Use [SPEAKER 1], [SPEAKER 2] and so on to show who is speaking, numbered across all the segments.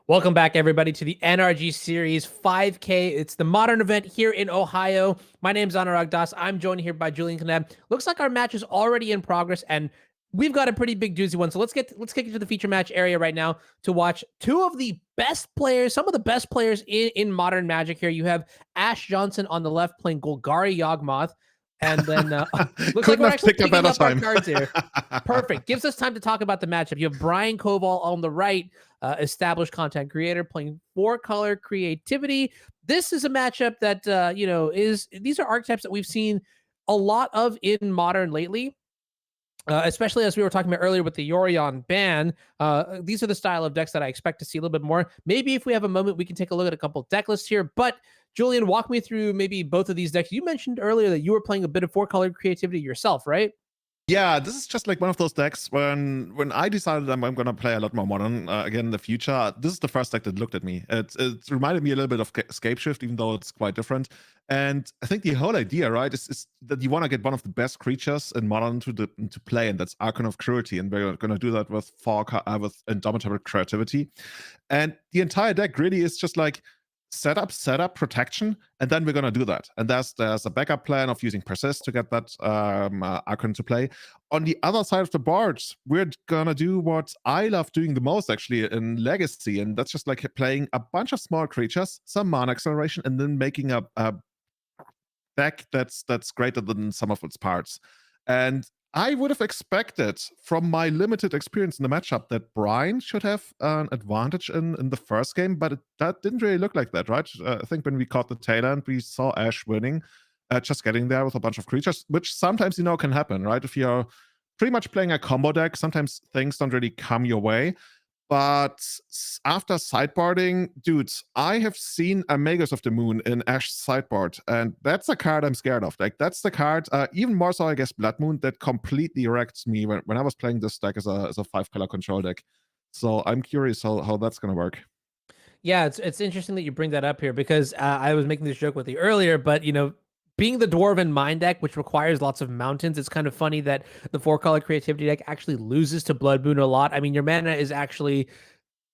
[SPEAKER 1] Welcome back, everybody, to the NRG Series 5K. It's the modern event here in Ohio. My name's Anurag Das. I'm joined here by Julian Kneb. Looks like our match is already in progress, and we've got a pretty big doozy one. So let's kick into the feature match area right now to watch two of the best players, some of the best players in modern Magic here. You have Ash Johnson on the left playing Golgari Yawgmoth. And then looks like we're actually picking up our cards here. Perfect. Gives us time to talk about the matchup. You have Brian Coval on the right, established content creator playing 4-color Creativitiy. This is a matchup that these are archetypes that we've seen a lot of in modern lately. Especially as we were talking about earlier with the Yorion ban, these are the style of decks that I expect to see a little bit more. Maybe if we have a moment, we can take a look at a couple deck lists here. But Julian, walk me through maybe both of these decks. You mentioned earlier that you were playing a bit of 4-color Creativitiy yourself, right?
[SPEAKER 2] Yeah, this is just like one of those decks when I decided I'm going to play a lot more modern again in the future. This is the first deck that looked at me. It reminded me a little bit of Scapeshift, even though it's quite different. And I think the whole idea, right, is that you want to get one of the best creatures in modern to play, and that's Archon of Cruelty, and we're going to do that with with Indomitable Creativity. And the entire deck really is just like setup, protection, and then we're gonna do that. And there's a backup plan of using Persist to get that Archon to play. On the other side of the board, we're gonna do what I love doing the most actually in Legacy, and that's just like playing a bunch of small creatures, some mana acceleration, and then making a deck that's greater than some of its parts. And I would have expected from my limited experience in the matchup that Brian should have an advantage in the first game, but that didn't really look like that, right? I think when we caught the tail end, we saw Ash winning, just getting there with a bunch of creatures, which sometimes, can happen, right? If you're pretty much playing a combo deck, sometimes things don't really come your way. But after sideboarding, dudes, I have seen a Magus of the Moon in Ash sideboard, and that's a card I'm scared of. Like, that's the card, even more so, I guess, Blood Moon, that completely wrecked me when I was playing this deck as a 5-color control deck. So I'm curious how that's going to work.
[SPEAKER 1] Yeah, it's interesting that you bring that up here because I was making this joke with you earlier, but being the Dwarven Mind deck, which requires lots of mountains, it's kind of funny that the 4-color Creativitiy deck actually loses to Blood Moon a lot. I mean, your mana is actually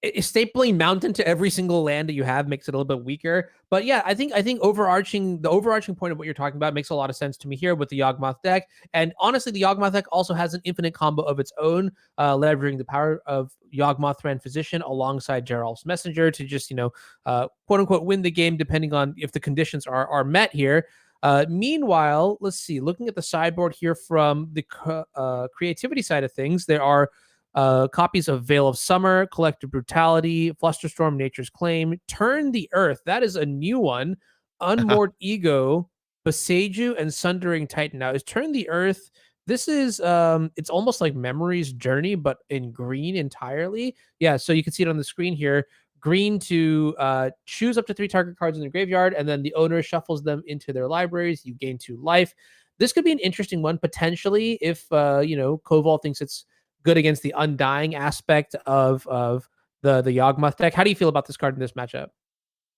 [SPEAKER 1] stapling mountain to every single land that you have makes it a little bit weaker. But yeah, I think the overarching point of what you're talking about makes a lot of sense to me here with the Yawgmoth deck. And honestly, the Yawgmoth deck also has an infinite combo of its own, leveraging the power of Yawgmoth Thran Physician alongside Geralf's Messenger to just quote unquote win the game depending on if the conditions are met here. Meanwhile, let's see. Looking at the sideboard here from the Creativitiy side of things, there are copies of Veil of Summer, Collective Brutality, Flusterstorm, Nature's Claim, Turn the Earth. That is a new one. Unmoored Ego, Beseiju, and Sundering Titan. Now, is Turn the Earth? This is it's almost like Memory's Journey, but in green entirely. Yeah, so you can see it on the screen here. Green to choose up to 3 target cards in the graveyard, and then the owner shuffles them into their libraries. You gain 2 life. This could be an interesting one potentially if Coval thinks it's good against the Undying aspect of the Yawgmoth deck. How do you feel about this card in this matchup?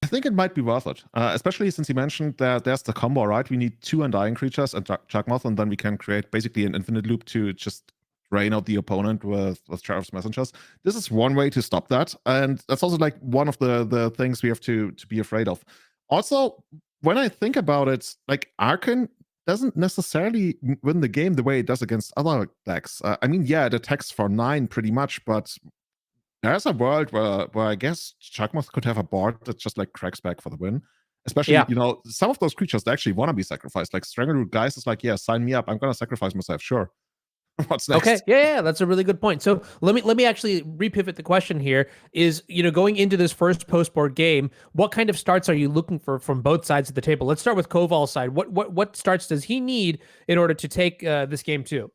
[SPEAKER 2] I think it might be worth it, especially since you mentioned that there's the combo, right? We need 2 Undying creatures and Yawgmoth, and then we can create basically an infinite loop to just drain out the opponent with Geralf's Messengers. This is one way to stop that, and that's also like one of the things we have to be afraid of. Also, when I think about it, like Archon doesn't necessarily win the game the way it does against other decks. I mean, yeah, it attacks for 9 pretty much, but there's a world where I guess Yawgmoth could have a board that just like cracks back for the win. Especially, some of those creatures they actually want to be sacrificed. Like Strangleroot Geist is like, yeah, sign me up. I'm gonna sacrifice myself. Sure. What's next?
[SPEAKER 1] Okay, yeah, that's a really good point. So let me actually repivot the question here. Is going into this first post board game, what kind of starts are you looking for from both sides of the table? Let's start with Coval's side. What starts does he need in order to take this game too?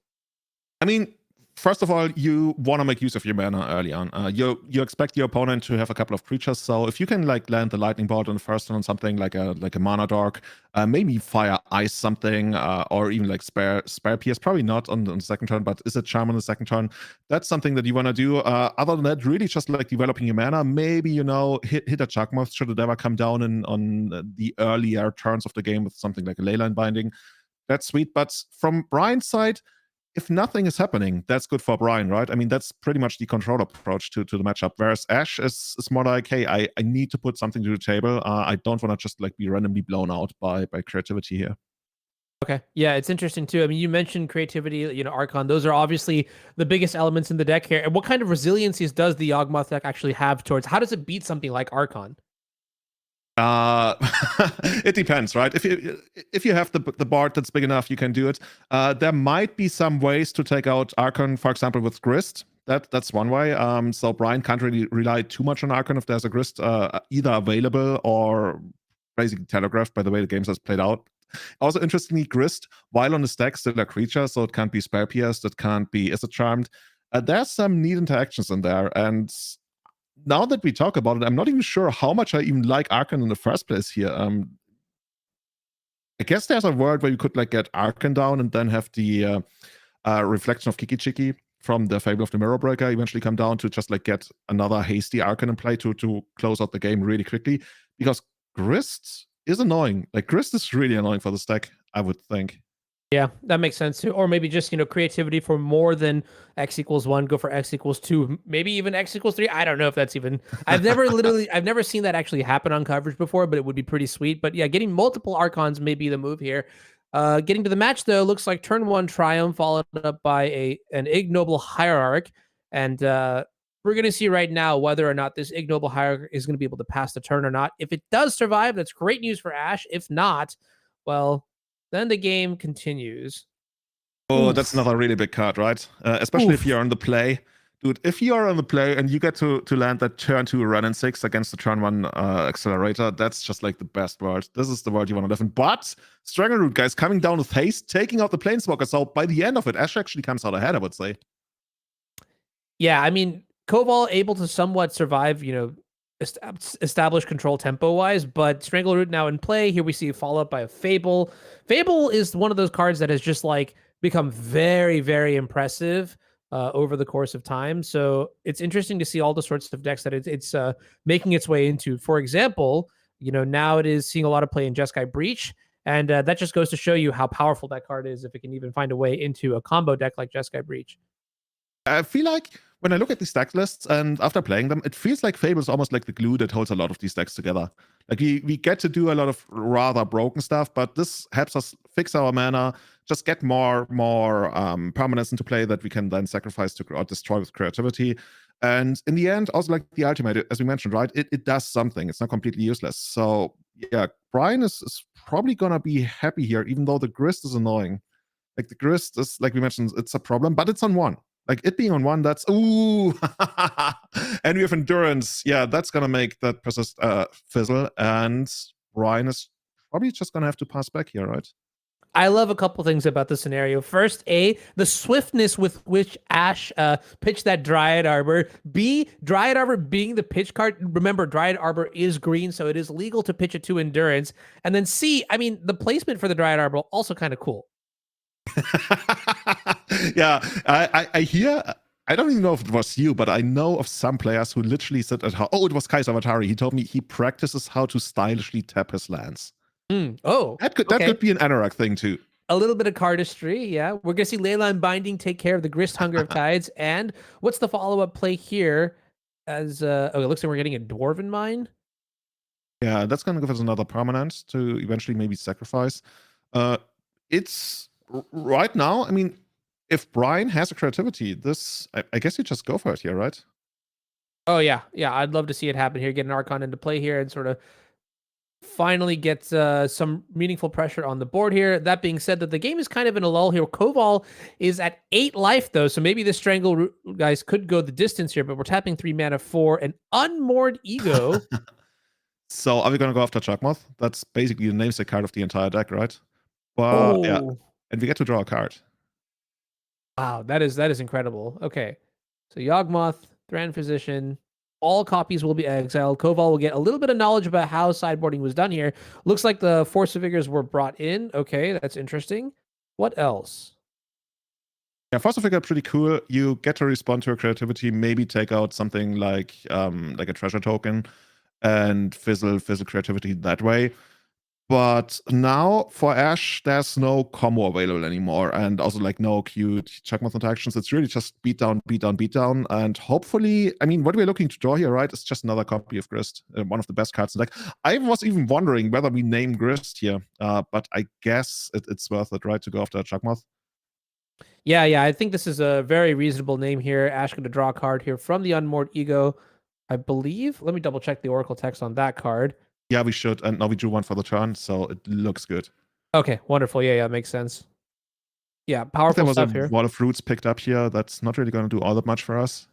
[SPEAKER 2] I mean, first of all, you want to make use of your mana early on. You expect your opponent to have a couple of creatures, so if you can like land the lightning bolt on the first turn on something like a mana dark, maybe fire ice something, or even like spare pierce. Probably not on the second turn, but is it charm on the second turn? That's something that you want to do. Other than that, really just like developing your mana. Maybe hit a Yawgmoth should it ever come down on the earlier turns of the game with something like a Leyline Binding. That's sweet. But from Brian's side, if nothing is happening, that's good for Brian, right? I mean, that's pretty much the control approach to the matchup. Whereas Ash is more like, hey, I need to put something to the table. I don't want to just like be randomly blown out by Creativitiy here.
[SPEAKER 1] Okay. Yeah, it's interesting too. I mean, you mentioned Creativitiy, Archon. Those are obviously the biggest elements in the deck here. And what kind of resiliencies does the Yawgmoth deck actually have towards? How does it beat something like Archon?
[SPEAKER 2] It depends, right? If you have the board that's big enough, you can do it. There might be some ways to take out Archon, for example, with Grist. That's one way. So Brian can't really rely too much on Archon if there's a Grist either available or basically telegraphed by the way the games has played out. Also, interestingly, Grist, while on the stack, still a creature, so it can't be Spell Pierced, it can't be Izzet Charmed. There's some neat interactions in there, and now that we talk about it, I'm not even sure how much I even like Archon in the first place here. I guess there's a world where you could like get Archon down and then have the reflection of Kiki Chiki from the Fable of the Mirror Breaker eventually come down to just like get another hasty Archon in play to close out the game really quickly. Because Grist is annoying. Like Grist is really annoying for the stack, I would think.
[SPEAKER 1] Yeah, that makes sense too. Or maybe just, Creativitiy for more than X=1, go for X=2, maybe even X=3. I don't know if that's even, I've never seen that actually happen on coverage before, but it would be pretty sweet. But yeah, getting multiple Archons may be the move here. Getting to the match though, looks like turn 1 Triumph followed up by an Ignoble Hierarch. And we're going to see right now whether or not this Ignoble Hierarch is going to be able to pass the turn or not. If it does survive, that's great news for Ash. If not, well, then the game continues.
[SPEAKER 2] Oh,
[SPEAKER 1] Oof.
[SPEAKER 2] that's another really big card, right? Especially if you're on the play. Dude, if you are on the play and you get to land that turn 2 run in 6 against the turn 1 accelerator, that's just like the best world. This is the world you want to live in. But Strangleroot, guys, coming down with haste, taking out the Planeswalker. So by the end of it, Ash actually comes out ahead, I would say.
[SPEAKER 1] Yeah, I mean, Coval able to somewhat survive, establish control tempo-wise, but Strangleroot now in play. Here we see a follow-up by a Fable. Fable is one of those cards that has just like become very, very impressive over the course of time. So it's interesting to see all the sorts of decks that it's making its way into. For example, now it is seeing a lot of play in Jeskai Breach, and that just goes to show you how powerful that card is if it can even find a way into a combo deck like Jeskai Breach.
[SPEAKER 2] I feel like when I look at these deck lists and after playing them, it feels like Fable is almost like the glue that holds a lot of these decks together. Like we get to do a lot of rather broken stuff, but this helps us fix our mana, just get more permanence into play that we can then sacrifice to or destroy with Creativitiy. And in the end, also like the ultimate, as we mentioned, right? It does something. It's not completely useless. So yeah, Brian is probably gonna be happy here, even though the Grist is annoying. Like the Grist is, like we mentioned, it's a problem, but it's on 1. Like it being on 1, that's ooh, and we have endurance. Yeah, that's gonna make that persist fizzle, and Brian is probably just gonna have to pass back here, right?
[SPEAKER 1] I love a couple things about the scenario. First, A, the swiftness with which Ash pitched that Dryad Arbor. B, Dryad Arbor being the pitch card. Remember, Dryad Arbor is green, so it is legal to pitch it to Endurance. And then C, I mean, the placement for the Dryad Arbor also kind of cool.
[SPEAKER 2] Yeah, I hear. I don't even know if it was you, but I know of some players who literally said at how. Oh, it was Kaiser Vatari. He told me he practices how to stylishly tap his lands.
[SPEAKER 1] Oh,
[SPEAKER 2] that could be an NRG thing too.
[SPEAKER 1] A little bit of cardistry, yeah. We're gonna see Leyline Binding take care of the Grist Hunger of Tides. And what's the follow-up play here? As it looks like we're getting a Dwarven Mine.
[SPEAKER 2] Yeah, that's gonna give us another permanent to eventually maybe sacrifice. It's right now. I mean, if Brian has a Creativitiy, this I guess you just go for it here, right?
[SPEAKER 1] Oh yeah, I'd love to see it happen here. Get an Archon into play here and sort of finally get some meaningful pressure on the board here. That being said, that the game is kind of in a lull here. Coval is at 8 life though, so maybe the Strangle guys could go the distance here. But we're tapping 3 mana for an Unmoored Ego.
[SPEAKER 2] So are we gonna go after Yawgmoth? That's basically the namesake card of the entire deck, right? But yeah, and we get to draw a card.
[SPEAKER 1] Wow, that is incredible. Okay, so Yawgmoth, Thran Physician, all copies will be exiled. Coval will get a little bit of knowledge about how sideboarding was done here. Looks like the Force of Vigors were brought in. Okay, that's interesting. What else?
[SPEAKER 2] Yeah, Force of Vigor pretty cool. You get to respond to a Creativitiy, maybe take out something like a treasure token and fizzle Creativitiy that way. But now for Ash, there's no combo available anymore, and also like no cute Yawgmoth interactions. It's really just beat down, beat down, beat down, and hopefully, I mean, what we're looking to draw here, right, is just another copy of Grist, one of the best cards in the deck. I was even wondering whether we name Grist here, but I guess it's worth it, right, to go after Yawgmoth.
[SPEAKER 1] Yeah, I think this is a very reasonable name here. Ash going to draw a card here from the Unmoored Ego, I believe. Let me double check the Oracle text on that card.
[SPEAKER 2] Yeah, we should, and now we drew one for the turn, so it looks good.
[SPEAKER 1] Okay, wonderful. Yeah, makes sense. Yeah,
[SPEAKER 2] If
[SPEAKER 1] powerful
[SPEAKER 2] there was a
[SPEAKER 1] stuff here.
[SPEAKER 2] Wall of Fruits picked up here, that's not really going to do all that much for us.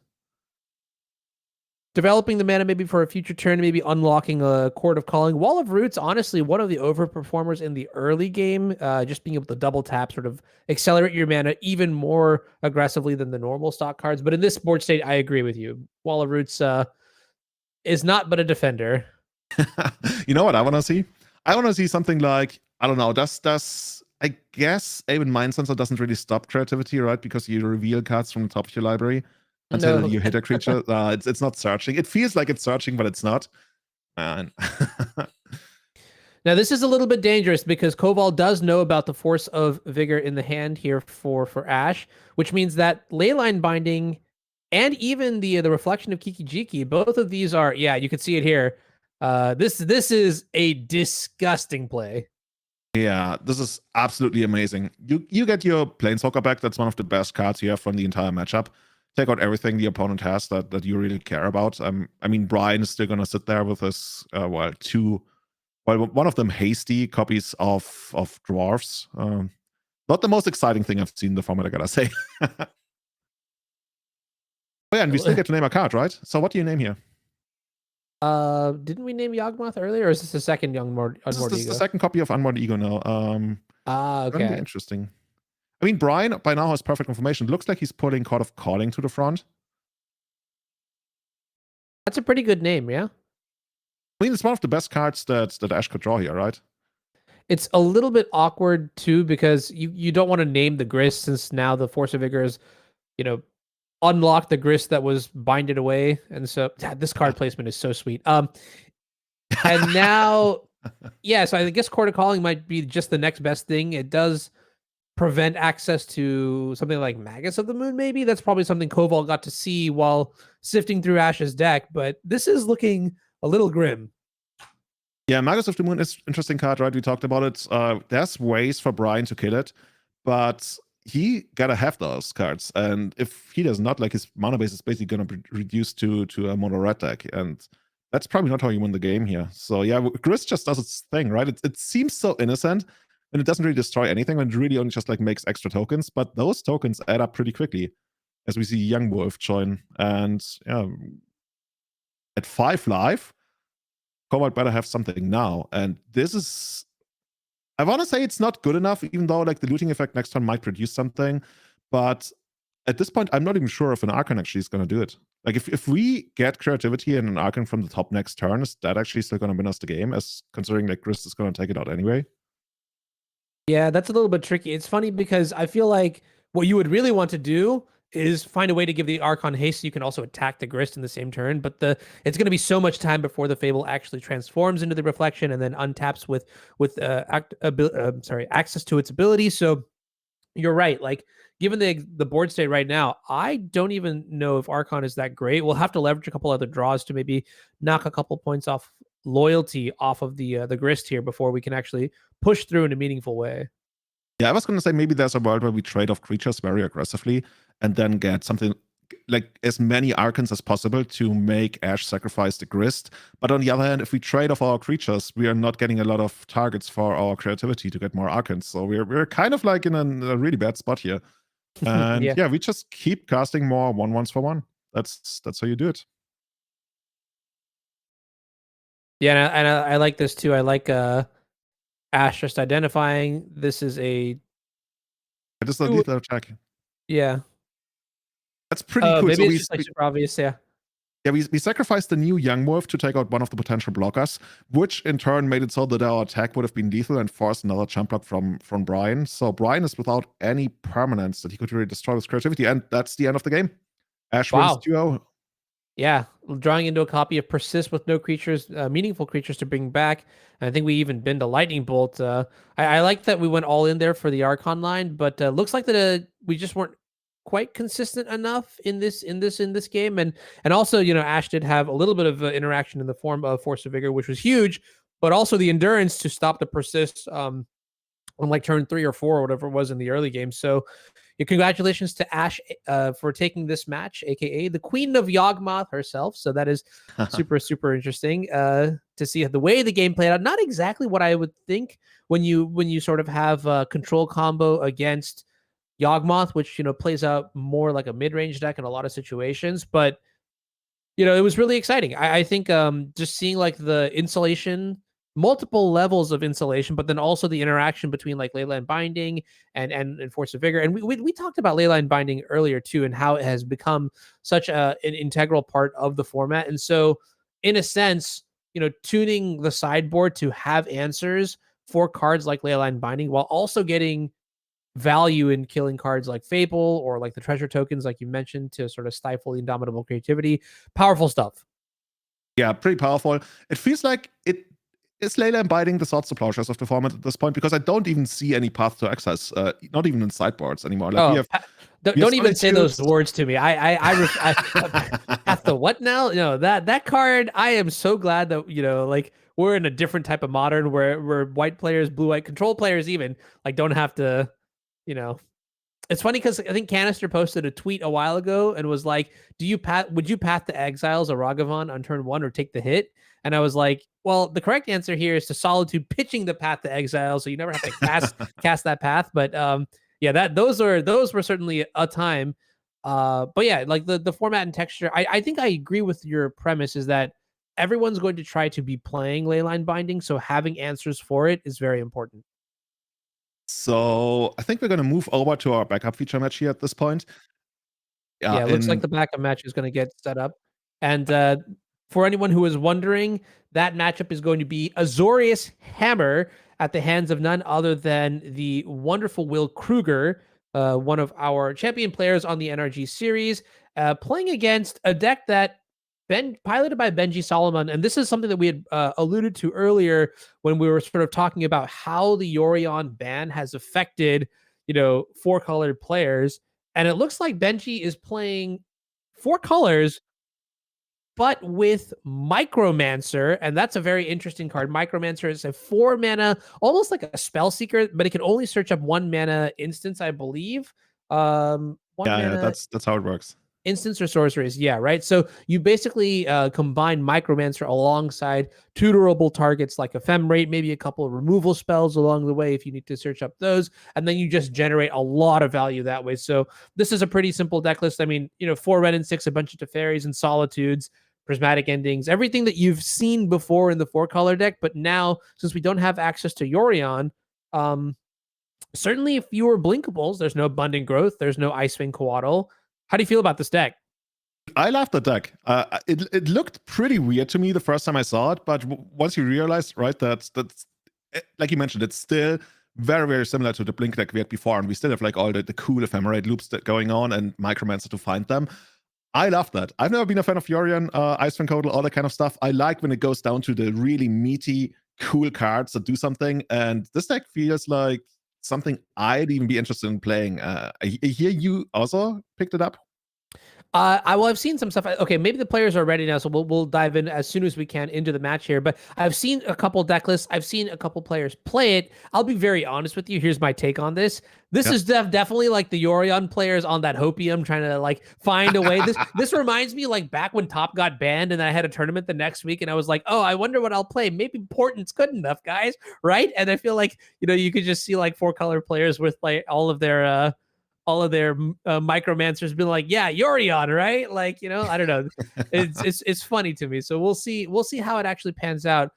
[SPEAKER 1] Developing the mana maybe for a future turn, maybe unlocking a Court of Calling. Wall of Roots, honestly, one of the overperformers in the early game. Just being able to double tap, sort of accelerate your mana even more aggressively than the normal stock cards. But in this board state, I agree with you. Wall of Roots is not but a defender.
[SPEAKER 2] You know what I want to see? I want to see something like, I don't know, does I guess Aven Mind Sensor doesn't really stop Creativitiy, right? Because you reveal cards from the top of your library until
[SPEAKER 1] No.
[SPEAKER 2] you hit a creature. It's not searching. It feels like it's searching, but it's not. And
[SPEAKER 1] Now this is a little bit dangerous because Coval does know about the Force of Vigor in the hand here for Ash, which means that Leyline Binding and even the Reflection of Kiki-Jiki, both of these are, yeah, you can see it here. This is a disgusting play.
[SPEAKER 2] yeah, this is absolutely amazing. You get your Planeswalker back. That's one of the best cards you have from the entire matchup. Take out everything the opponent has that you really care about. I mean, Brian is still gonna sit there with his one of them hasty copies of dwarfs. Not the most exciting thing I've seen in the format, I gotta say. Oh yeah, and we still get to name a card, right? So what do you name here?
[SPEAKER 1] Didn't we name Yawgmoth earlier, or is this the second Unmoored
[SPEAKER 2] This is
[SPEAKER 1] Ego?
[SPEAKER 2] the second copy of Unmoored Ego now. Gonna be
[SPEAKER 1] Okay.
[SPEAKER 2] interesting. I mean, Brian by now has perfect information. Looks like he's putting Court of Calling to the front.
[SPEAKER 1] That's a pretty good name, yeah?
[SPEAKER 2] I mean, it's one of the best cards that Ash could draw here, right?
[SPEAKER 1] It's a little bit awkward too because you don't want to name the Grist since now the Force of Vigor is, unlocked the Grist that was binded away, and so this card placement is so sweet. And now, yeah, so I guess Court of Calling might be just the next best thing. It does prevent access to something like Magus of the Moon, maybe. That's probably something Coval got to see while sifting through Ash's deck, but this is looking a little grim.
[SPEAKER 2] Yeah, Magus of the Moon is interesting card, right? We talked about it. There's ways for Brian to kill it, but he gotta have those cards. And if he does not, like his mana base is basically gonna be reduced to a mono red deck. And that's probably not how you win the game here. So yeah, Grist just does its thing, right? It seems so innocent and it doesn't really destroy anything and it really only just like makes extra tokens, but those tokens add up pretty quickly as we see Yawgmoth join. And yeah, at 5 life, Coval better have something now. And this is, I want to say it's not good enough, even though like the looting effect next turn might produce something. But at this point, I'm not even sure if an Archon actually is going to do it. Like if we get Creativitiy and an Archon from the top next turn, is that actually still going to win us the game, as considering that Grist is going to take it out anyway?
[SPEAKER 1] Yeah, that's a little bit tricky. It's funny because I feel like what you would really want to do is find a way to give the Archon haste so you can also attack the Grist in the same turn. But it's going to be so much time before the Fable actually transforms into the Reflection and then untaps with access to its ability. So you're right. Like given the board state right now, I don't even know if Archon is that great. We'll have to leverage a couple other draws to maybe knock a couple points off loyalty off of the Grist here before we can actually push through in a meaningful way.
[SPEAKER 2] Yeah, I was going to say maybe there's a world where we trade off creatures very aggressively and then get something like as many Archons as possible to make Ash sacrifice the Grist. But on the other hand, if we trade off our creatures, we are not getting a lot of targets for our Creativitiy to get more Archons. So we're kind of like in a really bad spot here. And yeah, we just keep casting more 1/1s for 1. That's how you do it.
[SPEAKER 1] Yeah, and I like this too. I like Ash just identifying this is a
[SPEAKER 2] It is a lethal attack.
[SPEAKER 1] yeah.
[SPEAKER 2] That's pretty cool.
[SPEAKER 1] Maybe
[SPEAKER 2] So
[SPEAKER 1] it's just like super obvious, yeah.
[SPEAKER 2] Yeah, we sacrificed the new Yawgmoth to take out one of the potential blockers, which in turn made it so that our attack would have been lethal and forced another jump block from Brian. So Brian is without any permanence that he could really destroy with Creativitiy, and that's the end of the game. Ash wins 2-0.
[SPEAKER 1] Yeah, drawing into a copy of Persist with no creatures, meaningful creatures to bring back. And I think we even binned a Lightning Bolt. I like that we went all in there for the Archon line, but looks like that we just weren't quite consistent enough in this game. And also, Ash did have a little bit of interaction in the form of Force of Vigor, which was huge, but also the endurance to stop the Persist on like turn 3 or 4 or whatever it was in the early game. So congratulations to Ash for taking this match, aka the Queen of Yawgmoth herself. So that is super interesting to see the way the game played out. Not exactly what I would think when you sort of have a control combo against Yawgmoth, which plays out more like a mid-range deck in a lot of situations, but it was really exciting. I think just seeing like the insulation, multiple levels of insulation, but then also the interaction between like Leyline Binding and Force of Vigor. And we talked about Leyline Binding earlier too, and how it has become such an integral part of the format. And so, in a sense, tuning the sideboard to have answers for cards like Leyline Binding while also getting value in killing cards like Fable or like the treasure tokens, like you mentioned, to sort of stifle the Indomitable Creativity. Powerful stuff.
[SPEAKER 2] Yeah, pretty powerful. It feels like it is Leyline Binding the swords to plowshares of the format at this point, because I don't even see any path to access, not even in sideboards anymore. Like
[SPEAKER 1] don't even say those words to me. I path to what now? That card. I am so glad that like we're in a different type of modern where white players, blue-white control players even like don't have to. It's funny because I think Canister posted a tweet a while ago and was like, would you path to Exiles or Ragavan on turn 1 or take the hit? And I was like, well, the correct answer here is to Solitude pitching the path to Exile, so you never have to cast that path. But yeah, those were certainly a time. But yeah, like the format and texture, I think I agree with your premise is that everyone's going to try to be playing Leyline Binding, so having answers for it is very important.
[SPEAKER 2] So I think we're going to move over to our backup feature match here at this point.
[SPEAKER 1] Yeah, it looks like the backup match is going to get set up. And for anyone who is wondering, that matchup is going to be Azorius Hammer at the hands of none other than the wonderful Will Krueger, one of our champion players on the NRG series, playing against a deck that piloted by Benji Solomon. And this is something that we had alluded to earlier when we were sort of talking about how the Yorion ban has affected, 4-colored players. And it looks like Benji is playing 4 colors, but with Micromancer. And that's a very interesting card. Micromancer is a 4 mana, almost like a spell seeker, but it can only search up 1 mana instance, I believe. One mana.
[SPEAKER 2] That's how it works.
[SPEAKER 1] Instance or sorceries, yeah, right. So you basically combine Micromancer alongside tutorable targets like Ephemerate, maybe a couple of removal spells along the way if you need to search up those, and then you just generate a lot of value that way. So this is a pretty simple deck list. I mean, 4 red and 6, a bunch of Teferis and Solitudes, Prismatic Endings, everything that you've seen before in the 4-color deck. But now, since we don't have access to Yorion, certainly fewer blinkables. There's no Abundant Growth. There's no Icewind Coatl. How do you feel about this deck?
[SPEAKER 2] I love the deck. It looked pretty weird to me the first time I saw it, but once you realize, right, that's like you mentioned, it's still very similar to the Blink deck we had before, and we still have like all the cool Ephemerate loops that going on and Micromancer to find them. I love that. I've never been a fan of Yorion, Icewind Coatl, all that kind of stuff. I like when it goes down to the really meaty, cool cards that do something, and this deck feels like something I'd even be interested in playing. I hear you also picked it up.
[SPEAKER 1] I've seen some stuff. Okay, maybe the players are ready now, so we'll dive in as soon as we can into the match here. But I've seen a couple deck lists. I've seen a couple players play it. I'll be very honest with you. Here's my take on this. This is definitely like the Yorion players on that Hopium trying to like find a way. This reminds me like back when Top got banned and I had a tournament the next week and I was like, oh, I wonder what I'll play. Maybe Portent's good enough, guys, right? And I feel like you could just see like 4-color players with like all of their Micromancers been like, yeah, Yorion, right? Like, I don't know. It's funny to me. So we'll see how it actually pans out.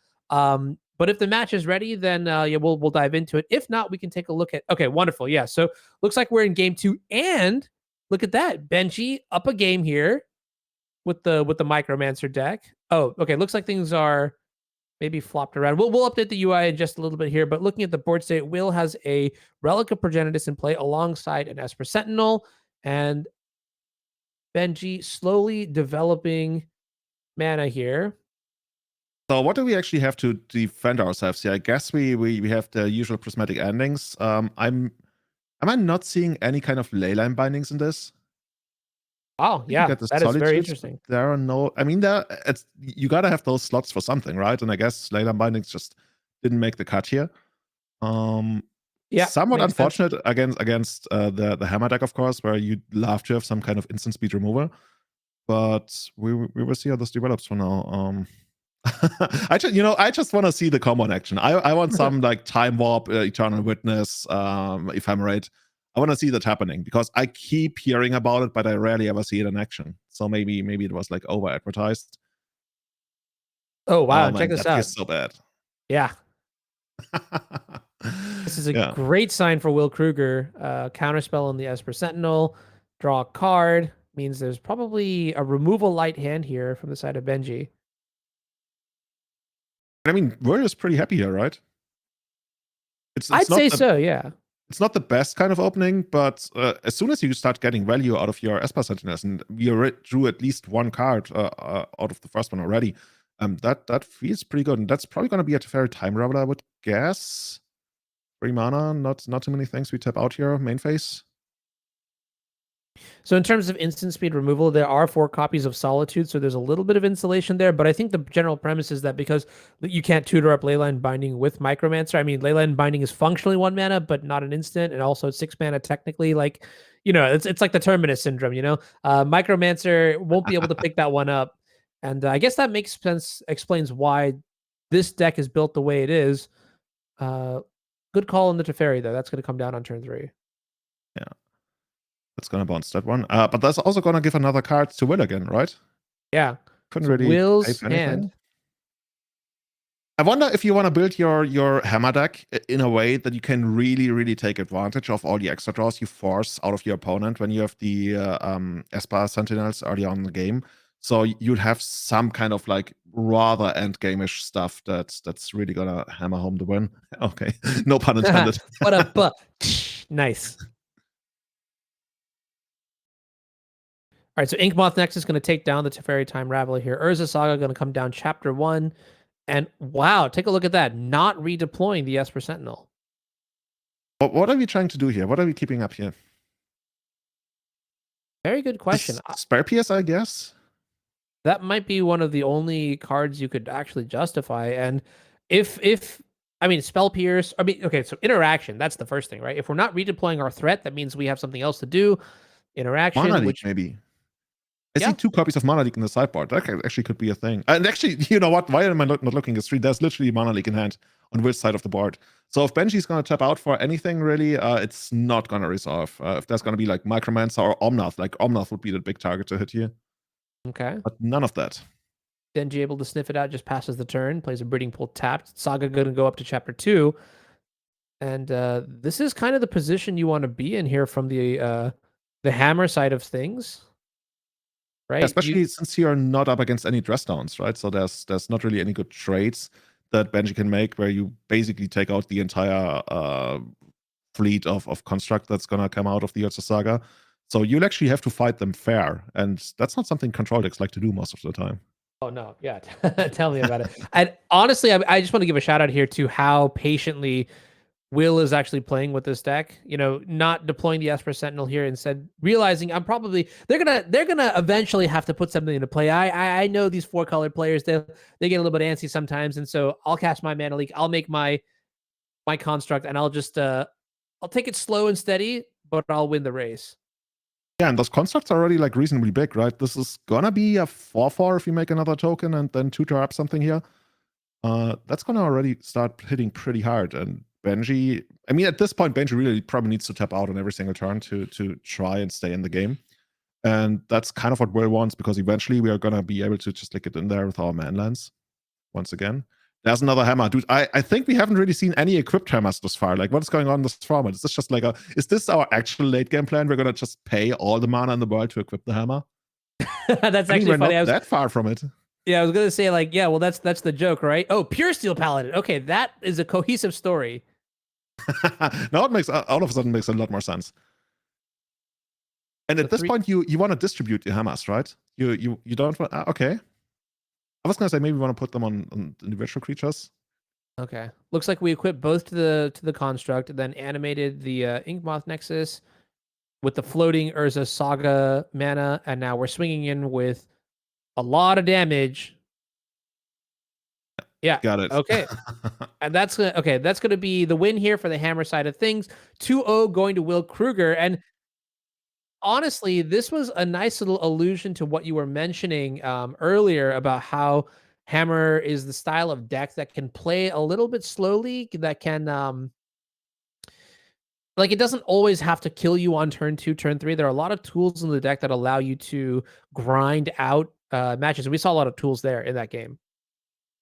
[SPEAKER 1] But if the match is ready, then yeah, we'll dive into it. If not, we can take a look at. Okay, wonderful. Yeah. So looks like we're in game 2, and look at that, Benji up a game here with the Micromancer deck. Oh, okay. Looks like things are maybe flopped around. We'll update the UI in just a little bit here, but looking at the board state, Will has a Relic of Progenitus in play alongside an Esper Sentinel, and Benji slowly developing mana here.
[SPEAKER 2] So what do we actually have to defend ourselves here? I guess we have the usual prismatic endings. Am I not seeing any kind of leyline bindings in this?
[SPEAKER 1] Oh,
[SPEAKER 2] You can
[SPEAKER 1] yeah,
[SPEAKER 2] get the
[SPEAKER 1] that is very
[SPEAKER 2] solitudes, but
[SPEAKER 1] interesting.
[SPEAKER 2] there are no. I mean, you gotta have those slots for something, right? And I guess leyline bindings just didn't make the cut here.
[SPEAKER 1] Yeah,
[SPEAKER 2] Somewhat
[SPEAKER 1] makes sense.
[SPEAKER 2] unfortunate against the hammer deck, of course, where you'd love to have some kind of instant speed removal. But we will see how this develops for now. I just want to see the combo in action. I want some like time warp, eternal witness, ephemerate. I want to see that happening because I keep hearing about it, but I rarely ever see it in action. So maybe it was like over advertised.
[SPEAKER 1] Oh, wow,
[SPEAKER 2] Oh
[SPEAKER 1] and check
[SPEAKER 2] man,
[SPEAKER 1] this
[SPEAKER 2] that
[SPEAKER 1] out.
[SPEAKER 2] feels so bad.
[SPEAKER 1] Yeah, this is a
[SPEAKER 2] Yeah.
[SPEAKER 1] great sign for Will Krueger. Counterspell on the Esper Sentinel. Draw a card. Means there's probably a removal light hand here from the side of Benji.
[SPEAKER 2] I mean, we're just pretty happy here, right?
[SPEAKER 1] I'd say so, yeah.
[SPEAKER 2] It's not the best kind of opening, but as soon as you start getting value out of your Esper Sentinels, and we drew at least one card out of the first one already, that feels pretty good. And that's probably going to be a Teferi Time Raveler, I would guess. 3 mana, not too many things we tap out here, main phase.
[SPEAKER 1] So in terms of instant speed removal, there are 4 copies of Solitude, so there's a little bit of insulation there, but I think the general premise is that because you can't tutor up Leyline Binding with Micromancer, I mean, Leyline Binding is functionally 1 mana, but not an instant, and also 6 mana technically, like, it's like the Terminus syndrome, Micromancer won't be able to pick that one up, and I guess that makes sense, explains why this deck is built the way it is. Good call on the Teferi, though. That's going to come down on turn 3.
[SPEAKER 2] Yeah. That's going to bounce that one. But that's also going to give another card to Will again, right?
[SPEAKER 1] Yeah.
[SPEAKER 2] Couldn't
[SPEAKER 1] So
[SPEAKER 2] really
[SPEAKER 1] Will's
[SPEAKER 2] type anything.
[SPEAKER 1] hand.
[SPEAKER 2] I wonder if you want to build your hammer deck in a way that you can really take advantage of all the extra draws you force out of your opponent when you have the Esper Sentinels early on in the game. So you'd have some kind of like rather end game-ish stuff that's really gonna hammer home the win. Okay, no pun intended.
[SPEAKER 1] What a nice. All right, so Inkmoth next is going to take down the Teferi Time Raveler here. Urza Saga going to come down chapter 1. And wow, take a look at that. Not redeploying the Esper Sentinel.
[SPEAKER 2] What are we trying to do here? What are we keeping up here?
[SPEAKER 1] Very good question.
[SPEAKER 2] Spare PS, I guess.
[SPEAKER 1] That might be one of the only cards you could actually justify. And if I mean, Spell Pierce, okay, so interaction, that's the first thing, right? If we're not redeploying our threat, that means we have something else to do. Interaction,
[SPEAKER 2] Mana Leak,
[SPEAKER 1] which
[SPEAKER 2] maybe. I see 2 copies of Mana Leak in the sideboard. That actually could be a thing. And actually, you know what? Why am I not looking at 3? There's literally Mana Leak in hand on which side of the board. So if Benji's going to tap out for anything, really, it's not going to resolve. If there's going to be like Micromancer or Omnath, like Omnath would be the big target to hit here.
[SPEAKER 1] Okay.
[SPEAKER 2] But none of that.
[SPEAKER 1] Benji able to sniff it out, just passes the turn, plays a Breeding Pool tapped. Saga going to go up to chapter 2. And this is kind of the position you want to be in here from the hammer side of things. Right?
[SPEAKER 2] Yeah, especially since you're not up against any dress downs, right? So there's not really any good trades that Benji can make where you basically take out the entire fleet of construct that's gonna come out of the Urza Saga. So you'll actually have to fight them fair, and that's not something control decks like to do most of the time.
[SPEAKER 1] Oh no, yeah. Tell me about it. And honestly, I just want to give a shout out here to how patiently Will is actually playing with this deck. Not deploying the Esper Sentinel here, instead realizing they're gonna eventually have to put something into play. I know these 4-colored players, they get a little bit antsy sometimes, and so I'll cast my Mana Leak. I'll make my construct, and I'll just I'll take it slow and steady, but I'll win the race.
[SPEAKER 2] Yeah, and those constructs are already like reasonably big, right? This is gonna be a 4/4 if you make another token and then tutor up something here. That's gonna already start hitting pretty hard. And Benji, I mean, at this point, Benji really probably needs to tap out on every single turn to try and stay in the game. And that's kind of what Will wants, because eventually we are gonna be able to just like get in there with our manlands once again. There's another hammer. Dude, I think we haven't really seen any equipped hammers this far. Like, what's going on in this format? Is this just like is this our actual late game plan? We're gonna just pay all the mana in the world to equip the hammer?
[SPEAKER 1] That's
[SPEAKER 2] I mean,
[SPEAKER 1] actually
[SPEAKER 2] we're
[SPEAKER 1] funny.
[SPEAKER 2] not that far from it.
[SPEAKER 1] Yeah, I was gonna say, like, yeah, well, that's the joke, right? Oh, Pure Steel Paladin. Okay, that is a cohesive story.
[SPEAKER 2] Now it makes all of a sudden makes a lot more sense. And at this point, you want to distribute your hammers, right? You don't want. Okay. I was gonna say maybe we want to put them on individual creatures.
[SPEAKER 1] Okay. Looks like we equipped both to the construct, then animated the Yawgmoth Nexus with the floating Urza Saga mana, and now we're swinging in with a lot of damage. Yeah.
[SPEAKER 2] Got it.
[SPEAKER 1] Okay. And that's okay. That's going to be the win here for the hammer side of things. 2-0 going to Will Krueger. And honestly, this was a nice little allusion to what you were mentioning earlier about how hammer is the style of deck that can play a little bit slowly, that can like it doesn't always have to kill you on turn 2, turn 3. There are a lot of tools in the deck that allow you to grind out matches. And we saw a lot of tools there in that game.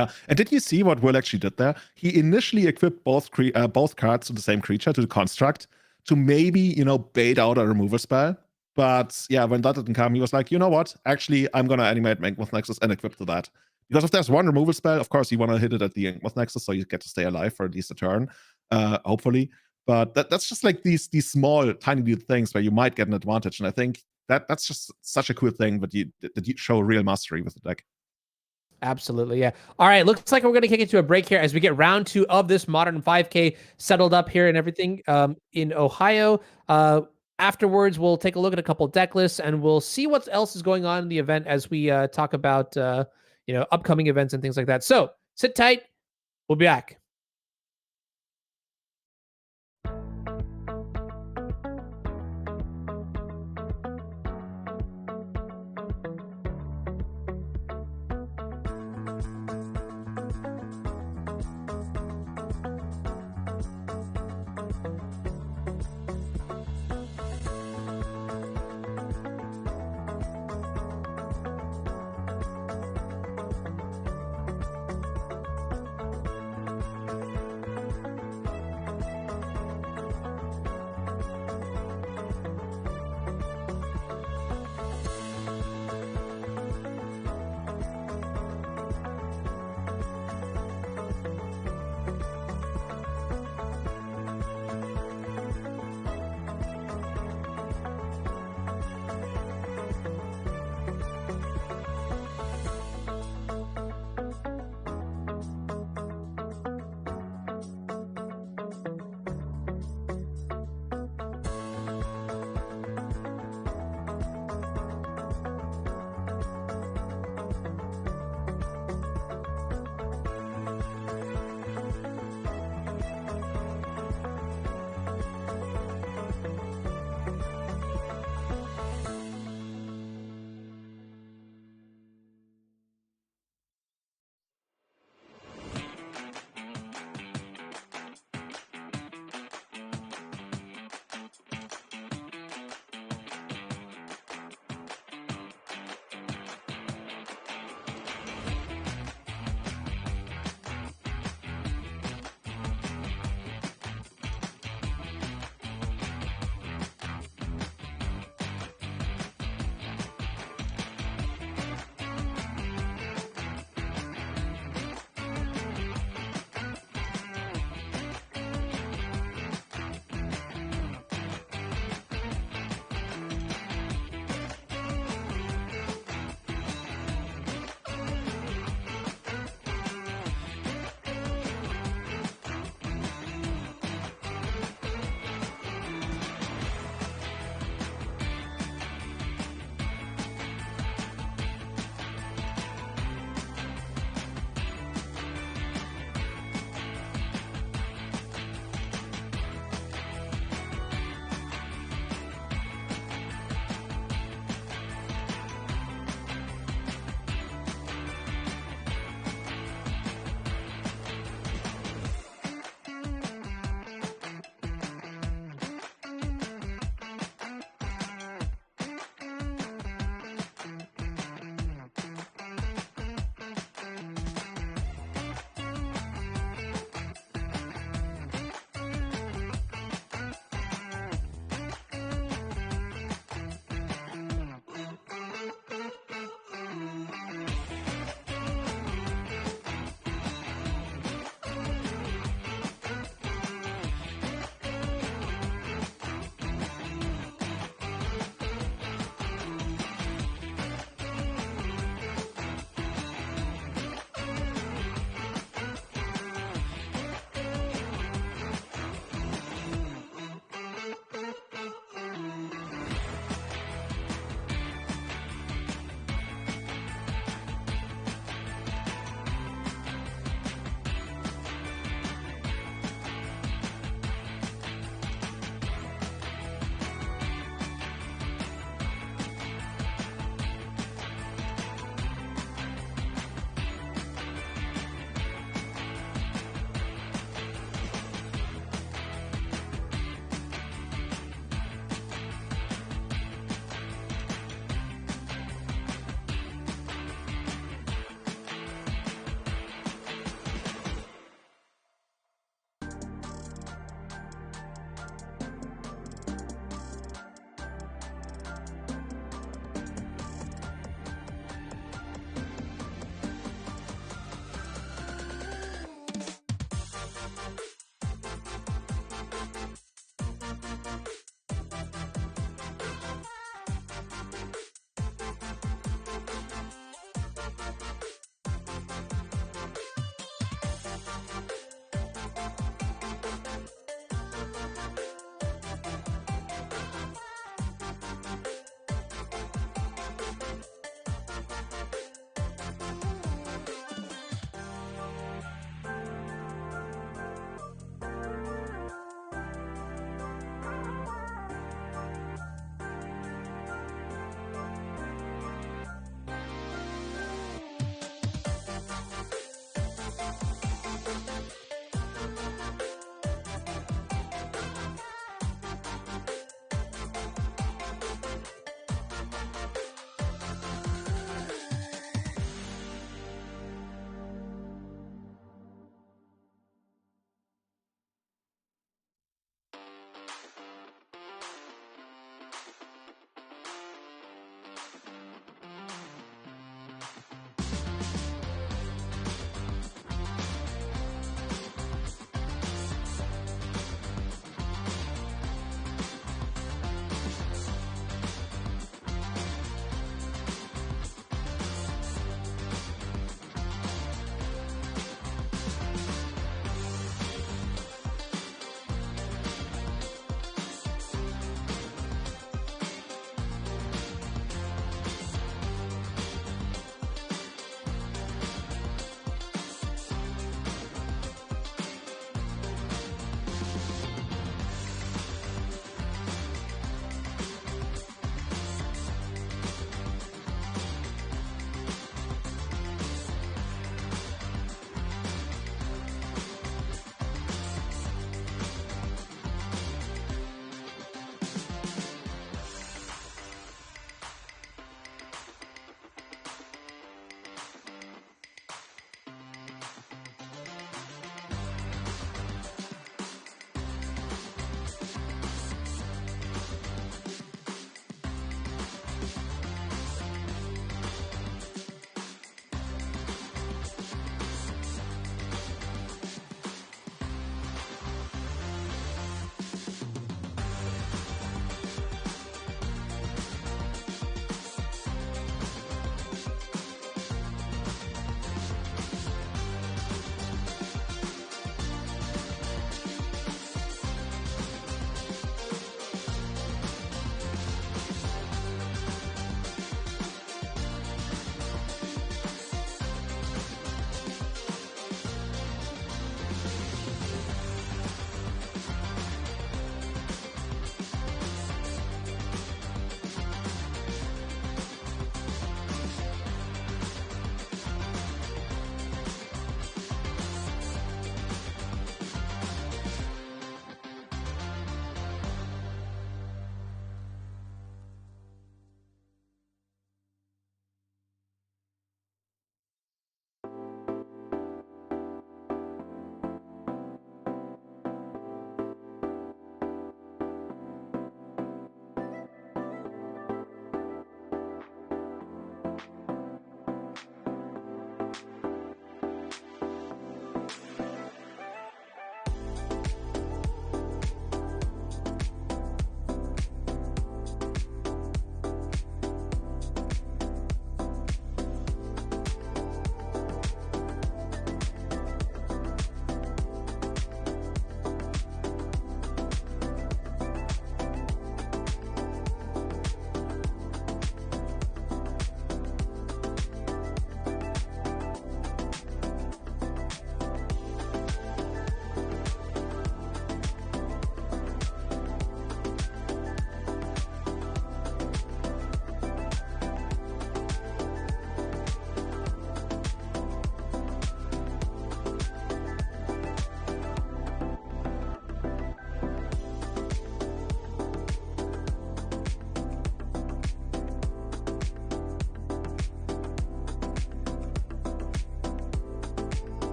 [SPEAKER 2] And did you see what Will actually did there? He initially equipped both cards to the same creature, to the construct, to maybe, bait out a removal spell. But yeah, when that didn't come, he was like, you know what? Actually, I'm going to animate Yawgmoth Nexus and equip to that. Because if there's one removal spell, of course, you want to hit it at the Yawgmoth Nexus so you get to stay alive for at least a turn, hopefully. But that's just like these small, tiny little things where you might get an advantage. And I think that's just such a cool thing that you show real mastery with the deck.
[SPEAKER 1] Absolutely, yeah. All right, looks like we're going to kick it to a break here as we get round 2 of this Modern 5K settled up here and everything in Ohio. Afterwards, we'll take a look at a couple deck lists and we'll see what else is going on in the event as we talk about upcoming events and things like that. So sit tight. We'll be back.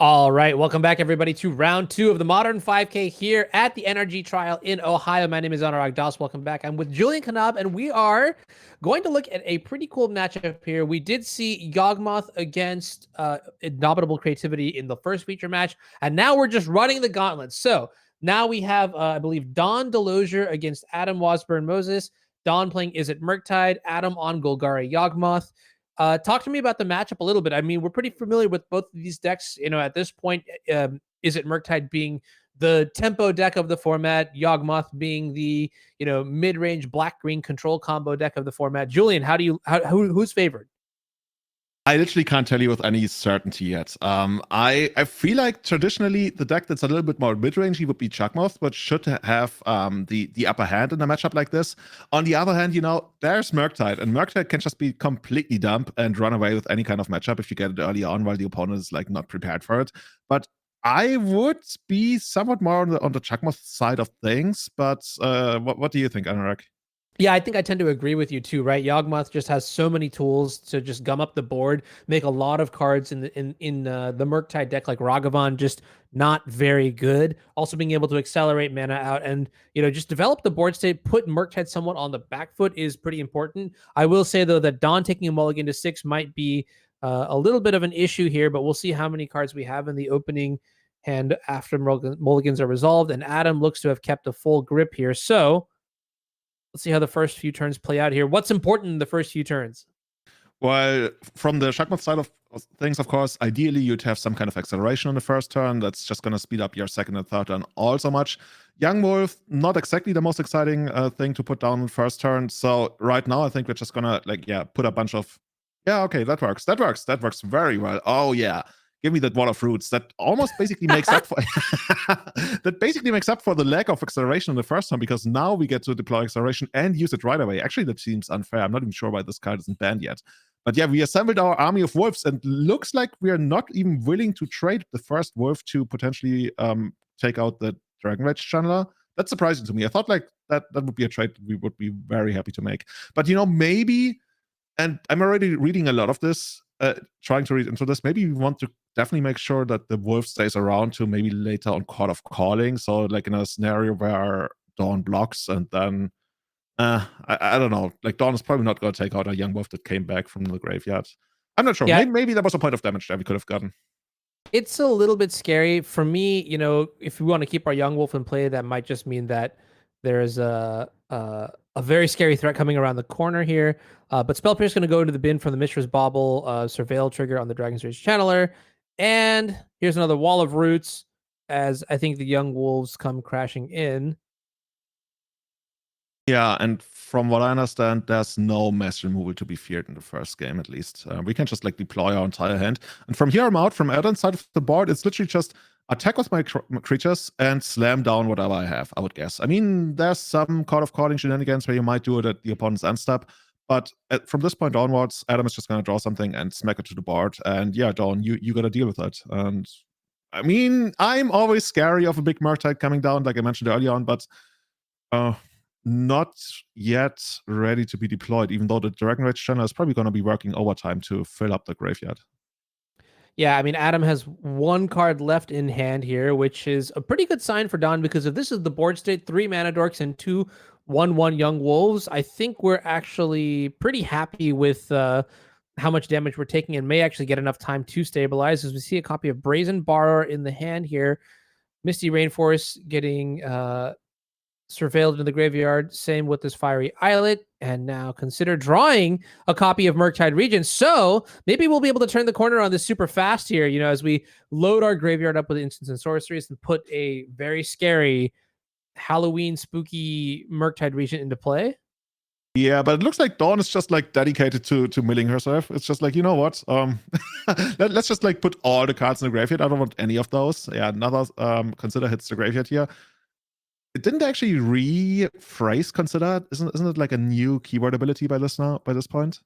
[SPEAKER 1] All right, welcome back, everybody, to round two of the Modern 5K here at the NRG Trial in Ohio. My name is Anurag Das. Welcome back. I'm with Julian Kanab, and we are going to look at a pretty cool matchup here. We did see Yawgmoth against Indomitable Creativity in the first feature match, and now we're just running the gauntlet. So now we have, I believe, Don Delozier against Adam Wasburn Moses. Don playing Izzet Murktide, Adam on Golgari Yawgmoth. Talk to me about the matchup a little bit. I mean, we're pretty familiar with both of these decks. At this point, Izzet Murktide being the tempo deck of the format, Yawgmoth being the mid-range black-green control combo deck of the format. Julian, who's favored?
[SPEAKER 2] I literally can't tell you with any certainty yet. I feel like traditionally the deck that's a little bit more mid-rangey would be Yawgmoth, but should have the upper hand in a matchup like this. On the other hand, there's Murktide, and Murktide can just be completely dumb and run away with any kind of matchup if you get it early on while the opponent is like not prepared for it. But I would be somewhat more on the Yawgmoth side of things. But what do you think, Anurag?
[SPEAKER 1] Yeah, I think I tend to agree with you too, right? Yawgmoth just has so many tools to just gum up the board, make a lot of cards in the Murktide deck like Ragavan just not very good. Also being able to accelerate mana out and just develop the board state, put Murktide somewhat on the back foot is pretty important. I will say though that Don taking a mulligan to 6 might be a little bit of an issue here, but we'll see how many cards we have in the opening hand after mulligans are resolved. And Adam looks to have kept a full grip here, so let's see how the first few turns play out here. What's important in the first few turns?
[SPEAKER 2] Well, from the Yawgmoth side of things, of course, ideally you'd have some kind of acceleration on the first turn. That's just going to speed up your second and third turn all so much. Yawgmoth, not exactly the most exciting thing to put down first turn. So right now, I think we're just going to, put a bunch of, okay, that works. That works very well. Oh, yeah. Give me that wall of roots. That almost basically makes up for the lack of acceleration in the first turn, because now we get to deploy acceleration and use it right away. Actually, that seems unfair. I'm not even sure why this card isn't banned yet. But yeah, we assembled our army of wolves, and looks like we are not even willing to trade the first wolf to potentially take out the Dragon Rage channeler. That's surprising to me. I thought like that would be a trade we would be very happy to make. But maybe, and I'm already reading a lot of this, trying to read into this, maybe we want to definitely make sure that the wolf stays around to maybe later on Court of Calling. So like in a scenario where Dawn blocks, and then I don't know, like Dawn is probably not going to take out a young wolf that came back from the graveyard. I'm not sure.
[SPEAKER 1] Yeah,
[SPEAKER 2] maybe there was a point of damage there we could have gotten.
[SPEAKER 1] it's a little bit scary for me. If we want to keep our young wolf in play, that might just mean that there's a very scary threat coming around the corner here. But Spell Pierce is going to go into the bin from the Mishra's Bauble, Surveil trigger on the Dragon Series Channeler. And here's another Wall of Roots as I think the young wolves come crashing in.
[SPEAKER 2] Yeah, and from what I understand, there's no mass removal to be feared in the first game, at least. We can just like deploy our entire hand. And from here on out, from Erden's side of the board, it's literally just attack with my creatures and slam down whatever I have, I would guess. I mean, there's some Court of Calling shenanigans where you might do it at the opponent's end step. But from this point onwards, Adam is just going to draw something and smack it to the board. And yeah, Dawn, you got to deal with it. And I mean, I'm always scary of a big Murktide coming down, like I mentioned earlier on, but not yet ready to be deployed, even though the Dragon Rage channel is probably going to be working overtime to fill up the graveyard.
[SPEAKER 1] Yeah, I mean, Adam has one card left in hand here, which is a pretty good sign for Don, because if this is the board state, 3 mana dorks and 2 1/1 young wolves, I think we're actually pretty happy with how much damage we're taking, and may actually get enough time to stabilize, as we see a copy of Brazen Borrower in the hand here. Misty Rainforest getting surveilled into the graveyard. Same with this Fiery Islet. And now consider drawing a copy of Murktide Regent. So maybe we'll be able to turn the corner on this super fast here, as we load our graveyard up with instants and sorceries and put a very scary Halloween spooky Murktide Regent into play.
[SPEAKER 2] Yeah, but it looks like Dawn is just like dedicated to milling herself. It's just like, you know what? Let's just like put all the cards in the graveyard. I don't want any of those. Yeah, another consider hits the graveyard here. It didn't actually rephrase consider. Isn't it like a new keyword ability by this point?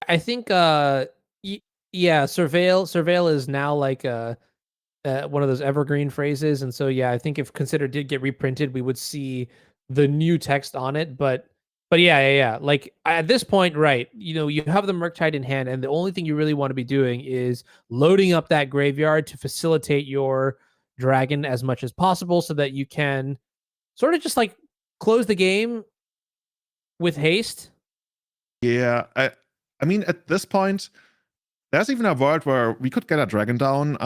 [SPEAKER 1] I think yeah, surveil is now like one of those evergreen phrases, and so yeah, I think if consider did get reprinted, we would see the new text on it. But But yeah. Like at this point, right? You have the Murktide in hand, and the only thing you really want to be doing is loading up that graveyard to facilitate your dragon as much as possible, so that you can sort of just like close the game with haste.
[SPEAKER 2] Yeah, I mean, at this point, there's even a world where we could get a dragon down.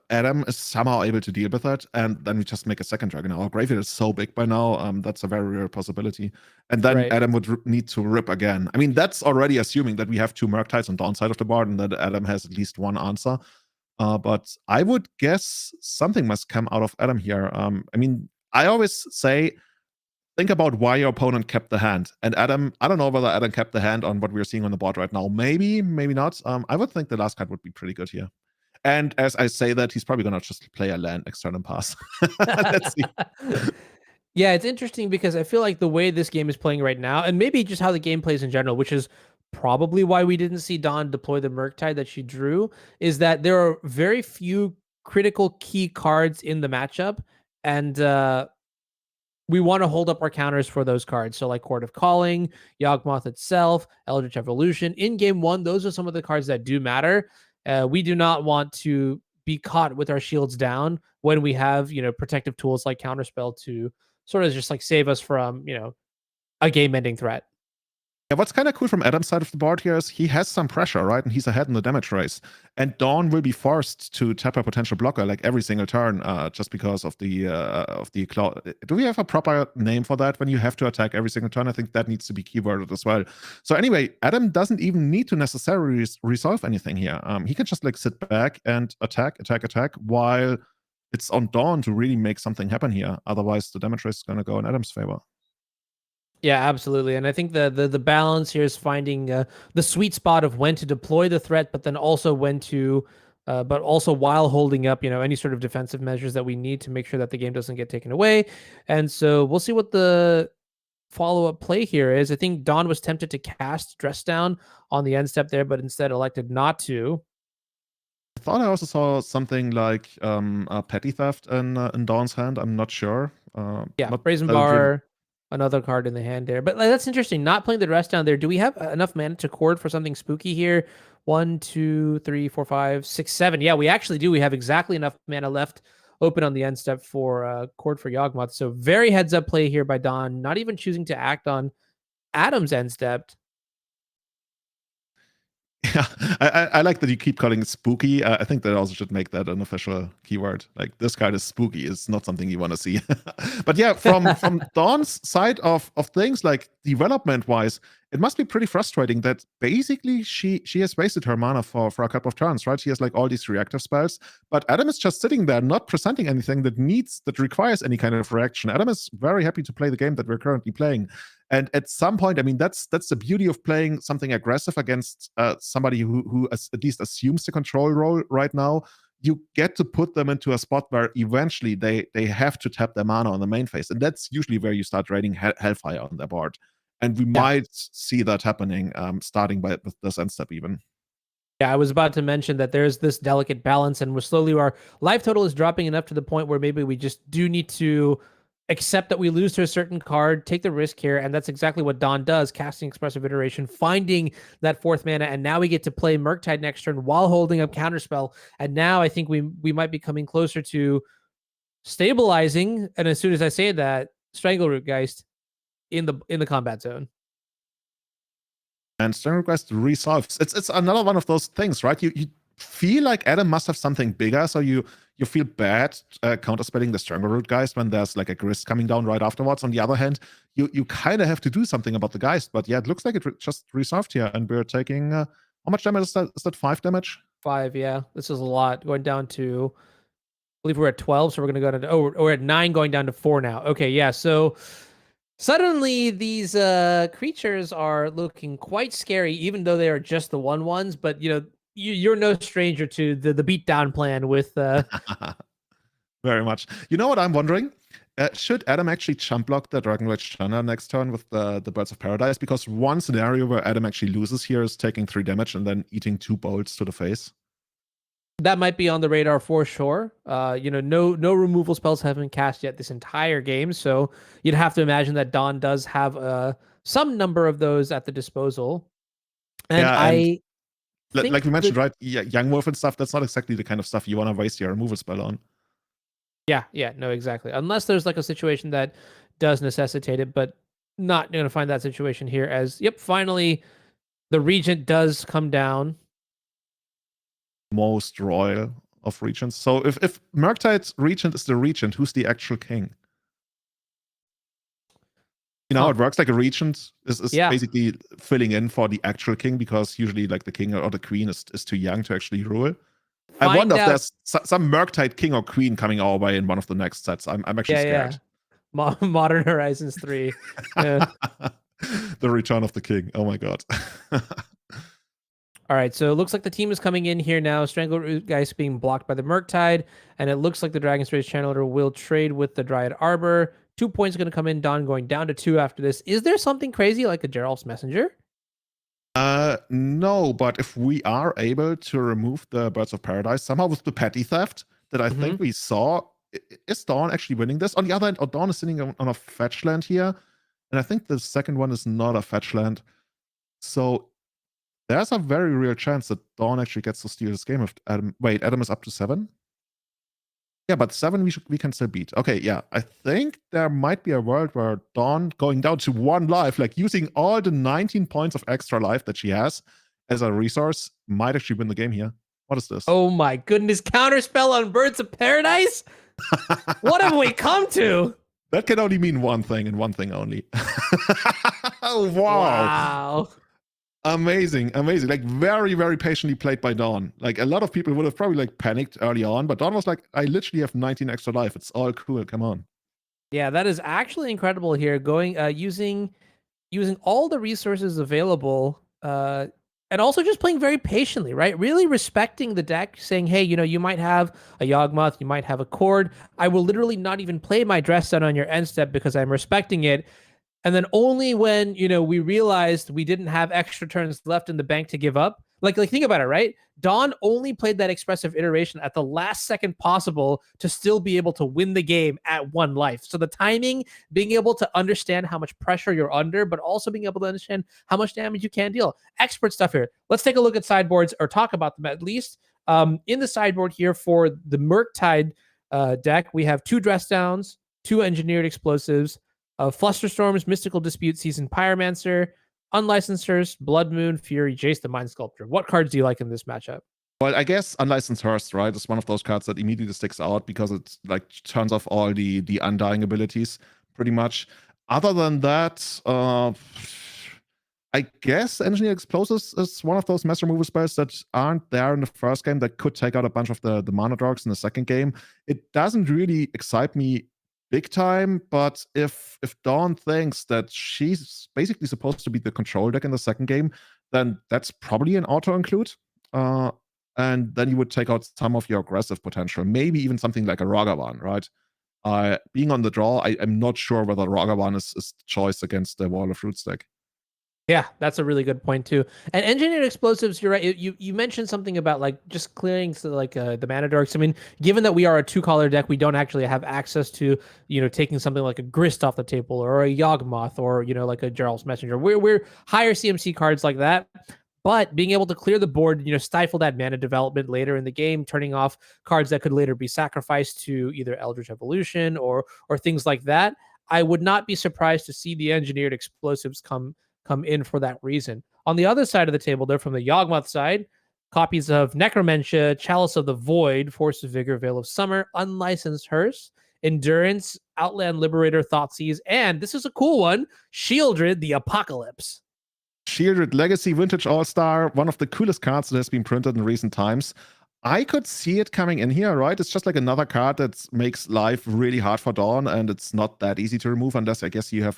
[SPEAKER 2] Adam is somehow able to deal with it, and then we just make a second dragon. Our graveyard is so big by now. That's a very real possibility. And then
[SPEAKER 1] Right.
[SPEAKER 2] Adam would need to rip again. I mean, that's already assuming that we have two Murktides on downside of the board, and that Adam has at least one answer. But I would guess something must come out of Adam here. I mean, I always say, think about why your opponent kept the hand. And Adam, I don't know whether Adam kept the hand on what we're seeing on the board right now. Maybe, maybe not. I would think the last card would be pretty good here. And as I say that, he's probably going to just play a land next turn and pass. Let's see.
[SPEAKER 1] Yeah, it's interesting because I feel like the way this game is playing right now, and maybe just how the game plays in general, which is probably why we didn't see Dawn deploy the Murktide that she drew, is that there are very few critical key cards in the matchup, and we want to hold up our counters for those cards. So like Court of Calling, Yawgmoth itself, Eldritch Evolution. In game one, those are some of the cards that do matter. We do not want to be caught with our shields down when we have, protective tools like Counterspell to sort of just like save us from, a game-ending threat.
[SPEAKER 2] Yeah, what's kind of cool from Adam's side of the board here is he has some pressure, right? And he's ahead in the damage race. And Dawn will be forced to tap a potential blocker like every single turn, just because of the claw. Do we have a proper name for that when you have to attack every single turn? I think that needs to be keyworded as well. So anyway, Adam doesn't even need to necessarily resolve anything here. He can just like sit back and attack, while it's on Dawn to really make something happen here. Otherwise, the damage race is going to go in Adam's favor.
[SPEAKER 1] Yeah, absolutely. And I think the balance here is finding the sweet spot of when to deploy the threat, but then also when to, but also while holding up, any sort of defensive measures that we need to make sure that the game doesn't get taken away. And so we'll see what the follow-up play here is. I think Dawn was tempted to cast Dress Down on the end step there, but instead elected not to.
[SPEAKER 2] I thought I also saw something like a petty theft in Dawn's hand. I'm not sure.
[SPEAKER 1] Yeah,
[SPEAKER 2] Not
[SPEAKER 1] Brazen Bar, another card in the hand there. But that's interesting. Not playing the Dress Down there. Do we have enough mana to cord for something spooky here? 1, 2, 3, 4, 5, 6, 7. Yeah, we actually do. We have exactly enough mana left open on the end step for cord for Yawgmoth. So very heads up play here by Dawn. Not even choosing to act on Adam's end step.
[SPEAKER 2] Yeah, I like that you keep calling it spooky. I think that also should make that an official keyword. Like, this card is spooky. It's not something you want to see. But yeah, from Dawn's side of things, like development wise, it must be pretty frustrating that basically she has wasted her mana for a couple of turns, right? She has like all these reactive spells, but Adam is just sitting there not presenting anything that requires any kind of reaction. Adam is very happy to play the game that we're currently playing. And at some point, I mean, that's the beauty of playing something aggressive against somebody who at least assumes the control role right now. You get to put them into a spot where eventually they have to tap their mana on the main phase. And that's usually where you start draining Hellfire on their board. And we might see that happening starting with this end step even.
[SPEAKER 1] Yeah, I was about to mention that there's this delicate balance, and we're slowly, our life total is dropping enough to the point where maybe we just do need to accept that we lose to a certain card, take the risk here, and that's exactly what Dawn does, casting Expressive Iteration, finding that fourth mana, and now we get to play Murktide next turn while holding up Counterspell, and now I think we might be coming closer to stabilizing, and as soon as I say that, Strangleroot Geist in the combat zone.
[SPEAKER 2] And Stern Request resolves. It's another one of those things, right? You feel like Adam must have something bigger, so you feel bad counterspelling the Strangleroot Geist when there's like a Grist coming down right afterwards. On the other hand, you kind of have to do something about the Geist, but yeah, it looks like it just resolved here, and we're taking how much damage is that? Is that 5 damage?
[SPEAKER 1] 5, yeah. This is a lot. Going down to, I believe we're at 12, so we're going to go to, we're at 9, going down to 4 now. Okay, yeah, so suddenly these creatures are looking quite scary, even though they are just the 1/1s, but you're no stranger to the beatdown plan with
[SPEAKER 2] Very much. You know what I'm wondering? Should Adam actually chump block the Dragon Rage Channel next turn with the Birds of Paradise? Because one scenario where Adam actually loses here is taking 3 damage and then eating 2 bolts to the face.
[SPEAKER 1] that might be on the radar for sure. No removal spells have been cast yet this entire game, so you'd have to imagine that Dawn does have some number of those at the disposal. And
[SPEAKER 2] Yeah, and
[SPEAKER 1] I think
[SPEAKER 2] like we mentioned, right? Yeah, Yawgmoth and stuff, that's not exactly the kind of stuff you want to waste your removal spell on.
[SPEAKER 1] Yeah, no, exactly. Unless there's like a situation that does necessitate it, but not going to find that situation here. As yep, finally the regent does come down.
[SPEAKER 2] Most royal of regents. So if Murktide's regent is the regent, who's the actual king? You know how it works? Like a regent is basically filling in for the actual king, because usually like the king or the queen is too young to actually rule. I wonder if there's some Murktide king or queen coming our way in one of the next sets. I'm actually scared.
[SPEAKER 1] Modern Horizons 3.
[SPEAKER 2] The return of the king. Oh my god.
[SPEAKER 1] All right, so it looks like the team is coming in here now. Stranglegeist being blocked by the Murktide, and it looks like the Dragon's Rage Channeler will trade with the Dryad Arbor. 2 points going to come in. Dawn going down to 2 after this. Is there something crazy like a Geralf's Messenger?
[SPEAKER 2] No, but if we are able to remove the Birds of Paradise somehow with the petty theft that I think we saw, is Dawn actually winning this? On the other hand, Dawn is sitting on a fetch land here, and I think the second one is not a fetch land. So there's a very real chance that Dawn actually gets to steal this game if Adam. Wait, Adam is up to 7? Yeah, but 7 we can still beat. Okay, yeah. I think there might be a world where Dawn going down to 1 life, like using all the 19 points of extra life that she has as a resource, might actually win the game here. What is this?
[SPEAKER 1] Oh my goodness, counterspell on Birds of Paradise? What have we come to?
[SPEAKER 2] That can only mean one thing and one thing only. Oh,
[SPEAKER 1] wow.
[SPEAKER 2] Amazing. Like very, very patiently played by Dawn. Like a lot of people would have probably like panicked early on, but Dawn was like, I literally have 19 extra life. It's all cool. Come on.
[SPEAKER 1] Yeah, that is actually incredible here. Going using all the resources available, and also just playing very patiently, right? Really respecting the deck, saying, hey, you might have a Yawgmoth, you might have a Cord. I will literally not even play my dress down on your end step because I'm respecting it. And then only when, we realized we didn't have extra turns left in the bank to give up. Like think about it, right? Dawn only played that expressive iteration at the last second possible to still be able to win the game at 1 life. So the timing, being able to understand how much pressure you're under, but also being able to understand how much damage you can deal. Expert stuff here. Let's take a look at sideboards, or talk about them at least. In the sideboard here for the Murktide deck, we have 2 dress downs, 2 engineered explosives, Flusterstorms, Mystical Dispute, Seasoned Pyromancer, Unlicensed Hearse, Blood Moon, Fury, Jace the Mind Sculptor. What cards do you like in this matchup?
[SPEAKER 2] Well, I guess Unlicensed Hearse, right, is one of those cards that immediately sticks out because it like turns off all the undying abilities pretty much. Other than that, I guess Engineer Explosives is one of those master removal spells that aren't there in the first game that could take out a bunch of the mana dogs in the second game. It doesn't really excite me big time, but if Dawn thinks that she's basically supposed to be the control deck in the second game, then that's probably an auto include. And then you would take out some of your aggressive potential, maybe even something like a Ragavan, right? Being on the draw, I'm not sure whether Ragavan is choice against the Wall of Fruits deck.
[SPEAKER 1] Yeah, that's a really good point too. And engineered explosives, you're right. You mentioned something about like just clearing the mana dorks. I mean, given that we are a 2-color deck, we don't actually have access to taking something like a Grist off the table, or a Yawgmoth, or like a Geralf's Messenger. We're higher CMC cards like that. But being able to clear the board, stifle that mana development later in the game, turning off cards that could later be sacrificed to either Eldritch Evolution or things like that. I would not be surprised to see the engineered explosives come in for that reason. On the other side of the table, they're from the Yawgmoth side. Copies of Necromentia, Chalice of the Void, Force of Vigor, Veil of Summer, Unlicensed Hearse, Endurance, Outland Liberator, Thoughtseize, and this is a cool one, Shieldred the Apocalypse.
[SPEAKER 2] Shieldred Legacy Vintage All-Star, one of the coolest cards that has been printed in recent times. I could see it coming in here, right? It's just like another card that makes life really hard for Dawn, and it's not that easy to remove unless I guess you have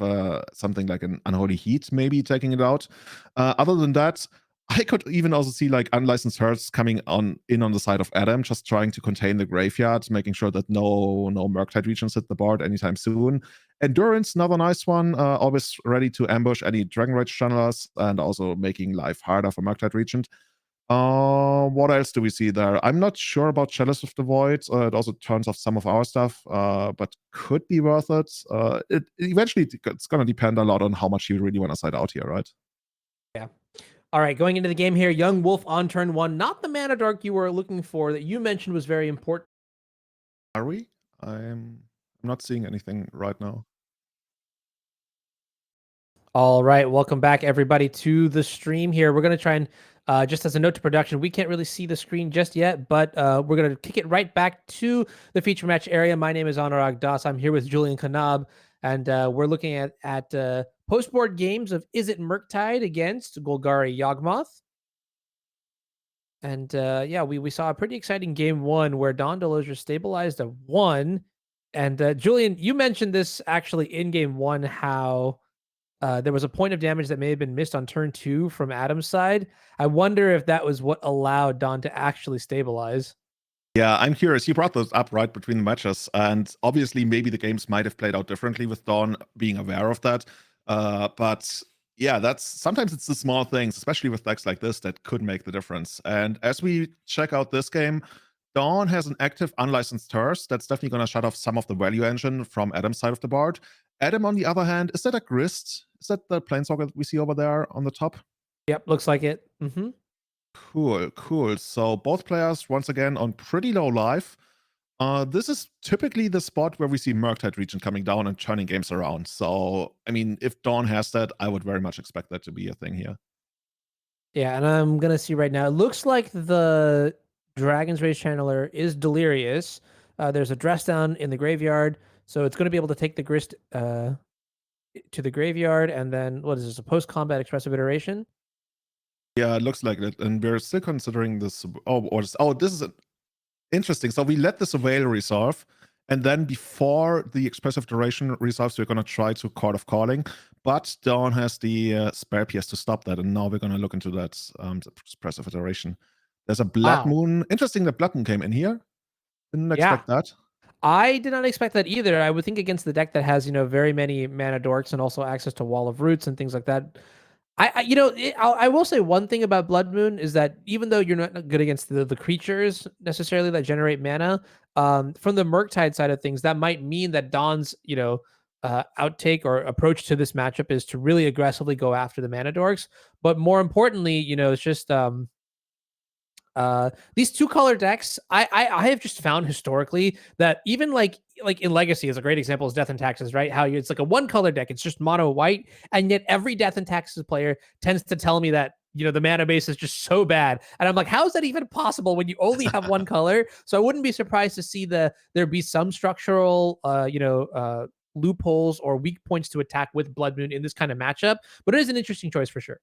[SPEAKER 2] something like an Unholy Heat maybe taking it out. Other than that, I could even also see like Unlicensed Hearts coming in on the side of Adam, just trying to contain the graveyard, making sure that no Murktide regions hit the board anytime soon. Endurance, another nice one, always ready to ambush any Dragon Rage channelers and also making life harder for Murktide region. What else do we see there? I'm not sure about Chalice of the Void. It also turns off some of our stuff, but could be worth it. It eventually it's gonna depend a lot on how much you really want to side out here, right?
[SPEAKER 1] Yeah. All right, going into the game here, Yawgmoth on turn 1. Not the mana dark you were looking for that you mentioned was very important.
[SPEAKER 2] Are we? I'm not seeing anything right now.
[SPEAKER 1] All right, welcome back everybody to the stream here. We're going to try and just as a note to production, we can't really see the screen just yet, but we're going to kick it right back to the feature match area. My name is Anurag Das. I'm here with Julian Kanab, and we're looking at post-board games of Izzet Murktide against Golgari Yawgmoth. And yeah, we saw a pretty exciting game 1 where Don Delozier stabilized a 1. And Julian, you mentioned this actually in game 1, how there was a point of damage that may have been missed on turn 2 from Adam's side. I wonder if that was what allowed Don to actually stabilize.
[SPEAKER 2] Yeah, I'm curious. You brought those up right between the matches, and obviously maybe the games might have played out differently with Dawn being aware of that. But yeah, that's sometimes it's the small things, especially with decks like this, that could make the difference. And as we check out this game, Dawn has an active unlicensed Hearse. That's definitely going to shut off some of the value engine from Adam's side of the board. Adam, on the other hand, is that a Grist? Is that the Planeswalker that we see over there on the top?
[SPEAKER 1] Yep, looks like it.
[SPEAKER 2] Cool, cool. So both players, once again, on pretty low life. This is typically the spot where we see Murktide region coming down and turning games around. So, I mean, if Dawn has that, I would very much expect that to be a thing here.
[SPEAKER 1] Yeah, and I'm gonna see right now. It looks like the Dragon's Rage Channeler is delirious. There's a dress down in the graveyard, so it's gonna be able to take the grist to the graveyard, and then what is this? A post-combat expressive iteration?
[SPEAKER 2] Yeah, it looks like it. And we're still considering this. This is interesting. So we let the Surveil resolve, and then before the expressive duration resolves, we're going to try to Court of Calling. But Dawn has the spare PS to stop that, and now we're going to look into that expressive iteration. There's a Blood
[SPEAKER 1] Wow.
[SPEAKER 2] Moon. Interesting that Blood Moon came in here. Didn't
[SPEAKER 1] Yeah.
[SPEAKER 2] expect that.
[SPEAKER 1] I did not expect that either. I would think against the deck that has, very many mana dorks and also access to Wall of Roots and things like that. I will say one thing about Blood Moon is that even though you're not good against the creatures necessarily that generate mana, from the Murktide side of things, that might mean that Dawn's, outtake or approach to this matchup is to really aggressively go after the mana dorks. But more importantly, it's just these two color decks, I have just found historically that even like in Legacy is a great example is Death and Taxes, right? How it's like a one color deck, it's just mono white, and yet every Death and Taxes player tends to tell me that the mana base is just so bad, and I'm like, how is that even possible when you only have one color? So I wouldn't be surprised to see there be some structural loopholes or weak points to attack with Blood Moon in this kind of matchup, but it is an interesting choice for sure.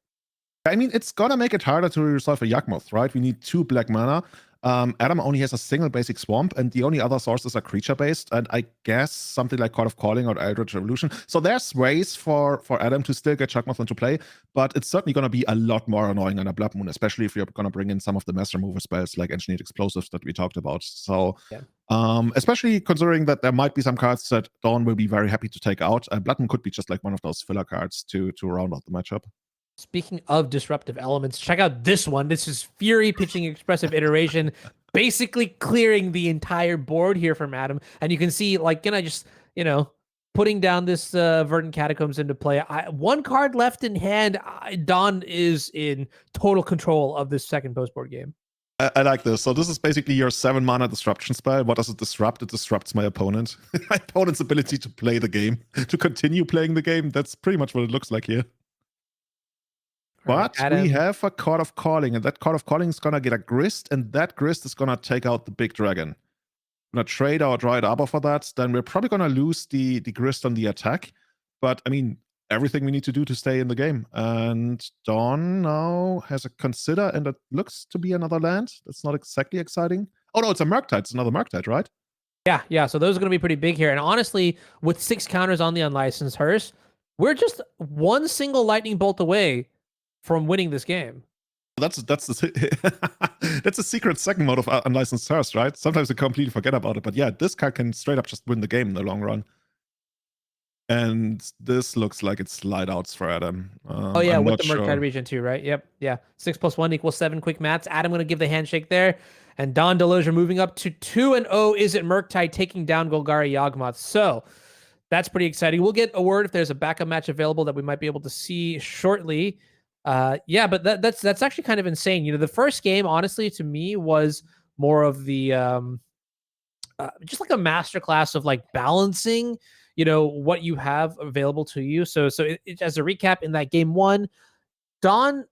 [SPEAKER 2] I mean, it's gonna make it harder to resolve a Yawgmoth, right? We need 2 black mana. Adam only has a single basic swamp, and the only other sources are creature-based, and I guess something like Court of Calling or Eldritch Revolution. So there's ways for Adam to still get Yawgmoth into play, but it's certainly gonna be a lot more annoying on a Blood Moon, especially if you're gonna bring in some of the mass remover spells like Engineered Explosives that we talked about. So,
[SPEAKER 1] Yeah.
[SPEAKER 2] especially considering that there might be some cards that Dawn will be very happy to take out, Blood Moon could be just like one of those filler cards to round out the matchup.
[SPEAKER 1] Speaking of disruptive elements, check out this one. This is Fury pitching expressive iteration, basically clearing the entire board here from Adam. And you can see, just, putting down this Verdant Catacombs into play. One card left in hand. Don is in total control of this second post-board game.
[SPEAKER 2] I like this. So this is basically your 7 mana disruption spell. What does it disrupt? It disrupts my opponent. My opponent's ability to play the game, to continue playing the game. That's pretty much what it looks like here. But we have a Court of Calling, and that Court of Calling is going to get a Grist, and that Grist is going to take out the big dragon. We're going to trade our Dryad Arbor for that. Then we're probably going to lose the Grist on the attack. But, I mean, everything we need to do to stay in the game. And Dawn now has a Consider, and it looks to be another land. That's not exactly exciting. Oh, no, it's a Murktide. It's another Murktide, right?
[SPEAKER 1] Yeah. So those are going to be pretty big here. And honestly, with 6 counters on the unlicensed Hearse, we're just one single lightning bolt away from winning this game.
[SPEAKER 2] That's a secret second mode of unlicensed Hearse, right? Sometimes we completely forget about it, but yeah, this card can straight up just win the game in the long run. And this looks like it's light outs for Adam.
[SPEAKER 1] Oh yeah,
[SPEAKER 2] I'm
[SPEAKER 1] with
[SPEAKER 2] not
[SPEAKER 1] the Murktide
[SPEAKER 2] sure.
[SPEAKER 1] region too, right? Yep. Yeah. 6+1 = 7 quick mats. Adam gonna give the handshake there. And Don Delozier moving up to 2-0. Izzet Murktide taking down Golgari Yawgmoth. So that's pretty exciting. We'll get a word if there's a backup match available that we might be able to see shortly. Yeah, but that's actually kind of insane. You know, the first game, honestly, to me was more of the just like a masterclass of like balancing, you know, what you have available to you. As a recap, in that game one, Don,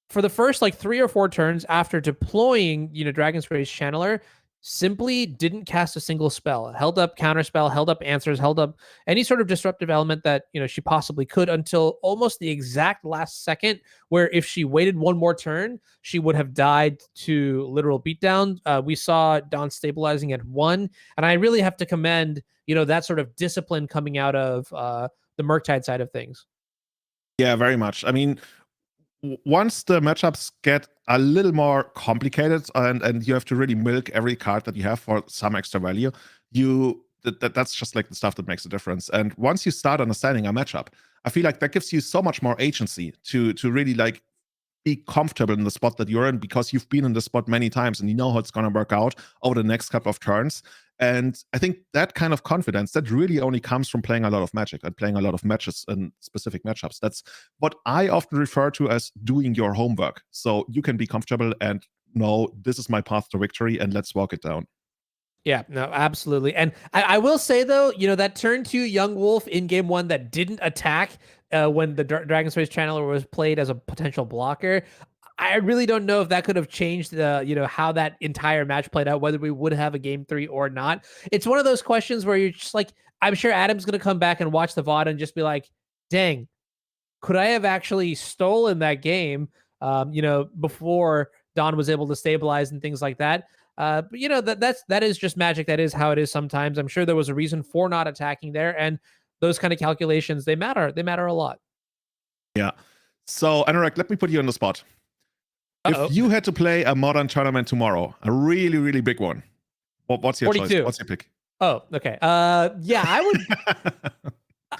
[SPEAKER 1] for the first like 3 or 4 turns after deploying, you know, Dragon's Rage Channeler, simply didn't cast a single spell. Held up counterspell, held up answers, held up any sort of disruptive element that, you know, she possibly could until almost the exact last second, where if she waited one more turn, she would have died to literal beatdown. We saw Dawn stabilizing at 1, and I really have to commend, you know, that sort of discipline coming out of the Murktide side of things.
[SPEAKER 2] Yeah, very much. I mean, once the matchups get a little more complicated and you have to really milk every card that you have for some extra value, that's just like the stuff that makes a difference. And once you start understanding a matchup, I feel like that gives you so much more agency to really like be comfortable in the spot that you're in, because you've been in the spot many times and you know how it's going to work out over the next couple of turns. And I think that kind of confidence, that really only comes from playing a lot of Magic and playing a lot of matches and specific matchups. That's what I often refer to as doing your homework. So you can be comfortable and know this is my path to victory and let's walk it down.
[SPEAKER 1] Yeah, no, absolutely. And I will say, though, you know, that turn 2 Young Wolf in game 1 that didn't attack when the Dragon's Rage Channeler was played as a potential blocker, I really don't know if that could have changed the, you know, how that entire match played out, whether we would have a game 3 or not. It's one of those questions where you're just like, I'm sure Adam's going to come back and watch the VOD and just be like, dang, could I have actually stolen that game, you know, before Don was able to stabilize and things like that? But you know, that is just Magic. That is how it is sometimes. I'm sure there was a reason for not attacking there, and those kind of calculations, they matter. They matter a lot.
[SPEAKER 2] Yeah. So, Anorak, let me put you on the spot.
[SPEAKER 1] Uh-oh.
[SPEAKER 2] If you had to play a modern tournament tomorrow, a really, really big one, what's your
[SPEAKER 1] 42.
[SPEAKER 2] choice? What's your pick?
[SPEAKER 1] Oh, okay. Yeah, I would.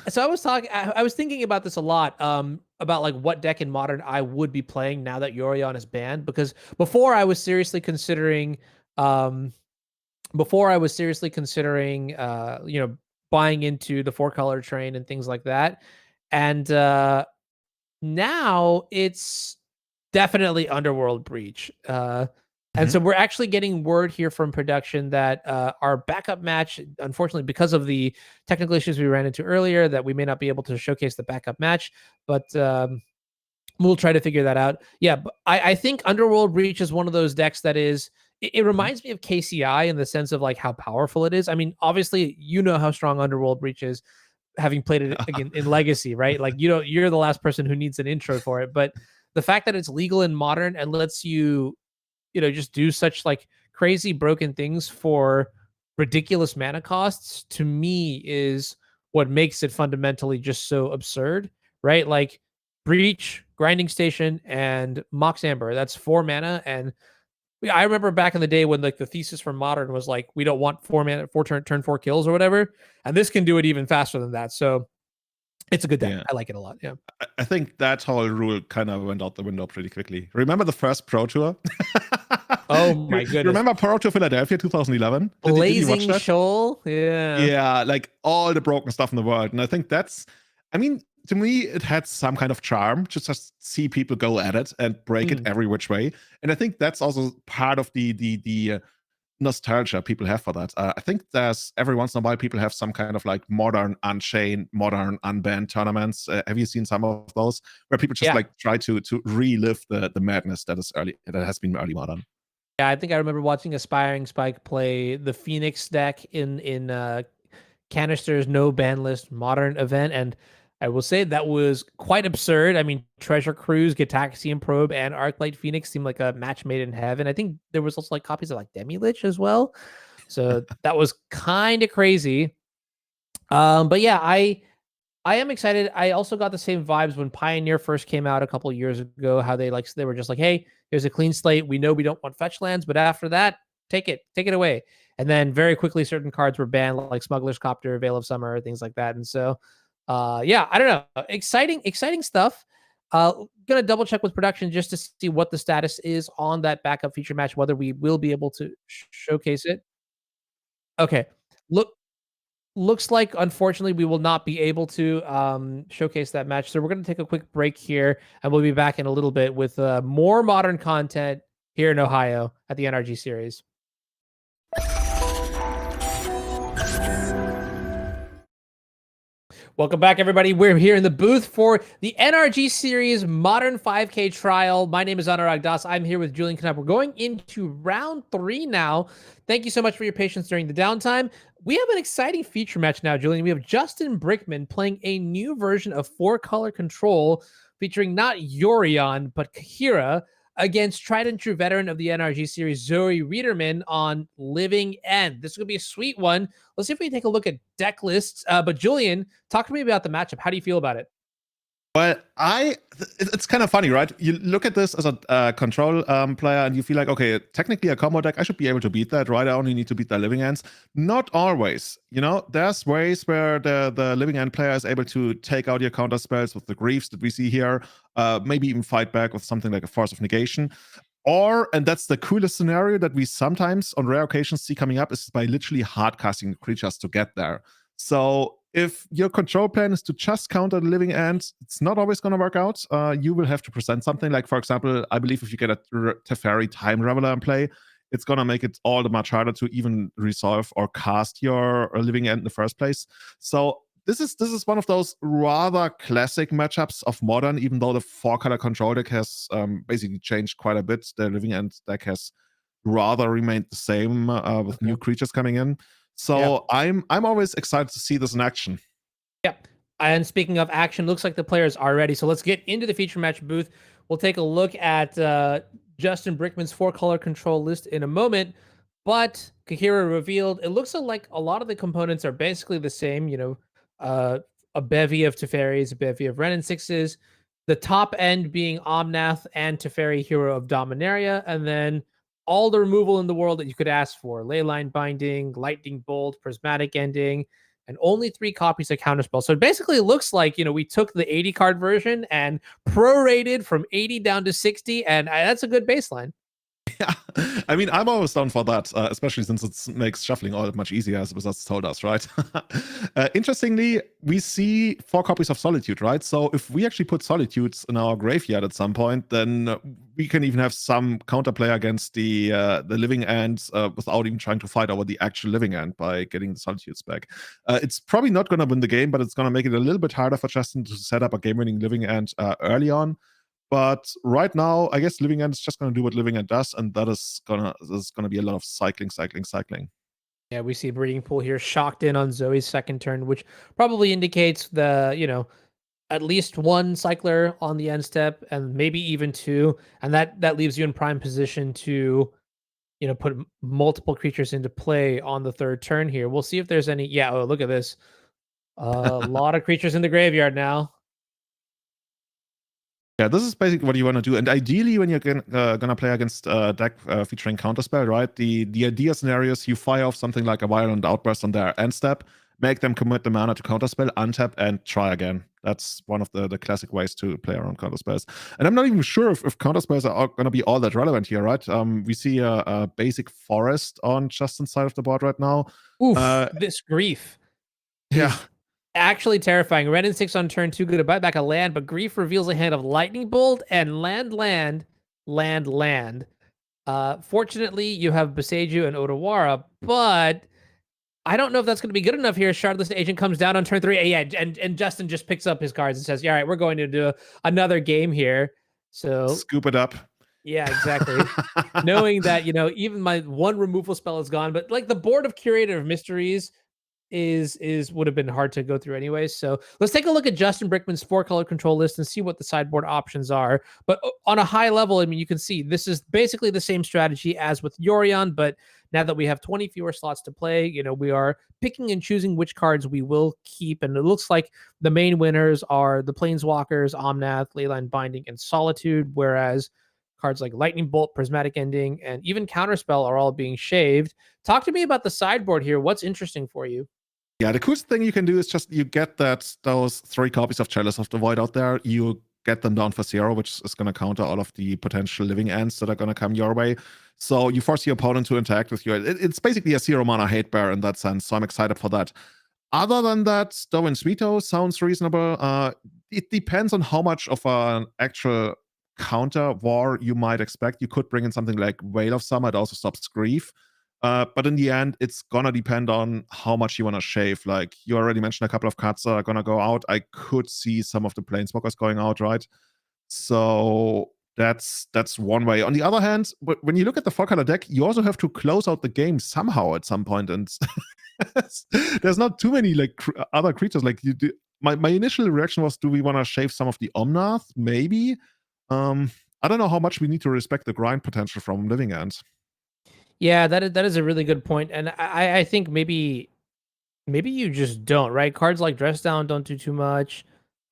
[SPEAKER 1] So I was thinking about this a lot, about like what deck in Modern I would be playing now that Yorion is banned, because before I was seriously considering, um, you know, buying into the 4-color train and things like that, and now it's definitely Underworld Breach. And
[SPEAKER 2] Mhm.
[SPEAKER 1] so we're actually getting word here from production that our backup match, unfortunately, because of the technical issues we ran into earlier, that we may not be able to showcase the backup match, but we'll try to figure that out. Yeah, but I think Underworld Breach is one of those decks that is. It
[SPEAKER 2] Mhm.
[SPEAKER 1] reminds me of KCI in the sense of like how powerful it is. I mean, obviously, you know how strong Underworld Breach is, having played it again in Legacy, right? Like you're the last person who needs an intro for it, but the fact that it's legal in Modern and lets you, you know, just do such like crazy broken things for ridiculous mana costs, to me is what makes it fundamentally just so absurd, right? Like Breach, Grinding Station, and Mox Amber. That's 4 mana. And yeah, I remember back in the day when like the thesis for Modern was like, we don't want 4 mana, 4 turn 4 kills or whatever. And this can do it even faster than that. So it's a good deck.
[SPEAKER 2] Yeah.
[SPEAKER 1] I like it a lot. Yeah.
[SPEAKER 2] I think that whole rule kind of went out the window pretty quickly. Remember the first Pro Tour?
[SPEAKER 1] Oh
[SPEAKER 2] you,
[SPEAKER 1] my
[SPEAKER 2] you
[SPEAKER 1] goodness.
[SPEAKER 2] remember Pro Tour Philadelphia 2011? Did you watch
[SPEAKER 1] Blazing
[SPEAKER 2] that?
[SPEAKER 1] Shoal. Yeah.
[SPEAKER 2] Yeah, like all the broken stuff in the world. And I think that's, I mean, to me, it had some kind of charm to just see people go at it and break it
[SPEAKER 1] Mm.
[SPEAKER 2] every which way. And I think that's also part of the nostalgia people have for that. I think there's every once in a while people have some kind of like modern unchained, modern unbanned tournaments. Have you seen some of those where people just
[SPEAKER 1] Yeah.
[SPEAKER 2] like try to relive the madness that has been early modern?
[SPEAKER 1] Yeah, I think I remember watching Aspiring Spike play the Phoenix deck in Canister's no ban list Modern event, and I will say that was quite absurd. I mean, Treasure Cruise, Gitaxian Probe, and Arclight Phoenix seemed like a match made in heaven. I think there was also like copies of like Demi-Lich as well, so that was kind of crazy. But yeah, I am excited. I also got the same vibes when Pioneer first came out a couple of years ago, how they were just like, hey, here's a clean slate. We know we don't want fetch lands, but after that, take it away. And then very quickly, certain cards were banned, like Smuggler's Copter, Veil of Summer, things like that. And so, yeah, I don't know. Exciting stuff. Gonna double check with production just to see what the status is on that backup feature match, whether we will be able to showcase it. Okay. Looks like unfortunately we will not be able to showcase that match. So we're going to take a quick break here, and we'll be back in a little bit with more modern content here in Ohio at the NRG series. Welcome back, everybody. We're here in the booth for the NRG Series Modern 5K Trial. My name is Anurag Das. I'm here with Julian Knapp. We're going into round 3 now. Thank you so much for your patience during the downtime. We have an exciting feature match now, Julian. We have Justin Brickman playing a new version of 4-color control featuring not Yorion, but Kahira against tried and true veteran of the NRG series, Zoe Riederman on Living End. This is going to be a sweet one. Let's see if we can take a look at deck lists. But Julian, talk to me about the matchup. How do you feel about it?
[SPEAKER 2] Well, it's kind of funny, right? You look at this as a control player and you feel like, okay, technically a combo deck, I should be able to beat that, right? I only need to beat the Living Ends. Not always. You know, there's ways where the Living End player is able to take out your counter spells with the Griefs that we see here, maybe even fight back with something like a Force of Negation. Or, and that's the coolest scenario that we sometimes on rare occasions see coming up, is by literally hardcasting creatures to get there. So if your control plan is to just counter the Living End, it's not always going to work out. You will have to present something like, for example, I believe if you get a Teferi Time Reveler in play, it's going to make it all the much harder to even resolve or cast your Living End in the first place. So this is one of those rather classic matchups of Modern, even though the 4-color control deck has basically changed quite a bit. The Living End deck has rather remained the same with new creatures coming in. So yeah. I'm always excited to see this in action.
[SPEAKER 1] Yeah. And speaking of action, looks like the players are ready. So let's get into the feature match booth. We'll take a look at Justin Brickman's 4-color control list in a moment. But Kahira revealed, it looks like a lot of the components are basically the same. You know, a bevy of Teferis, a bevy of Ren and 6s. The top end being Omnath and Teferi, Hero of Dominaria. And then all the removal in the world that you could ask for: Leyline Binding, Lightning Bolt, Prismatic Ending, and only 3 copies of Counterspell. So it basically looks like, you know, we took the 80 card version and prorated from 80 down to 60, and that's a good baseline.
[SPEAKER 2] Yeah, I mean, I'm always down for that, especially since it makes shuffling all that much easier, as Wizards told us, right? Interestingly, we see 4 copies of Solitude, right? So if we actually put Solitudes in our graveyard at some point, then we can even have some counterplay against the Living End without even trying to fight over the actual Living End by getting the Solitudes back. It's probably not going to win the game, but it's going to make it a little bit harder for Justin to set up a game-winning Living End early on. But right now, I guess Living End is just going to do what Living End does, and that is gonna be a lot of cycling.
[SPEAKER 1] Yeah, we see Breeding Pool here shocked in on Zoe's second turn, which probably indicates the, you know, at least 1 cycler on the end step, and maybe even 2, and that leaves you in prime position to, you know, put multiple creatures into play on the 3rd turn here. We'll see if there's any. Yeah, oh, look at this. A lot of creatures in the graveyard now.
[SPEAKER 2] Yeah, this is basically what you want to do. And ideally, when you're gonna play against a deck featuring Counterspell, right? The idea scenario is you fire off something like a Violent Outburst on their end step, make them commit the mana to Counterspell, untap, and try again. That's one of the classic ways to play around Counterspells. And I'm not even sure if Counterspells are going to be all that relevant here, right? We see a basic Forest on Justin's side of the board right now.
[SPEAKER 1] Oof, this Grief.
[SPEAKER 2] Yeah.
[SPEAKER 1] Actually terrifying. Red and 6 on turn 2, good to buy back a land, but Grief reveals a hand of Lightning Bolt and land. Fortunately, you have Boseiju and Odawara, but I don't know if that's going to be good enough here. Shardless Agent comes down on turn 3. Yeah, and Justin just picks up his cards and says, yeah, all right, we're going to do another game here. So
[SPEAKER 2] scoop it up.
[SPEAKER 1] Yeah, exactly. Knowing that, you know, even my 1 removal spell is gone, but like the board of Curator of Mysteries would have been hard to go through anyways. So let's take a look at Justin Brickman's 4-color control list and see what the sideboard options are. But on a high level, I mean, you can see this is basically the same strategy as with Yorion, but now that we have 20 fewer slots to play, you know, we are picking and choosing which cards we will keep. And it looks like the main winners are the Planeswalkers, Omnath, Leyline Binding, and Solitude, whereas cards like Lightning Bolt, Prismatic Ending, and even Counterspell are all being shaved. Talk to me about the sideboard here. What's interesting for you?
[SPEAKER 2] Yeah, the coolest thing you can do is just you get those 3 copies of Chalice of the Void out there. You get them down for 0, which is going to counter all of the potential living ends that are going to come your way. So you force your opponent to interact with you. It's basically a 0 mana hate bear in that sense. So I'm excited for that. Other than that, Darwin Sweeto sounds reasonable. It depends on how much of an actual counter war you might expect. You could bring in something like Veil of Summer. It also stops grief. But in the end, it's gonna depend on how much you want to shave. Like you already mentioned, a couple of cards are gonna go out. I could see some of the Planeswalkers going out, right? So that's one way. On the other hand, when you look at the 4-color deck, you also have to close out the game somehow at some point, and there's not too many like other creatures. Like you do. My initial reaction was, do we want to shave some of the Omnath? Maybe. I don't know how much we need to respect the grind potential from Living End.
[SPEAKER 1] Yeah, that is a really good point, and I think maybe you just don't, right? Cards like Dress Down don't do too much.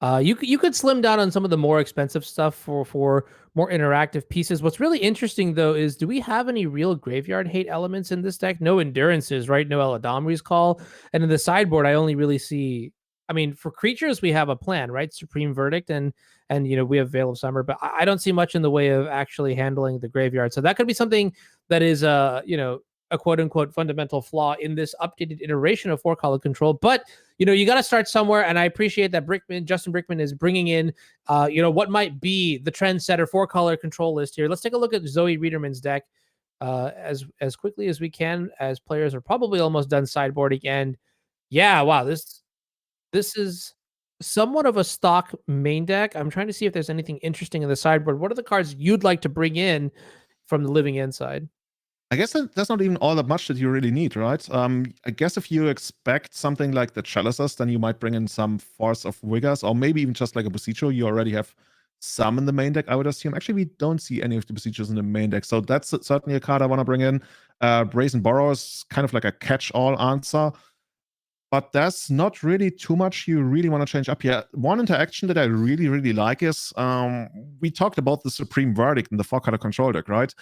[SPEAKER 1] You could slim down on some of the more expensive stuff for more interactive pieces. What's really interesting though is, do we have any real graveyard hate elements in this deck? No Endurances, right? No Eladamri's Call, and in the sideboard, I only really see. I mean, for creatures, we have a plan, right? Supreme Verdict and we have Veil of Summer, but I don't see much in the way of actually handling the graveyard. So that could be something that is a quote unquote fundamental flaw in this updated iteration of 4-color control. But you got to start somewhere, and I appreciate that Justin Brickman is bringing in what might be the trendsetter 4-color control list here. Let's take a look at Zoe Riederman's deck as quickly as we can, as players are probably almost done sideboarding. And yeah, wow, this is somewhat of a stock main deck. I'm trying to see if there's anything interesting in the sideboard. What are the cards you'd like to bring in from the Living End side?
[SPEAKER 2] I guess that's not even all that much that you really need, right? I guess if you expect something like the Chalices, then you might bring in some Force of Wiggers, or maybe even just like a Besiegio. You already have some in the main deck, I would assume. Actually, we don't see any of the Besiegers in the main deck, so that's certainly a card I want to bring in. Brazen Borrow is kind of like a catch-all answer, but there's not really too much you really want to change up here. One interaction that I really, really like is, we talked about the Supreme Verdict in the 4-color control deck, right?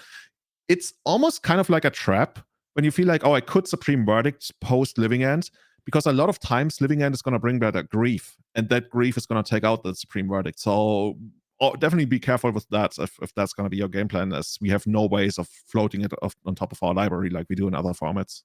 [SPEAKER 2] It's almost kind of like a trap when you feel like, oh, I could Supreme Verdict post Living End, because a lot of times Living End is going to bring back a grief, and that grief is going to take out the Supreme Verdict. So definitely be careful with that if that's going to be your game plan, as we have no ways of floating it on top of our library like we do in other formats.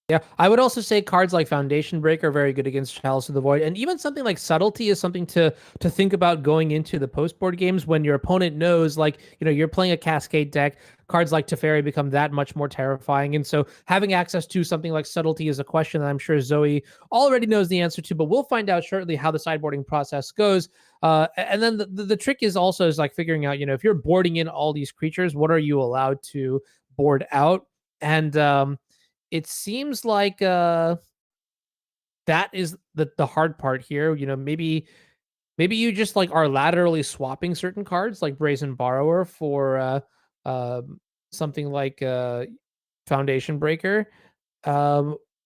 [SPEAKER 1] Yeah, I would also say cards like Foundation Break are very good against Chalice of the Void, and even something like Subtlety is something to think about going into the post board games when your opponent knows, like, you're playing a Cascade deck. Cards like Teferi become that much more terrifying, and so having access to something like Subtlety is a question that I'm sure Zoe already knows the answer to, but we'll find out shortly how the sideboarding process goes. And then the trick is also like figuring out, if you're boarding in all these creatures, what are you allowed to board out? And it seems like that is the hard part here. Maybe you just like are laterally swapping certain cards like Brazen Borrower for something like Foundation Breaker.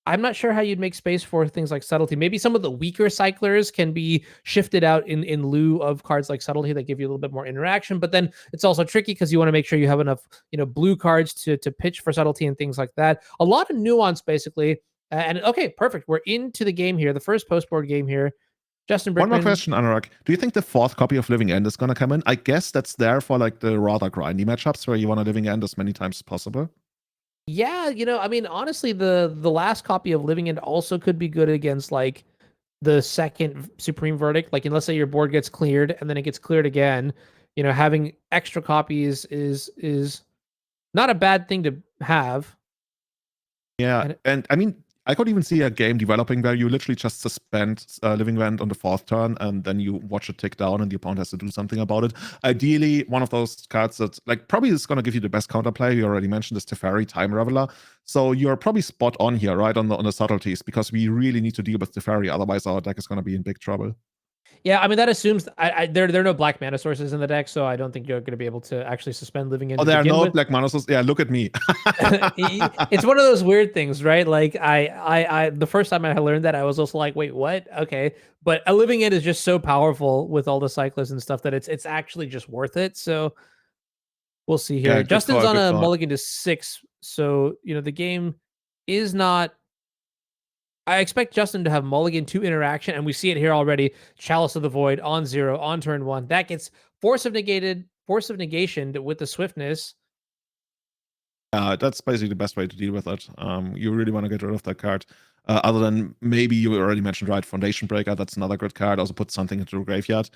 [SPEAKER 1] I'm not sure how you'd make space for things like Subtlety. Maybe some of the weaker cyclers can be shifted out in lieu of cards like Subtlety that give you a little bit more interaction. But then it's also tricky because you want to make sure you have enough, blue cards to pitch for Subtlety and things like that. A lot of nuance, basically. And okay, perfect. We're into the game here. The first post-board game here. Justin Brickman.
[SPEAKER 2] One more question, Anurag. Do you think the 4th copy of Living End is going to come in? I guess that's there for like the rather grindy matchups where you want a Living End as many times as possible.
[SPEAKER 1] Yeah, I mean, honestly, the last copy of Living End also could be good against like the second Supreme Verdict. Like, let's say your board gets cleared and then it gets cleared again, having extra copies is not a bad thing to have.
[SPEAKER 2] Yeah, and I mean, I could even see a game developing where you literally just suspend Living End on the 4th turn, and then you watch it tick down, and the opponent has to do something about it. Ideally, one of those cards that like probably is going to give you the best counterplay. You already mentioned this Teferi, Time Reveler. So you're probably spot on here, right, on the subtleties, because we really need to deal with Teferi. Otherwise, our deck is going to be in big trouble.
[SPEAKER 1] Yeah, I mean, that assumes there are no black mana sources in the deck, so I don't think you're going to be able to actually suspend Living End.
[SPEAKER 2] Oh, there are no black mana sources? Yeah, look at me.
[SPEAKER 1] It's one of those weird things, right? Like I the first time I learned that, I was also like, wait, what? Okay. But a Living End is just so powerful with all the cyclists and stuff that it's actually just worth it. So We'll see
[SPEAKER 2] Yeah,
[SPEAKER 1] here.
[SPEAKER 2] good
[SPEAKER 1] Justin's
[SPEAKER 2] call,
[SPEAKER 1] on
[SPEAKER 2] good
[SPEAKER 1] a
[SPEAKER 2] call.
[SPEAKER 1] mulligan to 6, so the game is not. I expect Justin to have mulligan 2 interaction, and we see it here already. Chalice of the Void on 0 on turn 1. That gets force of negation with the swiftness.
[SPEAKER 2] That's basically the best way to deal with it. You really want to get rid of that card. Other than maybe you already mentioned, right, Foundation Breaker, that's another good card. Also put something into the graveyard.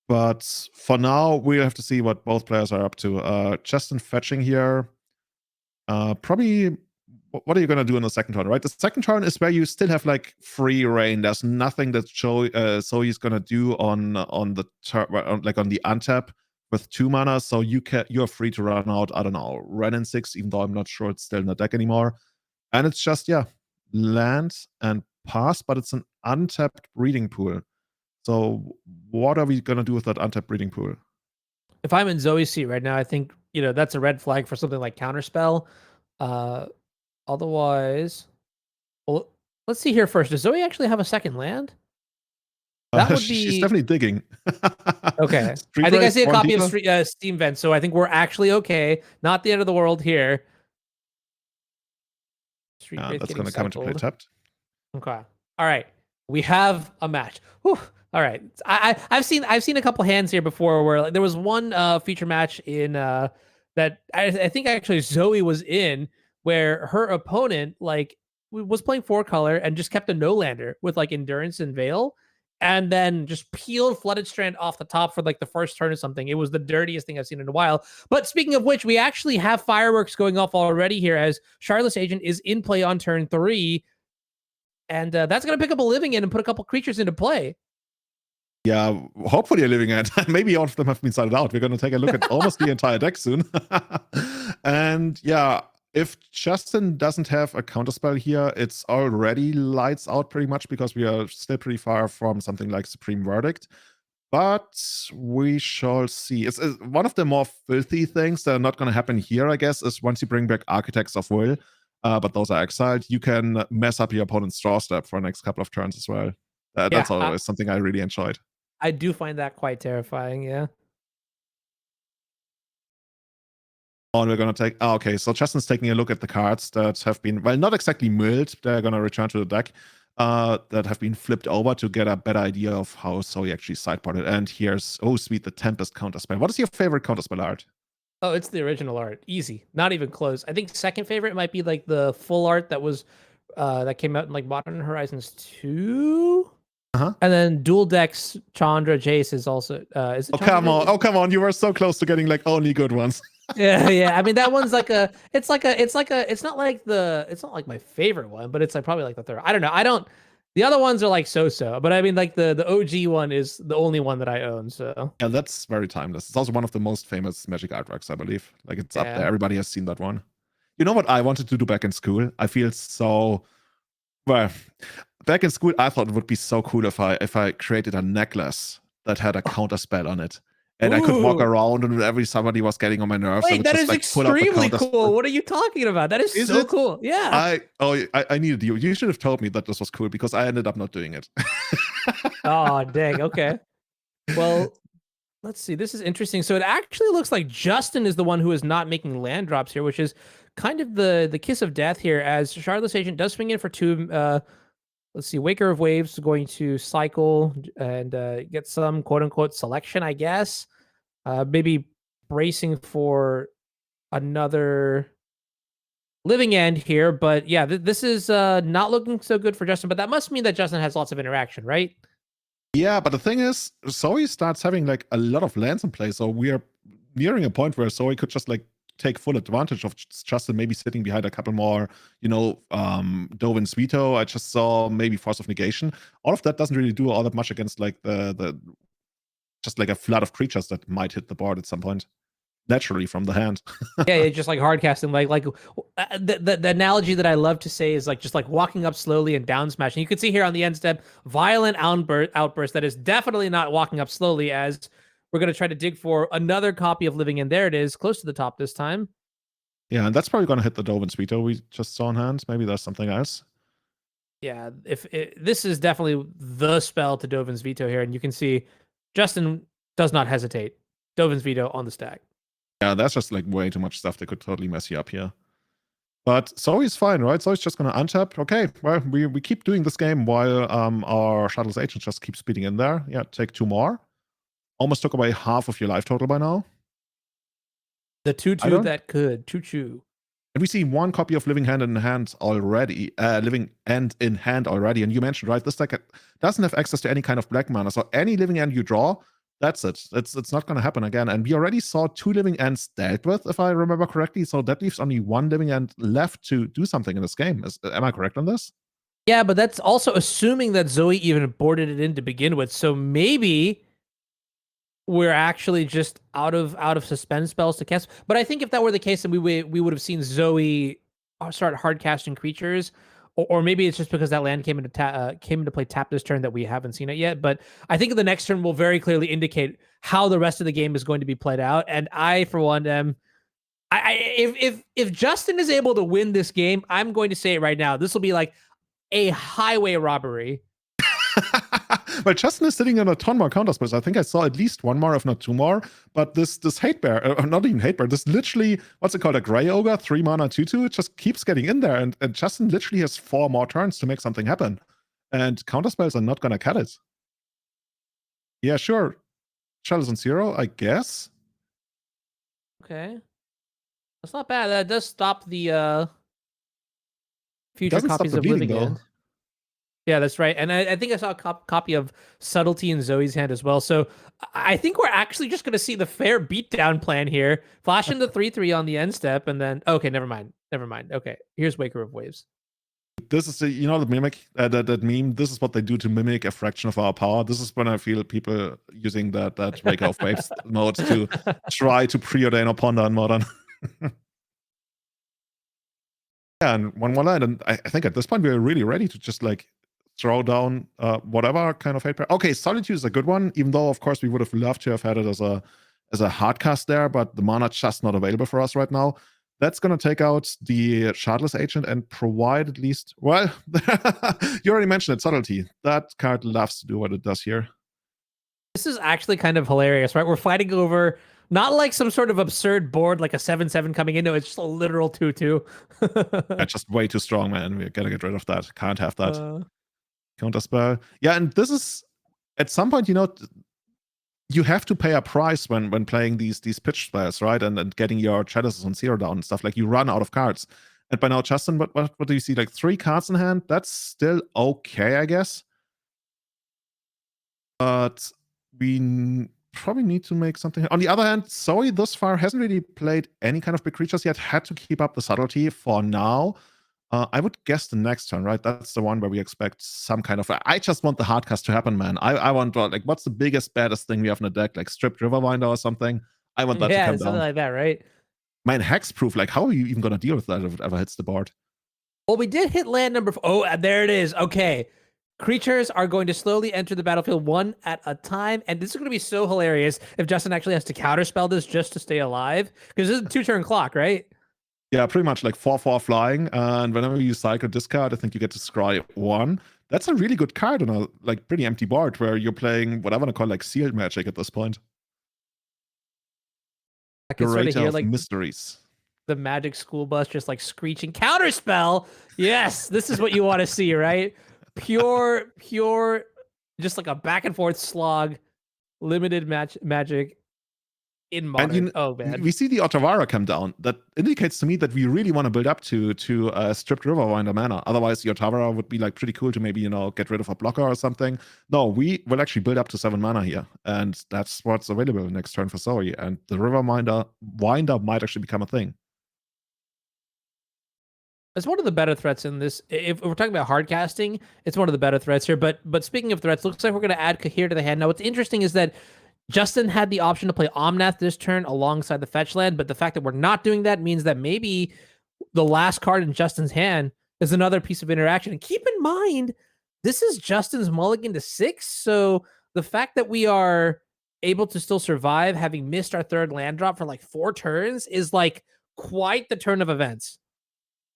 [SPEAKER 2] But for now, we have to see what both players are up to. Justin fetching here. Probably, what are you going to do in the second turn, right? The second turn is where you still have like free reign. There's nothing that Zoe's going to do on the like on the untap with 2 mana, so you're free to run out, I don't know, Ren and 6, even though I'm not sure it's still in the deck anymore. And it's just, yeah, land and pass, but it's an untapped breeding pool. So what are we gonna do with that untapped breeding pool?
[SPEAKER 1] If I'm in Zoe's seat right now, I think that's a red flag for something like Counterspell. Otherwise, well, let's see here first. Does Zoe actually have a second land? That would
[SPEAKER 2] She's
[SPEAKER 1] be
[SPEAKER 2] definitely digging.
[SPEAKER 1] okay.
[SPEAKER 2] Street
[SPEAKER 1] I think I
[SPEAKER 2] Race,
[SPEAKER 1] see a
[SPEAKER 2] Born
[SPEAKER 1] copy of
[SPEAKER 2] Deeper?
[SPEAKER 1] Steam Vent, so I think we're actually okay. Not the end of the world here. Street Wraith
[SPEAKER 2] That's
[SPEAKER 1] getting
[SPEAKER 2] gonna come into play
[SPEAKER 1] cycled.
[SPEAKER 2] tapped.
[SPEAKER 1] Okay. All right. We have a match. Whew. All right. I've seen a couple hands here before where like, there was one feature match in that I think actually Zoe was in where her opponent like was playing 4-color and just kept a no lander with like Endurance and Veil, and then just peeled Flooded Strand off the top for like the first turn or something. It was the dirtiest thing I've seen in a while. But speaking of which, we actually have fireworks going off already here as Charlotte's Agent is in play on turn 3. And that's going to pick up a living in and put a couple creatures into play.
[SPEAKER 2] Yeah, hopefully a living end. Maybe all of them have been sided out. We're going to take a look at almost the entire deck soon. And yeah, if Justin doesn't have a counterspell here, it's already lights out pretty much because we are still pretty far from something like Supreme Verdict. But we shall see. It's one of the more filthy things that are not going to happen here, I guess, is once you bring back Architects of Will, but those are exiled, you can mess up your opponent's draw step for the next couple of turns as well. That's always something I really enjoyed.
[SPEAKER 1] I do find that quite terrifying, yeah.
[SPEAKER 2] Oh, and we're going to take... Oh, okay, so Justin's taking a look at the cards that have been, well, not exactly milled. They're going to return to the deck. That have been flipped over to get a better idea of how Zoe actually sideboarded. And here's, oh sweet, the Tempest counterspell. What is your favorite counterspell art?
[SPEAKER 1] Oh, it's the original art. Easy. Not even close. I think second favorite might be like the full art that was that came out in like Modern Horizons 2.
[SPEAKER 2] Uh-huh.
[SPEAKER 1] And then Dual Decks Chandra Jace is also is it
[SPEAKER 2] Oh, come
[SPEAKER 1] Chandra
[SPEAKER 2] on.
[SPEAKER 1] Jace?
[SPEAKER 2] Oh, come on. You were so close to getting like only good ones.
[SPEAKER 1] Yeah. I mean that one's like it's not like my favorite one, but it's like probably like the third. I don't know. The other ones are like so, but I mean like the OG one is the only one that I own, so.
[SPEAKER 2] Yeah, that's very timeless. It's also one of the most famous Magic artworks, I believe. Like it's up there. Everybody has seen that one. You know what I wanted to do back in school? I feel so well. Back in school, I thought it would be so cool if I created a necklace that had a counter spell on it. And I could walk around, and whenever somebody was getting on my nerves, I
[SPEAKER 1] Wait,
[SPEAKER 2] would
[SPEAKER 1] that
[SPEAKER 2] just
[SPEAKER 1] is
[SPEAKER 2] like pull out the
[SPEAKER 1] extremely
[SPEAKER 2] counter
[SPEAKER 1] cool.
[SPEAKER 2] spell.
[SPEAKER 1] What are you talking about? That is so cool. Yeah.
[SPEAKER 2] I needed you. You should have told me that this was cool because I ended up not doing it.
[SPEAKER 1] Oh, dang. Okay. Well, let's see. This is interesting. So it actually looks like Justin is the one who is not making land drops here, which is kind of the kiss of death here, as Charlotte's Agent does swing in for 2. Let's see. Waker of Waves is going to cycle and get some quote unquote selection, I guess. Maybe bracing for another living end here. But yeah, this is not looking so good for Justin. But that must mean that Justin has lots of interaction, right?
[SPEAKER 2] Yeah, but the thing is, Zoe starts having like a lot of lands in play, so we are nearing a point where Zoe could just like take full advantage of Justin maybe sitting behind a couple more, Dovin's Veto. I just saw maybe Force of Negation. All of that doesn't really do all that much against like the just like a flood of creatures that might hit the board at some point naturally from the hand.
[SPEAKER 1] Yeah, just like hard casting, like the analogy that I love to say is like just like walking up slowly and down smashing. You can see here on the end step, violent outburst that is definitely not walking up slowly, as we're gonna try to dig for another copy of Living In. There it is, close to the top this time.
[SPEAKER 2] Yeah, and that's probably gonna hit the Dovin's Veto we just saw in hand. Maybe there's something else.
[SPEAKER 1] Yeah, this is definitely the spell to Dovin's Veto here, and you can see Justin does not hesitate. Dovin's Veto on the stack.
[SPEAKER 2] Yeah, that's just like way too much stuff that could totally mess you up here. But Zoe's fine, right? Zoe's just gonna untap. Okay, well, we keep doing this game while our Shuttle's agent just keeps speeding in there. Yeah, take 2 more. Almost took away half of your life total by now.
[SPEAKER 1] The 2/2 that could. Choo-choo.
[SPEAKER 2] And we see 1 copy of Living Hand in Hand already. Living End in Hand already. And you mentioned, right, this deck doesn't have access to any kind of black mana. So any Living End you draw, that's it. It's not going to happen again. And we already saw 2 Living Ends dealt with, if I remember correctly. So that leaves only 1 Living End left to do something in this game. Am I correct on this?
[SPEAKER 1] Yeah, but that's also assuming that Zoe even boarded it in to begin with. So maybe we're actually just out of suspend spells to cast. But I think if that were the case, then we would have seen Zoe start hard casting creatures, or maybe it's just because that land came into play tap this turn that we haven't seen it yet. But I think the next turn will very clearly indicate how the rest of the game is going to be played out. And I, for one, am. If Justin is able to win this game, I'm going to say it right now. This will be like a highway robbery.
[SPEAKER 2] Well, Justin is sitting on a ton more counterspells. I think I saw at least 1 more, if not 2 more. But this hate bear, not even hate bear, this literally, what's it called, a gray ogre, 3 mana 2/2, it just keeps getting in there. And Justin literally has 4 more turns to make something happen. And counterspells are not gonna cut it. Yeah, sure. Shadows on 0, I guess.
[SPEAKER 1] Okay. That's not bad. That does stop the future copies of Living End. Yeah, that's right. And I think I saw a copy of Subtlety in Zoe's hand as well. So I think we're actually just going to see the fair beatdown plan here. Flash into 3/3 on the end step, and then okay, never mind. Okay, here's Waker of Waves.
[SPEAKER 2] This is the mimic, that meme. This is what they do to mimic a fraction of our power. This is when I feel people using that Waker of Waves mode to try to preordain or ponder in Modern. Yeah, and 1 more line, and I think at this point we're really ready to just like throw down whatever kind of hate pair. Okay, Solitude is a good one, even though of course we would have loved to have had it as a hard cast there, but the mana just not available for us right now. That's gonna take out the Shardless Agent and provide at least, well, you already mentioned it, Subtlety. That card loves to do what it does here.
[SPEAKER 1] This is actually kind of hilarious, right? We're fighting over not like some sort of absurd board like a 7/7 coming in. No, it's just a literal 2/2.
[SPEAKER 2] That's just way too strong, man. We gotta get rid of that. Can't have that. Counterspell. Yeah, and this is at some point, you have to pay a price when playing these pitch spells, right? And getting your Chalices on 0 down and stuff. Like you run out of cards. And by now, Justin, what do you see? Like 3 cards in hand? That's still okay, I guess. But we probably need to make something. On the other hand, Zoe thus far hasn't really played any kind of big creatures yet. Had to keep up the subtlety for now. I would guess the next turn, right? That's the one where we expect some kind of. I just want the hard cast to happen, man. I want like, what's the biggest, baddest thing we have in the deck? Like Stripped Riverwinder or something. I want that to come down.
[SPEAKER 1] Yeah, something like that, right?
[SPEAKER 2] Man, Hexproof. Like, how are you even gonna deal with that if it ever hits the board?
[SPEAKER 1] Well, we did hit land number. Oh, there it is. Okay. Creatures are going to slowly enter the battlefield 1 at a time, and this is going to be so hilarious if Justin actually has to counterspell this just to stay alive, because this is a 2-turn clock, right?
[SPEAKER 2] Yeah, pretty much like 4/4 flying, and whenever you cycle this card, I think you get to scry 1. That's a really good card on a like pretty empty board where you're playing what I want to call like sealed magic at this point.
[SPEAKER 1] I can sort of hear like
[SPEAKER 2] mysteries.
[SPEAKER 1] The magic school bus just like screeching counterspell. Yes, this is what you want to see, right? Pure, just like a back and forth slog, limited magic in Modern.
[SPEAKER 2] And
[SPEAKER 1] oh man,
[SPEAKER 2] we see the Otawara come down. That indicates to me that we really want to build up to Stripped Riverwinder mana. Otherwise, the Otawara would be like pretty cool to maybe get rid of a blocker or something. No, we will actually build up to 7 mana here, and that's what's available next turn for Zoe. And the Riverwinder might actually become a thing.
[SPEAKER 1] It's one of the better threats in this. If we're talking about hard casting, it's one of the better threats here. But speaking of threats, looks like we're going to add Kahir to the hand. Now, what's interesting is that Justin had the option to play Omnath this turn alongside the fetch land, but the fact that we're not doing that means that maybe the last card in Justin's hand is another piece of interaction. And keep in mind, this is Justin's mulligan to 6, so the fact that we are able to still survive having missed our 3rd land drop for like 4 turns is like quite the turn of events.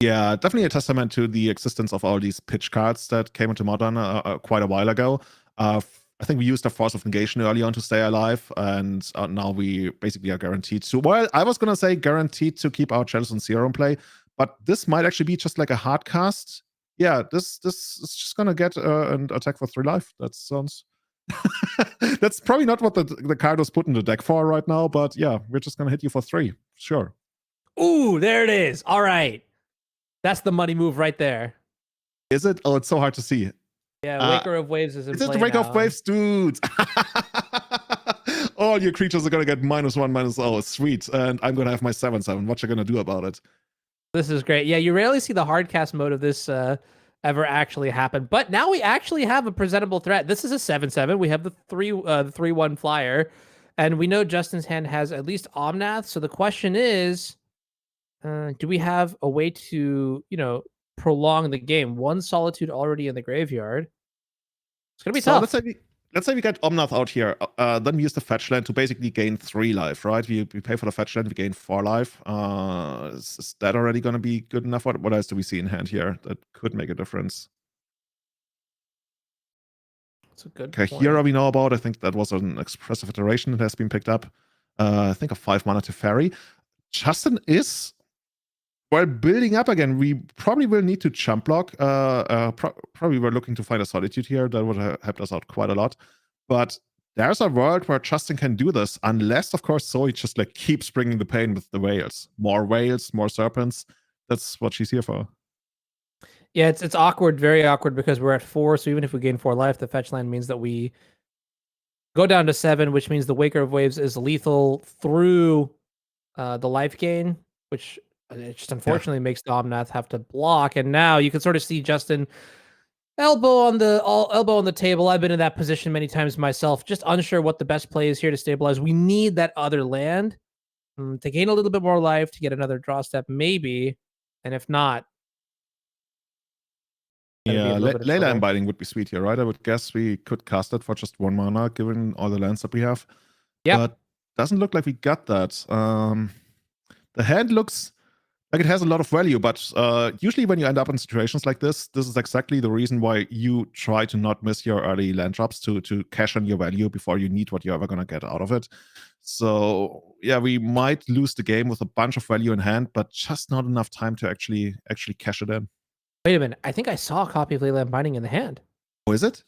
[SPEAKER 2] Yeah, definitely a testament to the existence of all these pitch cards that came into Modern quite a while ago. I think we used a Force of Negation early on to stay alive, and now we basically are guaranteed to. Well, I was gonna say guaranteed to keep our Chalice on 0 in play, but this might actually be just like a hard cast. Yeah, this is just gonna get an attack for 3 life. That sounds. That's probably not what the card was put in the deck for right now, but yeah, we're just gonna hit you for 3. Sure.
[SPEAKER 1] Ooh, there it is. All right. That's the money move right there.
[SPEAKER 2] Is it? Oh, it's so hard to see.
[SPEAKER 1] Yeah, Waker of Waves is in
[SPEAKER 2] Is it
[SPEAKER 1] play
[SPEAKER 2] the Wake of
[SPEAKER 1] now.
[SPEAKER 2] Waves, dude? All your creatures are gonna get -1/-0. Sweet. And I'm gonna have my 7/7. What you gonna do about it?
[SPEAKER 1] This is great. Yeah, you rarely see the hard cast mode of this ever actually happen. But now we actually have a presentable threat. This is a 7/7. We have the 3/1 flyer. And we know Justin's hand has at least Omnath. So the question is, do we have a way to, prolong the game? 1 Solitude already in the graveyard. It's gonna be
[SPEAKER 2] So
[SPEAKER 1] tough.
[SPEAKER 2] let's say we get Omnath out here. Then we use the fetch land to basically gain 3 life, right? We pay for the fetch land, we gain 4 life. Is that already gonna be good enough? What else do we see in hand here that could make a difference?
[SPEAKER 1] That's a good
[SPEAKER 2] Okay,
[SPEAKER 1] point.
[SPEAKER 2] here we know about. I think that was an expressive iteration that has been picked up. I think a 5 mana to ferry. Justin is building up again. We probably will need to jump block. Probably we're looking to find a solitude here. That would have helped us out quite a lot. But there's a world where Justin can do this, unless, of course, Zoe just like keeps bringing the pain with the whales. More whales, more serpents. That's what she's here for.
[SPEAKER 1] Yeah, it's awkward, very awkward, because we're at 4. So even if we gain 4 life, the fetch land means that we go down to 7, which means the Waker of Waves is lethal through the life gain, which it just unfortunately makes the Omnath have to block. And now you can sort of see Justin elbow on the table. I've been in that position many times myself, just unsure what the best play is here to stabilize. We need that other land to gain a little bit more life, to get another draw step, maybe. And if not,
[SPEAKER 2] yeah, Layla Embiting would be sweet here, right? I would guess we could cast it for just 1 mana, given all the lands that we have.
[SPEAKER 1] Yeah,
[SPEAKER 2] but doesn't look like we got that. The hand looks like it has a lot of value, but usually when you end up in situations like this is exactly the reason why you try to not miss your early land drops to cash on your value before you need what you're ever gonna get out of it. So yeah, we might lose the game with a bunch of value in hand, but just not enough time to actually cash it in.
[SPEAKER 1] wait a minute. I think I saw a copy of Leyland Binding in the hand.
[SPEAKER 2] Oh, is it?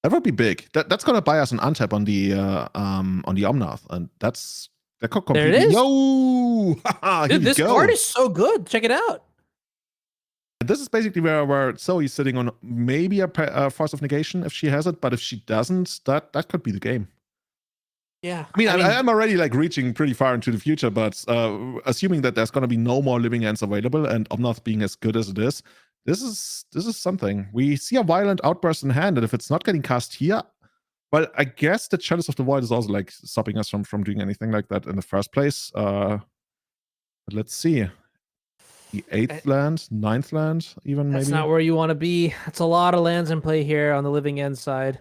[SPEAKER 2] That would be big. That's gonna buy us an untap on the Omnath, and that could completely.
[SPEAKER 1] There it is.
[SPEAKER 2] Yo,
[SPEAKER 1] dude, this card is so good. Check it out.
[SPEAKER 2] And this is basically where Zoe's sitting on maybe a Force of Negation if she has it, but if she doesn't, that could be the game.
[SPEAKER 1] Yeah,
[SPEAKER 2] I mean, I'm already like reaching pretty far into the future, but assuming that there's gonna be no more living ends available and Omnath being as good as it is, this is something. We see a violent outburst in hand, and if it's not getting cast here, well, I guess the Chalice of the Void is also like stopping us from doing anything like that in the first place. But let's see. The 8th land, 9th land, even
[SPEAKER 1] That's
[SPEAKER 2] maybe.
[SPEAKER 1] not where you want to be. That's a lot of lands in play here on the living end side.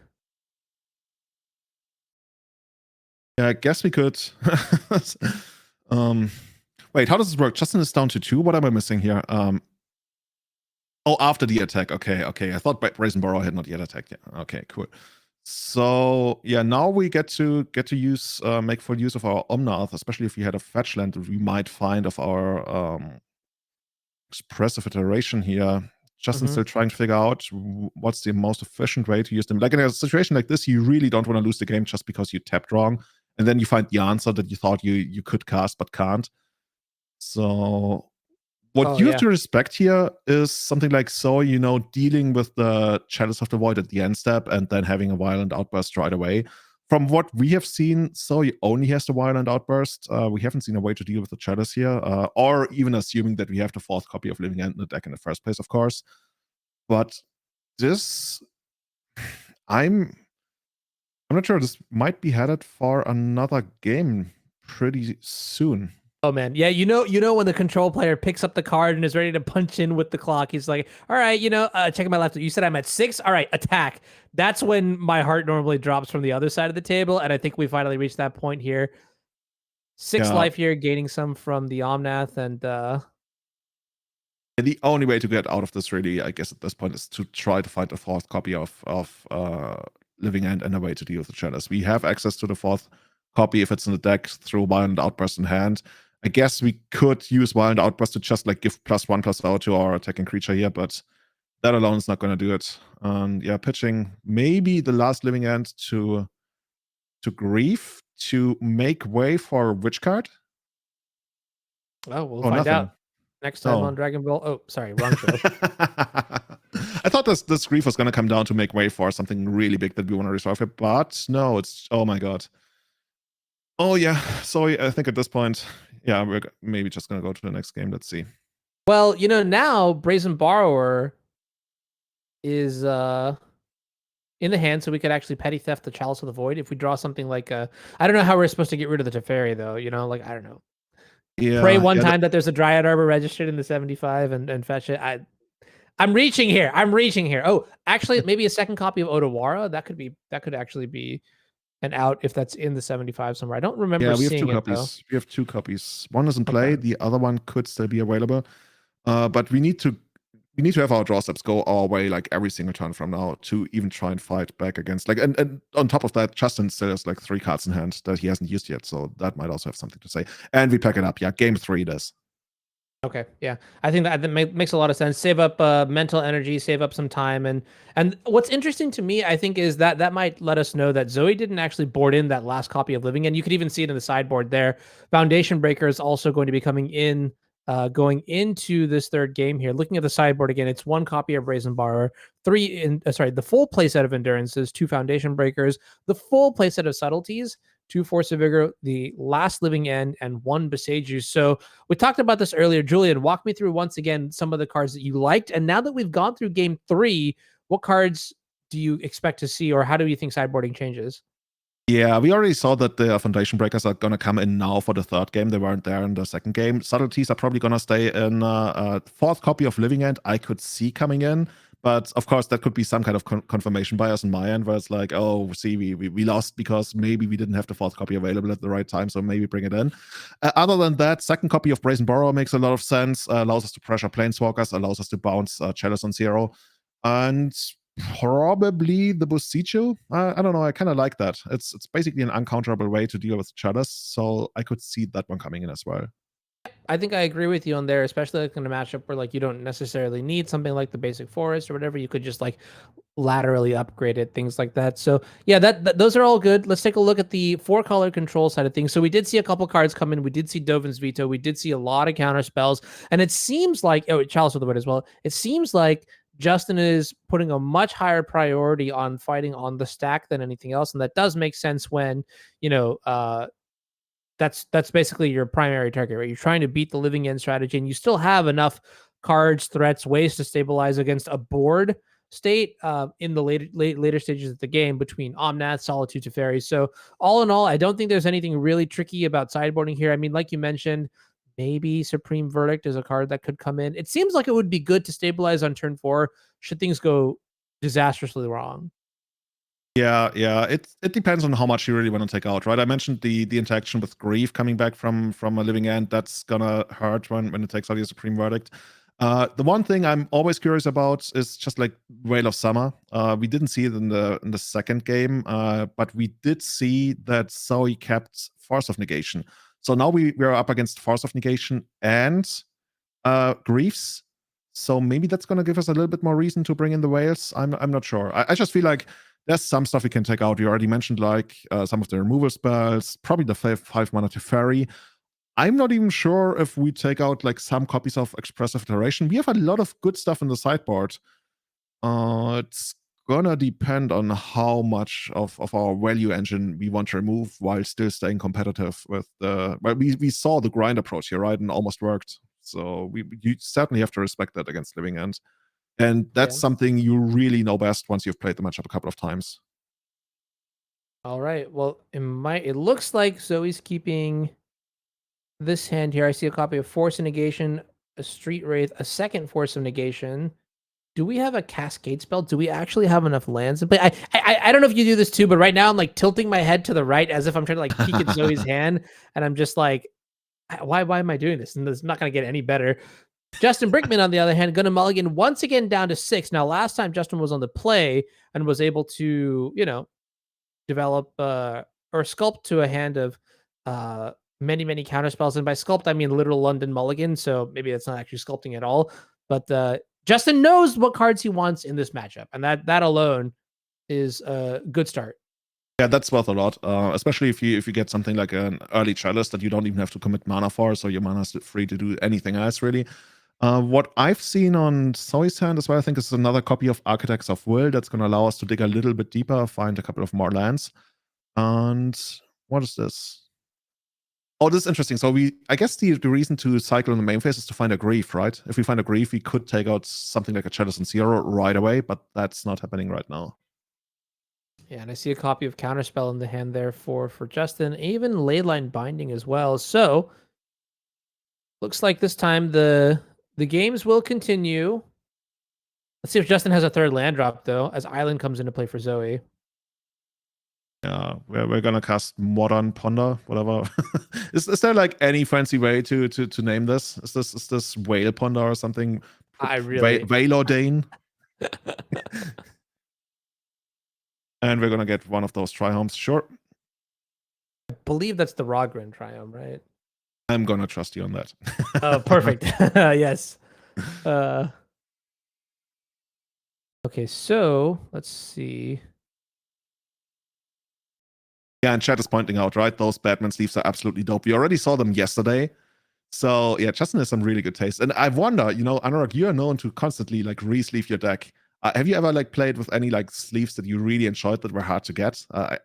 [SPEAKER 2] Yeah, I guess we could. Wait, how does this work? Justin is down to 2. What am I missing here? Oh, after the attack. Okay. I thought Brazen Burrow had not yet attacked yet. Okay, cool. So yeah, now we get to use make full use of our Omnath, especially if we had a fetch land that we might find of our expressive iteration here. Justin's still trying to figure out what's the most efficient way to use them. Like in a situation like this, you really don't want to lose the game just because you tapped wrong, and then you find the answer that you thought you could cast but can't. So what you have to respect here is something like dealing with the Chalice of the Void at the end step and then having a violent outburst right away. From what we have seen, Zoe only has the violent outburst. We haven't seen a way to deal with the Chalice here, or even assuming that we have the 4th copy of Living End in the deck in the first place, of course. But this, I'm not sure. This might be headed for another game pretty soon.
[SPEAKER 1] Oh man, yeah, you know when the control player picks up the card and is ready to punch in with the clock, he's like, "All right, checking my laptop. You said I'm at 6. All right, attack." That's when my heart normally drops from the other side of the table, and I think we finally reached that point here. 6 life here, gaining some from the Omnath, and
[SPEAKER 2] And the only way to get out of this, really, I guess, at this point, is to try to find a fourth copy of Living End and a way to deal with the chalice. We have access to the fourth copy if it's in the deck through Violent Outburst in hand. I guess we could use Violent Outburst to just like give +1/+0 to our attacking creature here, but that alone is not going to do it. Yeah, pitching maybe the last Living End to Grief to make way for which card?
[SPEAKER 1] Oh, we'll
[SPEAKER 2] Oh,
[SPEAKER 1] find
[SPEAKER 2] nothing.
[SPEAKER 1] out next time
[SPEAKER 2] Oh.
[SPEAKER 1] on Dragon Ball. Oh, sorry, wrong show.
[SPEAKER 2] I thought this Grief was going to come down to make way for something really big that we want to resolve here, but no, it's, oh my god. Oh yeah, sorry, I think at this point, yeah, we're maybe just going to go to the next game. Let's see.
[SPEAKER 1] Well, now Brazen Borrower is in the hand, so we could actually petty theft the Chalice of the Void if we draw something like I don't know how we're supposed to get rid of the Teferi though, like I don't know.
[SPEAKER 2] Yeah,
[SPEAKER 1] Pray one time that there's a Dryad Arbor registered in the 75 and fetch it. I'm reaching here. Oh, actually, maybe a second copy of Odawara. That could actually be an out if that's in the 75 somewhere. I don't remember
[SPEAKER 2] we have
[SPEAKER 1] seeing
[SPEAKER 2] two
[SPEAKER 1] it
[SPEAKER 2] copies.
[SPEAKER 1] though.
[SPEAKER 2] We have two copies. One is in play.
[SPEAKER 1] Okay.
[SPEAKER 2] The other one could still be available. But we need to have our draw steps go our way like every single turn from now to even try and fight back against like and on top of that, Justin still has like 3 cards in hand that he hasn't used yet, so that might also have something to say. And we pack it up. Yeah, game 3 it is.
[SPEAKER 1] Okay, yeah, I think that makes a lot of sense. Save up mental energy, save up some time, and what's interesting to me, I think, is that might let us know that Zoe didn't actually board in that last copy of Living End. You could even see it in the sideboard there. Foundation Breaker is also going to be coming in, going into this third game here. Looking at the sideboard again, it's 1 copy of Brazen Borrower, the full playset of Endurances, 2 Foundation Breakers, the full playset of Subtleties, 2 Force of Vigor, the last Living End, and 1 Beseiju. So we talked about this earlier. Julian, walk me through once again some of the cards that you liked. And now that we've gone through game 3, what cards do you expect to see, or how do you think sideboarding changes?
[SPEAKER 2] Yeah, we already saw that the Foundation Breakers are going to come in now for the third game. They weren't there in the second game. Subtleties are probably going to stay in fourth copy of Living End. I could see coming in. But of course, that could be some kind of confirmation bias on my end, where it's like, oh, see, we lost because maybe we didn't have the fourth copy available at the right time, so maybe bring it in. Other than that, second copy of Brazen Borrower makes a lot of sense. Allows us to pressure Planeswalkers, allows us to bounce Chalice on 0. And probably the Beseiju. I don't know. I kind of like that. It's basically an uncounterable way to deal with Chalice, so I could see that one coming in as well.
[SPEAKER 1] I think I agree with you on there, especially like in a matchup where like you don't necessarily need something like the basic forest or whatever. You could just like laterally upgrade it, things like that. So yeah, those are all good. Let's take a look at the 4-color control side of things. So we did see a couple cards come in. We did see Dovin's Veto. We did see a lot of counter spells, and it seems like Chalice of the Void as well. It seems like Justin is putting a much higher priority on fighting on the stack than anything else, and that does make sense when that's basically your primary target, right? You're trying to beat the Living End strategy, and you still have enough cards, threats, ways to stabilize against a board state in the later stages of the game between Omnath, Solitude, Teferi. So all in all, I don't think there's anything really tricky about sideboarding here. I mean, like you mentioned, maybe Supreme Verdict is a card that could come in. It seems like it would be good to stabilize on turn 4 should things go disastrously wrong.
[SPEAKER 2] Yeah. It depends on how much you really want to take out, right? I mentioned the interaction with Grief coming back from a Living End. That's gonna hurt when it takes out your Supreme Verdict. The one thing I'm always curious about is just like Whale of Summer. We didn't see it in the second game, but we did see that Zoe kept Force of Negation. So now we are up against Force of Negation and Griefs. So maybe that's going to give us a little bit more reason to bring in the whales. I'm not sure. I just feel like there's some stuff we can take out. You already mentioned like some of the removal spells, probably the 5-mana Teferi. I'm not even sure if we take out like some copies of Expressive Iteration. We have a lot of good stuff in the sideboard. It's gonna depend on how much of our value engine we want to remove while still staying competitive with the. Well, we saw the grind approach here, right, and almost worked. So you certainly have to respect that against Living End. And that's something you really know best once you've played the matchup a couple of times.
[SPEAKER 1] All right. Well, it looks like Zoe's keeping this hand here. I see a copy of Force of Negation, a Street Wraith, a second Force of Negation. Do we have a Cascade spell? Do we actually have enough lands? But I don't know if you do this too, but right now I'm like tilting my head to the right as if I'm trying to like peek at Zoe's hand, and I'm just like, why am I doing this? And it's not gonna get any better. Justin Brickman, on the other hand, gonna mulligan once again down to 6. Now, last time Justin was on the play and was able to, develop or sculpt to a hand of many, many counter spells. And by sculpt, I mean literal London mulligan. So maybe that's not actually sculpting at all. But Justin knows what cards he wants in this matchup. And that alone is a good start.
[SPEAKER 2] Yeah, that's worth a lot, especially if you get something like an early chalice that you don't even have to commit mana for, so your mana is free to do anything else, really. What I've seen on Zoe's hand as well, I think, is another copy of Architects of Will that's going to allow us to dig a little bit deeper, find a couple of more lands. And what is this? Oh, this is interesting. So I guess the reason to cycle in the main phase is to find a Grief, right? If we find a Grief, we could take out something like a Chalice and Zero right away, but that's not happening right now.
[SPEAKER 1] Yeah, and I see a copy of Counterspell in the hand there for Justin, even Leyline Binding as well. So looks like this time the games will continue. Let's see if Justin has a third land drop though, as Island comes into play for Zoe.
[SPEAKER 2] Yeah, we're gonna cast Modern Ponder, whatever. Is there like any fancy way to name this? Is this Whale Ponder or something?
[SPEAKER 1] I really
[SPEAKER 2] Whale Ordain. And we're gonna get one of those Triumphs, sure.
[SPEAKER 1] I believe that's the Rogren Triumph, right?
[SPEAKER 2] I'm gonna trust you on that.
[SPEAKER 1] Oh, perfect. Yes. Okay, so let's see.
[SPEAKER 2] Yeah, and chat is pointing out, right? Those Batman sleeves are absolutely dope. We already saw them yesterday. So yeah, Justin has some really good taste. And I wonder, Anurag, you are known to constantly like re-sleeve your deck. Have you ever like played with any like sleeves that you really enjoyed that were hard to get? I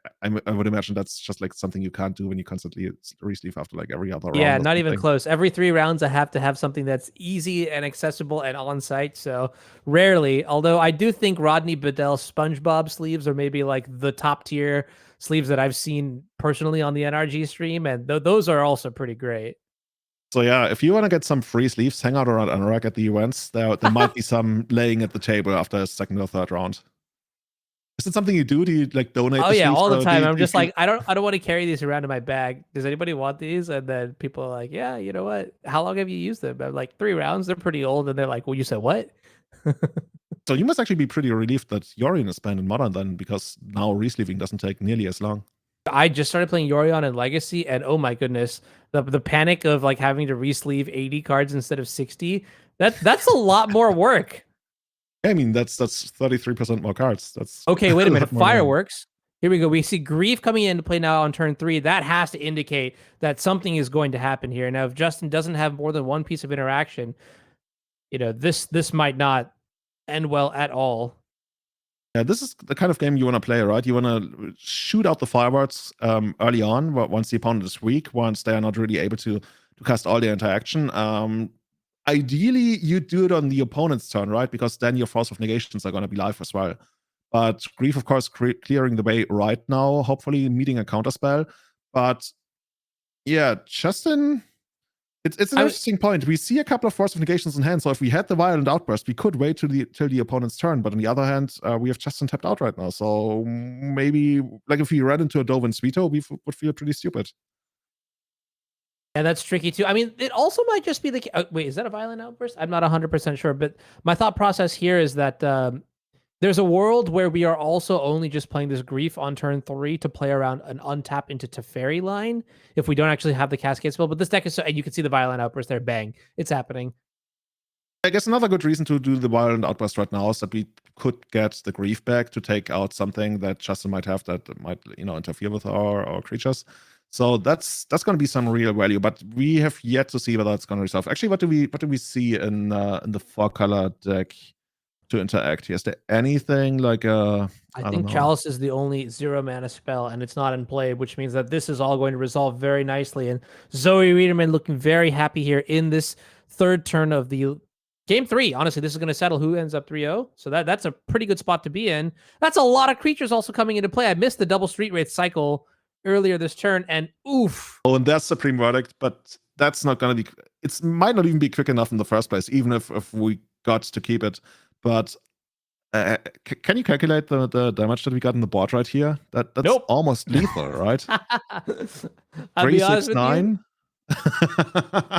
[SPEAKER 2] would imagine that's just like something you can't do when you constantly re-sleeve after like every other round.
[SPEAKER 1] Yeah, not even close. Every 3 rounds, I have to have something that's easy and accessible and on site. So rarely, although I do think Rodney Bedell SpongeBob sleeves are maybe like the top tier sleeves that I've seen personally on the NRG stream, and those are also pretty great.
[SPEAKER 2] So yeah, if you want to get some free sleeves, hang out around Anurag at the events. There might be some laying at the table after a second or third round. Is it something you do? Do you like donate?
[SPEAKER 1] Oh yeah, all the time. I'm just
[SPEAKER 2] feel...
[SPEAKER 1] like, I don't want to carry these around in my bag. Does anybody want these? And then people are like, yeah, you know what? How long have you used them? I'm like, 3 rounds. They're pretty old. And they're like, well, you said what?
[SPEAKER 2] So you must actually be pretty relieved that Yorion is banned in Modern then, because now resleeving doesn't take nearly as long.
[SPEAKER 1] I just started playing Yorion in Legacy, and oh my goodness, the panic of like having to resleeve 80 cards instead of 60. That's a lot more work.
[SPEAKER 2] I mean, that's 33% more cards. That's
[SPEAKER 1] okay. Wait a minute. Fireworks. Here we go. We see Grief coming into play now on turn 3. That has to indicate that something is going to happen here. Now, if Justin doesn't have more than one piece of interaction, this might not end well at all.
[SPEAKER 2] Yeah, this is the kind of game you want to play, right? You want to shoot out the fireworks early on, once the opponent is weak, once they are not really able to cast all their interaction. Ideally, you do it on the opponent's turn, right? Because then your Force of Negations are going to be live as well. But Grief, of course, clearing the way right now, hopefully meeting a counterspell. But yeah, Justin... It's an interesting point. We see a couple of Force of Negations in hand, so if we had the Violent Outburst, we could wait till the opponent's turn. But on the other hand, we have Justin tapped out right now, so maybe like if we ran into a Dovin Suito, we would feel pretty stupid.
[SPEAKER 1] Yeah, that's tricky too. I mean, it also might just be the wait. Is that a Violent Outburst? I'm not 100% sure, but my thought process here is that there's a world where we are also only just playing this Grief on turn 3 to play around an untap into Teferi line if we don't actually have the Cascade spell. But this deck is so, and you can see the Violent Outburst there. Bang. It's happening.
[SPEAKER 2] I guess another good reason to do the Violent Outburst right now is that we could get the Grief back to take out something that Justin might have that might, interfere with our creatures. So that's going to be some real value, but we have yet to see whether it's going to resolve. Actually, what do we see in the 4-color deck to interact here? Is there anything like
[SPEAKER 1] I think Chalice is the only 0-mana spell, and it's not in play, which means that this is all going to resolve very nicely. And Zoe Riederman looking very happy here in this third turn of the game 3. Honestly, this is going to settle who ends up 3-0. So that's a pretty good spot to be in. That's a lot of creatures also coming into play. I missed the double Street Wraith cycle earlier this turn, and oof.
[SPEAKER 2] Oh, and that's Supreme Verdict, but that's not going to be... It might not even be quick enough in the first place, even if we got to keep it. But can you calculate the damage that we got in the board right here? That's
[SPEAKER 1] nope.
[SPEAKER 2] almost lethal, right?
[SPEAKER 1] I'll be honest with
[SPEAKER 2] 369.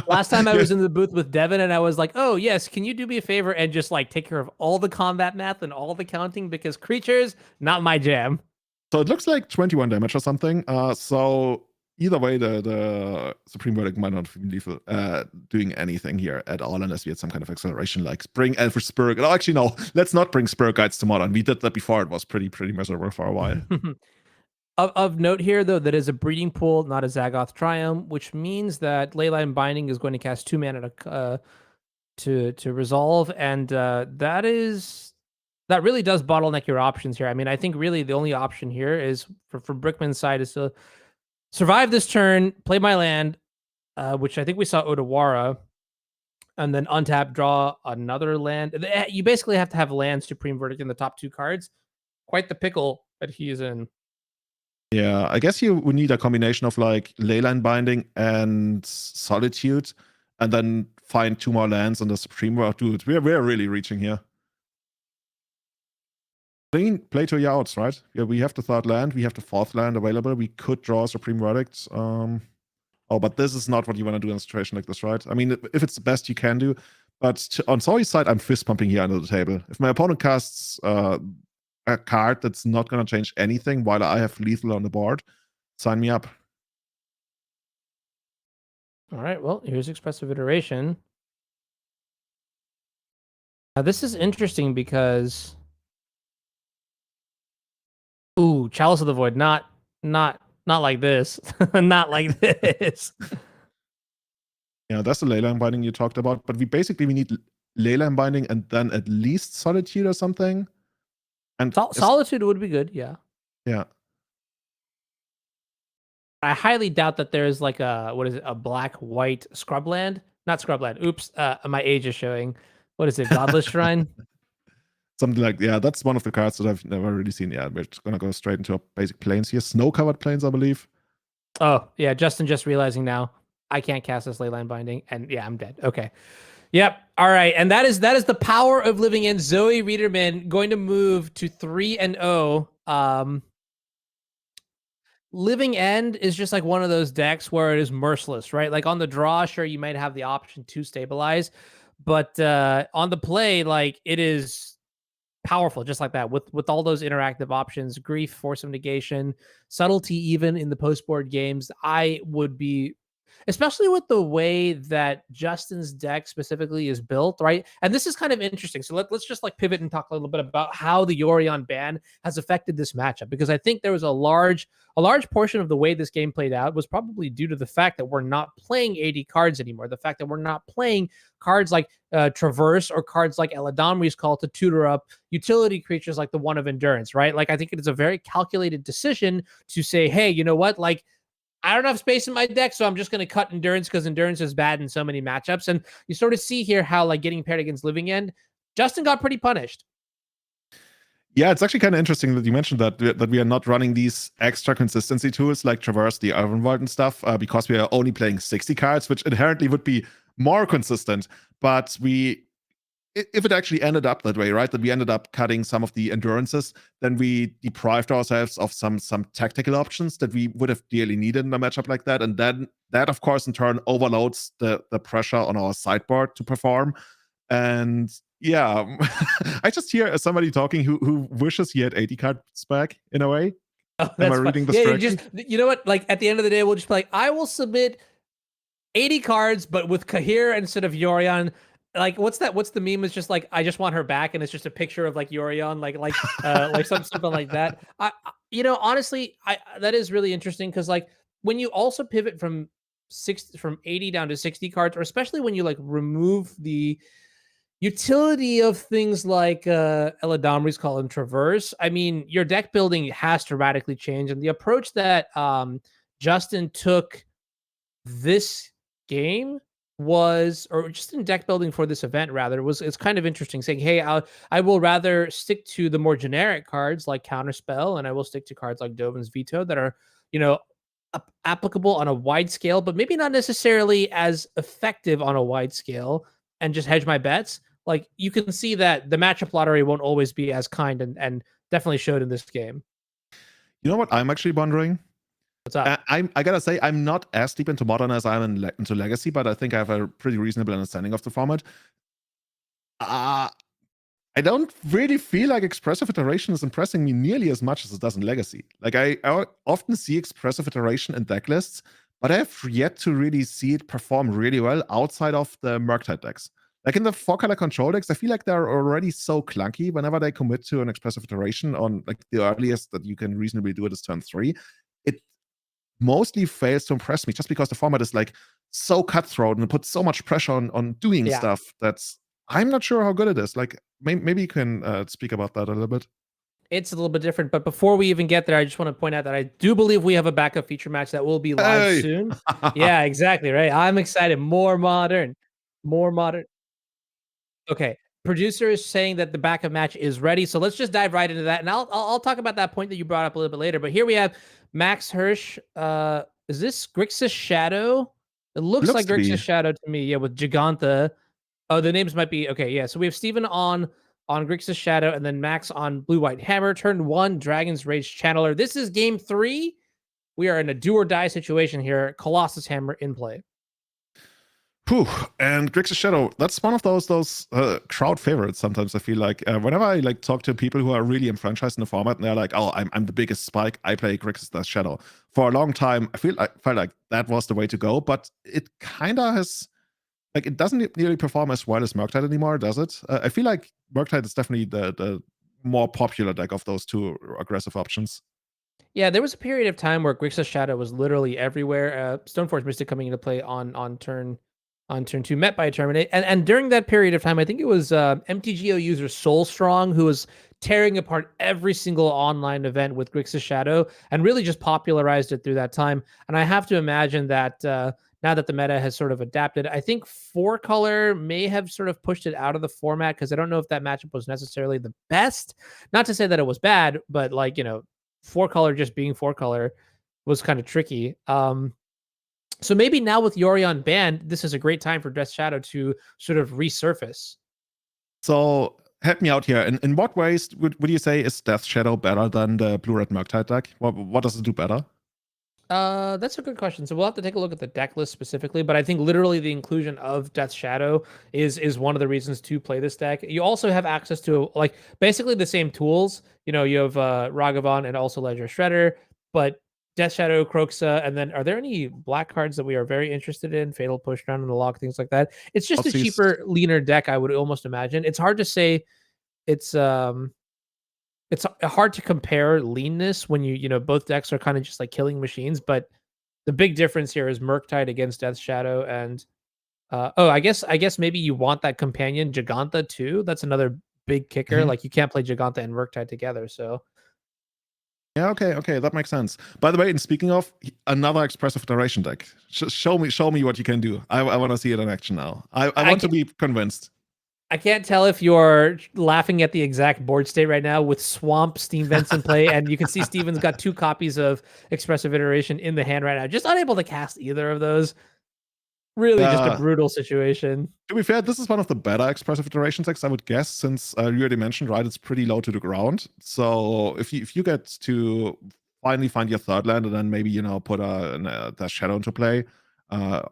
[SPEAKER 1] Last time I was in the booth with Devin and I was like, oh, yes, can you do me a favor and just like take care of all the combat math and all the counting because creatures, not my jam.
[SPEAKER 2] So it looks like 21 damage or something. So either way, the Supreme Verdict might not be lethal, doing anything here at all unless we had some kind of acceleration like bring Elfish Spirit. Oh, actually, no, let's not bring Spirit Guides to Modern. We did that before. It was pretty miserable for a while.
[SPEAKER 1] Of note here, though, that is a breeding pool, not a Zagoth Triumph, which means that Leyline Binding is going to cast 2 mana to resolve, and that really does bottleneck your options here. I mean, I think really the only option here is for Brickman's side is to survive this turn, play my land, which I think we saw Odawara, and then untap, draw another land. You basically have to have land Supreme Verdict in the top 2 cards. Quite the pickle that he is in.
[SPEAKER 2] Yeah, I guess you would need a combination of like Leyline Binding and Solitude, and then find 2 more lands on the Supreme World. Dude, we're really reaching here. Play 2 outs, right? Yeah, we have the 3rd land, we have the 4th land available. We could draw Supreme Verdict. Oh, but this is not what you want to do in a situation like this, right? I mean, if it's the best you can do, but on Zoe's side, I'm fist pumping here under the table. If my opponent casts a card that's not going to change anything while I have lethal on the board, sign me up.
[SPEAKER 1] All right, well, here's Expressive Iteration. Now, this is interesting because... Ooh, Chalice of the Void, not like this. Not like this.
[SPEAKER 2] Yeah, that's the Leyline Binding you talked about, but we need Leyline Binding and then at least Solitude or something. And
[SPEAKER 1] Solitude would be good, yeah.
[SPEAKER 2] Yeah.
[SPEAKER 1] I highly doubt that there's like a black-white scrubland? Not scrubland. Oops, my age is showing. What is it, Godless Shrine?
[SPEAKER 2] Something like, yeah, that's one of the cards that I've never really seen. Yeah, we're just gonna go straight into our basic planes here. Snow-covered planes, I believe.
[SPEAKER 1] Oh, yeah, Justin just realizing now. I can't cast this Leyline Binding, and yeah, I'm dead. Okay. Yep. All right. And that is the power of living in. Zoe Riederman going to move to 3-0. Living End is just like one of those decks where it is merciless, right? Like on the draw, sure, you might have the option to stabilize, but on the play, like it is powerful just like that with all those interactive options, grief, force of negation, subtlety, even in the post board games. I would be, especially with the way that Justin's deck specifically is built, right? And this is kind of interesting. So let's just like pivot and talk a little bit about how the Yorion ban has affected this matchup, because I think there was a large portion of the way this game played out was probably due to the fact that we're not playing 80 cards anymore. The fact that we're not playing cards like Traverse or cards like Eladamri's Call to tutor up utility creatures like the One of Endurance, right? Like I think it is a very calculated decision to say, hey, you know what? Like I don't have space in my deck, so I'm just going to cut Endurance because Endurance is bad in so many matchups. And you sort of see here how like getting paired against Living End, Justin got pretty punished.
[SPEAKER 2] Yeah, it's actually kind of interesting that you mentioned that we are not running these extra consistency tools like Traverse the Ironvolt and stuff because we are only playing 60 cards, which inherently would be more consistent. But if it actually ended up that way, right, that we ended up cutting some of the endurances, then we deprived ourselves of some tactical options that we would have dearly needed in a matchup like that. And then that, of course, in turn overloads the pressure on our sideboard to perform. And yeah, I just hear somebody talking who wishes he had 80 cards back in a way.
[SPEAKER 1] Oh,
[SPEAKER 2] Am I reading this correctly?
[SPEAKER 1] You know what? Like at the end of the day, we'll just be like, I will submit 80 cards, but with Kahir instead of Yorion. Like what's the meme? It's just like I just want her back, and it's just a picture of like Yorion, like something like that. Honestly, that is really interesting because like when you also pivot from 80 down to 60 cards, or especially when you like remove the utility of things like Eladamri's Call and Traverse, I mean, your deck building has to radically change, and the approach that Justin took this game was, or just in deck building for this event rather, it's kind of interesting, saying, hey, I will rather stick to the more generic cards like Counterspell, and I will stick to cards like Dovin's Veto that are, applicable on a wide scale, but maybe not necessarily as effective on a wide scale, and just hedge my bets. Like you can see that the matchup lottery won't always be as kind, and definitely showed in this game.
[SPEAKER 2] You know what I'm actually wondering?
[SPEAKER 1] What's up?
[SPEAKER 2] I gotta say, I'm not as deep into Modern as I am into Legacy, but I think I have a pretty reasonable understanding of the format. Uh, I don't really feel like Expressive Iteration is impressing me nearly as much as it does in Legacy. Like, I often see Expressive Iteration in deck lists, but I have yet to really see it perform really well outside of the Murktide decks. Like in the 4-color control decks, I feel like they're already so clunky whenever they commit to an Expressive Iteration on like the earliest that you can reasonably do it is turn 3. It mostly fails to impress me just because the format is like so cutthroat and puts so much pressure on doing
[SPEAKER 1] Yeah.
[SPEAKER 2] stuff that's I'm not sure how good it is. Like maybe you can speak about that a little bit.
[SPEAKER 1] It's a little bit different, but before we even get there, I just want to point out that I do believe we have a backup feature match that will be live
[SPEAKER 2] Hey.
[SPEAKER 1] soon. Yeah, exactly, right? I'm excited. More modern. More modern. Okay. Producer is saying that the backup match is ready, so let's just dive right into that, and I'll talk about that point that you brought up a little bit later. But here we have Max Hirsch. Is this Grixis Shadow? It looks
[SPEAKER 2] Looks
[SPEAKER 1] like
[SPEAKER 2] to be.
[SPEAKER 1] Grixis Shadow to me. Yeah, with Giganta. Oh, the names might be okay. Yeah, so we have Steven on Grixis Shadow, and then Max on Blue White Hammer. Turn 1, Dragon's Rage Channeler. This is game 3. We are in a do or die situation here. Colossus Hammer in play.
[SPEAKER 2] Whew. And Grixis Shadow, that's one of those crowd favorites. Sometimes I feel like whenever I like talk to people who are really enfranchised in the format, and they're like, "Oh, I'm the biggest Spike. I play Grixis Shadow." For a long time, I felt like that was the way to go, but it kind of has like it doesn't nearly perform as well as Murktide anymore, does it? I feel like Murktide is definitely the more popular deck of those two aggressive options.
[SPEAKER 1] Yeah, there was a period of time where Grixis Shadow was literally everywhere. Stoneforge Mystic coming into play on turn 2, met by a Terminate, and during that period of time, I think it was MTGO user Soul Strong who was tearing apart every single online event with Grixis Shadow and really just popularized it through that time. And I have to imagine that now that the meta has sort of adapted, I think 4-color may have sort of pushed it out of the format because I don't know if that matchup was necessarily the best. Not to say that it was bad, but like 4-color just being 4-color was kind of tricky. So maybe now with Yorion banned, this is a great time for Death Shadow to sort of resurface.
[SPEAKER 2] So help me out here. In what ways would you say is Death Shadow better than the Blue Red Murktide deck? What does it do better?
[SPEAKER 1] That's a good question. So we'll have to take a look at the deck list specifically, but I think literally the inclusion of Death Shadow is one of the reasons to play this deck. You also have access to like basically the same tools. You have Ragavan and also Ledger Shredder, but Death Shadow, Croxa, and then are there any black cards that we are very interested in? Fatal Push Down in the Lock, things like that. It's just a
[SPEAKER 2] Outseas.
[SPEAKER 1] cheaper, leaner deck, I would almost imagine. It's hard to say it's hard to compare leanness when both decks are kind of just like killing machines, but the big difference here is Murktide against Death Shadow, and I guess maybe you want that companion Giganta too. That's another big kicker.
[SPEAKER 2] Mhm.
[SPEAKER 1] Like you can't play Giganta and Murktide together. So
[SPEAKER 2] Yeah, okay, that makes sense. By the way, and speaking of another expressive iteration deck, show me what you can do. I want to see it in action now. I
[SPEAKER 1] I
[SPEAKER 2] want to
[SPEAKER 1] can't,
[SPEAKER 2] be convinced.
[SPEAKER 1] I can't tell if you're laughing at the exact board state right now with Swamp Steam Vents in play, and you can see Steven's got 2 copies of Expressive Iteration in the hand right now, just unable to cast either of those. Really, just a
[SPEAKER 2] Uh,
[SPEAKER 1] brutal situation.
[SPEAKER 2] to be fair, this is one of the better expressive iteration decks, I would guess, since you already mentioned, right? It's pretty low to the ground. So if you get to finally find your third land and then maybe put a shadow into play, uh,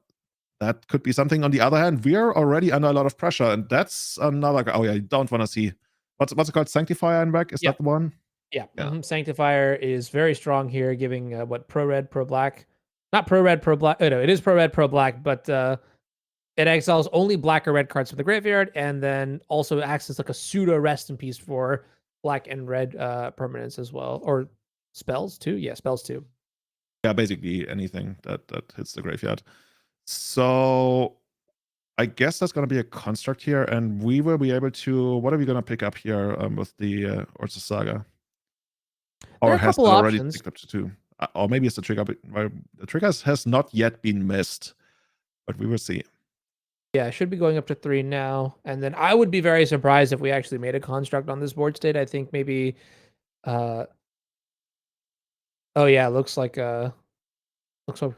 [SPEAKER 2] that could be something. On the other hand, we're already under a lot of pressure, and that's another. Oh yeah, you don't want to see what's it called? Sanctifier in back? Is
[SPEAKER 1] Yep.
[SPEAKER 2] that the one?
[SPEAKER 1] Yeah,
[SPEAKER 2] Yeah.
[SPEAKER 1] Sanctifier is very strong here, giving what pro red, pro black, not pro red, pro black. Oh, no, it is pro red, pro black, but it exiles only black or red cards from the graveyard, and then also acts as like a pseudo rest in peace for black and red permanents as well, or spells too. Yeah, spells too.
[SPEAKER 2] Yeah, basically anything that hits the graveyard. So I guess that's going to be a construct here, and we will be able to. What are we going to pick up here with the Urza Saga?
[SPEAKER 1] There are
[SPEAKER 2] Or
[SPEAKER 1] a
[SPEAKER 2] has
[SPEAKER 1] couple
[SPEAKER 2] it already
[SPEAKER 1] options.
[SPEAKER 2] picked up to two? Or maybe it's the trigger. Well, the triggers has not yet been missed, but we will see.
[SPEAKER 1] Yeah, should be going up to 3 now, and then I would be very surprised if we actually made a construct on this board state. I think maybe. Oh yeah, looks like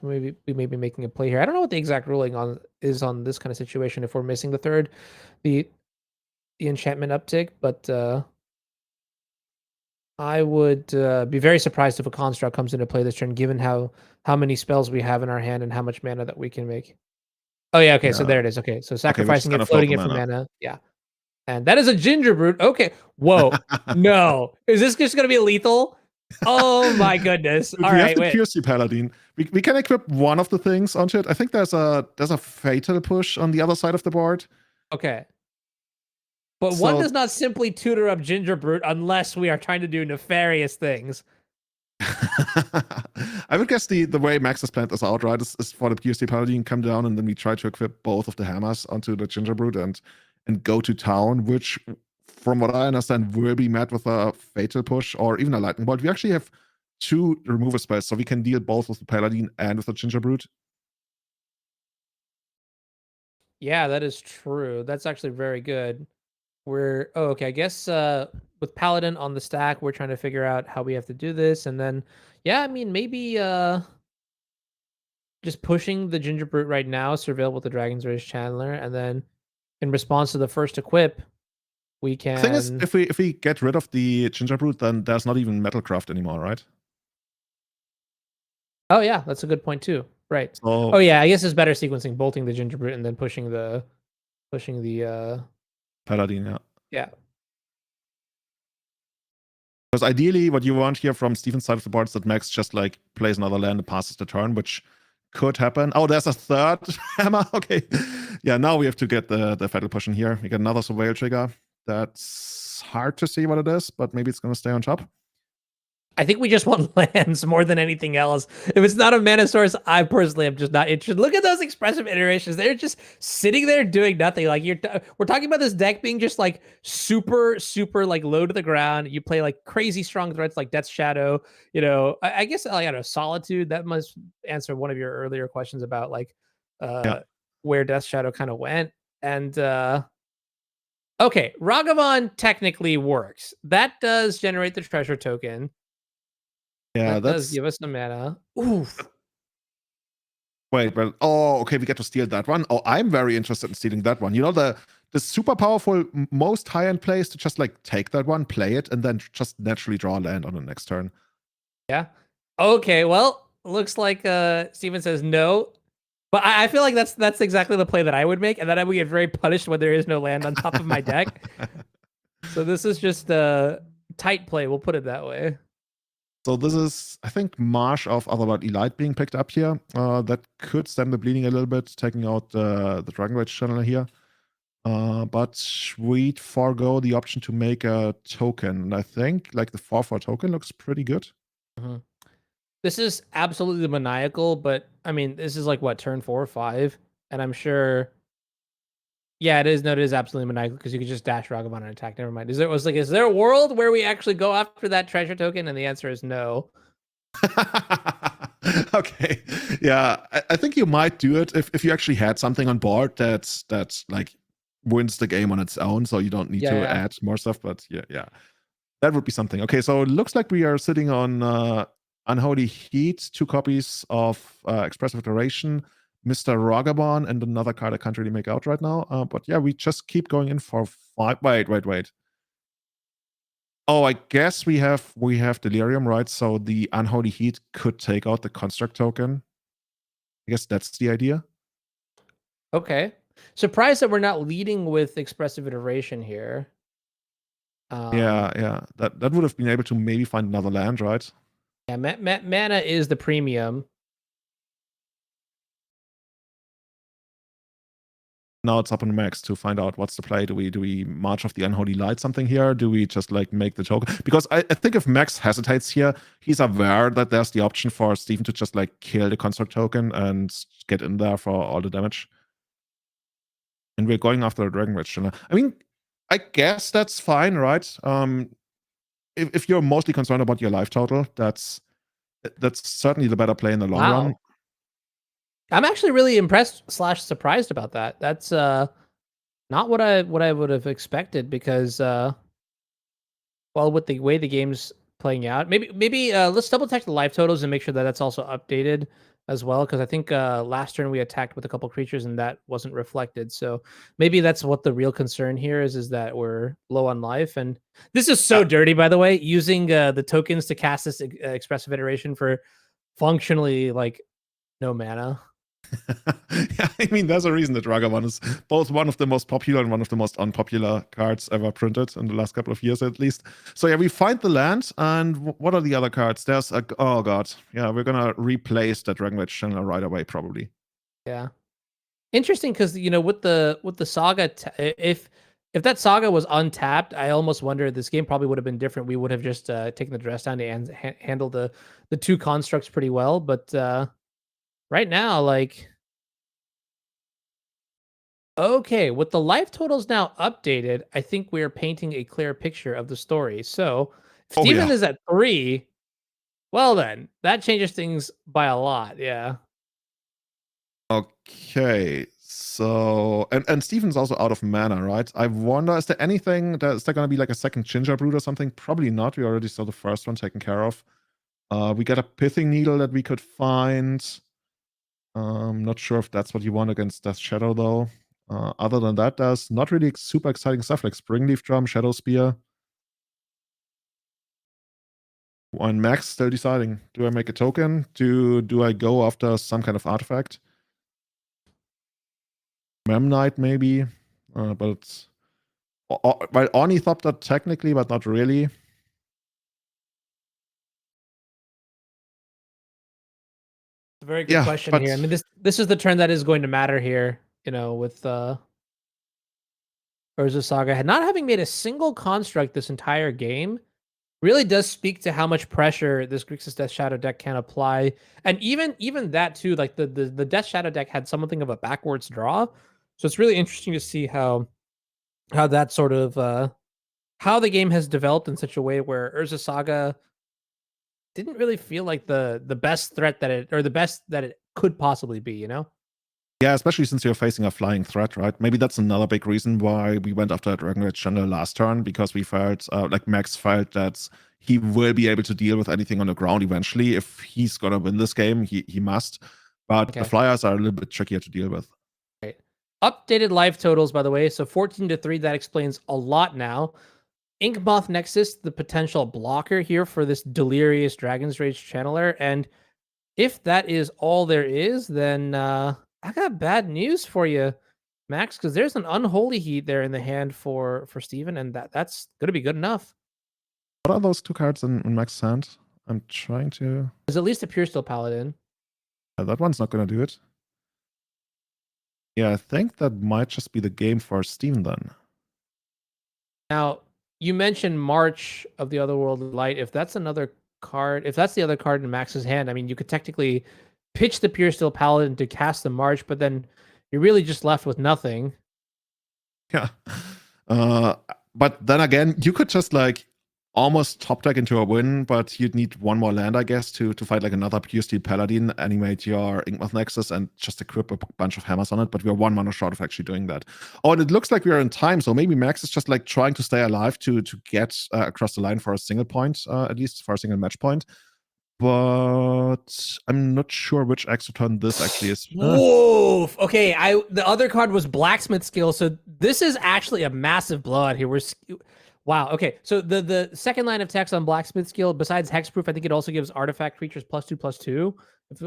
[SPEAKER 1] we may be making a play here. I don't know what the exact ruling on this kind of situation if we're missing the third, the the enchantment uptick, but I would be very surprised if a construct comes into play this turn, given how many spells we have in our hand and how much mana that we can make. Oh yeah, okay, so
[SPEAKER 2] Yeah.
[SPEAKER 1] there it is. Okay, so
[SPEAKER 2] Okay, we're just
[SPEAKER 1] sacrificing it,
[SPEAKER 2] gonna float
[SPEAKER 1] floating
[SPEAKER 2] the
[SPEAKER 1] it for
[SPEAKER 2] mana.
[SPEAKER 1] mana. Yeah, and that is a ginger brute. Okay, whoa, no, is this just gonna be lethal? Oh my goodness! All
[SPEAKER 2] We have
[SPEAKER 1] right,
[SPEAKER 2] the
[SPEAKER 1] wait.
[SPEAKER 2] QC Paladin. We can equip one of the things onto it. I think there's a fatal push on the other side of the board.
[SPEAKER 1] Okay, but one
[SPEAKER 2] So
[SPEAKER 1] does not simply tutor up ginger brute unless we are trying to do nefarious things.
[SPEAKER 2] I would guess the way Max has planned this out, right, is for the QC Paladin come down and then we try to equip both of the hammers onto the Ginger Brute and go to town, which from what I understand will be met with a fatal push or even a lightning bolt. We actually have 2 removal spells, so we can deal both with the Paladin and with the Ginger Brute.
[SPEAKER 1] Yeah, that is true. That's actually very good. Okay, I guess with Paladin on the stack, we're trying to figure out how we have to do this, and then yeah, I mean maybe just pushing the Ginger Brute right now, surveil with the Dragon's Rage Chandler, and then in response to the first equip, we
[SPEAKER 2] The thing is,
[SPEAKER 1] can.
[SPEAKER 2] if we get rid of the Ginger Brute, then there's not even Metalcraft anymore, right?
[SPEAKER 1] Oh yeah, that's a good point too. Right. Oh
[SPEAKER 2] So
[SPEAKER 1] yeah, I guess it's better sequencing bolting the Ginger Brute and then pushing the
[SPEAKER 2] Paladin, yeah.
[SPEAKER 1] yeah.
[SPEAKER 2] Because ideally, what you want here from Steven's side of the board is that Max just like plays another land and passes the turn, which could happen. Oh, there's a third hammer. Okay. Yeah, now we have to get the fatal push in here. We get another surveil trigger. That's hard to see what it is, but maybe it's going to stay on top.
[SPEAKER 1] I think we just want lands more than anything else. If it's not a mana source, I personally am just not interested. Look at those expressive iterations. They're just sitting there doing nothing. Like we're talking about this deck being just like super, super like low to the ground. You play like crazy strong threats like Death's Shadow. You know, I guess I don't know, Solitude. That must answer one of your earlier questions about like
[SPEAKER 2] Yeah.
[SPEAKER 1] where Death's Shadow kind of went. And okay, Ragavan technically works. That does generate the treasure token.
[SPEAKER 2] Yeah,
[SPEAKER 1] That does
[SPEAKER 2] that's.
[SPEAKER 1] give us some mana. Oof.
[SPEAKER 2] Wait, well, oh, okay, we get to steal that one. Oh, I'm very interested in stealing that one. You know, the super powerful, most high-end play is to just like take that one, play it, and then just naturally draw a land on the next turn.
[SPEAKER 1] Yeah. Okay, well, looks like Steven says no. But I feel like that's exactly the play that I would make, and then I would get very punished when there is no land on top of my deck. So this is just a tight play, we'll put it that way.
[SPEAKER 2] So this is, I think, Marsh of Otherworld Elite being picked up here. That could stem the bleeding a little bit, taking out the Dragon Rage channel here. But we'd forego the option to make a token. And I think like the 4/4 token looks pretty good.
[SPEAKER 1] Mm-hmm. This is absolutely maniacal, but I mean, this is like what, turn 4 or 5? And I'm sure. Yeah, it is. No, it is absolutely maniacal because you could just dash Ragavan and attack. Never mind. Is there a world where we actually go after that treasure token? And the answer is no.
[SPEAKER 2] Okay. Yeah, I think you might do it if you actually had something on board that's like wins the game on its own, so you don't need to
[SPEAKER 1] Yeah.
[SPEAKER 2] add more stuff. But yeah. That would be something. Okay, so it looks like we are sitting on Unholy Heat, 2 copies of Expressive Iteration, Mr. Ragavan, and another card I can't really make out right now. But yeah, we just keep going in for 5. Wait. Oh, I guess we have Delirium, right? So the Unholy Heat could take out the Construct token. I guess that's the idea.
[SPEAKER 1] Okay. Surprised that we're not leading with expressive iteration here.
[SPEAKER 2] Yeah. That would have been able to maybe find another land, right?
[SPEAKER 1] Yeah, mana is the premium.
[SPEAKER 2] Now it's up on Max to find out what's the play. Do we March of the Unholy Light something here? Do we just like make the token? Because I think if Max hesitates here, he's aware that there's the option for Steven to just like kill the construct token and get in there for all the damage. And we're going after a Dragon Rage Channel. I mean, I guess that's fine, right? If you're mostly concerned about your life total, that's certainly the better play in the long run.
[SPEAKER 1] Wow. I'm actually really impressed / surprised about that. That's not what I would have expected because well, with the way the game's playing out, maybe let's double check the life totals and make sure that that's also updated. as well, because I think last turn we attacked with a couple creatures and that wasn't reflected. So maybe that's what the real concern here is that we're low on life. And this is so dirty, by the way, using the tokens to cast this expressive iteration for functionally like no mana.
[SPEAKER 2] Yeah, I mean, there's a reason that Ragavan is both one of the most popular and one of the most unpopular cards ever printed in the last couple of years, at least. So yeah, we find the land, and what are the other cards? There's a, oh god, yeah, we're gonna replace that Dragonrage Channeler right away, probably.
[SPEAKER 1] Yeah, interesting because with the saga, if that saga was untapped, I almost wonder this game probably would have been different. We would have just taken the dress down to handle the two constructs pretty well, but right now, like. Okay, with the life totals now updated, I think we're painting a clear picture of the story. So, if
[SPEAKER 2] Oh
[SPEAKER 1] Steven
[SPEAKER 2] yeah.
[SPEAKER 1] is at 3, well then, that changes things by a lot, yeah.
[SPEAKER 2] Okay, so and Steven's also out of mana, right? I wonder, is there anything is there gonna be like a second Ginger Brood or something? Probably not. We already saw the first one taken care of. We got a Pithing Needle that we could find. Not sure if that's what you want against Death Shadow though. Other than that, there's not really super exciting stuff like Springleaf Drum, Shadow Spear. And Max still deciding: do I make a token? Do I go after some kind of artifact? Memnite maybe, but well, Ornithopter technically, but not really.
[SPEAKER 1] It's a very good
[SPEAKER 2] Yeah,
[SPEAKER 1] question
[SPEAKER 2] but
[SPEAKER 1] here. I mean, this is the turn that is going to matter here, with Urza Saga. Not having made a single construct this entire game really does speak to how much pressure this Grixis Death Shadow deck can apply. And even that too, like the Death Shadow deck had something of a backwards draw. So it's really interesting to see how that sort of how the game has developed in such a way where Urza Saga didn't really feel like the best threat that it or the best that it could possibly be,
[SPEAKER 2] yeah, especially since you're facing a flying threat, right? Maybe that's another big reason why we went after Dragonrage Channel last turn, because we felt, like Max felt that he will be able to deal with anything on the ground eventually. If he's gonna win this game, he must. But the
[SPEAKER 1] Okay.
[SPEAKER 2] flyers are a little bit trickier to deal with.
[SPEAKER 1] Right. Updated life totals, by the way. So 14-3, that explains a lot now. Yawgmoth Nexus, the potential blocker here for this delirious Dragon's Rage channeler. And if that is all there is, then I got bad news for you, Max, because there's an Unholy Heat there in the hand for Steven, and that's gonna be good enough.
[SPEAKER 2] What are those two cards in Max's hand? I'm trying to.
[SPEAKER 1] There's at least a Pure Steel Paladin.
[SPEAKER 2] That one's not gonna do it. Yeah, I think that might just be the game for Steven then.
[SPEAKER 1] Now, you mentioned March of the Otherworld Light. If that's another card, if that's the other card in Max's hand, I mean, you could technically pitch the Pure Steel Paladin to cast the March, but then you're really just left with nothing.
[SPEAKER 2] Yeah. But then again, you could just like almost top deck into a win, but you'd need one more land, I guess, to fight like another Pure Steel Paladin, animate your Yawgmoth Nexus, and just equip a bunch of hammers on it. But we're one mana short of actually doing that. Oh, and it looks like we're in time, so maybe Max is just like trying to stay alive to get across the line for a single point, at least for a single match point. But I'm not sure which extra turn this actually is.
[SPEAKER 1] Whoa. Okay, the other card was Blacksmith Skill, so this is actually a massive blowout here. Wow. Okay, so the second line of text on Blacksmith Skill, besides hexproof, I think it also gives artifact creatures +2/+2.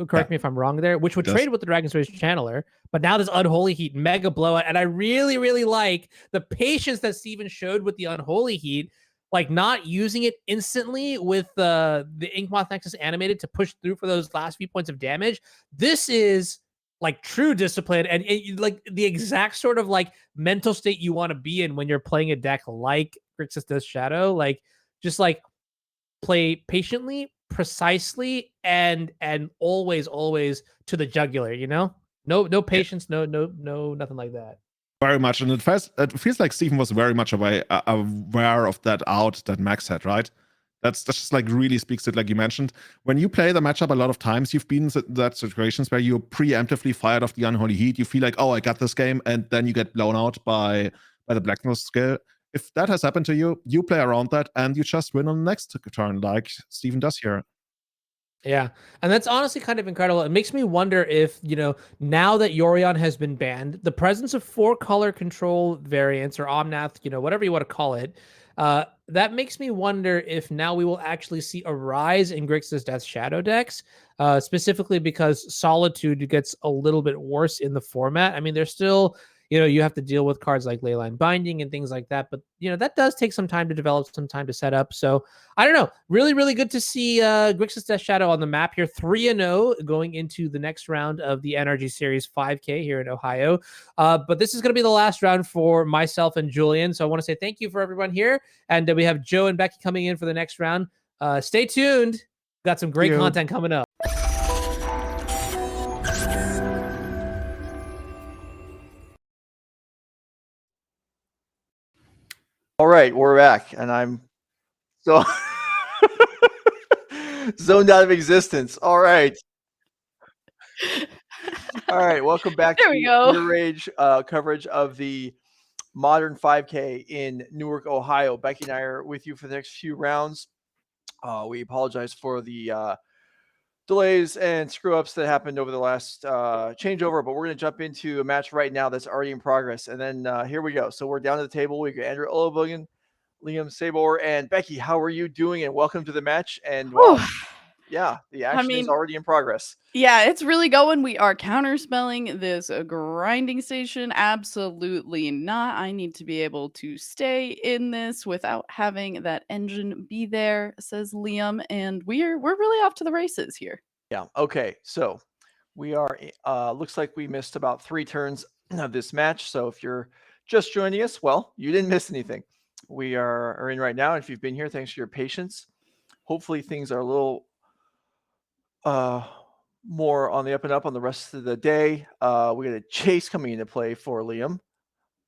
[SPEAKER 1] Correct me if I'm wrong there, which would trade with the Dragon's Rage Channeler. But now this Unholy Heat, mega blowout, and I really, really like the patience that Steven showed with the Unholy Heat, like not using it instantly with the Yawgmoth Nexus animated to push through for those last few points of damage. This is like true discipline and like the exact sort of like mental state you want to be in when you're playing a deck like Grixis Death Shadow. Like just like play patiently, precisely, and always to the jugular. No patience, no nothing like that.
[SPEAKER 2] Very much, and it feels like Steven was very much aware of that out that Max had, right? That's just like really speaks to it, like you mentioned. When you play the matchup a lot of times, you've been in that situations where you preemptively fired off the Unholy Heat. You feel like, oh, I got this game, and then you get blown out by the Blacksmith skill. If that has happened to you, you play around that, and you just win on the next turn, like Steven does here.
[SPEAKER 1] Yeah, and that's honestly kind of incredible. It makes me wonder if, now that Yorion has been banned, the presence of 4-color control variants or Omnath, whatever you want to call it, that makes me wonder if now we will actually see a rise in Grixis Death Shadow decks, specifically because Solitude gets a little bit worse in the format. I mean, there's still, you have to deal with cards like Leyline Binding and things like that, but, that does take some time to develop, some time to set up. So I don't know. Really, really good to see Grixis Death Shadow on the map here. 3-0 going into the next round of the NRG Series 5K here in Ohio. But this is going to be the last round for myself and Julian. So I want to say thank you for everyone here. And we have Joe and Becky coming in for the next round. Stay tuned. Got some great content coming up.
[SPEAKER 3] All right, we're back, and I'm so zoned out of existence. All right. All right, welcome back
[SPEAKER 4] There
[SPEAKER 3] to
[SPEAKER 4] we go.
[SPEAKER 3] Your Rage coverage of the Modern 5K in Newark, Ohio. Becky and I are with you for the next few rounds. We apologize for the delays and screw-ups that happened over the last changeover, but we're going to jump into a match right now that's already in progress. And then here we go. So we're down to the table. We got Andrew Elenbogen, Liam Sabor, and Becky. How are you doing? And welcome to the match. And wow, yeah, the action is already in progress.
[SPEAKER 4] Yeah, it's really going. We are counterspelling this grinding station. Absolutely not. I need to be able to stay in this without having that engine be there, says Liam. And we're really off to the races here.
[SPEAKER 3] Yeah. Okay. So we are. Looks like we missed about 3 turns of this match. So if you're just joining us, well, you didn't miss anything. We are in right now. If you've been here, thanks for your patience. Hopefully things are a little more on the up and up on the rest of the day. We got a chase coming into play for Liam.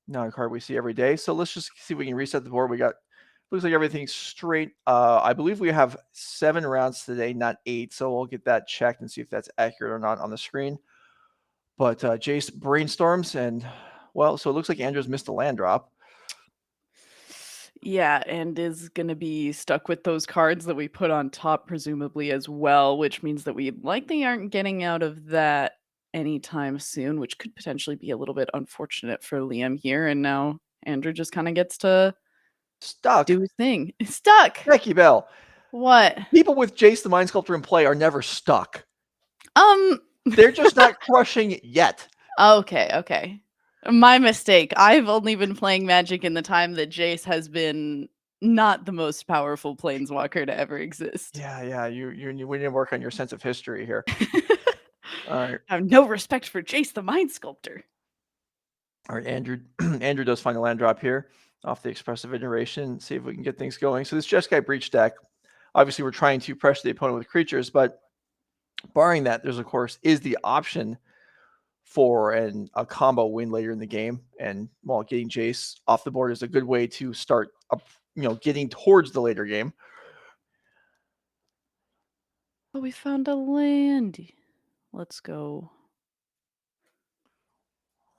[SPEAKER 3] Not a card we see every day. So let's just see if we can reset the board. We got looks like everything's straight. I believe we have 7 rounds today, not 8. So we'll get that checked and see if that's accurate or not on the screen. But Jace brainstorms and well, so it looks like Andrew's missed a land drop.
[SPEAKER 4] Yeah, and is going to be stuck with those cards that we put on top, presumably as well, which means that we likely aren't getting out of that anytime soon, which could potentially be a little bit unfortunate for Liam here. And now Andrew just kind of gets to do his thing. Stuck.
[SPEAKER 3] Becky Bell.
[SPEAKER 4] What?
[SPEAKER 3] People with Jace the Mind Sculptor in play are never stuck. They're just not crushing yet.
[SPEAKER 4] Okay. My mistake. I've only been playing Magic in the time that Jace has been not the most powerful planeswalker to ever exist.
[SPEAKER 3] Yeah. We need to work on your sense of history here. All right.
[SPEAKER 4] I have no respect for Jace the Mind Sculptor.
[SPEAKER 3] All right, Andrew. Andrew does find a land drop here off the Expressive Iteration. See if we can get things going. So this Jeskai Breach deck, obviously we're trying to pressure the opponent with creatures, but barring that, there's of course is the option for a combo win later in the game. And while getting Jace off the board is a good way to start getting towards the later game.
[SPEAKER 4] Oh, we found a land. Let's go.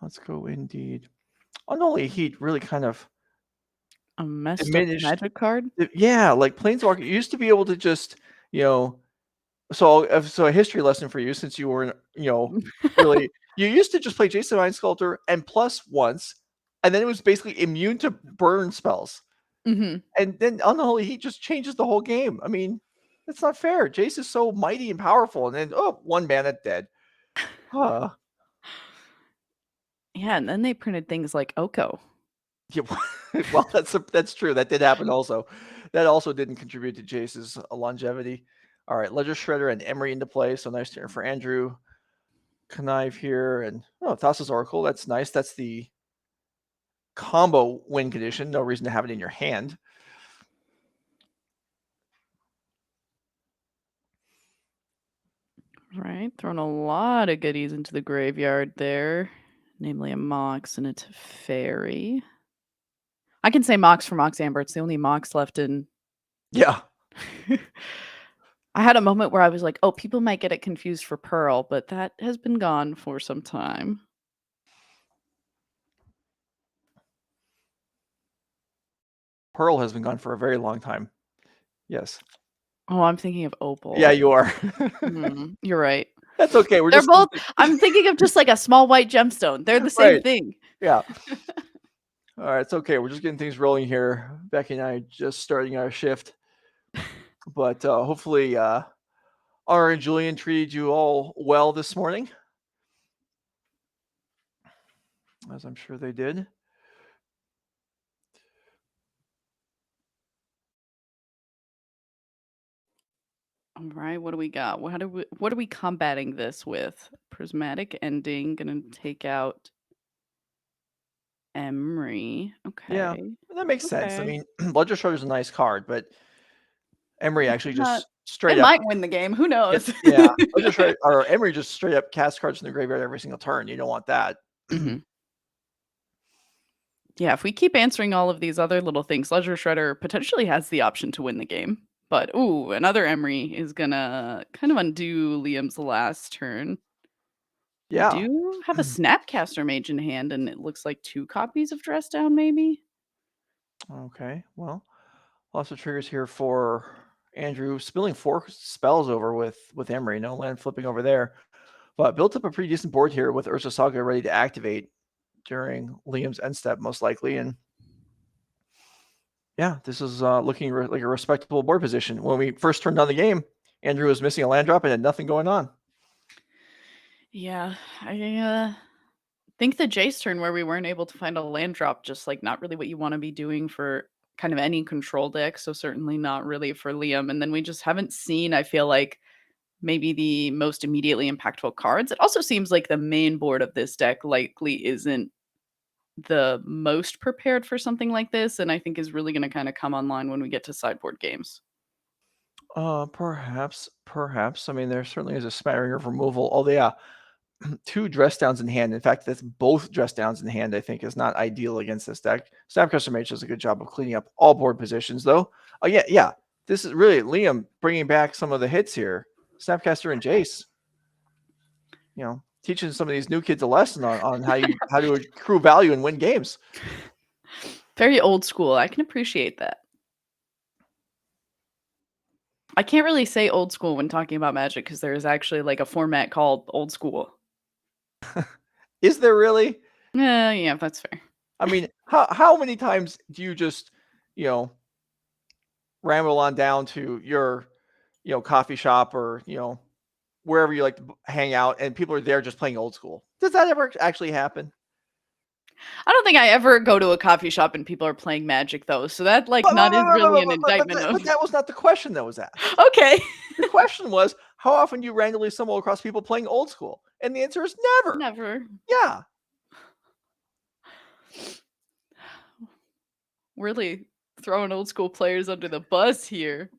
[SPEAKER 3] Let's go indeed. Unholy Heat really kind of
[SPEAKER 4] a messed up Magic card?
[SPEAKER 3] Yeah, like Planeswalker, you used to be able to just, so a history lesson for you since you weren't, really, you used to just play Jason Mind Sculptor and plus once, and then it was basically immune to burn spells.
[SPEAKER 4] Mm-hmm.
[SPEAKER 3] And then Unholy Heat just changes the whole game. I mean, that's not fair. Jace is so mighty and powerful, and then, 1 mana dead. Huh.
[SPEAKER 4] Yeah, and then they printed things like Oko.
[SPEAKER 3] Yeah, well, that's true. That did happen also. That also didn't contribute to Jace's longevity. All right, Ledger Shredder and Emery into play. So nice turn for Andrew. Connive here and Thassa's Oracle. That's nice. That's the combo win condition. No reason to have it in your hand.
[SPEAKER 4] Right, throwing a lot of goodies into the graveyard there, namely a Mox and a Teferi. I can say Mox for Mox Amber. It's the only Mox left in.
[SPEAKER 3] Yeah.
[SPEAKER 4] I had a moment where I was like, oh, people might get it confused for Pearl, but that has been gone for some time.
[SPEAKER 3] Pearl has been gone for a very long time. Yes.
[SPEAKER 4] Oh, I'm thinking of Opal.
[SPEAKER 3] Yeah, you are.
[SPEAKER 4] You're right.
[SPEAKER 3] That's okay.
[SPEAKER 4] They're both. I'm thinking of just like a small white gemstone. They're the same thing.
[SPEAKER 3] Yeah. All right, it's okay. We're just getting things rolling here. Becky and I just starting our shift, but hopefully, Honor and Julian treated you all well this morning, as I'm sure they did.
[SPEAKER 4] All right, what do we got? What are we combating this with? Prismatic Ending, gonna take out Emery. Okay.
[SPEAKER 3] Yeah, that makes sense. I mean, Ledger Shredder is a nice card, but Emery actually just straight
[SPEAKER 4] it
[SPEAKER 3] up
[SPEAKER 4] might win the game. Who knows?
[SPEAKER 3] yeah, Ledger Shredder or Emery just straight up cast cards from the graveyard every single turn. You don't want that.
[SPEAKER 4] Yeah, if we keep answering all of these other little things, Ledger Shredder potentially has the option to win the game. But ooh, another Emery is gonna kind of undo Liam's last turn.
[SPEAKER 3] Yeah.
[SPEAKER 4] We do have a Snapcaster Mage in hand, and it looks like 2 copies of Dress Down, maybe.
[SPEAKER 3] Okay. Well, lots of triggers here for Andrew. Spilling 4 spells over with Emery. No land flipping over there. But built up a pretty decent board here with Urza Saga ready to activate during Liam's end step, most likely. And yeah, this is looking like a respectable board position. When we first turned on the game, Andrew was missing a land drop and had nothing going on.
[SPEAKER 4] Yeah, I think the Jace turn where we weren't able to find a land drop, just like not really what you want to be doing for kind of any control deck. So certainly not really for Liam. And then we just haven't seen, I feel like, maybe the most immediately impactful cards. It also seems like the main board of this deck likely isn't the most prepared for something like this, and I think is really going to kind of come online when we get to sideboard games.
[SPEAKER 3] Perhaps. I mean, there certainly is a smattering of removal. Oh, yeah. 2 dress downs in hand. In fact, that's both dress downs in hand, I think, is not ideal against this deck. Snapcaster Mage does a good job of cleaning up all board positions, though. Oh, yeah. This is really Liam bringing back some of the hits here. Snapcaster and Jace. You know, teaching some of these new kids a lesson on how to accrue value and win games.
[SPEAKER 4] Very old school. I can appreciate that. I can't really say old school when talking about Magic because there is actually like a format called old school.
[SPEAKER 3] Is there really?
[SPEAKER 4] Yeah, that's fair.
[SPEAKER 3] I mean, how many times do you just, ramble on down to your, coffee shop or, wherever you like to hang out and people are there just playing old school? Does that ever actually happen?
[SPEAKER 4] I don't think I ever go to a coffee shop and people are playing Magic though. So that is really an indictment of.
[SPEAKER 3] But that was not the question that was asked.
[SPEAKER 4] Okay.
[SPEAKER 3] The question was, how often do you randomly stumble across people playing old school? And the answer is never.
[SPEAKER 4] Never.
[SPEAKER 3] Yeah.
[SPEAKER 4] Really throwing old school players under the bus here.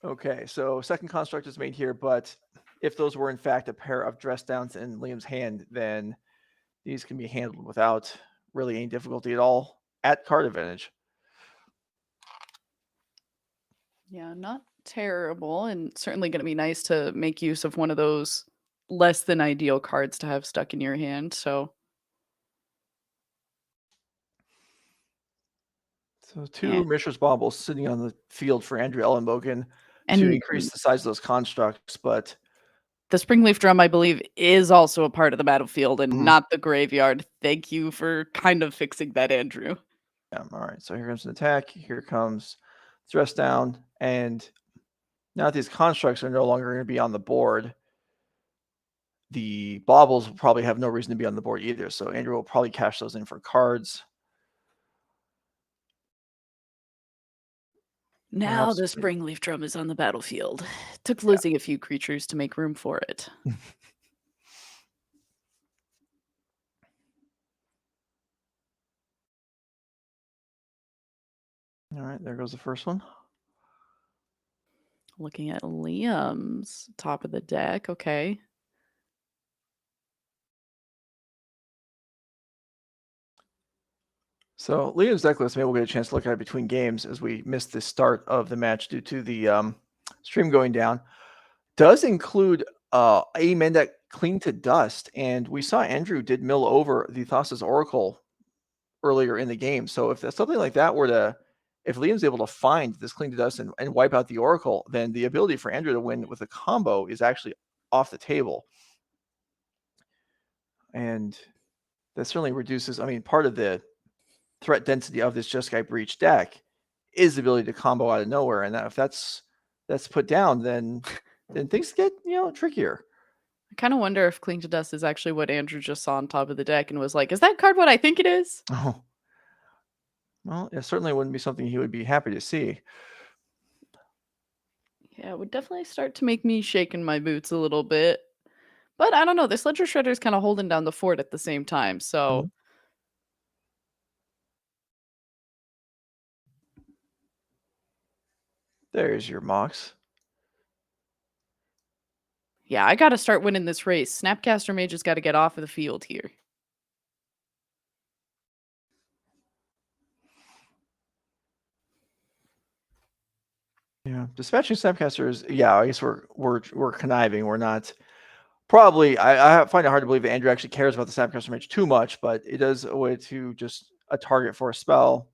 [SPEAKER 3] Okay, so second construct is made here, but if those were in fact a pair of dress downs in Liam's hand, then these can be handled without really any difficulty at all at card advantage.
[SPEAKER 4] Yeah, not terrible, and certainly going to be nice to make use of one of those less than ideal cards to have stuck in your hand. So
[SPEAKER 3] 2 Mishra's Baubles sitting on the field for Andrew Elenbogen to increase the size of those constructs, but
[SPEAKER 4] the Springleaf Drum, I believe, is also a part of the battlefield and not the graveyard. Thank you for kind of fixing that, Andrew.
[SPEAKER 3] Yeah, all right, so here comes an attack. Here comes dress down, and now that these constructs are no longer going to be on the board, the baubles will probably have no reason to be on the board either. So Andrew will probably cash those in for cards.
[SPEAKER 4] Now the Springleaf Drum is on the battlefield. It took losing a few creatures to make room for it.
[SPEAKER 3] All right, there goes the first one.
[SPEAKER 4] Looking at Liam's top of the deck. Okay.
[SPEAKER 3] So Liam's deck list, maybe we'll get a chance to look at it between games as we missed the start of the match due to the stream going down. Does include a main deck Clean to Dust, and we saw Andrew did mill over the Thassa's Oracle earlier in the game. So if something like that were to if Liam's able to find this Cling to Dust and wipe out the Oracle, then the ability for Andrew to win with a combo is actually off the table. And that certainly reduces, I mean, part of the threat density of this Jeskai Breach deck is the ability to combo out of nowhere. And if that's put down, then things get, trickier.
[SPEAKER 4] I kind of wonder if Cling to Dust is actually what Andrew just saw on top of the deck and was like, is that card what I think it is?
[SPEAKER 3] Oh. Well, it certainly wouldn't be something he would be happy to see.
[SPEAKER 4] Yeah, it would definitely start to make me shake in my boots a little bit. But I don't know. This Ledger Shredder is kind of holding down the fort at the same time. So
[SPEAKER 3] There's your Mox.
[SPEAKER 4] yeah, I got to start winning this race. Snapcaster Mage has got to get off of the field here.
[SPEAKER 3] Yeah, dispatching Snapcasters. Yeah, I guess we're conniving. We're not. Probably, I find it hard to believe that Andrew actually cares about the Snapcaster Mage too much, but it does a way to just a target for a spell.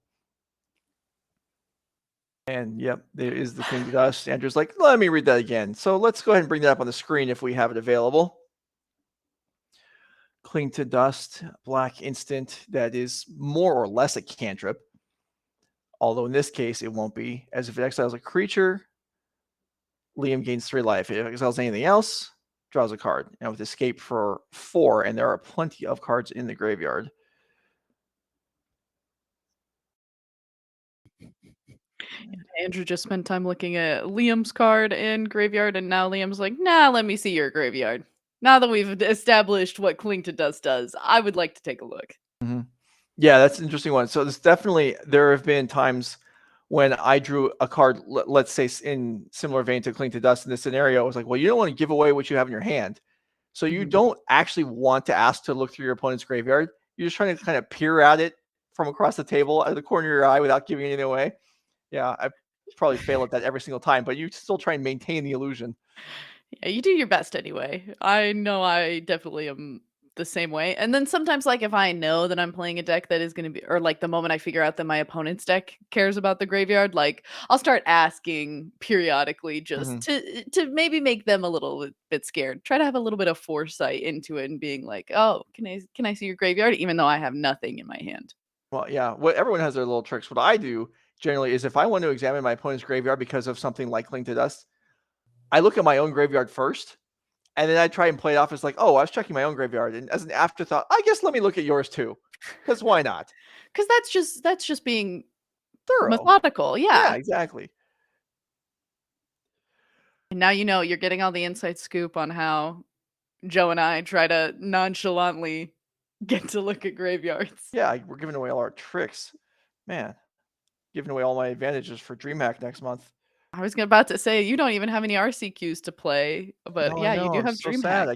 [SPEAKER 3] And yep, there is the Cling to Dust. Andrew's like, let me read that again. So let's go ahead and bring that up on the screen if we have it available. Cling to Dust, black instant that is more or less a cantrip. Although in this case, it won't be, as if it exiles a creature, Liam gains 3 life. If it exiles anything else, draws a card. And with escape for 4, and there are plenty of cards in the graveyard.
[SPEAKER 4] Andrew just spent time looking at Liam's card in graveyard, and now Liam's like, nah, let me see your graveyard. Now that we've established what Cling to Dust does, I would like to take a look.
[SPEAKER 3] Mm-hmm. Yeah, that's an interesting one. So there have been times when I drew a card, let's say in similar vein to Cling to Dust in this scenario. I was like, well, you don't want to give away what you have in your hand. So you don't actually want to ask to look through your opponent's graveyard. You're just trying to kind of peer at it from across the table out of the corner of your eye without giving anything away. Yeah, I probably fail at that every single time, but you still try and maintain the illusion.
[SPEAKER 4] Yeah, you do your best anyway. I know I definitely am the same way. And then sometimes, like, if I know that I'm playing a deck that is going to be, or like the moment I figure out that my opponent's deck cares about the graveyard, like I'll start asking periodically just to maybe make them a little bit scared. Try to have a little bit of foresight into it and being like, oh, can I see your graveyard, even though I have nothing in my hand.
[SPEAKER 3] Well, yeah. Everyone has their little tricks. What I do generally is if I want to examine my opponent's graveyard because of something like Cling to Dust, I look at my own graveyard first. And then I try and play it off as like, oh, I was checking my own graveyard. And as an afterthought, I guess let me look at yours too. Because why not?
[SPEAKER 4] Because that's just being
[SPEAKER 3] thorough.
[SPEAKER 4] Methodical.
[SPEAKER 3] Yeah, exactly.
[SPEAKER 4] And now you're getting all the inside scoop on how Joe and I try to nonchalantly get to look at graveyards.
[SPEAKER 3] Yeah, we're giving away all our tricks. Man, giving away all my advantages for DreamHack next month.
[SPEAKER 4] I was about to say, you don't even have any RCQs to play, but
[SPEAKER 3] No,
[SPEAKER 4] yeah, you do
[SPEAKER 3] I'm
[SPEAKER 4] have
[SPEAKER 3] so
[SPEAKER 4] DreamHack.
[SPEAKER 3] sad.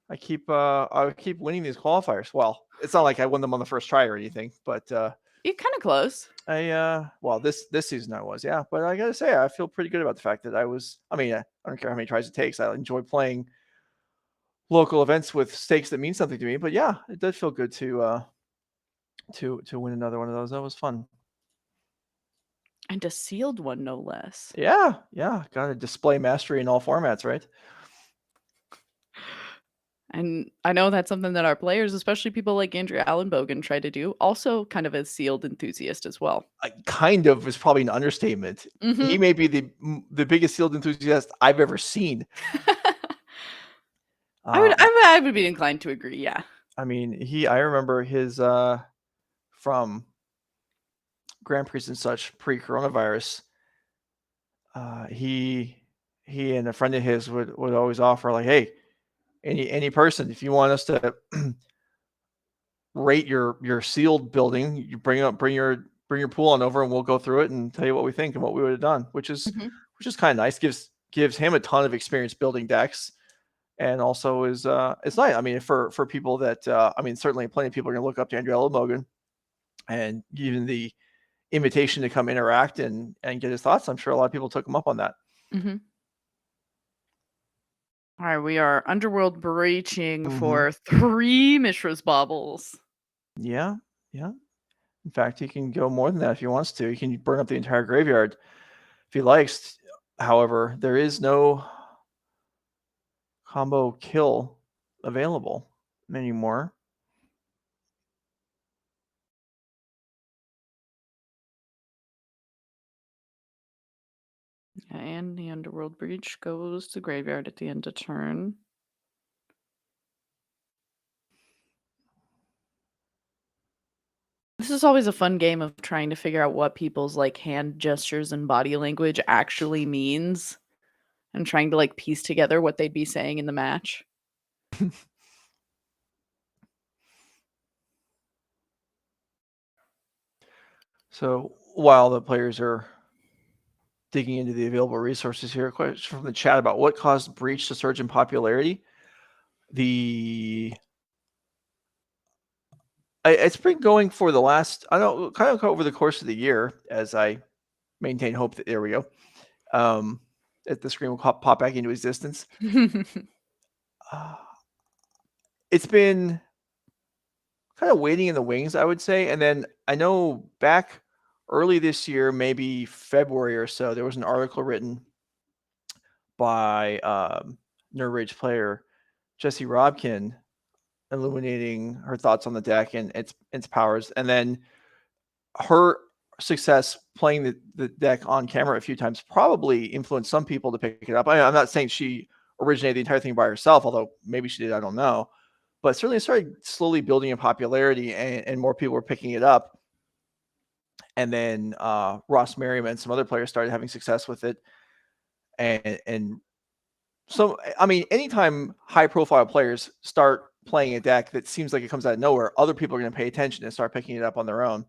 [SPEAKER 3] I keep winning these qualifiers. Well, it's not like I won them on the first try or anything, but
[SPEAKER 4] you're kind of close.
[SPEAKER 3] Well, this season I was, yeah. But I gotta say, I feel pretty good about the fact that I don't care how many tries it takes. I enjoy playing local events with stakes that mean something to me. But yeah, it does feel good to win another one of those. That was fun.
[SPEAKER 4] And a sealed one, no less.
[SPEAKER 3] Yeah. Got to display mastery in all formats, right?
[SPEAKER 4] And I know that's something that our players, especially people like Andrew Elenbogen, try to do. Also, kind of a sealed enthusiast as well.
[SPEAKER 3] Kind of is probably an understatement. He may be the biggest sealed enthusiast I've ever seen.
[SPEAKER 4] I would be inclined to agree. Yeah.
[SPEAKER 3] I mean, I remember his from Grand Prix and such pre-coronavirus. He and a friend of his would always offer like, hey, any person, if you want us to rate your sealed building, you bring your pool on over and we'll go through it and tell you what we think and what we would have done, which is kind of nice. Gives him a ton of experience building decks, and also is it's nice. I mean, for people that certainly plenty of people are going to look up to Andrew Elenbogen, and even the invitation to come interact and get his thoughts. I'm sure a lot of people took him up on that.
[SPEAKER 4] All right, we are Underworld breaching for 3 Mishra's Baubles.
[SPEAKER 3] Yeah. In fact, he can go more than that if he wants to. He can burn up the entire graveyard if he likes. However, there is no combo kill available anymore.
[SPEAKER 4] And the Underworld Breach goes to graveyard at the end of turn. This is always a fun game of trying to figure out what people's like hand gestures and body language actually means and trying to like piece together what they'd be saying in the match.
[SPEAKER 3] So while the players are digging into the available resources here, a question from the chat about what caused Breach to surge in popularity. It's been going for the last, I don't know, kind of over the course of the year as I maintain hope that, there we go, that the screen will pop back into existence. It's been kind of waiting in the wings, I would say. And then I know back early this year, maybe February or so, there was an article written by Nerd Rage player Jessie Robkin illuminating her thoughts on the deck and its powers. And then her success playing the deck on camera a few times probably influenced some people to pick it up. I'm not saying she originated the entire thing by herself, although maybe she did, I don't know. But certainly it started slowly building in popularity and more people were picking it up. And then Ross Merriman and some other players started having success with it. And so, I mean, anytime high profile players start playing a deck that seems like it comes out of nowhere, other people are going to pay attention and start picking it up on their own.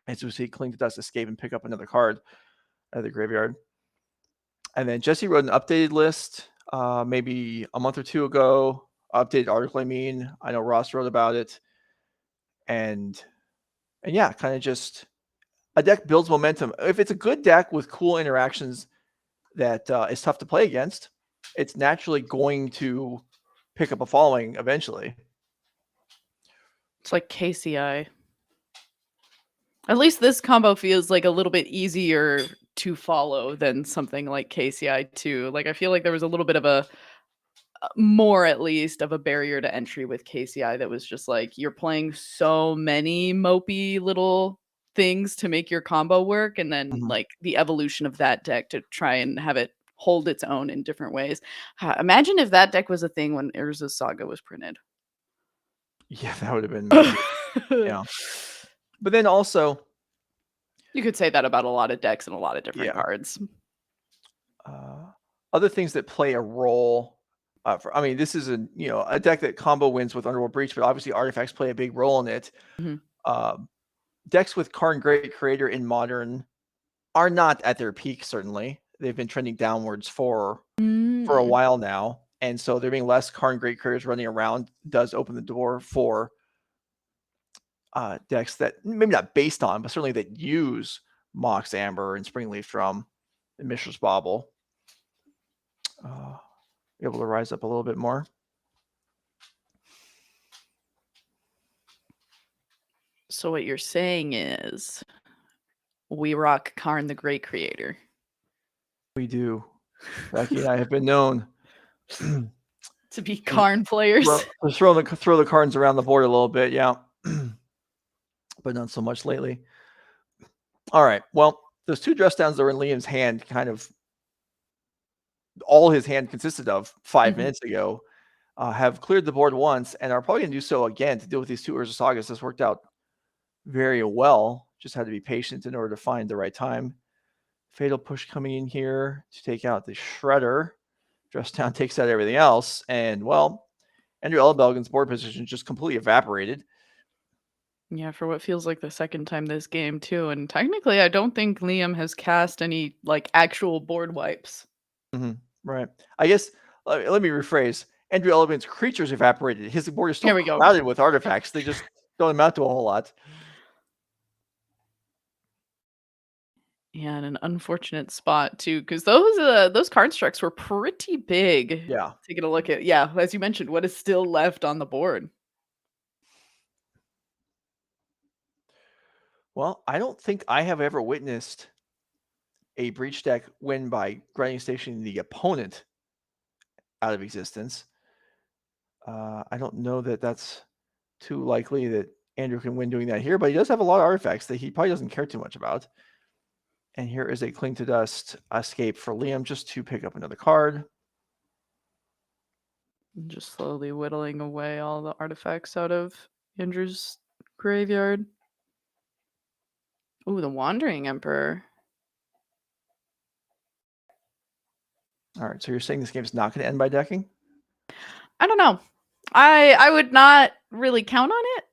[SPEAKER 3] And so we see Cling to Dust escape and pick up another card out of the graveyard. And then Jesse wrote an updated list maybe a month or two ago. Updated article, I know Ross wrote about it. And yeah, kind of just a deck builds momentum. If it's a good deck with cool interactions that is tough to play against, it's naturally going to pick up a following eventually.
[SPEAKER 4] It's like KCI. At least this combo feels like a little bit easier to follow than something like KCI 2. Like, I feel like there was a little bit of a more, at least, of a barrier to entry with KCI that was just like, you're playing so many mopey little things to make your combo work, and then like the evolution of that deck to try and have it hold its own in different ways. Imagine if that deck was a thing when Urza's Saga was printed.
[SPEAKER 3] Yeah, that would have been amazing. Yeah. But then also,
[SPEAKER 4] you could say that about a lot of decks and a lot of different cards.
[SPEAKER 3] Other things that play a role. I mean, this is a deck that combo wins with Underworld Breach, but obviously artifacts play a big role in it. Decks with Karn Great Creator in Modern are not at their peak. Certainly, they've been trending downwards for a while now, and so there being less Karn Great Creators running around does open the door for decks that maybe not based on, but certainly that use Mox Amber and Springleaf Drum and Mishra's Bauble. Able to rise up a little bit more.
[SPEAKER 4] So what you're saying is we rock Karn the Great Creator.
[SPEAKER 3] We do. Becky and I have been known
[SPEAKER 4] to be Karn players.
[SPEAKER 3] Throw the cards around the board a little bit, yeah. But not so much lately. All right. Well, those two dress downs that were in Liam's hand, kind of all his hand consisted of 5 minutes ago, have cleared the board once and are probably going to do so again to deal with these two Urza Sagas. This worked out very well. Just had to be patient in order to find the right time. Fatal Push coming in here to take out the Shredder. Dress down takes out everything else. And, well, Andrew Elenbogen's board position just completely evaporated.
[SPEAKER 4] Yeah, for what feels like the second time this game, too. And technically, I don't think Liam has cast any, like, actual board wipes.
[SPEAKER 3] Right. I guess, let me rephrase. Andrew Elenbogen's creatures evaporated. His board is still crowded with artifacts. They just don't amount to a whole lot.
[SPEAKER 4] Yeah, and an unfortunate spot too, because those card structs were pretty big.
[SPEAKER 3] Yeah.
[SPEAKER 4] Taking a look at, as you mentioned, what is still left on the board.
[SPEAKER 3] Well, I don't think I have ever witnessed a breach deck win by grinding station the opponent out of existence. I don't know that that's too likely that Andrew can win doing that here, but he does have a lot of artifacts that he probably doesn't care too much about. And here is a Cling to Dust escape for Liam just to pick up another card.
[SPEAKER 4] Just slowly whittling away all the artifacts out of Andrew's graveyard. Ooh, the Wandering Emperor.
[SPEAKER 3] All right, so you're saying this game's not going to end by decking?
[SPEAKER 4] I don't know. I would not really count on it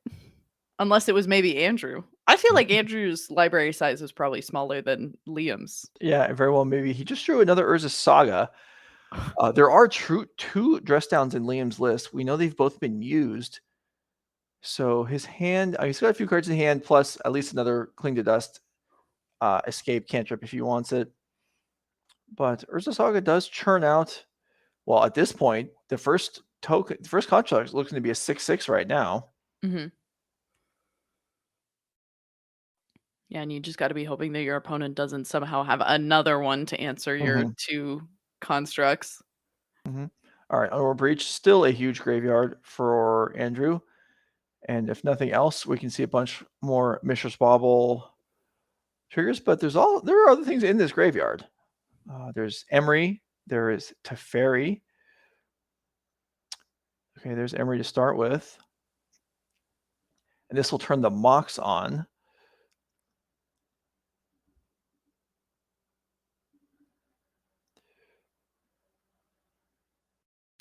[SPEAKER 4] unless it was maybe Andrew. I feel like Andrew's library size is probably smaller than Liam's.
[SPEAKER 3] Yeah, very well. Maybe he just drew another Urza Saga. There are two dress downs in Liam's list. We know they've both been used. So his hand, he's got a few cards in hand, plus at least another Cling to Dust escape cantrip if he wants it. But Urza Saga does churn out. Well, at this point, the first contract is looking to be a 6/6 right now.
[SPEAKER 4] Mm-hmm. Yeah, and you just got to be hoping that your opponent doesn't somehow have another one to answer your two constructs.
[SPEAKER 3] All right, Honorable Breach, still a huge graveyard for Andrew. And if nothing else, we can see a bunch more Mishra's Bauble triggers, but there are other things in this graveyard. There's Emery, there is Teferi. Okay, there's Emery to start with. And this will turn the Mox on.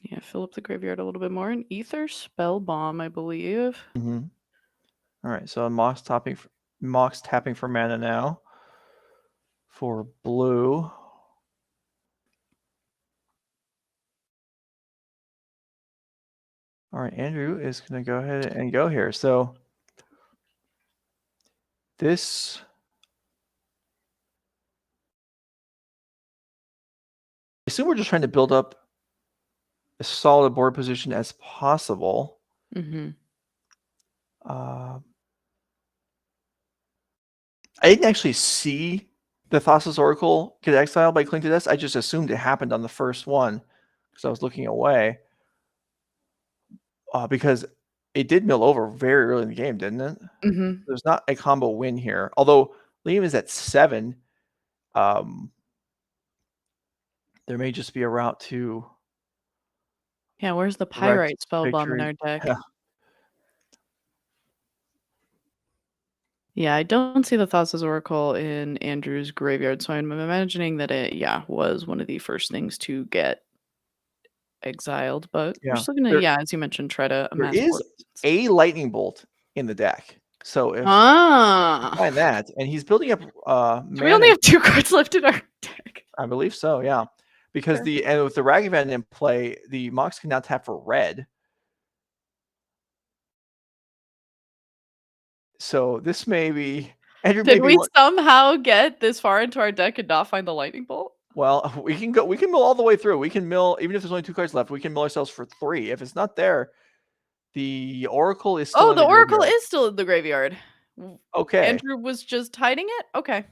[SPEAKER 4] Yeah, fill up the graveyard a little bit more. An Ether Spell Bomb, I believe.
[SPEAKER 3] All right, so Mox tapping for mana now for blue. All right, Andrew is going to go ahead and go here. So this, I assume we're just trying to build up as solid a board position as possible.
[SPEAKER 4] Mm-hmm.
[SPEAKER 3] I didn't actually see the Thassa's Oracle get exiled by Cling to Dust. I just assumed it happened on the first one because I was looking away. Because it did mill over very early in the game, didn't it?
[SPEAKER 4] Mm-hmm.
[SPEAKER 3] There's not a combo win here. Although Liam is at 7, there may just be a route to...
[SPEAKER 4] Yeah, where's the Pyrite Spell Bomb in our deck? Yeah, I don't see the Thassa's Oracle in Andrew's graveyard, so I'm imagining that it, was one of the first things to get exiled, but we're still gonna, as you mentioned, try to amass.
[SPEAKER 3] There is a Lightning Bolt in the deck. So if find that, and he's building up
[SPEAKER 4] so we only have 2 cards left in our deck.
[SPEAKER 3] I believe so, yeah. Because with the Ragavan in play, the Mox can now tap for red. So this may be... Andrew,
[SPEAKER 4] did we somehow get this far into our deck and not find the Lightning Bolt?
[SPEAKER 3] Well, we can mill all the way through. We can mill, even if there's only 2 cards left, we can mill ourselves for 3. If it's not there, the Oracle is still in the
[SPEAKER 4] Oracle
[SPEAKER 3] graveyard.
[SPEAKER 4] is still in the graveyard.
[SPEAKER 3] Okay.
[SPEAKER 4] Andrew was just hiding it? Okay.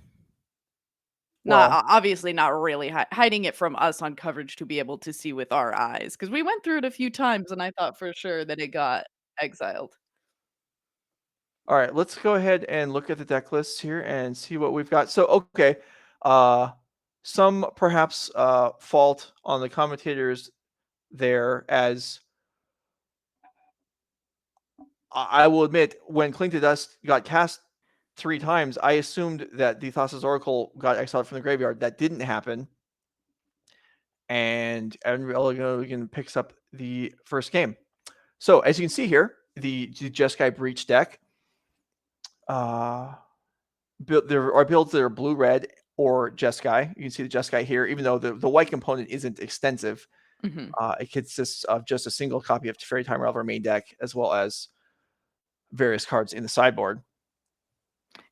[SPEAKER 4] Not obviously not really hiding it from us on coverage to be able to see with our eyes, because we went through it a few times and I thought for sure that it got exiled.
[SPEAKER 3] All right, let's go ahead and look at the deck lists here and see what we've got. So, okay, some perhaps fault on the commentators there, as I will admit, when Cling to Dust got cast 3 times, I assumed that the Thassa's Oracle got exiled from the graveyard. That didn't happen. And Elenbogen picks up the first game. So, as you can see here, the Jeskai Breach deck, there are builds that are blue-red or Jeskai. You can see the Jeskai here, even though the white component isn't extensive. It consists of just a single copy of Teferi Time Raveler main deck, as well as various cards in the sideboard.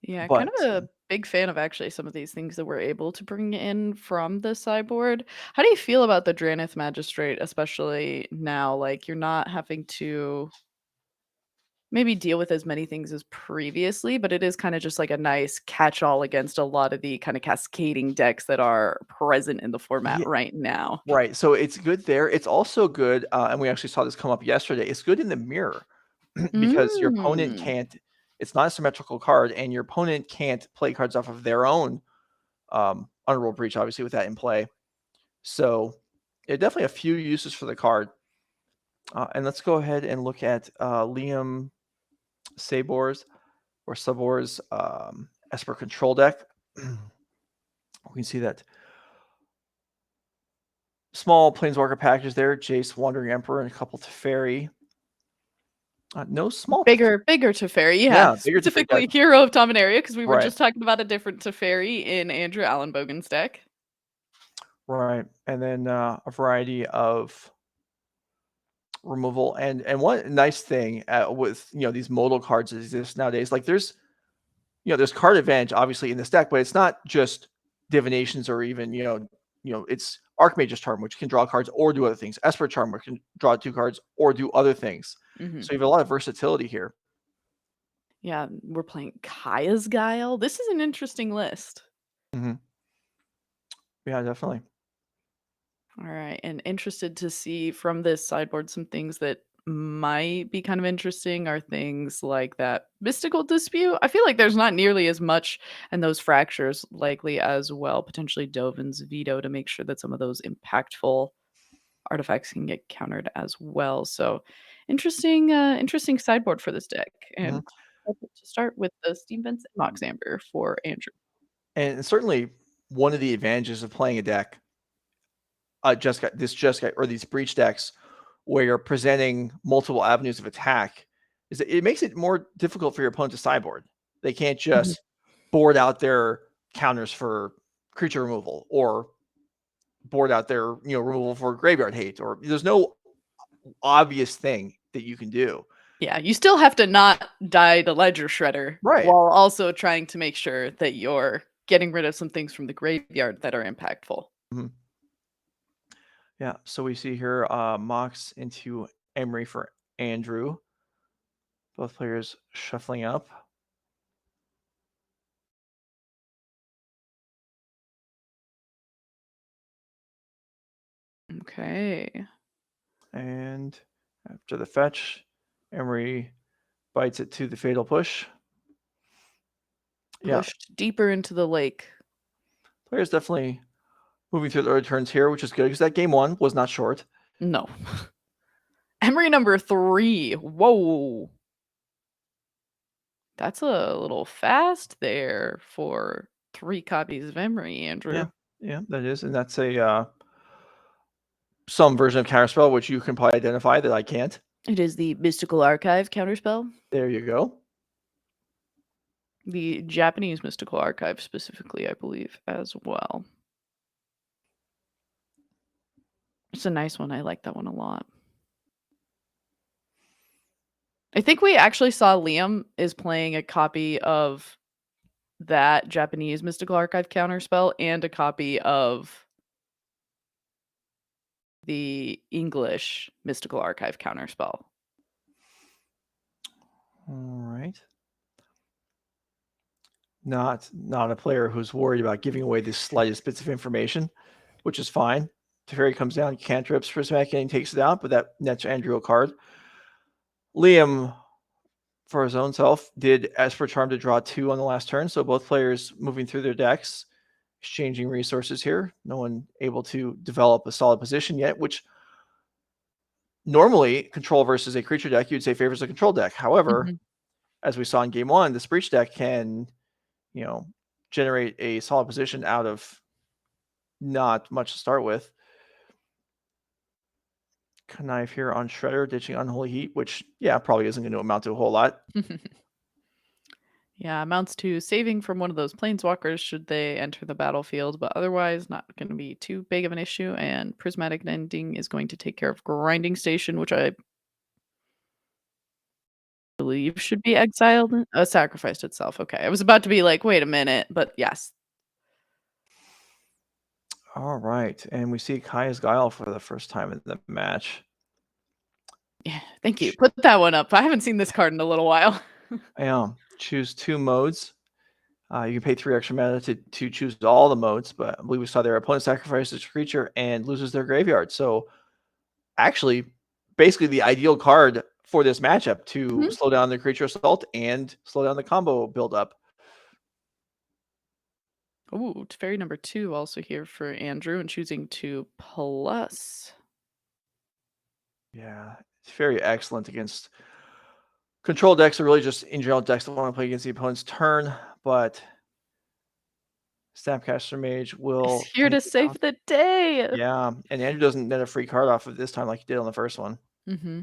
[SPEAKER 4] Yeah, kind of a big fan of actually some of these things that we're able to bring in from the sideboard. How do you feel about the Dranith Magistrate, especially now? Like, you're not having to maybe deal with as many things as previously, but it is kind of just like a nice catch-all against a lot of the kind of cascading decks that are present in the format
[SPEAKER 3] Yeah.
[SPEAKER 4] right now.
[SPEAKER 3] Right. So it's good there. It's also good, and we actually saw this come up yesterday. It's good in the mirror because your opponent can't. It's not a symmetrical card, and your opponent can't play cards off of their own Unrolled Breach, obviously, with that in play. So, yeah, definitely a few uses for the card. And let's go ahead and look at Liam Sabor's Esper control deck. We can see that small Planeswalker packages there, Jace, Wandering Emperor, and a couple Teferi. No small
[SPEAKER 4] bigger Teferi,
[SPEAKER 3] Yeah, bigger Teferi,
[SPEAKER 4] specifically Hero of Dominaria, because we were
[SPEAKER 3] Right.
[SPEAKER 4] just talking about a different Teferi in Andrew Elenbogen's deck.
[SPEAKER 3] Right. And then a variety of removal. And one nice thing with these modal cards that exist nowadays, like there's card advantage obviously in this deck, but it's not just divinations or even it's Archmage's Charm, which can draw cards or do other things. Esper Charm, which can draw 2 cards or do other things.
[SPEAKER 4] Mhm.
[SPEAKER 3] So you have a lot of versatility here.
[SPEAKER 4] Yeah, we're playing Kaya's Guile. This is an interesting list.
[SPEAKER 3] Yeah, definitely.
[SPEAKER 4] All right, and interested to see from this sideboard some things that might be kind of interesting are things like that Mystical Dispute. I feel like there's not nearly as much, and those Fractures likely as well. Potentially Dovin's Veto to make sure that some of those impactful artifacts can get countered as well. So interesting sideboard for this deck. And to start with the Steam Vents and Mox Amber for Andrew.
[SPEAKER 3] And certainly one of the advantages of playing a deck, Jeskai or these breach decks, where you're presenting multiple avenues of attack, is that it makes it more difficult for your opponent to sideboard. They can't just board out their counters for creature removal or board out their removal for graveyard hate, or there's no obvious thing that you can do.
[SPEAKER 4] Yeah, you still have to not die the Ledger Shredder,
[SPEAKER 3] Right.
[SPEAKER 4] while also trying to make sure that you're getting rid of some things from the graveyard that are impactful.
[SPEAKER 3] Yeah, so we see here Mox into Emery for Andrew. Both players shuffling up.
[SPEAKER 4] Okay.
[SPEAKER 3] And after the fetch, Emery bites it to the fatal push.
[SPEAKER 4] Pushed deeper into the lake.
[SPEAKER 3] Players definitely moving through the early turns here, which is good because that game 1 was not short.
[SPEAKER 4] No. Emery number 3. Whoa. That's a little fast there for 3 copies of Emery, Andrew.
[SPEAKER 3] Yeah, that is. And that's a some version of Counterspell, which you can probably identify that I can't.
[SPEAKER 4] It is the Mystical Archive Counterspell.
[SPEAKER 3] There you go.
[SPEAKER 4] The Japanese Mystical Archive specifically, I believe, as well. It's a nice one. I like that one a lot. I think we actually saw Liam is playing a copy of that Japanese Mystical Archive Counterspell and a copy of the English Mystical Archive Counterspell.
[SPEAKER 3] All right. Not a player who's worried about giving away the slightest bits of information, which is fine. Teferi comes down, cantrips, Prismatic and takes it out, but that nets Andrew a card. Liam, for his own self, did Esper Charm to draw 2 on the last turn, so both players moving through their decks, exchanging resources here. No one able to develop a solid position yet, which normally control versus a creature deck, you'd say favors a control deck. However, as we saw in game 1, this breach deck can generate a solid position out of not much to start with. Knife here on Shredder, ditching Unholy Heat, which, probably isn't going to amount to a whole lot.
[SPEAKER 4] Yeah, amounts to saving from one of those planeswalkers should they enter the battlefield, but otherwise not going to be too big of an issue. And Prismatic Ending is going to take care of Grinding Station, which I believe should be exiled. Sacrificed itself. Okay, I was about to be like, wait a minute, but yes.
[SPEAKER 3] All right, and we see Kaya's Guile for the first time in the match.
[SPEAKER 4] Yeah, thank you. Put that one up. I haven't seen this card in a little while.
[SPEAKER 3] Choose 2 modes. You can pay 3 extra mana to choose all the modes, but I believe we saw their opponent sacrifices a creature and loses their graveyard. So actually, basically the ideal card for this matchup to slow down the creature assault and slow down the combo build-up.
[SPEAKER 4] Ooh, Teferi number 2 also here for Andrew and choosing 2+.
[SPEAKER 3] Yeah, it's very excellent against control decks, are really just in general decks that want to play against the opponent's turn, but Snapcaster Mage will
[SPEAKER 4] It's here to
[SPEAKER 3] take it
[SPEAKER 4] save
[SPEAKER 3] out.
[SPEAKER 4] the day.
[SPEAKER 3] Yeah, and Andrew doesn't net a free card off of this time like he did on the first one.
[SPEAKER 4] Mm-hmm.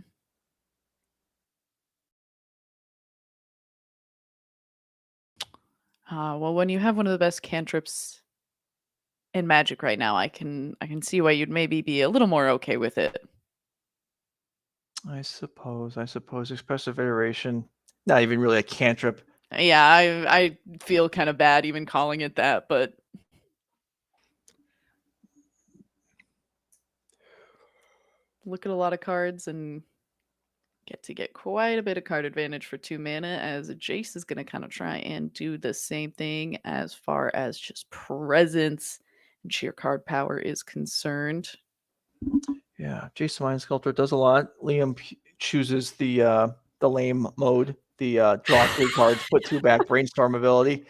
[SPEAKER 4] Well, when you have one of the best cantrips in Magic right now, I can see why you'd maybe be a little more okay with it.
[SPEAKER 3] I suppose. Expressive Iteration, not even really a cantrip.
[SPEAKER 4] Yeah, I feel kind of bad even calling it that, but look at a lot of cards and get quite a bit of card advantage for 2 mana, as Jace is going to kind of try and do the same thing as far as just presence and sheer card power is concerned.
[SPEAKER 3] Yeah, Jace Mind Sculptor does a lot. Liam chooses the lame mode, the draw 3 cards, put 2 back, brainstorm ability.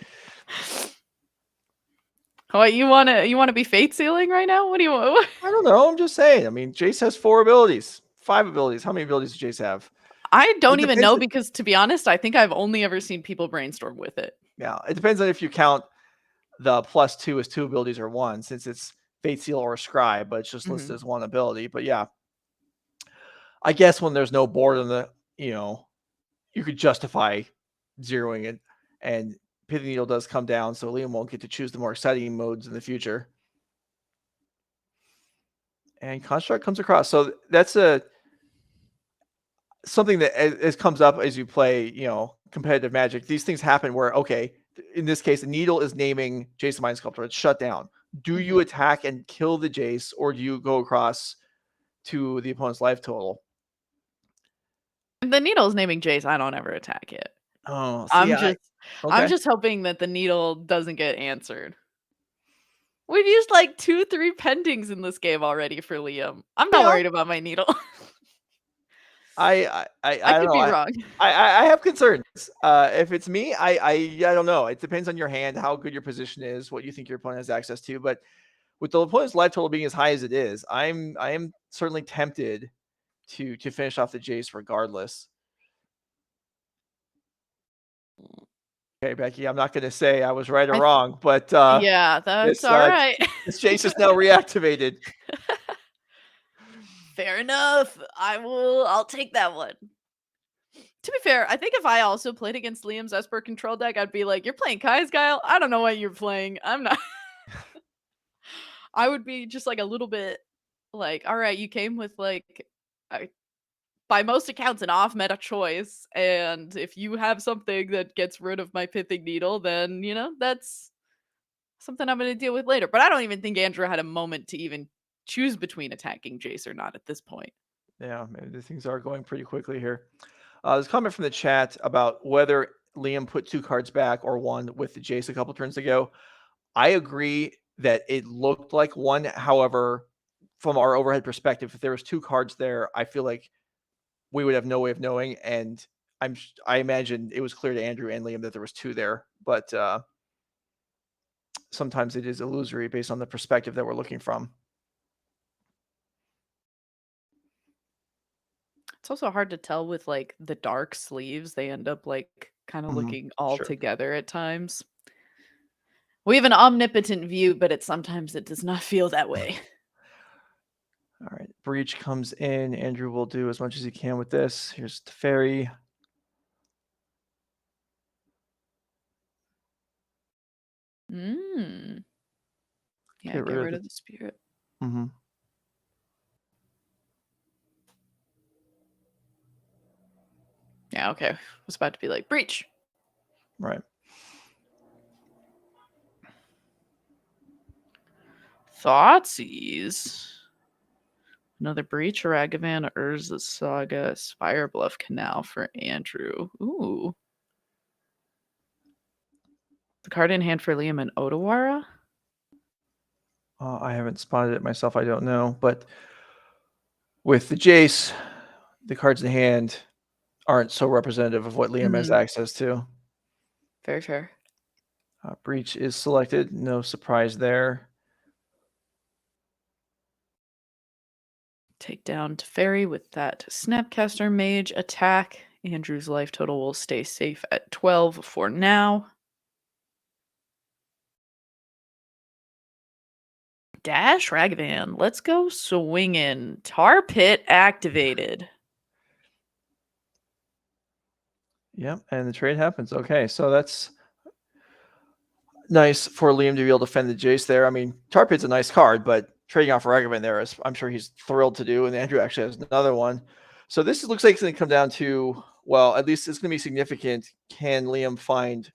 [SPEAKER 4] Oh, you wanna be fate sealing right now? What do you want?
[SPEAKER 3] I don't know. I'm just saying. I mean, Jace has 4 abilities, 5 abilities. How many abilities does Jace have?
[SPEAKER 4] I don't
[SPEAKER 3] It
[SPEAKER 4] even
[SPEAKER 3] depends
[SPEAKER 4] know because, to be honest, I think I've only ever seen people brainstorm with it.
[SPEAKER 3] Yeah, it depends on if you count the +2 as 2 abilities or 1, since it's Fate Seal or Scribe, but it's just listed as 1 ability. But yeah, I guess when there's no board on the, you could justify zeroing it, and Pithing Needle does come down, so Liam won't get to choose the more exciting modes in the future. And Construct comes across, so that's something that as comes up as you play, competitive Magic. These things happen where, okay, in this case, the Needle is naming Jace the Mind Sculptor. It's shut down. Do you attack and kill the Jace, or do you go across to the opponent's life total?
[SPEAKER 4] The Needle's naming Jace. I don't ever attack it.
[SPEAKER 3] Oh, see,
[SPEAKER 4] I'm just hoping that the Needle doesn't get answered. We've used like 2-3 pendings in this game already for Liam. I'm not worried about my Needle.
[SPEAKER 3] I
[SPEAKER 4] could
[SPEAKER 3] don't
[SPEAKER 4] be
[SPEAKER 3] know.
[SPEAKER 4] wrong.
[SPEAKER 3] I have concerns. If it's me, I don't know. It depends on your hand, how good your position is, what you think your opponent has access to. But with the opponent's life total being as high as it is, I am certainly tempted to finish off the Jace regardless. Okay, Becky, I'm not going to say I was right or wrong, but
[SPEAKER 4] yeah, that's all right.
[SPEAKER 3] This Jace is now reactivated.
[SPEAKER 4] Fair enough. I'll take that one. To be fair, I think if I also played against Liam's Esper control deck, I'd be like, "You're playing Kai's Guile? I don't know what you're playing. I'm not." I would be just like a little bit like, "All right, you came with like, by most accounts, an off-meta choice, and if you have something that gets rid of my Pithing Needle, then that's something I'm going to deal with later." But I don't even think Andrew had a moment to even choose between attacking Jace or not at this point.
[SPEAKER 3] Yeah, maybe things are going pretty quickly here. There's a comment from the chat about whether Liam put 2 cards back or 1 with the Jace a couple turns ago. I agree that it looked like 1. However, from our overhead perspective, if there was 2 cards there, I feel like we would have no way of knowing. And I imagine it was clear to Andrew and Liam that there was 2 there. But sometimes it is illusory based on the perspective that we're looking from.
[SPEAKER 4] It's also hard to tell with like the dark sleeves. They end up like kind of looking all together at times. We have an omnipotent view, but sometimes it does not feel that way.
[SPEAKER 3] All right, Breach comes in. Andrew will do as much as he can with this. Here's Teferi.
[SPEAKER 4] Yeah, get rid of the spirit. Yeah, okay. I was about to be like, Breach.
[SPEAKER 3] Right.
[SPEAKER 4] Thoughtseize. Another Breach, Ragavan, Urza Saga, Spire Bluff Canal for Andrew. Ooh. The card in hand for Liam and Otawara?
[SPEAKER 3] I haven't spotted it myself. I don't know. But with the Jace, the cards in hand aren't so representative of what Liam has access to.
[SPEAKER 4] Very fair.
[SPEAKER 3] Breach is selected. No surprise there.
[SPEAKER 4] Take down Teferi with that Snapcaster Mage attack. Andrew's life total will stay safe at 12 for now. Dash Ragavan. Let's go swinging. Tar Pit activated.
[SPEAKER 3] Yep, and the trade happens. Okay, so that's nice for Liam to be able to defend the Jace there. I mean, Tar Pit's a nice card, but trading off Ragavan there is, I'm sure he's thrilled to do. And Andrew actually has another one. So this looks like it's going to come down to, well, at least it's going to be significant. Can Liam find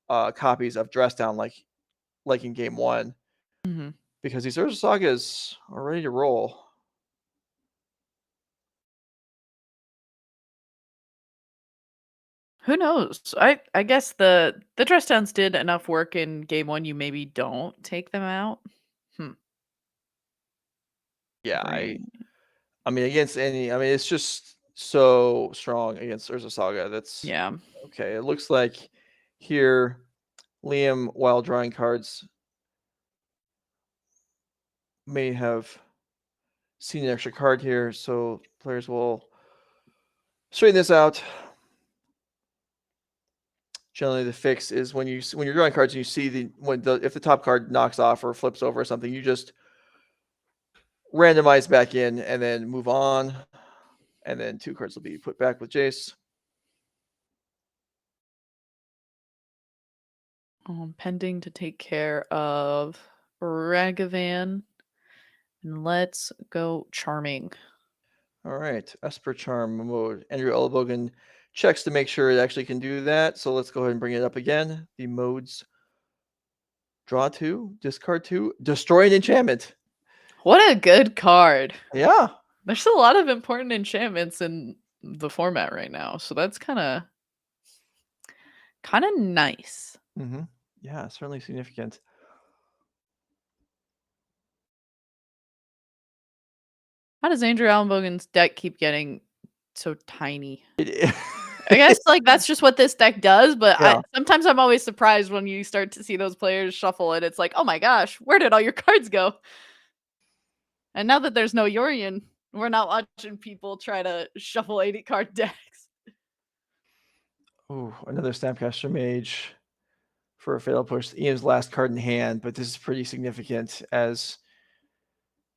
[SPEAKER 3] copies of Dress Down like in game one?
[SPEAKER 4] Mm-hmm.
[SPEAKER 3] Because these Urza Sagas are ready to roll.
[SPEAKER 4] Who knows? I guess the Dress Downs did enough work in game one. You maybe don't take them out.
[SPEAKER 3] Yeah, I mean, against any, I mean, it's just so strong against Urza Saga. That's okay. It looks like here, Liam, while drawing cards, may have seen an extra card here, so players will straighten this out. Generally, the fix is when you're drawing cards and you see if the top card knocks off or flips over or something, you just randomize back in and then move on, and then 2 cards will be put back with Jace.
[SPEAKER 4] Pending to take care of Ragavan. And let's go Charming.
[SPEAKER 3] All right, Esper Charm mode. Andrew Elenbogen checks to make sure it actually can do that. So let's go ahead and bring it up again. The modes: draw 2, discard 2, destroy an enchantment.
[SPEAKER 4] What a good card.
[SPEAKER 3] Yeah.
[SPEAKER 4] There's a lot of important enchantments in the format right now. So that's kind of nice.
[SPEAKER 3] Mm-hmm. Yeah, certainly significant.
[SPEAKER 4] How does Andrew Elenbogen's deck keep getting so tiny? I guess like that's just what this deck does, but sometimes I'm always surprised when you start to see those players shuffle and it's like, oh my gosh, where did all your cards go? And now that there's no Yorion, we're not watching people try to shuffle 80 card decks.
[SPEAKER 3] Oh, another Snapcaster Mage for a fatal push. Ian's last card in hand, but this is pretty significant as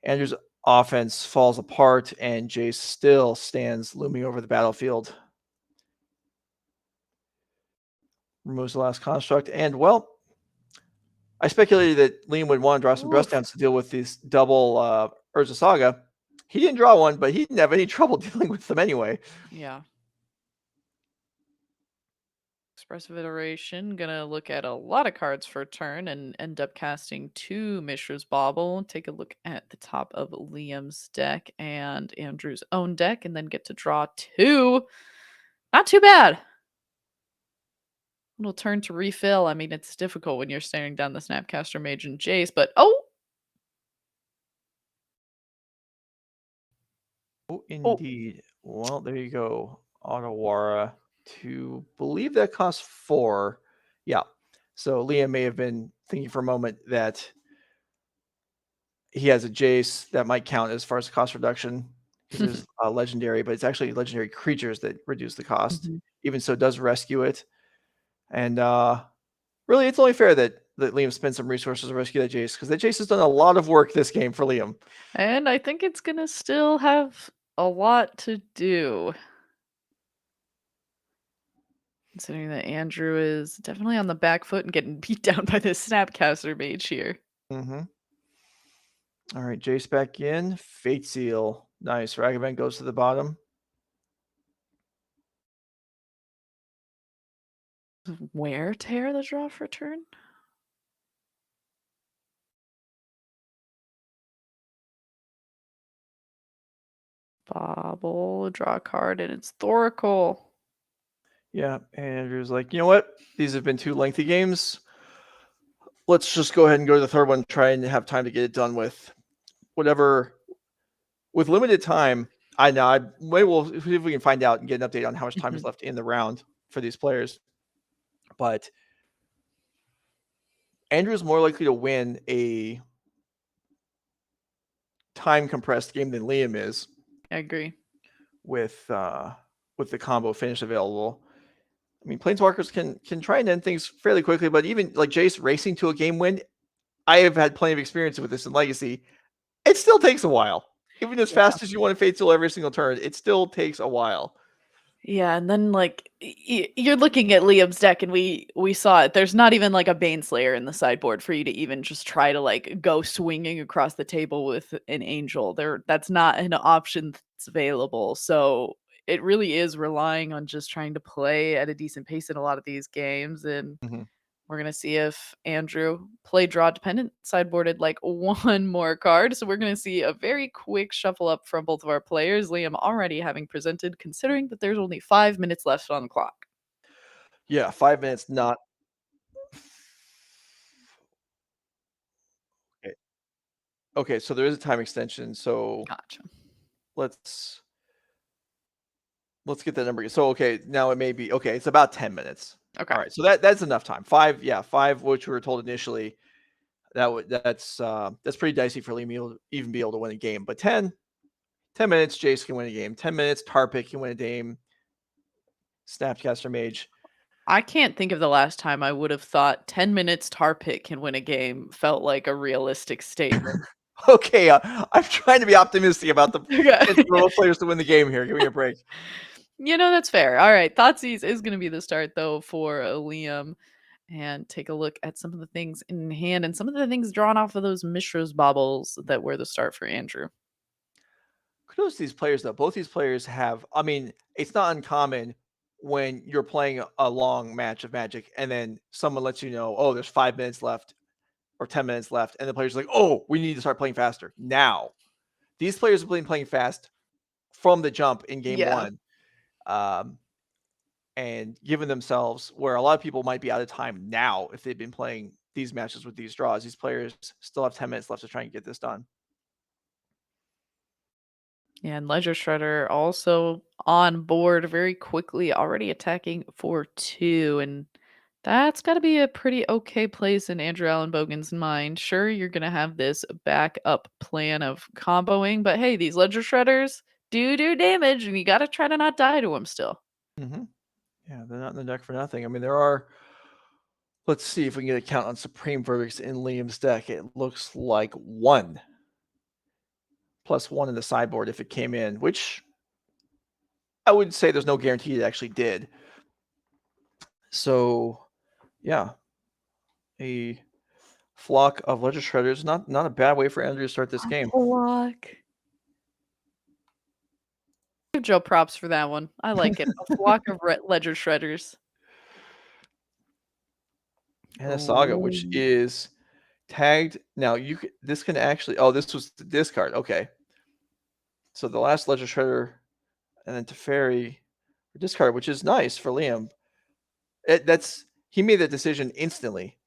[SPEAKER 3] Andrew's offense falls apart and Jace still stands looming over the battlefield. Removes the last construct, and well, I speculated that Liam would want to draw some Dress Downs to deal with this double Urza Saga. He didn't draw one, but he didn't have any trouble dealing with them anyway.
[SPEAKER 4] Yeah. Expressive Iteration, gonna look at a lot of cards for a turn and end up casting 2 Mishra's Bauble. Take a look at the top of Liam's deck and Andrew's own deck, and then get to draw 2. Not too bad. Little turn to refill. I mean, it's difficult when you're staring down the Snapcaster Mage and Jace, but oh,
[SPEAKER 3] indeed. Well, there you go. Otawara to believe that costs 4. Yeah. So Liam may have been thinking for a moment that he has a Jace that might count as far as cost reduction. This is legendary, but it's actually legendary creatures that reduce the cost. Even so, it does rescue it. And really, it's only fair that Liam spends some resources to rescue that Jace, because that Jace has done a lot of work this game for Liam.
[SPEAKER 4] And I think it's going to still have a lot to do. Considering that Andrew is definitely on the back foot and getting beat down by this Snapcaster Mage here.
[SPEAKER 3] Mm-hmm. All right, Jace back in. Fate Seal. Nice. Ragavan goes to the bottom.
[SPEAKER 4] Where tear the draw for turn? Bobble, draw a card, and it's Thoracle.
[SPEAKER 3] Yeah, and Andrew's like, you know what? These have been 2 lengthy games. Let's just go ahead and go to the third one, try and have time to get it done with. Whatever. With limited time, I know. Maybe we'll see if we can find out and get an update on how much time is left in the round for these players. But Andrew's more likely to win a time compressed game than Liam is.
[SPEAKER 4] I agree.
[SPEAKER 3] With the combo finish available. I mean, Planeswalkers can try and end things fairly quickly, but even like Jace racing to a game win, I have had plenty of experience with this in Legacy. It still takes a while. Even as fast as you want to Fate Seal every single turn, it still takes a while.
[SPEAKER 4] Yeah, and then like you're looking at Liam's deck, and we saw it. There's not even like a Baneslayer in the sideboard for you to even just try to like go swinging across the table with an Angel. That's not an option that's available. So it really is relying on just trying to play at a decent pace in a lot of these games, and we're gonna see if Andrew play draw dependent sideboarded like one more card. So we're gonna see a very quick shuffle up from both of our players. Liam already having presented, considering that there's only 5 minutes left on the clock.
[SPEAKER 3] Yeah, 5 minutes, not. Okay, so there is a time extension. So
[SPEAKER 4] Gotcha.
[SPEAKER 3] let's get that number. So okay, now it may be okay. It's about 10 minutes.
[SPEAKER 4] Okay.
[SPEAKER 3] All right, so that's enough time. 5, yeah, 5, which we were told initially. That's pretty dicey for Liam to even be able to win a game. But 10 minutes, Jace can win a game. 10 minutes, Tarpik can win a game. Snapcaster Mage.
[SPEAKER 4] I can't think of the last time I would have thought 10 minutes Tarpik can win a game felt like a realistic statement.
[SPEAKER 3] Okay, I'm trying to be optimistic about the
[SPEAKER 4] Okay.
[SPEAKER 3] both players to win the game here. Give me a break.
[SPEAKER 4] That's fair. All right. Thoughtseize is going to be the start, though, for Liam. And take a look at some of the things in hand and some of the things drawn off of those Mishra's baubles that were the start for Andrew.
[SPEAKER 3] Kudos to these players, though. Both these players have, I mean, it's not uncommon when you're playing a long match of Magic and then someone lets you know, oh, there's 5 minutes left or 10 minutes left. And the player's like, oh, we need to start playing faster now. These players have been playing fast from the jump in game one. And given themselves where a lot of people might be out of time now if they've been playing these matches with these draws. These players still have 10 minutes left to try and get this done.
[SPEAKER 4] Yeah, and Ledger Shredder also on board very quickly, already attacking for 2. And that's got to be a pretty okay place in Andrew Elenbogen's mind. Sure, you're going to have this backup plan of comboing, but hey, these Ledger Shredders do damage, and you got to try to not die to them still.
[SPEAKER 3] Yeah, they're not in the deck for nothing. I mean, there are. Let's see if we can get a count on Supreme Verdicts in Liam's deck. It looks like 1 plus 1 in the sideboard if it came in, which I would say there's no guarantee it actually did. So, yeah, a flock of Ledger Shredders. Not a bad way for Andrew to start this game.
[SPEAKER 4] Flock. Give Joe props for that one. I like it. A flock of Ledger Shredders.
[SPEAKER 3] And a Saga, which is tagged. Now this can actually. Oh, this was the discard. Okay. So the last Ledger Shredder, and then Teferi discard, which is nice for Liam. He made that decision instantly,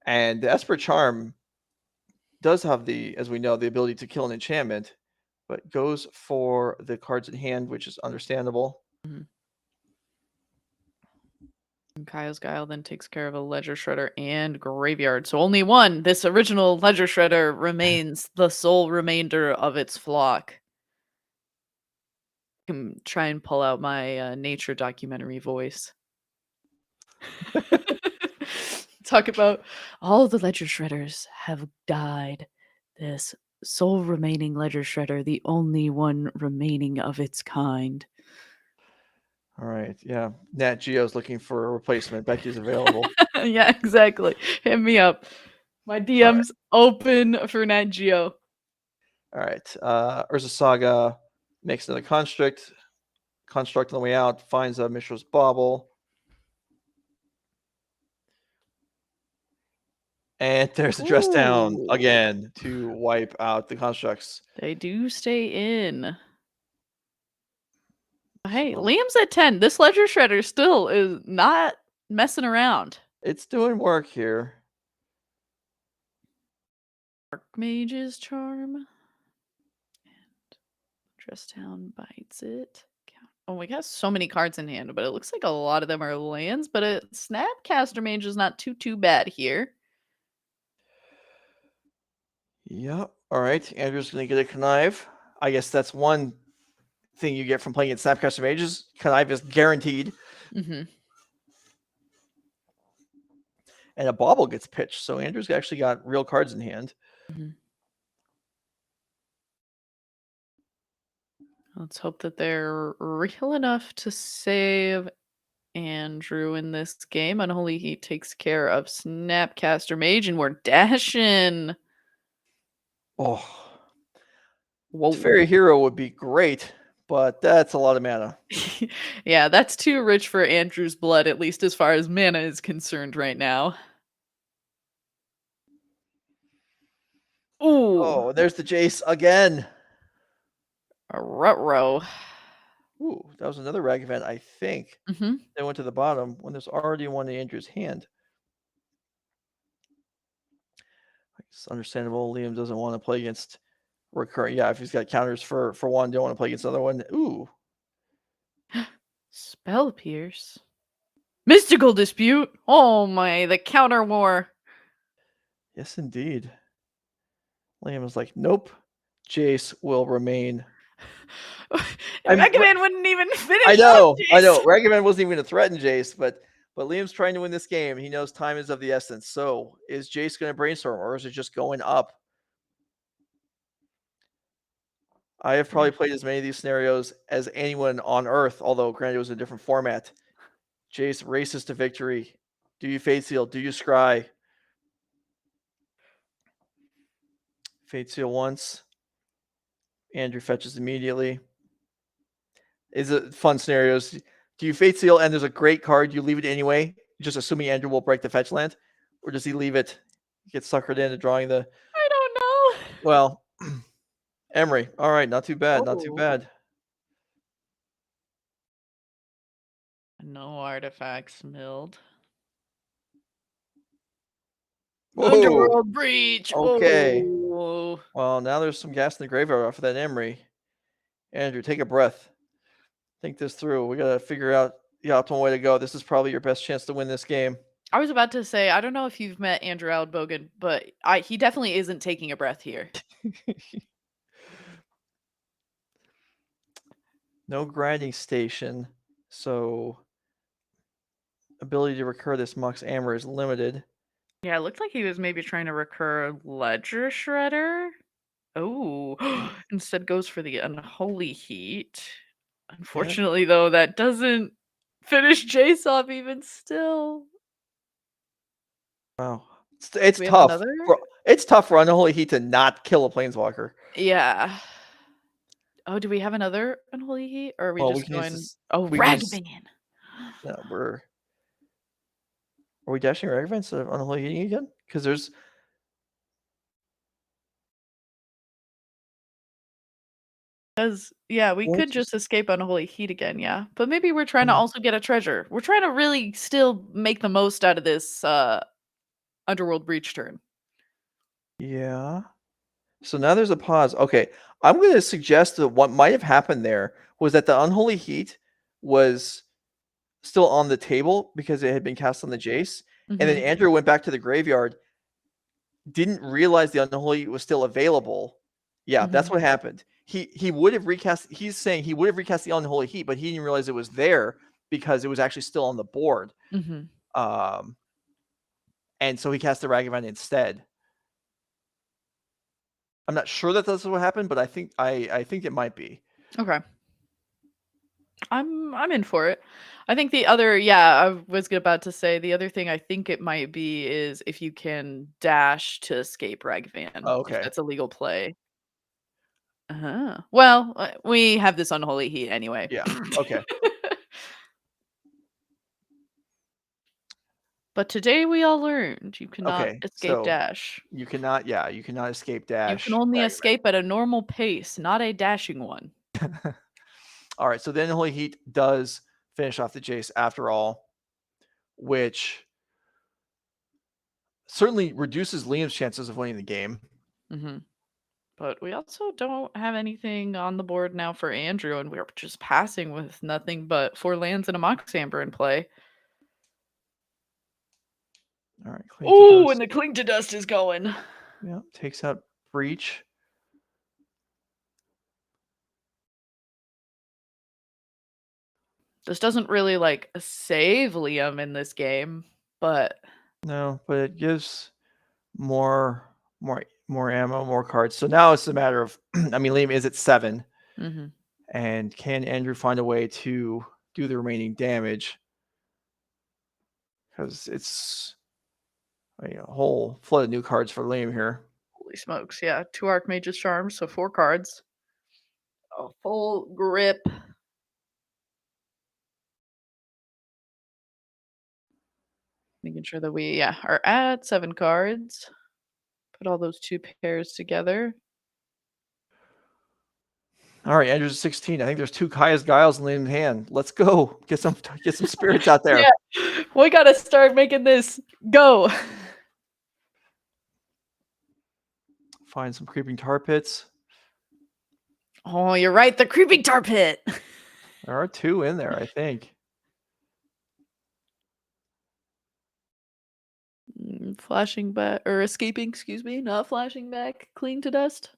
[SPEAKER 3] and the Esper Charm does have as we know, the ability to kill an enchantment, but goes for the cards in hand, which is understandable.
[SPEAKER 4] And Kaya's Guile then takes care of a Ledger Shredder and Graveyard. So only one. This original Ledger Shredder remains the sole remainder of its flock. I can try and pull out my nature documentary voice. Talk about all the Ledger Shredders have died. This sole remaining Ledger Shredder, the only one remaining of its kind.
[SPEAKER 3] All right. Yeah. Nat Geo's looking for a replacement. Becky's available.
[SPEAKER 4] Yeah, exactly. Hit me up. My DM's open for Nat Geo.
[SPEAKER 3] All right. Urza Saga makes another construct. Construct on the way out. Finds a Mishra's Bauble. And there's a dress down again to wipe out the constructs.
[SPEAKER 4] They do stay in. Hey,
[SPEAKER 3] So
[SPEAKER 4] Liam's at 10. This Ledger Shredder still is not messing around.
[SPEAKER 3] it's doing work here.
[SPEAKER 4] Archmage's Charm. And Dresstown bites it. Oh, we got so many cards in hand, but it looks like a lot of them are lands. But a Snapcaster Mage is not too bad here.
[SPEAKER 3] Yep. All right. Andrew's going to get a Connive. I guess that's one thing you get from playing at Snapcaster Mages. Connive is guaranteed.
[SPEAKER 4] Mm-hmm.
[SPEAKER 3] And a Bauble gets pitched. So Andrew's actually got real cards in hand.
[SPEAKER 4] Mm-hmm. Let's hope that they're real enough to save Andrew in this game. Unholy Heat takes care of Snapcaster Mage, and we're dashing.
[SPEAKER 3] Oh,
[SPEAKER 4] Whoa.
[SPEAKER 3] Fairy Hero would be great, but that's a lot of mana.
[SPEAKER 4] Yeah, that's too rich for Andrew's blood, at least as far as mana is concerned right now. Ooh,
[SPEAKER 3] Oh, there's the Jace again.
[SPEAKER 4] a Rutrow.
[SPEAKER 3] Ooh, that was another rag event, I think.
[SPEAKER 4] Mm-hmm.
[SPEAKER 3] They went to the bottom when there's already one in Andrew's hand. It's understandable. Liam doesn't want to play against recurring. Yeah, if he's got counters for one, don't want to play against another one. Ooh.
[SPEAKER 4] Spell Pierce. Mystical Dispute. Oh my, the counter war.
[SPEAKER 3] Yes, indeed. Liam was like, nope. Jace will remain.
[SPEAKER 4] Mega Man wouldn't even finish.
[SPEAKER 3] I know.
[SPEAKER 4] Jace.
[SPEAKER 3] Ragavan wasn't even going to threaten Jace, but Liam's trying to win this game. He knows time is of the essence. So is Jace going to brainstorm, or is it just going up? I have probably played as many of these scenarios as anyone on Earth, although granted it was a different format. Jace races to victory. Do you Fate Seal? Do you Scry? Fate Seal once. Andrew fetches immediately. Is it fun scenarios? Do you Fate Seal and there's a great card, you leave it anyway, just assuming Andrew will break the fetch land? Or does he leave it, get suckered into drawing the...
[SPEAKER 4] I don't know.
[SPEAKER 3] Well, Emery. All right, not too bad, not too
[SPEAKER 4] Oh.
[SPEAKER 3] bad.
[SPEAKER 4] No artifacts milled.
[SPEAKER 3] Whoa.
[SPEAKER 4] Underworld Breach.
[SPEAKER 3] Okay.
[SPEAKER 4] Oh.
[SPEAKER 3] Well, now there's some gas in the graveyard off of that Emery. Andrew, take a breath. Think this through. We got to figure out the optimal way to go. This is probably your best chance to win this game.
[SPEAKER 4] I was about to say, I don't know if you've met Andrew Elenbogen, but he definitely isn't taking a breath here.
[SPEAKER 3] No grinding station, so ability to recur this Mux Amber is limited.
[SPEAKER 4] Yeah, it looked like he was maybe trying to recur Ledger Shredder. Oh, instead goes for the Unholy Heat. Unfortunately, though, that doesn't finish Jace off even still.
[SPEAKER 3] Wow. It's
[SPEAKER 4] We have
[SPEAKER 3] tough.
[SPEAKER 4] another?
[SPEAKER 3] It's tough for Unholy Heat to not kill a Planeswalker.
[SPEAKER 4] Yeah. Oh, do we have another Unholy Heat? Or are we just going... Oh, Ragavan!
[SPEAKER 3] No, are we dashing Ragavan instead of Unholy Heating again? Because there's...
[SPEAKER 4] Yeah, we could just escape Unholy Heat again, yeah. But maybe we're trying to also get a treasure. We're trying to really still make the most out of this Underworld Breach turn.
[SPEAKER 3] Yeah. So now there's a pause. Okay, I'm going to suggest that what might have happened there was that the Unholy Heat was still on the table because it had been cast on the Jace. And then Andrew went back to the graveyard, didn't realize the Unholy Heat was still available. Yeah, that's what happened. He would have recast, he's saying he would have recast the Unholy Heat, but he didn't realize it was there because it was actually still on the board. And so he cast the Ragavan instead. I'm not sure that that's what happened, but I think it might be.
[SPEAKER 4] Okay. I'm in for it. I think the other, I was about to say the other thing I think it might be is if you can dash to escape Ragavan.
[SPEAKER 3] Oh, okay.
[SPEAKER 4] If that's a legal play. Well, we have this Unholy Heat anyway.
[SPEAKER 3] Yeah. Okay.
[SPEAKER 4] But today we all learned you cannot escape dash.
[SPEAKER 3] You cannot, you cannot escape dash.
[SPEAKER 4] You can only escape at a normal pace, not a dashing one.
[SPEAKER 3] All right, so then Holy Heat does finish off the Jace after all, which certainly reduces Liam's chances of winning the game.
[SPEAKER 4] But we also don't have anything on the board now for Andrew, and we're just passing with nothing but 4 lands and a Mox Amber in play.
[SPEAKER 3] All right.
[SPEAKER 4] Oh, and the Cling to Dust is going.
[SPEAKER 3] Yeah, takes out Breach.
[SPEAKER 4] This doesn't really like save Liam in this game, but
[SPEAKER 3] no, but it gives more ammo, more cards. So now it's a matter of, I mean, Liam is at 7, and can Andrew find a way to do the remaining damage? Because it's a whole flood of new cards for Liam here.
[SPEAKER 4] Holy smokes! Yeah, 2 Archmage's Charms, so 4 cards, a full grip. Making sure that we are at 7 cards. Put all those 2 pairs together.
[SPEAKER 3] All right, Andrew's 16. I think there's 2 Kaya's Guiles in Liam's hand. Let's go. Get some spirits out there.
[SPEAKER 4] Yeah, we gotta start making this go.
[SPEAKER 3] Find some Creeping Tar Pits.
[SPEAKER 4] Oh, you're right. The Creeping Tar Pit.
[SPEAKER 3] There are 2 in there, I think.
[SPEAKER 4] Flashing back, or escaping, excuse me, not flashing back. Cling to Dust.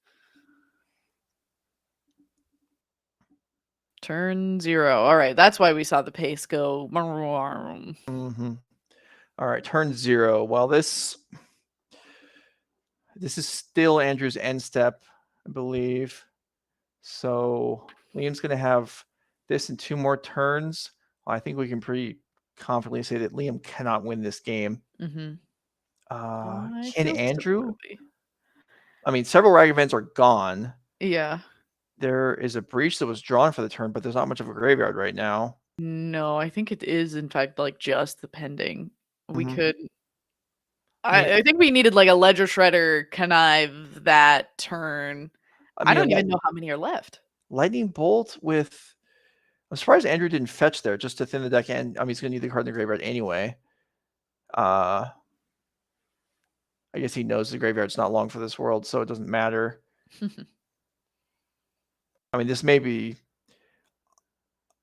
[SPEAKER 4] Turn 0. All right, that's why we saw the pace go.
[SPEAKER 3] All right, turn 0. Well, this is still Andrew's end step, I believe. So Liam's going to have this in 2 more turns. Well, I think we can pretty confidently say that Liam cannot win this game. Can Andrew? I mean, several rag events are gone.
[SPEAKER 4] Yeah.
[SPEAKER 3] There is a Breach that was drawn for the turn, but there's not much of a graveyard right now.
[SPEAKER 4] No, I think it is, in fact, like just the pending. We could.
[SPEAKER 3] Yeah.
[SPEAKER 4] I think we needed like a Ledger Shredder connive that turn. I don't even know how many are left.
[SPEAKER 3] Lightning Bolt with. I'm surprised Andrew didn't fetch there just to thin the deck, and I mean he's going to need the card in the graveyard anyway. I guess he knows the graveyard's not long for this world, so it doesn't matter. I mean, this may be.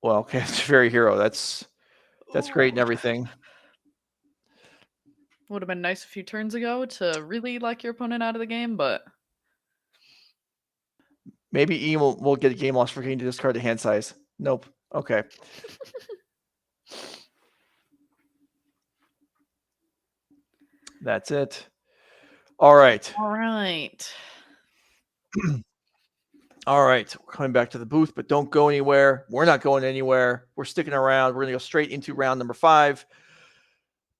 [SPEAKER 3] Well, okay, it's Fairy Hero. That's great and everything.
[SPEAKER 4] Would have been nice a few turns ago to really lock your opponent out of the game, but
[SPEAKER 3] maybe Ian will get a game loss for getting to discard the hand size. Nope. Okay. That's it. All right.
[SPEAKER 4] All right.
[SPEAKER 3] All right. We're coming back to the booth, but don't go anywhere. We're not going anywhere. We're sticking around. We're going to go straight into round number 5.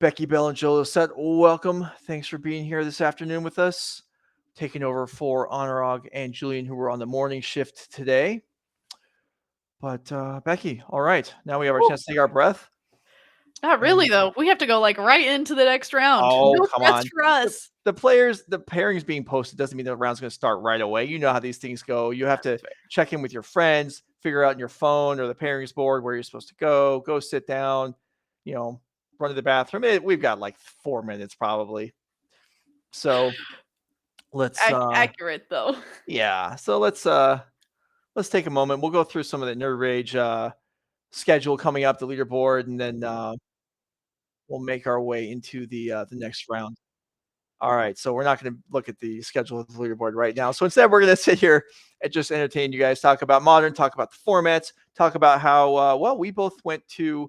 [SPEAKER 3] Becky, Bell, and Joe Set, welcome. Thanks for being here this afternoon with us. Taking over for Honorog and Julian, who were on the morning shift today. But Becky, all right. Now we have our chance to take our breath.
[SPEAKER 4] Not really, though. We have to go like right into the next round.
[SPEAKER 3] Oh,
[SPEAKER 4] no
[SPEAKER 3] come on.
[SPEAKER 4] For us.
[SPEAKER 3] The players, the pairings being posted doesn't mean the round's going to start right away. You know how these things go. You have to check in with your friends, figure out on your phone or the pairings board where you're supposed to go sit down, run to the bathroom. We've got like 4 minutes probably. So let's
[SPEAKER 4] accurate though.
[SPEAKER 3] Yeah. So let's take a moment. We'll go through some of the Nerd Rage schedule coming up, the leaderboard, and then we'll make our way into the next round. All right, so we're not going to look at the schedule of the leaderboard right now. So instead, we're going to sit here and just entertain you guys, talk about Modern, talk about the formats, talk about how, we both went to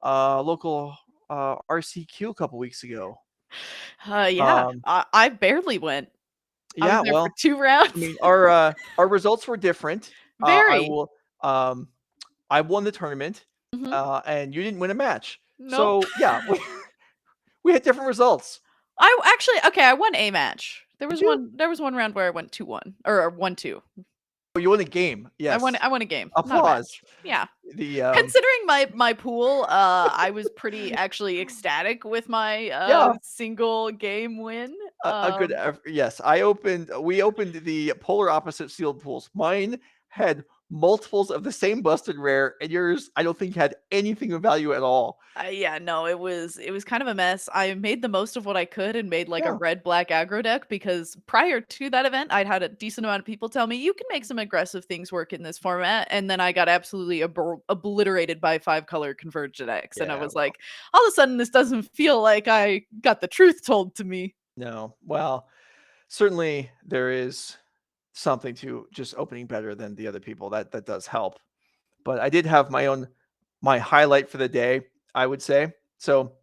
[SPEAKER 3] local RCQ a couple weeks ago.
[SPEAKER 4] I barely went.
[SPEAKER 3] Yeah,
[SPEAKER 4] I was there for 2 rounds.
[SPEAKER 3] I mean, our results were different.
[SPEAKER 4] Very.
[SPEAKER 3] I won the tournament, and you didn't win a match.
[SPEAKER 4] Nope.
[SPEAKER 3] So yeah, we had different results.
[SPEAKER 4] I won a match. There was one round where I went 2-1 or 1-2.
[SPEAKER 3] Oh, you won a game. Yes.
[SPEAKER 4] I won a game.
[SPEAKER 3] Applause.
[SPEAKER 4] Yeah. Considering my pool, I was pretty actually ecstatic with my single game win.
[SPEAKER 3] A good yes. We opened the polar opposite sealed pools. Mine had multiples of the same busted rare, and yours I don't think had anything of value at all.
[SPEAKER 4] Yeah, no, it was kind of a mess. I made the most of what I could and made like a
[SPEAKER 3] Yeah.
[SPEAKER 4] red-black aggro deck because prior to that event, I'd had a decent amount of people tell me you can make some aggressive things work in this format, and then I got absolutely obliterated by 5-color converged decks, and I
[SPEAKER 3] Yeah,
[SPEAKER 4] was like, all of a sudden, this doesn't feel like I got the truth told to me.
[SPEAKER 3] No. Well, certainly there is something to just opening better than the other people. That does help. But I did have my highlight for the day, I would say. So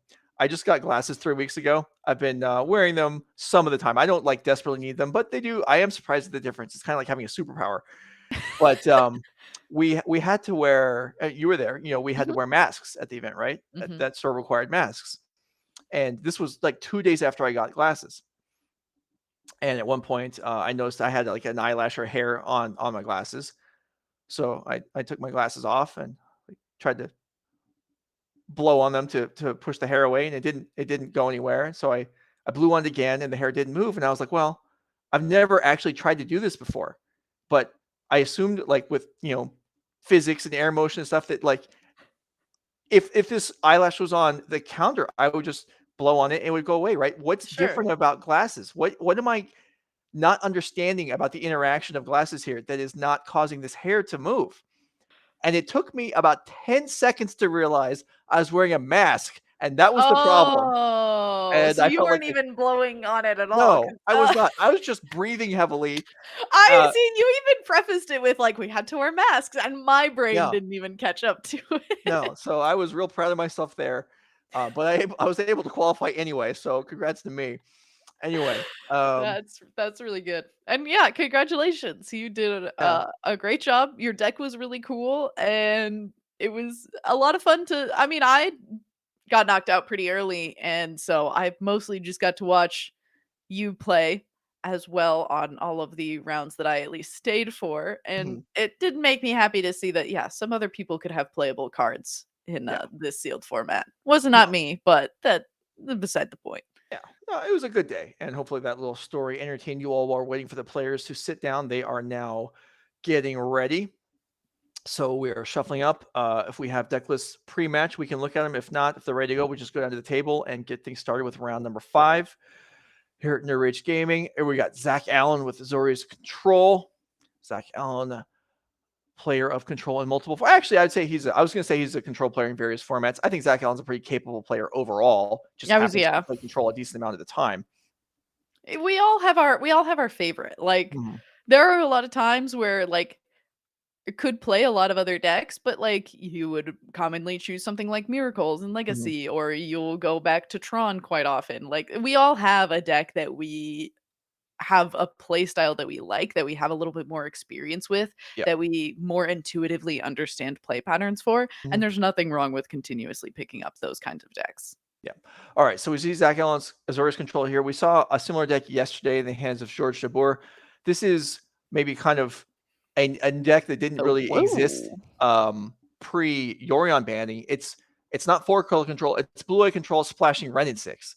[SPEAKER 3] I just got glasses 3 weeks ago. I've been wearing them some of the time. I don't like desperately need them, but they do. I am surprised at the difference. It's kind of like having a superpower. But we had to wear. You were there. You know, we had to
[SPEAKER 4] Mhm.
[SPEAKER 3] wear masks at the event, right?
[SPEAKER 4] Mhm.
[SPEAKER 3] That store required masks. And this was like 2 days after I got glasses. And at one point, I noticed I had like an eyelash or hair on my glasses. So I took my glasses off and tried to blow on them to push the hair away, and it didn't go anywhere. So I blew on it again, and the hair didn't move. And I was like, well, I've never actually tried to do this before, but I assumed like with physics and air motion and stuff that like if this eyelash was on the counter, I would just blow on it and it would go away, right? What's
[SPEAKER 4] Sure.
[SPEAKER 3] different about glasses? What am I not understanding about the interaction of glasses here that is not causing this hair to move? And it took me about 10 seconds to realize I was wearing a mask, and that was the problem.
[SPEAKER 4] Oh,
[SPEAKER 3] And
[SPEAKER 4] so
[SPEAKER 3] I
[SPEAKER 4] you
[SPEAKER 3] felt like
[SPEAKER 4] weren't even blowing on it at all?
[SPEAKER 3] no, I was not. I was just breathing heavily.
[SPEAKER 4] I
[SPEAKER 3] Uh,
[SPEAKER 4] see. You even prefaced it with like we had to wear masks, and my brain
[SPEAKER 3] yeah,
[SPEAKER 4] didn't even catch up to it.
[SPEAKER 3] no. So I was real proud of myself there. But I was able to qualify anyway. So congrats to me. Anyway,
[SPEAKER 4] That's really good. And yeah, congratulations. You did
[SPEAKER 3] yeah,
[SPEAKER 4] a great job. Your deck was really cool and it was a lot of fun to I mean, I got knocked out pretty early and so I mostly just got to watch you play as well on all of the rounds that I at least stayed for and
[SPEAKER 3] mhm,
[SPEAKER 4] it did make me happy to see that yeah, some other people could have playable cards in
[SPEAKER 3] yeah,
[SPEAKER 4] this sealed format. Was
[SPEAKER 3] no,
[SPEAKER 4] not me, but that beside the point.
[SPEAKER 3] yeah. No, it was a good day, and hopefully that little story entertained you all while waiting for the players to sit down. They are now getting ready. So we're shuffling up. If we have deck lists pre-match, we can look at them. If not, if they're ready to go, we just go down to the table and get things started with round number 5 here at NRG Gaming. Here we got Zach Allen with Azorius Control. Zach Allen, player of control in multiple. Actually, I'd say I was going to say he's a control player in various formats. I think Zach Allen's a pretty capable player overall. Just happens to
[SPEAKER 4] Yeah.
[SPEAKER 3] play control a decent amount of the time.
[SPEAKER 4] We all have our favorite. Like
[SPEAKER 3] Mhm,
[SPEAKER 4] there are a lot of times where like it could play a lot of other decks, but like you would commonly choose something like Miracles and
[SPEAKER 3] mhm.
[SPEAKER 4] Legacy, or you'll go back to Tron quite often. Like we all have a deck that we have a play style that we like, that we have a little bit more experience with,
[SPEAKER 3] Yeah.
[SPEAKER 4] that we more intuitively understand play patterns for. And
[SPEAKER 3] Mhm.
[SPEAKER 4] there's nothing wrong with continuously picking up those kinds of decks.
[SPEAKER 3] Yeah. All right. So we see Zach Allen's Azorius Control here. We saw a similar deck yesterday in the hands of George Jabbour. This is maybe kind of a deck that didn't
[SPEAKER 4] So
[SPEAKER 3] really exist pre Yorion banning. It's not 4-color control. It's blue-eye control splashing Renin 6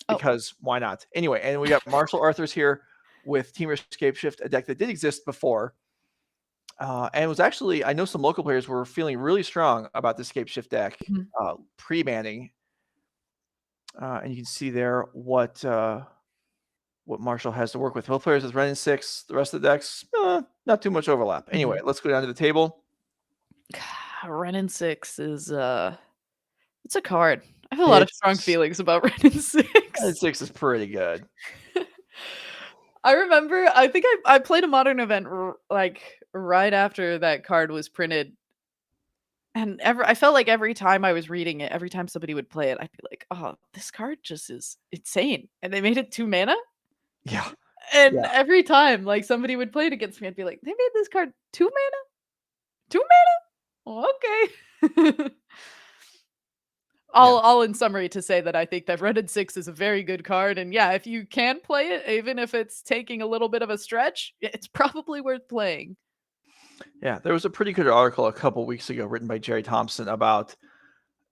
[SPEAKER 4] Oh,
[SPEAKER 3] because why not? Anyway, and we got Marshall Arthur's here with Temur Scapeshift, a deck that did exist before. And it was actually, I know some local players were feeling really strong about the Scapeshift deck
[SPEAKER 4] mhm.
[SPEAKER 3] pre-banning. And you can see there what Marshall has to work with. Both players with Renin 6. The rest of the decks, not too much overlap. Anyway, let's go down to the table.
[SPEAKER 4] Renin 6 is it's a card. I have a lot of strong
[SPEAKER 3] It's
[SPEAKER 4] feelings about Renin 6.
[SPEAKER 3] Renin 6 is pretty good.
[SPEAKER 4] I remember I think I played a modern event like right after that card was printed. And I felt like every time I was reading it, every time somebody would play it, I'd be like, "Oh, this card just is insane." And they made it 2 mana.
[SPEAKER 3] Yeah.
[SPEAKER 4] And
[SPEAKER 3] Yeah.
[SPEAKER 4] every time like somebody would play it against me, I'd be like, "They made this card 2 mana? 2 mana? Okay." All in summary to say that I think that Renin 6 is a very good card, and yeah, if you can play it, even if it's taking a little bit of a stretch, it's probably worth playing.
[SPEAKER 3] Yeah. There was a pretty good article a couple weeks ago written by Jerry Thompson about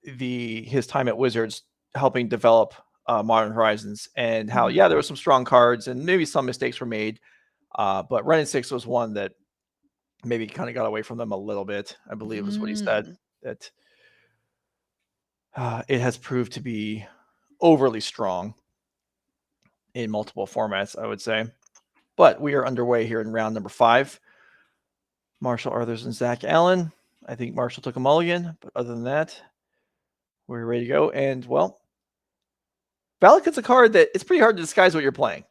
[SPEAKER 3] his time at Wizards helping develop Modern Horizons and how,
[SPEAKER 4] Mhm.
[SPEAKER 3] yeah, there were some strong cards and maybe some mistakes were made. But Renin 6 was one that maybe kind of got away from them a little bit, I believe is what he said. That it has proved to be overly strong in multiple formats, I would say. But we are underway here in round number 5. Marshall Arthurs and Zach Allen. I think Marshall took a mulligan, but other than that, we're ready to go. And, well, Valakut's a card that it's pretty hard to disguise what you're playing.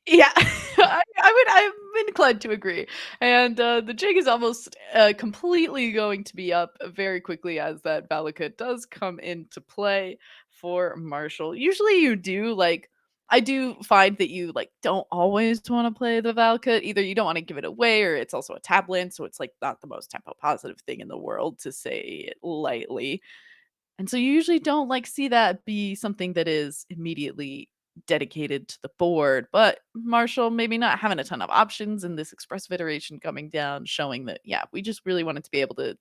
[SPEAKER 4] Yeah, I'm inclined to agree. And the jig is almost completely going to be up very quickly as that Valakut does come into play for Marshall. Usually you do, like, I do find that you, like, don't always want to play the Valakut. Either you don't want to give it away, or it's also a tap land, so it's, like, not the most tempo positive thing in the world, to say it lightly. And so you usually don't, like, see that be something that is immediately dedicated to the board. But Marshall maybe not having a ton of options, in this expressive iteration coming down, showing that, yeah, we just really wanted to be able to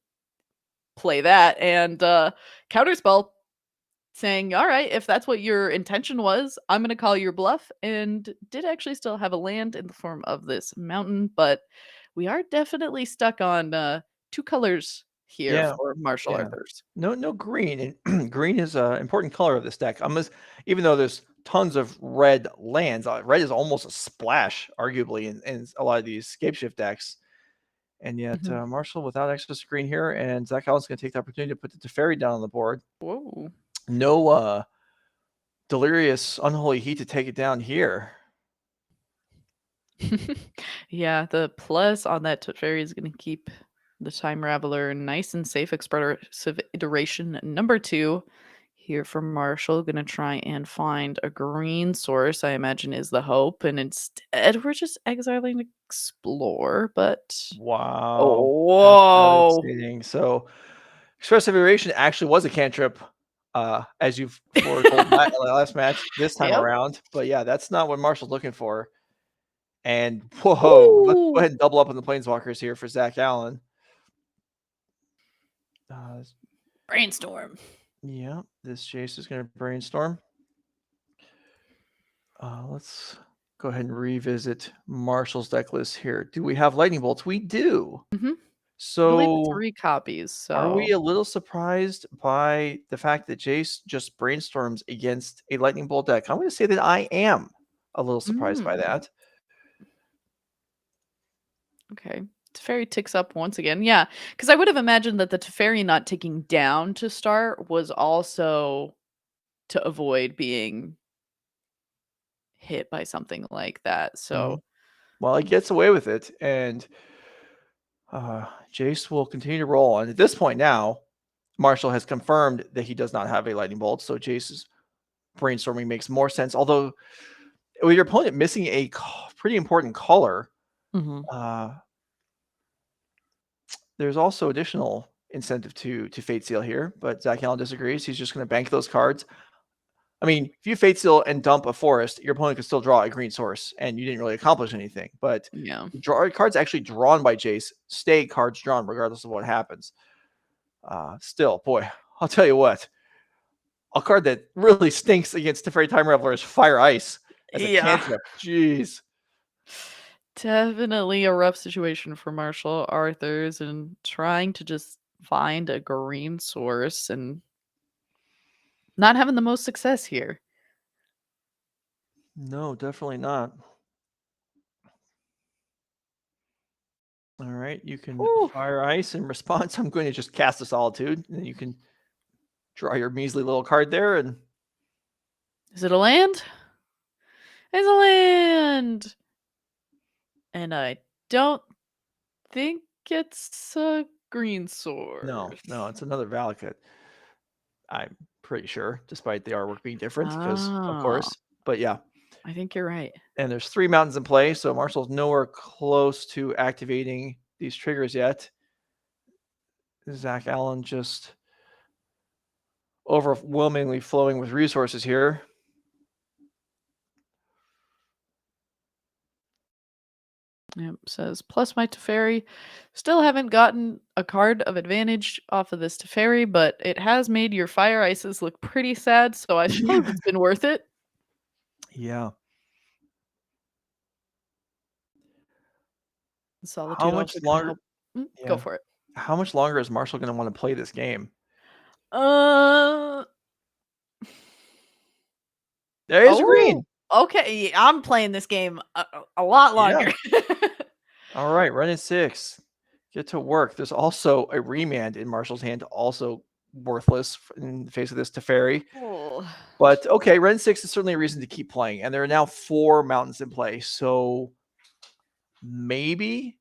[SPEAKER 4] play that. And Counterspell saying, all right, if that's what your intention was, I'm going to call your bluff. And did actually still have a land in the form of this mountain, but we are definitely stuck on 2 colors here
[SPEAKER 3] Yeah.
[SPEAKER 4] for Marshall
[SPEAKER 3] Yeah.
[SPEAKER 4] Arthurs.
[SPEAKER 3] No green. And green is an important color of this deck. Even though there's tons of red lands, red is almost a splash, arguably, in a lot of these Scapeshift decks. And yet,
[SPEAKER 4] Mhm.
[SPEAKER 3] Marshall without access to green here, and Zach Allen's going to take the opportunity to put the Teferi down on the board.
[SPEAKER 4] Whoa.
[SPEAKER 3] No Delirious Unholy Heat to take it down here.
[SPEAKER 4] Yeah, the plus on that Teferi is going to keep the Time Raveler nice and safe. Expressive iteration number 2 here for Marshall. Going to try and find a green source, I imagine, is the hope. And instead, we're just exiling Explore. But
[SPEAKER 3] Wow.
[SPEAKER 4] oh, whoa.
[SPEAKER 3] Devastating. So, Expressive Iteration actually was a cantrip, as you've foretold in the last match this time
[SPEAKER 4] Yep.
[SPEAKER 3] around. But yeah, that's not what Marshall's looking for. And whoa, let's go
[SPEAKER 4] Ooh.
[SPEAKER 3] ahead and double up on the Planeswalkers here for Zach Allen.
[SPEAKER 4] Brainstorm.
[SPEAKER 3] Yeah, this Jace is going to brainstorm. Let's go ahead and revisit Marshall's deck list here. Do we have Lightning Bolts? We do.
[SPEAKER 4] Mhm. I believe
[SPEAKER 3] So
[SPEAKER 4] 3 copies.
[SPEAKER 3] are we
[SPEAKER 4] So
[SPEAKER 3] a little surprised by the fact that Jace just brainstorms against a Lightning Bolt deck? I'm going to say that I am a little surprised by that.
[SPEAKER 4] Okay. Teferi ticks up once again. Yeah, because I would have imagined that the Teferi not ticking down to start was also to avoid being hit by something like that. So
[SPEAKER 3] Well, he gets away with it, and Jace will continue to roll. And at this point now, Marshall has confirmed that he does not have a Lightning Bolt, so Jace's brainstorming makes more sense. Although, with your opponent missing a pretty important color, there's also additional incentive to Fate Seal here, but Zach Allen disagrees. He's just going to bank those cards. I mean, if you Fate Seal and dump a forest, your opponent could still draw a green source, and you didn't really accomplish anything. But
[SPEAKER 4] yeah.
[SPEAKER 3] cards actually drawn by Jace stay cards drawn regardless of what happens. Still, boy, I'll tell you what. A card that really stinks against Teferi Time Raveler is Fire Ice as a cantrip. Jeez.
[SPEAKER 4] Definitely a rough situation for Marshall Arthurs, and trying to just find a green source and not having the most success here.
[SPEAKER 3] No, definitely not. All right, you can Fire Ice in response. I'm going to just cast a Solitude, and then you can draw your measly little card there. And
[SPEAKER 4] is it a land? It's a land, and I don't think it's a green source.
[SPEAKER 3] No, it's another Valakut. I'm pretty sure, despite the artwork being different, because of course. But yeah,
[SPEAKER 4] I think you're right.
[SPEAKER 3] And there's 3 mountains in play, so Marshall's nowhere close to activating these triggers yet. Zach Allen just overwhelmingly flowing with resources here.
[SPEAKER 4] Yep, says plus my Teferi. Still haven't gotten a card of advantage off of this Teferi, but it has made your Fire Ices look pretty sad, so I suppose it's been worth it.
[SPEAKER 3] Yeah.
[SPEAKER 4] Solitude
[SPEAKER 3] much
[SPEAKER 4] also can
[SPEAKER 3] longer-
[SPEAKER 4] help. Go
[SPEAKER 3] Yeah.
[SPEAKER 4] for it.
[SPEAKER 3] How much longer is Marshall going to want to play this game? There's green.
[SPEAKER 4] Okay, I'm playing this game a lot
[SPEAKER 3] Yeah.
[SPEAKER 4] longer.
[SPEAKER 3] All right, run in 6. Get to work. There's also a remand in Marshall's hand, also worthless in the face of this Teferi.
[SPEAKER 4] Oh.
[SPEAKER 3] But okay, run in 6 is certainly a reason to keep playing. And there are now 4 mountains in play. So maybe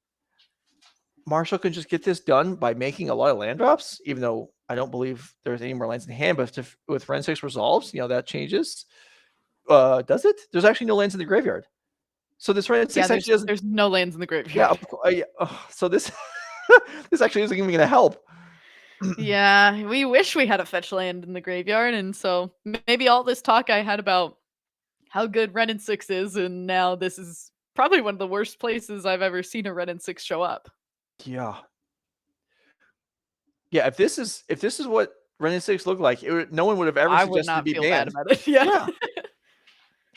[SPEAKER 3] Marshall can just get this done by making a lot of land drops, even though I don't believe there's any more lands in hand. But with Ren 6 resolves, that changes. Does it? There's actually no lands in the graveyard. So this Ren 6
[SPEAKER 4] Yeah,
[SPEAKER 3] actually doesn't.
[SPEAKER 4] there's no lands in the graveyard.
[SPEAKER 3] Yeah, so this this actually isn't even going to help.
[SPEAKER 4] Yeah, we wish we had a fetch land in the graveyard, and so maybe all this talk I had about how good Ren and 6 is, and now this is probably one of the worst places I've ever seen a Ren and 6 show up.
[SPEAKER 3] Yeah. Yeah, if this is what Ren and 6 look like, no one would have ever
[SPEAKER 4] I would
[SPEAKER 3] suggested
[SPEAKER 4] not
[SPEAKER 3] to be
[SPEAKER 4] feel bad
[SPEAKER 3] banned.
[SPEAKER 4] about it. Yeah.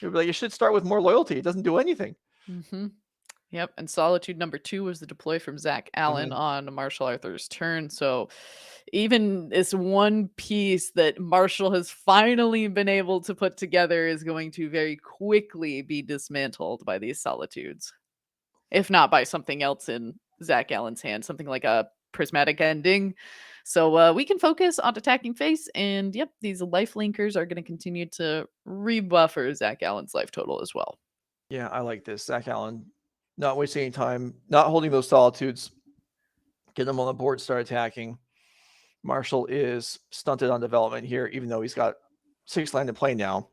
[SPEAKER 3] It would be like, it should start with more loyalty. It doesn't do anything.
[SPEAKER 4] Mm-hmm. Yep, and Solitude number 2 was the deploy from Zach Allen on Marshall Arthur's turn. So even this one piece that Marshall has finally been able to put together is going to very quickly be dismantled by these Solitudes. If not by something else in Zach Allen's hand, something like a prismatic ending. So we can focus on attacking face, and yep, these life linkers are going to continue to rebuffer Zach Allen's life total as well.
[SPEAKER 3] Yeah, I like this. Zach Allen, not wasting any time, not holding those Solitudes, get them on the board, start attacking. Marshall is stunted on development here, even though he's got 6 land to play now.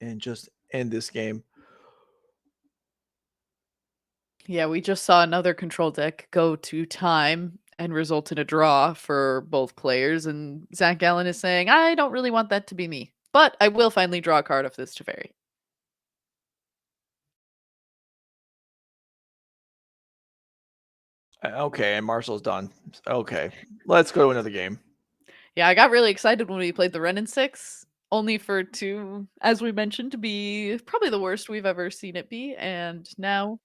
[SPEAKER 3] And just end this game.
[SPEAKER 4] Yeah, we just saw another control deck go to time and result in a draw for both players. And Zach Allen is saying, I don't really want that to be me, but I will finally draw a card of this Teferi.
[SPEAKER 3] Okay, and Marshall's done. Okay, let's go to another game.
[SPEAKER 4] Yeah, I got really excited when we played the Ren and 6, only for two, as we mentioned, to be probably the worst we've ever seen it be. And now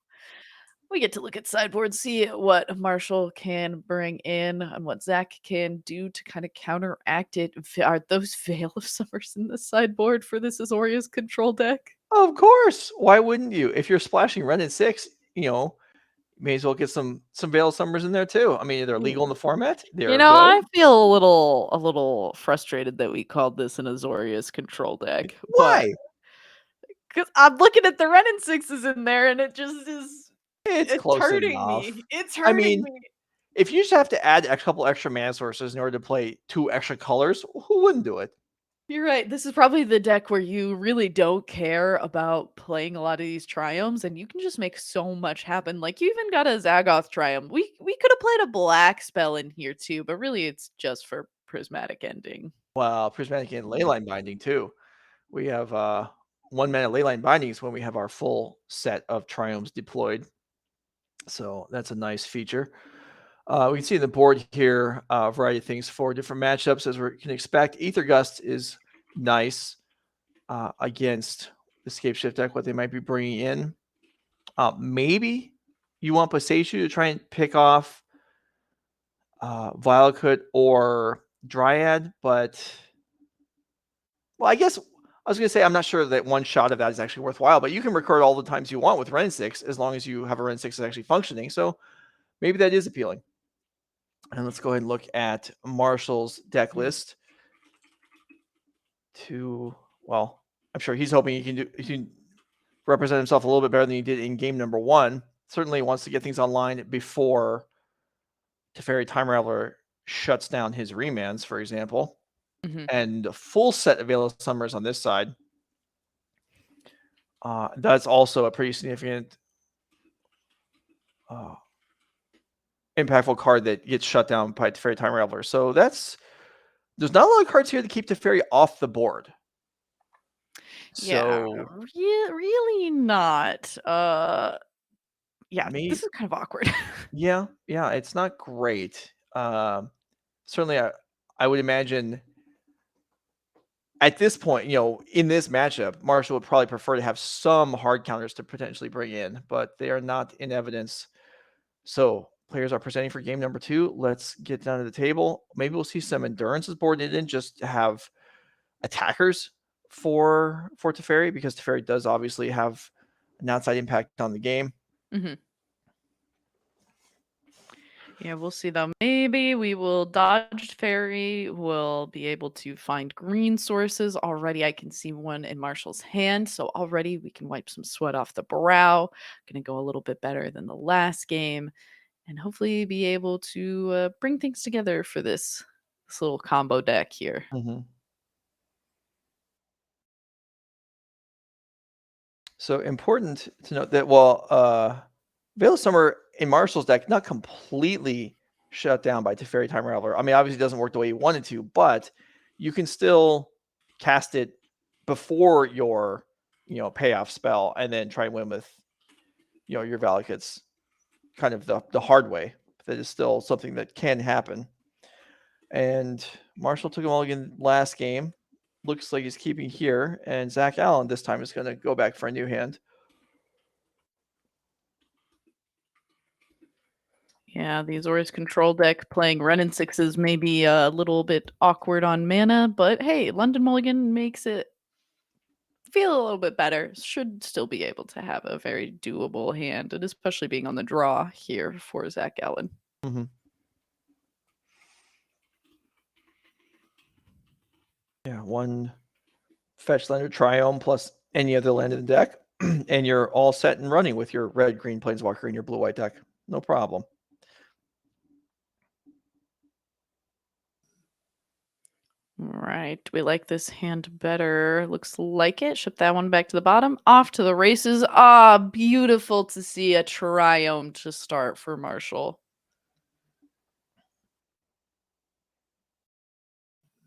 [SPEAKER 4] we get to look at sideboard, see what Marshall can bring in and what Zach can do to kind of counteract it. Are those Veil of Summers in the sideboard for this Azorius control deck?
[SPEAKER 3] Of course. Why wouldn't you? If you're splashing Ren and 6, may as well get some Veil Summers in there too. I mean, they're legal in the format. They're good.
[SPEAKER 4] I feel a little frustrated that we called this an Azorius control deck.
[SPEAKER 3] Why?
[SPEAKER 4] Because I'm looking at the Ren and 6s in there, and it just is.
[SPEAKER 3] It's close
[SPEAKER 4] hurting
[SPEAKER 3] enough.
[SPEAKER 4] me. It's hurting me.
[SPEAKER 3] If you just have to add a couple extra mana sources in order to play 2 extra colors, who wouldn't do it?
[SPEAKER 4] You're right. This is probably the deck where you really don't care about playing a lot of these triomes, and you can just make so much happen. Like, you even got a Zagoth triome. We could have played a black spell in here too, but really it's just for prismatic ending.
[SPEAKER 3] Wow, prismatic and leyline binding too. We have 1 mana leyline bindings when we have our full set of triomes deployed. So that's a nice feature. We can see the board here a variety of things for different matchups as we can expect. Aether Gust is nice against the Scapeshift deck, what they might be bringing in. Maybe you want Passeju to try and pick off Violacud or Dryad, but well, I guess I was going to say I'm not sure that one shot of that is actually worthwhile, but you can record all the times you want with Ren 6 as long as you have a Ren 6 that's actually functioning. So maybe that is appealing. And let's go ahead and look at Marshall's deck list. Well, I'm sure he's hoping he can represent himself a little bit better than he did in game number 1. Certainly wants to get things online before Teferi Time Raveler shuts down his remands, for example.
[SPEAKER 4] Mm-hmm.
[SPEAKER 3] And a full set of Veil of Summers on this side. That's also a pretty significant impactful card that gets shut down by Teferi Time Raveler. So there's not a lot of cards here to keep Teferi off the board. So
[SPEAKER 4] yeah, really not. Yeah, this is kind of awkward.
[SPEAKER 3] yeah, it's not great. Certainly, I would imagine at this point, in this matchup, Marshall would probably prefer to have some hard counters to potentially bring in, but they are not in evidence So players are presenting for game number 2. Let's get down to the table. Maybe we'll see some endurance is boarded in just to have attackers for Teferi, because Teferi does obviously have an outside impact on the game.
[SPEAKER 4] Yeah, we'll see though. Maybe we will dodge Fairy. We'll be able to find green sources. Already I can see one in Marshall's hand. So already we can wipe some sweat off the brow. Gonna go a little bit better than the last game. And hopefully be able to bring things together for this little combo deck here.
[SPEAKER 3] So important to note that while Veil of Summer in Marshall's deck not completely shut down by Teferi Time Raveler. I mean, obviously it doesn't work the way you wanted to, but you can still cast it before your payoff spell and then try and win with your Valakuts kind of the hard way. That is still something that can happen. And Marshall took him all again last game. Looks like he's keeping here, and Zach Allen this time is going to go back for a new hand.
[SPEAKER 4] Yeah, the Azorius control deck playing Ren and 6s may be a little bit awkward on mana, but hey, London Mulligan makes it feel a little bit better. Should still be able to have a very doable hand, and especially being on the draw here for Zach Allen.
[SPEAKER 3] Yeah, one fetch land or Triome plus any other land in the deck, and you're all set and running with your red-green Planeswalker in your blue-white deck. No problem.
[SPEAKER 4] Right. We like this hand better. Looks like it. Ship that one back to the bottom. Off to the races. Ah, beautiful to see a Triome to start for Marshall.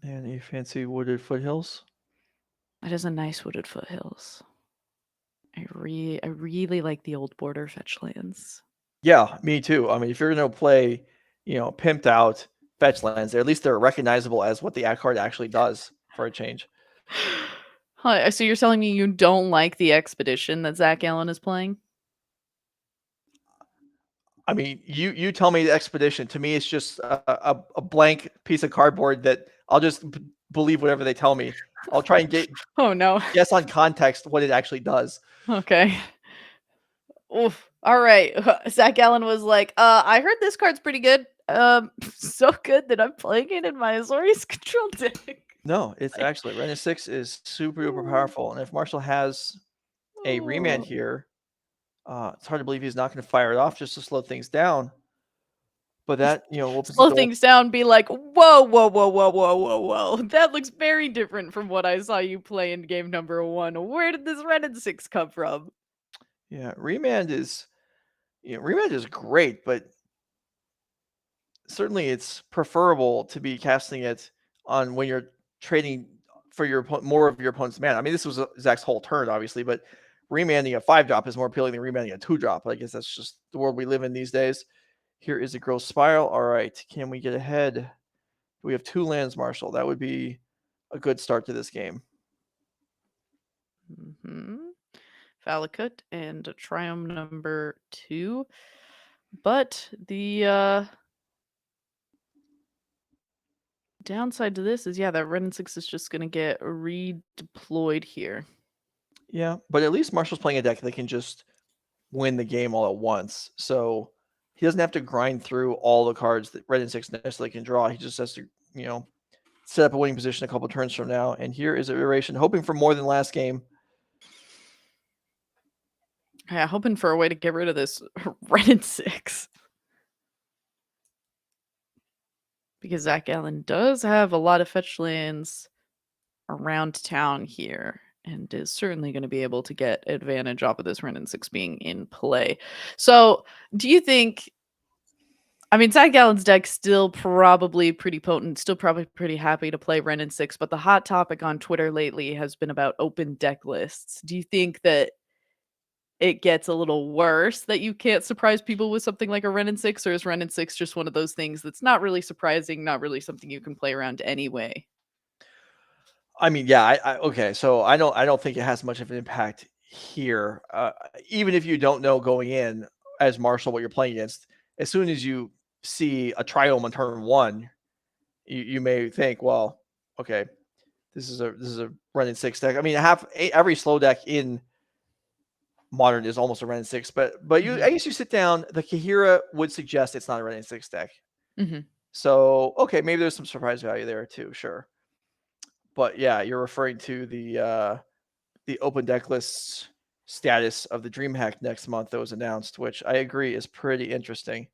[SPEAKER 3] And you fancy Wooded Foothills?
[SPEAKER 4] That is a nice Wooded Foothills. I really like the old border fetch lands.
[SPEAKER 3] Yeah, me too. I mean, if you're going to play, pimped out fetch lands, at least they're recognizable as what the ad card actually does for a change.
[SPEAKER 4] Hi, so you're telling me you don't like the expedition that Zach Allen is playing?
[SPEAKER 3] I mean, you tell me the expedition. To me, it's just a blank piece of cardboard that I'll just believe whatever they tell me. I'll try and
[SPEAKER 4] Oh no.
[SPEAKER 3] guess on context what it actually does.
[SPEAKER 4] Okay. Oof. All right. Zach Allen was like, I heard this card's pretty good. So good that I'm playing it in my Azorius control deck.
[SPEAKER 3] No, it's actually Ren 6 is super duper powerful. And if Marshall has a remand here, it's hard to believe he's not going to fire it off just to slow things down. But that, will
[SPEAKER 4] slow things down, be like, whoa, whoa, whoa, whoa, whoa, whoa, whoa. That looks very different from what I saw you play in game number 1. Where did this Ren 6 come from?
[SPEAKER 3] Yeah, remand is great, but certainly it's preferable to be casting it on when you're trading for more of your opponent's mana. I mean, this was Zach's whole turn, obviously, but remanding a 5-drop is more appealing than remanding a 2-drop. I guess that's just the world we live in these days. Here is a Growth Spiral. All right, can we get ahead? We have 2 lands, Marshall. That would be a good start to this game.
[SPEAKER 4] Valakut and Triumph number 2. But the downside to this is, that Ren 6 is just going to get redeployed here.
[SPEAKER 3] Yeah, but at least Marshall's playing a deck that can just win the game all at once. So he doesn't have to grind through all the cards that Red and 6 necessarily can draw. He just has to, set up a winning position a couple turns from now. And here is Iteration, hoping for more than last game.
[SPEAKER 4] Yeah, hoping for a way to get rid of this Red 6. Because Zach Allen does have a lot of fetch lands around town here, and is certainly going to be able to get advantage off of this Ren 6 being in play. So, do you think... I mean, Zach Allen's deck's still probably pretty potent, still probably pretty happy to play Ren 6, but the hot topic on Twitter lately has been about open deck lists. Do you think that it gets a little worse, that you can't surprise people with something like a Ren 6, or is Ren 6 just one of those things that's not really surprising, not really something you can play around anyway?
[SPEAKER 3] I mean, yeah, okay. So I don't think it has much of an impact here. Even if you don't know going in as Marshall what you're playing against, as soon as you see a Triome on turn 1, you may think, well, okay, this is a Ren and 6 deck. I mean, every slow deck in Modern is almost a Ren and 6, but I guess you sit down, the Kahira would suggest it's not a Ren and 6 deck. So okay, maybe there's some surprise value there too, sure. But yeah, you're referring to the open deck list status of the DreamHack next month that was announced, which I agree is pretty interesting,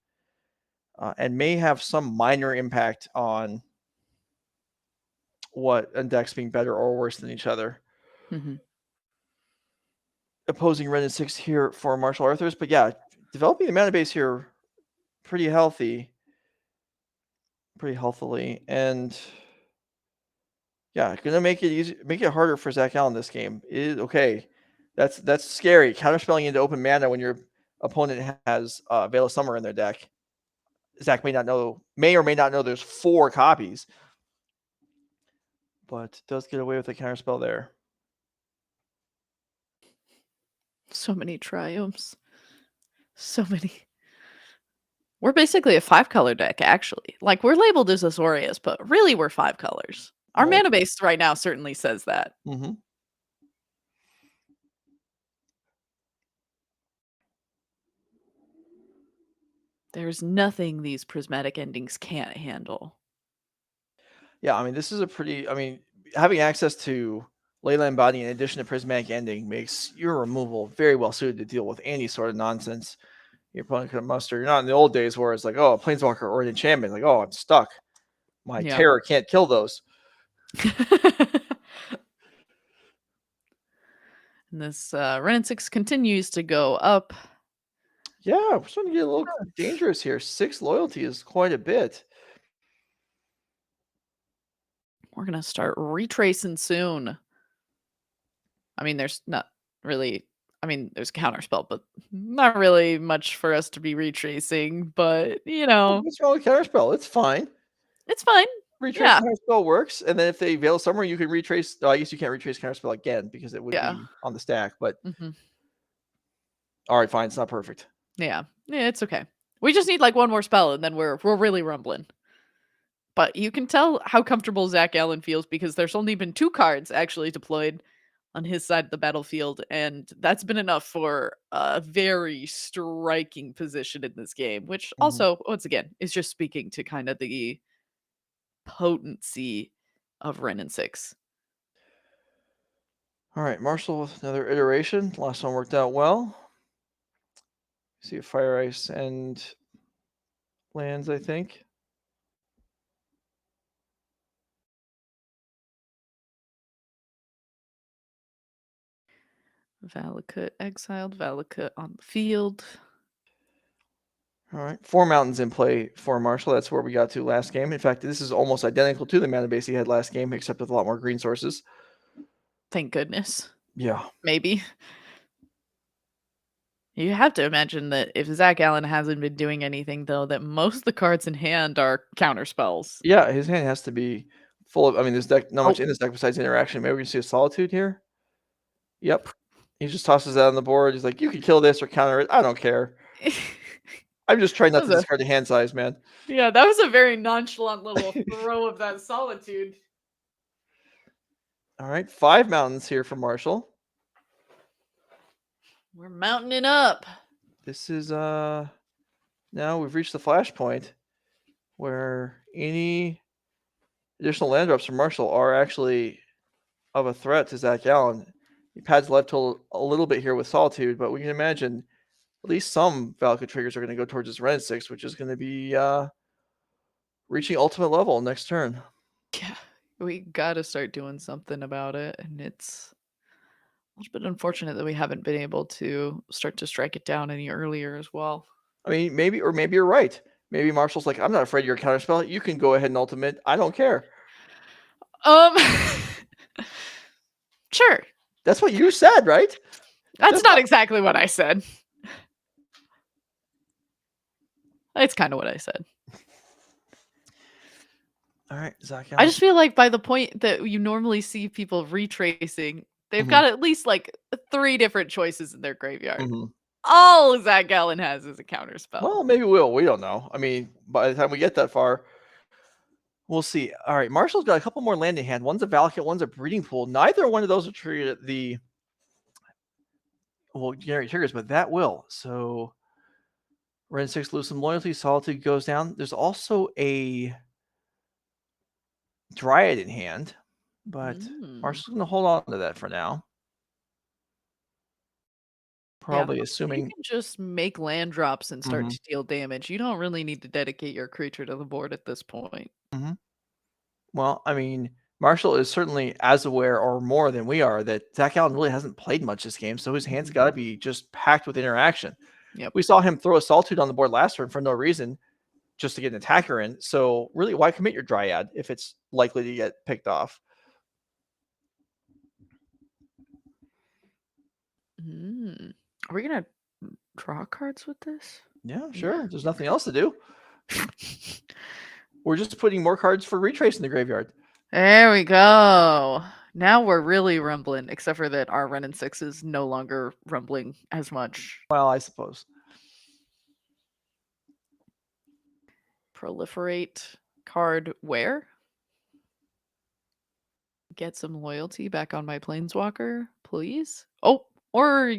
[SPEAKER 3] and may have some minor impact on what decks being better or worse than each other. Opposing Ren and 6 here for Martial Arthurs, but yeah, developing the mana base here pretty healthily, and yeah, gonna make it easy, make it harder for Zach Allen this game. Okay, that's scary. Counterspelling into open mana when your opponent has Veil of Summer in their deck. Zach may or may not know there's 4 copies, but does get away with a counterspell there.
[SPEAKER 4] So many Triomes. So many. We're basically a 5-color deck, actually. Like, we're labeled as Azorius, but really we're 5 colors. Our mana base right now certainly says that. There's nothing these prismatic endings can't handle.
[SPEAKER 3] Yeah, I mean, this is having access to Leyland Body in addition to Prismatic Ending makes your removal very well suited to deal with any sort of nonsense your opponent could muster. You're not in the old days where it's like, oh, a Planeswalker or an enchantment. Like, oh, I'm stuck. My terror can't kill those.
[SPEAKER 4] And this Ren and 6 continues to go up.
[SPEAKER 3] Yeah, we're starting to get a little dangerous here. 6 loyalty is quite a bit.
[SPEAKER 4] We're going to start retracing soon. I mean, there's not really... I mean, there's counterspell, but not really much for us to be retracing. But, you know...
[SPEAKER 3] What's wrong with counterspell? It's fine.
[SPEAKER 4] It's fine.
[SPEAKER 3] Retrace counterspell works, and then if they Veil Summer, you can retrace... I guess you can't retrace counterspell again because it would be on the stack, but... All right, fine. It's not perfect.
[SPEAKER 4] Yeah, it's okay. We just need like one more spell, and then we're really rumbling. But you can tell how comfortable Zach Allen feels because there's only been 2 cards actually deployed on his side of the battlefield, and that's been enough for a very striking position in this game, which also, once again, is just speaking to kind of the potency of Ren and 6.
[SPEAKER 3] All right, Marshall with another iteration. Last one worked out well. See a Fire Ice and lands, I think.
[SPEAKER 4] Valakut exiled, Valakut on the field.
[SPEAKER 3] All right, 4 mountains in play for Marshall. That's where we got to last game. In fact, this is almost identical to the mana base he had last game, except with a lot more green sources.
[SPEAKER 4] Thank goodness.
[SPEAKER 3] Yeah.
[SPEAKER 4] Maybe. You have to imagine that if Zach Allen hasn't been doing anything, though, that most of the cards in hand are counter spells.
[SPEAKER 3] Yeah, his hand has to be full of... I mean, this deck, not much in this deck besides interaction. Maybe we can see a Solitude here. Yep. He just tosses that on the board. He's like, you can kill this or counter it. I don't care. I'm just trying not to discard the hand size, man.
[SPEAKER 4] Yeah, that was a very nonchalant little throw of that Solitude.
[SPEAKER 3] All right, 5 mountains here for Marshall.
[SPEAKER 4] We're mounting up.
[SPEAKER 3] This is now we've reached the flashpoint where any additional land drops from Marshall are actually of a threat to Zach Allen. He pads left a little bit here with Solitude, but we can imagine at least some Valakut triggers are going to go towards his Ren 6, which is going to be reaching ultimate level next turn.
[SPEAKER 4] Yeah, we got to start doing something about it, and it's a little bit unfortunate that we haven't been able to start to strike it down any earlier as well.
[SPEAKER 3] I mean, maybe you're right. Maybe Marshall's like, I'm not afraid of your counterspell. You can go ahead and ultimate. I don't care.
[SPEAKER 4] Sure.
[SPEAKER 3] That's what you said, right?
[SPEAKER 4] That's not exactly what I said. It's kind of what I said.
[SPEAKER 3] All right, Zach.
[SPEAKER 4] I just feel like by the point that you normally see people retracing, they've got at least like 3 different choices in their graveyard. all Zach Gallen has is a counter spell.
[SPEAKER 3] Well, maybe we don't know. I mean, by the time we get that far, we'll see. All right, Marshall's got a couple more land in hand. One's a Valakut, one's a Breeding Pool. Neither one of those are triggered generate triggers, but that will. So Ren 6 lose some loyalty. Solitude goes down. There's also a Dryad in hand, but Marshall's going to hold on to that for now. Probably assuming
[SPEAKER 4] you can just make land drops and start to deal damage. You don't really need to dedicate your creature to the board at this point.
[SPEAKER 3] Well, I mean, Marshall is certainly as aware or more than we are that Zach Allen really hasn't played much this game, so his hand's got to be just packed with interaction.
[SPEAKER 4] Yep.
[SPEAKER 3] We saw him throw a Solitude on the board last turn for no reason, just to get an attacker in. So really, why commit your Dryad if it's likely to get picked off?
[SPEAKER 4] Are we gonna draw cards with this?
[SPEAKER 3] Yeah, sure. There's nothing else to do. We're just putting more cards for Retrace in the graveyard.
[SPEAKER 4] There we go. Now we're really rumbling, except for that our Ren and 6 is no longer rumbling as much.
[SPEAKER 3] Well, I suppose.
[SPEAKER 4] Proliferate card where? Get some loyalty back on my Planeswalker, please. Oh, or,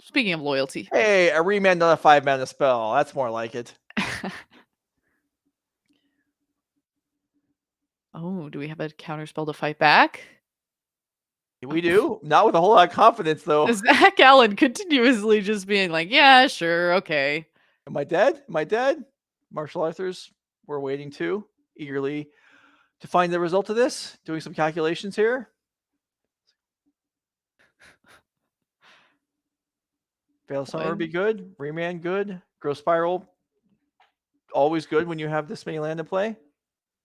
[SPEAKER 4] speaking of loyalty.
[SPEAKER 3] Hey, a Remand on a 5-mana spell. That's more like it.
[SPEAKER 4] Oh, do we have a counter spell to fight back?
[SPEAKER 3] We do. Not with a whole lot of confidence, though.
[SPEAKER 4] Zach Allen continuously just being like, yeah, sure, okay.
[SPEAKER 3] Am I dead? Am I dead? Marshall Arthurs, we're waiting too, eagerly to find the result of this. Doing some calculations here. Veil Summer would be good. Remand good. Growth Spiral, always good when you have this many land to play.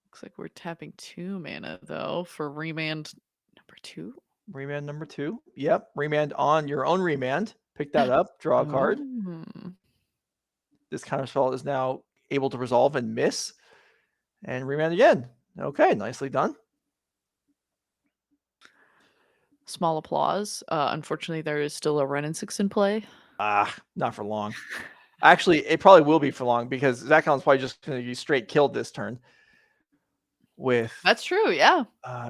[SPEAKER 4] Looks like we're tapping 2 mana, though, for Remand number 2.
[SPEAKER 3] Remand number 2. Yep. Remand on your own Remand. Pick that up. Draw a card. This counterspell is now able to resolve and miss. And Remand again. Okay, nicely done.
[SPEAKER 4] Small applause. Unfortunately, there is still a Ren and 6 in play.
[SPEAKER 3] Not for long. Actually, it probably will be for long because Zach Allen's probably just going to be straight killed this turn. With
[SPEAKER 4] That's true, yeah.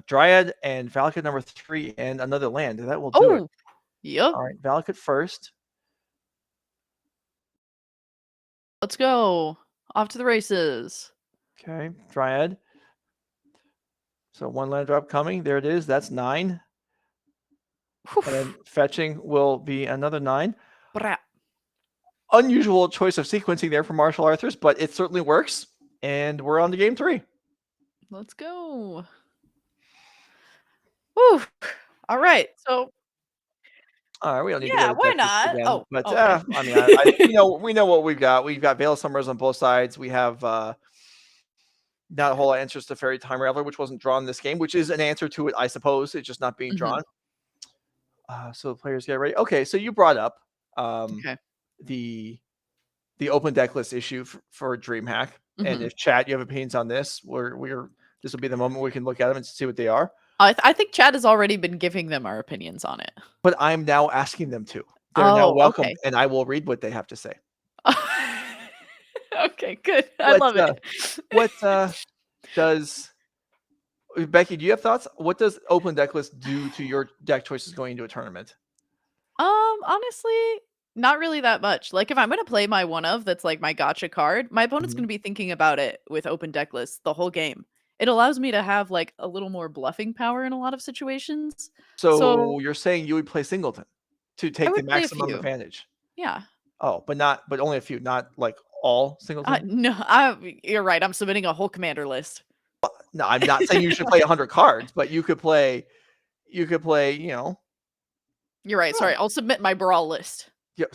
[SPEAKER 3] Dryad and Valakut number 3 and another land. That will do it.
[SPEAKER 4] Yep.
[SPEAKER 3] All right, Valakut first.
[SPEAKER 4] Let's go. Off to the races.
[SPEAKER 3] Okay, Dryad. So 1 land drop coming. There it is. That's 9. And then fetching will be another 9.
[SPEAKER 4] Brat.
[SPEAKER 3] Unusual choice of sequencing there for Marshall Arthurs, but it certainly works. And we're on to game 3.
[SPEAKER 4] Let's go. Woo. All right. So
[SPEAKER 3] all right, we don't need to
[SPEAKER 4] yeah,
[SPEAKER 3] go to
[SPEAKER 4] why
[SPEAKER 3] Texas
[SPEAKER 4] not?
[SPEAKER 3] again,
[SPEAKER 4] Oh,
[SPEAKER 3] but
[SPEAKER 4] okay.
[SPEAKER 3] I mean, we know what we've got. We've got Veil of Summers on both sides. We have not a whole lot of answers to Fairy Time Raveler, which wasn't drawn this game, which is an answer to it, I suppose. It's just not being drawn. So the players get ready. Okay, so you brought up the open deck list issue for DreamHack, and if chat, you have opinions on this, this will be the moment we can look at them and see what they are.
[SPEAKER 4] I think Chad has already been giving them our opinions on it.
[SPEAKER 3] But I'm now asking them to. They're now welcome, and I will read what they have to say.
[SPEAKER 4] Okay, good. I love it.
[SPEAKER 3] What does... Becky, do you have thoughts? What does open deck list do to your deck choices going into a tournament?
[SPEAKER 4] Honestly, not really that much. Like if I'm going to play my one of that's like my gotcha card, my opponent's going to be thinking about it with open deck list the whole game. It allows me to have like a little more bluffing power in a lot of situations.
[SPEAKER 3] So you're saying you would play Singleton to take the maximum advantage?
[SPEAKER 4] Yeah.
[SPEAKER 3] Oh, but only a few, not like all Singleton?
[SPEAKER 4] No, you're right. I'm submitting a whole commander list.
[SPEAKER 3] No, I'm not saying you should play 100 cards, but you could play, You're
[SPEAKER 4] right. Sorry. I'll submit my brawl list.
[SPEAKER 3] Yep.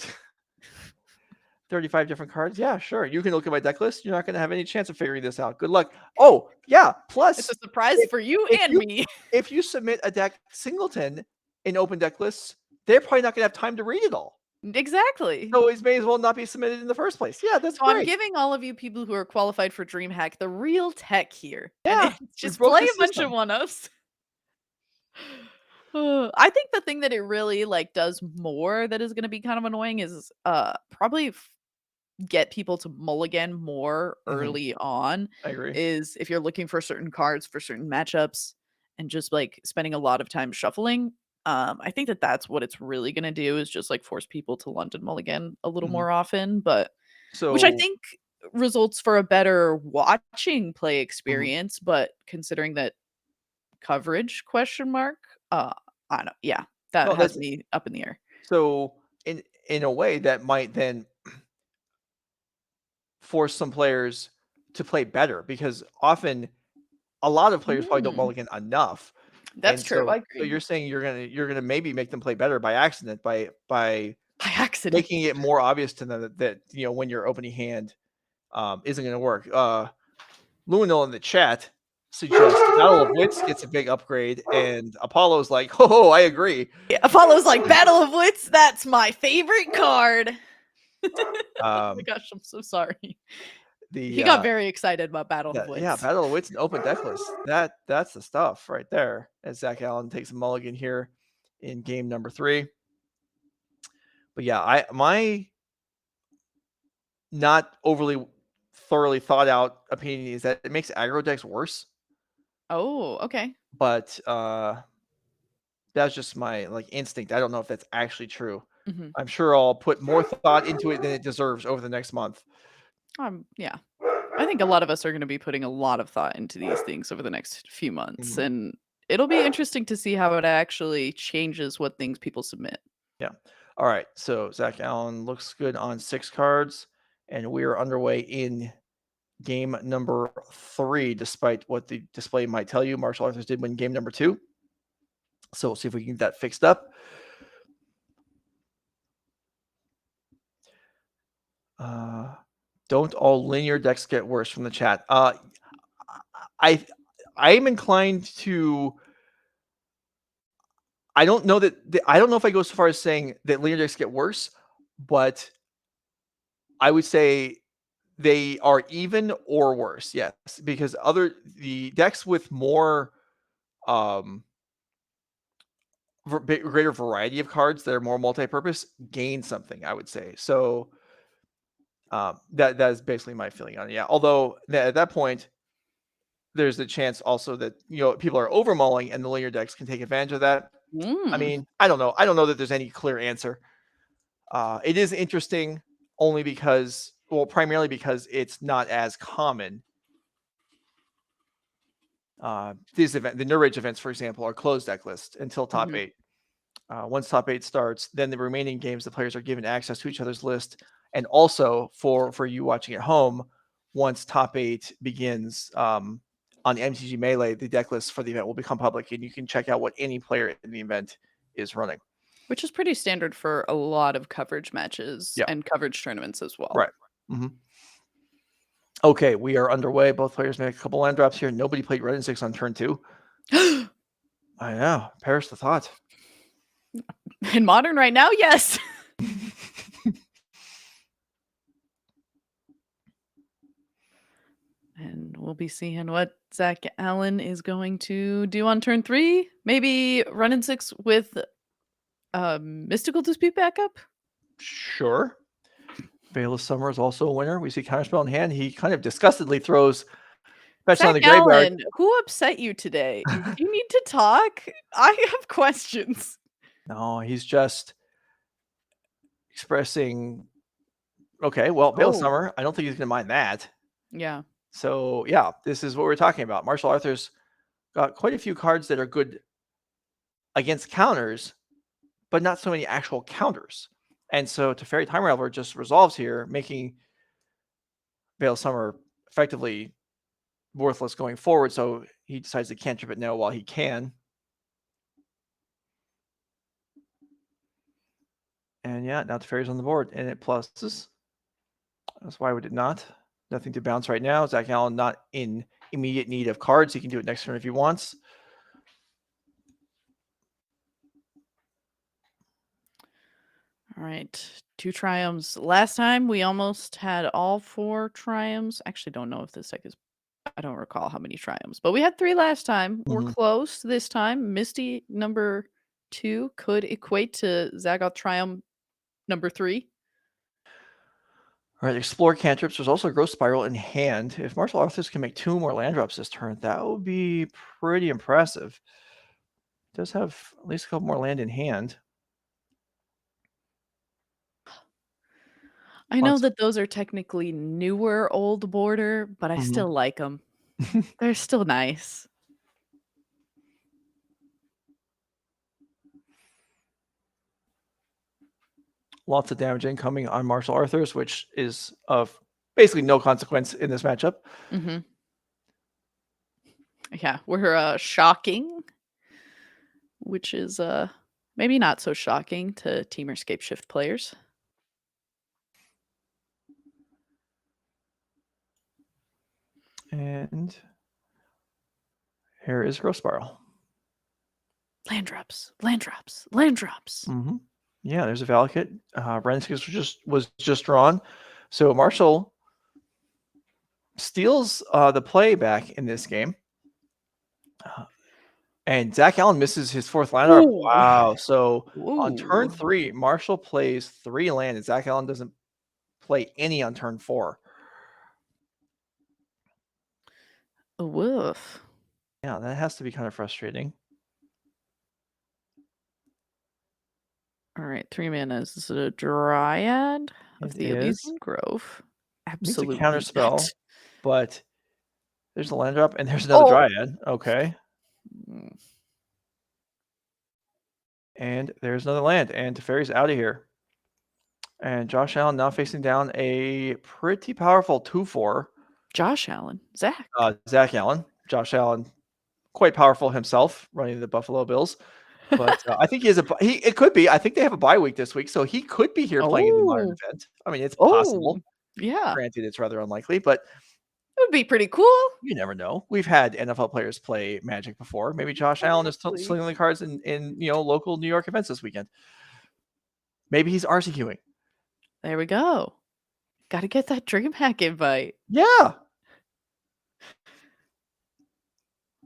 [SPEAKER 3] 35 different cards. Yeah, sure. You can look at my deck list. You're not going to have any chance of figuring this out. Good luck. Oh, yeah. Plus,
[SPEAKER 4] it's a surprise for you and me.
[SPEAKER 3] If you submit a deck Singleton in open deck lists, they're probably not going to have time to read it all.
[SPEAKER 4] Exactly.
[SPEAKER 3] So it may as well not be submitted in the first place. Yeah, that's great.
[SPEAKER 4] I'm giving all of you people who are qualified for DreamHack the real tech here.
[SPEAKER 3] Yeah.
[SPEAKER 4] Just play a bunch of one-ups. I think the thing that it really like does more that is going to be kind of annoying is probably get people to mulligan more early on.
[SPEAKER 3] I agree.
[SPEAKER 4] Is if you're looking for certain cards for certain matchups and just like spending a lot of time shuffling. I think that that's what it's really going to do is just like force people to London mulligan a little
[SPEAKER 3] Mhm.
[SPEAKER 4] more often, but which
[SPEAKER 3] So
[SPEAKER 4] I think results for a better watching play experience, but considering that coverage question mark, I don't know. Yeah, that
[SPEAKER 3] no,
[SPEAKER 4] has
[SPEAKER 3] that's
[SPEAKER 4] me up in the air.
[SPEAKER 3] so in a way that might then force some players to play better because often a lot of players probably don't
[SPEAKER 4] Mm,
[SPEAKER 3] mulligan enough.
[SPEAKER 4] that's
[SPEAKER 3] And
[SPEAKER 4] true. I
[SPEAKER 3] so
[SPEAKER 4] agree.
[SPEAKER 3] you're saying you're gonna maybe make them play better by accident by
[SPEAKER 4] By accident.
[SPEAKER 3] making it more obvious to them that when your opening hand isn't gonna work. Luminol in the chat suggests Battle of Wits gets a big upgrade, and Apollo's like, "Oh, I agree."
[SPEAKER 4] Yeah, Apollo's like Battle of Wits. That's my favorite card. Oh my
[SPEAKER 3] Um,
[SPEAKER 4] gosh, I'm so sorry. He
[SPEAKER 3] the
[SPEAKER 4] got very excited about Battle of
[SPEAKER 3] yeah,
[SPEAKER 4] Wits.
[SPEAKER 3] Battle of Wits and open deck list. That's the stuff right there. As Zach Allen takes a mulligan here in game number 3. But yeah, my not overly thoroughly thought out opinion is that it makes aggro decks worse.
[SPEAKER 4] Oh, okay.
[SPEAKER 3] But that's just my like instinct. I don't know if that's actually true.
[SPEAKER 4] hmm
[SPEAKER 3] I'm sure I'll put more thought into it than it deserves over the next month.
[SPEAKER 4] Yeah. I think a lot of us are going to be putting a lot of thought into these things over the next few months,
[SPEAKER 3] Mhm.
[SPEAKER 4] and it'll be interesting to see how it actually changes what things people submit.
[SPEAKER 3] Yeah. All right. So Zach Allen looks good on 6 cards, and we are underway in game number 3, despite what the display might tell you. Martial Arthurs did win game number 2. So we'll see if we can get that fixed up. Don't all linear decks get worse from the chat? I am inclined to. I don't know that. I don't know if I go so far as saying that linear decks get worse, but I would say they are even or worse. Yes, because the decks with more um greater variety of cards that are more multi-purpose gain something. I would say so. That is basically my feeling on it. Yeah. Although at that point, there's the chance also that people are overmulling and the linear decks can take advantage of that. I
[SPEAKER 4] Mm.
[SPEAKER 3] mean, I don't know. I don't know that there's any clear answer. It is interesting only because, well, primarily because it's not as common. The Nerd Rage events, for example, are closed deck list until top
[SPEAKER 4] Mhm.
[SPEAKER 3] 8. Once top 8 starts, then the remaining games, the players are given access to each other's list. And also for you watching at home, once top 8 begins on the MTG Melee, the deck list for the event will become public, and you can check out what any player in the event is running.
[SPEAKER 4] Which is pretty standard for a lot of coverage matches
[SPEAKER 3] Yeah.
[SPEAKER 4] and coverage tournaments as well.
[SPEAKER 3] Right. Mm-hmm. Okay, we are underway. Both players make a couple land drops here. Nobody played Red and 6 on turn 2. I know. Perish the thought.
[SPEAKER 4] In Modern right now, yes. And we'll be seeing what Zach Allen is going to do on turn 3. Maybe run in 6 with Mystical Dispute backup.
[SPEAKER 3] Sure. Veil of Summer is also a winner. We see Counterspell in hand. He kind of disgustedly throws Fetch on
[SPEAKER 4] Zach
[SPEAKER 3] the Graveyard.
[SPEAKER 4] Allen, who upset you today? Do you need to talk? I have questions.
[SPEAKER 3] No, he's just expressing. Okay, well, Veil of
[SPEAKER 4] Oh,
[SPEAKER 3] Summer, I don't think he's going to mind that.
[SPEAKER 4] yeah.
[SPEAKER 3] So, yeah, this is what we're talking about. Martial Arthur's got quite a few cards that are good against counters, but not so many actual counters. And so Teferi Time Raveler just resolves here, making Veil of Summer effectively worthless going forward. So he decides to cantrip it now while he can. And yeah, now Teferi's on the board, and it pluses. That's why we did not. Nothing to bounce right now. Zach Allen not in immediate need of cards. He can do it next turn if he wants.
[SPEAKER 4] All right. 2 triumphs. Last time we almost had all 4 triumphs. Actually, don't know if this deck is. I don't recall how many triumphs, but we had 3 last time. We're
[SPEAKER 3] Mhm.
[SPEAKER 4] close this time. Misty number 2 could equate to Zagoth Triumph number 3.
[SPEAKER 3] All right, explore cantrips. There's also a growth spiral in hand. If Martial Arthurs can make 2 more land drops this turn, that would be pretty impressive. Does have at least a couple more land in hand.
[SPEAKER 4] I know that those are technically newer old border, but I
[SPEAKER 3] Mhm.
[SPEAKER 4] still like them. They're still nice.
[SPEAKER 3] Lots of damage incoming on Martial Arthurs, which is of basically no consequence in this matchup.
[SPEAKER 4] Mm-hmm. Yeah, we're shocking, which is maybe not so shocking to Temur Scapeshift players.
[SPEAKER 3] And here is Growth Spiral.
[SPEAKER 4] Land drops, land drops, land drops.
[SPEAKER 3] Mm-hmm. Yeah, there's a Valakut. Renskis was just drawn. So Marshall steals the play back in this game. And Zach Allen misses his 4th land drop.
[SPEAKER 4] Ooh.
[SPEAKER 3] Wow. So on turn
[SPEAKER 4] Ooh.
[SPEAKER 3] 3, Marshall plays 3 land, and Zach Allen doesn't play any on turn 4.
[SPEAKER 4] Woof.
[SPEAKER 3] Yeah, that has to be kind of frustrating.
[SPEAKER 4] All right, 3 mana. Is this a Dryad of
[SPEAKER 3] It
[SPEAKER 4] the
[SPEAKER 3] is.
[SPEAKER 4] Elysian Grove? Absolutely.
[SPEAKER 3] It's a counter spell,
[SPEAKER 4] not.
[SPEAKER 3] but there's a land drop and there's another Dryad. Okay.
[SPEAKER 4] Mm.
[SPEAKER 3] And there's another land, and Teferi's out of here. And Josh Allen now facing down a pretty powerful 2/4.
[SPEAKER 4] Josh Allen. Zach.
[SPEAKER 3] Zach Allen. Josh Allen, quite powerful himself, running the Buffalo Bills. But I think it could be. I think they have a bye week this week, so he could be here playing in the modern event. I mean, it's possible.
[SPEAKER 4] Yeah.
[SPEAKER 3] Granted, it's rather unlikely, but
[SPEAKER 4] It would be pretty cool.
[SPEAKER 3] you never know. We've had NFL players play Magic before. Maybe Josh Allen is
[SPEAKER 4] Exactly.
[SPEAKER 3] slinging the cards in local New York events this weekend. Maybe he's RCQing.
[SPEAKER 4] There we go. Got to get that DreamHack invite.
[SPEAKER 3] Yeah.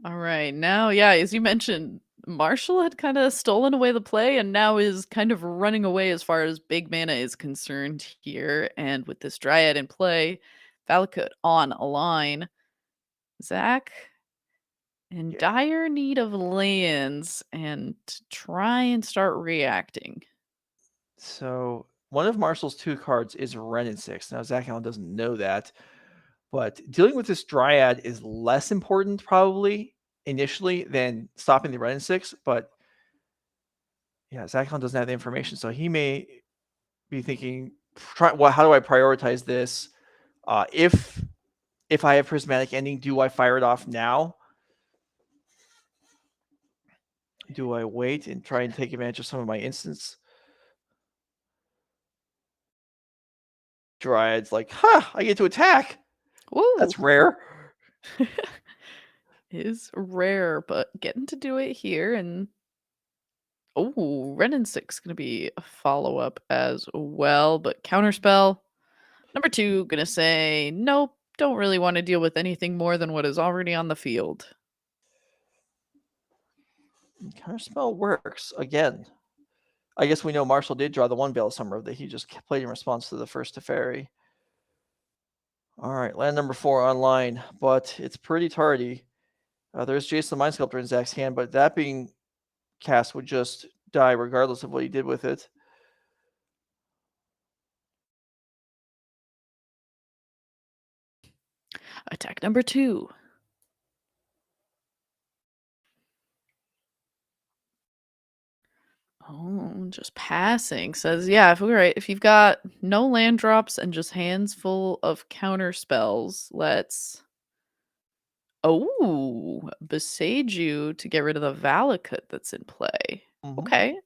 [SPEAKER 4] All right. Now, yeah, as you mentioned, Marshall had kind of stolen away the play and now is kind of running away as far as big mana is concerned here. And with this Dryad in play, Valakut on a line, Zach in dire need of lands and try and start reacting.
[SPEAKER 3] So one of Marshall's 2 cards is Wrenn and 6. Now, Zach Allen doesn't know that, but dealing with this Dryad is less important probably initially than stopping the Wrenn and 6. But yeah, Zach Allen doesn't have the information, so he may be thinking, how do I prioritize this? If I have Prismatic Ending, do I fire it off now? Do I wait and try and take advantage of some of my instants? Dryad's like, I get to attack.
[SPEAKER 4] Woo!
[SPEAKER 3] That's rare.
[SPEAKER 4] Is rare, but getting to do it here. And Wrenn and 6 going to be a follow-up as well, but counterspell. Number 2 going to say, nope, don't really want to deal with anything more than what is already on the field.
[SPEAKER 3] Counterspell works again. I guess we know Marshall did draw the 1 Veil of Summer that he just played in response to the first Teferi. All right, land number 4 online, but it's pretty tardy. There's Jason the Mind Sculptor in Zach's hand, but that being cast would just die regardless of what he did with it.
[SPEAKER 4] Attack number 2. Oh, just passing. Says, yeah, if you've got no land drops and just hands full of counter spells, let's besage you to get rid of the Valakut that's in play.
[SPEAKER 3] Mhm.
[SPEAKER 4] Okay.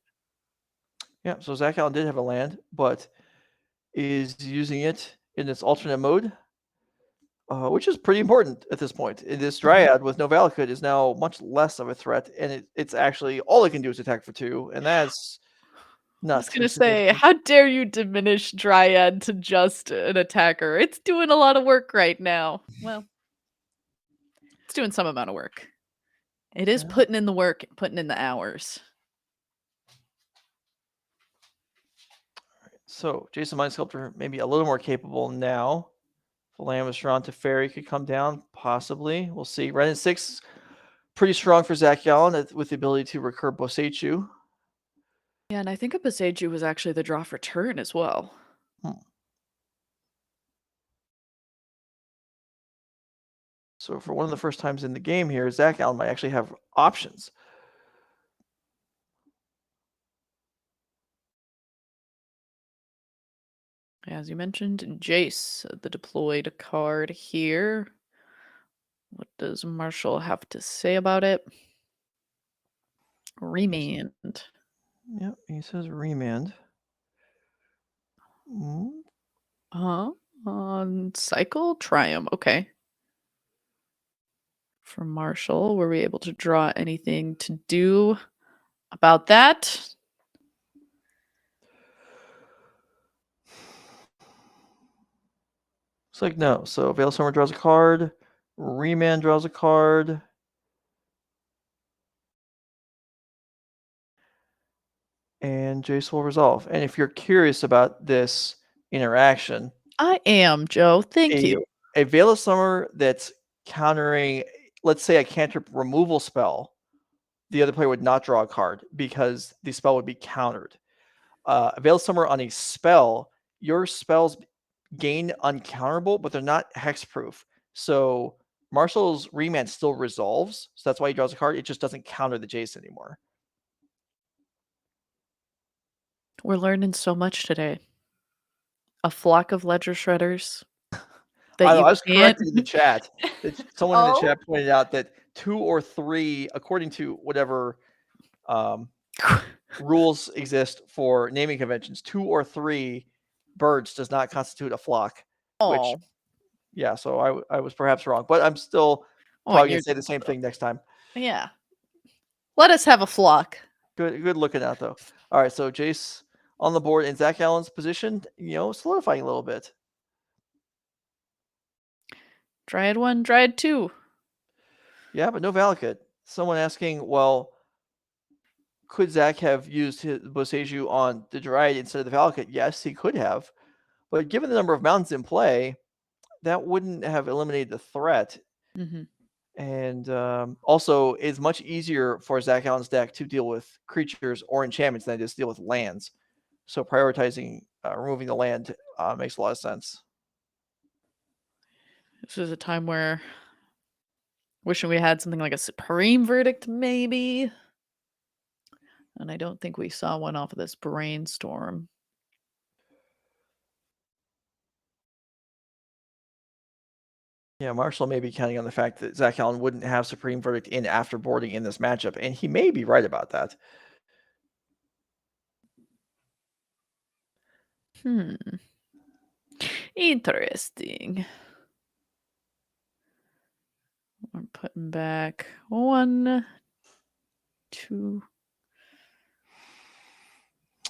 [SPEAKER 3] Yeah, so Zach Allen did have a land, but is using it in its alternate mode, which is pretty important at this point. This Dryad with no Valakut is now much less of a threat, and it's actually all it can do is attack for 2, and that's not
[SPEAKER 4] I was going
[SPEAKER 3] too
[SPEAKER 4] to say,
[SPEAKER 3] significant.
[SPEAKER 4] how dare you diminish Dryad to just an attacker? It's doing a lot of work right now. Well, it's doing some amount of work. It is
[SPEAKER 3] Yeah.
[SPEAKER 4] putting in the work, putting in the hours.
[SPEAKER 3] So Jason Mind Sculptor maybe a little more capable now. If the land was drawn to Fairy, could come down, possibly. We'll see. Ren and 6, pretty strong for Zach Allen with the ability to recur Boseiju.
[SPEAKER 4] Yeah, and I think a Boseiju was actually the draw for turn as well.
[SPEAKER 3] So for one of the first times in the game here, Zach Allen might actually have options.
[SPEAKER 4] As you mentioned, Jace, the deployed card here. What does Marshall have to say about it? Remand.
[SPEAKER 3] Yep, he says remand.
[SPEAKER 4] On cycle? Triumph. Okay. For Marshall, were we able to draw anything to do about that?
[SPEAKER 3] It's like no. So Veil Summer draws a card. Remand draws a card. And Jace will resolve. And if you're curious about this interaction,
[SPEAKER 4] I am, Joe. Thank you.
[SPEAKER 3] A Veil of Summer that's countering, let's say, a cantrip removal spell, the other player would not draw a card because the spell would be countered. A Veil of Summer on a spell, your spells gain uncounterable, but they're not hexproof. So Marshall's remand still resolves. So that's why he draws a card. It just doesn't counter the Jace anymore.
[SPEAKER 4] We're learning so much today. A flock of ledger shredders.
[SPEAKER 3] I was corrected in the chat. Someone in the
[SPEAKER 4] Oh.
[SPEAKER 3] chat pointed out that 2 or 3, according to whatever rules exist for naming conventions, 2 or 3 birds does not constitute a flock. Which, yeah, so I was perhaps wrong, but I'm still probably going to say the same thing next time.
[SPEAKER 4] Yeah. Let us have a flock.
[SPEAKER 3] Good looking out, though. All right, so Jace on the board in Zach Allen's position, solidifying a little bit.
[SPEAKER 4] Dryad 1, Dryad 2.
[SPEAKER 3] Yeah, but no Valakut. Someone asking, well, could Zach have used his Boseiju on the Dryad instead of the Valakut? Yes, he could have. But given the number of mountains in play, that wouldn't have eliminated the threat.
[SPEAKER 4] Mm-hmm.
[SPEAKER 3] And also, it's much easier for Zach Allen's deck to deal with creatures or enchantments than it is to deal with lands. So prioritizing removing the land makes a lot of sense.
[SPEAKER 4] This is a time where wishing we had something like a Supreme Verdict, maybe. And I don't think we saw one off of this brainstorm.
[SPEAKER 3] Yeah, Marshall may be counting on the fact that Zach Allen wouldn't have Supreme Verdict in after boarding in this matchup, and he may be right about that.
[SPEAKER 4] Interesting. We're putting back 1, 2.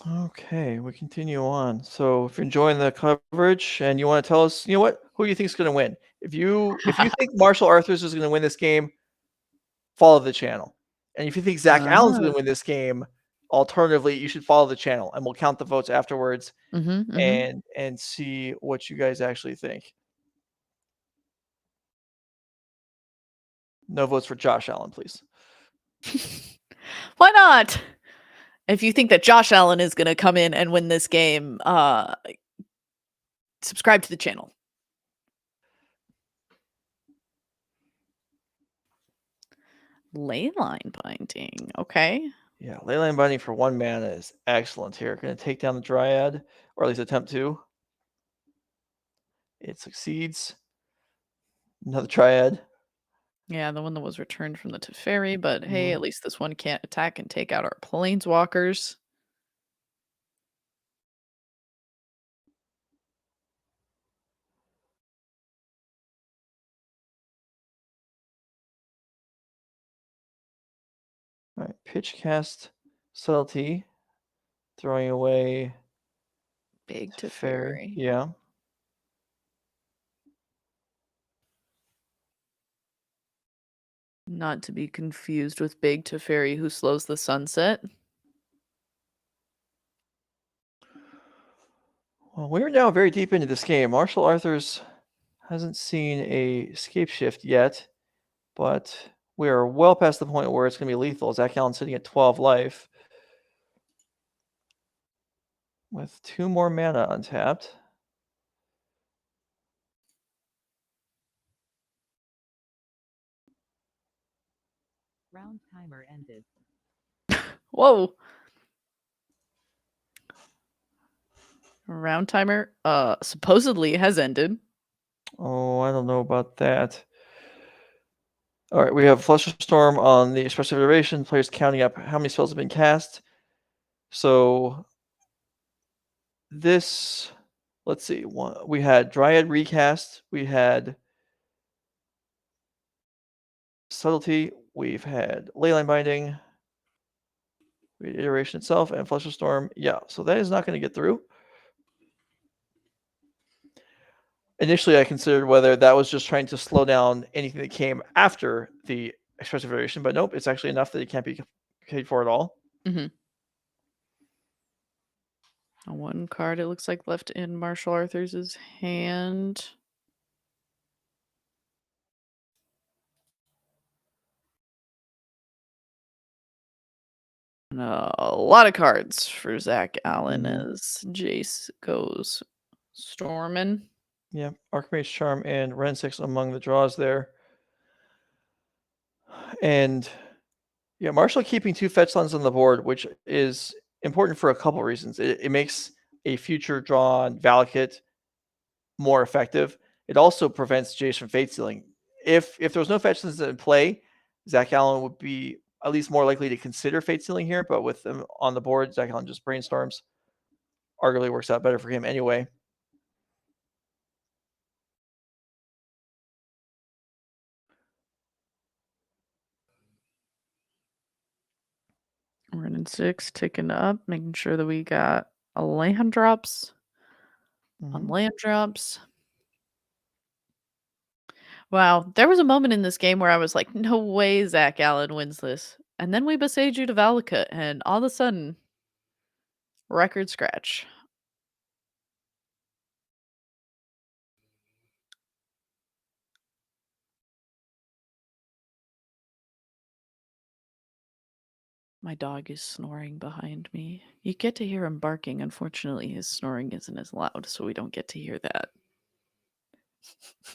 [SPEAKER 3] Okay, we continue on. So if you're enjoying the coverage and you want to tell us, who do you think is going to win? If you think Marshall Arthurs is going to win this game, follow the channel. And if you think Zach Allen's going to win this game, alternatively, you should follow the channel, and we'll count the votes afterwards and see what you guys actually think. No votes for Josh Allen, please.
[SPEAKER 4] Why not? If you think that Josh Allen is going to come in and win this game, subscribe to the channel. Leyline Binding. Okay.
[SPEAKER 3] Yeah, Leyline Binding for 1 mana is excellent here. Going to take down the Dryad, or at least attempt to. It succeeds. Another Dryad.
[SPEAKER 4] Yeah, the one that was returned from the Teferi, but hey, at least this one can't attack and take out our planeswalkers.
[SPEAKER 3] All right, pitch cast subtlety, throwing away
[SPEAKER 4] Big Teferi.
[SPEAKER 3] Yeah.
[SPEAKER 4] Not to be confused with Big Teferi, who slows the sunset.
[SPEAKER 3] Well, we're now very deep into this game. Marshall Arthurs hasn't seen a Scapeshift yet, but we are well past the point where it's going to be lethal. Zach Allen sitting at 12 life with 2 more mana untapped.
[SPEAKER 5] Round timer ended.
[SPEAKER 4] Whoa. Round timer supposedly has ended.
[SPEAKER 3] Oh, I don't know about that. All right, we have Flusterstorm on the expressive iteration. Players counting up how many spells have been cast. So this, let's see, we had Dryad recast, we had Subtlety, we've had Leyline Binding, we had Iteration itself, and Flusterstorm. Yeah, so that is not going to get through. Initially, I considered whether that was just trying to slow down anything that came after the expressive iteration, but nope, it's actually enough that it can't be paid for at all.
[SPEAKER 4] Mm-hmm. One card it looks like left in Marshall Arthurs' hand. And a lot of cards for Zach Allen as Jace goes storming.
[SPEAKER 3] Yeah, Archmage Charm and Ren 6 among the draws there. And yeah, Marshall keeping 2 fetch lands on the board, which is important for a couple reasons. It makes a future draw on Valakut more effective. It also prevents Jace from fate sealing. If there was no fetch lands in play, Zach Allen would be at least more likely to consider fate sealing here, but with them on the board, Zach Allen just brainstorms. Arguably works out better for him anyway.
[SPEAKER 4] Running 6, ticking up, making sure that we got a land drops on land drops. Wow, there was a moment in this game where I was like, no way Zach Allen wins this. And then we besiege you to Valakut, and all of a sudden, record scratch. My dog is snoring behind me. You get to hear him barking. Unfortunately, his snoring isn't as loud, so we don't get to hear that.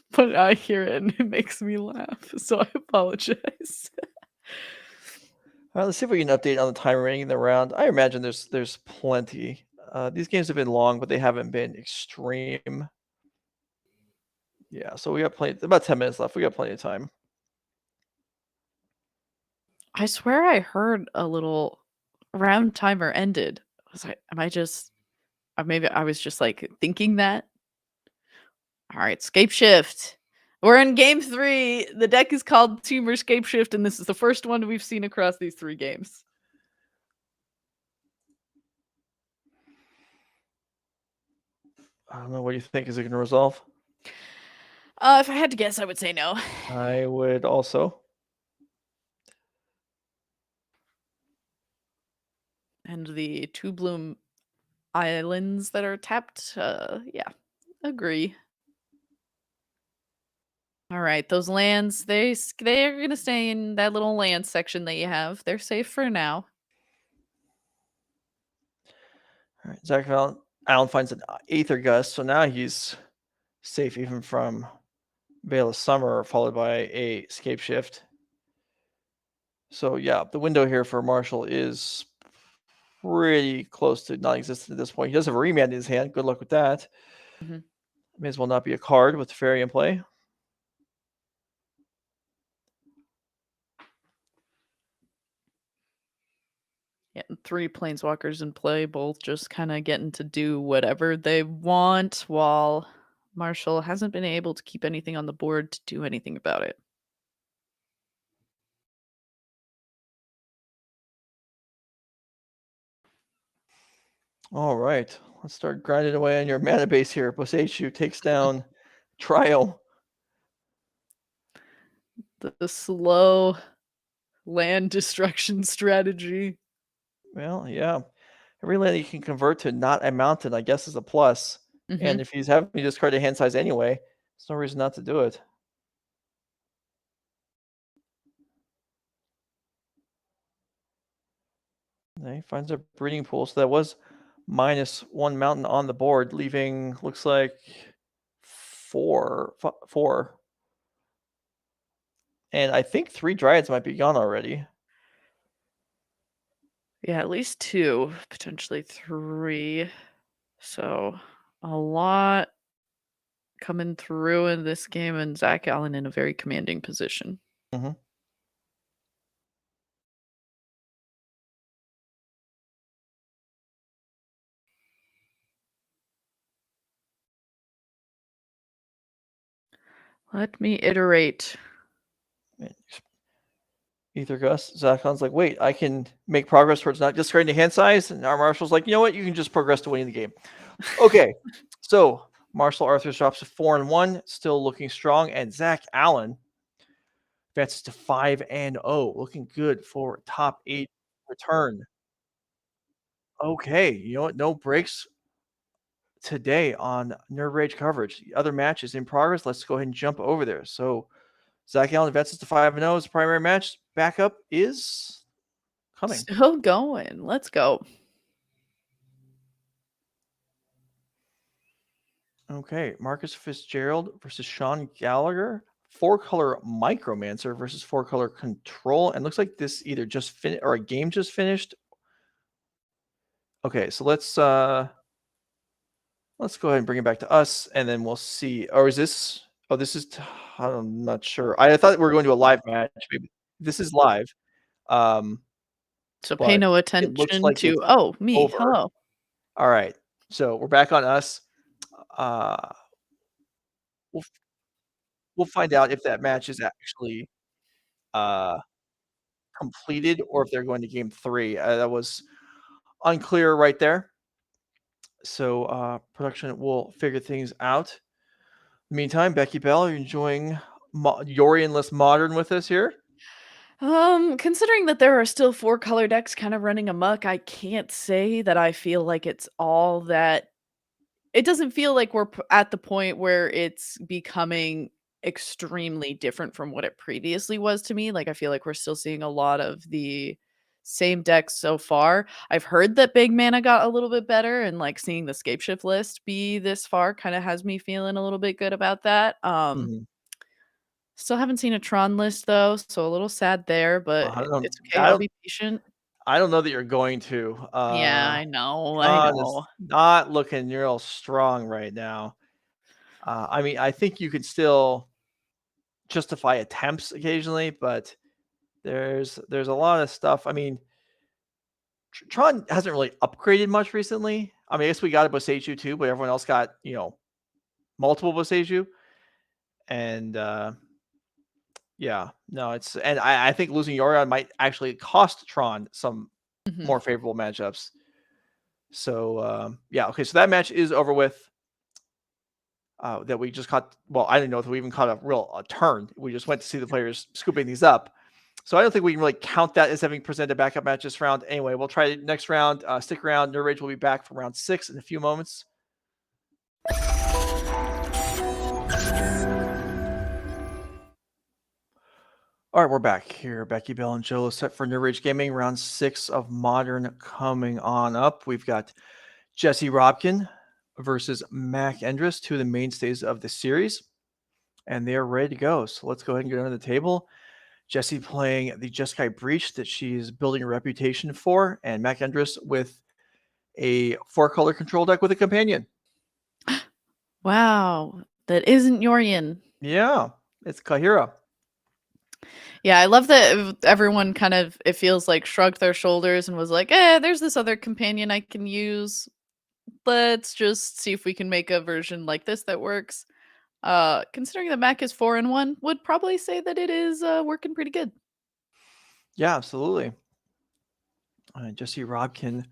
[SPEAKER 4] But I hear it and it makes me laugh, so I apologize.
[SPEAKER 3] All right, let's see if we can update on the time rating in the round. I imagine there's plenty. These games have been long, but they haven't been extreme. Yeah, so we got plenty. About 10 minutes left. We got plenty of time.
[SPEAKER 4] I swear I heard a little round timer ended. I was like, am I just maybe I was just like thinking that? All right, Scapeshift. We're in game 3. The deck is called Temur Scapeshift, and this is the first one we've seen across these 3 games.
[SPEAKER 3] I don't know. What do you think? Is it going to resolve?
[SPEAKER 4] If I had to guess, I would say no.
[SPEAKER 3] I would also.
[SPEAKER 4] And the 2 bloom islands that are tapped, yeah, agree. All right, those lands, they're going to stay in that little land section that you have. They're safe for now.
[SPEAKER 3] All right, Zach Allen finds an Aether Gust, so now he's safe even from Veil of Summer, followed by a Scapeshift. So yeah, the window here for Marshall is pretty close to non-existent at this point. He does have a remand in his hand. Good luck with that. May as well not be a card with the fairy in play.
[SPEAKER 4] Yeah, 3 planeswalkers in play, both just kind of getting to do whatever they want, while Marshall hasn't been able to keep anything on the board to do anything about it.
[SPEAKER 3] All right, let's start grinding away on your mana base here. Bosechu takes down Trial.
[SPEAKER 4] The slow land destruction strategy.
[SPEAKER 3] Well, yeah. Every land you can convert to not a mountain, I guess, is a plus. And if he's having to discard a hand size anyway, there's no reason not to do it. And he finds a breeding pool. So that was -1 mountain on the board, leaving, looks like, four. And I think 3 Dryads might be gone already.
[SPEAKER 4] Yeah, at least 2, potentially 3. So a lot coming through in this game, and Zach Allen in a very commanding position.
[SPEAKER 3] Mhm.
[SPEAKER 4] Let me iterate.
[SPEAKER 3] Ether Gus. Zach Allen's like, wait, I can make progress towards not discarding the hand size. And our Marshall's like, you know what? You can just progress to winning the game. Okay. So Marshall Arthurs drops to 4-1, still looking strong. And Zach Allen advances to 5-0, looking good for top 8 return. Okay. You know what? No breaks today on Nerve Rage coverage. The other match is in progress. Let's go ahead and jump over there. So Zach Allen advances to 5-0 as the primary match. Backup is coming.
[SPEAKER 4] Still going. Let's go.
[SPEAKER 3] Okay, Marcus Fitzgerald versus Sean Gallagher. 4-color Micromancer versus 4-color Control. And looks like this either just finished or a game just finished. Okay, so let's go ahead and bring it back to us, and then we'll see. Or is this? Oh, this is. I'm not sure. I thought we were going to a live match. Maybe this is live.
[SPEAKER 4] So pay
[SPEAKER 3] But
[SPEAKER 4] no
[SPEAKER 3] it looks
[SPEAKER 4] attention
[SPEAKER 3] like
[SPEAKER 4] to.
[SPEAKER 3] it's
[SPEAKER 4] Oh, me.
[SPEAKER 3] over.
[SPEAKER 4] Hello.
[SPEAKER 3] All right, so we're back on us. We'll find out if that match is actually completed or if they're going to game 3. That was unclear right there. So production will figure things out. In the meantime, Becky Bell, are you enjoying Yorianless Modern with us here?
[SPEAKER 4] Considering that there are still 4-color decks kind of running amok, I can't say that I feel like it's all that. It doesn't feel like we're at the point where it's becoming extremely different from what it previously was to me. Like, I feel like we're still seeing a lot of the same decks so far. I've heard that Big Mana got a little bit better, and like seeing the Scapeshift list be this far kind of has me feeling a little bit good about that. Still haven't seen a Tron list though, so a little sad there, but it's okay. I'll be patient.
[SPEAKER 3] I don't know that you're going to.
[SPEAKER 4] Yeah, I know.
[SPEAKER 3] Tron is not looking real strong right now. I mean, I think you could still justify attempts occasionally, but there's a lot of stuff. I mean, Tron hasn't really upgraded much recently. I mean, I guess we got a Boseiju too, but everyone else got, multiple Boseiju. And yeah, no, and I think losing Yorion might actually cost Tron some more favorable matchups. So yeah, okay, so that match is over with. That we just caught. Well, I didn't know if we even caught a turn. We just went to see the players scooping these up. So I don't think we can really count that as having presented a backup match this round. Anyway, we'll try next round. Stick around. Nerve Rage will be back for round 6 in a few moments. All right, we're back here. Becky Bell and Joe set for Nerve Rage Gaming. Round 6 of Modern coming on up. We've got Jesse Robkin versus Mack Endress, 2 of the mainstays of the series. And they're ready to go. So let's go ahead and get under the table. Jessie playing the Jeskai Breach that she's building a reputation for, and Mack Endress with a 4-color control deck with a companion.
[SPEAKER 4] Wow, that isn't Yorion.
[SPEAKER 3] Yeah, it's Kahira.
[SPEAKER 4] Yeah, I love that everyone kind of, it feels like, shrugged their shoulders and was like, there's this other companion I can use. Let's just see if we can make a version like this that works. Considering that Mack is 4-1, would probably say that it is working pretty good.
[SPEAKER 3] Yeah, absolutely. Jesse Robkin,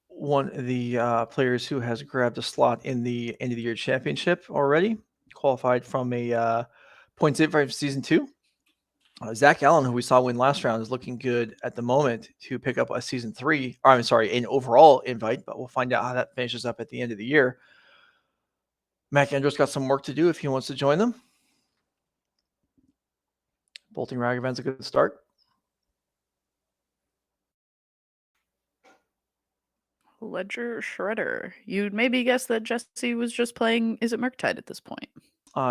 [SPEAKER 3] one of the players who has grabbed a slot in the end of the year championship already, qualified from a points in from season 2. Zach Allen, who we saw win last round, is looking good at the moment to pick up a season 3, or I'm sorry, an overall invite, but we'll find out how that finishes up at the end of the year. Mack Endress got some work to do if he wants to join them. Bolting Ragavan's a good start.
[SPEAKER 4] Ledger Shredder. You'd maybe guess that Jesse was just playing Izzet Murktide at this point.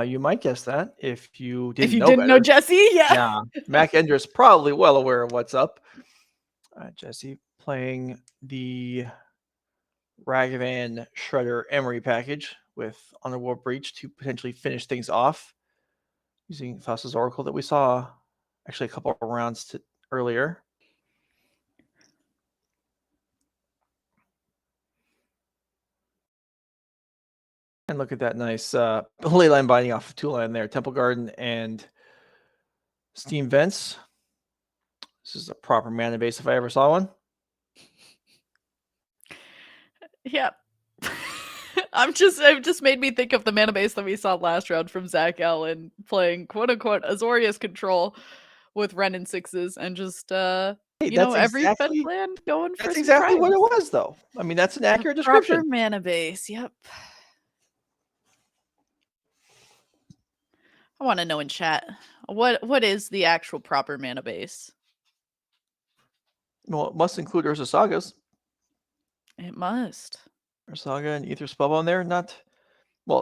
[SPEAKER 3] You might guess that if you didn't
[SPEAKER 4] If you
[SPEAKER 3] know
[SPEAKER 4] didn't know
[SPEAKER 3] better.
[SPEAKER 4] Jesse, yeah.
[SPEAKER 3] Yeah, Mack Endress probably well aware of what's up. Jesse playing the Ragavan Shredder Emery package with Underworld Breach to potentially finish things off using Faust's Oracle that we saw actually a couple of rounds earlier. And look at that nice Leyline binding off of Tula there. Temple Garden and Steam Vents. This is a proper mana base if I ever saw one.
[SPEAKER 4] Yeah. I've just made me think of the mana base that we saw last round from Zach Allen playing quote unquote Azorius control with Ren and sixes and just
[SPEAKER 3] Hey,
[SPEAKER 4] every fetch land going for
[SPEAKER 3] that's
[SPEAKER 4] some
[SPEAKER 3] exactly what it
[SPEAKER 4] tribes.
[SPEAKER 3] was, though. I mean, that's an accurate
[SPEAKER 4] The proper
[SPEAKER 3] description.
[SPEAKER 4] mana base. Yep. I want to know in chat what is the actual proper mana base?
[SPEAKER 3] Well, it must include Urza Sagas.
[SPEAKER 4] It must.
[SPEAKER 3] Saga and Ether Spellbomb there.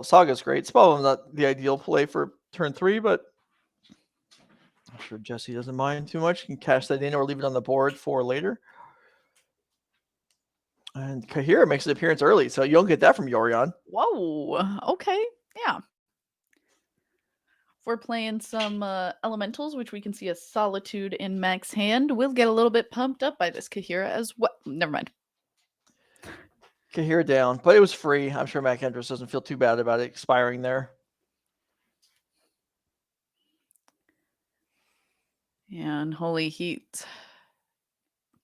[SPEAKER 3] Saga's great. Spellbomb's not the ideal play for turn 3, but I'm sure Jesse doesn't mind too much. You can cash that in or leave it on the board for later. And Kahira makes an appearance early, so you don't get that from Yorion.
[SPEAKER 4] Whoa. Okay. Yeah. If we're playing some elementals, which we can see a Solitude in Mack's hand, we'll get a little bit pumped up by this Kahira as well. Never mind.
[SPEAKER 3] Kahira down, but it was free. I'm sure Mack Endress doesn't feel too bad about it expiring there.
[SPEAKER 4] And Holy Heat.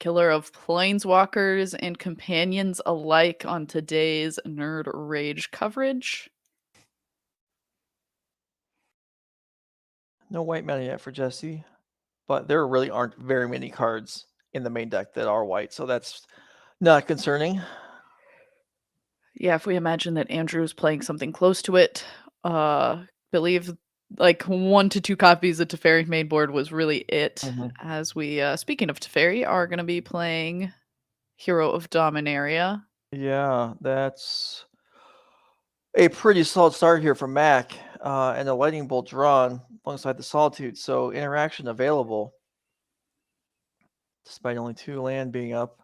[SPEAKER 4] Killer of planeswalkers and companions alike on today's Nerd Rage coverage.
[SPEAKER 3] No white mana yet for Jesse, but there really aren't very many cards in the main deck that are white, so that's not concerning.
[SPEAKER 4] Yeah, if we imagine that Andrew's playing something close to it, believe like 1 to 2 copies of Teferi main board was really it.
[SPEAKER 3] Mm-hmm.
[SPEAKER 4] As we, speaking of Teferi, are going to be playing Hero of Dominaria.
[SPEAKER 3] Yeah, that's a pretty solid start here from Mack, and a Lightning Bolt drawn alongside the Solitude, so interaction available despite only 2 land being up.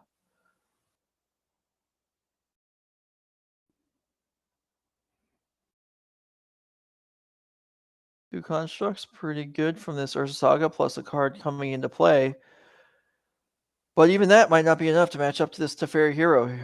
[SPEAKER 3] Two constructs, pretty good from this Urza Saga, plus a card coming into play. But even that might not be enough to match up to this Teferi hero.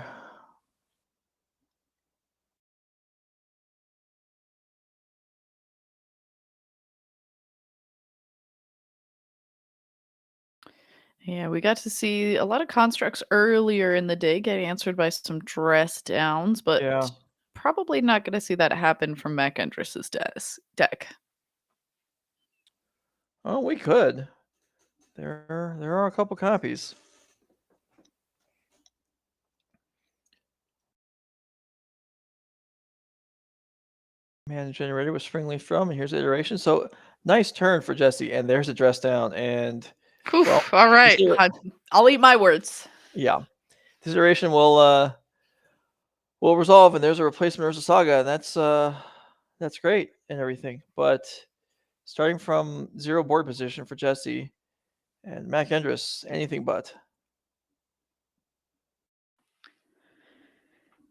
[SPEAKER 4] Yeah, we got to see a lot of constructs earlier in the day get answered by some dress downs, but
[SPEAKER 3] Yeah.
[SPEAKER 4] probably not going to see that happen from Mack Endress's deck.
[SPEAKER 3] Oh, we could. There are a couple copies. Mana generator with Springleaf Drum, and here's the iteration. So nice turn for Jesse, and there's a dress down. And
[SPEAKER 4] Oof, all right, I'll eat my words.
[SPEAKER 3] Yeah, this iteration will resolve, and there's a replacement Urza Saga, and that's great and everything. But starting from 0 board position for Jesse and Mack Endress, anything but.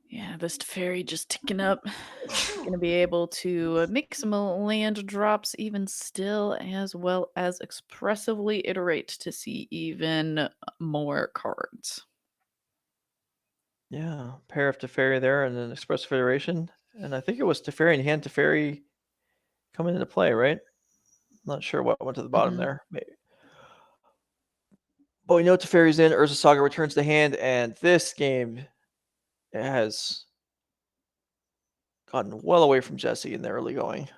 [SPEAKER 4] Yeah, this Teferi just ticking up. Gonna be able to make some land drops even still, as well as expressively iterate to see even more cards.
[SPEAKER 3] Yeah, pair of Teferi there and an expressive iteration. And I think it was Teferi and hand Teferi coming into play, right? Not sure what went to the bottom there. Maybe. But we know Teferi's in. Urza Saga returns to hand, and this game has gotten well away from Jesse in the early going.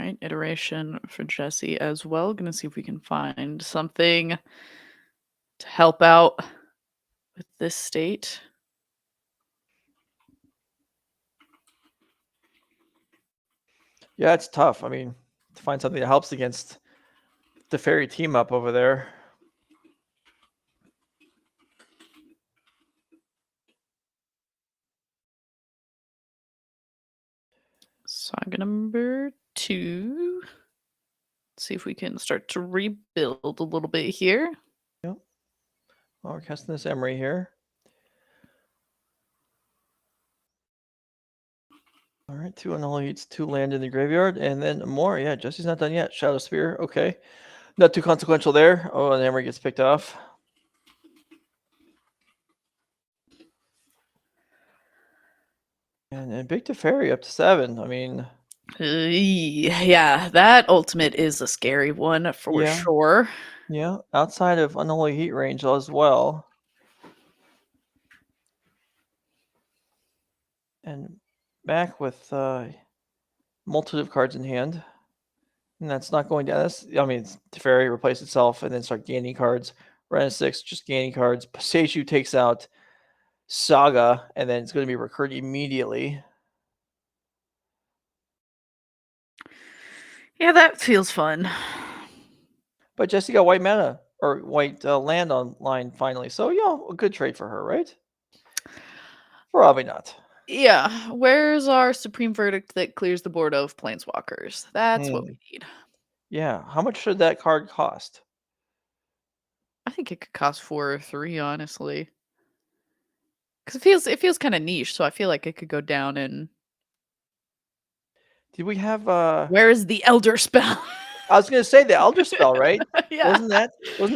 [SPEAKER 4] right, iteration for Jesse as well. Gonna see if we can find something to help out with this state.
[SPEAKER 3] Yeah, it's tough. I mean, to find something that helps against the fairy team up over there.
[SPEAKER 4] Saga number 2. See if we can start to rebuild a little bit here.
[SPEAKER 3] Yep. Well, we're casting this Emery here. All right, 2 unholy heats, 2 land in the graveyard, and then more. Yeah, Jesse's not done yet. Shadow Spear, okay. Not too consequential there. Oh, and Emery gets picked off. And Big Teferi up to 7. I mean,
[SPEAKER 4] Yeah, that ultimate is a scary one for
[SPEAKER 3] Yeah.
[SPEAKER 4] sure.
[SPEAKER 3] yeah, outside of unholy heat range as well. And Mack with multitude of cards in hand. And that's not going down. I mean, Teferi replace itself and then start gaining cards. Ren 6, just gaining cards. Seishu takes out Saga, and then it's going to be recurred immediately.
[SPEAKER 4] Yeah, that feels fun.
[SPEAKER 3] But Jesse got white mana, or white land online finally. So, yeah, a good trade for her, right? Probably not.
[SPEAKER 4] Yeah, where's our supreme verdict that clears the board of planeswalkers? That's what we need.
[SPEAKER 3] Yeah, how much should that card cost?
[SPEAKER 4] I think it could cost 4 or 3, honestly. Because it feels kind of niche, so I feel like it could go down in.
[SPEAKER 3] Did we have
[SPEAKER 4] Where is the Elder Spell?
[SPEAKER 3] I was gonna say the Elder Spell, right?
[SPEAKER 4] Yeah.
[SPEAKER 3] Wasn't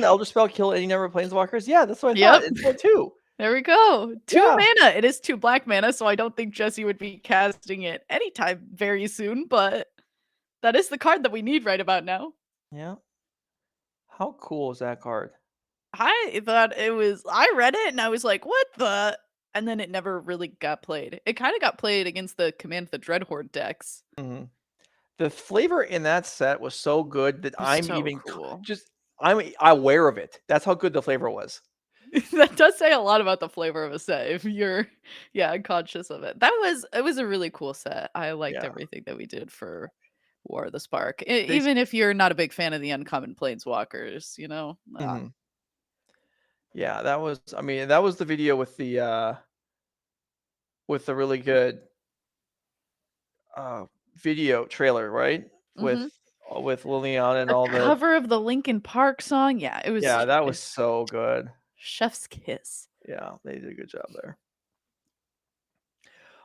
[SPEAKER 3] the Elder Spell kill any number of planeswalkers? Yeah, that's what I
[SPEAKER 4] Yep.
[SPEAKER 3] thought. It's got 2.
[SPEAKER 4] There we go. 2
[SPEAKER 3] Yeah.
[SPEAKER 4] mana. It is 2 black mana, so I don't think Jesse would be casting it anytime very soon, but that is the card that we need right about now.
[SPEAKER 3] Yeah. How cool is that card?
[SPEAKER 4] I thought it was. I read it and I was like, what the? And then it never really got played. It kind of got played against the Command of the Dreadhorde decks.
[SPEAKER 3] Mhm. The flavor in that set was so good that
[SPEAKER 4] was
[SPEAKER 3] I'm
[SPEAKER 4] so
[SPEAKER 3] even
[SPEAKER 4] cool.
[SPEAKER 3] I'm aware of it. That's how good the flavor was.
[SPEAKER 4] That does say a lot about the flavor of a set if you're conscious of it. It was a really cool set. I liked
[SPEAKER 3] Yeah.
[SPEAKER 4] everything that we did for War of the Spark.
[SPEAKER 3] They-
[SPEAKER 4] Even if you're not a big fan of the uncommon planeswalkers, you know.
[SPEAKER 3] Mhm. Yeah, that was. I mean, that was the video with the really good video trailer, right?
[SPEAKER 4] Mhm.
[SPEAKER 3] With Liliana and
[SPEAKER 4] The
[SPEAKER 3] all the.
[SPEAKER 4] cover of the Linkin Park song, yeah, it was.
[SPEAKER 3] Yeah, that was so good.
[SPEAKER 4] Chef's kiss.
[SPEAKER 3] Yeah, they did a good job there.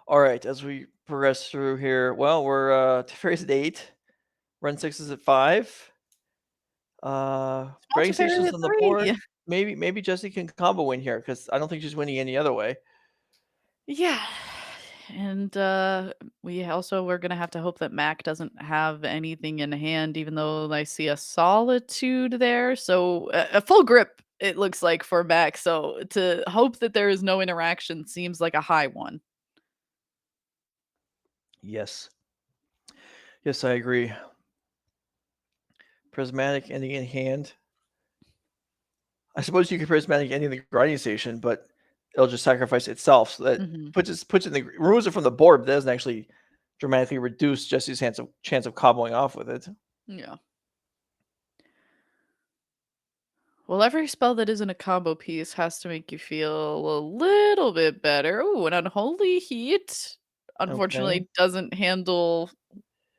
[SPEAKER 3] All right, as we progress through here, well, we're Teferi's at 8, Run 6 is at 5. Gray
[SPEAKER 4] Teferi
[SPEAKER 3] Station's
[SPEAKER 4] at
[SPEAKER 3] on the
[SPEAKER 4] 3.
[SPEAKER 3] board. Maybe Jesse can combo win here because I don't think she's winning any other way.
[SPEAKER 4] Yeah. And we also we're gonna have to hope that Mack doesn't have anything in hand, even though I see a solitude there. So a full grip it looks like for Mack. So to hope that there is no interaction seems like a high one.
[SPEAKER 3] Yes. Yes, I agree. Prismatic ending in hand. I suppose you could prismatic ending the grinding station, but it'll just sacrifice itself. So that
[SPEAKER 4] Mhm.
[SPEAKER 3] puts it in the removes it from the board, but doesn't actually dramatically reduce Jesse's chance of comboing off with it.
[SPEAKER 4] Yeah. Well, every spell that isn't a combo piece has to make you feel a little bit better. Ooh, an unholy heat. Unfortunately, doesn't handle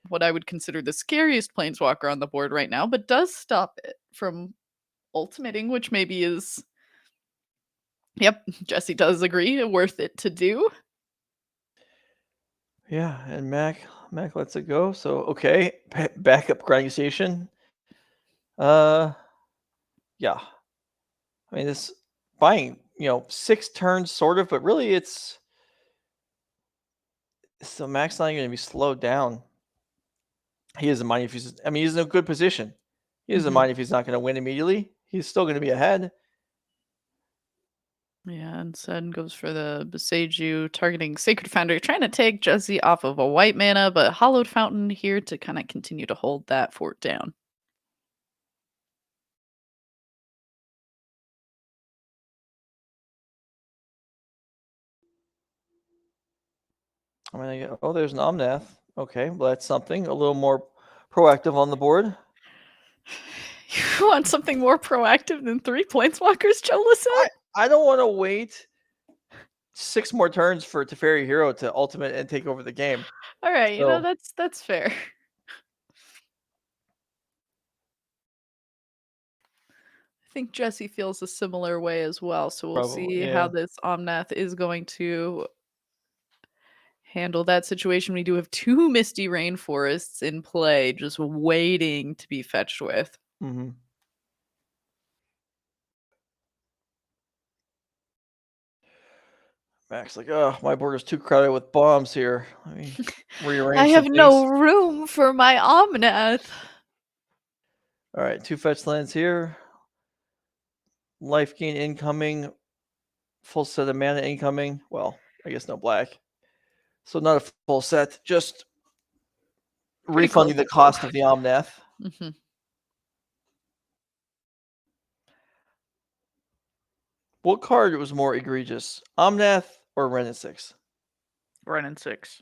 [SPEAKER 4] what I would consider the scariest planeswalker on the board right now, but does stop it from ultimating, which maybe is. Yep, Jesse does agree, worth it to do.
[SPEAKER 3] Yeah, and Mack lets it go. So okay, backup grinding station. Yeah. I mean, this buying 6 turns sort of, but really it's so Mack's not going to be slowed down. He doesn't mind if he's. I mean, he's in a good position. He doesn't
[SPEAKER 4] Mhm.
[SPEAKER 3] mind if he's not going to win immediately. He's still going to be ahead.
[SPEAKER 4] Yeah, and Sen goes for the Beseiju, targeting Sacred Foundry, trying to take Jesse off of a white mana, but Hollowed Fountain here to kind of continue to hold that fort down.
[SPEAKER 3] I mean, oh, there's an Omnath. Okay, well, that's something. A little more proactive on the board.
[SPEAKER 4] You want something more proactive than 3 Planeswalkers, Jolison?
[SPEAKER 3] I don't want to wait 6 more turns for Teferi Hero to ultimate and take over the game.
[SPEAKER 4] All right, you know,
[SPEAKER 3] So-
[SPEAKER 4] that's fair. I think Jesse feels a similar way as well, so we'll
[SPEAKER 3] Probably,
[SPEAKER 4] see
[SPEAKER 3] yeah.
[SPEAKER 4] how this Omnath is going to handle that situation. We do have 2 Misty Rainforests in play, just waiting to be fetched with.
[SPEAKER 3] Mm-hmm. Max like, oh, my board is too crowded with bombs here. Let me rearrange.
[SPEAKER 4] I
[SPEAKER 3] some
[SPEAKER 4] have no
[SPEAKER 3] things.
[SPEAKER 4] room for my Omnath.
[SPEAKER 3] All right, 2 fetch lands here. Life gain incoming. Full set of mana incoming. Well, I guess no black. So not a full set. Just
[SPEAKER 4] Pretty
[SPEAKER 3] refunding
[SPEAKER 4] close
[SPEAKER 3] the cost of the Omnath.
[SPEAKER 4] Mhm.
[SPEAKER 3] What card was more egregious, Omnath or Ren and 6?
[SPEAKER 4] Ren and 6.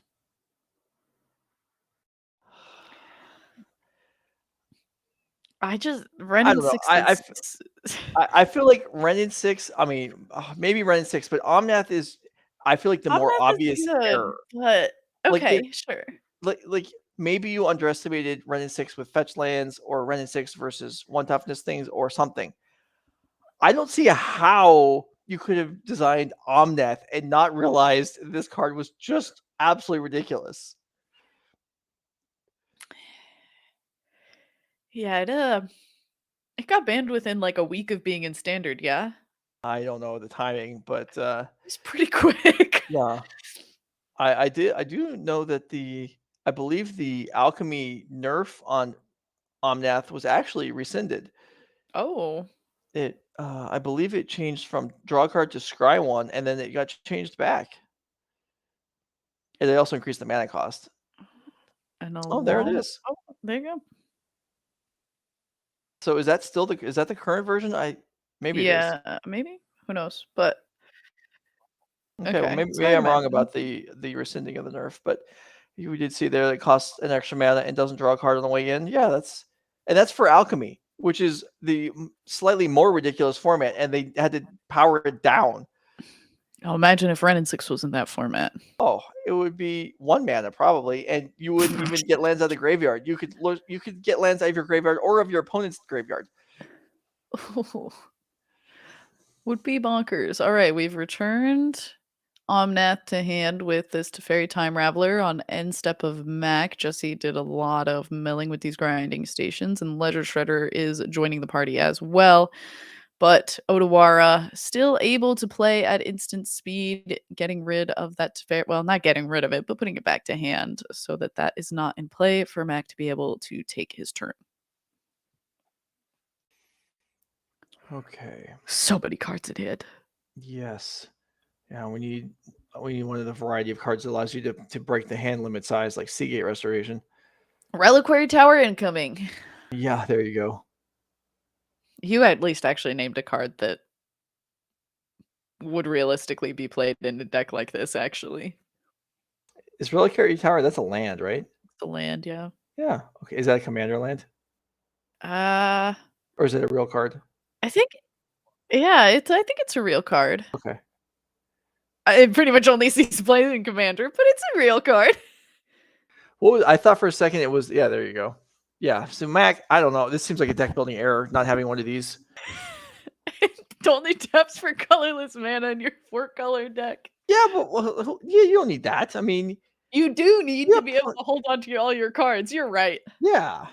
[SPEAKER 4] I just Ren
[SPEAKER 3] I
[SPEAKER 4] and
[SPEAKER 3] don't know.
[SPEAKER 4] 6 is
[SPEAKER 3] I feel like Ren and 6. I mean, maybe Ren and 6, but Omnath is. I feel like the more
[SPEAKER 4] Omnath is
[SPEAKER 3] obvious
[SPEAKER 4] good,
[SPEAKER 3] error.
[SPEAKER 4] but
[SPEAKER 3] Like,
[SPEAKER 4] okay, sure.
[SPEAKER 3] Like maybe you underestimated Ren and 6 with fetch lands, or Ren and 6 versus 1 toughness things, or something. I don't see how you could have designed Omnath and not realized this card was just absolutely ridiculous.
[SPEAKER 4] Yeah, it got banned within like a week of being in standard, yeah?
[SPEAKER 3] I don't know the timing, but
[SPEAKER 4] It's pretty quick.
[SPEAKER 3] yeah. I do know that I believe the alchemy nerf on Omnath was actually rescinded.
[SPEAKER 4] Oh.
[SPEAKER 3] I believe it changed from draw card to scry one, and then it got changed back. And they also increased the mana cost.
[SPEAKER 4] And
[SPEAKER 3] Oh, there it is.
[SPEAKER 4] Oh, there you go.
[SPEAKER 3] So is that the current version? Maybe it is.
[SPEAKER 4] Yeah, maybe. Who knows? But
[SPEAKER 3] Okay, well,
[SPEAKER 4] okay,
[SPEAKER 3] maybe,
[SPEAKER 4] so
[SPEAKER 3] maybe
[SPEAKER 4] I
[SPEAKER 3] I'm wrong
[SPEAKER 4] imagine.
[SPEAKER 3] about the rescinding of the nerf, but we did see there that it costs an extra mana and doesn't draw a card on the way in. Yeah, that's for alchemy, which is the slightly more ridiculous format, and they had to power it down.
[SPEAKER 4] Oh, imagine if Ren and 6 was in that format.
[SPEAKER 3] Oh, it would be 1 mana probably, and you wouldn't even get lands out of the graveyard. You could get lands out of your graveyard or of your opponent's graveyard.
[SPEAKER 4] Would be bonkers. All right, we've returned Omnath to hand with this Teferi Time Raveler on end step of Mack. Jesse did a lot of milling with these grinding stations, and Ledger Shredder is joining the party as well. But Odawara still able to play at instant speed, getting rid of that Teferi. Well, not getting rid of it, but putting it back to hand so that that is not in play for Mack to be able to take his turn.
[SPEAKER 3] Okay.
[SPEAKER 4] So many cards at hand.
[SPEAKER 3] Yes. Yeah, we need one of the variety of cards that allows you to break the hand limit size, like Seagate Restoration.
[SPEAKER 4] Reliquary Tower incoming.
[SPEAKER 3] Yeah, there you go.
[SPEAKER 4] You at least actually named a card that would realistically be played in a deck like this, actually.
[SPEAKER 3] Is Reliquary Tower, that's a land, right?
[SPEAKER 4] The land, yeah.
[SPEAKER 3] Yeah. Okay. Is that a commander land?
[SPEAKER 4] Uh
[SPEAKER 3] Or is it a real card?
[SPEAKER 4] I think I think it's a real card.
[SPEAKER 3] Okay.
[SPEAKER 4] It pretty much only sees plays in Commander, but it's a real card.
[SPEAKER 3] I thought for a second it was, yeah, there you go. Yeah. So Mac, I don't know. This seems like a deck building error, not having one of these.
[SPEAKER 4] It only taps for colorless mana in your 4-color deck.
[SPEAKER 3] Yeah, but yeah, you don't need that. I mean,
[SPEAKER 4] You do need
[SPEAKER 3] Yeah,
[SPEAKER 4] to be able to hold on to all your cards. You're right.
[SPEAKER 3] yeah.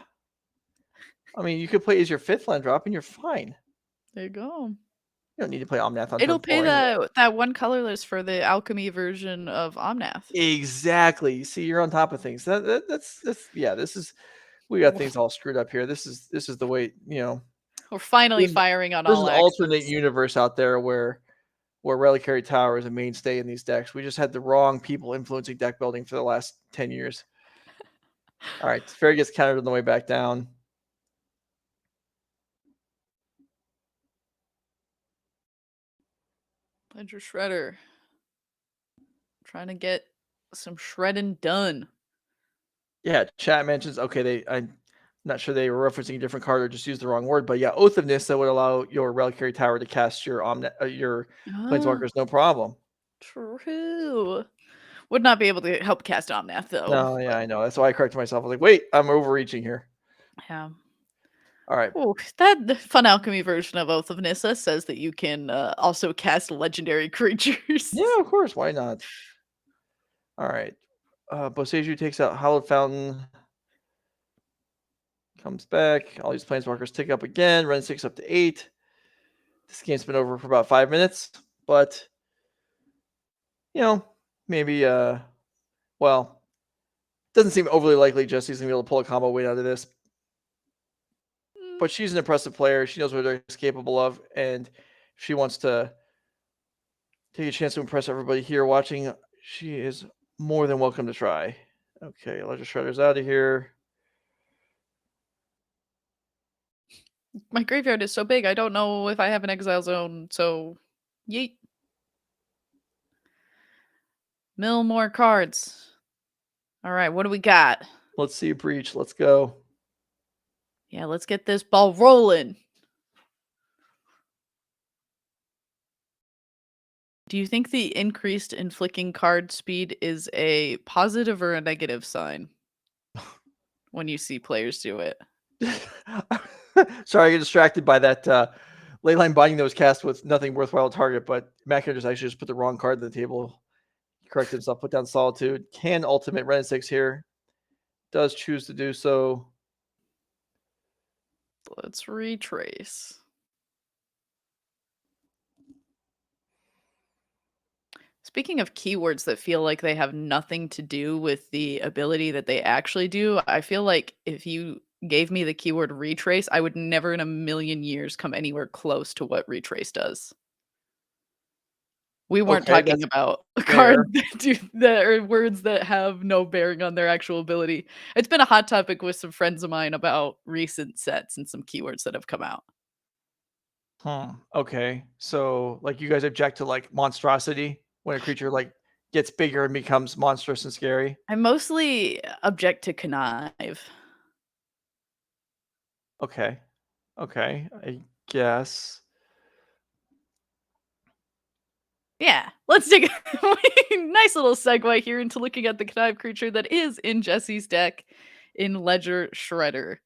[SPEAKER 3] I mean, you could play as your 5th land drop and you're fine.
[SPEAKER 4] There you go.
[SPEAKER 3] You don't need to play Omnath on
[SPEAKER 4] It'll
[SPEAKER 3] turn
[SPEAKER 4] pay
[SPEAKER 3] 4 anyway.
[SPEAKER 4] that 1 colorless for the alchemy version of Omnath.
[SPEAKER 3] Exactly. See, you're on top of things. That's yeah. We got things all screwed up here. This is the way,
[SPEAKER 4] We're finally
[SPEAKER 3] There's-
[SPEAKER 4] firing on
[SPEAKER 3] there's
[SPEAKER 4] all
[SPEAKER 3] an
[SPEAKER 4] axes.
[SPEAKER 3] alternate universe out there where where Reliquary Tower is a mainstay in these decks. We just had the wrong people influencing deck building for the last 10 years. All right, Fairy gets countered on the way back down.
[SPEAKER 4] Ledger Shredder. Trying to get some shredding done.
[SPEAKER 3] Yeah, chat mentions, okay, I'm not sure they were referencing a different card or just used the wrong word, but yeah, Oath of Nissa would allow your Reliquary Tower to cast your
[SPEAKER 4] Oh,
[SPEAKER 3] Planeswalkers, no problem.
[SPEAKER 4] true. Would not be able to help cast Omnath, though.
[SPEAKER 3] No, yeah, I know. That's why I corrected myself. I was like, wait, I'm overreaching here.
[SPEAKER 4] Yeah.
[SPEAKER 3] All right.
[SPEAKER 4] Ooh, that Fun Alchemy version of Oath of Nissa says that you can also cast legendary creatures.
[SPEAKER 3] Yeah, of course. Why not? All right. Boseiju takes out Hallowed Fountain. Comes back. All these Planeswalkers tick up again. Run 6 up to 8. This game's been over for about 5 minutes. But, maybe, well, doesn't seem overly likely Jesse's going to be able to pull a combo win out of this. But she's an impressive player. She knows what they're capable of. And if she wants to take a chance to impress everybody here watching, she is more than welcome to try. Okay, Ledger Shredder's out of here.
[SPEAKER 4] My graveyard is so big, I don't know if I have an exile zone, so yeet. Mill more cards. All right, what do we got?
[SPEAKER 3] Let's see Breach. Let's go.
[SPEAKER 4] Yeah, let's get this ball rolling. Do you think the increased inflicting card speed is a positive or a negative sign when you see players do it?
[SPEAKER 3] Sorry, I get distracted by that leyline binding that was cast with nothing worthwhile target, but Mack actually just put the wrong card on the table. He corrected himself, put down Solitude. Can ultimate Ren 6 here. Does choose to do so.
[SPEAKER 4] Let's retrace. Speaking of keywords that feel like they have nothing to do with the ability that they actually do, I feel like if you gave me the keyword retrace, I would never in a million years come anywhere close to what retrace does. We weren't
[SPEAKER 3] Okay,
[SPEAKER 4] talking
[SPEAKER 3] that's
[SPEAKER 4] about
[SPEAKER 3] fair.
[SPEAKER 4] cards that do that or words that have no bearing on their actual ability. It's been a hot topic with some friends of mine about recent sets and some keywords that have come out.
[SPEAKER 3] Okay. So, like, you guys object to, like, monstrosity when a creature, like, gets bigger and becomes monstrous and scary?
[SPEAKER 4] I mostly object to connive.
[SPEAKER 3] Okay. Okay. I guess.
[SPEAKER 4] Yeah, let's take a nice little segue here into looking at the connive creature that is in Jesse's deck in Ledger Shredder.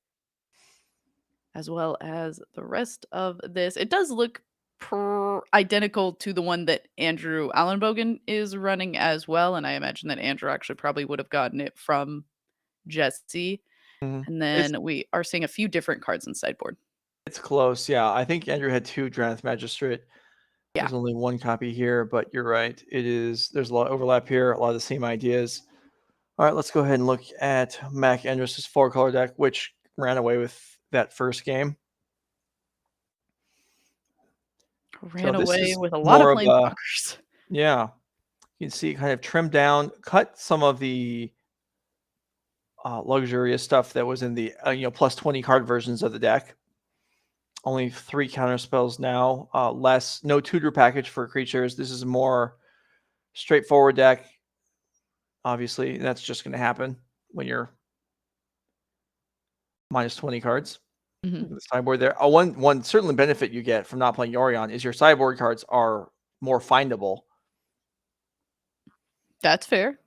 [SPEAKER 4] As well as the rest of this. It does look identical to the one that Andrew Elenbogen is running as well, and I imagine that Andrew actually probably would have gotten it from Jesse.
[SPEAKER 3] Mhm.
[SPEAKER 4] And
[SPEAKER 3] It's
[SPEAKER 4] then we are seeing a few different cards in sideboard.
[SPEAKER 3] it's close, yeah. I think Andrew had 2 Drannith Magistrate.
[SPEAKER 4] Yeah.
[SPEAKER 3] There's only 1 copy here, but you're right. There's a lot of overlap here, a lot of the same ideas. All right, let's go ahead and look at Mack Endress's 4-color deck, which ran away with that first game.
[SPEAKER 4] Ran
[SPEAKER 3] this
[SPEAKER 4] away
[SPEAKER 3] is
[SPEAKER 4] with a lot of
[SPEAKER 3] more of a
[SPEAKER 4] planeswalkers.
[SPEAKER 3] Yeah. You can see it kind of trimmed down, cut some of the luxurious stuff that was in the plus 20 card versions of the deck. Only 3 counter spells now. No tutor package for creatures. This is a more straightforward deck. Obviously, that's just going to happen when you're minus 20 cards.
[SPEAKER 4] Mhm.
[SPEAKER 3] Look at the sideboard there. One certainly benefit you get from not playing Yorion is your sideboard cards are more findable.
[SPEAKER 4] That's fair.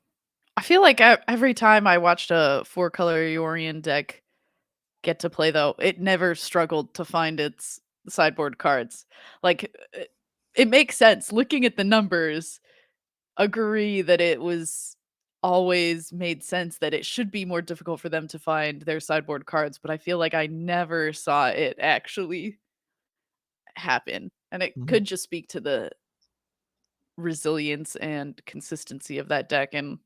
[SPEAKER 4] I feel like every time I watched a 4-color Yorion deck get to play, though, it never struggled to find its sideboard cards. Like, it makes sense. Looking at the numbers, agree that it was always made sense that it should be more difficult for them to find their sideboard cards, but I feel like I never saw it actually happen. And it
[SPEAKER 3] Mhm.
[SPEAKER 4] could just speak to the resilience and consistency of that deck, and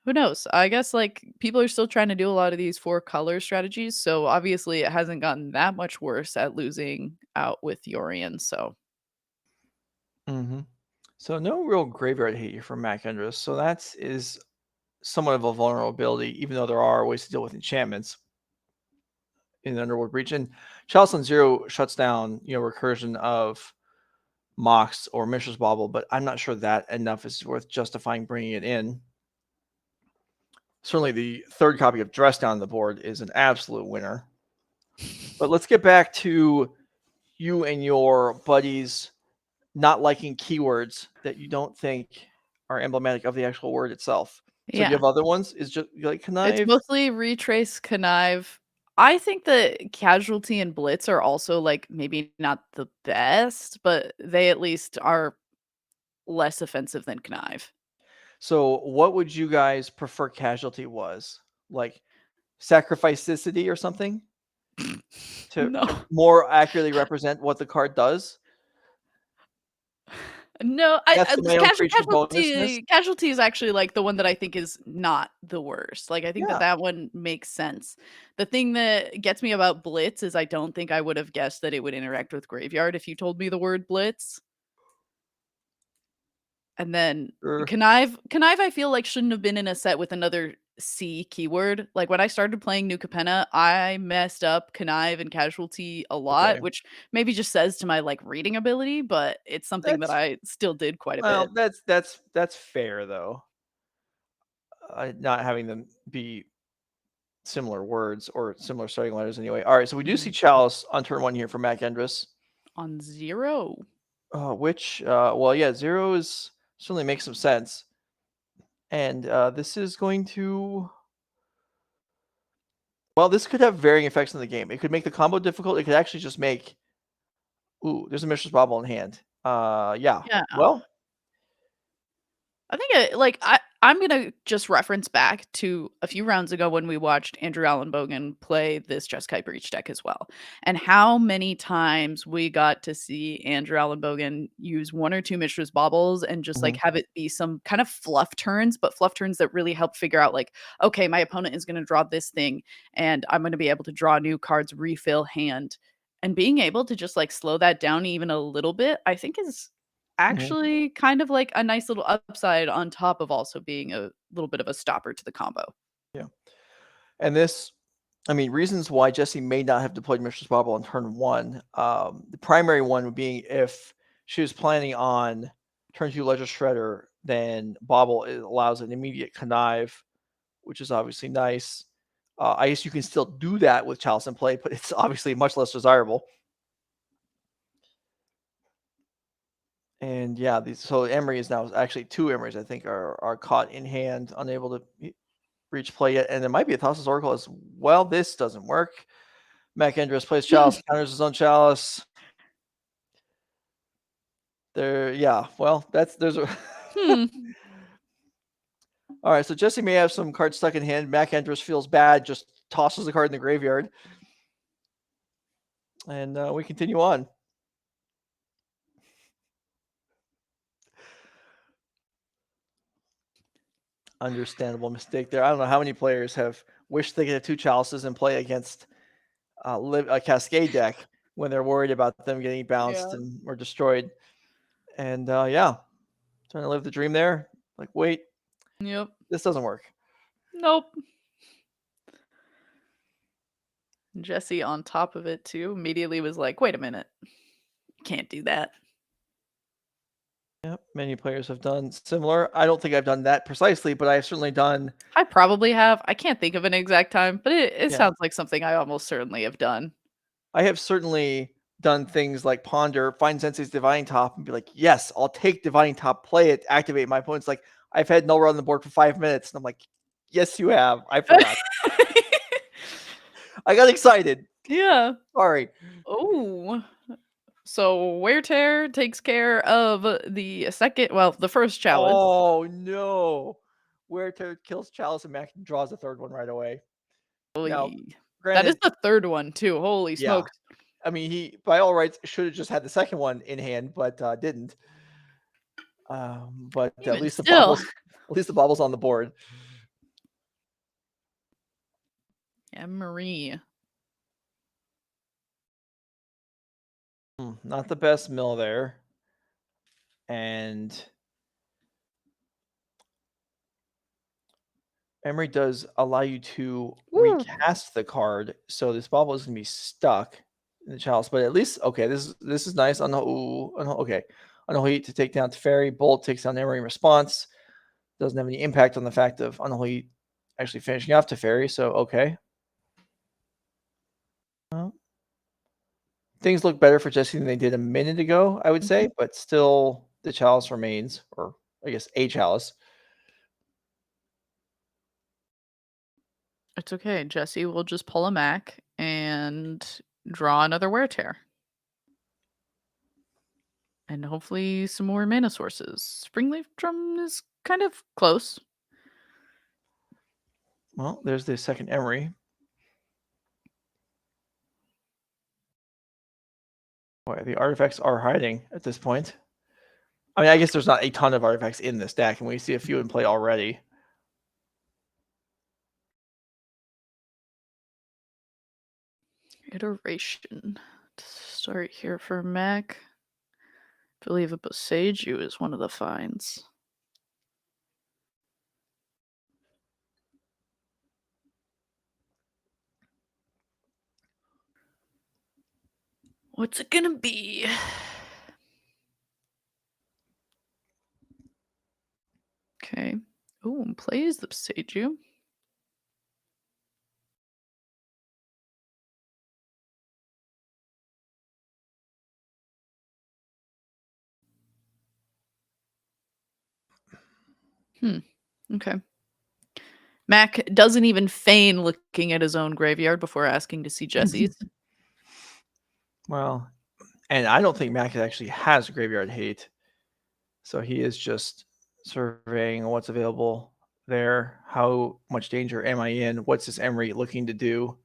[SPEAKER 4] who knows? I guess, like, people are still trying to do a lot of these 4-color strategies, so obviously it hasn't gotten that much worse at losing out with Yorion, so
[SPEAKER 3] Mm-hmm. So no real graveyard hate here from Mack Endress. So that is somewhat of a vulnerability, even though there are ways to deal with enchantments in the Underworld Breach. And Chalice on 0 shuts down, recursion of Mox or Mishra's Bauble, but I'm not sure that enough is worth justifying bringing it in. Certainly the third copy of Dress Down on the board is an absolute winner. But let's get back to you and your buddies not liking keywords that you don't think are emblematic of the actual word itself. So you
[SPEAKER 4] Yeah.
[SPEAKER 3] have other ones? Is just like
[SPEAKER 4] It's
[SPEAKER 3] connive?
[SPEAKER 4] mostly retrace, connive. I think that casualty and blitz are also like maybe not the best, but they at least are less offensive than connive.
[SPEAKER 3] So what would you guys prefer casualty was? Like sacrificicity or something? To
[SPEAKER 4] No.
[SPEAKER 3] more accurately represent what the card does?
[SPEAKER 4] No,
[SPEAKER 3] That's the my own creature bonusness.
[SPEAKER 4] casualty is actually like the one that I think is not the worst. Like I think
[SPEAKER 3] Yeah.
[SPEAKER 4] that one makes sense. The thing that gets me about blitz is I don't think I would have guessed that it would interact with graveyard if you told me the word blitz. And then connive I feel like shouldn't have been in a set with another C keyword. Like when I started playing New Capenna, I messed up connive and casualty a lot,
[SPEAKER 3] Okay.
[SPEAKER 4] which maybe just says to my like reading ability, but it's something that
[SPEAKER 3] That's
[SPEAKER 4] I still did quite a
[SPEAKER 3] well,
[SPEAKER 4] bit.
[SPEAKER 3] that's fair though. Not having them be similar words or similar starting letters anyway. All right, so we do see Chalice on turn 1 here for Mack Endress.
[SPEAKER 4] On 0.
[SPEAKER 3] Which well, yeah, 0 is certainly makes some sense. And this is going to well, this could have varying effects on the game. It could make the combo difficult. It could actually just make ooh, there's a Mishra's Bauble in hand. Yeah.
[SPEAKER 4] Yeah.
[SPEAKER 3] Well,
[SPEAKER 4] I think I'm gonna just reference back to a few rounds ago when we watched Andrew Elenbogen play this Jeskai Breach deck as well, and how many times we got to see Andrew Elenbogen use 1 or 2 Mishra's Baubles and just like have it be some kind of fluff turns, but fluff turns that really help figure out like, okay, my opponent is gonna draw this thing, and I'm gonna be able to draw new cards, refill hand, and being able to just like slow that down even a little bit, I think is actually kind of like a nice little upside on top of also being a little bit of a stopper to the combo.
[SPEAKER 3] yeah. And this I mean, reasons why Jesse may not have deployed Mishra's Bauble on turn 1. The primary one being if she was planning on turn 2 Ledger Shredder, then Bauble allows an immediate connive, which is obviously nice. I guess you can still do that with Chalice in play, but it's obviously much less desirable. And yeah, so Emery is now actually 2 Emerys, I think, are caught in hand, unable to reach play yet. And there might be a Thassa's Oracle as well. This doesn't work. Mack Endress plays Chalice, counters his own Chalice. Yeah. Well, there's a. All right, so Jesse may have some cards stuck in hand. Mack Endress feels bad, just tosses the card in the graveyard. And we continue on. Understandable mistake there. I don't know how many players have wished they could have 2 Chalices and play against a Cascade deck when they're worried about them getting bounced and or destroyed. And yeah, trying to live the dream there. Like, wait,
[SPEAKER 4] Yep.
[SPEAKER 3] this doesn't work.
[SPEAKER 4] Nope. Jesse on top of it too immediately was like, wait a minute. Can't do that.
[SPEAKER 3] Yep, many players have done similar. I don't think I've done that precisely, but I've certainly done.
[SPEAKER 4] I probably have. I can't think of an exact time, but it
[SPEAKER 3] Yeah.
[SPEAKER 4] sounds like something I almost certainly have done.
[SPEAKER 3] I have certainly done things like ponder, find Sensei's Divining Top, and be like, yes, I'll take Divining Top, play it, activate. My opponent's like, I've had Null Run on the board for 5 minutes. And I'm like, yes, you have. I forgot. I got excited.
[SPEAKER 4] Yeah.
[SPEAKER 3] Sorry.
[SPEAKER 4] Oh. So Wear Tear takes care of the first chalice.
[SPEAKER 3] Oh, no. Wear Tear kills Chalice and Mack draws the third one right away. Now,
[SPEAKER 4] that is
[SPEAKER 3] granted,
[SPEAKER 4] the third one too. Holy smokes.
[SPEAKER 3] I mean, he by all rights should have just had the second one in hand, but didn't. But at least the bobble's on the board.
[SPEAKER 4] Emery.
[SPEAKER 3] Not the best mill there. And Memory does allow you to recast the card, so this bauble is going to be stuck in the chalice. But at least, okay, this is nice. Okay, Unholy to take down Teferi. Bolt takes down Emery in response. Doesn't have any impact on the fact of Unholy actually finishing off Teferi. So okay. Things look better for Jesse than they did a minute ago, I would say, but still the chalice remains, or I guess a chalice.
[SPEAKER 4] It's okay. Jesse will just pull a Mack and draw another wear tear. And hopefully some more mana sources. Springleaf Drum is kind of close.
[SPEAKER 3] Well, there's the second Emery. Boy, the artifacts are hiding at this point. I mean, I guess there's not a ton of artifacts in this deck, and we see a few in play already.
[SPEAKER 4] Iteration. To start here for Mack. I believe a Boseiju is one of the finds. What's it gonna be? Okay. Oh, and plays the Boseiju. Okay. Mack doesn't even feign looking at his own graveyard before asking to see Jesse's.
[SPEAKER 3] Well, and I don't think Mack actually has graveyard hate. So he is just surveying what's available there. How much danger am I in? What's this Emery looking to do?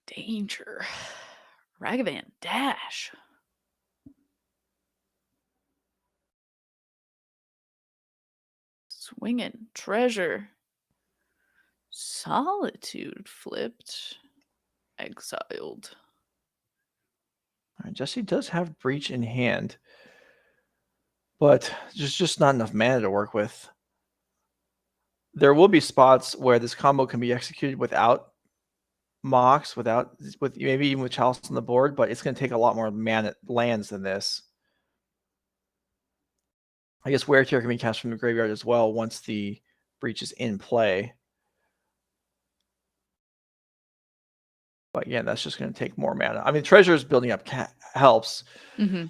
[SPEAKER 4] Danger. Ragavan Dash. Swinging. Treasure. Solitude flipped. Exiled.
[SPEAKER 3] All right, Jesse does have Breach in hand, but there's just not enough mana to work with. There will be spots where this combo can be executed without Mox, with maybe even with Chalice on the board, but it's going to take a lot more mana lands than this. I guess Wear Tear can be cast from the graveyard as well once the Breach is in play. But yeah, that's just going to take more mana. I mean, Treasure's building up helps.
[SPEAKER 4] Mm-hmm.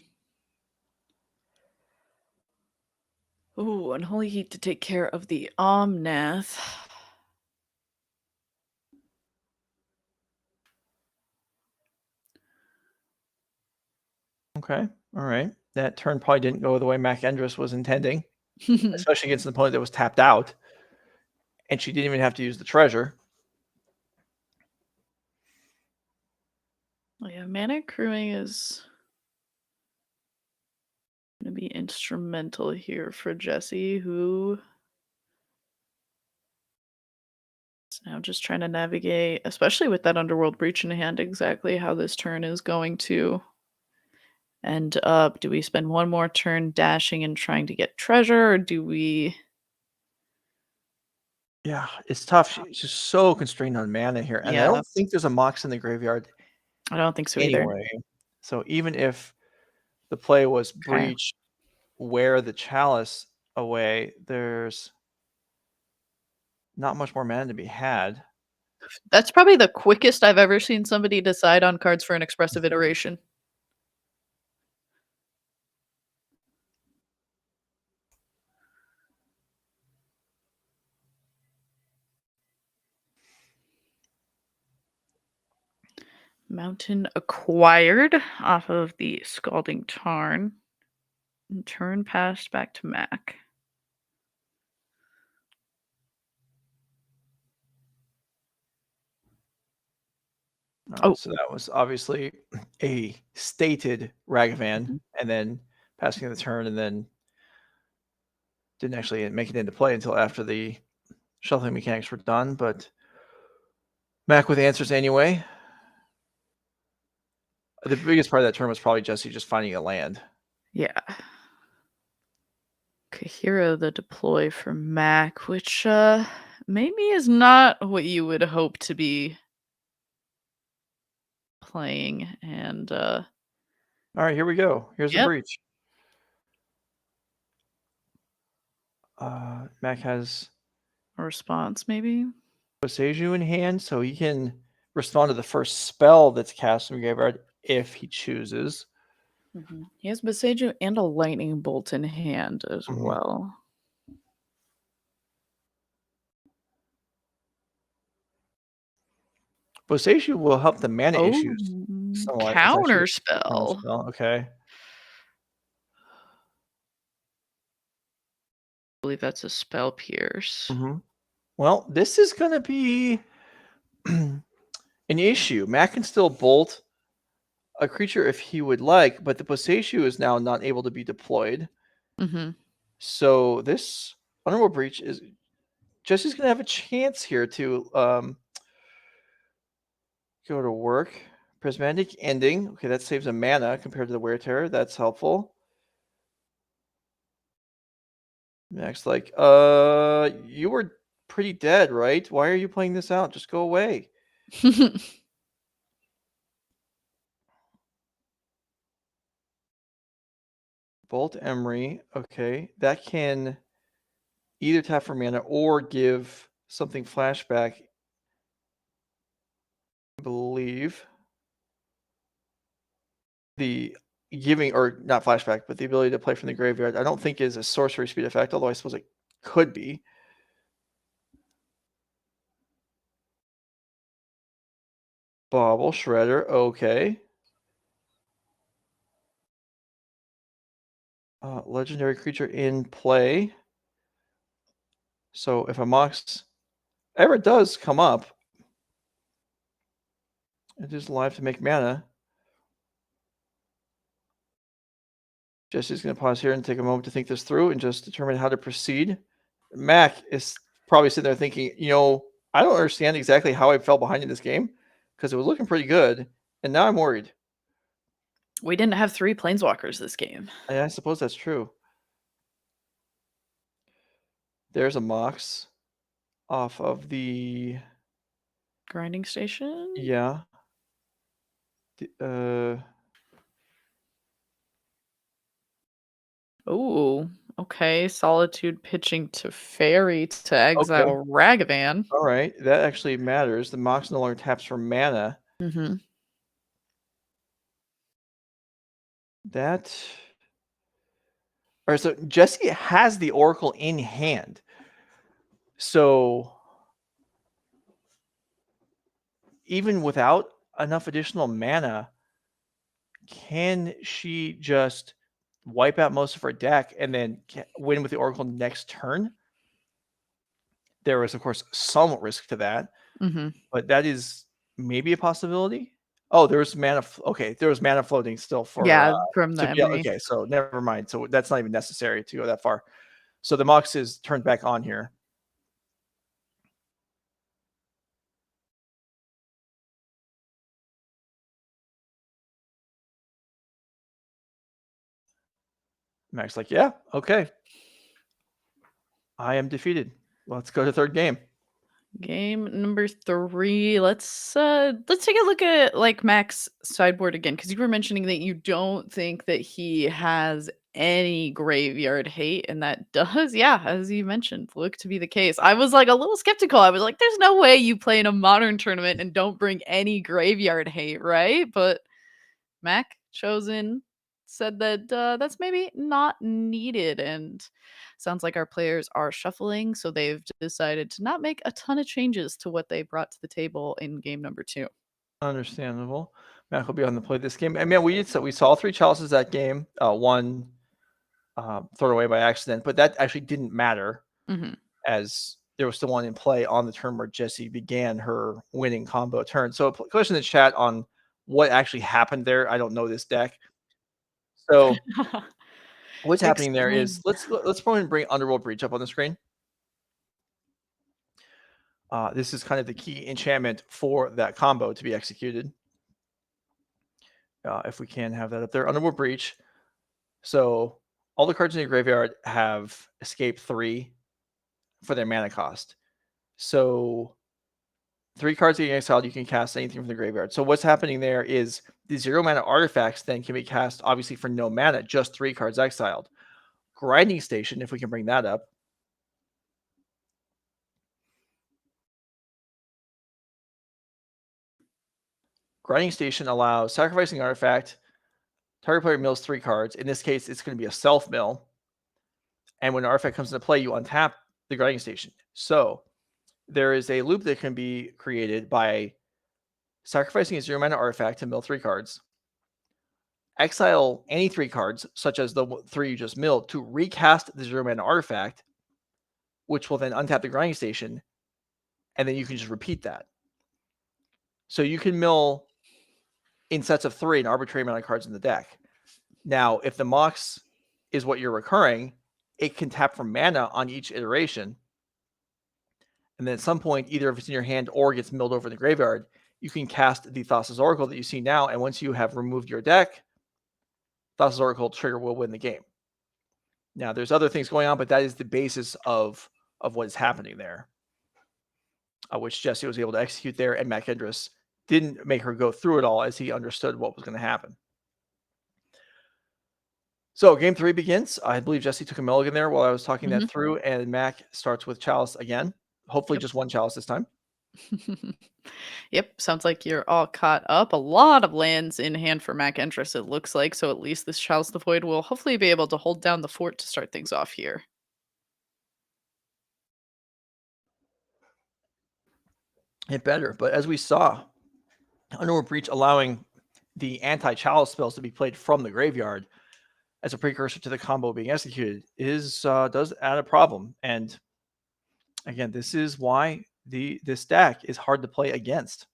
[SPEAKER 4] Ooh, Unholy Heat to take care of the Omnath.
[SPEAKER 3] Okay, all right. That turn probably didn't go the way Mack Endress was intending, especially against an opponent that was tapped out. And she didn't even have to use the treasure.
[SPEAKER 4] Oh, yeah, mana crewing is going to be instrumental here for Jesse, who is now just trying to navigate, especially with that Underworld Breach in hand, exactly how this turn is going to end up. Do we spend one more turn dashing and trying to get treasure, or do we...
[SPEAKER 3] Yeah, it's tough. She's just so constrained on mana here. And I don't think there's a Mox in the graveyard
[SPEAKER 4] I don't think so either.
[SPEAKER 3] anyway. So even if the play was Breach, wear the Chalice away, there's not much more mana to be had.
[SPEAKER 4] That's probably the quickest I've ever seen somebody decide on cards for an expressive iteration. Mountain acquired off of the Scalding Tarn. And turn passed back to Mack.
[SPEAKER 3] So that was obviously a stated Ragavan, and then passing the turn, and then didn't actually make it into play until after the shuffling mechanics were done. But Mack with answers anyway. The biggest part of that turn was probably Jesse just finding a land.
[SPEAKER 4] Yeah. Kahira the deploy for Mack, which maybe is not what you would hope to be playing. And
[SPEAKER 3] All right, here we go. Here's the
[SPEAKER 4] Yep.
[SPEAKER 3] breach. Mack has
[SPEAKER 4] a response, maybe.
[SPEAKER 3] Boseiju in hand, so he can respond to the first spell that's cast from graveyard if he chooses.
[SPEAKER 4] He has Boseiju and a lightning bolt in hand as
[SPEAKER 3] Mhm.
[SPEAKER 4] well.
[SPEAKER 3] Boseiju will help the mana issues somewhat. It's actually a
[SPEAKER 4] Counter spell.
[SPEAKER 3] Okay.
[SPEAKER 4] I believe that's a spell pierce.
[SPEAKER 3] Well, this is going to be an issue. Mack can still bolt a creature if he would like, but the Boseiju is now not able to be deployed. So this Honorable Breach is Jesse's going to have a chance here to go to work. Prismatic Ending. Okay, that saves a mana compared to the Wear Terror. That's helpful. Max, like, you were pretty dead, right? Why are you playing this out? Just go away. Bolt Emery. Okay, that can either tap for mana or give something flashback. I believe the giving, or not flashback, but the ability to play from the graveyard, I don't think is a sorcery speed effect, although I suppose it could be. Bobble Shredder, okay. Legendary creature in play. So if a Mox ever does come up, it is live to make mana. Jesse's going to pause here and take a moment to think this through and just determine how to proceed. Mack is probably sitting there thinking, I don't understand exactly how I fell behind in this game because it was looking pretty good, and now I'm worried.
[SPEAKER 4] We didn't have 3 planeswalkers this game.
[SPEAKER 3] I suppose that's true. There's a Mox off of the
[SPEAKER 4] grinding station.
[SPEAKER 3] Yeah.
[SPEAKER 4] Oh, okay. Solitude pitching to Fairy to exile Ragavan.
[SPEAKER 3] All right, that actually matters. The Mox no longer taps for mana. That. All right, so Jesse has the Oracle in hand. So even without enough additional mana, can she just wipe out most of her deck and then win with the Oracle next turn? There is, of course, some risk to that, but that is maybe a possibility. Oh, there was mana. Okay, there was mana floating still for
[SPEAKER 4] from the
[SPEAKER 3] okay, so never mind. So that's not even necessary to go that far. So the Mox is turned back on here. Max like, yeah, okay. I am defeated. Let's go to third game.
[SPEAKER 4] Game number 3. Let's take a look at like Mack's sideboard again, because you were mentioning that you don't think that he has any graveyard hate, and that does, as you mentioned, look to be the case. I was like a little skeptical. I was like, there's no way you play in a modern tournament and don't bring any graveyard hate, right? But Mack chosen said that that's maybe not needed, and sounds like our players are shuffling, so they've decided to not make a ton of changes to what they brought to the table in game number 2.
[SPEAKER 3] Understandable. Mack will be on the play this game. I mean, we saw 3 chalices that game. One thrown away by accident, but that actually didn't matter as there was still one in play on the turn where Jessie began her winning combo turn. So question in the chat on what actually happened there. I don't know this deck. So what's happening there is let's go and bring Underworld Breach up on the screen. This is kind of the key enchantment for that combo to be executed. If we can have that up there. Underworld Breach. So all the cards in your graveyard have escape 3 for their mana cost. So 3 cards getting exiled, you can cast anything from the graveyard. So what's happening there is the 0 mana artifacts then can be cast obviously for no mana, just 3 cards exiled. Grinding Station, if we can bring that up. Grinding Station allows sacrificing artifact. Target player mills 3 cards. In this case, it's going to be a self mill. And when an artifact comes into play, you untap the Grinding Station. So there is a loop that can be created by sacrificing a 0 mana artifact to mill 3 cards. Exile any 3 cards, such as the 3 you just milled, to recast the 0 mana artifact, which will then untap the Grinding Station. And then you can just repeat that. So you can mill in sets of 3 an arbitrary amount of cards in the deck. Now, if the Mox is what you're recurring, it can tap for mana on each iteration. And then at some point, either if it's in your hand or gets milled over in the graveyard, you can cast the Thassa's Oracle that you see now. And once you have removed your deck, Thassa's Oracle trigger will win the game. Now, there's other things going on, but that is the basis of what is happening there, which Jesse was able to execute there, and Mack Endress didn't make her go through it all as he understood what was going to happen. So game 3 begins. I believe Jesse took a mulligan there while I was talking that through, and Mack starts with Chalice again. Hopefully just one Chalice this time.
[SPEAKER 4] Yep, sounds like you're all caught up. A lot of lands in hand for Mack Endress, it looks like. So at least this Chalice the Void will hopefully be able to hold down the fort to start things off here.
[SPEAKER 3] It better, but as we saw, Underworld Breach allowing the anti-Chalice spells to be played from the graveyard as a precursor to the combo being executed does add a problem. And again, this is why this deck is hard to play against.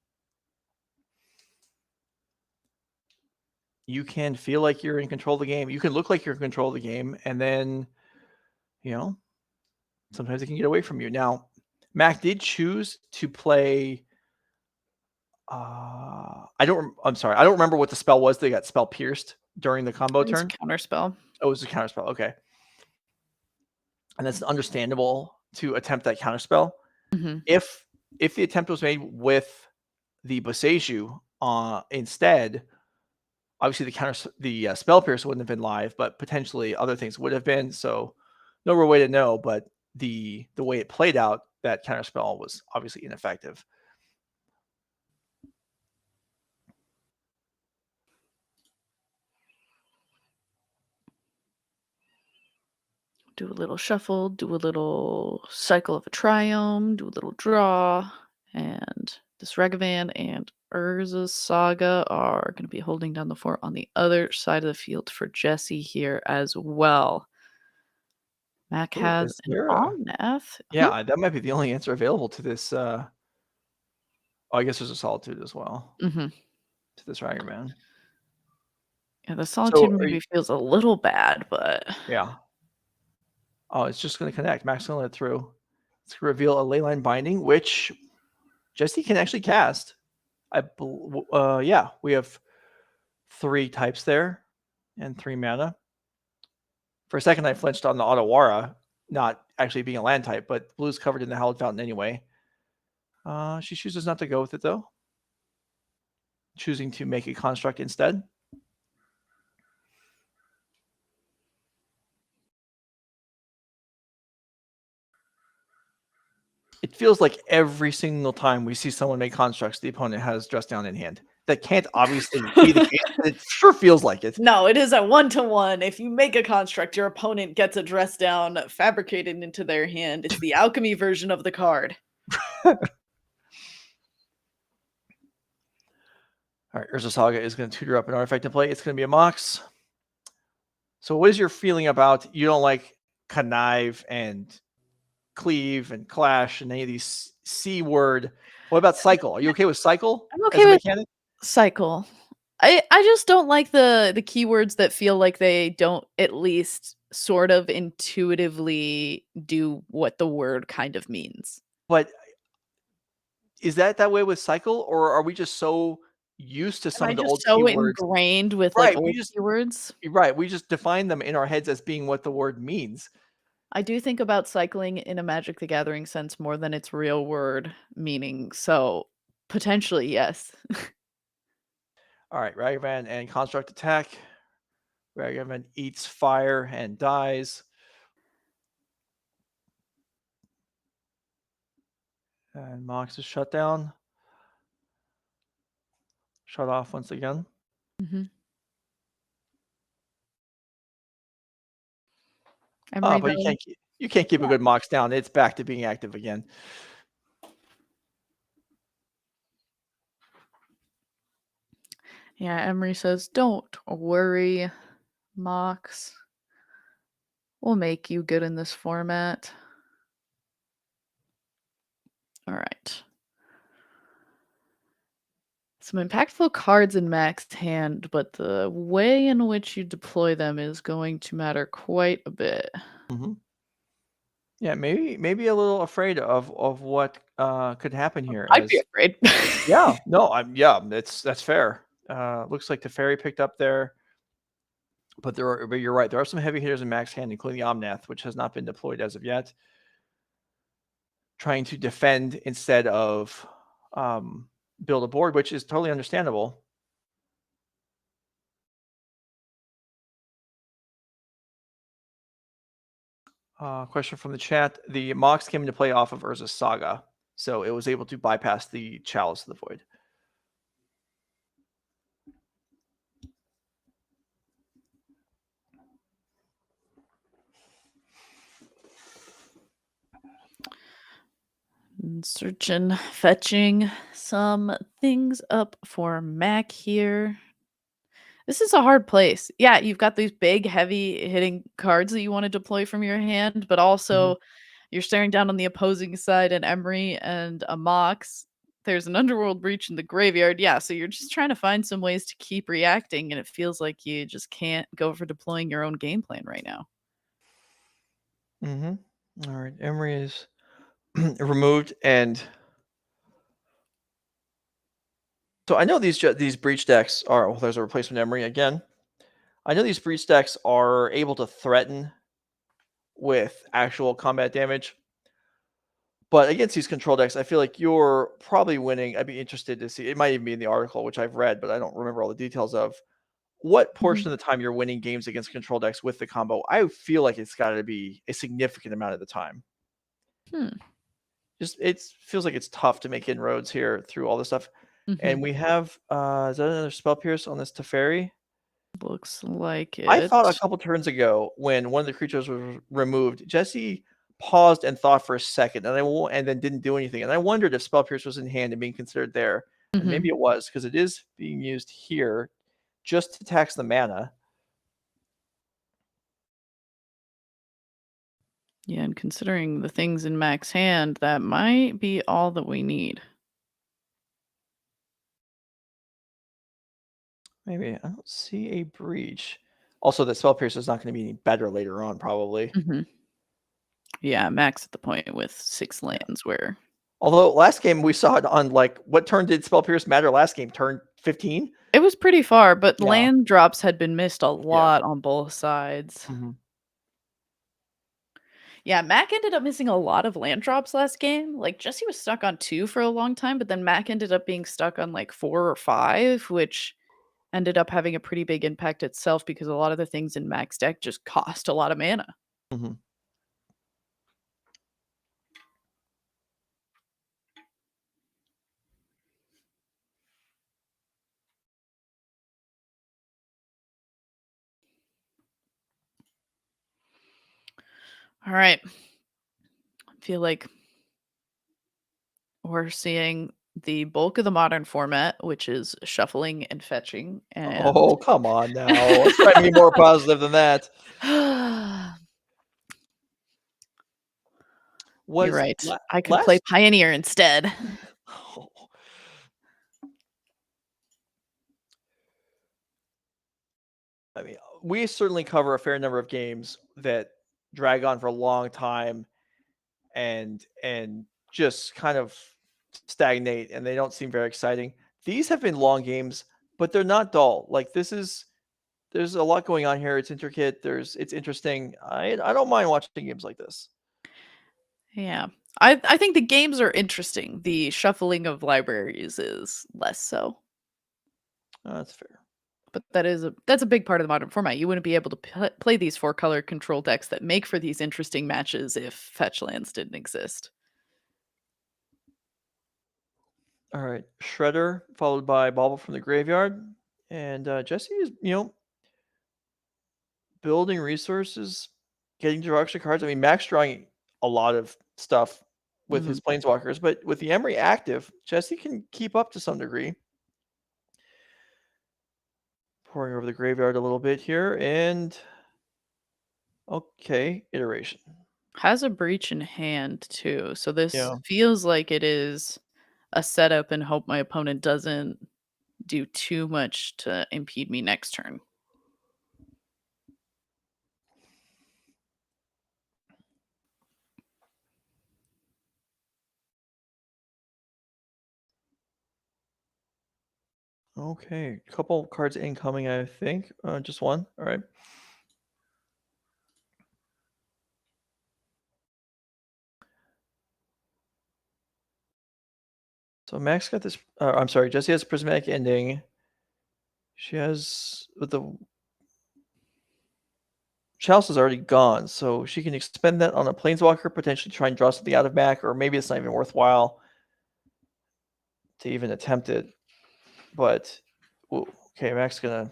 [SPEAKER 3] You can feel like you're in control of the game. You can look like you're in control of the game, and then, sometimes it can get away from you. Now, Mack did choose to play. I don't remember what the spell was. They got spell pierced during the combo turn.
[SPEAKER 4] Counter spell.
[SPEAKER 3] Oh, it was a counter spell. Okay, and that's understandable to attempt that counter spell.
[SPEAKER 4] Mm-hmm.
[SPEAKER 3] If the attempt was made with the Boseiju instead, obviously the spell pierce wouldn't have been live, but potentially other things would have been. So no real way to know, but the way it played out, that counter spell was obviously ineffective.
[SPEAKER 4] Do a little shuffle, do a little cycle of a triome, do a little draw, and this Regavan and Urza's Saga are going to be holding down the fort on the other side of the field for Jesse here as well. Mack has an Omnath.
[SPEAKER 3] Yeah, that might be the only answer available to this. I guess there's a Solitude as well to this Regavan.
[SPEAKER 4] Yeah, the Solitude maybe feels a little bad, but
[SPEAKER 3] yeah. Oh, it's just going to connect. Mack's going to let it through. It's going to reveal a Leyline Binding, which Jesse can actually cast. We have 3 types there and 3 mana. For a second, I flinched on the Otawara, not actually being a land type, but blue's covered in the Hallowed Fountain anyway. She chooses not to go with it, though. Choosing to make a construct instead. It feels like every single time we see someone make constructs, the opponent has Dress Down in hand. That can't obviously be the case, but it sure feels like it.
[SPEAKER 4] No, it is a 1-to-1. If you make a construct, your opponent gets a Dress Down fabricated into their hand. It's the alchemy version of the card.
[SPEAKER 3] All right, Urza Saga is going to tutor up an artifact to play. It's going to be a Mox. So what is your feeling about, you don't like Connive and Cleave and Clash and any of these C word? What about Cycle? Are you okay with Cycle?
[SPEAKER 4] I'm okay with Cycle. I just don't like the keywords that feel like they don't at least sort of intuitively do what the word kind of means.
[SPEAKER 3] But is that way with Cycle, or are we just so used to
[SPEAKER 4] Am
[SPEAKER 3] some
[SPEAKER 4] I
[SPEAKER 3] of the
[SPEAKER 4] just
[SPEAKER 3] old
[SPEAKER 4] so
[SPEAKER 3] keywords.
[SPEAKER 4] ingrained with
[SPEAKER 3] Right,
[SPEAKER 4] like
[SPEAKER 3] we
[SPEAKER 4] old
[SPEAKER 3] just
[SPEAKER 4] keywords?
[SPEAKER 3] right, we just define them in our heads as being what the word means.
[SPEAKER 4] I do think about cycling in a Magic the Gathering sense more than its real word meaning. So potentially, yes.
[SPEAKER 3] All right, Ragavan and Construct attack. Ragavan eats fire and dies. And Mox is shut down. Shut off once again.
[SPEAKER 4] Mm-hmm.
[SPEAKER 3] But you can't keep a good Mox down. It's back to being active again.
[SPEAKER 4] Yeah, Emery says, don't worry, Mox. We'll make you good in this format. All right. Some impactful cards in Mack's hand, but the way in which you deploy them is going to matter quite a bit.
[SPEAKER 3] Mm-hmm. Yeah, maybe a little afraid of what could happen here.
[SPEAKER 4] I'd be afraid.
[SPEAKER 3] Yeah, no, that's fair. Looks like the fairy picked up there, but you're right. There are some heavy hitters in Mack's hand, including the Omnath, which has not been deployed as of yet. Trying to defend instead of build a board, which is totally understandable. Question from the chat. The Mox came into play off of Urza's Saga, so it was able to bypass the Chalice of the Void.
[SPEAKER 4] Searching, fetching some things up for Mack here. This is a hard place. Yeah, you've got these big, heavy hitting cards that you want to deploy from your hand, but also you're staring down on the opposing side an Emery and a Mox. There's an Underworld Breach in the graveyard. Yeah, so you're just trying to find some ways to keep reacting, and it feels like you just can't go for deploying your own game plan right now.
[SPEAKER 3] All right, Emery is removed, and so I know these breach decks are. Well, there's a replacement Emery again. I know these breach decks are able to threaten with actual combat damage, but against these control decks, I feel like you're probably winning. I'd be interested to see. It might even be in the article, which I've read, but I don't remember all the details of what portion of the time you're winning games against control decks with the combo. I feel like it's got to be a significant amount of the time. Just it feels like it's tough to make inroads here through all this stuff. And we have is that another Spell Pierce on this Teferi?
[SPEAKER 4] Looks like it.
[SPEAKER 3] I thought a couple turns ago when one of the creatures was removed, Jesse paused and thought for a second, and then didn't do anything. And I wondered if Spell Pierce was in hand and being considered there. And maybe it was, because it is being used here just to tax the mana.
[SPEAKER 4] Yeah, and considering the things in Mack's hand, that might be all that we need.
[SPEAKER 3] Maybe. I don't see a breach. Also, the Spell Pierce is not going to be any better later on, probably.
[SPEAKER 4] Yeah, Mack's at the point with 6 lands where...
[SPEAKER 3] Although last game we saw it on, like, what turn did Spell Pierce matter last game? Turn 15?
[SPEAKER 4] It was pretty far, but land drops had been missed a lot on both sides. Yeah, Mack ended up missing a lot of land drops last game. Like, Jesse was stuck on 2 for a long time, but then Mack ended up being stuck on, like, 4 or 5, which ended up having a pretty big impact itself because a lot of the things in Mack's deck just cost a lot of mana. All right. I feel like we're seeing the bulk of the modern format, which is shuffling and fetching. And
[SPEAKER 3] Oh, come on now. Let's try to be more positive than that.
[SPEAKER 4] You're right. I could play Pioneer instead.
[SPEAKER 3] I mean, we certainly cover a fair number of games that drag on for a long time and just kind of stagnate, and they don't seem very exciting. these have been long games, but they're not dull. Like there's a lot going on here. It's intricate. It's interesting. I don't mind watching games like this.
[SPEAKER 4] Yeah. I think the games are interesting. The shuffling of libraries is less so.
[SPEAKER 3] That's fair.
[SPEAKER 4] But that's a big part of the modern format. You wouldn't be able to play these 4-color control decks that make for these interesting matches if fetch lands didn't exist.
[SPEAKER 3] All right, Shredder followed by Bauble from the graveyard, and Jesse is building resources, getting to extra cards. I mean, Mack's drawing a lot of stuff with his planeswalkers, but with the Emery active, Jesse can keep up to some degree. Pouring over the graveyard a little bit here, and okay, iteration.
[SPEAKER 4] Has a breach in hand too, so this
[SPEAKER 3] Yeah.
[SPEAKER 4] feels like it is a setup and hope my opponent doesn't do too much to impede me next turn.
[SPEAKER 3] Okay, couple cards incoming, I think. Just one. All right. So Max got this. I'm sorry, Jesse has Prismatic Ending. She has the Chalice is already gone, so she can expend that on a Planeswalker, potentially try and draw something out of Mack, or maybe it's not even worthwhile to even attempt it. But okay, Mack's gonna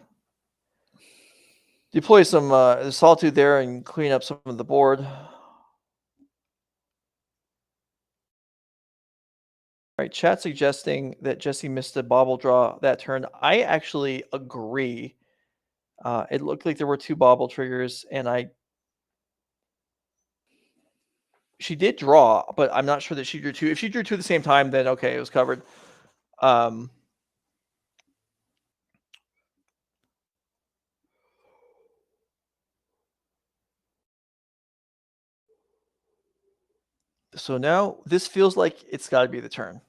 [SPEAKER 3] deploy some Solitude there and clean up some of the board. All right, chat suggesting that Jesse missed a bauble draw that turn. I actually agree. It looked like there were 2 bauble triggers, and she did draw, but I'm not sure that she drew 2. If she drew 2 at the same time, then okay, it was covered. So now this feels like it's got to be the turn.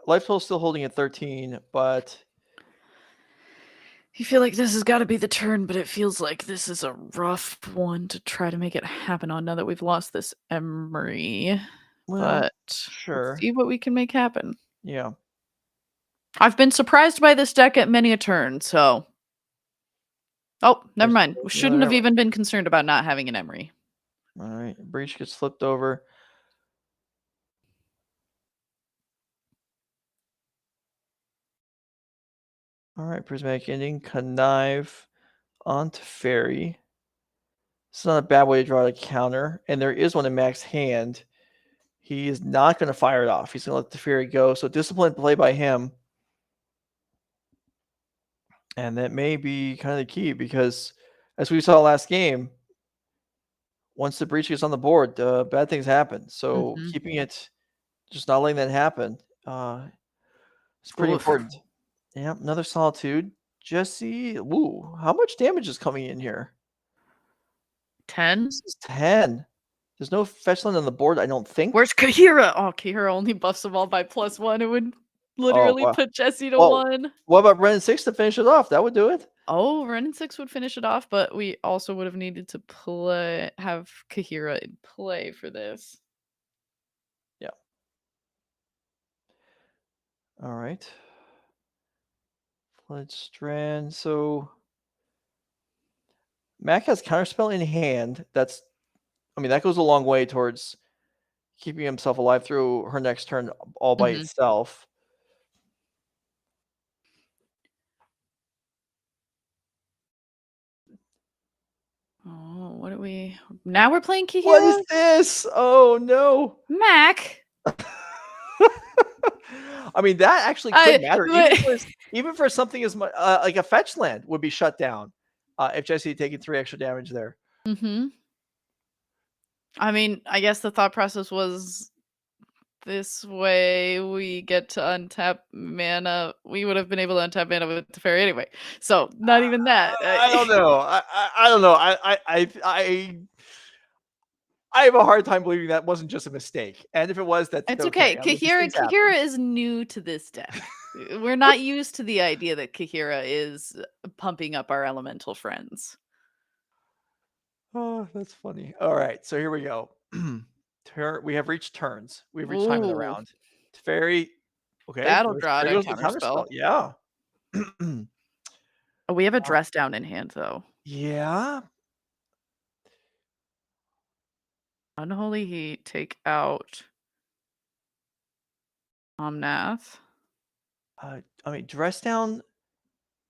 [SPEAKER 3] Life total still holding at 13, but
[SPEAKER 4] You feel like this has got to be the turn, but it feels like this is a rough one to try to make it happen on now that we've lost this Emery.
[SPEAKER 3] well,
[SPEAKER 4] But
[SPEAKER 3] sure.
[SPEAKER 4] let's see what we can make happen.
[SPEAKER 3] Yeah.
[SPEAKER 4] I've been surprised by this deck at many a turn, so. Oh, never mind. We shouldn't have even been concerned about not having an Emery.
[SPEAKER 3] All right. Breach gets flipped over. All right. Prismatic Ending. Connive onto Fairy. It's not a bad way to draw a counter. And there is one in Mack's hand. He is not going to fire it off. He's going to let the Fairy go. So disciplined play by him. And that may be kind of the key because as we saw last game, once the breach gets on the board, bad things happen. So keeping it, just not letting that happen, it's pretty important. Yeah, another Solitude. Jesse, woo, how much damage is coming in here?
[SPEAKER 4] 10?
[SPEAKER 3] This is 10. There's no fetch land on the board, I don't think.
[SPEAKER 4] Where's Kahira? Oh, Kahira only buffs them all by +1. It would literally put Jesse to 1.
[SPEAKER 3] What about Ren 6 to finish it off? That would do it.
[SPEAKER 4] Oh, Ren 6 would finish it off, but we also would have needed to have Kahira in play for this.
[SPEAKER 3] Yeah. All right. Flood Strand. So Mack has Counterspell in hand. That goes a long way towards keeping himself alive through her next turn all by itself.
[SPEAKER 4] Oh, what are we? Now we're playing Kahira?
[SPEAKER 3] What is this? Oh, no.
[SPEAKER 4] Mack!
[SPEAKER 3] I mean, that actually could matter. Even for something as much like a fetch land would be shut down if Jesse had taken 3 extra damage there.
[SPEAKER 4] I mean, I guess the thought process was this way we get to untap mana. We would have been able to untap mana with the Fairy anyway. So not even that.
[SPEAKER 3] I don't know. I don't know. I have a hard time believing that wasn't just a mistake. And if it was, that's
[SPEAKER 4] It's okay.
[SPEAKER 3] I mean, these things happen.
[SPEAKER 4] Kahira is new to this deck. We're not used to the idea that Kahira is pumping up our elemental friends.
[SPEAKER 3] Oh, that's funny. All right, so here we go. We have reached turns. We've reached time of the
[SPEAKER 4] Ooh.
[SPEAKER 3] round. Fairy. Okay.
[SPEAKER 4] Battle
[SPEAKER 3] there
[SPEAKER 4] draw to
[SPEAKER 3] goes the
[SPEAKER 4] counterspell.
[SPEAKER 3] counterspell. Yeah.
[SPEAKER 4] Oh, we have a dress down in hand, though.
[SPEAKER 3] Yeah.
[SPEAKER 4] Unholy Heat, take out Omnath.
[SPEAKER 3] I mean, dress down.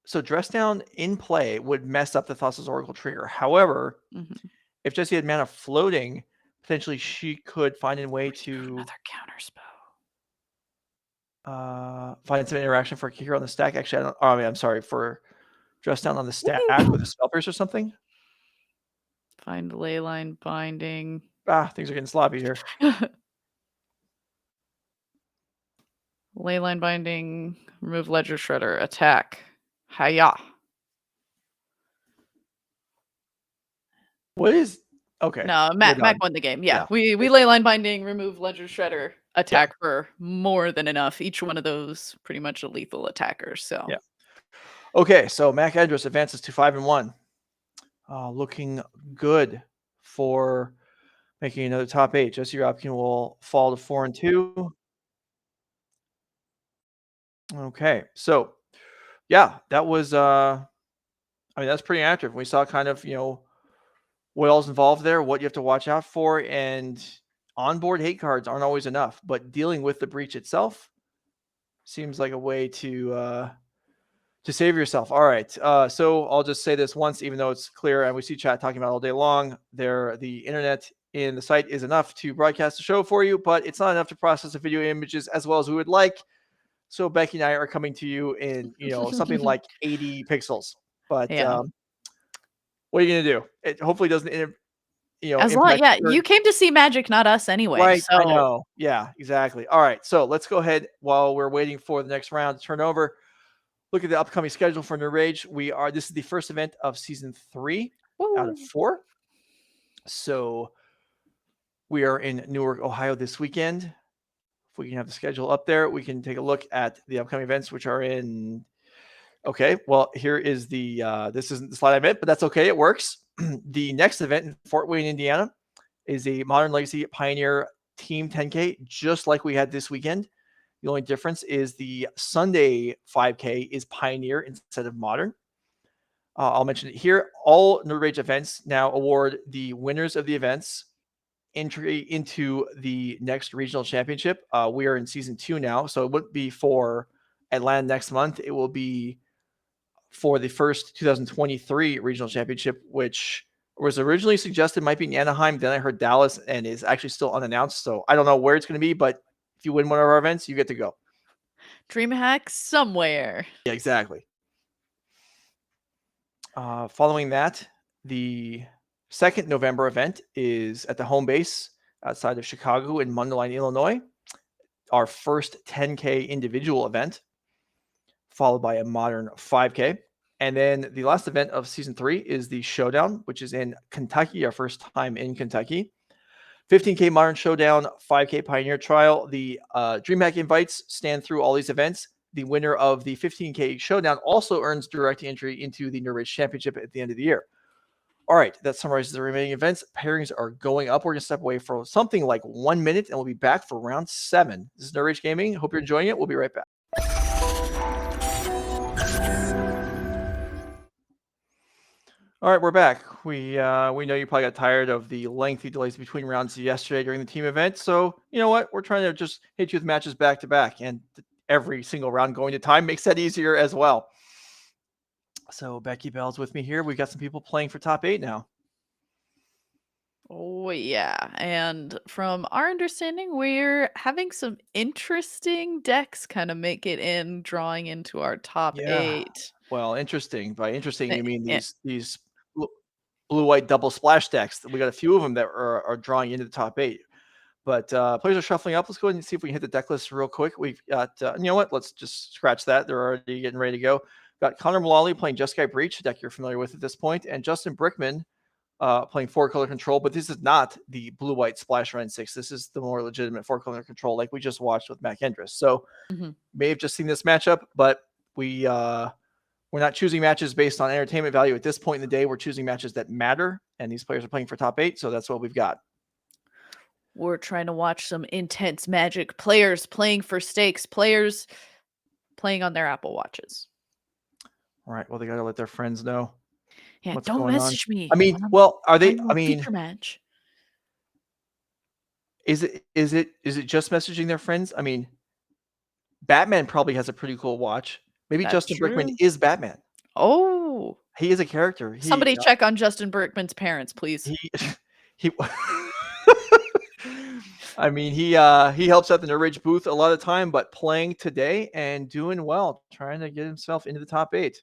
[SPEAKER 3] So dress down in play would mess up the Thassa's Oracle trigger. However,
[SPEAKER 4] Mhm.
[SPEAKER 3] if Jessie had mana floating, potentially she could find a way to
[SPEAKER 4] Another counterspell.
[SPEAKER 3] find some interaction for Kihiro on the stack. Actually, I don't. Oh, I mean, I'm sorry, for dress down on the stack with a spell pierce or something.
[SPEAKER 4] Find Leyline Binding.
[SPEAKER 3] Ah, things are getting sloppy here.
[SPEAKER 4] Leyline Binding. Remove Ledger Shredder. Attack. Hiya.
[SPEAKER 3] What is okay?
[SPEAKER 4] No,
[SPEAKER 3] we're
[SPEAKER 4] Mack
[SPEAKER 3] done.
[SPEAKER 4] won the game. Yeah.
[SPEAKER 3] Yeah.
[SPEAKER 4] We Leyline Binding, remove Ledger Shredder, attack for more than enough. Each one of those pretty much a lethal attacker. So
[SPEAKER 3] Yeah. Okay, so Mack Endress advances to 5-1. Looking good for making another top 8. Jesse Robkin will fall to 4-2. Okay, so yeah, that was I mean, that's pretty active. We saw kind of, what all's involved there, what you have to watch out for, and onboard hate cards aren't always enough, but dealing with the breach itself seems like a way to save yourself. All right. So I'll just say this once, even though it's clear and we see chat talking about it all day long. The internet in the site is enough to broadcast the show for you, but it's not enough to process the video images as well as we would like. So Becky and I are coming to you in, something like 80 pixels. But
[SPEAKER 4] yeah.
[SPEAKER 3] what are you gonna do? It hopefully doesn't
[SPEAKER 4] As long,
[SPEAKER 3] impact
[SPEAKER 4] you came to see Magic, not us anyway.
[SPEAKER 3] Right,
[SPEAKER 4] So
[SPEAKER 3] I know. Yeah, exactly. All right, so let's go ahead while we're waiting for the next round to turn over. Look at the upcoming schedule for New Rage. This is the first event of season 3 out of 4. So we are in Newark, Ohio this weekend. If we can have the schedule up there, we can take a look at the upcoming events, which are in. Okay, well, here is this isn't the slide I meant, but that's okay. It works. The next event in Fort Wayne, Indiana, is a Modern Legacy Pioneer Team 10K, just like we had this weekend. The only difference is the Sunday 5K is Pioneer instead of Modern. I'll mention it here. All New Rage events now award the winners of the events entry into the next regional championship. We are in season 2 now, so it wouldn't be for Atlanta next month. It will be for the first 2023 regional championship, which was originally suggested might be in Anaheim. Then I heard Dallas and is actually still unannounced. So I don't know where it's going to be, but if you win one of our events, you get to go.
[SPEAKER 4] DreamHack somewhere.
[SPEAKER 3] Yeah, exactly. Following that, the second November event is at the home base outside of Chicago in Mundelein, Illinois. Our first 10K individual event, followed by a Modern 5K. And then the last event of season 3 is the Showdown, which is in Kentucky, our first time in Kentucky. 15K Modern Showdown, 5K Pioneer Trial. The DreamHack invites stand through all these events. The winner of the 15K Showdown also earns direct entry into the New Rage Championship at the end of the year. All right, that summarizes the remaining events. Pairings are going up. We're going to step away for something like 1 minute, and we'll be back for round 7. This is New Rage Gaming. Hope you're enjoying it. We'll be right back. All right, we're back. We know you probably got tired of the lengthy delays between rounds yesterday during the team event. So you know what? We're trying to just hit you with matches back to back, and every single round going to time makes that easier as well. So Becky Bell's with me here. We got some people playing for top 8 now.
[SPEAKER 4] Oh, yeah. And from our understanding, we're having some interesting decks kind of make it in, drawing into our top 8.
[SPEAKER 3] Well, interesting. By interesting, you mean these blue-white double splash decks. We got a few of them that are drawing into the top 8. But players are shuffling up. Let's go ahead and see if we can hit the deck list real quick. We've got, you know what? Let's just scratch that. They're already getting ready to go. Got Connor Mullaly playing Jeskai Breach, a deck you're familiar with at this point, and Justin Brickman playing 4-color control, but this is not the blue-white Splash Run 6. This is the more legitimate 4-color control like we just watched with Mack Endress. So may have just seen this matchup, but we're not choosing matches based on entertainment value at this point in the day. We're choosing matches that matter, and these players are playing for top 8, so that's what we've got.
[SPEAKER 4] We're trying to watch some intense Magic players playing for stakes, players playing on their Apple Watches.
[SPEAKER 3] All right, well, they got to let their friends know.
[SPEAKER 4] Yeah,
[SPEAKER 3] what's
[SPEAKER 4] don't
[SPEAKER 3] going on.
[SPEAKER 4] message me.
[SPEAKER 3] I mean,
[SPEAKER 4] when I'm
[SPEAKER 3] well, are they?
[SPEAKER 4] playing
[SPEAKER 3] I
[SPEAKER 4] a
[SPEAKER 3] mean,
[SPEAKER 4] feature match.
[SPEAKER 3] is it just messaging their friends? I mean, Batman probably has a pretty cool watch. Maybe
[SPEAKER 4] That's
[SPEAKER 3] Justin Brickman
[SPEAKER 4] true.
[SPEAKER 3] is Batman.
[SPEAKER 4] Oh,
[SPEAKER 3] He is a character.
[SPEAKER 4] somebody check on Justin Brickman's parents, please.
[SPEAKER 3] He I mean, he helps out in the Ridge booth a lot of time, but playing today and doing well, trying to get himself into the top 8.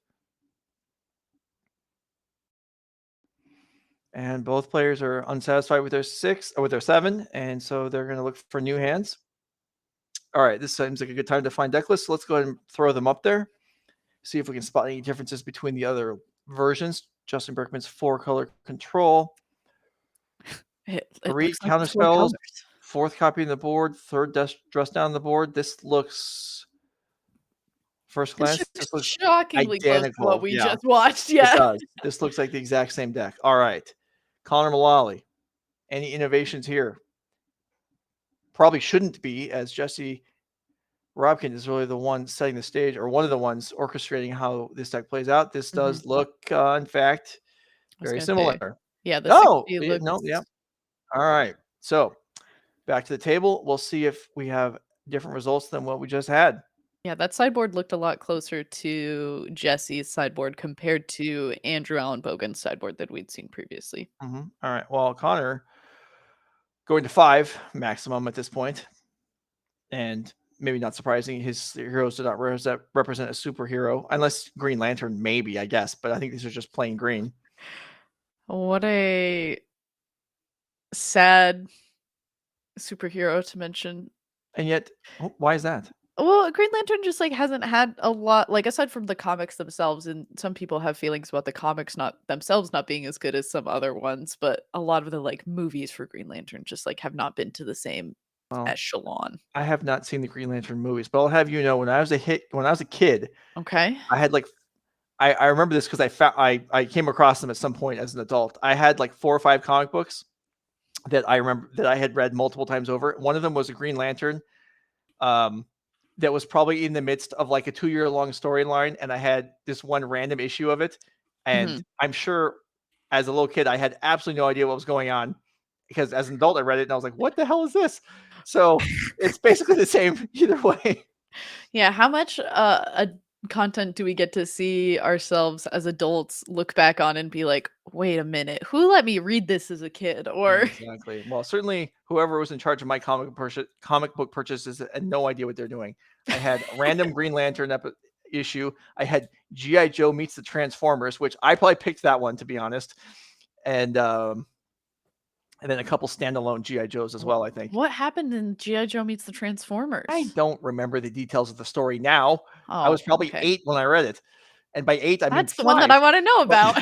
[SPEAKER 3] And both players are unsatisfied with their 6 or with their 7, and so they're going to look for new hands. All right, this seems like a good time to find deck lists. So let's go ahead and throw them up there. See if we can spot any differences between the other versions. Justin Brickman's 4-color control.
[SPEAKER 4] It
[SPEAKER 3] 3
[SPEAKER 4] looks like
[SPEAKER 3] counter
[SPEAKER 4] it's 4
[SPEAKER 3] spells.
[SPEAKER 4] colors.
[SPEAKER 3] 4th copy on the board. 3rd dress down on the board. This looks, first glance, this looks
[SPEAKER 4] shockingly close to
[SPEAKER 3] identical.
[SPEAKER 4] what we
[SPEAKER 3] Yeah,
[SPEAKER 4] just watched.
[SPEAKER 3] it
[SPEAKER 4] Yeah.
[SPEAKER 3] does. This looks like the exact same deck. All right. Connor Mullaly. Any innovations here? Probably shouldn't be, as Jesse Robkin is really the one setting the stage, or one of the ones orchestrating how this deck plays out. This does look, in fact, very similar.
[SPEAKER 4] Say, yeah, the
[SPEAKER 3] Oh,
[SPEAKER 4] 60
[SPEAKER 3] yeah,
[SPEAKER 4] looks.
[SPEAKER 3] no, yeah. All right. So back to the table. We'll see if we have different results than what we just had.
[SPEAKER 4] Yeah, that sideboard looked a lot closer to Jesse's sideboard compared to Andrew Elenbogen's sideboard that we'd seen previously.
[SPEAKER 3] All right. Well, Connor going to 5 maximum at this point. And maybe not surprising, his heroes do not represent a superhero, unless Green Lantern, maybe, I guess. But I think these are just plain green.
[SPEAKER 4] What a sad superhero to mention.
[SPEAKER 3] And yet, why is that?
[SPEAKER 4] Well, Green Lantern just like hasn't had a lot, like aside from the comics themselves, and some people have feelings about the comics not themselves not being as good as some other ones, but a lot of the like movies for Green Lantern just like have not been to the same echelon.
[SPEAKER 3] I have not seen the Green Lantern movies, but I'll have you know, when I was a kid,
[SPEAKER 4] Okay.
[SPEAKER 3] I had like, I remember this because I came across them at some point as an adult. I had like 4 or 5 comic books that I remember that I had read multiple times over. One of them was a Green Lantern. That was probably in the midst of like a 2-year-long storyline, and I had this one random issue of it. And I'm sure as a little kid, I had absolutely no idea what was going on, because as an adult, I read it and I was like, what the hell is this? So it's basically the same either way.
[SPEAKER 4] Yeah, how much content do we get to see ourselves as adults look back on and be like, wait a minute, who let me read this as a kid? Or
[SPEAKER 3] exactly. Well, certainly whoever was in charge of my comic book purchases had no idea what they're doing. I had a random Green Lantern issue. I had G.I. Joe meets the Transformers, which I probably picked that one, to be honest. And then a couple standalone G.I. Joes as well, I think.
[SPEAKER 4] What happened in G.I. Joe meets the Transformers?
[SPEAKER 3] I don't remember the details of the story now.
[SPEAKER 4] Oh,
[SPEAKER 3] I was probably 8 when I read it. And by 8, I mean
[SPEAKER 4] that's the
[SPEAKER 3] 5.
[SPEAKER 4] one that I want to know about.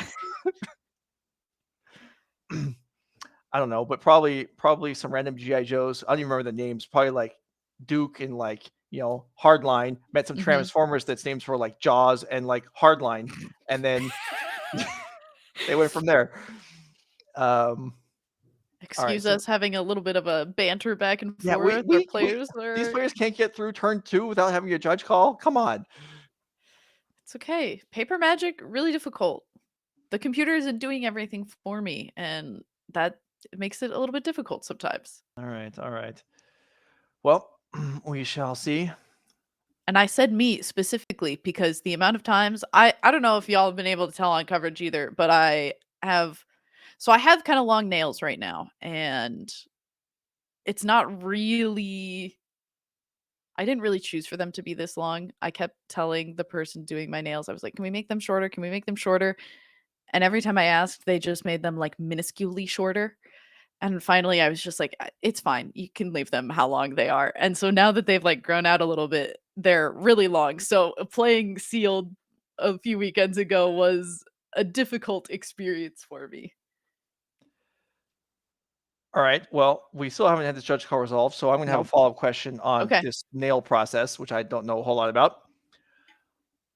[SPEAKER 3] I don't know, but probably some random G.I. Joes. I don't even remember the names. Probably like Duke and like, Hardline. Met some Transformers that's names for like Jaws and like Hardline. And then they went from there.
[SPEAKER 4] Excuse us having a little bit of a banter back and
[SPEAKER 3] Yeah,
[SPEAKER 4] forth. These players
[SPEAKER 3] can't get through turn 2 without having a judge call. Come on.
[SPEAKER 4] It's okay. Paper Magic, really difficult. The computer isn't doing everything for me, and that makes it a little bit difficult sometimes.
[SPEAKER 3] All right. Well, we shall see.
[SPEAKER 4] And I said me specifically because the amount of times I don't know if y'all have been able to tell on coverage either, but I have kind of long nails right now, and it's not really, I didn't really choose for them to be this long. I kept telling the person doing my nails, I was like, can we make them shorter? Can we make them shorter? And every time I asked, they just made them like minusculely shorter. And finally, I was just like, it's fine. You can leave them how long they are. And so now that they've like grown out a little bit, they're really long. So playing sealed a few weekends ago was a difficult experience for me.
[SPEAKER 3] All right. Well, we still haven't had this judge call resolved, so I'm going to have a
[SPEAKER 4] Nope.
[SPEAKER 3] follow-up question on
[SPEAKER 4] Okay.
[SPEAKER 3] this nail process, which I don't know a whole lot about.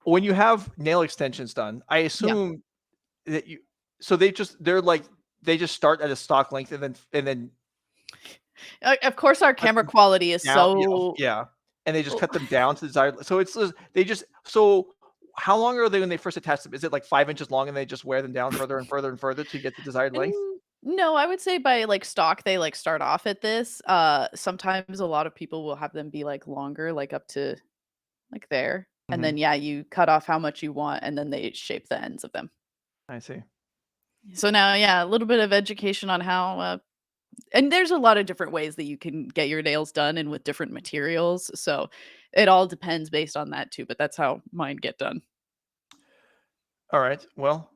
[SPEAKER 3] When you have nail extensions done, I assume that so they just start at a stock length and then
[SPEAKER 4] Of course, our camera
[SPEAKER 3] them
[SPEAKER 4] quality is
[SPEAKER 3] down,
[SPEAKER 4] so.
[SPEAKER 3] and they just
[SPEAKER 4] Oh.
[SPEAKER 3] cut them down to the desired. So so how long are they when they first attach them? Is it like 5 inches long and they just wear them down further and further and further to get the desired length?
[SPEAKER 4] No, I would say by like stock, they like start off at this. Sometimes a lot of people will have them be like longer, like up to like there. And then you cut off how much you want and then they shape the ends of them.
[SPEAKER 3] I see.
[SPEAKER 4] So now, a little bit of education on how and there's a lot of different ways that you can get your nails done and with different materials. So it all depends based on that too, but that's how mine get done.
[SPEAKER 3] All right. Well,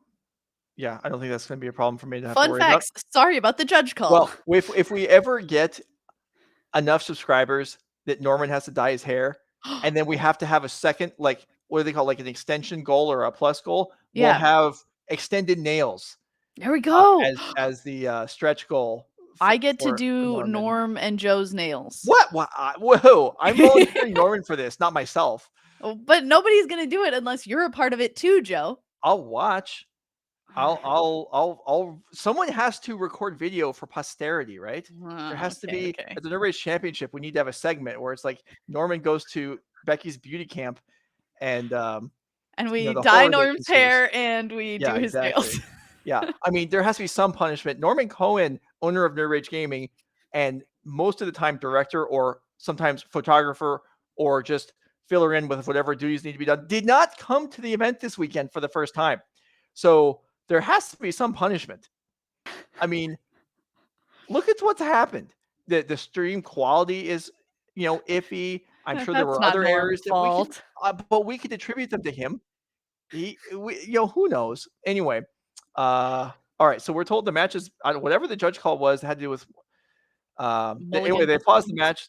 [SPEAKER 3] yeah, I don't think that's going to be a problem for me to have to
[SPEAKER 4] Fun
[SPEAKER 3] worry about.
[SPEAKER 4] facts. Sorry about the judge call.
[SPEAKER 3] Well, if we ever get enough subscribers that Norman has to dye his hair, and then we have to have a second, like, what do they call, like an extension goal or a plus goal? We'll
[SPEAKER 4] Yeah.
[SPEAKER 3] have extended nails
[SPEAKER 4] There we go.
[SPEAKER 3] as the stretch goal.
[SPEAKER 4] I get to
[SPEAKER 3] for
[SPEAKER 4] do
[SPEAKER 3] Norman.
[SPEAKER 4] Norm and Joe's nails.
[SPEAKER 3] What? Whoa! I'm volunteering Norman for this, not myself.
[SPEAKER 4] Oh, but nobody's gonna do it unless you're a part of it too, Joe.
[SPEAKER 3] I'll watch. I'll. Someone has to record video for posterity, right? There has to be
[SPEAKER 4] okay.
[SPEAKER 3] at the Nerd Rage Championship. We need to have a segment where it's like Norman goes to Becky's beauty camp, and
[SPEAKER 4] we
[SPEAKER 3] the
[SPEAKER 4] dye
[SPEAKER 3] horror that
[SPEAKER 4] Norm's
[SPEAKER 3] ensues.
[SPEAKER 4] hair and we do his nails.
[SPEAKER 3] Yeah, I mean, there has to be some punishment. Norman Cohen, owner of Nerd Rage Gaming, and most of the time director or sometimes photographer or just filler in with whatever duties need to be done, did not come to the event this weekend for the first time. So there has to be some punishment. I mean, look at what's happened. The stream quality is, iffy. I'm sure there were other errors that but we could attribute them to him. Who knows? Anyway, all right. So we're told the matches, whatever the judge call was, had to do with. Anyway, they paused the match.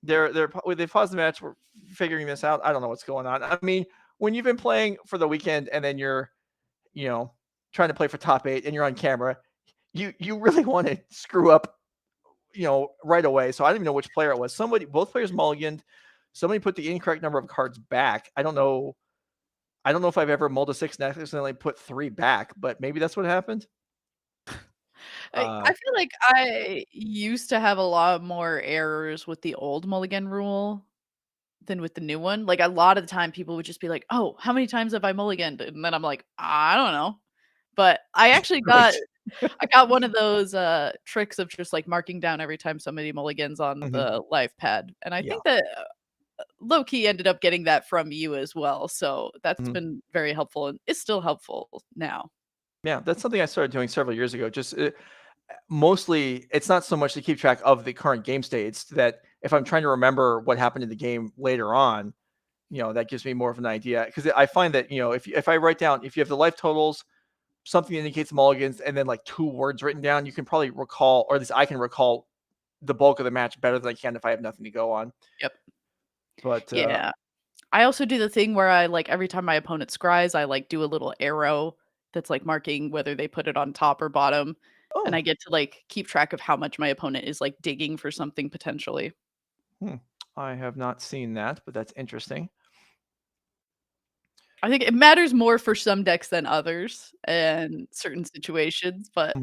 [SPEAKER 3] They paused the match. We're figuring this out. I don't know what's going on. I mean, when you've been playing for the weekend and then you're, trying to play for top 8 and you're on camera, you really want to screw up, right away. So I don't even know which player it was. Both players mulliganed. Somebody put the incorrect number of cards back. I don't know if I've ever mulled a 6 and accidentally put 3 back, but maybe that's what happened.
[SPEAKER 4] I feel like I used to have a lot more errors with the old mulligan rule than with the new one. Like a lot of the time people would just be like, "Oh, how many times have I mulliganed?" And then I'm like, "I don't know." But I actually got one of those tricks of just like marking down every time somebody mulligans on the live pad. And I think that low key ended up getting that from you as well. So that's been very helpful and it's still helpful now.
[SPEAKER 3] Yeah, that's something I started doing several years ago. Just mostly, it's not so much to keep track of the current game state. It's that if I'm trying to remember what happened in the game later on, that gives me more of an idea. Because I find that if I write down, if you have the life totals, something that indicates mulligans, and then like 2 words written down, you can probably recall, or at least I can recall, the bulk of the match better than I can if I have nothing to go on.
[SPEAKER 4] Yep.
[SPEAKER 3] But
[SPEAKER 4] yeah. I also do the thing where I like every time my opponent scries, I like do a little arrow that's like marking whether they put it on top or bottom. And I get to like keep track of how much my opponent is like digging for something potentially.
[SPEAKER 3] I have not seen that, but that's interesting.
[SPEAKER 4] I think it matters more for some decks than others and certain situations. But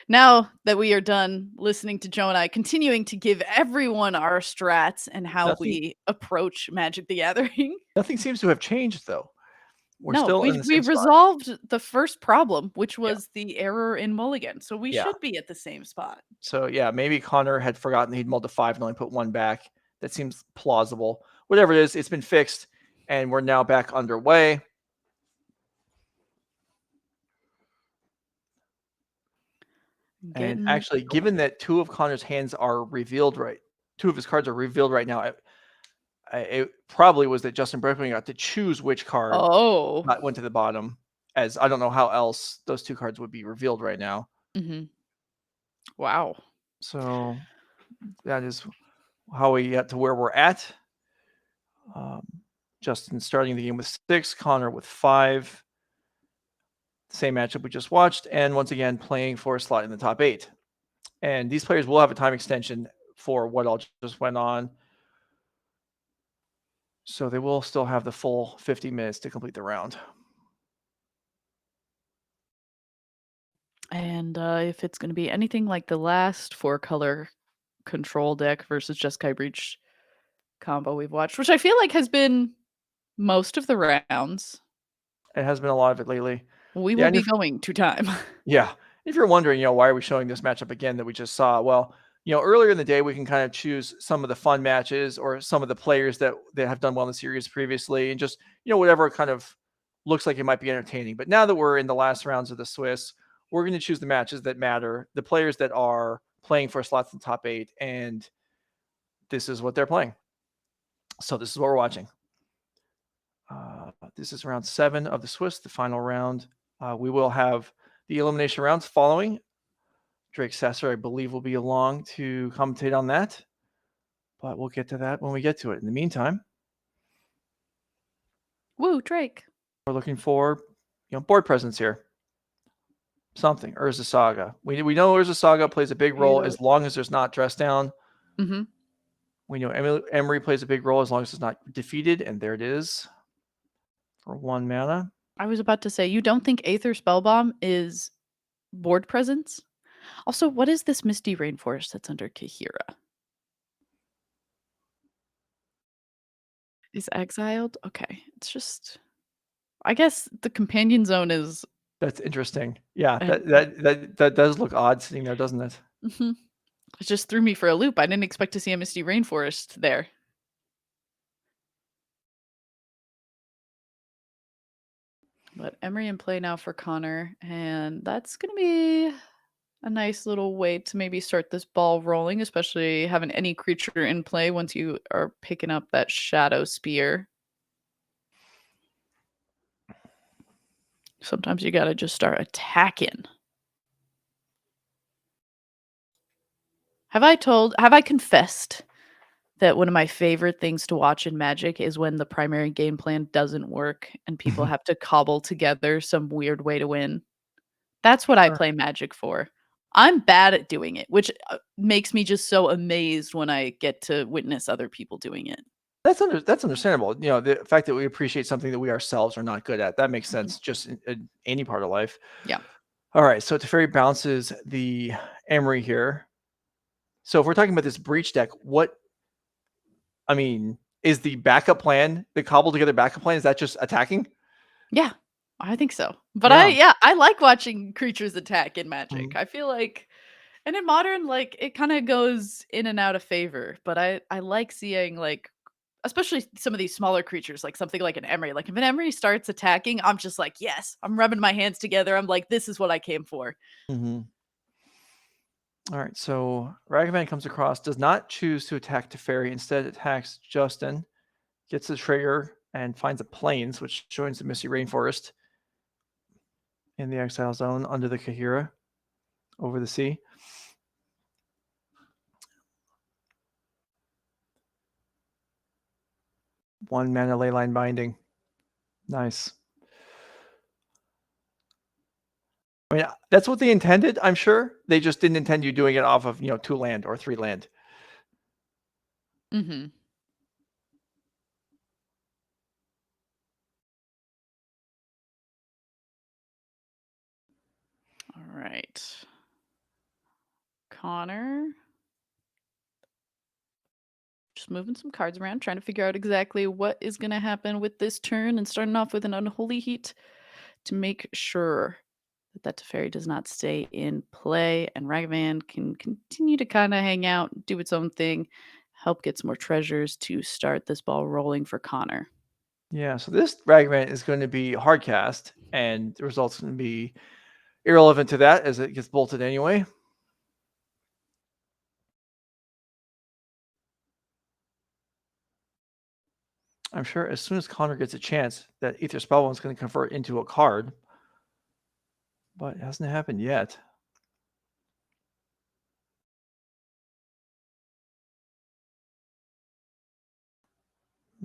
[SPEAKER 4] now that we are done listening to Joe and I continuing to give everyone our strats and how we approach Magic the Gathering.
[SPEAKER 3] Nothing seems to have changed, though.
[SPEAKER 4] We've resolved the first problem, which was the error in mulligan. So we should be at the same spot.
[SPEAKER 3] So yeah, maybe Connor had forgotten he'd mulled a 5 and only put 1 back. That seems plausible. Whatever it is, it's been fixed, and we're now back underway. And actually, given that 2 of Connor's hands are revealed 2 of his cards are revealed right now, it probably was that Justin Brickman got to choose which card went to the bottom, as I don't know how else those 2 cards would be revealed right now.
[SPEAKER 4] Wow.
[SPEAKER 3] So that is how we got to where we're at. Justin starting the game with 6, Connor with 5. Same matchup we just watched, and once again playing for a slot in the top 8. And these players will have a time extension for what all just went on. So they will still have the full 50 minutes to complete the round.
[SPEAKER 4] And if it's going to be anything like the last 4-color control deck versus Jeskai Breach combo we've watched, which I feel like has been most of the rounds.
[SPEAKER 3] It has been a lot of it lately.
[SPEAKER 4] We
[SPEAKER 3] Yeah,
[SPEAKER 4] will
[SPEAKER 3] and
[SPEAKER 4] be
[SPEAKER 3] if-
[SPEAKER 4] going to time.
[SPEAKER 3] Yeah. If you're wondering, why are we showing this matchup again that we just saw? Well, earlier in the day, we can kind of choose some of the fun matches or some of the players that have done well in the series previously and just, whatever kind of looks like it might be entertaining. But now that we're in the last rounds of the Swiss, we're going to choose the matches that matter, the players that are playing for slots in the top 8, and this is what they're playing. So this is what we're watching. This is round 7 of the Swiss, the final round. We will have the elimination rounds following. Drake Sasser, I believe, will be along to commentate on that. But we'll get to that when we get to it. In the meantime,
[SPEAKER 4] Woo, Drake.
[SPEAKER 3] we're looking for board presence here. Something. Urza Saga. We know Urza Saga plays a big role as long as there's not dress down.
[SPEAKER 4] Mm-hmm.
[SPEAKER 3] We know Emery plays a big role as long as it's not defeated. And there it is for 1 mana.
[SPEAKER 4] I was about to say, you don't think Aether Spellbomb is board presence? Also, what is this Misty Rainforest that's under Kahira? Is exiled? Okay. It's just, I guess the companion zone is.
[SPEAKER 3] That's interesting. Yeah,
[SPEAKER 4] And-
[SPEAKER 3] that does look odd sitting there, doesn't it?
[SPEAKER 4] Mm-hmm. It just threw me for a loop. I didn't expect to see a Misty Rainforest there. But Emery in play now for Connor, and that's going to be a nice little way to maybe start this ball rolling, especially having any creature in play once you are picking up that Shadow Spear. Sometimes you got to just start attacking. Have I confessed that one of my favorite things to watch in Magic is when the primary game plan doesn't work and people have to cobble together some weird way to win? That's what I play Magic for. I'm bad at doing it, which makes me just so amazed when I get to witness other people doing it.
[SPEAKER 3] That's understandable. The fact that we appreciate something that we ourselves are not good at, that makes sense just in any part of life.
[SPEAKER 4] Yeah.
[SPEAKER 3] All right, so Teferi bounces the Emery here. So if we're talking about this breach deck, is the backup plan, the cobbled together backup plan, is that just attacking?
[SPEAKER 4] Yeah, I think so. But
[SPEAKER 3] Yeah.
[SPEAKER 4] I like watching creatures attack in Magic.
[SPEAKER 3] Mhm.
[SPEAKER 4] I feel like, and in Modern, like it kind of goes in and out of favor. But I like seeing especially some of these smaller creatures, like something like an Emery. Like if an Emery starts attacking, I'm just like, yes, I'm rubbing my hands together. I'm like, this is what I came for.
[SPEAKER 3] Mm-hmm. All right, so Ragavan comes across, does not choose to attack Teferi, instead attacks Justin, gets the trigger, and finds a plains, which joins the Misty Rainforest in the exile zone under the Kahira over the sea. One mana Leyline Binding. Nice. That's what they intended, I'm sure. They just didn't intend you doing it off of, 2 land or 3 land.
[SPEAKER 4] Mm-hmm. All right. Connor. Just moving some cards around, trying to figure out exactly what is going to happen with this turn and starting off with an Unholy Heat to make sure that Teferi does not stay in play and Ragavan can continue to kind of hang out, do its own thing, help get some more treasures to start this ball rolling for Connor.
[SPEAKER 3] Yeah, so this Ragavan is going to be hard cast, and the result's going to be irrelevant to that as it gets bolted anyway. I'm sure as soon as Connor gets a chance, that Aether Spellbomb is going to convert into a card, but it hasn't happened yet.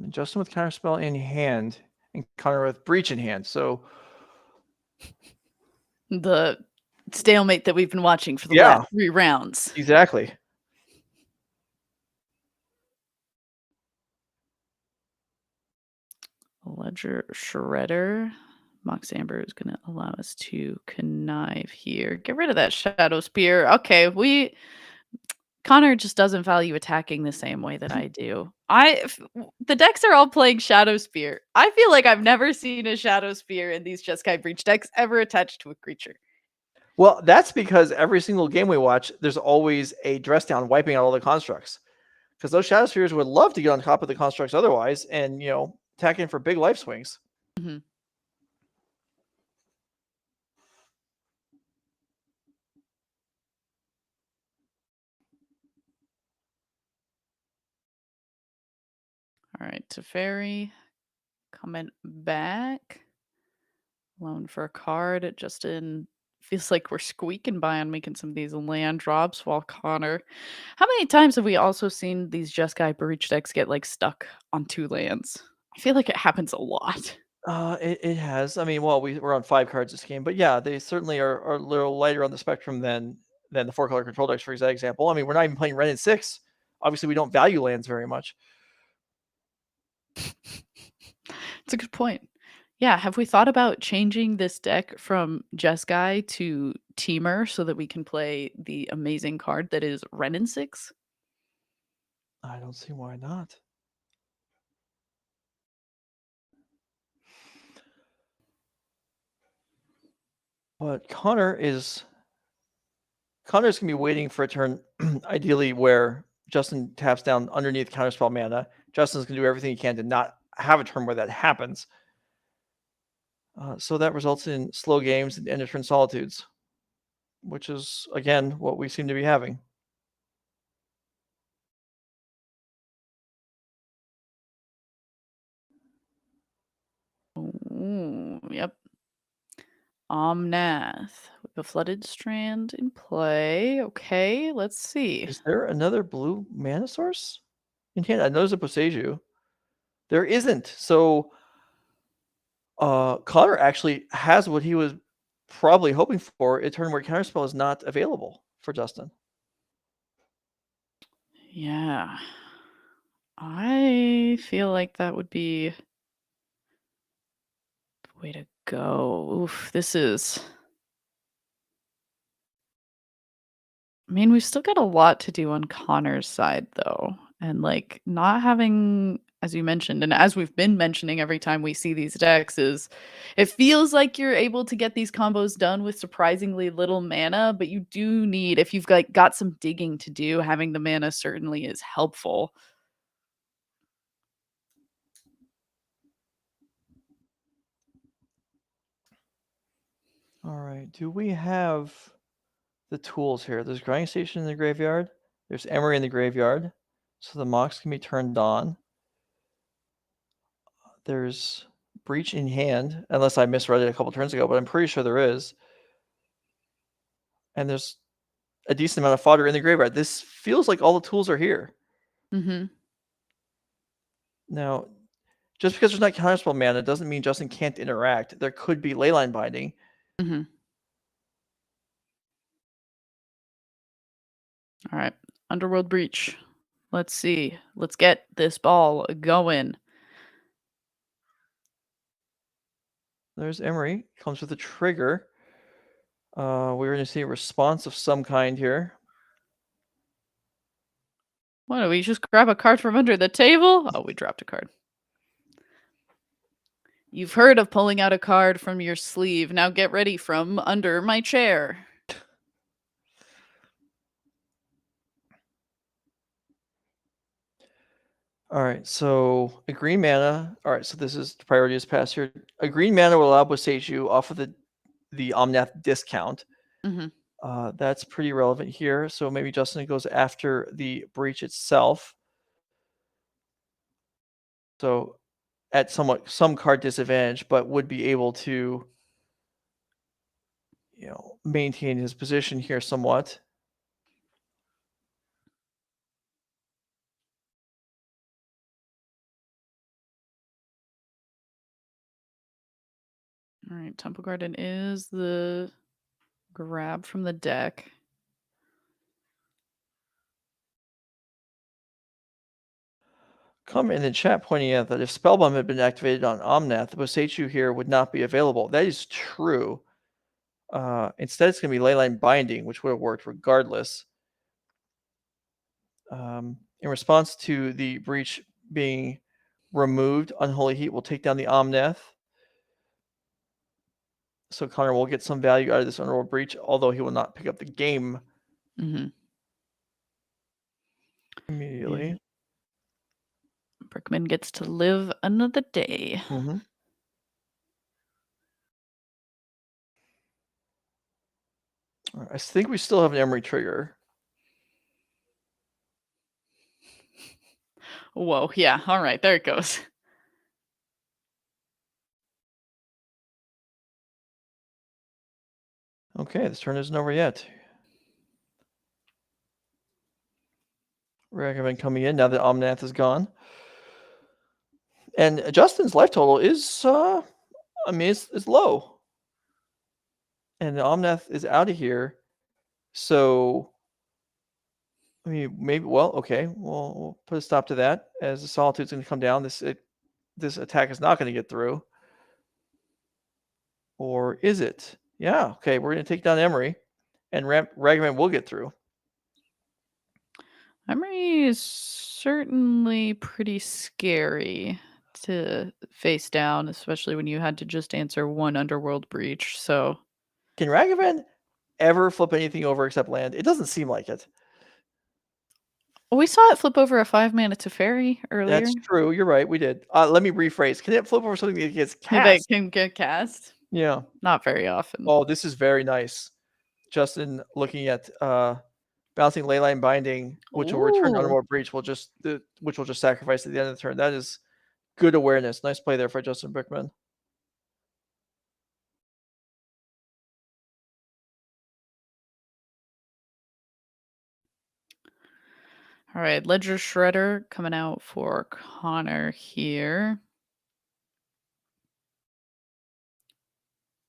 [SPEAKER 3] And Justin with Counterspell in hand, and Connor with Breach in hand. So
[SPEAKER 4] The stalemate that we've been watching for the
[SPEAKER 3] Yeah.
[SPEAKER 4] last 3 rounds.
[SPEAKER 3] Exactly.
[SPEAKER 4] Ledger Shredder. Mox Amber is going to allow us to connive here. Get rid of that Shadow Spear. Okay, Connor just doesn't value attacking the same way that I do. The decks are all playing Shadow Spear. I feel like I've never seen a Shadow Spear in these Jeskai Breach decks ever attached to a creature.
[SPEAKER 3] Well, that's because every single game we watch, there's always a dress down wiping out all the constructs. Because those Shadow Spheres would love to get on top of the constructs otherwise and, attack in for big life swings.
[SPEAKER 4] Mm-hmm. All right, Teferi coming back. Loan for a card. Justin feels like we're squeaking by on making some of these land drops while Connor. How many times have we also seen these Jeskai Breach decks get like stuck on 2 lands? I feel like it happens a lot.
[SPEAKER 3] It has. I mean, well, we're on 5 cards this game, but yeah, they certainly are a little lighter on the spectrum than the 4-color control decks, for example. I mean, we're not even playing Ren and 6. Obviously, we don't value lands very much.
[SPEAKER 4] It's a good point. Yeah, have we thought about changing this deck from Jeskai to Temur so that we can play the amazing card that is Ren and 6?
[SPEAKER 3] I don't see why not. But Connor's going to be waiting for a turn, ideally, where Justin taps down underneath counterspell mana. Justin's going to do everything he can to not have a turn where that happens. So that results in slow games and end of turn solitudes, which is, again, what we seem to be having.
[SPEAKER 4] Ooh, yep. Omnath with a flooded strand in play. Okay, let's see.
[SPEAKER 3] Is there another blue mana source in hand? I know there's a Boseiju. There isn't. So Connor actually has what he was probably hoping for, a turn where counterspell is not available for Justin.
[SPEAKER 4] Yeah. I feel like that would be the way to go. Oof, this is... I mean, we've still got a lot to do on Connor's side, though. And, like, not having, as you mentioned, and as we've been mentioning every time we see these decks, is it feels like you're able to get these combos done with surprisingly little mana, but you do need, if you've got some digging to do, having the mana certainly is helpful.
[SPEAKER 3] All right. Do we have the tools here? There's Grinding Station in the graveyard. There's Emery in the graveyard. So the Mox can be turned on. There's Breach in hand, unless I misread it a couple turns ago, but I'm pretty sure there is. And there's a decent amount of fodder in the graveyard. This feels like all the tools are here.
[SPEAKER 4] Mm-hmm.
[SPEAKER 3] Now, just because there's not counterspell mana doesn't mean Justin can't interact. There could be Leyline Binding.
[SPEAKER 4] Mm-hmm. All right. Underworld Breach. Let's see. Let's get this ball going.
[SPEAKER 3] There's Emery. Comes with a trigger. We're going to see a response of some kind here.
[SPEAKER 4] What, do we just grab a card from under the table? Oh, we dropped a card. You've heard of pulling out a card from your sleeve. Now get ready from under my chair.
[SPEAKER 3] All right, so a green mana. All right, so this is priority is passed here. A green mana will allow Boseiju off of the Omnath discount.
[SPEAKER 4] Mm-hmm.
[SPEAKER 3] That's pretty relevant here. So maybe Justin goes after the breach itself. So at some card disadvantage, but would be able to, maintain his position here somewhat.
[SPEAKER 4] All right, Temple Garden is the grab from the deck.
[SPEAKER 3] Comment in the chat pointing out that if Spellbomb had been activated on Omnath, the Boseiju here would not be available. That is true. Instead, it's going to be Leyline Binding, which would have worked regardless. In response to the breach being removed, Unholy Heat will take down the Omnath. So Connor will get some value out of this Underworld Breach, although he will not pick up the game immediately.
[SPEAKER 4] Yeah. Brickman gets to live another day.
[SPEAKER 3] I think we still have an Emery trigger.
[SPEAKER 4] Whoa, yeah. All right, there it goes.
[SPEAKER 3] Okay, this turn isn't over yet. Riederman coming in now that Omnath is gone. And Justin's life total is, it's low. And the Omnath is out of here. So, I mean, maybe, well, okay, we'll put a stop to that as the Solitude's going to come down. This attack is not going to get through. Or is it? Yeah, okay, we're going to take down Emery, and Ragavan will get through.
[SPEAKER 4] Emery is certainly pretty scary to face down, especially when you had to just answer one Underworld Breach. So,
[SPEAKER 3] can Ragavan ever flip anything over except land? It doesn't seem like it.
[SPEAKER 4] We saw it flip over a 5-mana Teferi earlier.
[SPEAKER 3] That's true. You're right. We did. Let me rephrase. Can it flip over something that gets cast?
[SPEAKER 4] That can get cast?
[SPEAKER 3] Yeah.
[SPEAKER 4] Not very often.
[SPEAKER 3] Oh, this is very nice. Justin looking at bouncing Leyline Binding, which will return Underworld Breach, which will just sacrifice at the end of the turn. That is good awareness. Nice play there for Justin Brickman.
[SPEAKER 4] All right, Ledger Shredder coming out for Connor here.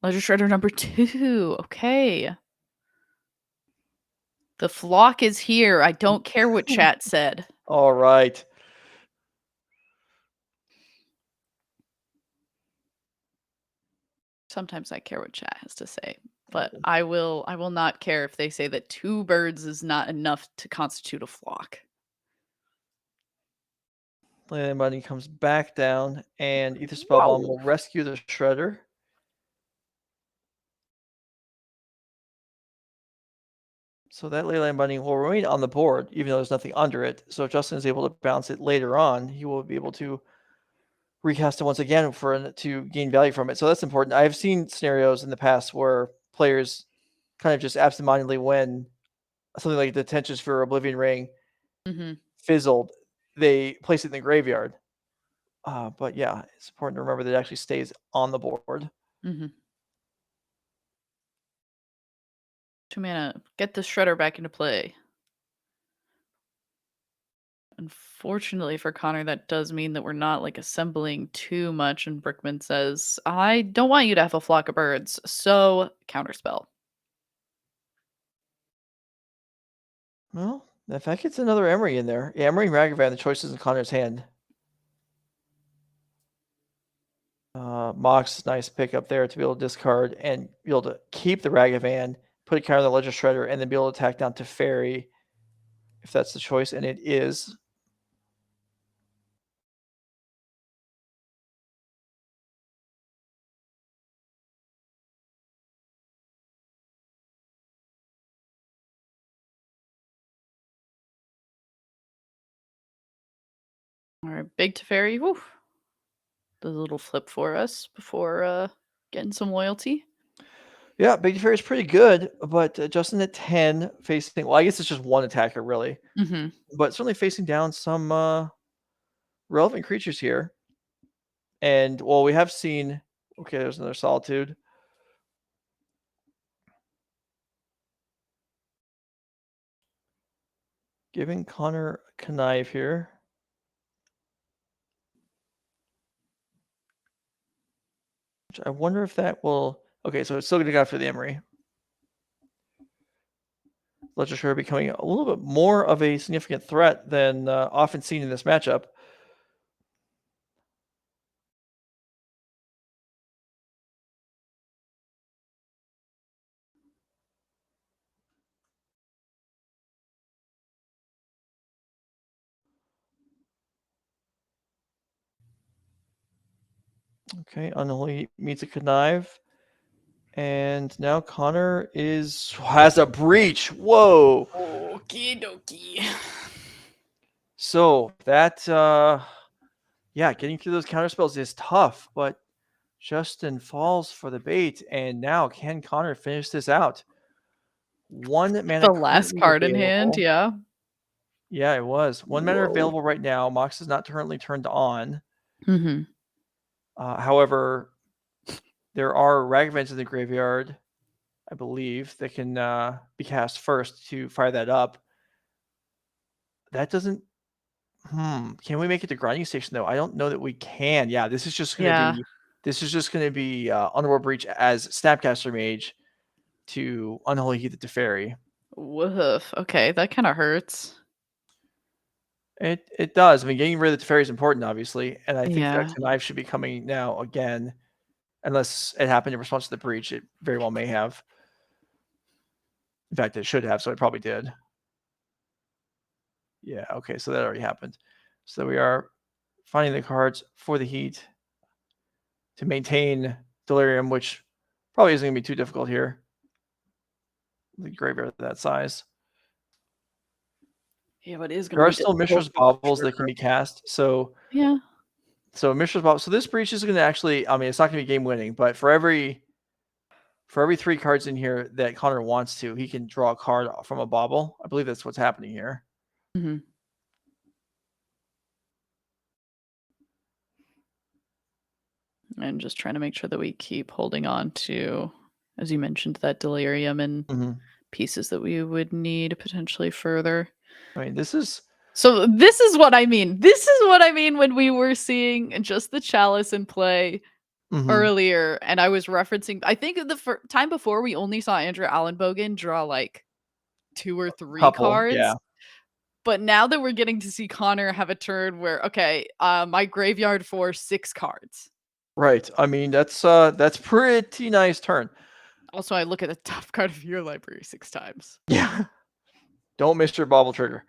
[SPEAKER 4] Ledger Shredder number 2. Okay. The flock is here. I don't care what chat said.
[SPEAKER 3] All right.
[SPEAKER 4] Sometimes I care what chat has to say, but I will not care if they say that 2 birds is not enough to constitute a flock.
[SPEAKER 3] Leyline Binding comes back down, and Ether Spellbomb will rescue the Shredder. So that Leyline Binding will remain on the board, even though there's nothing under it. So if Justin is able to bounce it later on, he will be able to recast it once again to gain value from it. So that's important. I've seen scenarios in the past where players kind of just absentmindedly win something like the Tension Sphere or Oblivion Ring fizzled. They place it in the graveyard. But yeah, it's important to remember that it actually stays on the board.
[SPEAKER 4] 2 mana. Get the Shredder back into play. Unfortunately for Connor, that does mean that we're not like assembling too much. And Brickman says, I don't want you to have a flock of birds. So counterspell.
[SPEAKER 3] Well, if that gets another Emery in there, Emery and Ragavan, the choice is in Connor's hand. Mox, nice pickup there to be able to discard and be able to keep the Ragavan, put a counter on the Ledger Shredder, and then be able to attack down to Fairy if that's the choice, and it is.
[SPEAKER 4] All right, big Teferi. Woo. Does a little flip for us before getting some loyalty.
[SPEAKER 3] Yeah, Big Teferi is pretty good, but Justin at 10 facing, well, I guess it's just one attacker really, but certainly facing down some relevant creatures here. And well, we have seen, okay, there's another Solitude. Giving Connor a connive here. Which I wonder if that will, okay, so it's still going to go after the Emery. Delozier becoming a little bit more of a significant threat than often seen in this matchup. Okay, Unholy meets a connive. And now Connor has a breach. Whoa.
[SPEAKER 4] Okie dokie.
[SPEAKER 3] So that getting through those counter spells is tough, but Justin falls for the bait, and now can Connor finish this out? 1 mana
[SPEAKER 4] The last
[SPEAKER 3] currently
[SPEAKER 4] card in hand,
[SPEAKER 3] available.
[SPEAKER 4] yeah.
[SPEAKER 3] Yeah, it was. 1 mana
[SPEAKER 4] Whoa.
[SPEAKER 3] available right now. Mox is not currently turned on.
[SPEAKER 4] Mm-hmm.
[SPEAKER 3] However, there are Ragavens in the graveyard, I believe, that can be cast first to fire that up. That doesn't. Can we make it to grinding station though? I don't know that we can. Yeah, this is just gonna be Underworld Breach as Snapcaster Mage to Unholy Heath the Teferi.
[SPEAKER 4] Woof. Okay, that kind of hurts.
[SPEAKER 3] It does. I mean, getting rid of the Teferi is important, obviously, and I think that
[SPEAKER 4] Yeah.
[SPEAKER 3] Connive should be coming now again, unless it happened in response to the breach. It very well may have. In fact, it should have, so it probably did. Yeah, okay, so that already happened. So we are finding the cards for the Heat to maintain Delirium, which probably isn't going to be too difficult here. The graveyard that size.
[SPEAKER 4] Yeah, but it is going
[SPEAKER 3] There
[SPEAKER 4] to
[SPEAKER 3] are
[SPEAKER 4] be
[SPEAKER 3] still
[SPEAKER 4] difficult
[SPEAKER 3] Mishra's
[SPEAKER 4] for
[SPEAKER 3] Baubles that
[SPEAKER 4] sure.
[SPEAKER 3] can be cast. So
[SPEAKER 4] Yeah.
[SPEAKER 3] Mishra's Bauble. So this breach is going to actually, I mean, it's not going to be game winning, but for every 3 cards in here that Connor wants to, he can draw a card from a bauble. I believe that's what's happening here.
[SPEAKER 4] Mm-hmm. And just trying to make sure that we keep holding on to, as you mentioned, that Delirium and pieces that we would need potentially further.
[SPEAKER 3] I mean, this is
[SPEAKER 4] what I mean. This is what I mean when we were seeing just the Chalice in play earlier, and I was referencing. I think the time before we only saw Andrew Elenbogen draw like 2 or 3 cards.
[SPEAKER 3] Yeah.
[SPEAKER 4] But now that we're getting to see Connor have a turn where, okay, my graveyard for 6 cards.
[SPEAKER 3] Right. I mean, that's pretty nice turn.
[SPEAKER 4] Also, I look at the top card of your library 6 times.
[SPEAKER 3] Yeah. Don't miss your bauble trigger.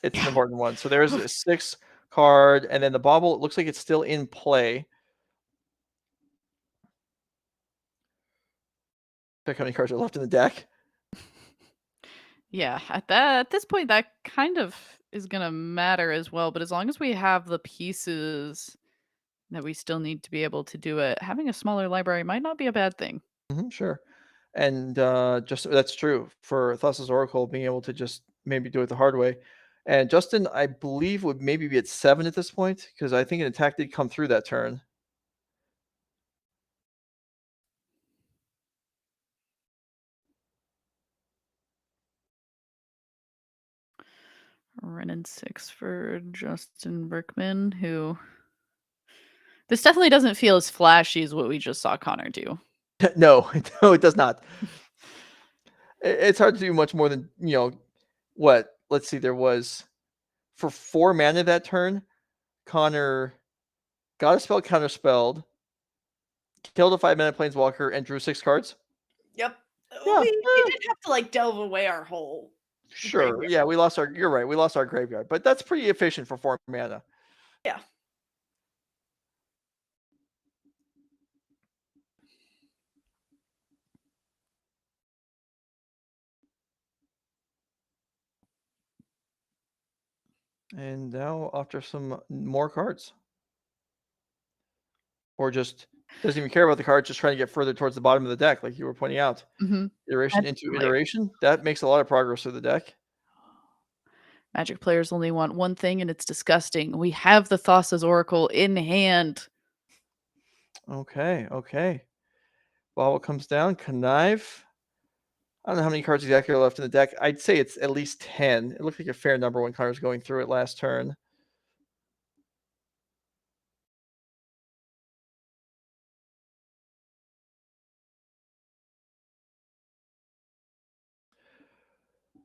[SPEAKER 3] It's an important one. So there's a 6 card, and then the bauble, it looks like it's still in play. Check how many cards are left in the deck.
[SPEAKER 4] Yeah, at this point, that kind of is gonna matter as well. But as long as we have the pieces that we still need to be able to do it, having a smaller library might not be a bad thing.
[SPEAKER 3] Sure. And just that's true for Thassa's Oracle being able to just maybe do it the hard way. And Justin, I believe, would maybe be at 7 at this point because I think an attack did come through that turn.
[SPEAKER 4] Renin 6 for Justin Brickman, who this definitely doesn't feel as flashy as what we just saw Connor do.
[SPEAKER 3] No, no, it does not. It's hard to do much more than, what? Let's see, there was for 4 mana that turn, Connor got a spell counterspelled, killed a 5-mana planeswalker, and drew 6 cards.
[SPEAKER 4] Yep.
[SPEAKER 3] Yeah.
[SPEAKER 4] We did have to like delve away our whole.
[SPEAKER 3] Sure.
[SPEAKER 4] Graveyard.
[SPEAKER 3] Yeah, you're right. We lost our graveyard, but that's pretty efficient for 4 mana.
[SPEAKER 4] Yeah.
[SPEAKER 3] And now after some more cards. Or just doesn't even care about the cards, just trying to get further towards the bottom of the deck, like you were pointing out. Iteration into iteration. That makes a lot of progress through the deck.
[SPEAKER 4] Magic players only want one thing, and it's disgusting. We have the Thassa's Oracle in hand.
[SPEAKER 3] Okay. Bobble comes down. Connive. I don't know how many cards exactly are left in the deck. I'd say it's at least 10. It looked like a fair number when Connor's going through it last turn.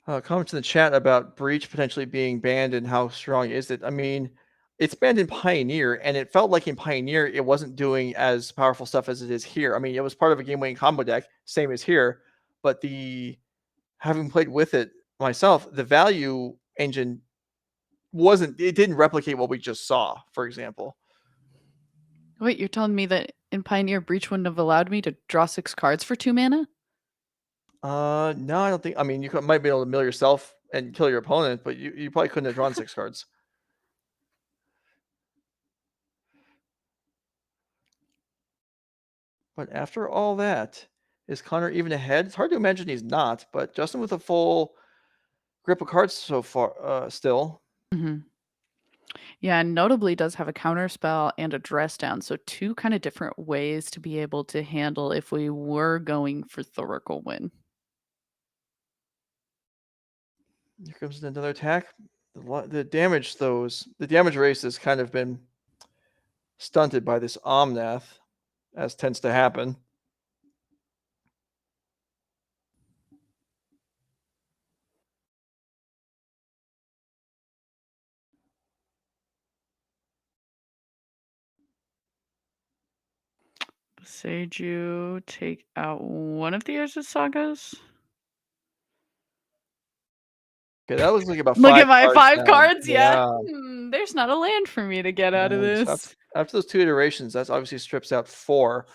[SPEAKER 3] Comments in the chat about Breach potentially being banned and how strong is it? I mean, it's banned in Pioneer, and it felt like in Pioneer it wasn't doing as powerful stuff as it is here. I mean, it was part of a game-winning combo deck, same as here, but having played with it myself, the value engine it didn't replicate what we just saw, for example.
[SPEAKER 4] Wait, you're telling me that in Pioneer, Breach wouldn't have allowed me to draw 6 cards for 2 mana?
[SPEAKER 3] No, I don't think. I mean, might be able to mill yourself and kill your opponent, but you probably couldn't have drawn 6 cards. But after all that, is Connor even ahead? It's hard to imagine he's not, but Justin with a full grip of cards so far, still.
[SPEAKER 4] Mm-hmm. Yeah, and notably does have a counter spell and a dress down. So 2 kind of different ways to be able to handle if we were going for Thoracle win.
[SPEAKER 3] Here comes another attack. The damage race has kind of been stunted by this Omnath, as tends to happen.
[SPEAKER 4] Seiju take out one of the Urza Sagas.
[SPEAKER 3] Okay, that looks like about 5
[SPEAKER 4] Look at my
[SPEAKER 3] cards
[SPEAKER 4] 5
[SPEAKER 3] now.
[SPEAKER 4] cards. Yeah. There's not a land for me to get out of
[SPEAKER 3] And
[SPEAKER 4] this.
[SPEAKER 3] after those 2 iterations, that's obviously strips out 4.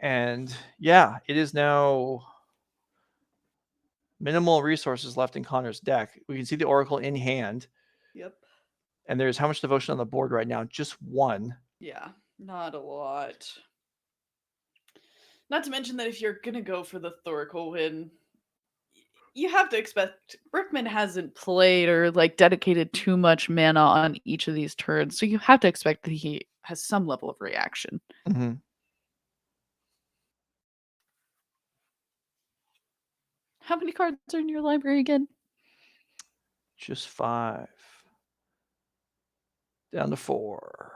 [SPEAKER 3] And yeah, it is now minimal resources left in Connor's deck. We can see the Oracle in hand.
[SPEAKER 4] Yep.
[SPEAKER 3] And there's how much devotion on the board right now? Just 1.
[SPEAKER 4] Yeah, not a lot. Not to mention that if you're going to go for the Thoracle win, you have to expect Brickman hasn't played or like dedicated too much mana on each of these turns. So you have to expect that he has some level of reaction.
[SPEAKER 3] Mm-hmm.
[SPEAKER 4] How many cards are in your library again?
[SPEAKER 3] Just 5. Down to 4.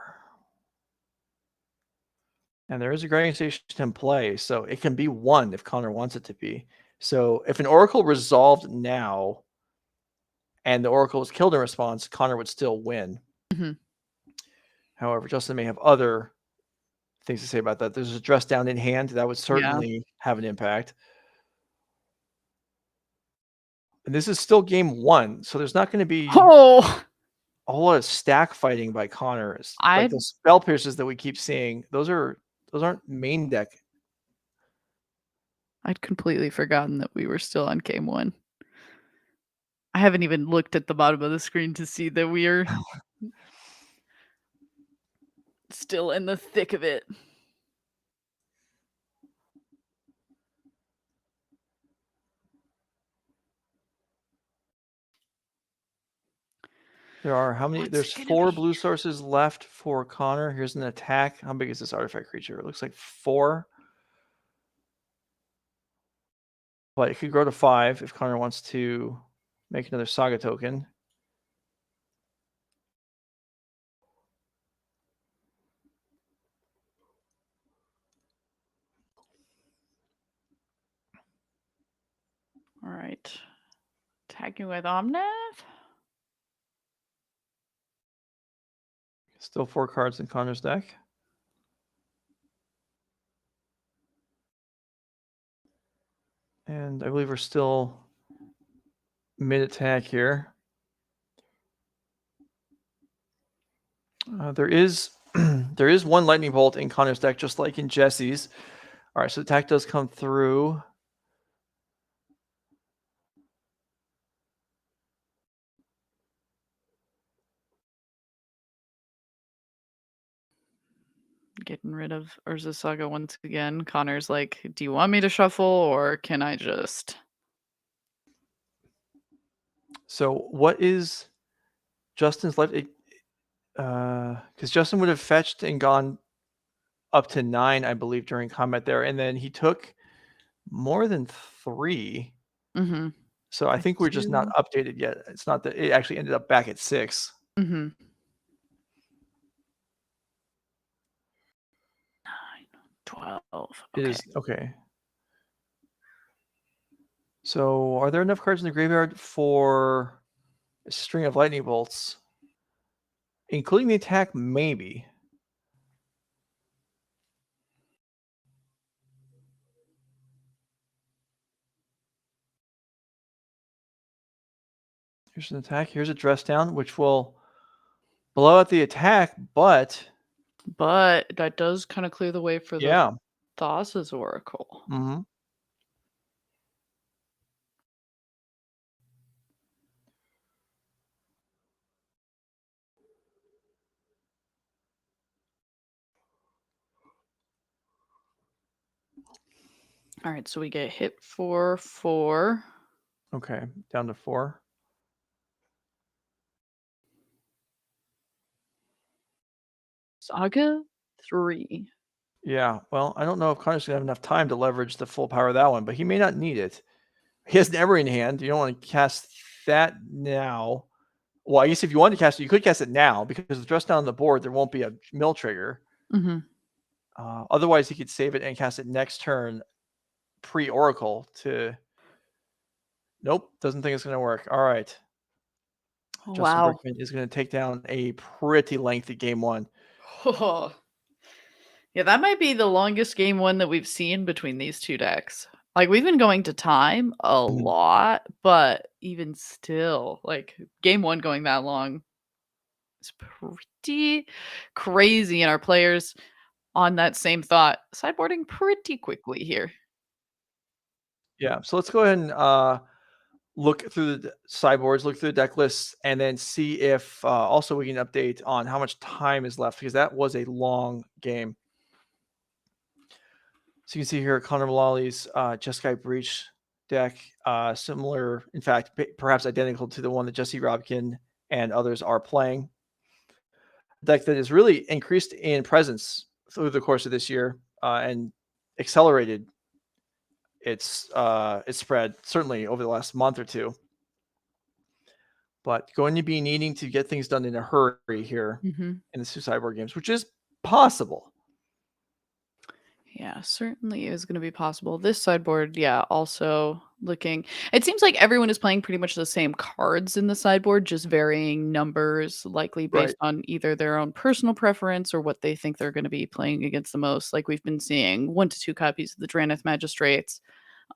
[SPEAKER 3] And there is a grinding station in play, so it can be 1 if Connor wants it to be. So if an Oracle resolved now and the Oracle was killed in response, Connor would still win.
[SPEAKER 4] Mm-hmm.
[SPEAKER 3] However, Justin may have other things to say about that. There's a dress down in hand that would certainly have an impact. And this is still game 1, so there's not going to be a whole lot of stack fighting by Connor. Like the spell pierces that we keep seeing, those aren't main deck.
[SPEAKER 4] I'd completely forgotten that we were still on game 1. I haven't even looked at the bottom of the screen to see that we are still in the thick of it.
[SPEAKER 3] There are how many? There's 4 blue sources left for Connor. Here's an attack. How big is this artifact creature? It looks like 4. But it could grow to 5 if Connor wants to make another Saga token.
[SPEAKER 4] All right. Attacking with Omnath?
[SPEAKER 3] Still 4 cards in Connor's deck. And I believe we're still mid-attack here. There is there is 1 lightning bolt in Connor's deck, just like in Jesse's. All right, so the attack does come through.
[SPEAKER 4] Getting rid of Urza Saga once again. Connor's like, do you want me to shuffle or can I just...
[SPEAKER 3] So what is Justin's left? Because Justin would have fetched and gone up to 9, I believe, during combat there. And then he took more than 3.
[SPEAKER 4] Mm-hmm.
[SPEAKER 3] So I think we're just not updated yet. It's not that it actually ended up back at 6.
[SPEAKER 4] Mm-hmm. 9, 12.
[SPEAKER 3] It is okay. So, are there enough cards in the graveyard for a string of lightning bolts, including the attack? Maybe. Here's an attack. Here's a dress down, which will blow out the attack, but
[SPEAKER 4] that does kind of clear the way for the
[SPEAKER 3] yeah.
[SPEAKER 4] Thassa's Oracle.
[SPEAKER 3] Mm-hmm.
[SPEAKER 4] All right, so we get hit for 4.
[SPEAKER 3] Okay, down to 4.
[SPEAKER 4] Saga 3.
[SPEAKER 3] Yeah, well, I don't know if Connor's gonna have enough time to leverage the full power of that one, but he may not need it. He has an Emery in hand. You don't want to cast that now. Well, I guess if you wanted to cast it, you could cast it now because the dress down on the board, there won't be a mill trigger.
[SPEAKER 4] Mm-hmm.
[SPEAKER 3] Otherwise, he could save it and cast it next turn pre-Oracle to... Nope, doesn't think it's going to work. All right. Justin
[SPEAKER 4] Wow.
[SPEAKER 3] Brickman is going to take down a pretty lengthy game 1.
[SPEAKER 4] Yeah, that might be the longest game 1 that we've seen between these two decks. Like, we've been going to time a lot, but even still, like, game 1 going that long is pretty crazy. And our players, on that same thought, sideboarding pretty quickly here.
[SPEAKER 3] Yeah, so let's go ahead and look through the sideboards, look through the deck lists, and then see if also we can update on how much time is left, because that was a long game. So you can see here Connor Mullaly's Jeskai Breach deck, similar, in fact, perhaps identical to the one that Jesse Robkin and others are playing. A deck that has really increased in presence through the course of this year and accelerated its spread, certainly over the last month or two. But going to be needing to get things done in a hurry here in the 2 sideboard games, which is possible.
[SPEAKER 4] Yeah, certainly is going to be possible. This sideboard, yeah, also looking. It seems like everyone is playing pretty much the same cards in the sideboard, just varying numbers, likely based on either their own personal preference or what they think they're going to be playing against the most. Like we've been seeing 1 to 2 copies of the Drannith Magistrates,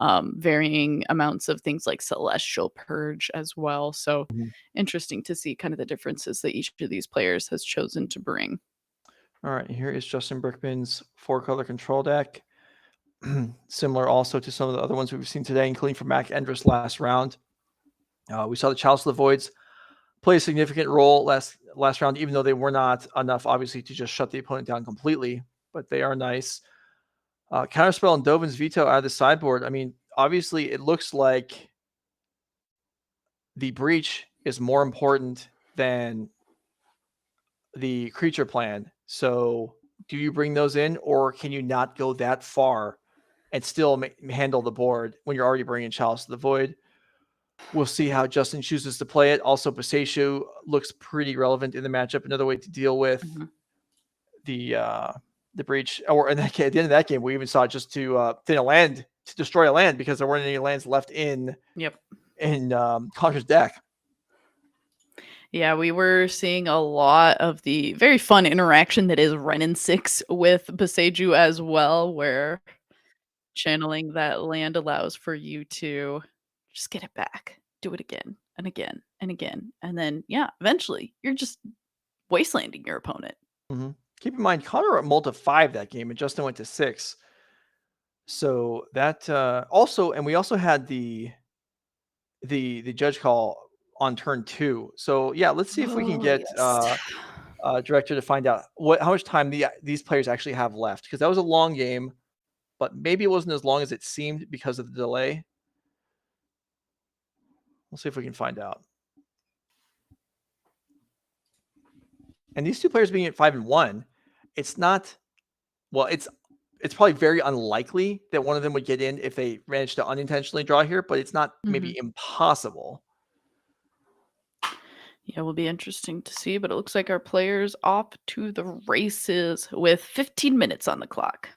[SPEAKER 4] varying amounts of things like Celestial Purge as well. So interesting to see kind of the differences that each of these players has chosen to bring.
[SPEAKER 3] All right, here is Justin Brickman's 4-color control deck. Similar also to some of the other ones we've seen today, including from Mack Endress last round. We saw the Chalice of the Voids play a significant role last round, even though they were not enough, obviously, to just shut the opponent down completely, but they are nice. Counterspell and Dovin's Veto out of the sideboard. I mean, obviously, it looks like the Breach is more important than the creature plan. So do you bring those in, or can you not go that far and still handle the board when you're already bringing Chalice of the Void? We'll see how Justin chooses to play it. Also, Paseshu looks pretty relevant in the matchup. Another way to deal with the Breach. Or in that case, at the end of that game, we even saw it just to thin a land, to destroy a land, because there weren't any lands left in Connor's deck.
[SPEAKER 4] Yeah, we were seeing a lot of the very fun interaction that is Renin 6 with Passeju as well, where channeling that land allows for you to just get it back, do it again and again and again. And then, yeah, eventually you're just wastelanding your opponent.
[SPEAKER 3] Keep in mind, Connor at Multi 5 that game, and Justin went to 6. So that also, and we also had the judge call on turn 2. So yeah, let's see if we can get director to find out how much time these players actually have left, because that was a long game, but maybe it wasn't as long as it seemed because of the delay. We'll see if we can find out. And these two players being at 5-1, it's not, well, it's probably very unlikely that one of them would get in if they managed to unintentionally draw here, but it's not maybe impossible.
[SPEAKER 4] Yeah, it will be interesting to see, but it looks like our players off to the races with 15 minutes on the clock.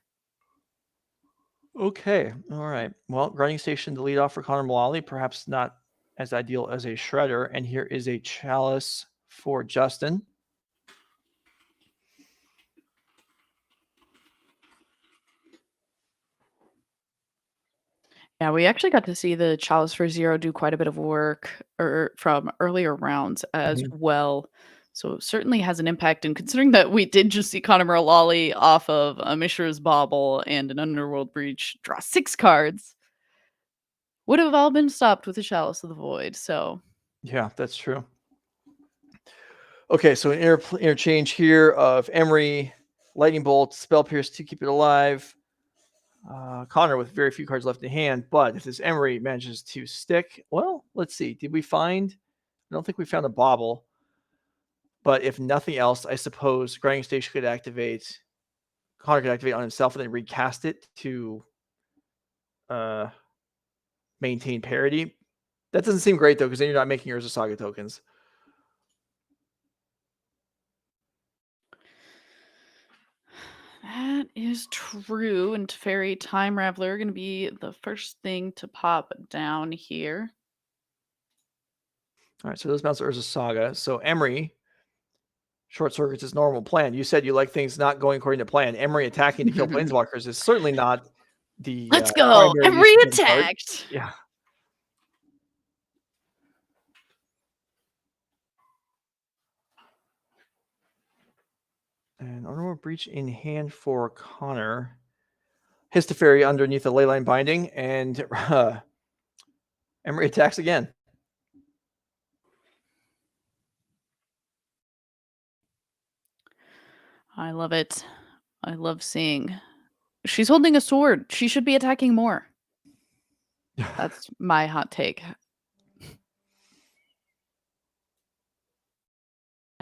[SPEAKER 3] Okay. All right. Well, grinding station to lead off for Connor Mullaly, perhaps not as ideal as a shredder. And here is a chalice for Justin.
[SPEAKER 4] Yeah, we actually got to see the Chalice for Zero do quite a bit of work from earlier rounds as well. So certainly has an impact. And considering that we did just see Connor Mullaly off of a Mishra's Bauble and an Underworld Breach draw 6 cards, would have all been stopped with the Chalice of the Void. So
[SPEAKER 3] Yeah, that's true. Okay, so an interchange here of Emery, Lightning Bolt, Spell Pierce to keep it alive. Connor with very few cards left in hand, but if this Emery manages to stick, well, let's see. Did we find? I don't think we found a bauble, but if nothing else, I suppose Grinding Station could activate. Connor could activate on himself and then recast it to maintain parity. That doesn't seem great though, because then you're not making Urza Saga tokens.
[SPEAKER 4] that is true. And Teferi Time Raveler are going to be the first thing to pop down here.
[SPEAKER 3] All right, so those bounce Urza Saga. So Emery short circuits his normal plan. You said you like things not going according to plan. Emery attacking to kill planeswalkers is certainly not the
[SPEAKER 4] Let's go.
[SPEAKER 3] primary
[SPEAKER 4] Emery
[SPEAKER 3] use of the card.
[SPEAKER 4] attacked.
[SPEAKER 3] Yeah. And Underworld Breach in hand for Connor. His Teferi underneath the Leyline Binding, and Emery attacks again.
[SPEAKER 4] I love it. I love seeing. She's holding a sword. She should be attacking more. That's my hot take.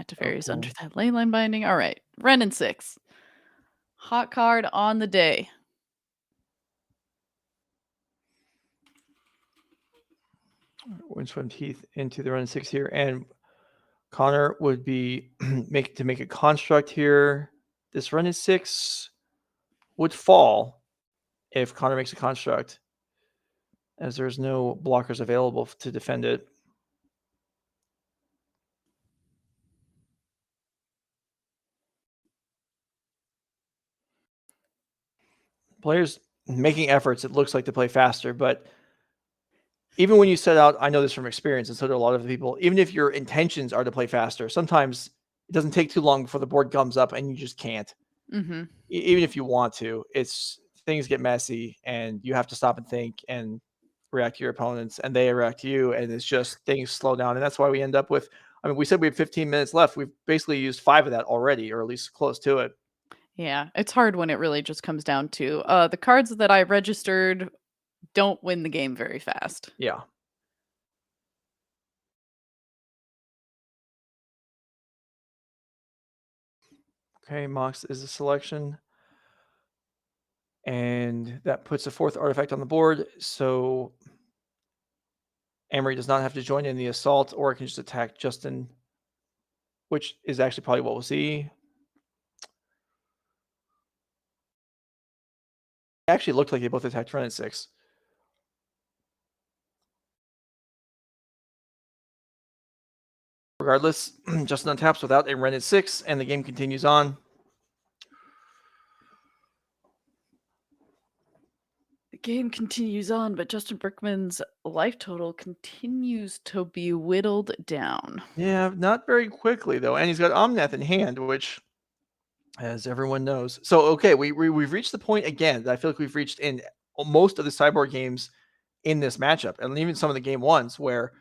[SPEAKER 4] Teferi's under that Leyline Binding. All right. Ren and 6. Hot card on the day.
[SPEAKER 3] Windswept Teeth into the run 6 here, and Connor would be make a construct here. This run is 6 would fall if Connor makes a construct, as there's no blockers available to defend it. Players making efforts, it looks like, to play faster, but even when you set out, I know this from experience, and so do a lot of people, even if your intentions are to play faster, sometimes it doesn't take too long before the board comes up and you just can't.
[SPEAKER 4] Mm-hmm.
[SPEAKER 3] Even if you want to, things get messy and you have to stop and think and react to your opponents, and they react to you, and it's just things slow down. And that's why we end up with, I mean, we said we have 15 minutes left. We've basically used 5 of that already, or at least close to it.
[SPEAKER 4] Yeah, it's hard when it really just comes down to the cards that I registered don't win the game very fast.
[SPEAKER 3] Yeah. Okay, Mox is a selection. And that puts a 4th artifact on the board. So Emery does not have to join in the assault, or it can just attack Justin, which is actually probably what we'll see. It actually looked like they both attacked Ren at 6. Regardless, Justin untaps without a Ren at 6, and the game continues on.
[SPEAKER 4] The game continues on, but Justin Brickman's life total continues to be whittled down.
[SPEAKER 3] Yeah, not very quickly, though. And he's got Omnath in hand, which, as everyone knows. So, okay, we've reached the point again that I feel like we've reached in most of the Cyborg games in this matchup, and even some of the game ones, where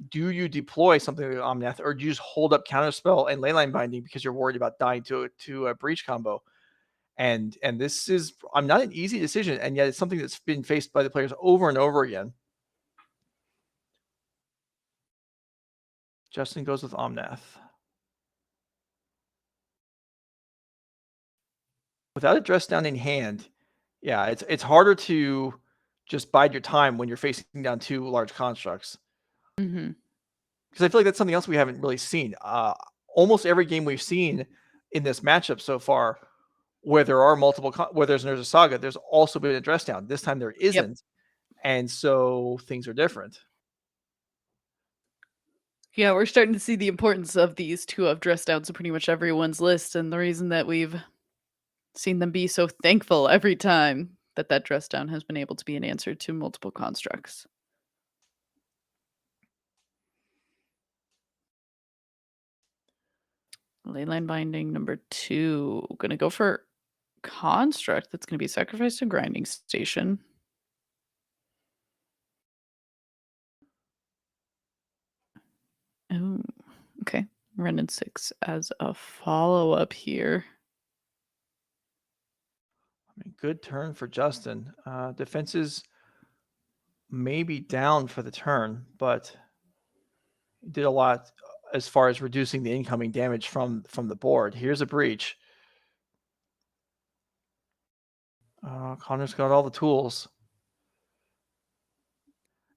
[SPEAKER 3] do you deploy something like Omnath, or do you just hold up Counterspell and Leyline Binding because you're worried about dying to a Breach combo? And this is, I'm not an easy decision, and yet it's something that's been faced by the players over and over again. Justin goes with Omnath. Without a dress down in hand, yeah, it's harder to just bide your time when you're facing down 2 large constructs.
[SPEAKER 4] Mm-hmm.
[SPEAKER 3] Because I feel like that's something else we haven't really seen. Almost every game we've seen in this matchup so far, where there are multiple where there's a Saga, there's also been a dress down. This time there isn't, and so things are different.
[SPEAKER 4] Yeah, we're starting to see the importance of these 2 of dress downs in pretty much everyone's list, and the reason that we've seen them be so thankful every time that that dress down has been able to be an answer to multiple constructs. Leyline Binding number 2. Gonna go for construct. That's gonna be sacrificed to grinding station. Oh, okay. Running 6 as a follow-up here.
[SPEAKER 3] I mean, good turn for Justin. Defenses may be down for the turn, but he did a lot as far as reducing the incoming damage from the board. Here's a breach. Connor's got all the tools.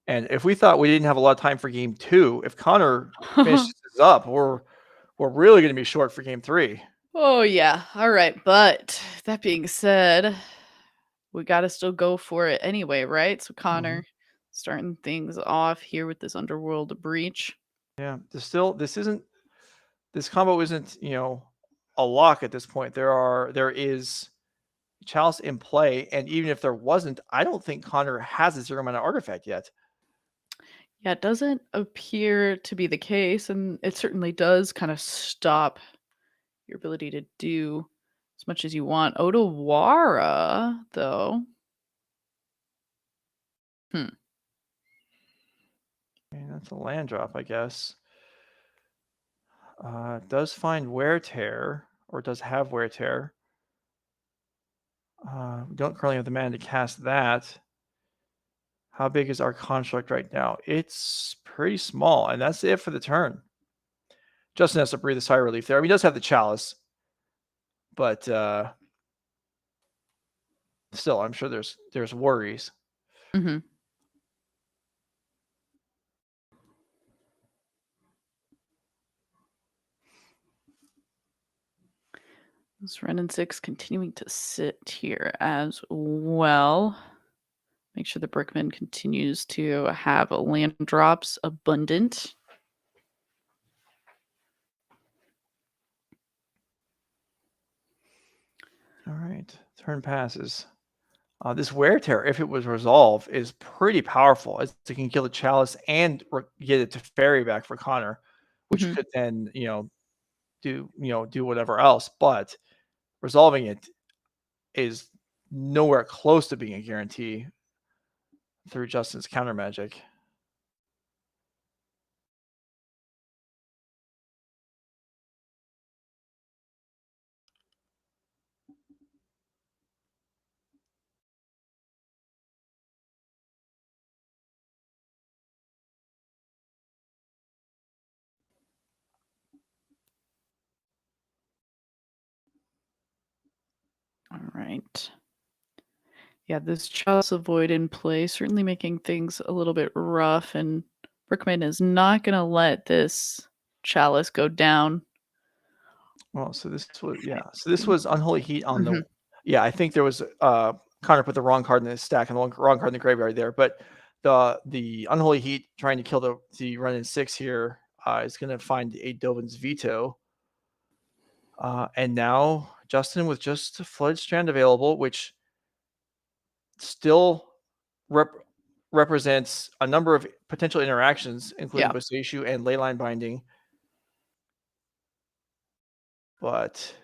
[SPEAKER 3] And if we thought we didn't have a lot of time for game 2, if Connor finishes this up, we're really going to be short for game 3.
[SPEAKER 4] Oh, yeah. All right. But that being said, we got to still go for it anyway, right? So Connor starting things off here with this Underworld breach.
[SPEAKER 3] Yeah. This combo isn't, a lock at this point. There is Chalice in play, and even if there wasn't, I don't think Connor has a 0 mana artifact yet.
[SPEAKER 4] Yeah, it doesn't appear to be the case, and it certainly does kind of stop your ability to do as much as you want. Odawara, though.
[SPEAKER 3] And that's a land drop, I guess. Does find Wear Tear, or does have Wear Tear. We don't currently have the mana to cast that. How big is our construct right now? It's pretty small, and that's it for the turn. Justin has to breathe a sigh of relief there. I mean, he does have the Chalice, but still, I'm sure there's worries.
[SPEAKER 4] Mm-hmm. This Ren and 6 continuing to sit here as well. Make sure the Brickman continues to have land drops abundant.
[SPEAKER 3] All right, turn passes. This Wear Tear, if it was resolved, is pretty powerful. It can kill the Chalice and get it to Fairy back for Connor, which could then do whatever else. But resolving it is nowhere close to being a guarantee through Justin's counter magic.
[SPEAKER 4] All right. Yeah, this Chalice of Void in play, certainly making things a little bit rough, and Brickman is not going to let this Chalice go down.
[SPEAKER 3] Well, so this was Unholy Heat on the. Yeah, I think there was Connor put the wrong card in the stack and the wrong card in the graveyard there, but the Unholy Heat trying to kill the run in 6 here is going to find a Dovin's Veto. And now Justin with just a Flood Strand available, which still represents a number of potential interactions, including Boseishu and Leyline Binding. But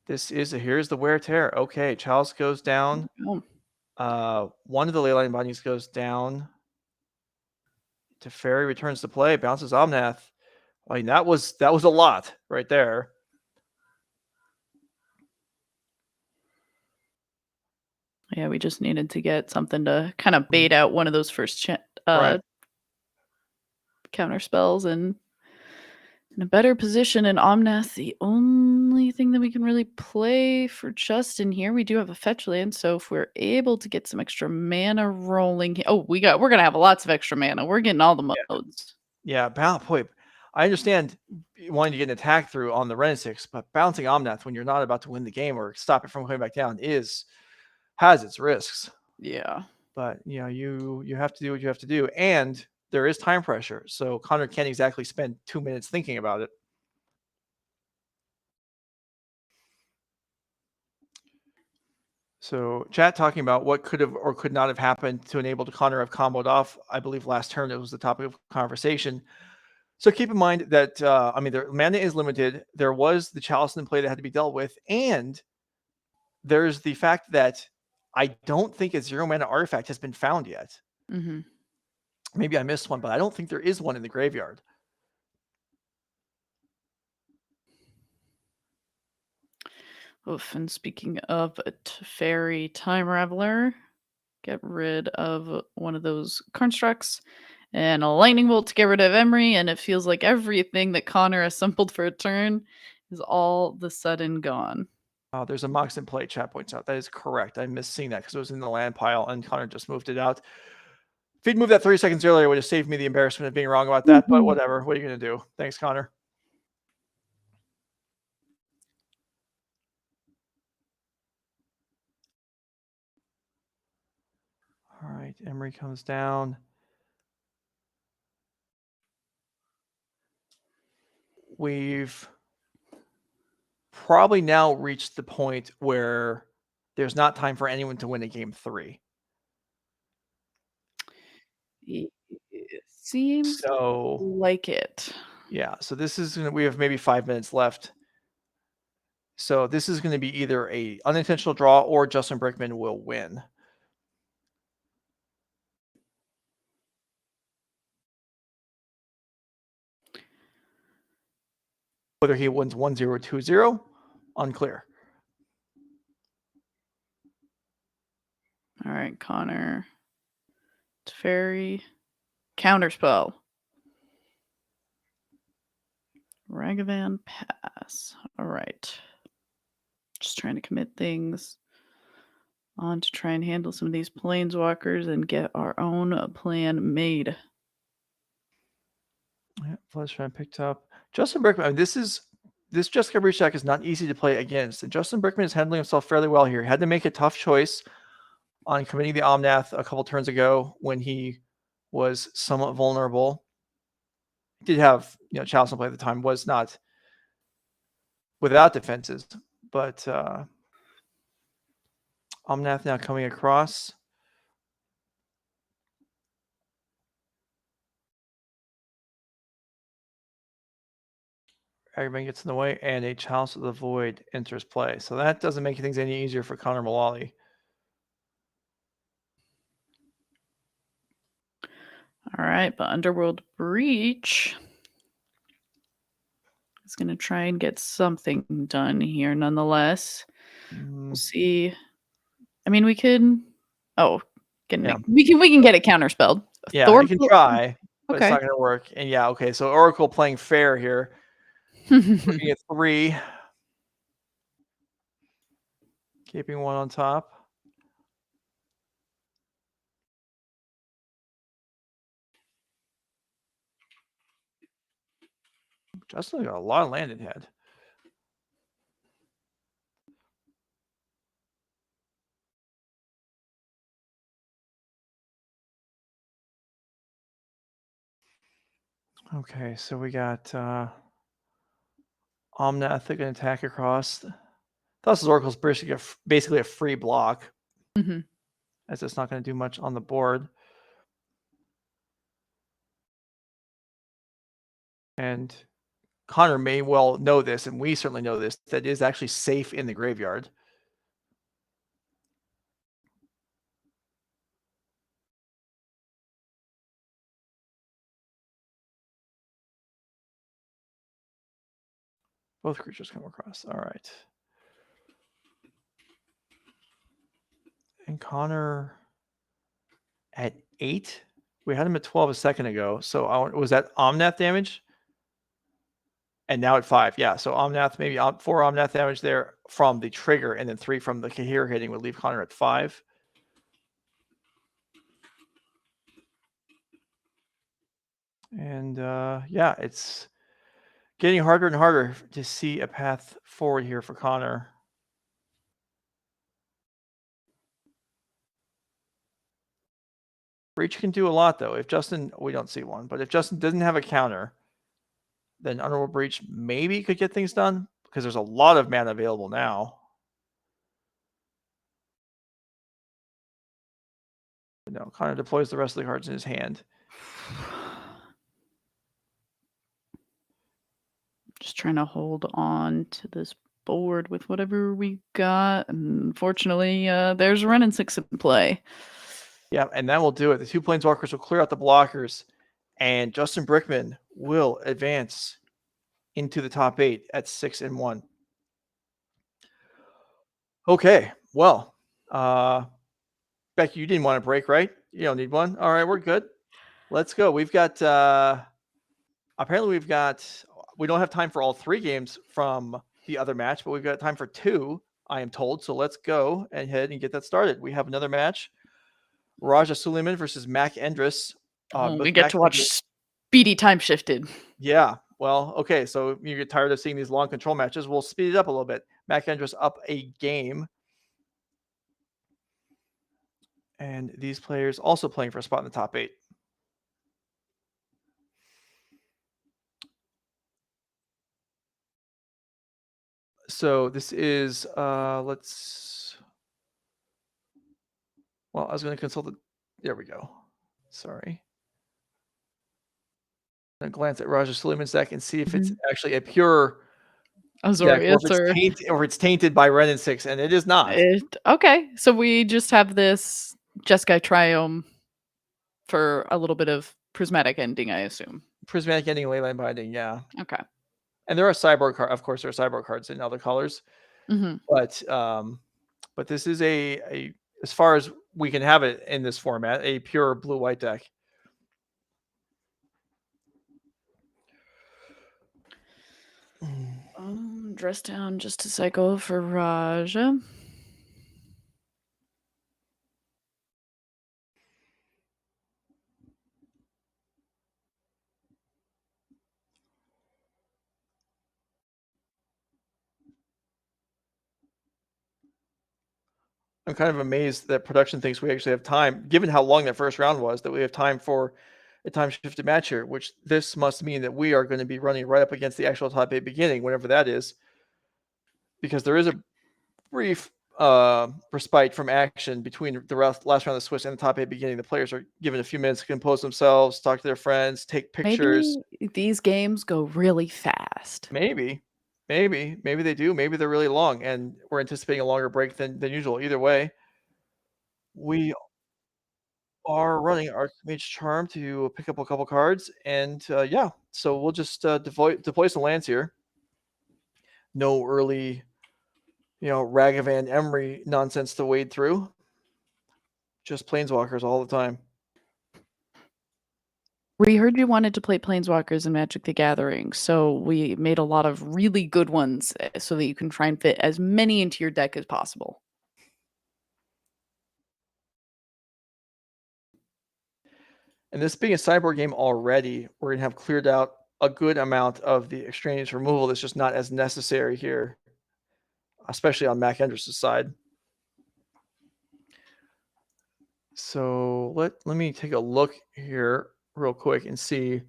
[SPEAKER 3] here's the Wear Tear. Okay, Chalice goes down. One of the Leyline Bindings goes down. Teferi returns to play, bounces Omnath. I mean, that was a lot right there.
[SPEAKER 4] Yeah, we just needed to get something to kind of bait out one of those first counter spells, and in a better position in Omnath. The only thing that we can really play for Justin here, we do have a fetch land, so if we're able to get some extra mana rolling, we're gonna have lots of extra mana. We're getting all the modes.
[SPEAKER 3] Yeah, boy, I understand wanting to get an attack through on the Renisix, but bouncing Omnath when you're not about to win the game or stop it from coming back down has its risks.
[SPEAKER 4] Yeah.
[SPEAKER 3] But you have to do what you have to do, and there is time pressure, so Connor can't exactly spend 2 minutes thinking about it. So chat talking about what could have or could not have happened to enable Connor have comboed off. I believe last turn it was the topic of conversation. So keep in mind that the mana is limited. There was the Chalice in play that had to be dealt with, and there's the fact that I don't think a 0 mana artifact has been found yet.
[SPEAKER 4] Mm-hmm.
[SPEAKER 3] Maybe I missed one, but I don't think there is one in the graveyard.
[SPEAKER 4] Oof, and speaking of a Teferi Time Raveler, get rid of one of those constructs and a lightning bolt to get rid of Emery, and it feels like everything that Connor assembled for a turn is all of a sudden gone.
[SPEAKER 3] There's a Mox in play, chat points out. That is correct. I missed seeing that because it was in the land pile and Connor just moved it out. If he'd moved that 30 seconds earlier, it would have saved me the embarrassment of being wrong about that, but whatever. What are you going to do? Thanks, Connor. All right, Emery comes down. We've probably now reached the point where there's not time for anyone to win a game 3.
[SPEAKER 4] It seems
[SPEAKER 3] So
[SPEAKER 4] like it.
[SPEAKER 3] yeah, so this is we have maybe 5 minutes left. So this is going to be either a unintentional draw or Justin Brickman will win. Whether he wins 1-0 or 2-0, unclear.
[SPEAKER 4] All right, Connor. Teferi. Counterspell. Ragavan pass. All right. Just trying to commit things on to try and handle some of these planeswalkers and get our own plan made.
[SPEAKER 3] Yeah, Fleshman picked up. Justin Brickman, this Jeskai Breach deck is not easy to play against. And Justin Brickman is handling himself fairly well here. He had to make a tough choice on committing the Omnath a couple turns ago when he was somewhat vulnerable. He did have, Chalice in play at the time, was not without defenses, but Omnath now coming across. Everybody gets in the way, and a Chalice of the Void enters play. So that doesn't make things any easier for Connor Mullaly.
[SPEAKER 4] All right, but Underworld Breach is going to try and get something done here nonetheless. We'll see. I mean, we could... Oh, we can get it counterspelled.
[SPEAKER 3] Yeah, you can try, but
[SPEAKER 4] okay.
[SPEAKER 3] it's not going to work. And yeah, okay, so Oracle playing fair here. Looking at 3. Keeping 1 on top. Justin got a lot of land in head. Okay, so we got Omnath that can attack across. Thus, Oracle's basically a free block, as it's not going to do much on the board. And Connor may well know this, and we certainly know this, that it is actually safe in the graveyard. Both creatures come across. All right. And Connor at 8? We had him at 12 a second ago. So was that Omnath damage? And now at 5. Yeah, so Omnath, maybe 4 Omnath damage there from the trigger, and then 3 from the Kahir hitting would leave Connor at 5. And yeah, it's Getting harder and harder to see a path forward here for Connor. Breach can do a lot, though. If Justin, we don't see one, but if Justin doesn't have a counter, then Underworld Breach maybe could get things done because there's a lot of mana available now. No, Connor deploys the rest of the cards in his hand.
[SPEAKER 4] Just trying to hold on to this board with whatever we got. Unfortunately, there's Ren and 6 in play.
[SPEAKER 3] Yeah, and that will do it. The 2 Planeswalkers will clear out the blockers, and Justin Brickman will advance into the top 8 at 6-1. Okay, well, Becky, you didn't want a break, right? You don't need one. All right, we're good. Let's go. We've got apparently we don't have time for all 3 games from the other match, but we've got time for 2, I am told. So let's go ahead and get that started. We have another match. Raja Suleiman versus Mack Endress.
[SPEAKER 4] We get to watch Speedy Time Shifted.
[SPEAKER 3] Yeah. Well, okay. So you get tired of seeing these long control matches. We'll speed it up a little bit. Mack Endress up a game. And these players also playing for a spot in the top 8. So this is, I was going to consult there we go. Sorry. I'm going to glance at Raja Suleiman's deck and see if it's actually a pure
[SPEAKER 4] Azorius
[SPEAKER 3] deck, or it's tainted by Ren and 6, and it is not.
[SPEAKER 4] Okay, so we just have this Jeskai Triome for a little bit of prismatic ending, I assume.
[SPEAKER 3] Prismatic ending, Leyline Binding, yeah.
[SPEAKER 4] Okay.
[SPEAKER 3] And there are cyborg cards, of course. There are cyborg cards in other colors, but this is a as far as we can have it in this format, a pure blue-white deck.
[SPEAKER 4] Dress down just a cycle for Raja.
[SPEAKER 3] I'm kind of amazed that production thinks we actually have time, given how long that first round was, that we have time for a time-shifted match here, which this must mean that we are going to be running right up against the actual top 8 beginning, whenever that is, because there is a brief respite from action between the last round of the Swiss and the top 8 beginning. The players are given a few minutes to compose themselves, talk to their friends, take pictures.
[SPEAKER 4] Maybe these games go really fast.
[SPEAKER 3] Maybe they do. Maybe they're really long, and we're anticipating a longer break than usual. Either way, we are running Archmage Charm to pick up a couple cards, and yeah, so we'll just deploy some lands here. No early, Ragavan Emery nonsense to wade through. Just Planeswalkers all the time.
[SPEAKER 4] We heard you wanted to play Planeswalkers in Magic the Gathering, so we made a lot of really good ones so that you can try and fit as many into your deck as possible.
[SPEAKER 3] And this being a cyborg game already, we're going to have cleared out a good amount of the extraneous removal that's just not as necessary here, especially on Mack Endress' side. So let me take a look here real quick and see.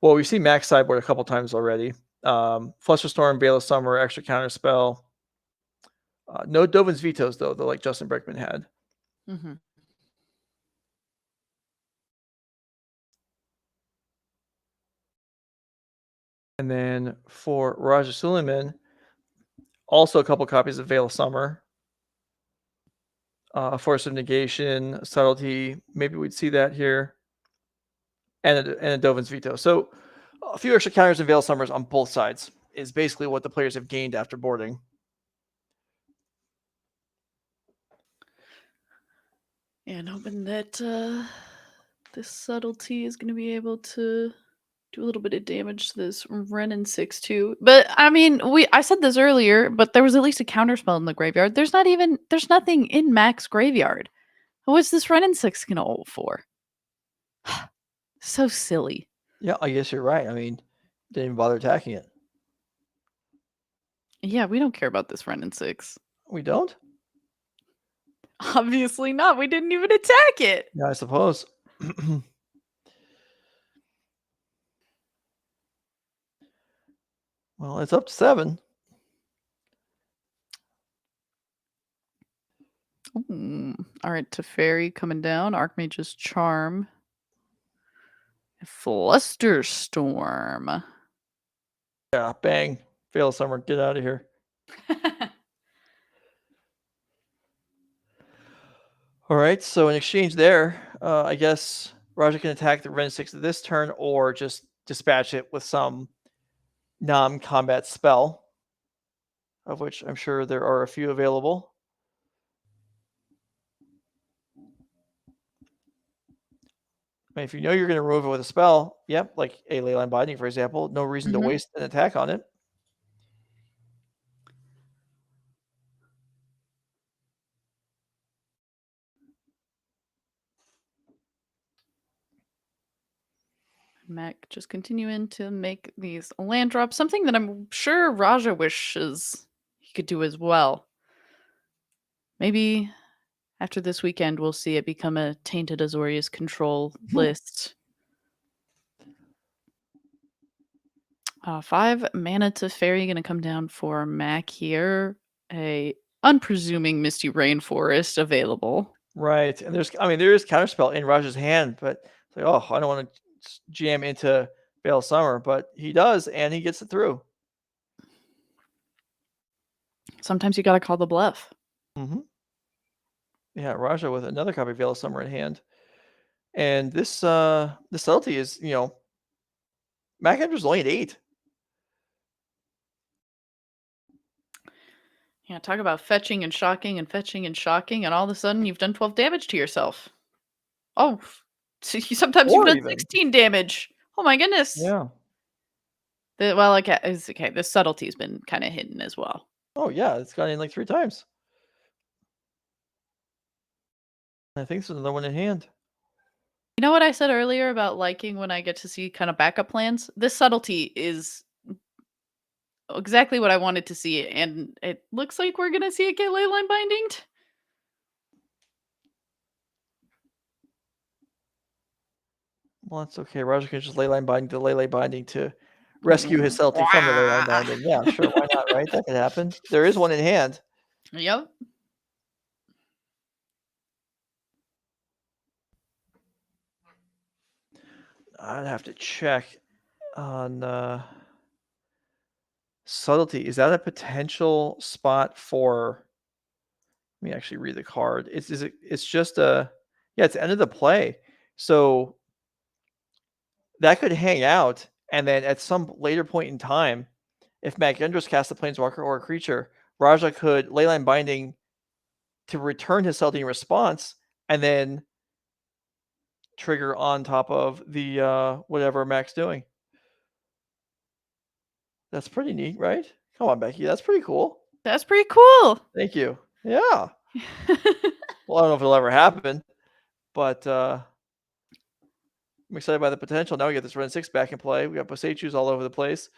[SPEAKER 3] Well, we've seen Mack's sideboard a couple times already. Flusterstorm, Veil of Summer, extra counter spell. No Dovin's Vetoes, though like Justin Brickman had. And then for Raja Suleiman, also a couple copies of Veil of Summer. Force of Negation, Subtlety. Maybe we'd see that here. And a Dovin's Veto. So a few extra counters and Veil Summers on both sides is basically what the players have gained after boarding.
[SPEAKER 4] And hoping that this Subtlety is going to be able to do a little bit of damage to this Ren and 6 too. But I mean, I said this earlier, but there was at least a counterspell in the graveyard. There's nothing in Mack's graveyard. What's this Ren and 6 going to ult for? So silly.
[SPEAKER 3] Yeah, I guess you're right. I mean, Didn't even bother attacking it.
[SPEAKER 4] Yeah, we don't care about this Ren in 6.
[SPEAKER 3] We don't?
[SPEAKER 4] Obviously not. We didn't even attack it.
[SPEAKER 3] Yeah, I suppose. Well, it's up to 7.
[SPEAKER 4] All right, Teferi coming down. Archmage's Charm. Flusterstorm.
[SPEAKER 3] Yeah, bang. Fail Summer, get out of here. All right, so in exchange there, I guess Raja can attack the Ren 6 this turn or just dispatch it with some non-combat spell, of which I'm sure there are a few available. I mean, if you know you're going to remove it with a spell, yep, like a Leyline Binding, for example, no reason to waste an attack on it.
[SPEAKER 4] Mack just continuing to make these land drops, something that I'm sure Raja wishes he could do as well. Maybe after this weekend, we'll see it become a Tainted Azorius control list. 5 mana Teferi going to come down for Mack here. A unpresuming Misty Rainforest available.
[SPEAKER 3] Right, and there is Counterspell in Raja's hand, but it's like, oh, I don't want to jam into Veil Summer, but he does, and he gets it through.
[SPEAKER 4] Sometimes you got to call the bluff.
[SPEAKER 3] Yeah, Raja with another copy of Veil Summer in hand, and this subtlety is, Mack Endress only at 8.
[SPEAKER 4] Yeah, talk about fetching and shocking and fetching and shocking, and all of a sudden you've done 12 damage to yourself. Oh, sometimes you've
[SPEAKER 3] Or
[SPEAKER 4] done
[SPEAKER 3] even.
[SPEAKER 4] 16 damage. Oh my goodness.
[SPEAKER 3] Yeah.
[SPEAKER 4] Well, it's okay. The subtlety's been kind of hidden as well.
[SPEAKER 3] Oh yeah, it's gone in like 3 times. I think there's another one in hand.
[SPEAKER 4] You know what I said earlier about liking when I get to see kind of backup plans? This subtlety is exactly what I wanted to see, and it looks like we're going to see it get Leyline Binding.
[SPEAKER 3] Well, that's okay. Raja can just Leyline Binding to rescue his subtlety from the Leyline Binding. Yeah, sure. Why not, right? That could happen. There is one in hand.
[SPEAKER 4] Yep.
[SPEAKER 3] I'd have to check on subtlety. Is that a potential spot for? Let me actually read the card. It's just it's end of the play. So that could hang out, and then at some later point in time, if Mack Endress casts a Planeswalker or a creature, Raja could Leyline Binding to return his subtlety in response, and then trigger on top of the whatever Mack's doing. That's pretty neat, right? Come on, Becky. That's pretty cool.
[SPEAKER 4] That's pretty cool.
[SPEAKER 3] Thank you. Yeah. Well, I don't know if it'll ever happen, but I'm excited by the potential. Now we get this Ren 6 back in play. We got Bosechus all over the place.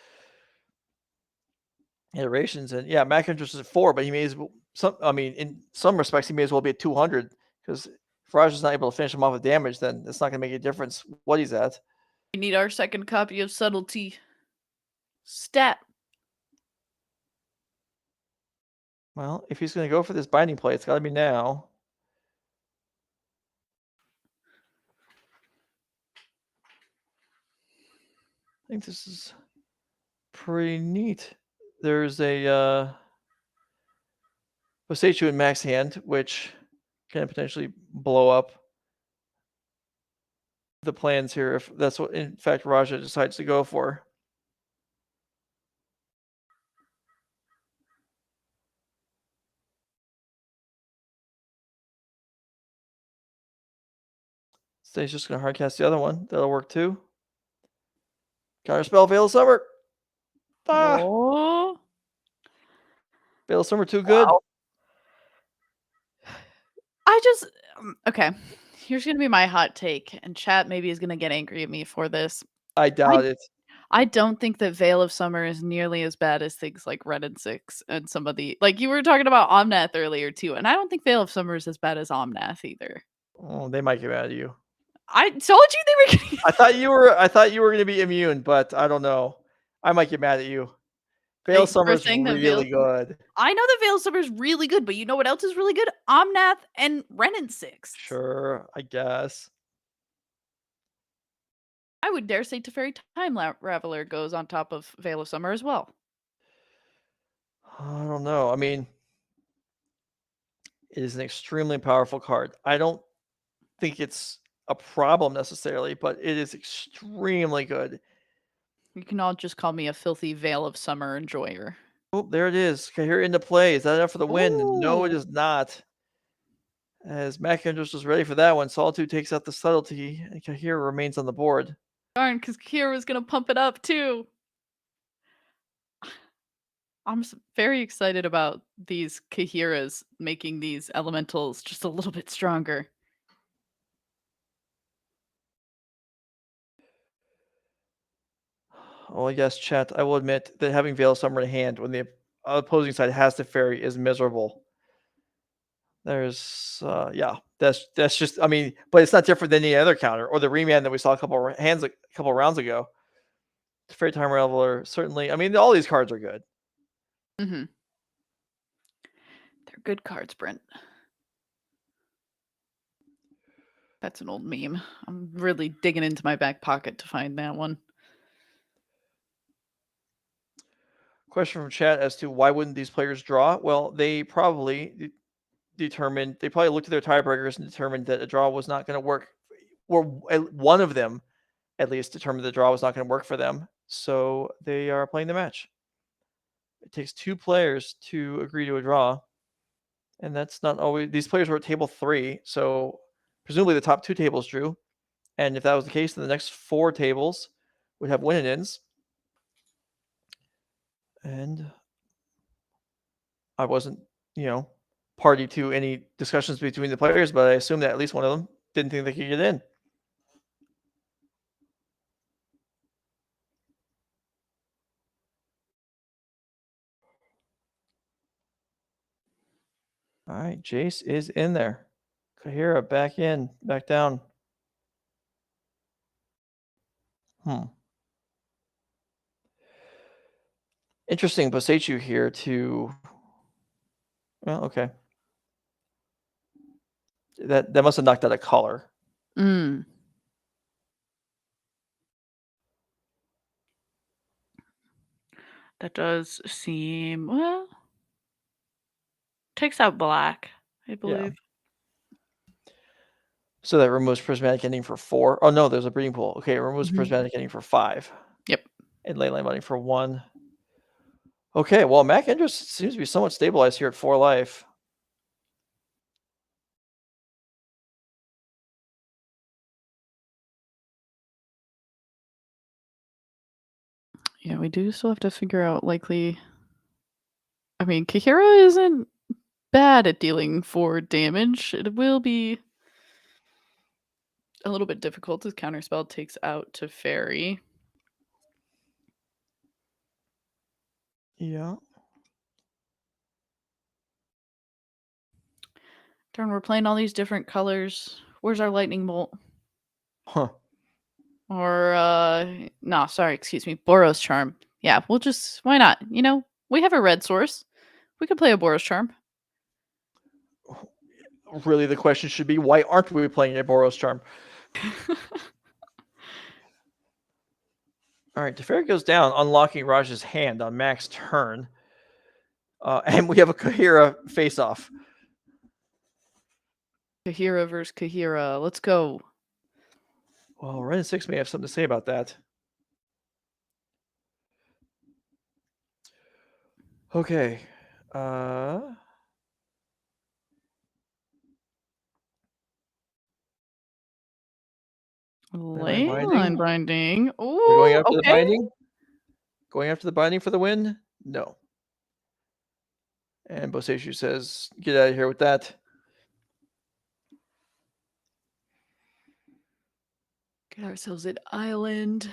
[SPEAKER 3] Iterations, and yeah, Mack Endress is at 4, but he may as well. In some respects, he may as well be at 200 because if Raja's not able to finish him off with damage, then it's not going to make a difference what he's at.
[SPEAKER 4] We need our second copy of Subtlety. Stat.
[SPEAKER 3] Well, if he's going to go for this binding play, it's got to be now. I think this is pretty neat. There's a Bosechu in Mack's hand, which can potentially blow up the plans here if that's what, in fact, Raja decides to go for. So he's just going to hardcast the other one. That'll work too. Counterspell, Veil of Summer. Ah!
[SPEAKER 4] Oh.
[SPEAKER 3] Veil of Summer too good.
[SPEAKER 4] Wow. Okay. Here's going to be my hot take, and chat maybe is going to get angry at me for this.
[SPEAKER 3] I doubt it.
[SPEAKER 4] I don't think that Veil of Summer is nearly as bad as things like Red and Six and some of the like you were talking about Omnath earlier too, and I don't think Veil of Summer is as bad as Omnath either.
[SPEAKER 3] Oh, they might get mad at you.
[SPEAKER 4] I told you they were.
[SPEAKER 3] I thought you were going to be immune, but I don't know. I might get mad at you. Veil Summer is
[SPEAKER 4] saying that
[SPEAKER 3] really good.
[SPEAKER 4] I know that Veil of Summer is really good, but you know what else is really good? Omnath and Ren and Six.
[SPEAKER 3] Sure, I guess.
[SPEAKER 4] I would dare say Teferi Time Raveler goes on top of Veil of Summer as well.
[SPEAKER 3] I don't know. I mean, it is an extremely powerful card. I don't think it's a problem necessarily, but it is extremely good.
[SPEAKER 4] You can all just call me a filthy Veil of Summer enjoyer.
[SPEAKER 3] Oh, there it is. Kahir into play. Is that enough for the win? No, it
[SPEAKER 4] Ooh.
[SPEAKER 3] is not. As Mack Endress was ready for that one, Solitude takes out the subtlety, and Kahir remains on the board.
[SPEAKER 4] Darn, because Kira was going to pump it up too. I'm very excited about these Kahiras making these elementals just a little bit stronger.
[SPEAKER 3] Oh, yes, chat. I will admit that having Veil of Summer in hand when the opposing side has the fairy is miserable. There's, yeah, that's just. I mean, but it's not different than any other counter or the remand that we saw a couple rounds ago. Fairy Time Reveler certainly. I mean, all these cards are good.
[SPEAKER 4] Mm-hmm. They're good cards, Brent. That's an old meme. I'm really digging into my back pocket to find that one.
[SPEAKER 3] Question from chat as to why wouldn't these players draw? Well, they probably determined. They probably looked at their tiebreakers and determined that a draw was not going to work. Or one of them, at least, determined the draw was not going to work for them. So they are playing the match. It takes two players to agree to a draw. And that's not always. These players were at table 3. So presumably the top 2 tables drew. And if that was the case, then the next 4 tables would have win and ends. And I wasn't, party to any discussions between the players, but I assume that at least one of them didn't think they could get in. All right, Jace is in there. Kahira back in, back down. Interesting Bosechu here to. Well, okay. That must have knocked out a color.
[SPEAKER 4] Mm. That does seem, well, takes out black, I believe.
[SPEAKER 3] So that removes prismatic ending for 4. Oh no, there's a breeding pool. Okay, it removes
[SPEAKER 4] Mhm.
[SPEAKER 3] prismatic ending for 5.
[SPEAKER 4] Yep.
[SPEAKER 3] And leyline binding for 1. Okay, well, Mack Endress seems to be somewhat stabilized here at 4 life.
[SPEAKER 4] Yeah, we do still have to figure out likely. I mean, Kahira isn't bad at dealing 4 damage. It will be a little bit difficult as Counterspell takes out Teferi.
[SPEAKER 3] Yeah.
[SPEAKER 4] Darn, we're playing all these different colors. Where's our lightning bolt?
[SPEAKER 3] Huh.
[SPEAKER 4] Or no, sorry, excuse me, Boros Charm. Yeah, we'll just, why not? We have a red source. We could play a Boros Charm.
[SPEAKER 3] Really, the question should be, why aren't we playing a Boros Charm? All right, Teferi goes down, unlocking Raj's hand on Mack's turn. And we have a Kahira face-off.
[SPEAKER 4] Kahira versus Kahira. Let's go.
[SPEAKER 3] Well, Ren and 6 may have something to say about that. Okay.
[SPEAKER 4] Leyline binding. Ooh,
[SPEAKER 3] We're going after the
[SPEAKER 4] okay.
[SPEAKER 3] binding? Going after the binding for the win? No. And Bosechu says, get out of here with that.
[SPEAKER 4] Get ourselves an island.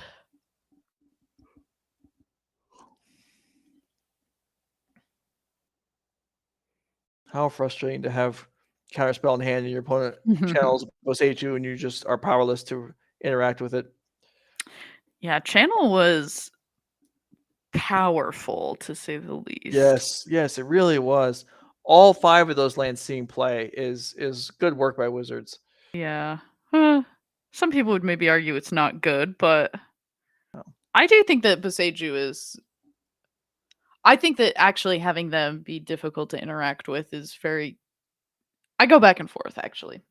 [SPEAKER 3] How frustrating to have counterspell in hand and your opponent channels Boseiju and you just are powerless to interact with it.
[SPEAKER 4] Yeah, channel was powerful to say the least.
[SPEAKER 3] Yes, it really was. All 5 of those lands seeing play is good work by Wizards.
[SPEAKER 4] Yeah. Some people would maybe argue it's not good, but
[SPEAKER 3] Oh.
[SPEAKER 4] I do think that Boseiju is. I think that actually having them be difficult to interact with is very. I go back and forth, actually.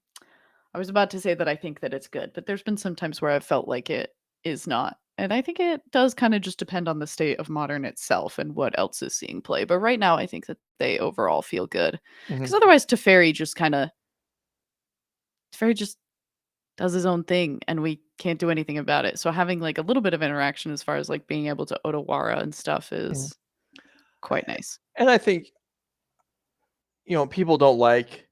[SPEAKER 4] I was about to say that I think that it's good, but there's been some times where I've felt like it is not. And I think it does kind of just depend on the state of Modern itself and what else is seeing play. But right now, I think that they overall feel good. Because otherwise, Teferi just does his own thing and we can't do anything about it. So having like a little bit of interaction as far as like being able to Otawara and stuff is quite nice.
[SPEAKER 3] And I think, people don't like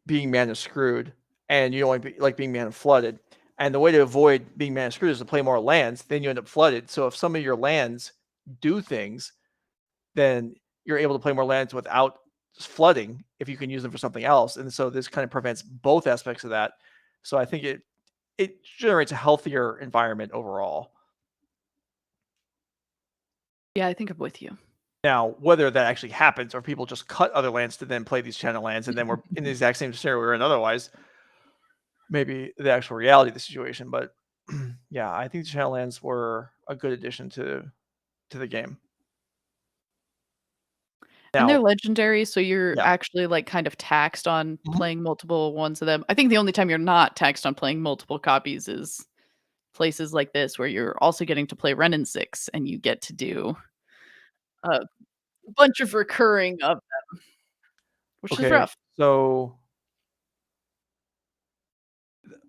[SPEAKER 3] being mana screwed and you don't like being mana flooded. And the way to avoid being mana screwed is to play more lands. Then you end up flooded. So if some of your lands do things, then you're able to play more lands without flooding if you can use them for something else. And so this kind of prevents both aspects of that. So I think it generates a healthier environment overall.
[SPEAKER 4] Yeah, I think I'm with you.
[SPEAKER 3] Now, whether that actually happens or people just cut other lands to then play these channel lands and then we're in the exact same scenario we're in otherwise, maybe the actual reality of the situation. But yeah, I think the channel lands were a good addition to the game.
[SPEAKER 4] And they're
[SPEAKER 3] Now,
[SPEAKER 4] legendary, so you're
[SPEAKER 3] Yeah.
[SPEAKER 4] actually like kind of taxed on playing multiple ones of them. I think the only time you're not taxed on playing multiple copies is places like this where you're also getting to play Ren and 6 and you get to do a bunch of recurring of them, which is
[SPEAKER 3] okay,
[SPEAKER 4] rough.
[SPEAKER 3] so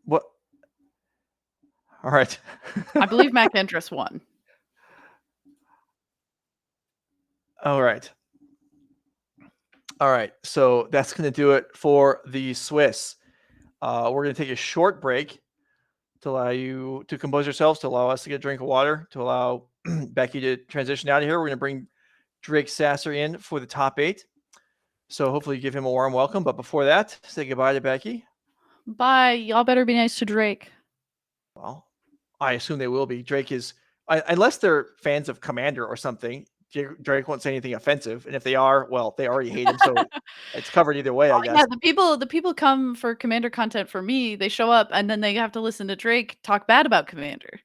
[SPEAKER 3] what? All right.
[SPEAKER 4] I believe Mack Endress won.
[SPEAKER 3] All right. All right. So that's going to do it for the Swiss. We're going to take a short break to allow you to compose yourselves, to allow us to get a drink of water, to allow Becky to transition out of here. We're going to bring Drake Sasser in for the top 8. So hopefully you give him a warm welcome. But before that, say goodbye to Becky.
[SPEAKER 4] Bye. Y'all better be nice to Drake.
[SPEAKER 3] Well, I assume they will be. Drake is, unless they're fans of Commander or something, Drake won't say anything offensive. And if they are, well, they already hate him. So it's covered either way, I guess.
[SPEAKER 4] Yeah, the people come for Commander content for me. They show up and then they have to listen to Drake talk bad about Commander.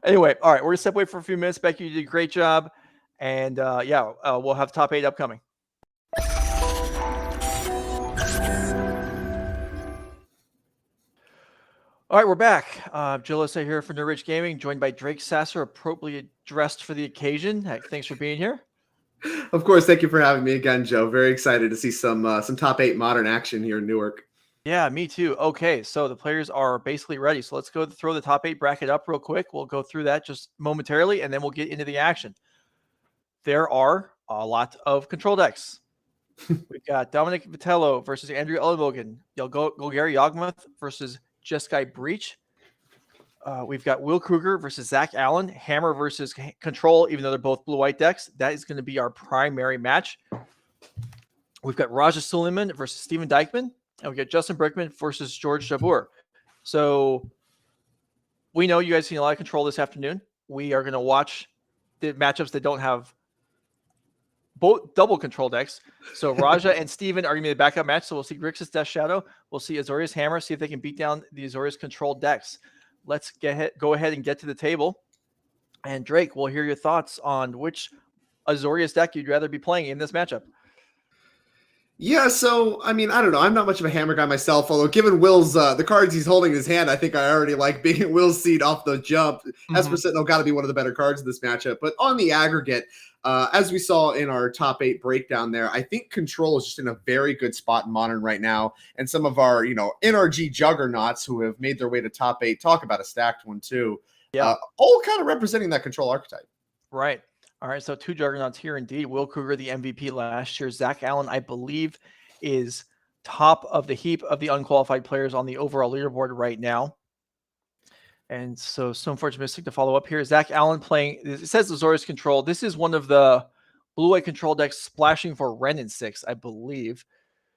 [SPEAKER 3] Anyway, all right, we're going to step away for a few minutes. Becky, you did a great job. And we'll have top 8 upcoming. All right, we're back. Jeskai here for NRG Gaming, joined by Drake Sasser, appropriately dressed for the occasion. Thanks for being here.
[SPEAKER 6] Of course, thank you for having me again, Joe. Very excited to see some top 8 modern action here in Newark.
[SPEAKER 3] Yeah, me too. Okay, so the players are basically ready. So let's go throw the top 8 bracket up real quick. We'll go through that just momentarily, and then we'll get into the action. There are a lot of control decks. We've got Dominic Vitello versus Andrew Elenbogen. Golgari Yawgmoth versus Jeskai Breach. We've got Will Krueger versus Zach Allen. Hammer versus Control, even though they're both blue-white decks. That is going to be our primary match. We've got Raja Suleiman versus Steven Dykman. And we've got Justin Brickman versus George Jabbour. So we know you guys seen a lot of Control this afternoon. We are going to watch the matchups that don't have both double control decks. So Raja and Steven are going to be the backup match. So we'll see Grixis Death Shadow. We'll see Azorius Hammer, see if they can beat down the Azorius control decks. Let's go ahead and get to the table. And Drake, we'll hear your thoughts on which Azorius deck you'd rather be playing in this matchup.
[SPEAKER 6] Yeah, so, I mean, I don't know. I'm not much of a Hammer guy myself, although given Will's, the cards he's holding in his hand, I think I already like being in Will's seat off the jump. Esper Sentinel got to be one of the better cards in this matchup. But on the aggregate, as we saw in our top 8 breakdown there, I think Control is just in a very good spot in Modern right now. And some of our, NRG juggernauts who have made their way to top 8 talk about a stacked one too.
[SPEAKER 3] Yeah.
[SPEAKER 6] All kind of representing that Control archetype.
[SPEAKER 3] Right. All right, so 2 juggernauts here indeed. Will Krueger, the MVP last year. Zach Allen, I believe, is top of the heap of the unqualified players on the overall leaderboard right now. And so unfortunate to follow up here. Zach Allen playing, it says Azorius Control. This is one of the blue-white control deck splashing for Ren in 6, I believe.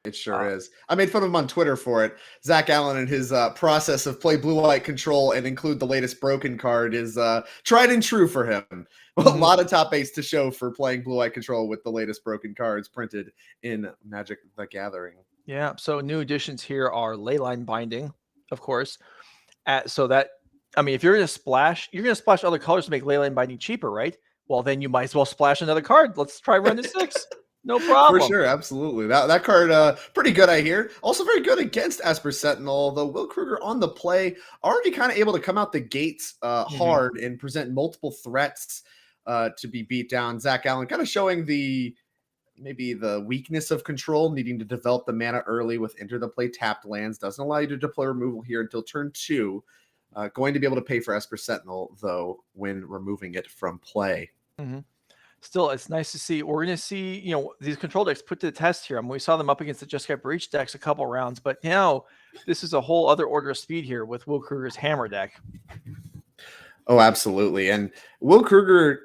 [SPEAKER 6] It sure is. I made fun of him on Twitter for it. Zach Allen and his process of play blue-white control and include the latest broken card is tried and true for him. A lot of top 8s to show for playing blue-white control with the latest broken cards printed in Magic the Gathering.
[SPEAKER 3] Yeah, so new additions here are Leyline Binding, of course. So that, I mean, if you're going to splash other colors to make Leyline Binding cheaper, right? Well, then you might as well splash another card. Let's try Ren to 6. No problem.
[SPEAKER 6] For sure, absolutely. That card, pretty good, I hear. Also very good against Esper Sentinel, although Will Krueger on the play, already kind of able to come out the gates hard and present multiple threats to be beat down. Zach Allen kind of showing maybe the weakness of control, needing to develop the mana early with enter the play tapped lands. Doesn't allow you to deploy removal here until turn 2. Going to be able to pay for Esper Sentinel, though, when removing it from play.
[SPEAKER 3] Still, it's nice to see. We're going to see, these control decks put to the test here. I mean, we saw them up against the Jeskai Breach decks a couple rounds, but now this is a whole other order of speed here with Will Krueger's Hammer deck.
[SPEAKER 6] Oh, absolutely. And Will Krueger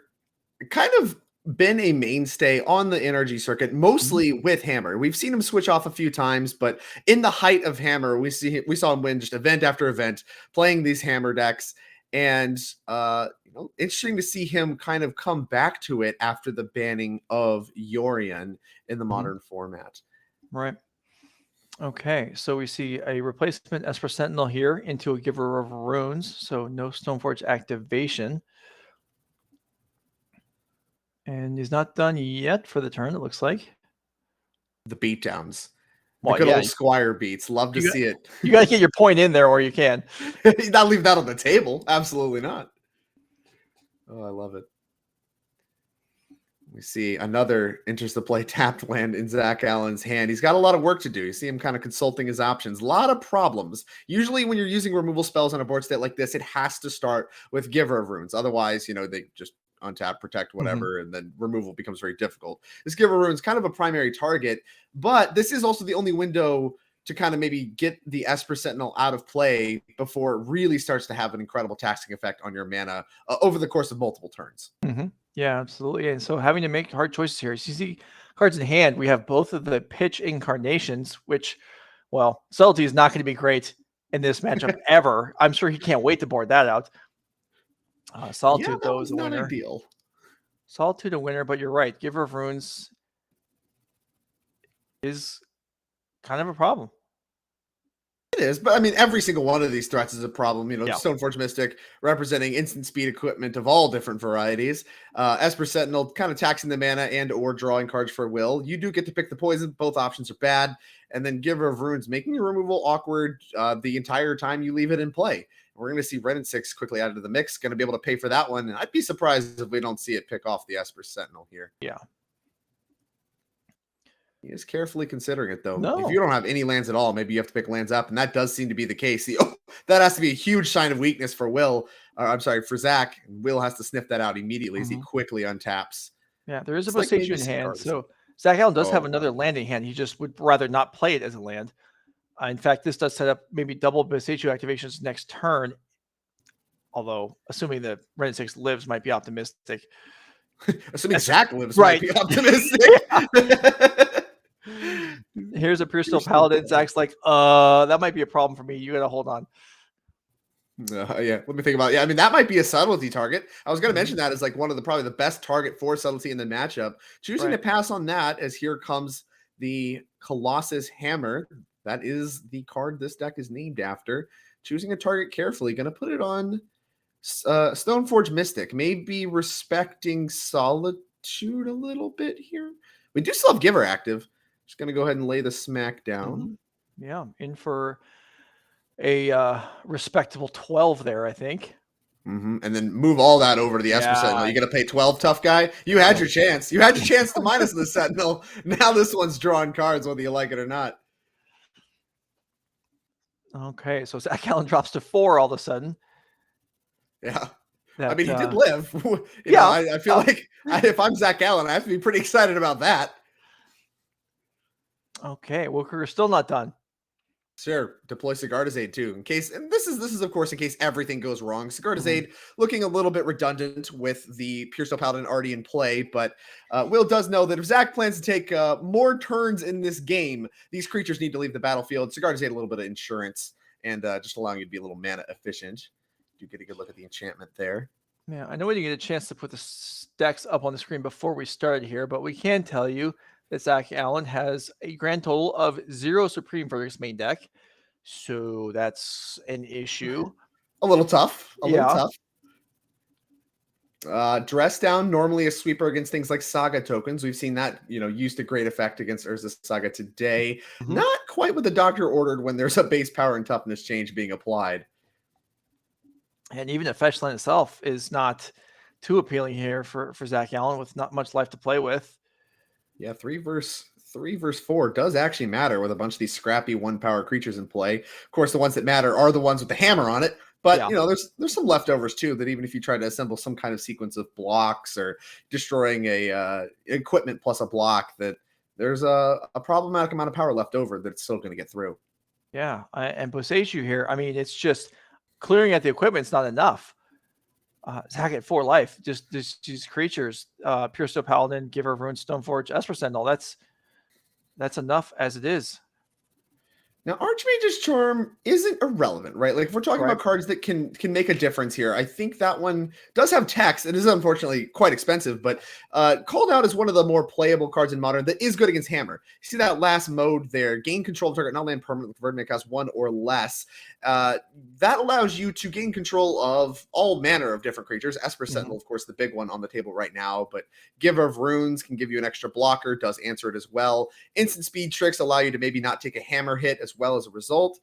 [SPEAKER 6] kind of been a mainstay on the NRG circuit, mostly with Hammer. We've seen him switch off a few times, but in the height of Hammer, we saw him win just event after event playing these Hammer decks. And interesting to see him kind of come back to it after the banning of Yorion in the modern format.
[SPEAKER 3] Right. Okay, so we see a replacement Esper Sentinel here into a Giver of Runes, so no Stoneforge activation. And he's not done yet for the turn, it looks like.
[SPEAKER 6] The beatdowns.
[SPEAKER 3] Well,
[SPEAKER 6] the good old Squire beats. Love to see it.
[SPEAKER 3] You got to get your point in there or you can.
[SPEAKER 6] Not leave that on the table. Absolutely not. Oh, I love it. We see another interest to play tapped land in Zach Allen's hand. He's got a lot of work to do. You see him kind of consulting his options. A lot of problems. Usually when you're using removal spells on a board state like this, it has to start with Giver of Runes. Otherwise, they just untap, protect, whatever, and then removal becomes very difficult. This Giver of Runes is kind of a primary target, but this is also the only window to kind of maybe get the Esper Sentinel out of play before it really starts to have an incredible taxing effect on your mana over the course of multiple turns.
[SPEAKER 3] Yeah, absolutely. And so having to make hard choices here. So you see cards in hand, we have both of the pitch incarnations, which, well, Subtlety is not going to be great in this matchup ever. I'm sure he can't wait to board that out. Solitude, though, is a winner.
[SPEAKER 6] Ideal.
[SPEAKER 3] Solitude a winner, but you're right. Giver of Runes is kind of a problem.
[SPEAKER 6] It is, but I mean, every single one of these threats is a problem.
[SPEAKER 3] Yeah.
[SPEAKER 6] Stoneforge Mystic representing instant speed equipment of all different varieties. Esper Sentinel kind of taxing the mana and or drawing cards for Will. You do get to pick the poison. Both options are bad. And then Giver of Runes making your removal awkward the entire time you leave it in play. We're going to see Ren and 6 quickly added to the mix. Going to be able to pay for that one. And I'd be surprised if we don't see it pick off the Esper Sentinel here.
[SPEAKER 3] Yeah.
[SPEAKER 6] He is carefully considering it, though.
[SPEAKER 3] No.
[SPEAKER 6] If you don't have any lands at all, maybe you have to pick lands up, and that does seem to be the case. That has to be a huge sign of weakness for for Zach. Will has to sniff that out immediately as he quickly untaps.
[SPEAKER 3] Yeah, there is a
[SPEAKER 6] It's like
[SPEAKER 3] Boseiju
[SPEAKER 6] maybe
[SPEAKER 3] in hand.
[SPEAKER 6] cards.
[SPEAKER 3] So Zach Allen does have another land in hand. He just would rather not play it as a land. In fact, this does set up maybe double Boseiju activations next turn. Although, assuming that Ren 6 lives might be optimistic.
[SPEAKER 6] Assuming Zach lives
[SPEAKER 3] right.
[SPEAKER 6] might be optimistic.
[SPEAKER 3] Here's a Pure Steel Paladin. Zach's like, that might be a problem for me. You got to hold on.
[SPEAKER 6] Yeah, let me think about it. Yeah, I mean, that might be a subtlety target. I was going to mention that as like one of probably the best target for subtlety in the matchup. Choosing to pass on that as here comes the Colossus Hammer. That is the card this deck is named after. Choosing a target carefully. Going to put it on Stoneforge Mystic. Maybe respecting Solitude a little bit here. We do still have Giver active. Just going to go ahead and lay the smack down.
[SPEAKER 3] Yeah, in for a respectable 12 there, I think.
[SPEAKER 6] And then move all that over to the Esper Sentinel. You're going to pay 12, tough guy? You had your chance. You had your chance to minus the Sentinel. Now this one's drawing cards, whether you like it or not.
[SPEAKER 3] Okay, so Zach Allen drops to 4 all of a sudden.
[SPEAKER 6] Yeah.
[SPEAKER 3] That,
[SPEAKER 6] I mean, he did live. I feel like if I'm Zach Allen, I have to be pretty excited about that.
[SPEAKER 3] Okay, Will Krueger still not done.
[SPEAKER 6] Sure, deploy Sigardizade too, in case, and this is of course in case everything goes wrong. Sigardizade looking a little bit redundant with the Pure Steel Paladin already in play, but Will does know that if Zach plans to take more turns in this game, these creatures need to leave the battlefield. Sigardizade a little bit of insurance and just allowing you to be a little mana efficient. You get a good look at the enchantment there.
[SPEAKER 3] Yeah, I know we didn't get a chance to put the decks up on the screen before we started here, but we can tell you that Zach Allen has a grand total of 0 Supreme Verdict's main deck. So that's an issue.
[SPEAKER 6] A little tough. A little
[SPEAKER 3] Yeah.
[SPEAKER 6] tough. Dress down, normally a sweeper against things like Saga tokens. We've seen that, used to great effect against Urza Saga today.
[SPEAKER 3] Mhm.
[SPEAKER 6] Not quite what the doctor ordered when there's a base power and toughness change being applied.
[SPEAKER 3] And even the Fetchland itself is not too appealing here for Zach Allen with not much life to play with.
[SPEAKER 6] Yeah, 3 versus 4 does actually matter with a bunch of these scrappy 1-power creatures in play. Of course, the ones that matter are the ones with the hammer on it. But,
[SPEAKER 3] Yeah.
[SPEAKER 6] there's some leftovers too that even if you try to assemble some kind of sequence of blocks or destroying a equipment plus a block, that there's a problematic amount of power left over that's still going to get through.
[SPEAKER 3] Yeah, and Boseiju here, I mean, it's just clearing at the equipment's not enough. Zach at 4 life, just these creatures, Pure Steel Paladin, Giver of Ruin, Stoneforge, Esper Sentinel, that's enough as it is.
[SPEAKER 6] Now, Archmage's Charm isn't irrelevant, right? Like, if we're talking about cards that can make a difference here, I think that one does have text. It is unfortunately quite expensive, but called out as one of the more playable cards in Modern that is good against Hammer. You see that last mode there, gain control of target, not land permanent, converted to cost 1 or less. That allows you to gain control of all manner of different creatures. Esper Sentinel, of course, the big one on the table right now, but Giver of Runes can give you an extra blocker, does answer it as well. Instant speed tricks allow you to maybe not take a hammer hit as well as a result.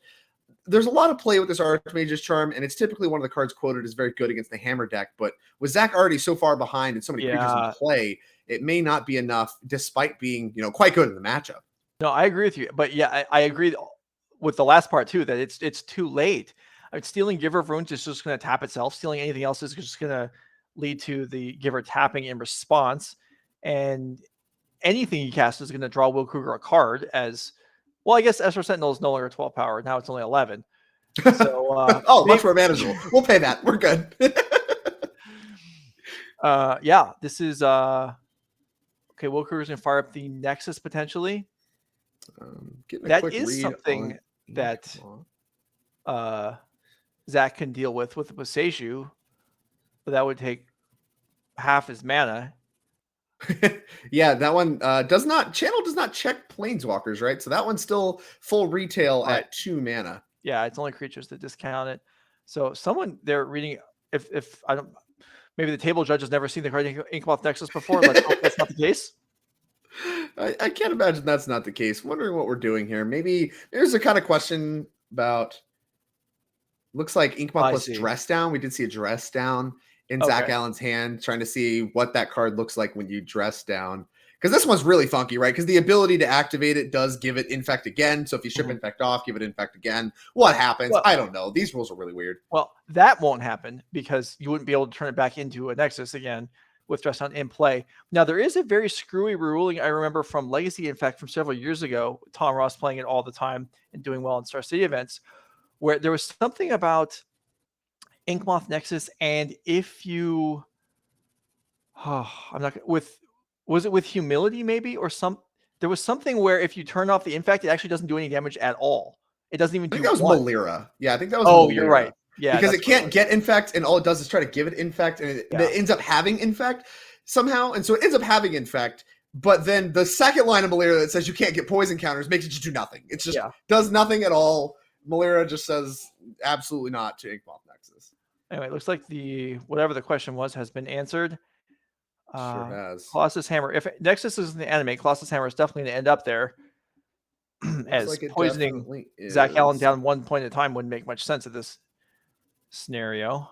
[SPEAKER 6] There's a lot of play with this Archmage's Charm, and it's typically one of the cards quoted as very good against the hammer deck, but with Zach already so far behind and so many creatures in play, it may not be enough despite being, quite good in the matchup.
[SPEAKER 3] No, I agree with you, but yeah, I agree with the last part too, that it's too late. I mean, stealing Giver of Runes is just going to tap itself. Stealing anything else is just going to lead to the Giver tapping in response, and anything you cast is going to draw Will Krueger a card as well. I guess Esper Sentinel is no longer 12 power. Now it's only 11. So,
[SPEAKER 6] much more manageable. We'll pay that. We're good.
[SPEAKER 3] Yeah, this is okay. Will Krueger's going to fire up the Nexus potentially. That is something that Zach can deal with the Boseiju, but that would take half his mana.
[SPEAKER 6] Yeah, that one does not check planeswalkers, right? So that one's still full retail at 2 mana.
[SPEAKER 3] Yeah, it's only creatures that discount it. So someone they're reading, if I don't, maybe the table judge has never seen the card Yawgmoth Nexus before. Let's hope that's not the case.
[SPEAKER 6] I can't imagine that's not the case. Wondering what we're doing here. Maybe there's a kind of question about. Looks like Yawgmoth plus Dress Down. We did see a Dress Down in Zach Allen's hand, trying to see what that card looks like when you dress down. Because this one's really funky, right? Because the ability to activate it does give it Infect again. So if you ship Infect off, give it Infect again. What happens? Well, I don't know. These rules are really weird.
[SPEAKER 3] Well, that won't happen because you wouldn't be able to turn it back into a Nexus again with Dress Down in play. Now, there is a very screwy ruling I remember from Legacy Infect from several years ago. Tom Ross playing it all the time and doing well in Star City events, where there was something about Yawgmoth Nexus, and if you, I'm not with, was it with Humility maybe or some? There was something where if you turn off the Infect, it actually doesn't do any damage at all. It doesn't even do.
[SPEAKER 6] I think that was Malira. Yeah, I think that was.
[SPEAKER 3] Oh,
[SPEAKER 6] Malira.
[SPEAKER 3] You're right. Yeah,
[SPEAKER 6] because it can't get Infect, and all it does is try to give it Infect, and it ends up having Infect somehow, and so it ends up having Infect. But then the second line of Malira that says you can't get poison counters makes it just do nothing. It just does nothing at all. Malira just says absolutely not to Yawgmoth Nexus.
[SPEAKER 3] Anyway, it looks like whatever the question was has been answered.
[SPEAKER 6] Sure has.
[SPEAKER 3] Colossus Hammer. If Nexus is in the anime, Colossus Hammer is definitely going to end up there. As like poisoning Zach Allen down 1 point at a time wouldn't make much sense at this scenario.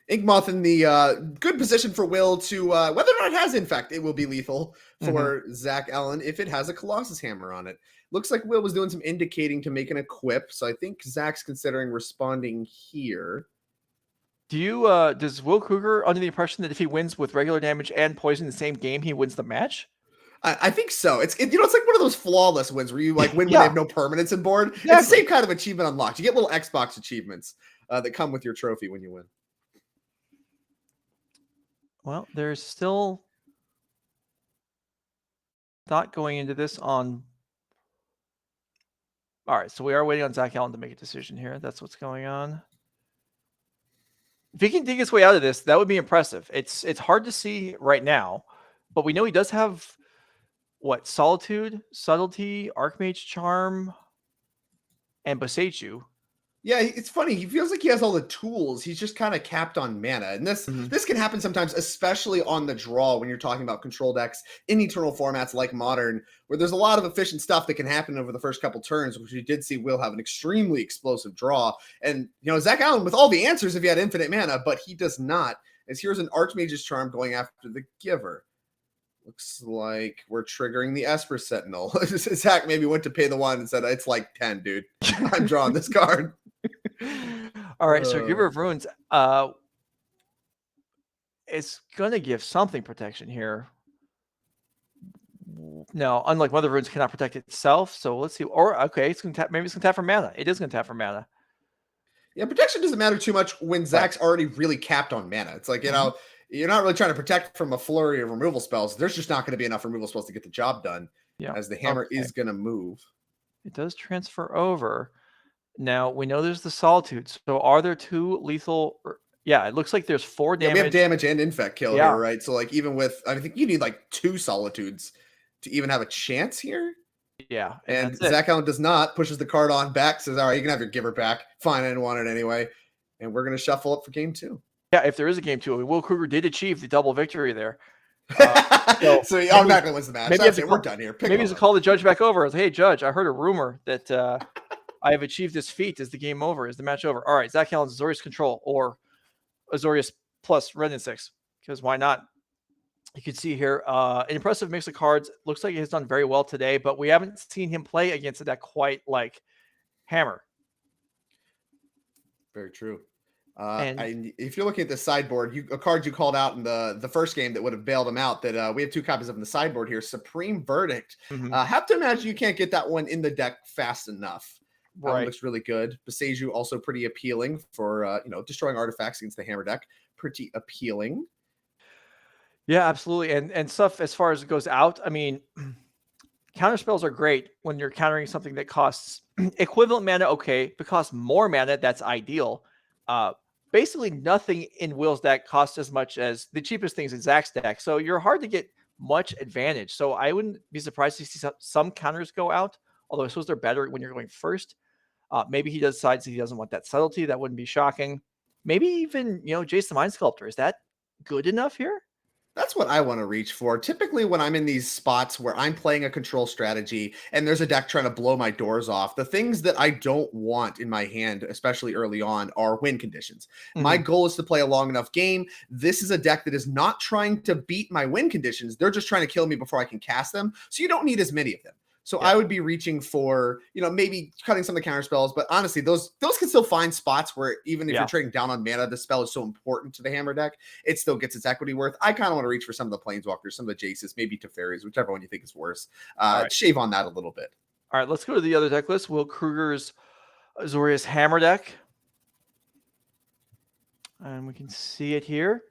[SPEAKER 6] Yawgmoth in the good position for Will to whether or not it has Infect, it will be lethal for Zach Allen if it has a Colossus Hammer on it. Looks like Will was doing some indicating to make an equip, so I think Zach's considering responding here.
[SPEAKER 3] Does Will Krueger under the impression that if he wins with regular damage and poison in the same game, he wins the match?
[SPEAKER 6] I think so. It's like one of those flawless wins where you like win when
[SPEAKER 3] Yeah.
[SPEAKER 6] they have no permanents in board. It's the
[SPEAKER 3] Exactly.
[SPEAKER 6] same kind of achievement unlocked. You get little Xbox achievements that come with your trophy when you win.
[SPEAKER 3] Well, there's still thought going into this on. All right, so we are waiting on Zach Allen to make a decision here. That's what's going on. If he can dig his way out of this, that would be impressive. It's hard to see right now, but we know he does have what? Solitude, Subtlety, Archmage Charm, and Boseiju.
[SPEAKER 6] Yeah, it's funny. He feels like he has all the tools. He's just kind of capped on mana. And this can happen sometimes, especially on the draw when you're talking about control decks in Eternal formats like Modern, where there's a lot of efficient stuff that can happen over the first couple turns, which we did see will have an extremely explosive draw. And, Zach Allen with all the answers if he had infinite mana, but he does not. As here's an Archmage's Charm going after the Giver. Looks like we're triggering the Esper Sentinel. Zach maybe went to pay the one and said, it's like 10, dude. I'm drawing this card.
[SPEAKER 3] All right, so Giver of Runes, it's going to give something protection here. No, unlike Mother of Runes cannot protect itself. So let's see. Or, okay, it's going to tap. Maybe it's going to tap for mana. It is going to tap for mana.
[SPEAKER 6] Yeah, protection doesn't matter too much when Zach's already really capped on mana. It's like, you're not really trying to protect from a flurry of removal spells. There's just not going to be enough removal spells to get the job done.
[SPEAKER 3] Yeah.
[SPEAKER 6] As the hammer is going to move.
[SPEAKER 3] It does transfer over. Now, we know there's the Solitude. So are there 2 lethal? Yeah, it looks like there's 4 damage.
[SPEAKER 6] Yeah, we have damage and infect kill here, right? So, like, even with, I think you need like 2 Solitudes to even have a chance here.
[SPEAKER 3] Yeah.
[SPEAKER 6] And Zach Allen does not, pushes the card on back, says, all right, you can have your Giver back. Fine, I didn't want it anyway. And we're going to shuffle up for game 2.
[SPEAKER 3] Yeah, if there is a game 2, Will Krueger did achieve the double victory there.
[SPEAKER 6] So he automatically wins the match.
[SPEAKER 3] Maybe
[SPEAKER 6] we're done here.
[SPEAKER 3] Maybe he's call the judge back over. Hey, judge, I heard a rumor that I have achieved this feat. Is the game over? Is the match over? All right, Zach Allen's Azorius control or Azorius plus Red and 6, because why not? You can see here an impressive mix of cards. Looks like he has done very well today, but we haven't seen him play against a deck quite like Hammer.
[SPEAKER 6] Very true. If you're looking at the sideboard, a card you called out in the first game that would have bailed him out, that we have 2 copies of in the sideboard here, Supreme Verdict. Have to imagine you can't get that one in the deck fast enough.
[SPEAKER 3] Right.
[SPEAKER 6] Looks really good. Boseiju also pretty appealing for, destroying artifacts against the hammer deck. Pretty appealing.
[SPEAKER 3] Yeah, absolutely. And stuff as far as it goes out, I mean, counter spells are great when you're countering something that costs equivalent mana. Okay, if it costs more mana, that's ideal. Basically nothing in Will's deck costs as much as the cheapest things in Zach's deck. So you're hard to get much advantage. So I wouldn't be surprised to see some counters go out, although I suppose they're better when you're going first. Maybe he decides he doesn't want that subtlety. That wouldn't be shocking. Maybe even, Jace the Mind Sculptor. Is that good enough here?
[SPEAKER 6] That's what I want to reach for. Typically, when I'm in these spots where I'm playing a control strategy and there's a deck trying to blow my doors off, the things that I don't want in my hand, especially early on, are win conditions. My goal is to play a long enough game. This is a deck that is not trying to beat my win conditions. They're just trying to kill me before I can cast them. So you don't need as many of them. So I would be reaching for, maybe cutting some of the counter spells, but honestly, those can still find spots where even if you're trading down on mana, the spell is so important to the hammer deck, it still gets its equity worth. I kind of want to reach for some of the planeswalkers, some of the Jaces, maybe Teferis, whichever one you think is worse. Shave on that a little bit.
[SPEAKER 3] All right, let's go to the other deck list. Will Krueger's Azorius hammer deck. And we can see it here.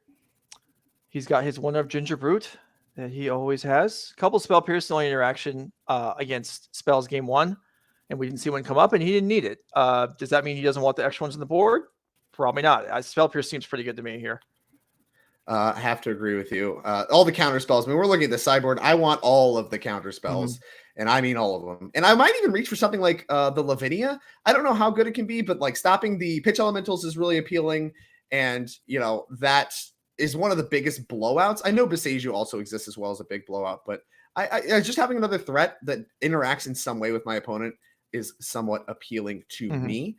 [SPEAKER 3] He's got his one of Ginger Brute that he always has. A couple Spell Pierce, the only interaction against spells game 1, and we didn't see one come up, and he didn't need it. Does that mean he doesn't want the extra ones on the board? Probably not. Spell Pierce seems pretty good to me here.
[SPEAKER 6] I have to agree with you. All the counter spells. I mean, we're looking at the sideboard. I want all of the counter spells, and I mean all of them. And I might even reach for something like the Lavinia. I don't know how good it can be, but like stopping the pitch elementals is really appealing, and that is one of the biggest blowouts. I know Boseiju also exists as well as a big blowout, but I just having another threat that interacts in some way with my opponent is somewhat appealing to me.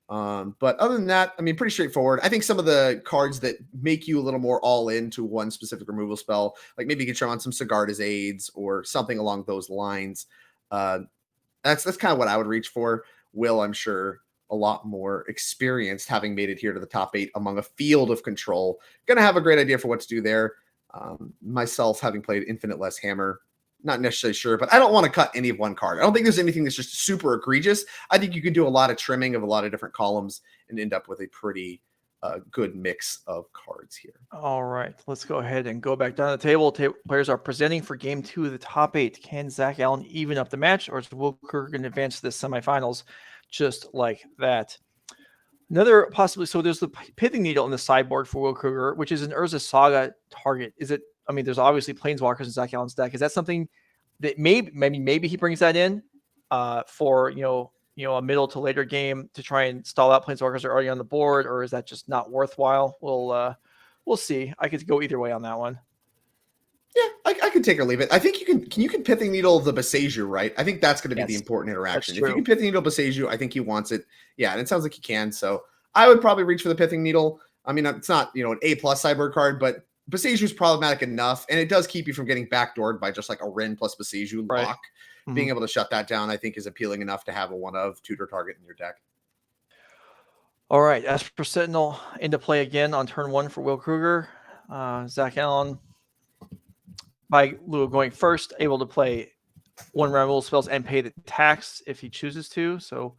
[SPEAKER 6] But other than that, I mean, pretty straightforward. I think some of the cards that make you a little more all in to one specific removal spell, like maybe you can show on some Sigarda's Aids or something along those lines. That's kind of what I would reach for. Will, I'm sure, a lot more experienced, having made it here to the top 8 among a field of control. Going to have a great idea for what to do there. Myself, having played infinite less hammer, not necessarily sure, but I don't want to cut any of one card. I don't think there's anything that's just super egregious. I think you can do a lot of trimming of a lot of different columns and end up with a pretty good mix of cards here.
[SPEAKER 3] All right, let's go ahead and go back down the table. Players are presenting for game 2 of the top 8. Can Zach Allen even up the match, or is Will Krueger going to advance to the semifinals just like that? Another possibly, so there's the Pithing Needle in the sideboard for Will Krueger, which is an Urza Saga target. Is it, I mean, there's obviously Planeswalkers in Zach Allen's deck. Is that something that maybe he brings that in for, a middle to later game to try and stall out Planeswalkers that are already on the board, or is that just not worthwhile? We'll see. I could go either way on that one.
[SPEAKER 6] Yeah, I could take or leave it. I think you can Pithing Needle the Boseiju, right? I think that's going to be the important interaction. If you can Pithing Needle Boseiju, I think he wants it. Yeah, and it sounds like he can. So I would probably reach for the Pithing Needle. I mean, it's not an A+ sideboard card, but Boseiju is problematic enough, and it does keep you from getting backdoored by just like a Rin plus Boseiju lock. Mm-hmm. Being able to shut that down, I think, is appealing enough to have a one of tutor target in your deck.
[SPEAKER 3] All right, Esper Sentinel into play again on turn 1 for Will Krueger. Zach Allen, by Lou going first, able to play 1 round rule spells and pay the tax if he chooses to. So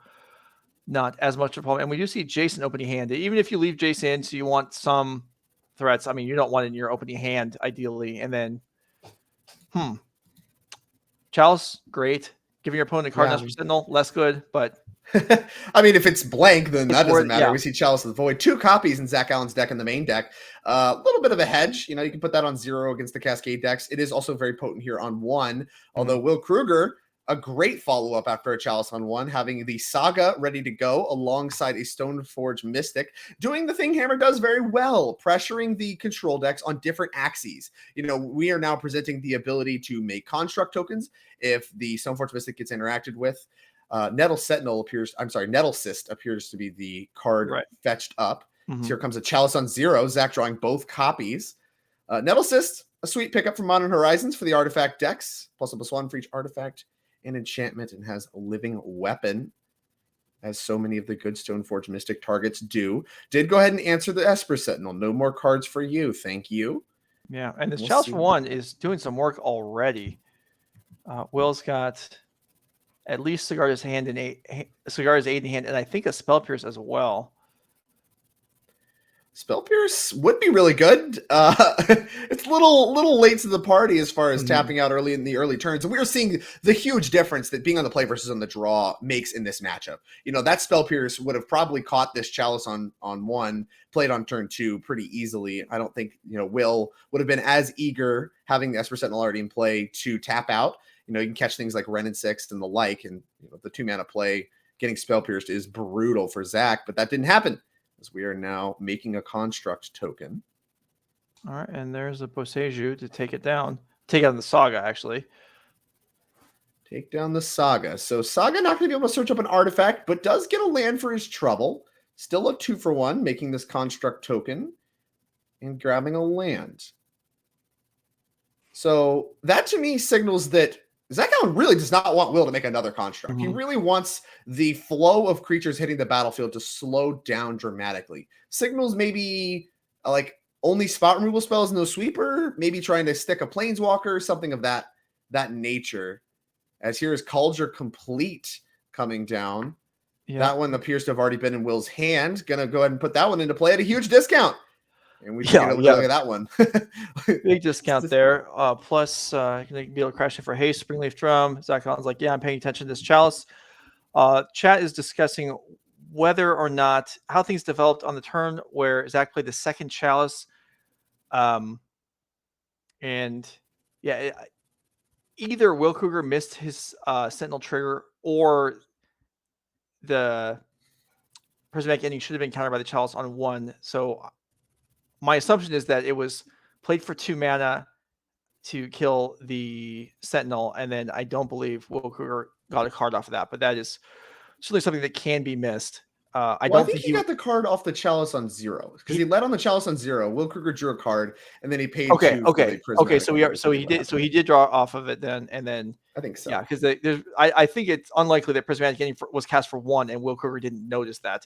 [SPEAKER 3] not as much of a problem. And we do see Jason opening hand. Even if you leave Jason in, so you want some threats. I mean, you don't want it in your opening hand, ideally. And then, Chalice, great. Giving your opponent a card Esper Sentinel, less good, but...
[SPEAKER 6] I mean, if it's blank, then that doesn't matter. Yeah. We see Chalice of the Void. 2 copies in Zach Allen's deck in the main deck. A little bit of a hedge. You can put that on 0 against the Cascade decks. It is also very potent here on 1. Although Will Krueger, a great follow-up after a Chalice on 1, having the Saga ready to go alongside a Stoneforge Mystic, doing the thing Hammer does very well, pressuring the control decks on different axes. We are now presenting the ability to make construct tokens if the Stoneforge Mystic gets interacted with. Nettle Cyst appears to be the card fetched up. So here comes a Chalice on 0. Zach drawing both copies. Nettle Cyst, a sweet pickup from Modern Horizons for the artifact decks. +1 for each artifact and enchantment, and has a living weapon, as so many of the good Stoneforge Mystic targets do. Did go ahead and answer the Esper Sentinel. No more cards for you. Thank you.
[SPEAKER 3] Yeah, and this Chalice for 1 is doing some work already. Will's got at least Cigar's 8 in hand, and I think a Spell Pierce as well.
[SPEAKER 6] Spell Pierce would be really good. It's a little late to the party as far as tapping out early in the early turns. And we are seeing the huge difference that being on the play versus on the draw makes in this matchup. That Spell Pierce would have probably caught this Chalice on 1, played on turn 2 pretty easily. I don't think, Will would have been as eager, having the Esper Sentinel already in play, to tap out. You can catch things like Ren and Sixth and the like, and the 2-mana play getting Spell Pierced is brutal for Zach, but that didn't happen, as we are now making a construct token.
[SPEAKER 3] All right, and there's a Boseiju to take it down. Take out the Saga, actually.
[SPEAKER 6] Take down the Saga. So Saga not going to be able to search up an artifact, but does get a land for his trouble. Still a 2-for-1, making this construct token and grabbing a land. So that to me signals that Zach Allen really does not want Will to make another construct. He really wants the flow of creatures hitting the battlefield to slow down dramatically. Signals maybe like only spot removal spells, no sweeper, maybe trying to stick a planeswalker, something of that nature. As here is Kaldra Complete coming down. Yeah. That one appears to have already been in Will's hand. Gonna go ahead and put that one into play at a huge discount. And we should look at that one.
[SPEAKER 3] Big discount there. Plus, be able to crash it for haste, Springleaf Drum. Zach Allen's like, yeah, I'm paying attention to this Chalice. Chat is discussing whether or not how things developed on the turn where Zach played the second Chalice. And yeah, either Will Krueger missed his Sentinel trigger, or the prismatic ending should have been countered by the Chalice on 1. So my assumption is that it was played for 2 mana to kill the Sentinel, and then I don't believe Will Krueger got a card off of that, but that is certainly something that can be missed. I don't think
[SPEAKER 6] he got the card off the Chalice on 0, because he led on the Chalice on 0. Will Krueger drew a card, and then he paid.
[SPEAKER 3] Okay. So he did draw off of it then, and then
[SPEAKER 6] I think so.
[SPEAKER 3] Yeah, because I think it's unlikely that prismatic ending was cast for 1, and Will Krueger didn't notice that.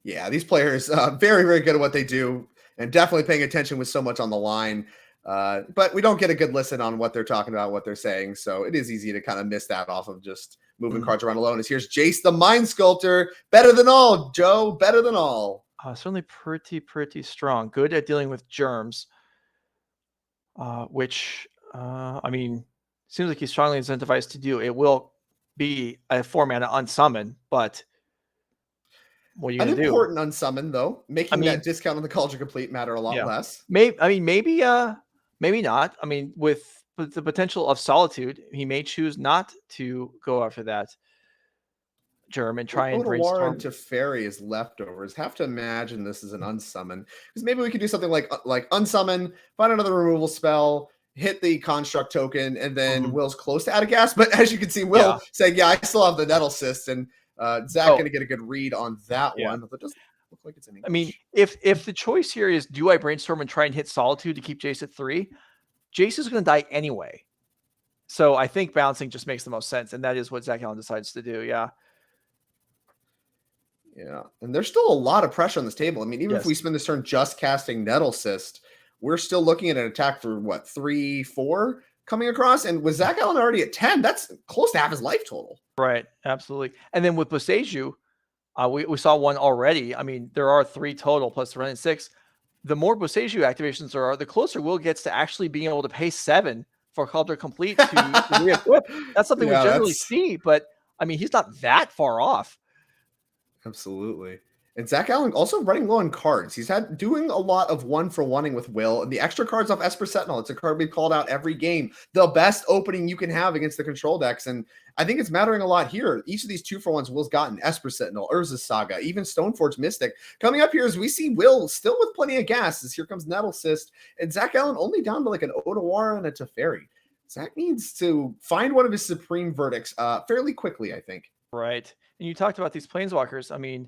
[SPEAKER 6] Yeah, these players very, very good at what they do, and definitely paying attention with so much on the line. But we don't get a good listen on what they're talking about, what they're saying. So it is easy to kind of miss that off of just moving cards around alone. As here's Jace the Mind Sculptor. Better than all, Joe. Better than all.
[SPEAKER 3] Certainly pretty strong. Good at dealing with germs. Which, I mean, seems like he's strongly incentivized to do. It will be a 4-mana unsummon, but what are you going to do?
[SPEAKER 6] Important unsummon, though, making that discount on the Culture Complete matter a lot less.
[SPEAKER 3] Maybe not. I mean, with the potential of Solitude, he may choose not to go after that germ and try and brainstorm.
[SPEAKER 6] And Teferi is leftovers. Have to imagine this is an unsummon, because maybe we could do something like unsummon, find another removal spell, hit the construct token, and then Will's close to out of gas. But as you can see, Will saying, "Yeah, I still have the Nettle Cyst," and Zach going to get a good read on that one. But it doesn't look like it's anything.
[SPEAKER 3] I mean, if the choice here is, do I brainstorm and try and hit Solitude to keep Jace at 3? Jace is going to die anyway. So I think bouncing just makes the most sense, and that is what Zach Allen decides to do. Yeah.
[SPEAKER 6] Yeah, and there's still a lot of pressure on this table. I mean, even if we spend this turn just casting Nettle Cyst, we're still looking at an attack for what, 3-4 coming across? And with Zach Allen already at 10, that's close to half his life total.
[SPEAKER 3] Right, absolutely. And then with Boseiju, we saw one already. I mean, there are 3 total plus the running 6. The more Boseiju activations there are, the closer Will gets to actually being able to pay 7 for Culture Complete to re-equip. That's something we generally see, but I mean, he's not that far off.
[SPEAKER 6] Absolutely. And Zach Allen also running low on cards. He's doing a lot of 1-for-1ing with Will. And the extra cards off Esper Sentinel, it's a card we've called out every game. The best opening you can have against the control decks. And I think it's mattering a lot here. Each of these 2-for-1s Will's gotten: Esper Sentinel, Urza's Saga, even Stoneforge Mystic. Coming up here as we see Will still with plenty of gas, as here comes Nettle Cyst. And Zach Allen only down to like an Otawara and a Teferi. Zach needs to find one of his supreme verdicts fairly quickly, I think.
[SPEAKER 3] Right. And you talked about these Planeswalkers. I mean,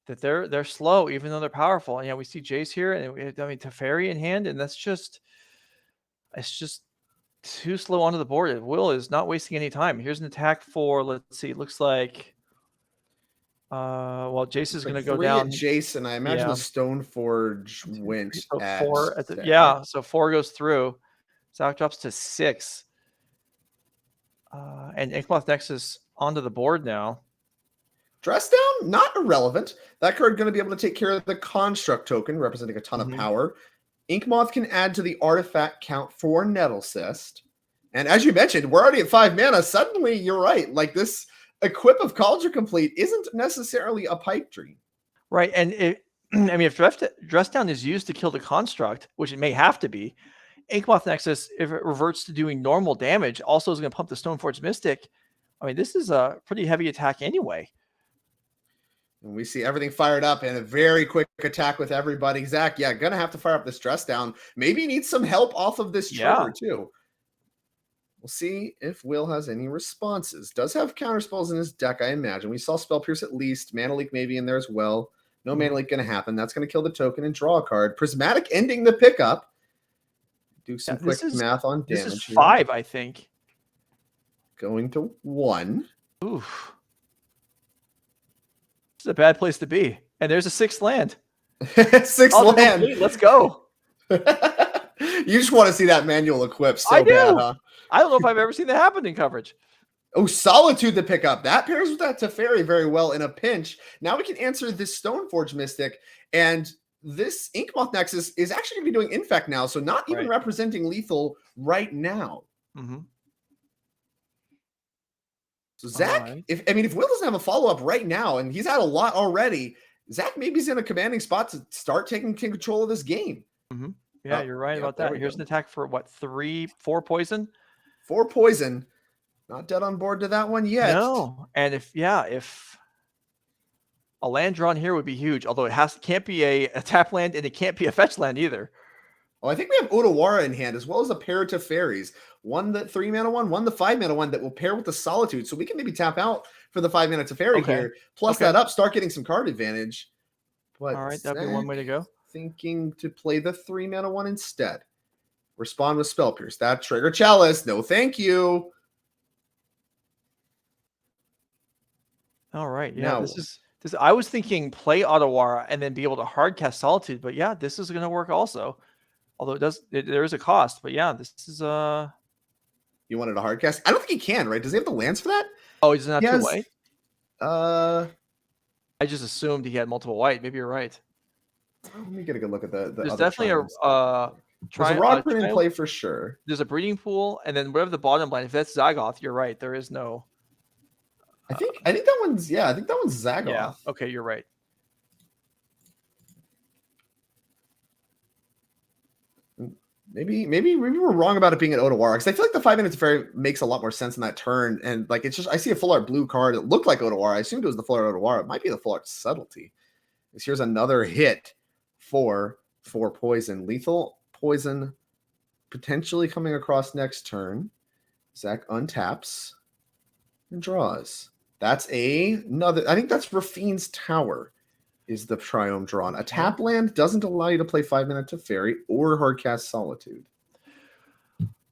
[SPEAKER 3] that they're slow, even though they're powerful. And yeah, we see Jace here, and Teferi in hand, and it's just too slow onto the board. Will is not wasting any time. Here's an attack for, let's see, it looks like Jace is going to go down.
[SPEAKER 6] Jace, and I imagine the Stoneforge went at
[SPEAKER 3] 4 at so 4 goes through. Zach drops to 6. And Yawgmoth Nexus onto the board now.
[SPEAKER 6] Dress down, not irrelevant. That card going to be able to take care of the construct token, representing a ton of power. Yawgmoth can add to the artifact count for Nettle Cyst. And as you mentioned, we're already at 5 mana. Suddenly, you're right. Like, this equip of Culture Complete isn't necessarily a pipe dream.
[SPEAKER 3] Right. And if Dress Down is used to kill the construct, which it may have to be, Yawgmoth Nexus, if it reverts to doing normal damage, also is going to pump the Stoneforge Mystic. I mean, this is a pretty heavy attack anyway.
[SPEAKER 6] And we see everything fired up and a very quick attack with everybody. Zach, gonna have to fire up this Dress Down. Maybe he needs some help off of this trigger too. We'll see if Will has any responses. Does have counter spells in his deck, I imagine. We saw Spell Pierce at least. Mana Leak maybe in there as well. No Mana Leak gonna happen. That's gonna kill the token and draw a card. Prismatic ending the pickup. Do some quick math on damage.
[SPEAKER 3] This is 5, I think.
[SPEAKER 6] Going to 1.
[SPEAKER 3] Oof. This is a bad place to be. And there's a 6th land.
[SPEAKER 6] 6th land.
[SPEAKER 3] Let's go.
[SPEAKER 6] You just want to see that manual equip so bad, huh?
[SPEAKER 3] I don't know if I've ever seen that happen in coverage.
[SPEAKER 6] Oh, Solitude to pick up. That pairs with that Teferi very well in a pinch. Now we can answer this Stoneforge Mystic. And this Yawgmoth Nexus is actually going to be doing Infect now. So not even representing lethal right now. So Zach, if Will doesn't have a follow-up right now, and he's had a lot already, Zach maybe is in a commanding spot to start taking control of this game.
[SPEAKER 3] Yeah, you're right about that. Here's an attack for what, 4 poison?
[SPEAKER 6] 4 poison. Not dead on board to that one yet.
[SPEAKER 3] No. And if a land drawn here would be huge, although it can't be a tap land and it can't be a fetch land either.
[SPEAKER 6] Oh, I think we have Otawara in hand, as well as a pair of Teferis. One the 3-mana one the 5-mana one that will pair with the Solitude. So we can maybe tap out for the 5-mana Teferi here. Plus that up, start getting some card advantage. But
[SPEAKER 3] all right, that'd be one way to go.
[SPEAKER 6] Thinking to play the 3-mana one instead. Respond with Spell Pierce. That trigger Chalice. No, thank you.
[SPEAKER 3] All right. Yeah, this. I was thinking play Otawara and then be able to hard cast Solitude, but yeah, this is going to work also. Although there is a cost, but yeah, this is
[SPEAKER 6] You wanted a hard cast? I don't think he can, right? Does he have the lands for that?
[SPEAKER 3] Oh, he's not
[SPEAKER 6] He
[SPEAKER 3] too
[SPEAKER 6] has-
[SPEAKER 3] white. I just assumed he had multiple white. Maybe you're right.
[SPEAKER 6] Let me get a good look at the
[SPEAKER 3] There's
[SPEAKER 6] other
[SPEAKER 3] definitely
[SPEAKER 6] triumphs.
[SPEAKER 3] There's
[SPEAKER 6] There's a Robkin in play for sure.
[SPEAKER 3] There's a breeding pool, and then whatever the bottom line. If that's Zagoth, you're right. There is no.
[SPEAKER 6] I think that one's I think that one's Zagoth.
[SPEAKER 3] Yeah. Okay, you're right.
[SPEAKER 6] Maybe we're wrong about it being an Otawara, because I feel like the 5 minutes Fairy makes a lot more sense in that turn. And like it's just I see a full art blue card. It looked like Otawara. I assumed it was the full art Otawara. It might be the full art Subtlety. Here's another hit for poison. Lethal poison potentially coming across next turn. Zach untaps and draws. That's another. I think that's Rafine's Tower. Is the Triome drawn. A tap land doesn't allow you to play 5 minutes of Fairy or Hardcast Solitude.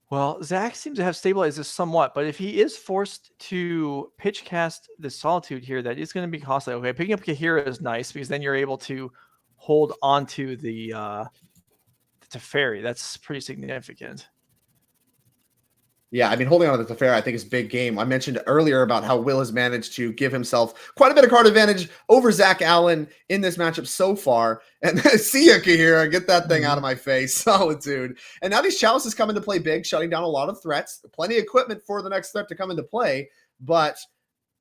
[SPEAKER 3] Well, Zach seems to have stabilized this somewhat, but if he is forced to pitch cast the Solitude here, that is going to be costly. Okay, picking up Kahira is nice because then you're able to hold onto the Teferi. That's pretty significant.
[SPEAKER 6] Yeah, I mean, holding on to the Teferi, I think, is big game. I mentioned earlier about how Will has managed to give himself quite a bit of card advantage over Zach Allen in this matchup so far. And see ya, Kahira. Get that thing out of my face. Solitude. And now these Chalices come into play big, shutting down a lot of threats. Plenty of equipment for the next threat to come into play. But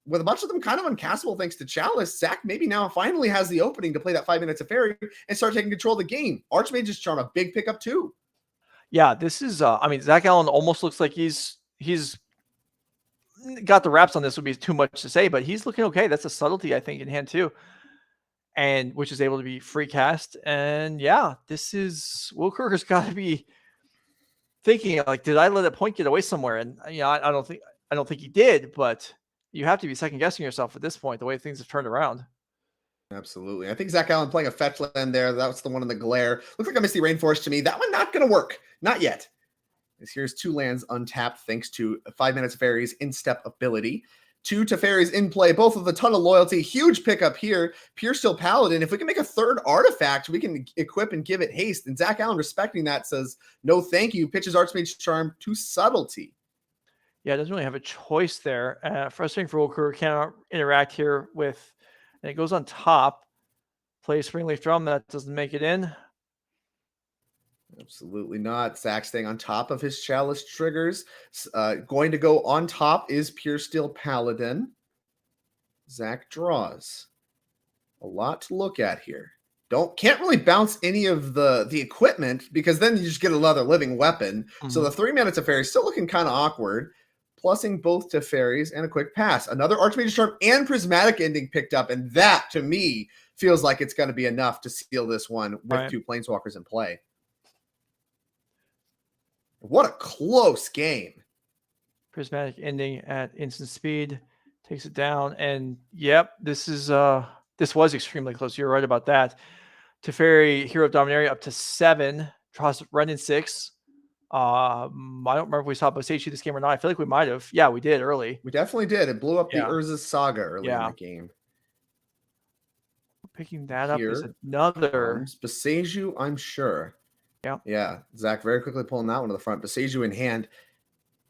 [SPEAKER 6] with a bunch of them kind of uncastable thanks to Chalice, Zach maybe now finally has the opening to play that 5 minutes of Fairy and start taking control of the game. Archmage's Charm, a big pickup too.
[SPEAKER 3] Yeah, this is. I mean, Zach Allen almost looks like he's got the wraps on this. Would be too much to say, but he's looking okay. That's a Subtlety, I think, in hand too, and which is able to be free cast. And yeah, this is Will Krueger's got to be thinking like, did I let a point get away somewhere? And I don't think he did, but you have to be second guessing yourself at this point. The way things have turned around.
[SPEAKER 6] Absolutely. I think Zach Allen playing a fetch land there. That was the one in the glare. Looks like a Misty Rainforest to me. That one not going to work. Not yet. Here's 2 lands untapped thanks to 5 minutes Fairy's in-step ability. 2 Teferis in play, both with a ton of loyalty. Huge pickup here. Pure Steel Paladin. If we can make a 3rd artifact, we can equip and give it haste. And Zach Allen, respecting that, says, no thank you. Pitches Archmage Charm to Subtlety.
[SPEAKER 3] Yeah, it doesn't really have a choice there. Frustrating for Will Krueger. Cannot interact here with... And it goes on top. Play Springleaf Drum. That doesn't make it in.
[SPEAKER 6] Absolutely not. Zach staying on top of his Chalice triggers. Going to go on top is Pure Steel Paladin. Zach draws. A lot to look at here. Can't really bounce any of the equipment because then you just get another living weapon. So the 3 minutes of Fairy is still looking kind of awkward. Plussing both to Fairies and a quick pass. Another Archmage Charm and Prismatic Ending picked up, and that, to me, feels like it's going to be enough to seal this one with 2 Planeswalkers in play. What a close game.
[SPEAKER 3] Prismatic Ending at instant speed. Takes it down, and yep, this was extremely close. You're right about that. Teferi, Hero of Dominaria, up to 7. Draws run in 6. I don't remember if we saw Bosechi this game or not. I feel like we might have. Yeah, we did early.
[SPEAKER 6] We definitely did. It blew up the Urza's Saga early in the game.
[SPEAKER 3] Picking that up is another.
[SPEAKER 6] Boseiju, I'm sure.
[SPEAKER 3] Yeah.
[SPEAKER 6] Yeah. Zach very quickly pulling that one to the front. Boseiju in hand.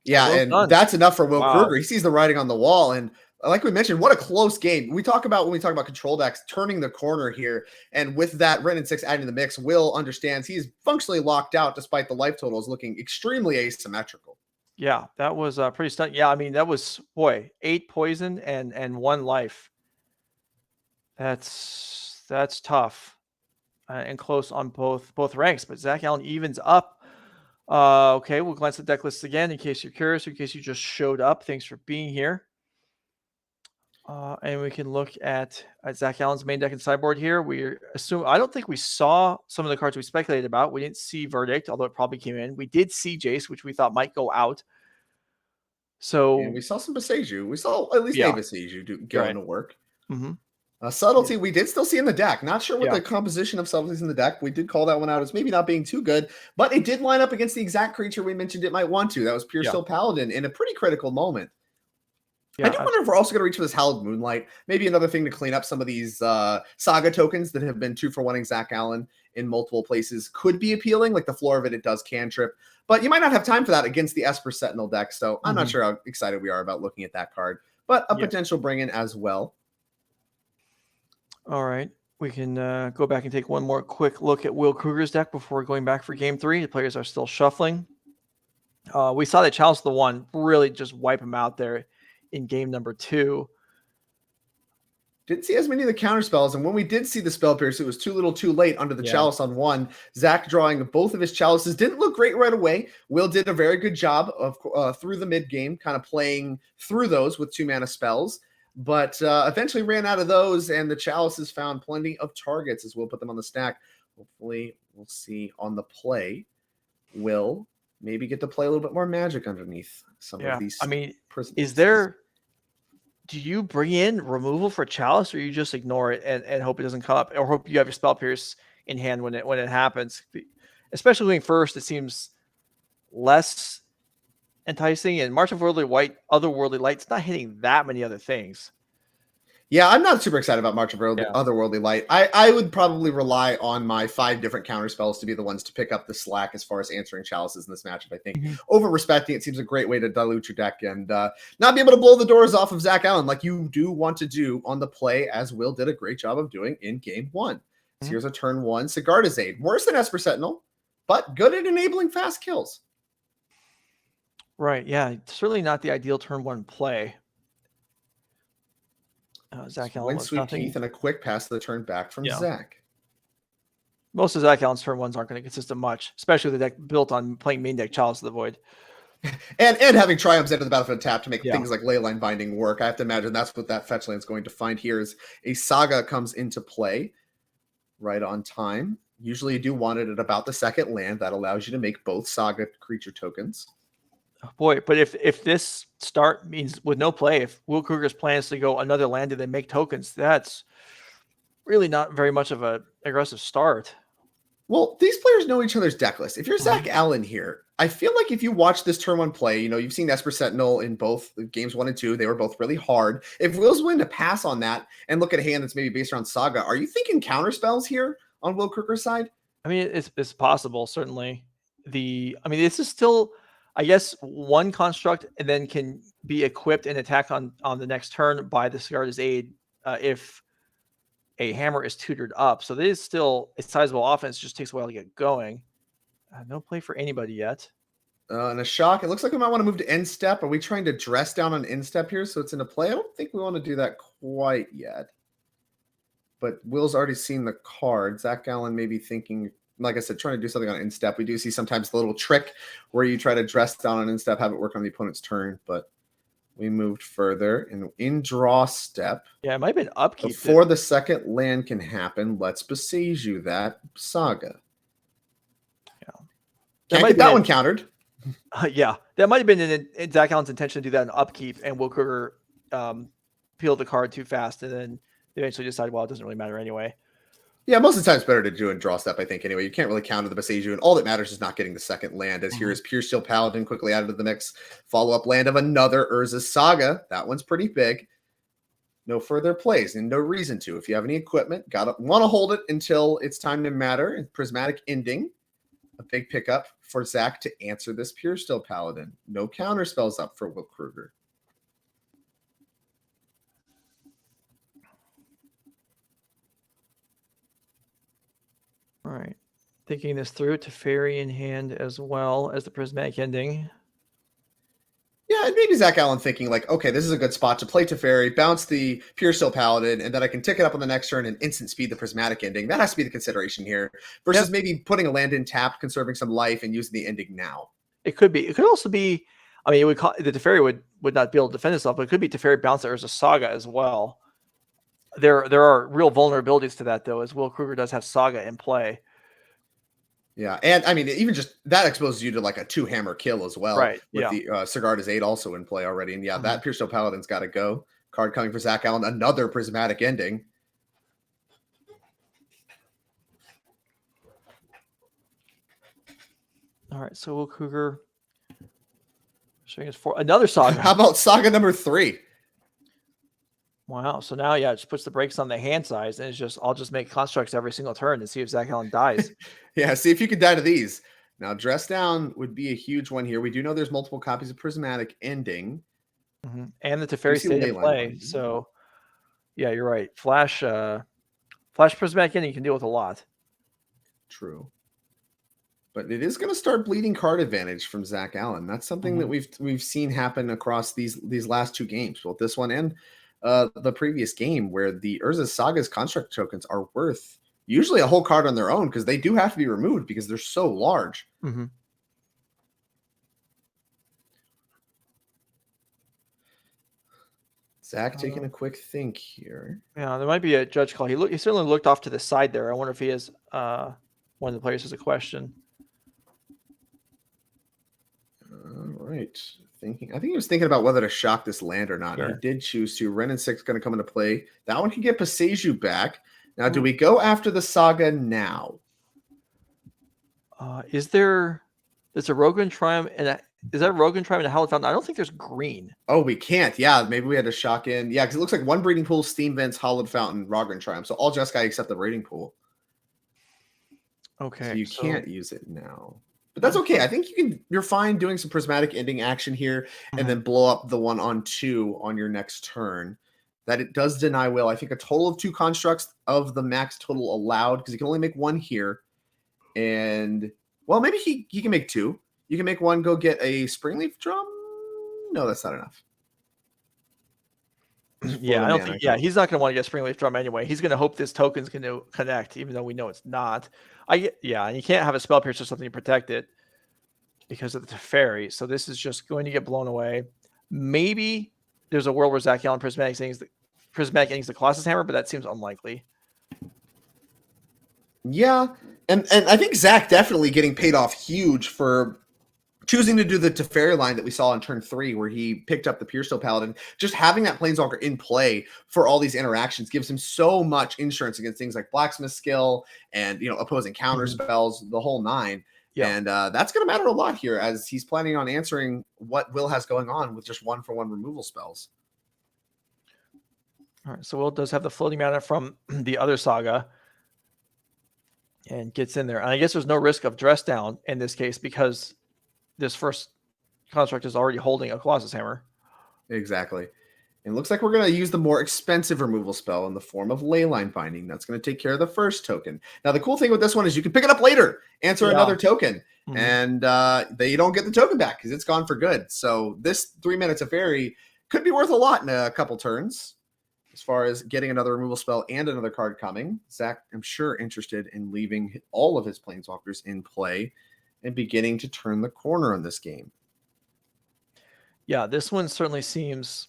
[SPEAKER 6] Yeah,
[SPEAKER 3] Well
[SPEAKER 6] and
[SPEAKER 3] done.
[SPEAKER 6] that's enough for Will Krueger. He sees the writing on the wall, and like we mentioned, what a close game. When we talk about control decks, turning the corner here, and with that Ren and 6 adding to the mix, Will understands he's functionally locked out despite the life totals looking extremely asymmetrical.
[SPEAKER 3] Yeah, that was pretty stunning. Yeah, I mean, that was, 8 poison and 1 life. That's tough and close on both ranks, but Zach Allen evens up. Okay, we'll glance at the deck list again in case you're curious, in case you just showed up. Thanks for being here. And we can look at Zach Allen's main deck and sideboard here. I don't think we saw some of the cards we speculated about. We didn't see Verdict, although it probably came in. We did see Jace, which we thought might go out. So
[SPEAKER 6] and we saw some Boseiju. We saw at least a Boseiju going to work. Subtlety, we did still see in the deck. Not sure what the composition of Subtleties in the deck. We did call that one out as maybe not being too good, but it did line up against the exact creature we mentioned it might want to. That was Pure Steel Paladin in a pretty critical moment.
[SPEAKER 3] Yeah,
[SPEAKER 6] I do wonder if we're also going to reach for this Hallowed Moonlight. Maybe another thing to clean up some of these Saga tokens that have been 2-for-1ing Zach Allen in multiple places could be appealing. Like the floor of it does cantrip. But you might not have time for that against the Esper Sentinel deck. So I'm not sure how excited we are about looking at that card. But a potential bring-in as well.
[SPEAKER 3] All right. We can go back and take one more quick look at Will Krueger's deck before going back for game 3. The players are still shuffling. We saw that Chalice of the One really just wipe him out there in game number 2.
[SPEAKER 6] Didn't see as many of the counter spells, and when we did see the Spell Pierce, it was too little too late under the Chalice on 1. Zach drawing both of his Chalices. Didn't look great right away. Will did a very good job of through the mid-game, kind of playing through those with 2-mana spells, but eventually ran out of those, and the Chalices found plenty of targets as Will put them on the stack. Hopefully, we'll see on the play. Will maybe get to play a little bit more Magic underneath some of these.
[SPEAKER 3] I mean, do you bring in removal for Chalice, or you just ignore it and hope it doesn't come up, or hope you have your Spell Pierce in hand when it happens? Especially going first, it seems less enticing. And March of Otherworldly Light's not hitting that many other things.
[SPEAKER 6] Yeah, I'm not super excited about March of Otherworldly Light. I would probably rely on my 5 different counter spells to be the ones to pick up the slack as far as answering Chalices in this matchup, I think. Over respecting it seems a great way to dilute your deck and not be able to blow the doors off of Zach Allen like you do want to do on the play, as Will did a great job of doing in game 1. So here's a turn 1 Sigarda's Worse than Esper Sentinel, but good at enabling fast kills.
[SPEAKER 3] Right, yeah. Certainly not the ideal turn 1 play. Zach Allen
[SPEAKER 6] Sweet
[SPEAKER 3] nothing.
[SPEAKER 6] Teeth and a quick pass to the turn back from Zach.
[SPEAKER 3] Most of Zach Allen's turn 1s aren't going to consist of much, especially with the deck built on playing main deck Chalice of the Void.
[SPEAKER 6] And having Triumphs into the battlefield tap to make things like Leyline Binding work. I have to imagine that's what that fetch land's going to find here is a Saga comes into play right on time. Usually you do want it at about the second land. That allows you to make both Saga creature tokens.
[SPEAKER 3] Boy, but if this start means with no play, if Will Krueger's plans to go another land and then make tokens, that's really not very much of an aggressive start.
[SPEAKER 6] Well, these players know each other's deck list. If you're Zach Allen here, I feel like if you watch this turn 1 play, you've seen Esper Sentinel in both games 1 and 2. They were both really hard. If Will's willing to pass on that and look at a hand that's maybe based around Saga, are you thinking counter spells here on Will Krueger's side?
[SPEAKER 3] I mean, it's possible, certainly. This is still, I guess, one construct and then can be equipped and attack on the next turn by the Sigarda's Aid if a hammer is tutored up. So this is still a sizable offense, just takes a while to get going. No play for anybody yet.
[SPEAKER 6] And a shock. It looks like we might want to move to end step. Are we trying to dress down on end step here so it's into play? I don't think we want to do that quite yet. But Will's already seen the card. Zach Allen may be thinking, like I said, trying to do something on instep. We do see sometimes the little trick where you try to dress down on instep, have it work on the opponent's turn, but we moved further and in draw step.
[SPEAKER 3] Yeah, it might have been upkeep.
[SPEAKER 6] Before the second land can happen, let's besiege you that Saga.
[SPEAKER 3] Yeah.
[SPEAKER 6] Can't get that one countered.
[SPEAKER 3] Yeah, that might have been in Zach Allen's intention to do that in upkeep, and Will Krueger peeled the card too fast, and then they eventually decided, well, it doesn't really matter anyway.
[SPEAKER 6] Yeah, most of the time it's better to do in draw step, I think, anyway. You can't really counter the Besiege, and all that matters is not getting the second land, as here is Pure Steel Paladin quickly added to the mix. Follow-up land of another Urza Saga. That one's pretty big. No further plays, and no reason to. If you have any equipment, want to hold it until it's time to matter. Prismatic Ending, a big pickup for Zach to answer this Pure Steel Paladin. No counter spells up for Will Krueger.
[SPEAKER 3] All right. Thinking this through, Teferi in hand as well as the Prismatic Ending.
[SPEAKER 6] Yeah, and maybe Zach Allen thinking like, okay, this is a good spot to play Teferi, bounce the Pure Steel Paladin, and then I can tick it up on the next turn and instant speed the Prismatic Ending. That has to be the consideration here versus maybe putting a land in tapped, conserving some life, and using the ending now.
[SPEAKER 3] It could be. It could also be, I mean, the Teferi would not be able to defend itself, but it could be Teferi bounce there as a Saga as well. There are real vulnerabilities to that, though, as Will Krueger does have Saga in play.
[SPEAKER 6] Yeah, and I mean, even just that exposes you to like a 2-hammer kill as well.
[SPEAKER 3] Right,
[SPEAKER 6] with the Sigarda's Aid also in play already. And yeah, that Pure Steel Paladin's got to go. Card coming for Zach Allen, another Prismatic Ending.
[SPEAKER 3] All right, so Will Krueger showing us another Saga.
[SPEAKER 6] How about Saga number 3?
[SPEAKER 3] Wow. So now, yeah, it just puts the brakes on the hand size, and I'll just make constructs every single turn and see if Zach Allen dies.
[SPEAKER 6] Yeah, see if you could die to these. Now, dress down would be a huge one here. We do know there's multiple copies of Prismatic Ending.
[SPEAKER 3] And the Teferi
[SPEAKER 6] see
[SPEAKER 3] stayed in
[SPEAKER 6] Leyline
[SPEAKER 3] play.
[SPEAKER 6] Binding.
[SPEAKER 3] So, yeah, you're right. Flash Prismatic Ending can deal with a lot.
[SPEAKER 6] True. But it is going to start bleeding card advantage from Zach Allen. That's something that we've seen happen across these last two games, both this one and the previous game, where the Urza Saga's construct tokens are worth usually a whole card on their own because they do have to be removed because they're so large. Zach taking a quick think here.
[SPEAKER 3] Yeah, there might be a judge call. He certainly looked off to the side there. I wonder if he has one of the players has a question.
[SPEAKER 6] All right. I think he was thinking about whether to shock this land or not.
[SPEAKER 3] Yeah.
[SPEAKER 6] He did choose to. Ren and 6 going to come into play. That one can get Paseju back. Now, do we go after the Saga now?
[SPEAKER 3] There's a Rogan Triumph and is that Rogan Triumph and a Hallowed Fountain? I don't think there's green.
[SPEAKER 6] Oh, we can't. Yeah, maybe we had to shock in. Yeah, because it looks like one breeding pool, Steam Vents, Hollowed Fountain, Rogan Triumph. So all Jeskai except the breeding pool.
[SPEAKER 3] Okay.
[SPEAKER 6] So you can't use it now. But that's okay. I think you're fine doing some Prismatic Ending action here and then blow up the 1/2 on your next turn. That it does deny Will. I think a total of 2 constructs of the max total allowed because he can only make 1 here. And, well, maybe he can make 2. You can make 1 go get a Springleaf Drum. No, that's not enough.
[SPEAKER 3] Yeah, I don't think. Yeah, he's not going to want to get Springleaf Drum anyway. He's going to hope this token's going to connect, even though we know it's not. And you can't have a Spell Pierce or something to protect it because of the Teferi. So this is just going to get blown away. Maybe there's a world where Zach Allen Prismatic Endings the Colossus Hammer, but that seems unlikely.
[SPEAKER 6] Yeah, and I think Zach definitely getting paid off huge for choosing to do the Teferi line that we saw on turn 3, where he picked up the Puresteel Paladin. Just having that Planeswalker in play for all these interactions gives him so much insurance against things like Blacksmith Skill and opposing counter spells, the whole 9. Yeah. And that's going to matter a lot here as he's planning on answering what Will has going on with just 1-for-1 removal spells.
[SPEAKER 3] All right, so Will does have the floating mana from the other Saga and gets in there. And I guess there's no risk of dress down in this case because this first construct is already holding a Colossus Hammer.
[SPEAKER 6] Exactly. And it looks like we're going to use the more expensive removal spell in the form of Leyline Binding. That's going to take care of the first token. Now, the cool thing with this one is you can pick it up later, answer another token, and they don't get the token back because it's gone for good. So this 3-mana Teferi could be worth a lot in a couple turns as far as getting another removal spell and another card coming. Zach, I'm sure, interested in leaving all of his Planeswalkers in play and beginning to turn the corner on this game.
[SPEAKER 3] Yeah, this one certainly seems...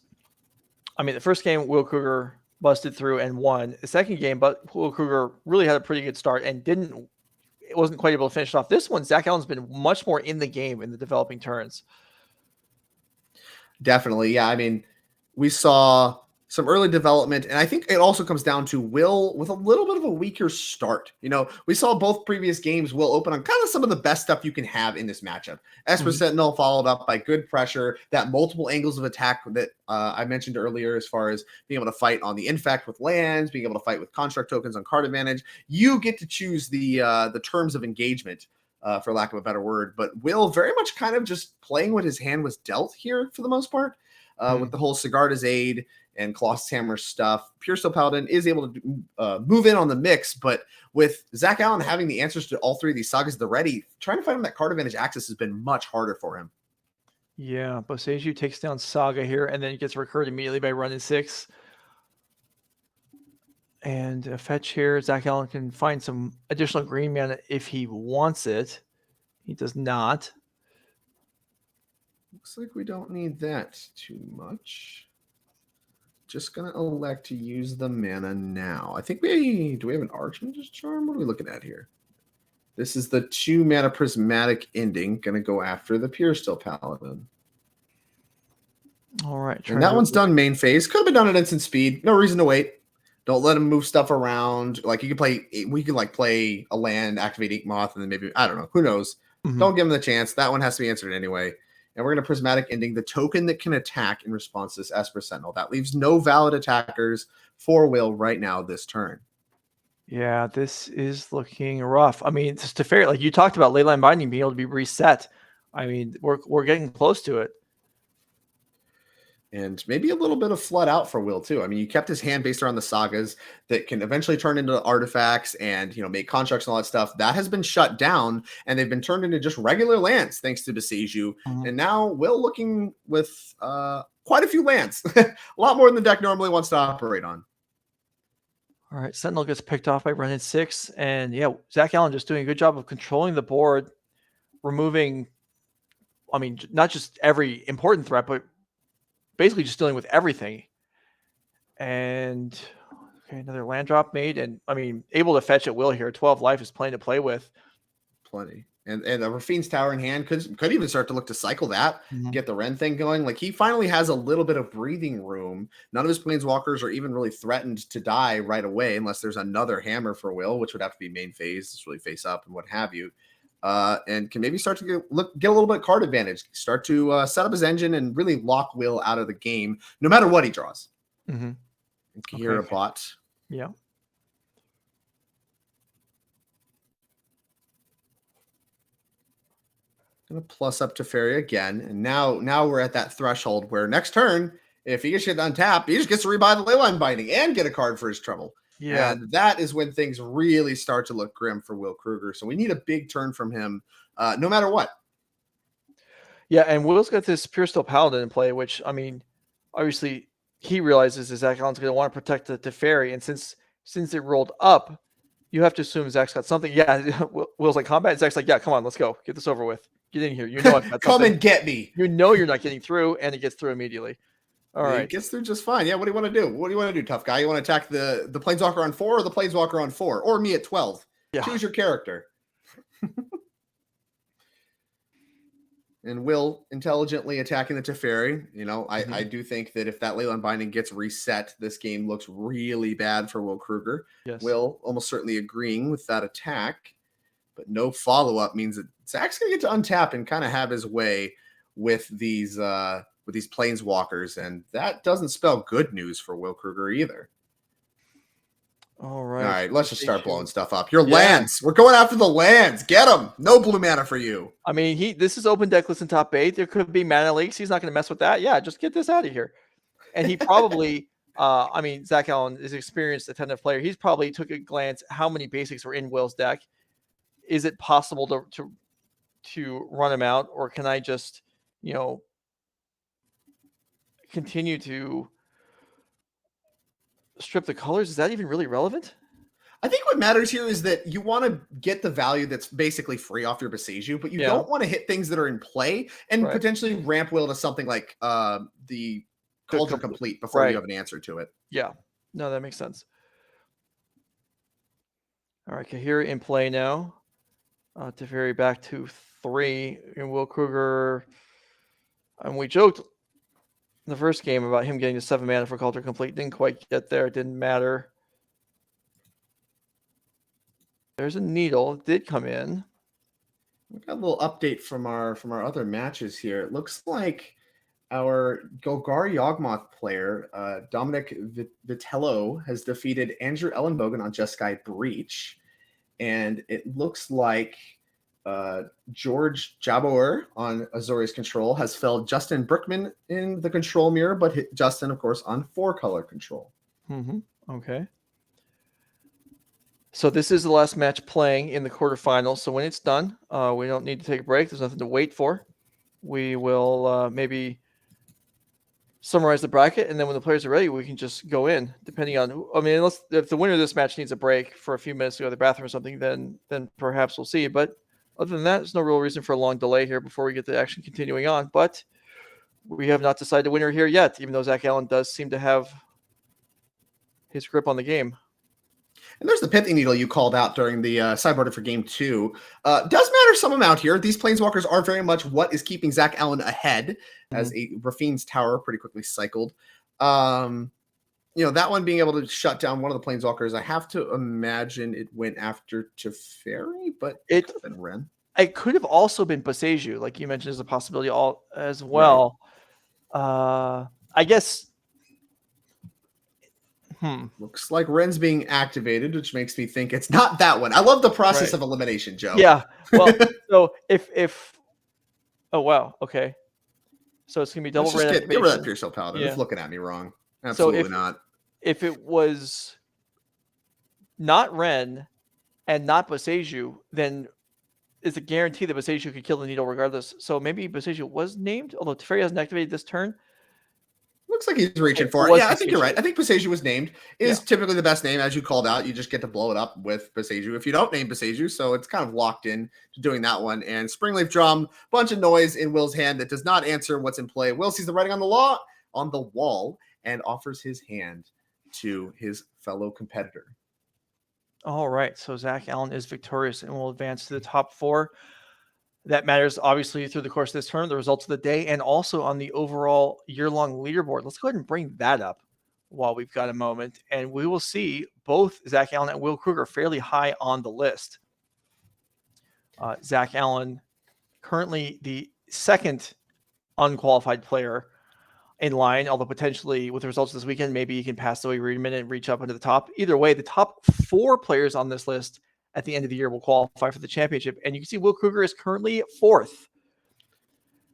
[SPEAKER 3] I mean, the first game, Will Krueger busted through and won. The second game, but Will Krueger really had a pretty good start and wasn't quite able to finish off. This one, Zach Allen's been much more in the game in the developing turns.
[SPEAKER 6] Definitely, yeah. I mean, we saw some early development, and I think it also comes down to Will with a little bit of a weaker start. We saw both previous games Will open on kind of some of the best stuff you can have in this matchup. Esper Sentinel followed up by good pressure, that multiple angles of attack that I mentioned earlier as far as being able to fight on the infect with lands, being able to fight with construct tokens on card advantage. You get to choose the terms of engagement, for lack of a better word, but Will very much kind of just playing what his hand was dealt here for the most part, with the whole Sigarda's Aid and Colossus Hammer stuff. Puresteel Paladin is able to move in on the mix, but with Zach Allen having the answers to all 3 of these sagas at the ready, trying to find him that card advantage access has been much harder for him.
[SPEAKER 3] Yeah, Boseiju takes down Saga here and then gets recurred immediately by running 6. And a fetch here, Zach Allen can find some additional green mana if he wants it. He does not.
[SPEAKER 6] Looks like we don't need that too much. Just going to elect to use the mana now. I think do we have an Archmage's Charm? What are we looking at here? This is the 2-mana Prismatic Ending. Going to go after the Puresteel Paladin.
[SPEAKER 3] All right.
[SPEAKER 6] And that one's done main phase. Could have been done at instant speed. No reason to wait. Don't let him move stuff around. Like we can play a land, activate Yawgmoth, and then maybe, I don't know, who knows. Don't give him the chance. That one has to be answered anyway. And we're going to Prismatic Ending, the token that can attack in response to this Esper Sentinel. That leaves no valid attackers for Will right now this turn.
[SPEAKER 3] Yeah, this is looking rough. I mean, it's fair. Like you talked about Leyline Binding being able to be reset. I mean, we're getting close to it.
[SPEAKER 6] And maybe a little bit of flood out for Will too. I mean, you kept his hand based around the sagas that can eventually turn into artifacts and, you know, make constructs and all that stuff. That has been shut down, and they've been turned into just regular lands thanks to Besiege. And now Will looking with quite a few lands, a lot more than the deck normally wants to operate on.
[SPEAKER 3] All right, Sentinel gets picked off by Brennan 6, and yeah, Zach Allen just doing a good job of controlling the board, removing, I mean, not just every important threat, but basically just dealing with everything. And okay, another land drop made, and I mean, able to fetch at will here. 12 life is plenty to play with.
[SPEAKER 6] Plenty. And the Rafine's Tower in hand could even start to look to cycle that, get the Ren thing going. Like, he finally has a little bit of breathing room. None of his Planeswalkers are even really threatened to die right away unless there's another hammer for Will, which would have to be main phase, just really face up and what have you. And can maybe start to get a little bit card advantage, start to set up his engine and really lock Will out of the game, no matter what he draws. Kira bot.
[SPEAKER 3] Yeah.
[SPEAKER 6] Gonna plus up Teferi again, and now we're at that threshold where next turn, if he gets hit untap, he just gets to rebuy the Leyline Binding and get a card for his trouble.
[SPEAKER 3] Yeah,
[SPEAKER 6] and that is when things really start to look grim for Will Krueger. So we need a big turn from him, no matter what.
[SPEAKER 3] Yeah, and Will's got this Pure Steel Paladin in play, which, I mean, obviously he realizes that Zach Allen's going to want to protect the Teferi, and since it rolled up, you have to assume Zach's got something. Yeah, Will's like, combat. Zach's like, yeah, come on, let's go. Get this over with. Get in here. You know I've got
[SPEAKER 6] Come
[SPEAKER 3] something.
[SPEAKER 6] and get me.
[SPEAKER 3] You know you're not getting through, and it gets through immediately. All right.
[SPEAKER 6] It gets through just fine. Yeah, what do you want to do? What do you want to do, tough guy? You want to attack the Planeswalker on 4 or the Planeswalker on 4? Or me at 12?
[SPEAKER 3] Yeah.
[SPEAKER 6] Choose your character. And Will intelligently attacking the Teferi. You know, I do think that if that Leyline Binding gets reset, this game looks really bad for Will Krueger.
[SPEAKER 3] Yes.
[SPEAKER 6] Will almost certainly agreeing with that attack, but no follow-up means that Zach's going to get to untap and kind of have his way with these Planeswalkers, and that doesn't spell good news for Will Krueger either.
[SPEAKER 3] All right.
[SPEAKER 6] All right, let's just start blowing stuff up. Your lands. We're going after the lands. Get them. No blue mana for you.
[SPEAKER 3] I mean, this is open deck list in top 8. There could be mana leaks. He's not going to mess with that. Yeah, just get this out of here. And he probably, I mean, Zach Allen is an experienced, attentive player. He's probably took a glance how many basics were in Will's deck. Is it possible to run him out, or can I just, you know, continue to strip the colors? Is that even really relevant?
[SPEAKER 6] I think what matters here is that you want to get the value that's basically free off your Besiege, but you don't want to hit things that are in play and potentially ramp Will to something like the Cauldron Complete before you have an answer to it.
[SPEAKER 3] Yeah. No, that makes sense. All right, Kahira in play now. Teferi back to 3. And Will Krueger, and we joked in the first game about him getting to 7 mana for Cauldron Complete. Didn't quite get there. It didn't matter. There's a needle. It did come in.
[SPEAKER 6] We got a little update from our other matches here. It looks like our Golgari Yawgmoth player, Dominic Vitello, has defeated Andrew Elenbogen on Jeskai Breach. And it looks like George Jabbour on Azorius Control has felled Justin Brickman in the control mirror, but hit Justin, of course, on 4-color control.
[SPEAKER 3] Okay. So this is the last match playing in the quarterfinals. So when it's done, we don't need to take a break. There's nothing to wait for. We will maybe summarize the bracket, and then when the players are ready, we can just go in, depending on who. I mean, if the winner of this match needs a break for a few minutes to go to the bathroom or something, then perhaps we'll see. But other than that, there's no real reason for a long delay here before we get the action continuing on. But we have not decided the winner here yet, even though Zach Allen does seem to have his grip on the game.
[SPEAKER 6] And there's the Pithing Needle you called out during the sideboarding for game 2. Does matter some amount here. These Planeswalkers are very much what is keeping Zach Allen ahead, as a Rafine's Tower pretty quickly cycled. You know, that one being able to shut down one of the Planeswalkers, I have to imagine it went after Teferi, but it could have been Ren.
[SPEAKER 3] It could have also been Boseiju, like you mentioned, as a possibility as well. I guess.
[SPEAKER 6] Looks like Ren's being activated, which makes me think it's not that one. I love the process
[SPEAKER 3] Right.
[SPEAKER 6] of elimination, Joe.
[SPEAKER 3] Yeah. Well, so if oh wow, okay. So it's gonna be double
[SPEAKER 6] Let's just
[SPEAKER 3] red
[SPEAKER 6] get rid of
[SPEAKER 3] activation.
[SPEAKER 6] that Pure Soul Paladin.
[SPEAKER 3] Yeah.
[SPEAKER 6] It's looking at me wrong.
[SPEAKER 3] So
[SPEAKER 6] Absolutely not.
[SPEAKER 3] If it was not Ren and not Boseiju, then it's a guarantee that Boseiju could kill the needle regardless. So maybe Boseiju was named, although Teferi hasn't activated this turn.
[SPEAKER 6] Looks like he's reaching
[SPEAKER 3] It
[SPEAKER 6] for it.
[SPEAKER 3] was
[SPEAKER 6] Yeah, I think you're
[SPEAKER 3] Boseiju.
[SPEAKER 6] right. I think Boseiju was named. Is typically the best name, as you called out. You just get to blow it up with Boseiju if you don't name Boseiju. So it's kind of locked in to doing that one. And Springleaf Drum, bunch of noise in Will's hand that does not answer what's in play. Will sees the writing on the wall and offers his hand to his fellow competitor.
[SPEAKER 3] All right. So Zach Allen is victorious and will advance to the top 4. That matters, obviously, through the course of this tournament, the results of the day, and also on the overall year-long leaderboard. Let's go ahead and bring that up while we've got a moment, and we will see both Zach Allen and Will Krueger fairly high on the list. Zach Allen, currently the second unqualified player in line, although potentially with the results this weekend, maybe he can pass away Riederman and reach up into the top. Either way, the top 4 players on this list at the end of the year will qualify for the championship. And you can see Will Krueger is currently 4th.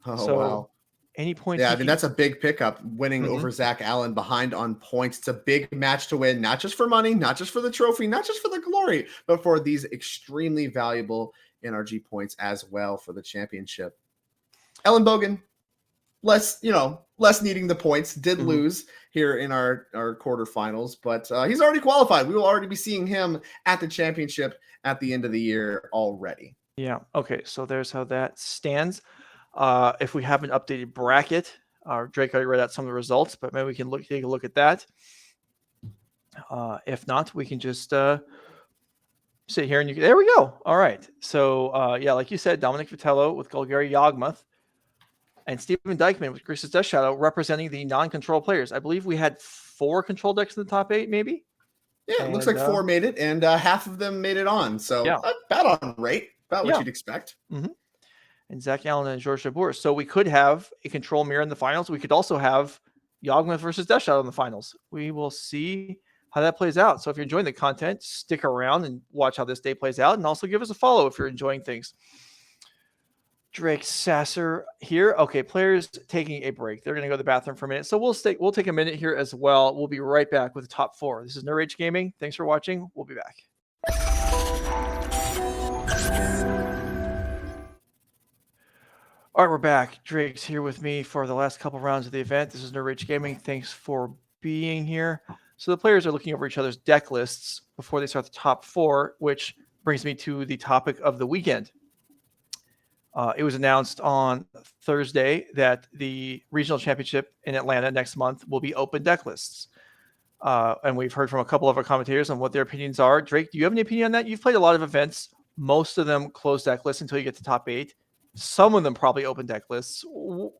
[SPEAKER 6] Oh,
[SPEAKER 3] so
[SPEAKER 6] wow.
[SPEAKER 3] Any point.
[SPEAKER 6] Yeah, I mean, that's a big pickup, winning over Zach Allen behind on points. It's a big match to win, not just for money, not just for the trophy, not just for the glory, but for these extremely valuable NRG points as well for the championship. Elenbogen, less needing the points, did lose here in our quarterfinals, but he's already qualified. We will already be seeing him at the championship at the end of the year already.
[SPEAKER 3] Yeah. Okay. So there's how that stands. If we have an updated bracket, Drake already read out some of the results, but maybe we can take a look at that. If not, we can just sit here and there we go. All right. So yeah, like you said, Dominic Vitello with Golgari Yawgmoth and Stephen Dykman with Grixis Death Shadow representing the non-control players. I believe we had 4 control decks in the top 8, maybe.
[SPEAKER 6] Yeah, it looks like 4 made it, and half of them made it on. So about on rate, about what you'd expect.
[SPEAKER 3] And Zach Allen and George Jabbour. So we could have a control mirror in the finals. We could also have Yawgmoth versus Death Shadow in the finals. We will see how that plays out. So if you're enjoying the content, stick around and watch how this day plays out, and also give us a follow if you're enjoying things. Drake Sasser here. Okay, players taking a break. They're going to go to the bathroom for a minute. So we'll take a minute here as well. We'll be right back with the top 4. This is No Rage Gaming. Thanks for watching. We'll be back. All right, we're back. Drake's here with me for the last couple rounds of the event. This is No Rage Gaming. Thanks for being here. So the players are looking over each other's deck lists before they start the top 4, which brings me to the topic of the weekend. It was announced on Thursday that the regional championship in Atlanta next month will be open deck lists. And we've heard from a couple of our commentators on what their opinions are. Drake, do you have any opinion on that? You've played a lot of events. Most of them closed deck lists until you get to top 8. Some of them probably open deck lists. Do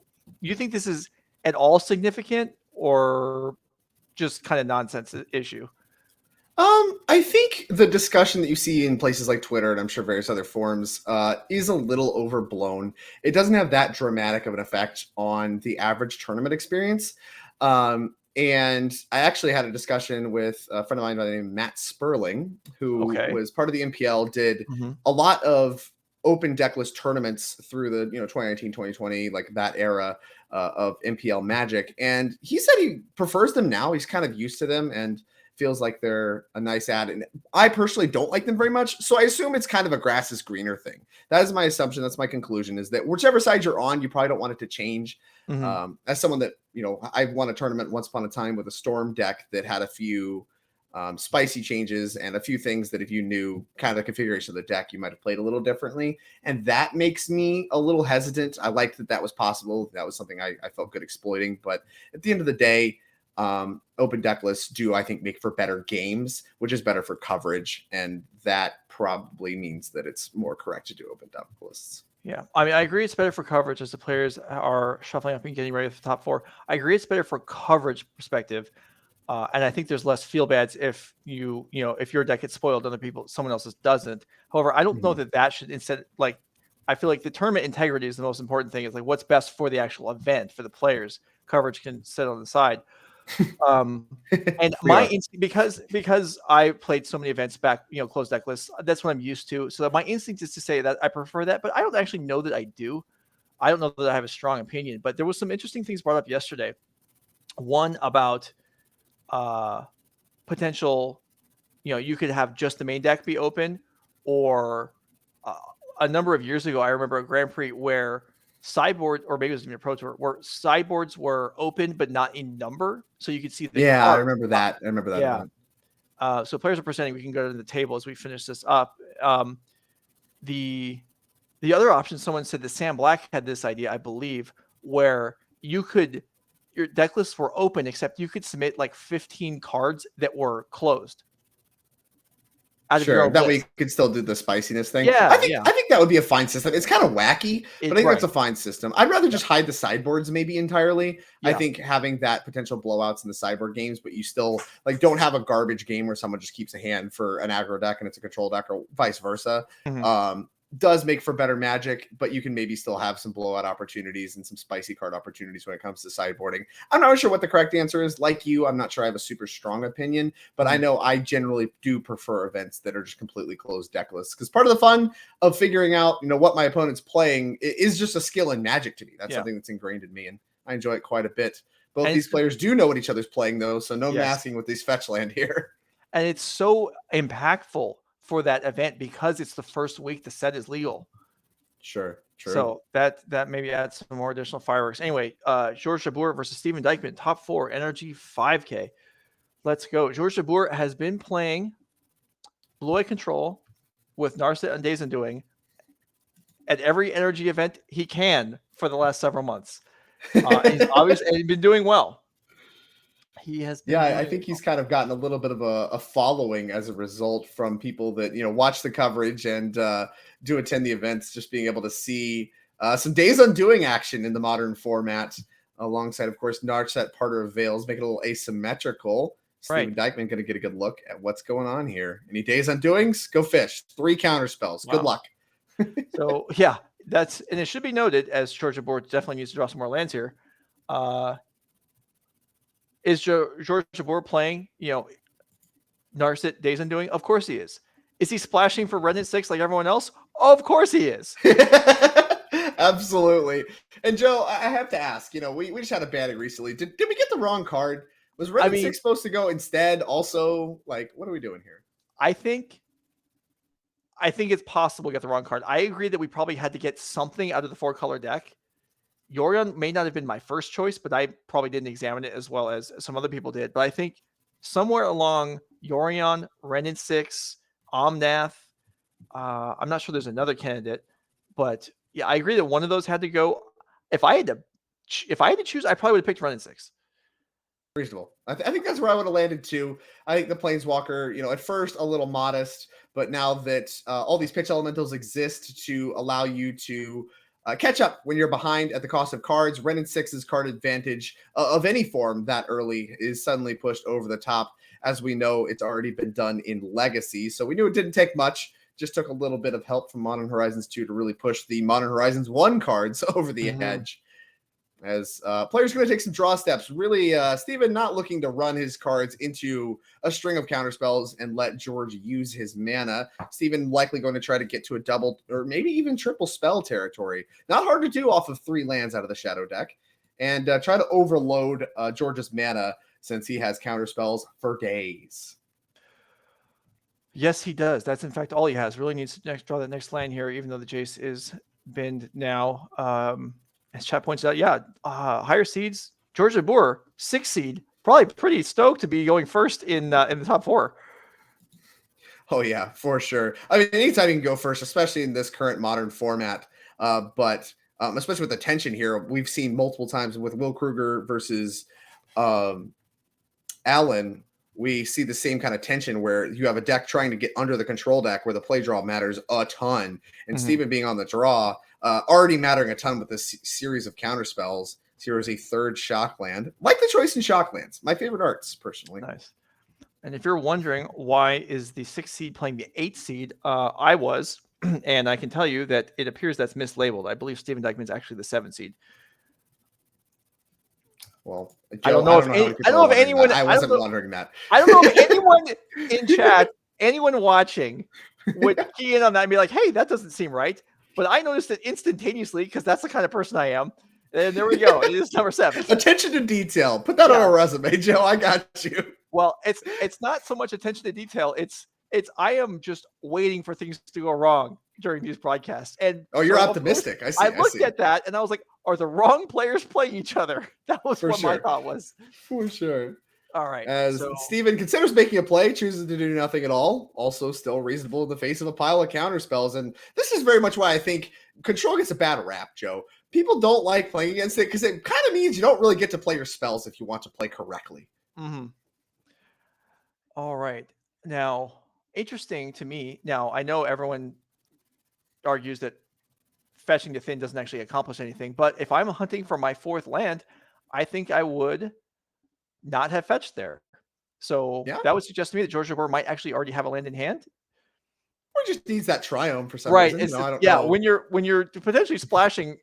[SPEAKER 3] you think this is at all significant or just kind of nonsense issue?
[SPEAKER 6] I think the discussion that you see in places like Twitter and I'm sure various other forums is a little overblown. It doesn't have that dramatic of an effect on the average tournament experience. And I actually had a discussion with a friend of mine by the name of Matt Sperling, who was part of the MPL, did a lot of open decklist tournaments through the 2019, 2020, like that era of MPL Magic. And he said he prefers them now. He's kind of used to them and feels like they're a nice add. And I personally don't like them very much. So I assume it's kind of a grass is greener thing. That is my assumption. That's my conclusion, is that whichever side you're on, you probably don't want it to change. As someone that, I won a tournament once upon a time with a Storm deck that had a few spicy changes and a few things that if you knew kind of the configuration of the deck, you might have played a little differently. And that makes me a little hesitant. I liked that was possible. That was something I felt good exploiting. But at the end of the day, open deck lists do, I think, make for better games, which is better for coverage. And that probably means that it's more correct to do open deck lists.
[SPEAKER 3] Yeah. I mean, I agree it's better for coverage as the players are shuffling up and getting ready for the top 4. I agree it's better for coverage perspective. And I think there's less feel bads if if your deck gets spoiled, someone else's doesn't. However, I don't know that should instead I feel like the tournament integrity is the most important thing. It's like what's best for the actual event for the players. Coverage can sit on the side. And my instinct, because I played so many events back, closed deck lists, that's what I'm used to. So my instinct is to say that I prefer that, but I don't actually know that I do. I don't know that I have a strong opinion, but there was some interesting things brought up yesterday. One about potential, you could have just the main deck be open, or a number of years ago, I remember a Grand Prix where sideboard, or maybe it was even a Pro Tour, where sideboards were open but not in number, so you could see the
[SPEAKER 6] I
[SPEAKER 3] card.
[SPEAKER 6] remember that.
[SPEAKER 3] Yeah. So players are presenting. We can go to the table as we finish this up. The other option, someone said that Sam Black had this idea, I believe, where your deck lists were open, except you could submit like 15 cards that were closed.
[SPEAKER 6] Sure, that way you could still do the spiciness thing.
[SPEAKER 3] Yeah,
[SPEAKER 6] I think that would be a fine system. It's kind of wacky, but I think that's a fine system. I'd rather just hide the sideboards maybe entirely. Yeah. I think having that potential blowouts in the sideboard games, but you still like don't have a garbage game where someone just keeps a hand for an aggro deck and it's a control deck, or vice versa. Does make for better Magic, but you can maybe still have some blowout opportunities and some spicy card opportunities when it comes to sideboarding. I'm not sure what the correct answer is. Like you, I'm not sure I have a super strong opinion, but I know I generally do prefer events that are just completely closed deck lists, because part of the fun of figuring out, what my opponent's playing is just a skill in Magic to me. That's something that's ingrained in me, and I enjoy it quite a bit. Both these players do know what each other's playing, though, so no masking with these fetch land here.
[SPEAKER 3] And it's so impactful for that event because it's the first week the set is legal.
[SPEAKER 6] Sure. True.
[SPEAKER 3] So that maybe adds some more additional fireworks. Anyway, George Jabbour versus Steven Dykman, top 4 NRG 5K. Let's go. George Jabbour has been playing Blue-Eye Control with Narset and Days Undoing at every NRG event he can for the last several months. He's obviously been doing well. He has been
[SPEAKER 6] I think he's kind of gotten a little bit of a following as a result from people that watch the coverage and do attend the events, just being able to see some Days Undoing action in the modern format, alongside, of course, Narset, Parter of Veils, make it a little asymmetrical. Steven Dykman going to get a good look at what's going on here. Any Days Undoings? Go fish. 3 counter spells. Wow. Good luck.
[SPEAKER 3] So and it should be noted, as George Jabbour definitely needs to draw some more lands here. Is George Jabbour playing, Narset Days Undoing? Of course he is. Is he splashing for Red and 6 like everyone else? Of course he is.
[SPEAKER 6] Absolutely. And Joe, I have to ask, we just had a banning recently. Did we get the wrong card? Was Red and 6 supposed to go instead? Also, like, what are we doing here?
[SPEAKER 3] I think it's possible to get the wrong card. I agree that we probably had to get something out of the 4-color deck. Yorion may not have been my first choice, but I probably didn't examine it as well as some other people did. But I think somewhere along Yorion, Ren and 6, Omnath, I'm not sure there's another candidate, but yeah, I agree that one of those had to go. If I had to choose, I probably would have picked Ren and 6.
[SPEAKER 6] Reasonable. I think that's where I would have landed too. I think the Planeswalker, at first a little modest, but now that all these pitch elementals exist to allow you to catch up when you're behind at the cost of cards, Ren and 6's card advantage of any form that early is suddenly pushed over the top. As we know, it's already been done in Legacy, so we knew it didn't take much. Just took a little bit of help from Modern Horizons 2 to really push the Modern Horizons 1 cards over the edge. As players are going to take some draw steps. Really, Steven not looking to run his cards into a string of counterspells and let George use his mana. Steven likely going to try to get to a double or maybe even triple spell territory. Not hard to do off of 3 lands out of the Shadow deck. And try to overload George's mana since he has counterspells for days.
[SPEAKER 3] Yes, he does. That's in fact all he has. Really needs to draw that next land here, even though the Jace is binned now. As chat points out, higher seeds. George Jabbour, 6 seed, probably pretty stoked to be going first in the top 4.
[SPEAKER 6] Oh yeah, for sure. I mean, anytime you can go first, especially in this current modern format. But especially with the tension here, we've seen multiple times with Will Krueger versus Allen. We see the same kind of tension where you have a deck trying to get under the control deck where the play draw matters a ton, and Steven being on the draw. Already mattering a ton with this series of counterspells. Here is a 3rd Shockland. Like the choice in Shocklands. My favorite arts, personally.
[SPEAKER 3] Nice. And if you're wondering why is the 6th seed playing the 8th seed, I was. and I can tell you that it appears that's mislabeled. I believe Steven Dykman's actually the 7 seed.
[SPEAKER 6] Well, Joe,
[SPEAKER 3] I don't know if anyone.
[SPEAKER 6] I wasn't wondering that.
[SPEAKER 3] I don't know if anyone in chat, anyone watching, would key in on that and be like, "Hey, that doesn't seem right." But I noticed it instantaneously because that's the kind of person I am. And there we go. It is number 7.
[SPEAKER 6] Attention to detail. Put that on a resume, Joe. I got you.
[SPEAKER 3] Well, it's not so much attention to detail. It's I am just waiting for things to go wrong during these broadcasts. And
[SPEAKER 6] you're optimistic. I see.
[SPEAKER 3] I looked at that and I was like, are the wrong players playing each other? That was what my thought was.
[SPEAKER 6] For sure.
[SPEAKER 3] All right.
[SPEAKER 6] As Steven considers making a play, chooses to do nothing at all. Also still reasonable in the face of a pile of counter spells. And this is very much why I think Control gets a bad rap, Joe. People don't like playing against it because it kind of means you don't really get to play your spells if you want to play correctly.
[SPEAKER 3] Mm-hmm. All right. Now, interesting to me. Now, I know everyone argues that fetching the Finn doesn't actually accomplish anything, but if I'm hunting for my 4th land, I think I would not have fetched there. So that would suggest to me that Jabbour might actually already have a land in hand.
[SPEAKER 6] Or just needs that triumph for some reason.
[SPEAKER 3] Right.
[SPEAKER 6] I don't know.
[SPEAKER 3] When you're potentially splashing,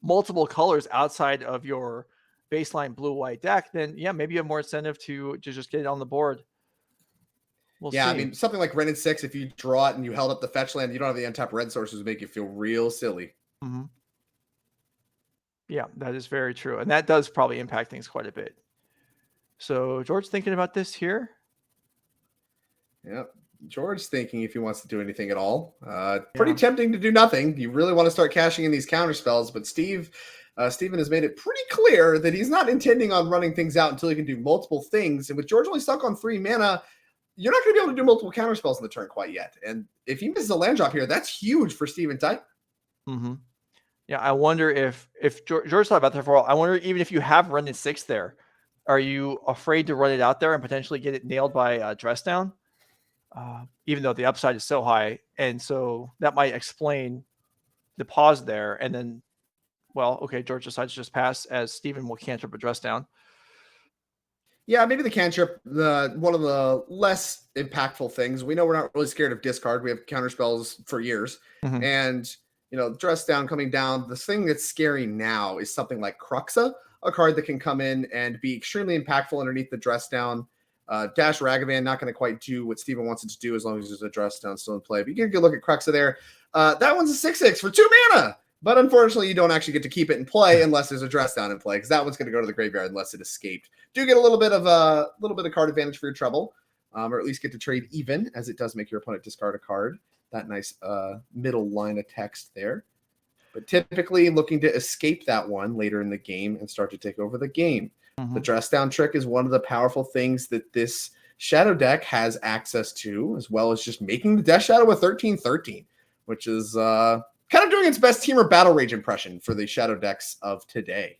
[SPEAKER 3] multiple colors outside of your baseline blue-white deck, then maybe you have more incentive to just get it on the board. We'll see.
[SPEAKER 6] I mean, something like Ren and 6, if you draw it and you held up the fetch land, you don't have the untapped red sources, would make you feel real silly.
[SPEAKER 3] Mm-hmm. Yeah, that is very true. And that does probably impact things quite a bit. So George thinking about this here?
[SPEAKER 6] Yep. George's thinking if he wants to do anything at all. Pretty tempting to do nothing. You really want to start cashing in these counter spells, but Steven has made it pretty clear that he's not intending on running things out until he can do multiple things. And with George only stuck on 3 mana, you're not going to be able to do multiple counter spells in the turn quite yet. And if he misses a land drop here, that's huge for Steven Dykman.
[SPEAKER 3] Mm-hmm. Yeah, I wonder if George thought about that for a while. I wonder even if you have run in 6 there, are you afraid to run it out there and potentially get it nailed by dress down? Even though the upside is so high. And so that might explain the pause there. And then, George decides to just pass as Steven will cantrip a dress down.
[SPEAKER 6] Yeah, maybe the cantrip, one of the less impactful things. We know we're not really scared of discard. We have counter spells for years. Mm-hmm. And, dress down coming down. The thing that's scary now is something like Krueger, a card that can come in and be extremely impactful underneath the dress down. Dash Ragavan, not going to quite do what Steven wants it to do as long as there's a dress down still in play. But you get a good look at Krueger there. That one's a 6/6 for 2 mana. But unfortunately, you don't actually get to keep it in play unless there's a dress down in play, because that one's going to go to the graveyard unless it escaped. Do get a little bit of card advantage for your trouble, or at least get to trade even, as it does make your opponent discard a card. That nice middle line of text there. But typically looking to escape that one later in the game and start to take over the game. Mm-hmm. The dress down trick is one of the powerful things that this Shadow deck has access to, as well as just making the Death Shadow a 13/13, which is kind of doing its best Temur Battle Rage impression for the Shadow decks of today.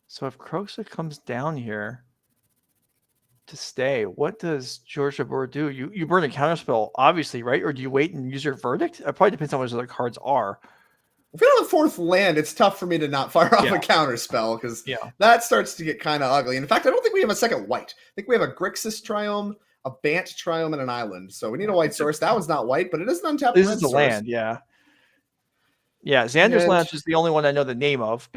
[SPEAKER 3] So if Krueger comes down here to stay, what does Jabbour do? You burn a counterspell, obviously, right? Or do you wait and use your verdict? It probably depends on what his other cards are.
[SPEAKER 6] If you're on the 4th land, it's tough for me to not fire off a counter spell, because that starts to get kind of ugly. In fact, I don't think we have a second white. I think we have a Grixis Triome, a Bant Triome, and an island. So we need a white source. That one's not white, but it is an untapped red source.
[SPEAKER 3] This is the land, yeah. Xandar's Lounge is the only one I know the name of,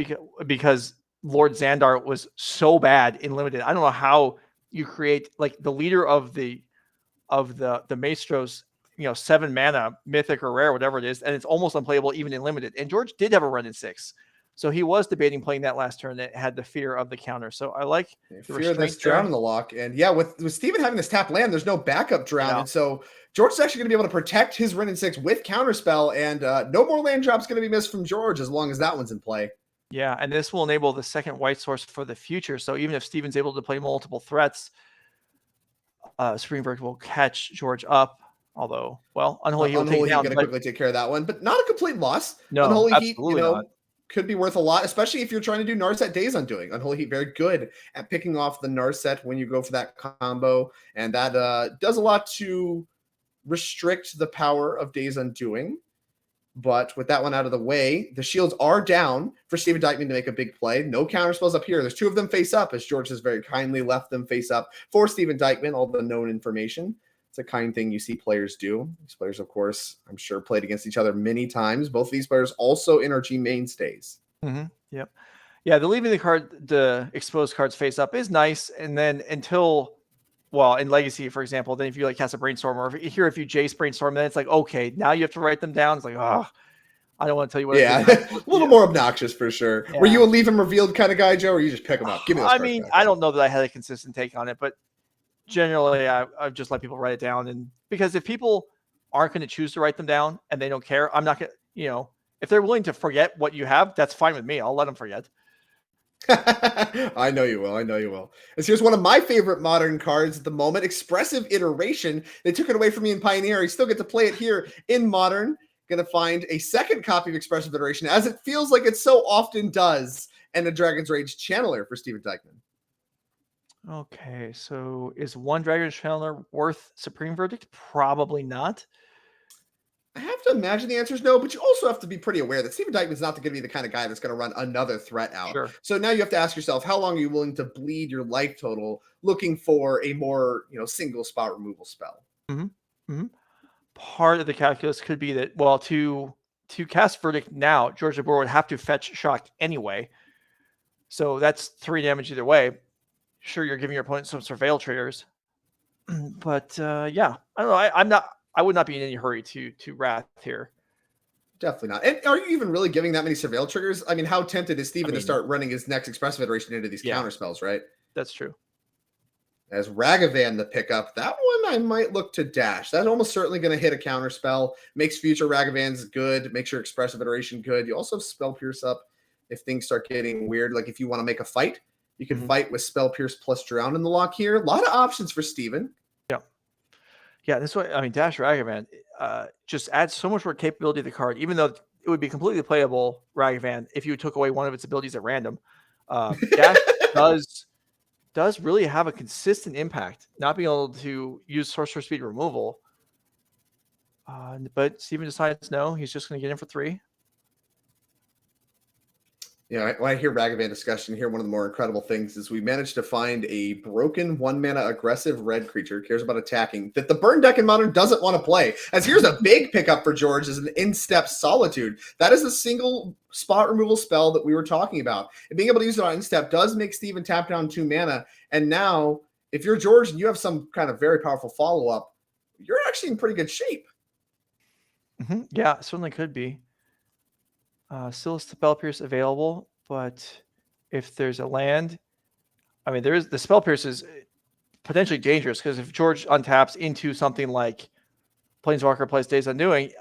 [SPEAKER 3] because Lord Xandar was so bad in limited. I don't know how you create like the leader of the Maestros, 7 mana mythic or rare, whatever it is, and it's almost unplayable even in limited. And George did have a run in 6, so he was debating playing that last turn that had the fear of the counter. So I like the
[SPEAKER 6] fear of this drown in the lock. And with Steven having this tap land, there's no backup drown, and so George is actually going to be able to protect his run in 6 with counterspell, and no more land drops going to be missed from George as long as that one's in play.
[SPEAKER 3] Yeah, and this will enable the second white source for the future. So even if Steven's able to play multiple threats, Springberg will catch George up. Although, Unholy Heat will take down.
[SPEAKER 6] Going to quickly take care of that one, but not a complete loss.
[SPEAKER 3] No,
[SPEAKER 6] Unholy Heat,
[SPEAKER 3] not.
[SPEAKER 6] Could be worth a lot, especially if you're trying to do Narset Days Undoing. Unholy Heat very good at picking off the Narset when you go for that combo, and that does a lot to restrict the power of Days Undoing. But with that one out of the way, the shields are down for Steven Dykman to make a big play. No counter spells up here. There's 2 of them face up, as George has very kindly left them face up for Steven Dykman, all the known information. It's a kind thing you see players do. These players, of course, I'm sure played against each other many times. Both of these players also NRG mainstays.
[SPEAKER 3] Yep. Yeah, the leaving the exposed cards face up is nice. And then until, well, in Legacy, for example, then if you like cast a Brainstorm, or if you Jace Brainstorm, then it's like, okay, now you have to write them down. It's like, oh, I don't want to tell you what.
[SPEAKER 6] Yeah, a little more obnoxious for sure. Yeah. Were you a leave him revealed kind of guy, Joe, or you just pick them up? Give me those cards back.
[SPEAKER 3] I don't know that I had a consistent take on it, but generally I've just let people write it down. And because if people aren't going to choose to write them down and they don't care, I'm not going to, if they're willing to forget what you have, that's fine with me. I'll let them forget.
[SPEAKER 6] I know you will. I know you will. And here's one of my favorite modern cards at the moment, Expressive Iteration. They took it away from me in Pioneer. I still get to play it here in Modern. Going to find a second copy of Expressive Iteration, as it feels like it so often does, and a Dragon's Rage Channeler for Steven Dykman.
[SPEAKER 3] Okay, so is one Dragon's Channeler worth Supreme Verdict? Probably not.
[SPEAKER 6] I have to imagine the answer is no, but you also have to be pretty aware that Steven Dykman's not going to be the kind of guy that's going to run another threat out.
[SPEAKER 3] Sure.
[SPEAKER 6] So now you have to ask yourself, how long are you willing to bleed your life total looking for a more, single spot removal spell?
[SPEAKER 3] Part of the calculus could be that, well, to cast Verdict now, George Jabbour would have to fetch Shock anyway. So that's 3 damage either way. Sure, you're giving your opponent some Surveil triggers. But yeah, I don't know. I would not be in any hurry to Wrath here.
[SPEAKER 6] Definitely not. And are you even really giving that many Surveil triggers? I mean, how tempted is Steven to start running his next Expressive Iteration into these counter spells, right?
[SPEAKER 3] That's true.
[SPEAKER 6] As Ragavan the pickup, that one I might look to dash. That's almost certainly going to hit a counter spell. Makes future Ragavans good. Makes your Expressive Iteration good. You also have Spell Pierce up if things start getting weird. Like if you want to make a fight, you can fight with Spell Pierce plus Drown in the lock here. A lot of options for Steven.
[SPEAKER 3] Yeah, this way, Dash Ragavan just adds so much more capability to the card, even though it would be completely playable Ragavan if you took away one of its abilities at random. Dash does really have a consistent impact, not being able to use Sorcerer Speed removal. But Steven decides no, he's just going to get in for 3.
[SPEAKER 6] Yeah, when I hear Ragavan discussion here, one of the more incredible things is we managed to find a broken 1-mana aggressive red creature, cares about attacking, that the burn deck in Modern doesn't want to play. As here's a big pickup for George is an Instep Solitude. That is a single spot removal spell that we were talking about. And being able to use it on Instep does make Steven tap down 2 mana. And now, if you're George and you have some kind of very powerful follow-up, you're actually in pretty good shape.
[SPEAKER 3] Yeah, certainly could be. Still Spell Pierce available, but if there's a land, there is the Spell Pierce is potentially dangerous because if George untaps into something like Planeswalker plays Days Undoing,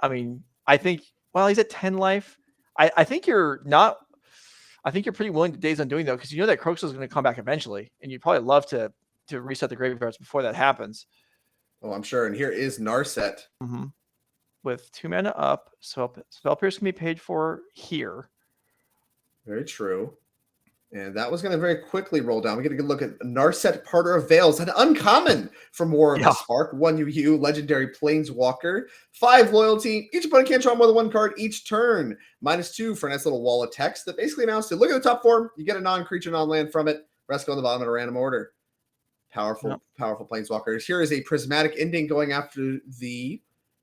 [SPEAKER 3] I think he's at 10 life. I think you're not. I think you're pretty willing to Days Undoing though, because that Croxa is going to come back eventually, and you'd probably love to reset the graveyards before that happens.
[SPEAKER 6] Oh, I'm sure. And here is Narset.
[SPEAKER 3] With 2 mana up, so Spell Pierce can be paid for here.
[SPEAKER 6] Very true. And that was going to very quickly roll down. We get a good look at Narset Parter of Veils, an uncommon from War of the Spark. 1 UU, legendary Planeswalker. 5 loyalty. Each opponent can't draw more than 1 card each turn. -2 for a nice little wall of text that basically announced it. Look at the top 4. You get a non-creature, non-land from it. Rest go on the bottom in a random order. Powerful Planeswalkers. Here is a Prismatic Ending going after the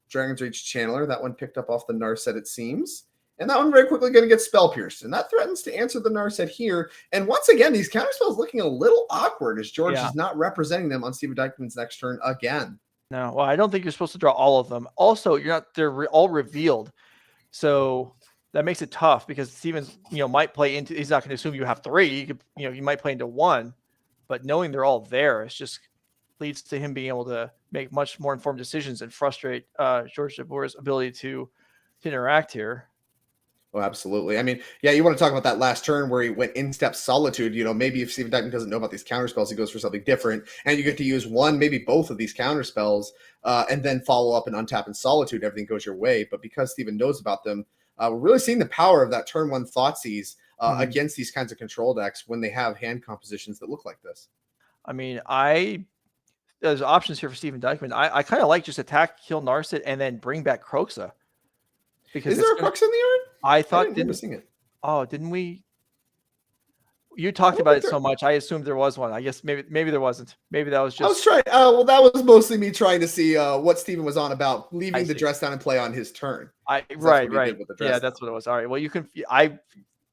[SPEAKER 6] Dragon's Rage Channeler. That one picked up off the Narset, it seems. And that one very quickly going to get Spell Pierced. And that threatens to answer the Narset here. And once again, these counterspells looking a little awkward as George is not representing them on Steven Dykman's next turn again.
[SPEAKER 3] No, well, I don't think you're supposed to draw all of them. Also, they're all revealed. So that makes it tough because Steven's, might play into, he's not going to assume you have 3. You might play into 1. But knowing they're all there, it's just leads to him being able to make much more informed decisions and frustrate George Jabbour's ability to interact here.
[SPEAKER 6] Oh, absolutely. You want to talk about that last turn where he went Instep Solitude. Maybe if Steven Dykman doesn't know about these counterspells, he goes for something different, and you get to use one, maybe both of these counterspells, and then follow up and untap in Solitude. Everything goes your way. But because Steven knows about them, we're really seeing the power of that turn 1 Thoughtseize against these kinds of control decks when they have hand compositions that look like this.
[SPEAKER 3] There's options here for Steven Dykman. I kind of like just attack, kill Narset, and then bring back Croxa. because
[SPEAKER 6] Is
[SPEAKER 3] it's
[SPEAKER 6] there a
[SPEAKER 3] gonna-
[SPEAKER 6] Crux in the yard?
[SPEAKER 3] I
[SPEAKER 6] I
[SPEAKER 3] thought
[SPEAKER 6] didn't remember seeing it.
[SPEAKER 3] Oh, didn't we? You talked
[SPEAKER 6] don't
[SPEAKER 3] about
[SPEAKER 6] think
[SPEAKER 3] it so much. I assumed there was one. I guess maybe there wasn't. Maybe that was
[SPEAKER 6] I was
[SPEAKER 3] just.
[SPEAKER 6] trying. Well, that was mostly me trying to see what Steven was on about leaving the
[SPEAKER 3] see.
[SPEAKER 6] dress down and play on his turn.
[SPEAKER 3] Right,
[SPEAKER 6] what he did
[SPEAKER 3] right.
[SPEAKER 6] with the
[SPEAKER 3] Yeah,
[SPEAKER 6] dress
[SPEAKER 3] that's what it was. All right. Well, you can. I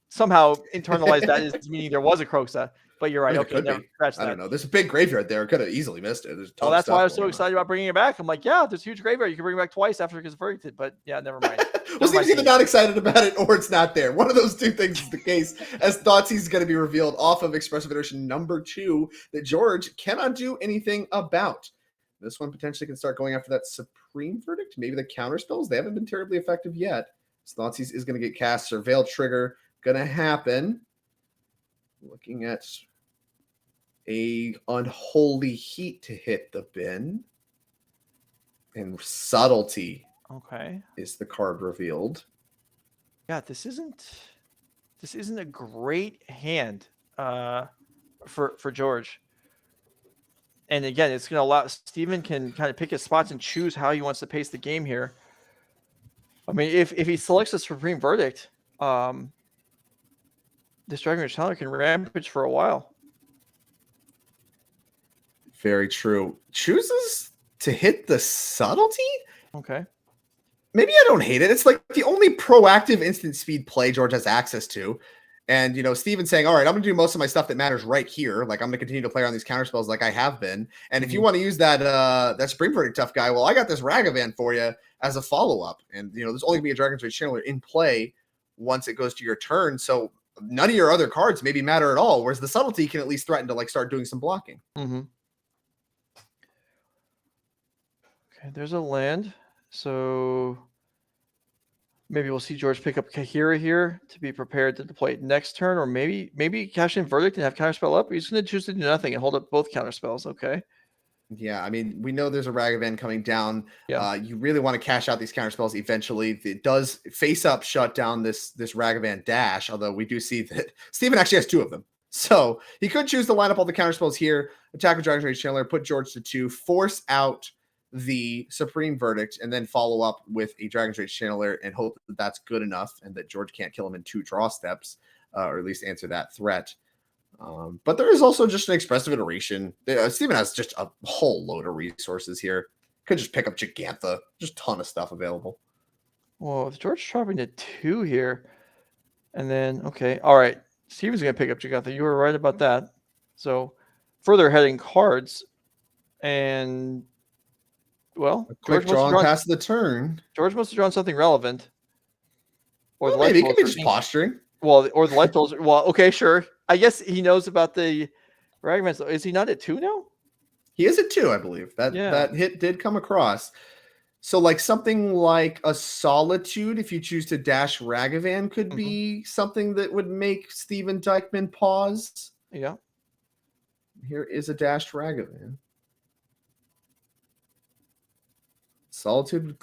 [SPEAKER 3] somehow internalized that as meaning there was a Croxa, but you're right.
[SPEAKER 6] It
[SPEAKER 3] Okay,
[SPEAKER 6] could
[SPEAKER 3] never
[SPEAKER 6] be.
[SPEAKER 3] scratch
[SPEAKER 6] I don't
[SPEAKER 3] that.
[SPEAKER 6] know. There's a big graveyard there. Could have easily missed it. There's a ton
[SPEAKER 3] Well,
[SPEAKER 6] of
[SPEAKER 3] that's why I was
[SPEAKER 6] stuff
[SPEAKER 3] so
[SPEAKER 6] going on.
[SPEAKER 3] excited about bringing it back. I'm like, yeah, there's a huge graveyard. You can bring it back twice after it gets verdicted, but yeah, never mind.
[SPEAKER 6] Well, Steven's either not excited about it or it's not there. One of those two things is the case, as Thoughtseize is going to be revealed off of Expressive Iteration number 2 that George cannot do anything about. This one potentially can start going after that Supreme Verdict. Maybe the counter spells. They haven't been terribly effective yet. So Thoughtseize is going to get cast. Surveil Trigger going to happen. Looking at a Unholy Heat to hit the bin. And Subtlety
[SPEAKER 3] Okay.
[SPEAKER 6] is the card revealed.
[SPEAKER 3] Yeah, this isn't a great hand for George. And again, it's going to allow Steven can kind of pick his spots and choose how he wants to pace the game here. I mean, if he selects the Supreme Verdict, this Dragon Rage Channeler can rampage for a while.
[SPEAKER 6] Very true. Chooses to hit the Subtlety?
[SPEAKER 3] Okay.
[SPEAKER 6] Maybe I don't hate it. It's like the only proactive instant speed play George has access to. And, Steven's saying, all right, I'm going to do most of my stuff that matters right here. Like, I'm going to continue to play on these counterspells like I have been. And if you want to use that Supreme Verdict tough guy, well, I got this Ragavan for you as a follow-up. And, there's only going to be a Dragon's Rage Channeler in play once it goes to your turn. So none of your other cards maybe matter at all, whereas the Subtlety can at least threaten to, start doing some blocking.
[SPEAKER 3] Mm-hmm. Okay, there's a land. So maybe we'll see George pick up Kahira here to be prepared to deploy it next turn, or maybe cash in Verdict and have counterspell up. He's going to choose to do nothing and hold up both counterspells. Okay.
[SPEAKER 6] Yeah, I mean, we know there's a Ragavan coming down.
[SPEAKER 3] Yeah.
[SPEAKER 6] You really want to cash out these counterspells eventually. It does face up shut down this Ragavan dash, although we do see that Steven actually has 2 of them. So he could choose to line up all the counterspells here, attack with Dragon's Rage Channeler, put George to 2, force out the Supreme Verdict, and then follow up with a Dragon's Rage Channeler and hope that that's good enough and that George can't kill him in 2 draw steps, or at least answer that threat. But there is also just an Expressive Iteration. Steven has just a whole load of resources here. Could just pick up Gigantha. Just a ton of stuff available.
[SPEAKER 3] Well, if George dropping to 2 here, and then, okay, all right. Steven's going to pick up Gigantha. You were right about that. So further heading cards, and, well,
[SPEAKER 6] A quick draw and pass the turn.
[SPEAKER 3] George must have drawn something relevant. Or
[SPEAKER 6] Well,
[SPEAKER 3] the
[SPEAKER 6] maybe it
[SPEAKER 3] life
[SPEAKER 6] could be
[SPEAKER 3] totals
[SPEAKER 6] just
[SPEAKER 3] are-
[SPEAKER 6] posturing.
[SPEAKER 3] Well, or the life totals. Well, okay, sure. I guess he knows about the Ragman. Is he not at 2 now?
[SPEAKER 6] He is at 2, I believe. That hit did come across. So something like a Solitude, if you choose to dash Ragavan, could be something that would make Steven Dykman pause.
[SPEAKER 3] Yeah.
[SPEAKER 6] Here is a dashed Ragavan.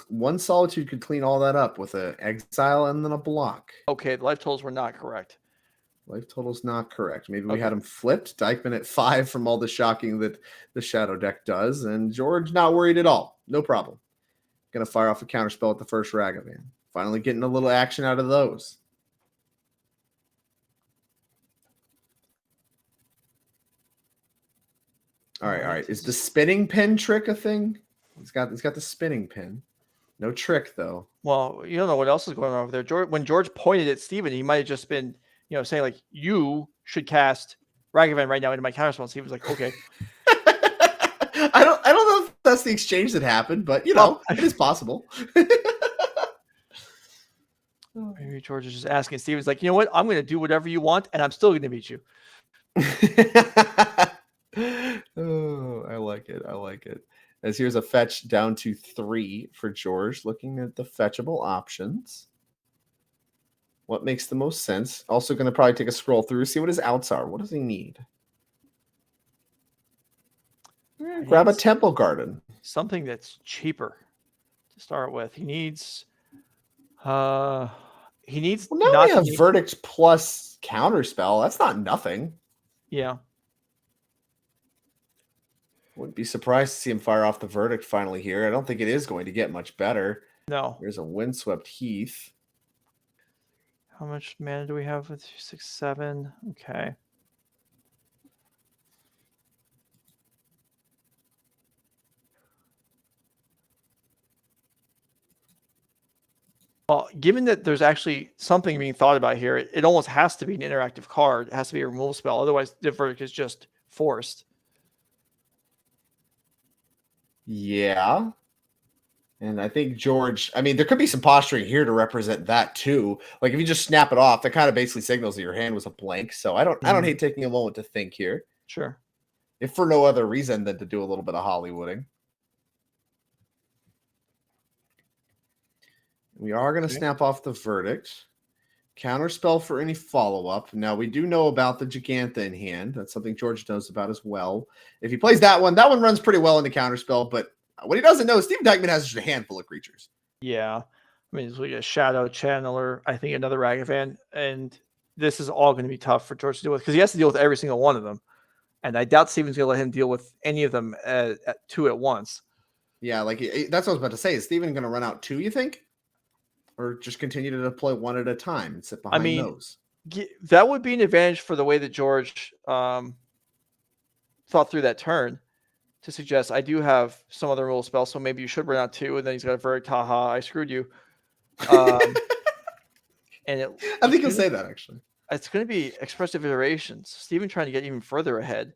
[SPEAKER 6] One Solitude could clean all that up with an exile and then a block.
[SPEAKER 3] Okay, the life totals were not correct.
[SPEAKER 6] Life total's not correct. Maybe we had him flipped. Dykman at 5 from all the shocking that the Shadow deck does. And George not worried at all. No problem. Going to fire off a counterspell at the first Ragavan. Finally getting a little action out of those. All right. Is the spinning pin trick a thing? He's got the spinning pin. No trick, though.
[SPEAKER 3] Well, you don't know what else is going on over there. When George pointed at Steven, he might have just been, saying like, you should cast Ragavan right now into my counterspell. And Steven was like, okay.
[SPEAKER 6] I don't know if that's the exchange that happened, but it is possible.
[SPEAKER 3] Maybe George is just asking. Steven's like, you know what? I'm going to do whatever you want, and I'm still going to beat you.
[SPEAKER 6] Oh, I like it. As here's a fetch down to 3 for George, looking at the fetchable options. What makes the most sense? Also going to probably take a scroll through, see what his outs are. What does he need? Grab a Temple Garden.
[SPEAKER 3] Something that's cheaper to start with. He needs. Well,
[SPEAKER 6] now we have Verdict plus Counterspell. That's not nothing.
[SPEAKER 3] Yeah.
[SPEAKER 6] Wouldn't be surprised to see him fire off the Verdict finally here. I don't think it is going to get much better.
[SPEAKER 3] No.
[SPEAKER 6] There's a Windswept Heath.
[SPEAKER 3] How much mana do we have with 6, 7? Okay. Well, given that there's actually something being thought about here, it almost has to be an interactive card. It has to be a removal spell. Otherwise, the verdict is just forced.
[SPEAKER 6] Yeah. And I think George, I mean, there could be some posturing here to represent that too. Like if you just snap it off, that kind of basically signals that your hand was a blank. So I don't hate taking a moment to think here.
[SPEAKER 3] Sure.
[SPEAKER 6] If for no other reason than to do a little bit of Hollywooding. We are going to snap off the verdict. Counterspell for any follow-up. Now, we do know about the Gigantha in hand. That's something George knows about as well. If he plays that one runs pretty well into Counterspell, but what he doesn't know is Steven Dykman has just a handful of creatures.
[SPEAKER 3] Yeah. I mean, we got Shadow, Channeler, I think another Ragavan, and this is all going to be tough for George to deal with because he has to deal with every single one of them. And I doubt Steven's going to let him deal with any of them at 2 at once.
[SPEAKER 6] Yeah, like that's what I was about to say. Is Steven going to run out 2, you think? Or just continue to deploy 1 at a time and sit behind those?
[SPEAKER 3] That would be an advantage for the way that George thought through that turn to suggest I do have some other removal spells, so maybe you should run out 2, and then he's got a verdict, haha, I screwed you. And
[SPEAKER 6] I think he'll say that, actually.
[SPEAKER 3] It's going to be expressive iterations. Steven trying to get even further ahead.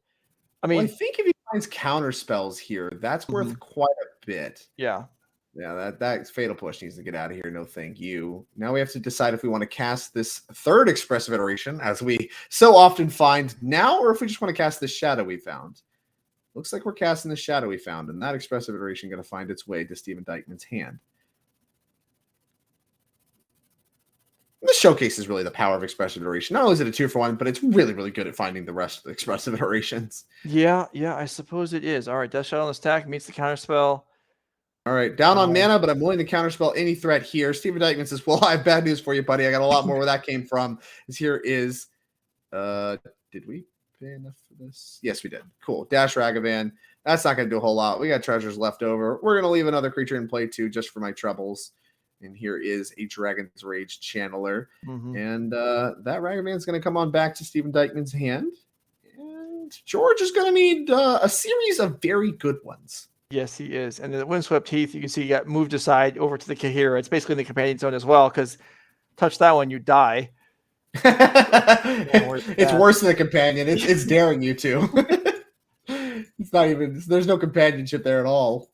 [SPEAKER 3] I
[SPEAKER 6] I think if he finds counter spells here, that's worth quite a bit.
[SPEAKER 3] Yeah.
[SPEAKER 6] Yeah, that Fatal Push needs to get out of here. No, thank you. Now we have to decide if we want to cast this third expressive iteration, as we so often find now, or if we just want to cast this shadow we found. Looks like we're casting the shadow we found, and that expressive iteration going to find its way to Steven Dykman's hand. This showcase is really the power of expressive iteration. Not only is it a 2-for-1, but it's really, really good at finding the rest of the expressive iterations.
[SPEAKER 3] Yeah, I suppose it is. All right, Death Shadow on the stack meets the counterspell.
[SPEAKER 6] All right, down on mana, but I'm willing to counterspell any threat here. Steven Dykman says, well, I have bad news for you, buddy. I got a lot more where that came from. Here is, did we pay enough for this? Yes, we did. Cool. Dash Ragavan. That's not going to do a whole lot. We got treasures left over. We're going to leave another creature in play too, just for my troubles. And here is a Dragon's Rage Channeler. And that Ragavan is going to come on back to Steven Dykman's hand. And George is going to need a series of very good ones.
[SPEAKER 3] Yes, he is. And the Windswept Heath, you can see he got moved aside over to the Kahira. It's basically in the companion zone as well, because touch that one, you die.
[SPEAKER 6] It's worse than a companion. It's daring you to. It's not even, there's no companionship there at all.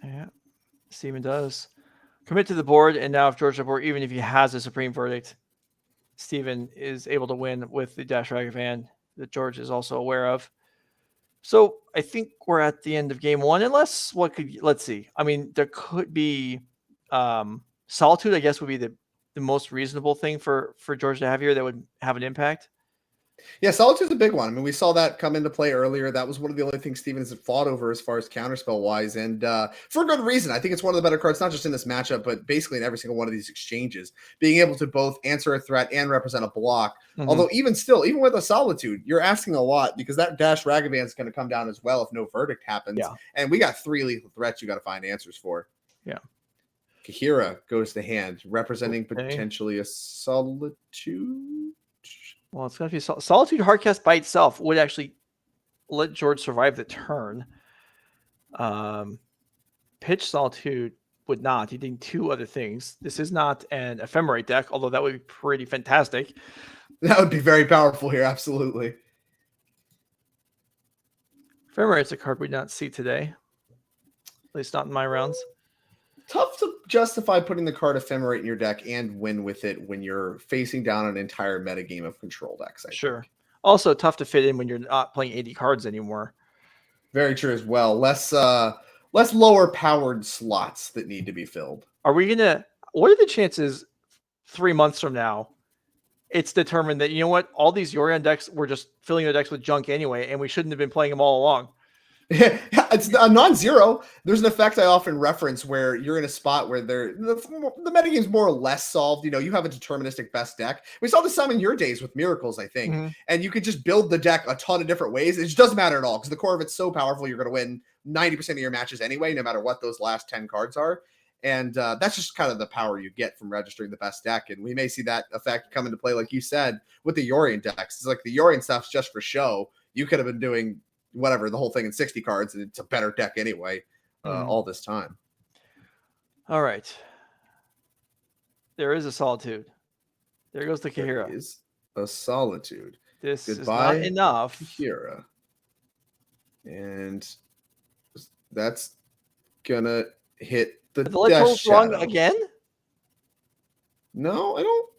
[SPEAKER 3] Yeah, Steven does commit to the board, and now if George Jabbour, even if he has a supreme verdict, Steven is able to win with the Dash Ragavan that George is also aware of. So I think we're at the end of game 1, unless let's see. I mean, there could be Solitude, I guess, would be the most reasonable thing for George to have here that would have an impact.
[SPEAKER 6] Yeah, Solitude's a big one. I mean, we saw that come into play earlier. That was one of the only things Steven has fought over as far as counterspell-wise, and for good reason. I think it's one of the better cards, not just in this matchup, but basically in every single one of these exchanges. Being able to both answer a threat and represent a block. Although even with a Solitude, you're asking a lot, because that Dash Ragavan is going to come down as well if no verdict happens. Yeah. And we got 3 lethal threats you got to find answers for.
[SPEAKER 3] Yeah.
[SPEAKER 6] Kahira goes to hand, representing potentially a Solitude.
[SPEAKER 3] Well, it's going to be Solitude Hardcast by itself would actually let George survive the turn. Pitch Solitude would not. He did 2 other things. This is not an Ephemerate deck, although that would be pretty fantastic.
[SPEAKER 6] That would be very powerful here, absolutely.
[SPEAKER 3] Ephemerate's a card we not see today. At least not in my rounds.
[SPEAKER 6] Tough to justify putting the card Ephemerate in your deck and win with it when you're facing down an entire metagame of control decks. I think.
[SPEAKER 3] Also tough to fit in when you're not playing 80 cards anymore.
[SPEAKER 6] Very true as well. Less lower powered slots that need to be filled.
[SPEAKER 3] What are the chances 3 months from now it's determined that, you know what, all these Yorion decks were just filling their decks with junk anyway, and we shouldn't have been playing them all along?
[SPEAKER 6] It's a non-zero. There's an effect I often reference where you're in a spot where the metagame's more or less solved. You know, you have a deterministic best deck. We saw this some in your days with Miracles, I think.
[SPEAKER 3] Mhm.
[SPEAKER 6] And you could just build the deck a ton of different ways. It just doesn't matter at all because the core of it's so powerful, you're going to win 90% of your matches anyway, no matter what those last 10 cards are. And that's just kind of the power you get from registering the best deck. And we may see that effect come into play, like you said, with the Yorion decks. It's like the Yorion stuff's just for show. You could have been doing whatever, the whole thing in 60 cards, and it's a better deck anyway, all this time.
[SPEAKER 3] All right. There is a Solitude. There goes the Kahira.
[SPEAKER 6] There is a Solitude.
[SPEAKER 3] This
[SPEAKER 6] Goodbye,
[SPEAKER 3] is not enough.
[SPEAKER 6] Kahira. And that's gonna hit the
[SPEAKER 3] Are the light poles wrong again?
[SPEAKER 6] No, I don't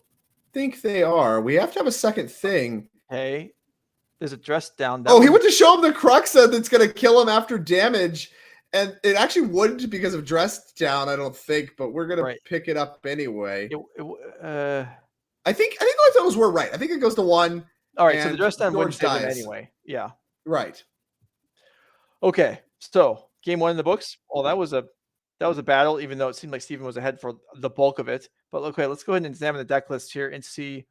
[SPEAKER 6] think they are. We have to have a second thing.
[SPEAKER 3] Hey, there's a dress down.
[SPEAKER 6] Oh, he went to show him the Cruxa that's going to kill him after damage. And it actually wouldn't because of dress down, I don't think, but we're going to pick it up anyway. I think the light totals were right. I think it goes to 1.
[SPEAKER 3] All right, so the dress down wouldn't save him anyway. Yeah.
[SPEAKER 6] Right.
[SPEAKER 3] Okay, so game 1 in the books. Oh, that was a battle, even though it seemed like Steven was ahead for the bulk of it. But okay, let's go ahead and examine the deck list here and see.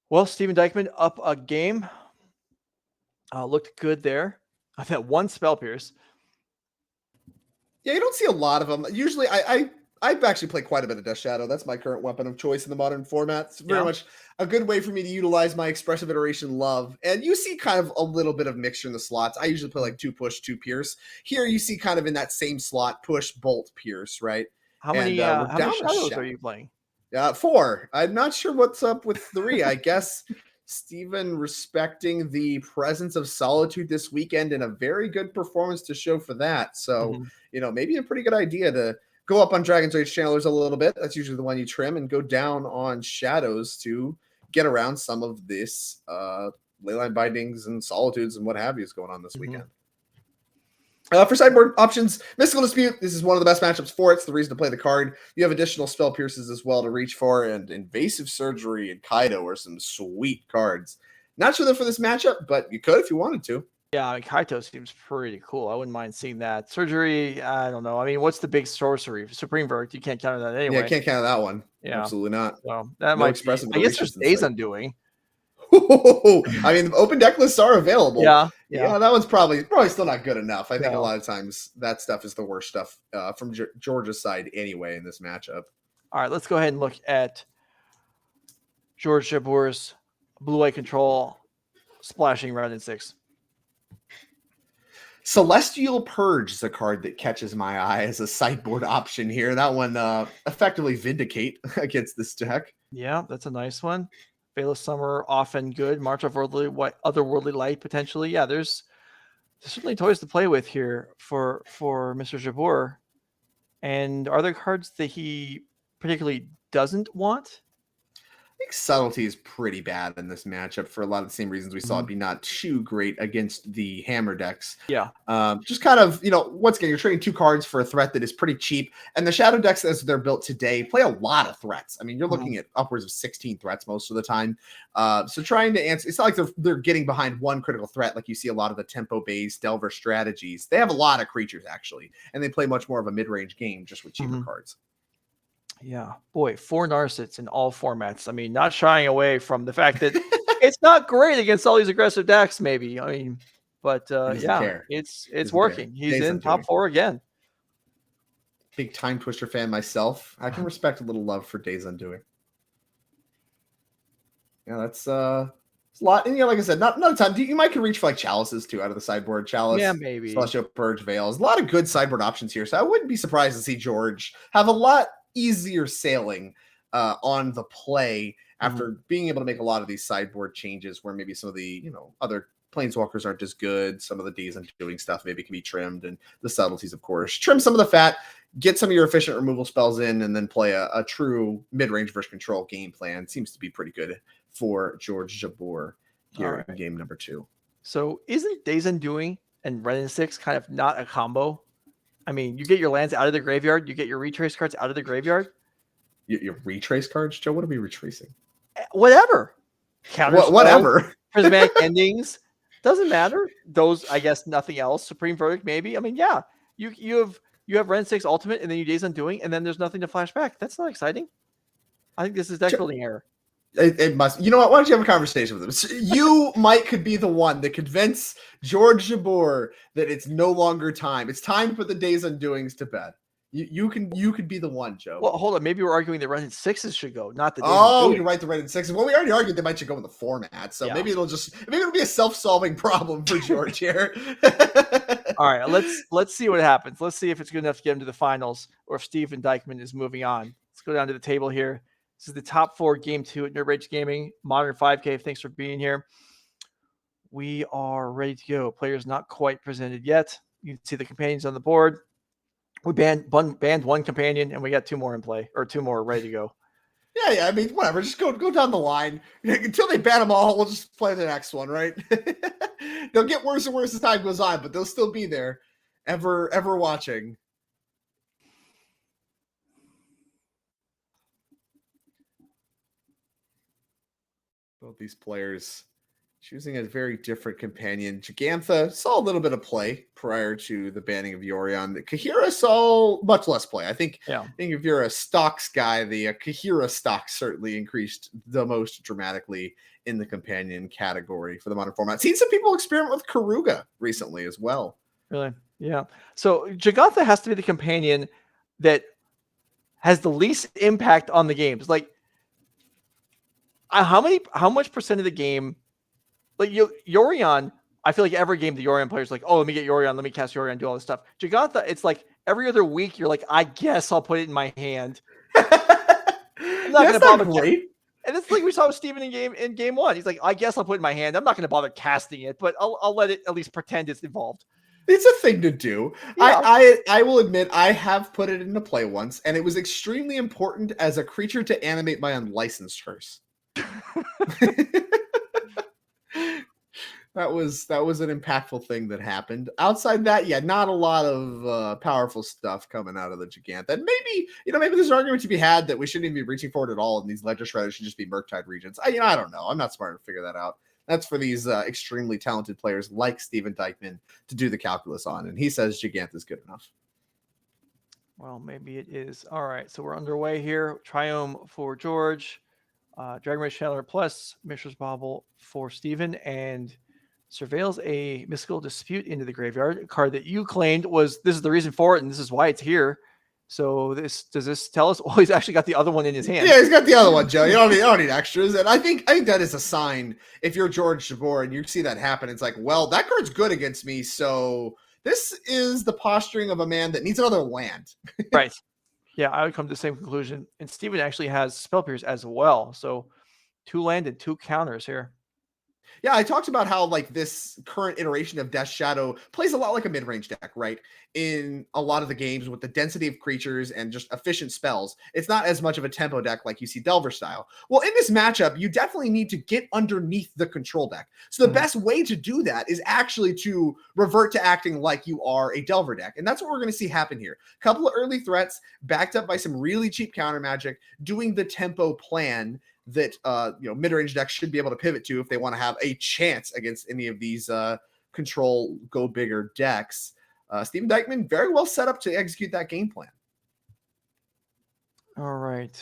[SPEAKER 3] Well, Steven Dykman up a game. Looked good there. I've had 1 Spell Pierce.
[SPEAKER 6] Yeah, you don't see a lot of them. Usually, I actually play quite a bit of Death Shadow. That's my current weapon of choice in the modern format. It's very much a good way for me to utilize my expressive iteration love. And you see kind of a little bit of mixture in the slots. I usually play like 2 push, 2 pierce. Here you see kind of in that same slot, push, bolt, pierce, right?
[SPEAKER 3] How many shadows are you playing?
[SPEAKER 6] 4. I'm not sure what's up with 3. I guess Steven respecting the presence of Solitude this weekend and a very good performance to show for that. So, maybe a pretty good idea to go up on Dragon's Rage Channelers a little bit. That's usually the one you trim, and go down on Shadows to get around some of this Leyline Bindings and Solitudes and what have you is going on this weekend. For sideboard options, Mystical Dispute, this is one of the best matchups for it. It's the reason to play the card. You have additional Spell Pierces as well to reach for, and Invasive Surgery and Kaido are some sweet cards. Not sure they're for this matchup, but you could if you wanted to.
[SPEAKER 3] Yeah, I mean, Kaito seems pretty cool. I wouldn't mind seeing that. Surgery, I don't know. I mean, what's the big sorcery? Supreme Verdict, you can't count that anyway.
[SPEAKER 6] Yeah, can't count that one.
[SPEAKER 3] Yeah.
[SPEAKER 6] Absolutely not.
[SPEAKER 3] So that might be, I guess there's Days Undoing.
[SPEAKER 6] I mean, open deck lists are available.
[SPEAKER 3] Yeah,
[SPEAKER 6] that one's probably still not good enough. I think a lot of times that stuff is the worst stuff from Georgia's side anyway in this matchup.
[SPEAKER 3] All right, let's go ahead and look at George Jabbour's blue-white control splashing round in 6.
[SPEAKER 6] Celestial Purge is a card that catches my eye as a sideboard option here. That one effectively Vindicate against this deck.
[SPEAKER 3] Yeah, that's a nice one. Veil of Summer, often good. March of Otherworldly Light, potentially. Yeah, there's certainly toys to play with here for Mr. Jabbour. And are there cards that he particularly doesn't want?
[SPEAKER 6] I think Subtlety is pretty bad in this matchup for a lot of the same reasons we saw it be not too great against the Hammer decks.
[SPEAKER 3] Yeah.
[SPEAKER 6] Just kind of, once again, you're trading 2 cards for a threat that is pretty cheap. And the Shadow decks as they're built today play a lot of threats. I mean, you're looking at upwards of 16 threats most of the time. So trying to answer, it's not like they're getting behind one critical threat like you see a lot of the tempo-based Delver strategies. They have a lot of creatures, actually. And they play much more of a mid-range game just with cheaper cards.
[SPEAKER 3] Yeah, boy, 4 Narsets in all formats. I mean, not shying away from the fact that it's not great against all these aggressive decks, maybe. I mean, but yeah, it's working. He's in top 4 again.
[SPEAKER 6] Big Time Twister fan myself. I can respect a little love for Days Undoing. Yeah, that's a lot. And like I said, not a ton. You might can reach for like Chalices too out of the sideboard. Chalice,
[SPEAKER 3] yeah, maybe.
[SPEAKER 6] Celestial Purge, Veils. A lot of good sideboard options here. So I wouldn't be surprised to see George have a lot easier sailing on the play after being able to make a lot of these sideboard changes where maybe some of the other planeswalkers aren't as good. Some of the Days Undoing stuff maybe can be trimmed, and the subtleties, of course. Trim some of the fat, get some of your efficient removal spells in, and then play a true mid-range versus control game plan. Seems to be pretty good for George Jabbour here in game number 2.
[SPEAKER 3] So isn't Days Undoing and Red and 6 kind of not a combo? I mean, you get your lands out of the graveyard. You get your retrace cards out of the graveyard.
[SPEAKER 6] Your retrace cards, Joe? What are we retracing?
[SPEAKER 3] Whatever.
[SPEAKER 6] Whatever.
[SPEAKER 3] Prismatic Endings. Doesn't matter. Those, I guess, nothing else. Supreme Verdict, maybe. I mean, yeah. You have Ren 6 Ultimate, and then you Days Undoing, and then there's nothing to flash back. That's not exciting. I think this is deck building error.
[SPEAKER 6] It must. You know what? Why don't you have a conversation with him? You, Mike, could be the one to convince George Jabbour that it's no longer time. It's time to put the Days Undoings to bed. You could be the one, Joe.
[SPEAKER 3] Well, hold on. Maybe we're arguing that Ren 6s should go, not the Days
[SPEAKER 6] Oh,
[SPEAKER 3] Undoing.
[SPEAKER 6] you're right. The Red and Sixes. Well, we already argued they might should go in the format, so
[SPEAKER 3] Yeah.
[SPEAKER 6] maybe it'll be a self-solving problem for George here.
[SPEAKER 3] All right, let's see what happens. Let's see if it's good enough to get him to the finals, or if Steve and Dykman is moving on. Let's go down to the table here. This is the top 4 game 2 at Nerd Rage Gaming, Modern 5K. Thanks for being here. We are ready to go. Players not quite presented yet. You can see the companions on the board. We banned one companion, and we got 2 more in play, or 2 more ready to go.
[SPEAKER 6] Yeah. I mean, whatever. Just go down the line until they ban them all. We'll just play the next one, right? They'll get worse and worse as time goes on, but they'll still be there, ever watching. Both these players choosing a very different companion. Jigantha saw a little bit of play prior to the banning of Yorion. Kahira saw much less play. I think if you're a stocks guy, the Kahira stocks certainly increased the most dramatically in the companion category for the modern format. Seen some people experiment with Krueger recently as well.
[SPEAKER 3] Really? Yeah. So Jigantha has to be the companion that has the least impact on the games. Like, how much percent of the game, like Yorion, I feel like every game the Yorion player's like, oh, let me get Yorion, let me cast Yorion, do all this stuff. Jigantha, it's like every other week you're like, I guess I'll put it in my hand. I'm not gonna bother.
[SPEAKER 6] Great.
[SPEAKER 3] And it's like we saw with Steven in game 1. He's like, I guess I'll put it in my hand. I'm not gonna bother casting it, but I'll let it at least pretend it's involved.
[SPEAKER 6] It's a thing to do.
[SPEAKER 3] Yeah.
[SPEAKER 6] I will admit I have put it into play once, and it was extremely important as a creature to animate my unlicensed hearse. That was an impactful thing that happened. Outside that, yeah, not a lot of powerful stuff coming out of the Jigantha. And maybe there's an argument to be had that we shouldn't even be reaching for it at all, and these Ledger Shredders should just be Murktide regions. I don't know. I'm not smart to figure that out. That's for these extremely talented players like Steven Dykman to do the calculus on, and he says Jigantha is good enough.
[SPEAKER 3] Well, maybe it is. All right, so we're underway here. Triome for George, Dragon Rage Chandler plus Mishra's Bauble for Steven, and surveils a mystical dispute into the graveyard. A card that you claimed this is the reason for it, and this is why it's here. So does this tell us? Oh, he's actually got the other one in his hand.
[SPEAKER 6] Yeah, he's got the other one, Joe. You don't need extras. And I think that is a sign. If you're George Jabbour and you see that happen, it's like, well, that card's good against me. So this is the posturing of a man that needs another land.
[SPEAKER 3] Right. Yeah, I would come to the same conclusion. And Steven actually has Spell Pierce as well. So 2 land and 2 counters here.
[SPEAKER 6] Yeah, I talked about how like this current iteration of Death Shadow plays a lot like a mid-range deck, right? In a lot of the games with the density of creatures and just efficient spells, it's not as much of a tempo deck like you see Delver style. Well, in this matchup, you definitely need to get underneath the control deck. So the best way to do that is actually to revert to acting like you are a Delver deck. And that's what we're going to see happen here. A couple of early threats backed up by some really cheap counter magic, doing the tempo plan that mid-range decks should be able to pivot to if they want to have a chance against any of these control go bigger decks. Steven Dykman very well set up to execute that game plan.
[SPEAKER 3] All right.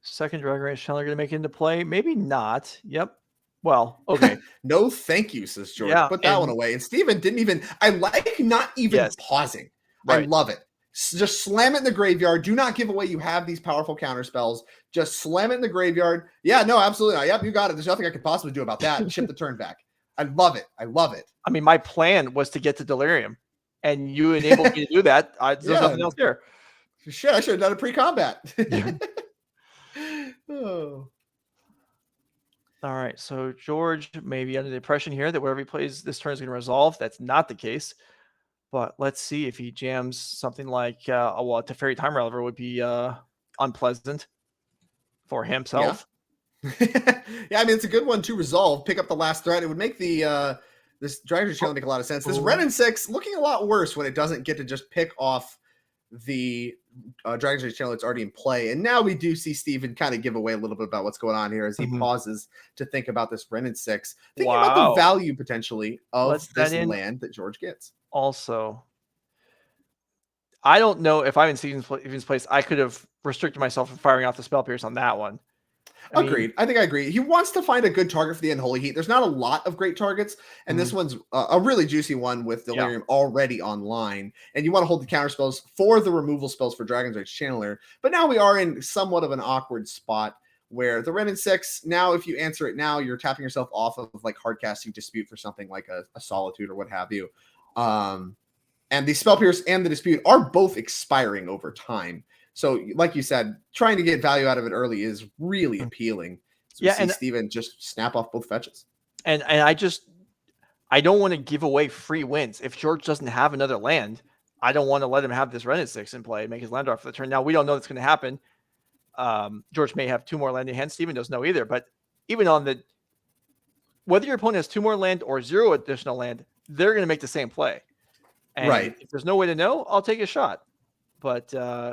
[SPEAKER 3] Second Dragon Rage Chandler going to make it into play? Maybe not. Yep. Well, okay.
[SPEAKER 6] No, thank you, says George.
[SPEAKER 3] Yeah,
[SPEAKER 6] put that one away. And Steven didn't even, I like not even pausing. Right. I love it. Just slam it in the graveyard. Do not give away you have these powerful counter spells. Just slam it in the graveyard. Yeah, no, absolutely not. Yep, you got it. There's nothing I could possibly do about that. Chip the turn back. I love it. I love it.
[SPEAKER 3] I mean, my plan was to get to Delirium, and you enabled me to do that. There's nothing else here.
[SPEAKER 6] Shit, I should have done a pre-combat.
[SPEAKER 3] Oh. All right, so George may be under the impression here that wherever he plays this turn is going to resolve. That's not the case. But let's see if he jams something like a Teferi Time Raveler would be unpleasant for himself.
[SPEAKER 6] Yeah. Yeah, I mean, it's a good one to resolve. Pick up the last threat. It would make the this Dragon Challenge make a lot of sense. This Ren and 6 looking a lot worse when it doesn't get to just pick off the Dragon's Rage channel that's already in play. And now we do see Steven kind of give away a little bit about what's going on here as he pauses to think about this Wrenn and 6, thinking about the value potentially of this land that George gets.
[SPEAKER 3] Also, I don't know if I'm in Steven's place. I could have restricted myself from firing off the Spell Pierce on that one.
[SPEAKER 6] Agreed. I think I agree. He wants to find a good target for the Unholy Heat. There's not a lot of great targets, and this one's a really juicy one with Delirium already online. And you want to hold the counter spells for the removal spells for Dragon's Rage Channeler. But now we are in somewhat of an awkward spot where the Wrenn and 6, now if you answer it now, you're tapping yourself off of like hardcasting Dispute for something like a Solitude or what have you. And the Spell Pierce and the Dispute are both expiring over time. So, like you said, trying to get value out of it early is really appealing. So and Steven just snap off both fetches.
[SPEAKER 3] And I don't want to give away free wins. If George doesn't have another land, I don't want to let him have this Wrenn and 6 in play and make his land draw for the turn. Now, we don't know that's going to happen. George may have 2 more land in hand. Steven doesn't know either. But even on the whether your opponent has 2 more land or 0 additional land, they're going to make the same play. And if there's no way to know, I'll take a shot. But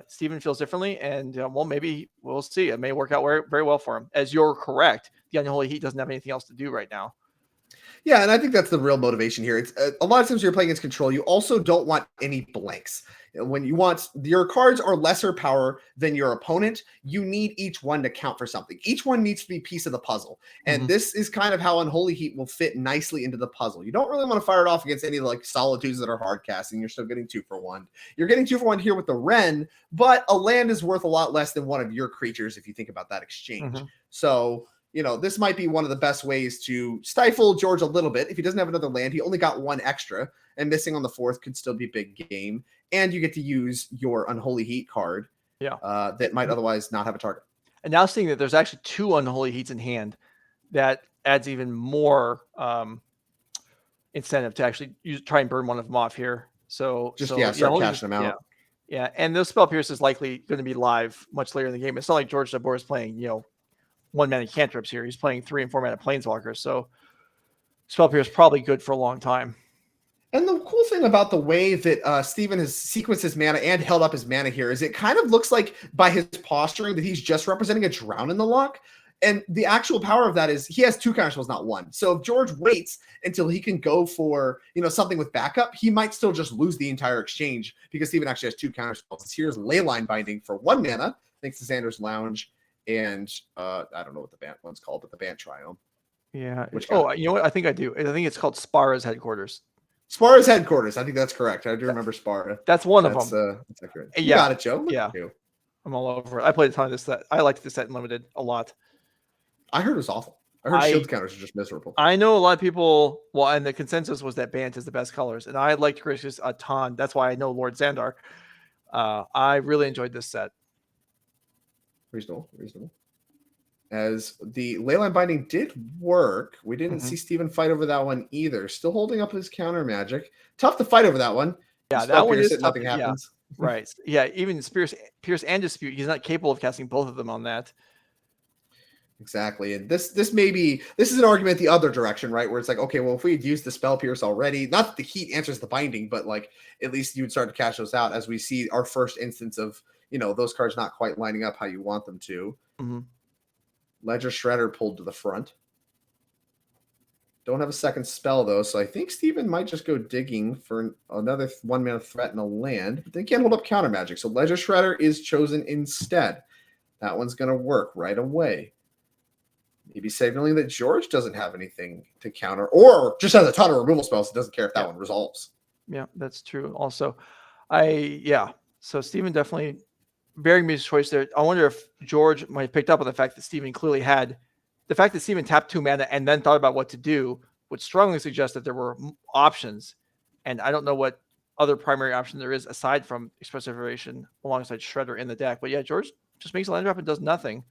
[SPEAKER 3] Steven feels differently, and well, maybe we'll see. It may work out very well for him. As you're correct, the Unholy Heat doesn't have anything else to do right now.
[SPEAKER 6] Yeah, and I think that's the real motivation here. It's a lot of times when you're playing against control, you also don't want any blanks. When you want your cards are lesser power than your opponent, you need each one to count for something. Each one needs to be a piece of the puzzle. And this is kind of how Unholy Heat will fit nicely into the puzzle. You don't really want to fire it off against any like Solitudes that are hard casting. You're still getting 2 for 1. You're getting 2 for 1 here with the Wrenn, but a land is worth a lot less than one of your creatures if you think about that exchange. So, you know, this might be one of the best ways to stifle George a little bit. If he doesn't have another land, he only got 1 extra, and missing on the 4th could still be big game. And you get to use your Unholy Heat card that might otherwise not have a target.
[SPEAKER 3] And now seeing that there's actually 2 Unholy Heats in hand, that adds even more incentive to actually try and burn one of them off here. So
[SPEAKER 6] start cashing them out.
[SPEAKER 3] Yeah, and those Spell Pierce is likely going to be live much later in the game. It's not like George Jabbour is playing, 1-mana cantrips here. He's playing 3 and 4-mana planeswalkers. So Spell Pierce is probably good for a long time.
[SPEAKER 6] And the cool thing about the way that Steven has sequenced his mana and held up his mana here is it kind of looks like by his posturing that he's just representing a Drown in the Luck. And the actual power of that is he has 2 counterspells, not 1. So if George waits until he can go for, something with backup, he might still just lose the entire exchange because Steven actually has 2 counterspells. Here's Leyline Binding for 1 mana, thanks to Xander's Lounge. And I don't know what the Bant one's called, but the Bant Triome.
[SPEAKER 3] Yeah. You know what? I think I do. I think it's called Spara's Headquarters.
[SPEAKER 6] Spara's Headquarters. I think that's correct. I do remember Spara.
[SPEAKER 3] That's one of them.
[SPEAKER 6] That's accurate. You got it, Joe. Look
[SPEAKER 3] yeah.
[SPEAKER 6] at you.
[SPEAKER 3] I'm all over it. I played a ton of this set. I liked this set in Limited a lot.
[SPEAKER 6] I heard it was awful. I heard shield counters are just miserable.
[SPEAKER 3] I know a lot of people, and the consensus was that Bant is the best colors, and I liked Grixis a ton. That's why I know Lord Xandar. I really enjoyed this set.
[SPEAKER 6] Reasonable. As the Leyline Binding did work, we didn't see Steven fight over that one either. Still holding up his counter magic. Tough to fight over that one.
[SPEAKER 3] Yeah, that one is tough.
[SPEAKER 6] Nothing happens.
[SPEAKER 3] Yeah. Right. Yeah, even Pierce and Dispute, he's not capable of casting both of them on that.
[SPEAKER 6] Exactly. And this is an argument the other direction, right? Where it's like, okay, well, if we had used the Spell Pierce already, not that the Heat answers the binding, but like at least you would start to cash those out as we see our first instance of, those cards not quite lining up how you want them to. Ledger Shredder pulled to the front. Don't have a second spell, though, so I think Steven might just go digging for another 1-mana threat and a land, but they can't hold up counter magic, so Ledger Shredder is chosen instead. That one's going to work right away. Maybe signaling that George doesn't have anything to counter, or just has a ton of removal spells, so doesn't care if that one resolves.
[SPEAKER 3] Yeah, that's true. Also, so Steven definitely bearing me his choice there. I wonder if George might have picked up on the fact that Steven clearly had the fact that Steven tapped 2 mana and then thought about what to do would strongly suggest that there were options. And I don't know what other primary option there is aside from Expressive Iteration alongside Shredder in the deck. But yeah, George just makes a land drop and does nothing.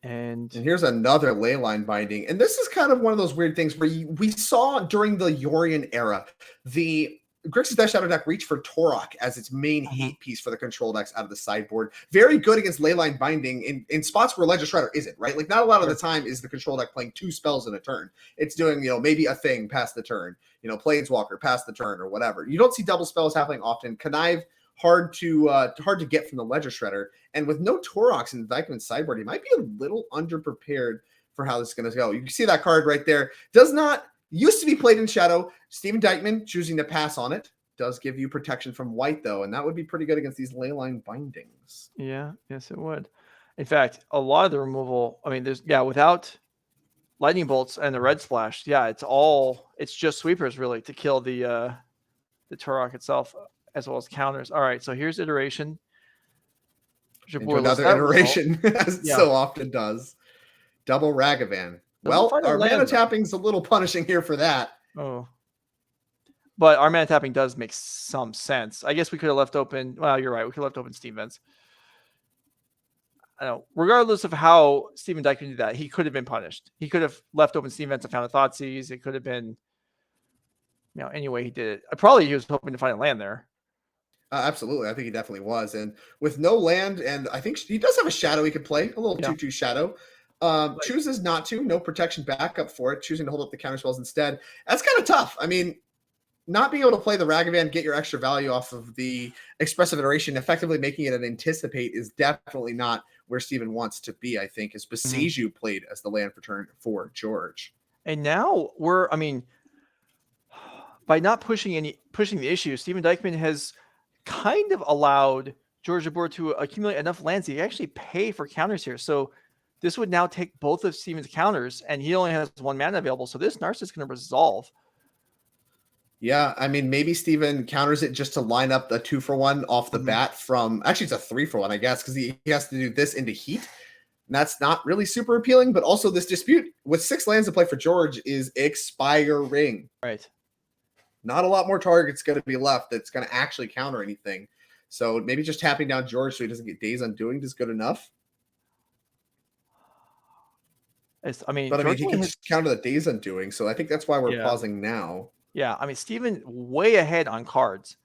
[SPEAKER 3] And
[SPEAKER 6] here's another Leyline Binding. And this is kind of one of those weird things where we saw during the Yorion era, the Grixis Death Shadow deck reached for Torok as its main hate piece for the control decks out of the sideboard. Very good against Leyline Binding in spots where Ledger Shredder isn't, right? Like not a lot of the time is the control deck playing 2 spells in a turn. It's doing, maybe a thing past the turn, Planeswalker past the turn or whatever. You don't see double spells happening often. Connive hard to get from the Ledger Shredder. And with no Taurox in the Dykman sideboard, he might be a little underprepared for how this is going to go. You can see that card right there. Does not used to be played in Shadow. Steven Dykman choosing to pass on it. Does give you protection from white, though, and that would be pretty good against these Leyline bindings.
[SPEAKER 3] Yeah, yes, it would. In fact, a lot of the removal, I mean, without lightning bolts and the red splash, it's just sweepers really to kill the Turok itself, as well as counters. All right, so here's iteration.
[SPEAKER 6] Into another iteration, as it so often does. Double Ragavan. Well, our mana tapping's a little punishing here for that.
[SPEAKER 3] Oh. But our mana tapping does make some sense. I guess we could have left open. Well, you're right. We could have left open Steam Vents. I know. Regardless of how Steven Dykman did that, he could have been punished. He could have left open Steam Vents and found a Thoughtseize. It could have been, any way he did it. Probably he was hoping to find a land there.
[SPEAKER 6] Absolutely. I think he definitely was. And with no land, and I think he does have a shadow he could play, a little 2/2 shadow. Chooses not to, no protection backup for it, choosing to hold up the counter spells instead. That's kind of tough. I mean, not being able to play the Ragavan, get your extra value off of the expressive iteration, effectively making it an anticipate is definitely not where Steven wants to be, I think, as Beseiju played as the land for turn for George.
[SPEAKER 3] And now by not pushing the issue, Steven Dykman has kind of allowed George Jabbour to accumulate enough lands that he actually pay for counters here. So this would now take both of Steven's counters, and he only has 1 mana available. So this Narcissus is going to resolve.
[SPEAKER 6] Yeah, I mean, maybe Steven counters it just to line up the 2-for-1 off the bat from... Actually, it's a 3-for-1, I guess, because he has to do this into heat. And that's not really super appealing, but also this dispute with 6 lands to play for George is expiring.
[SPEAKER 3] Right.
[SPEAKER 6] Not a lot more targets going to be left that's going to actually counter anything. So maybe just tapping down George so he doesn't get Days Undoing is good enough. But
[SPEAKER 3] George
[SPEAKER 6] he can counter the Days Undoing, so I think that's why we're pausing now.
[SPEAKER 3] Yeah, I mean, Steven way ahead on cards.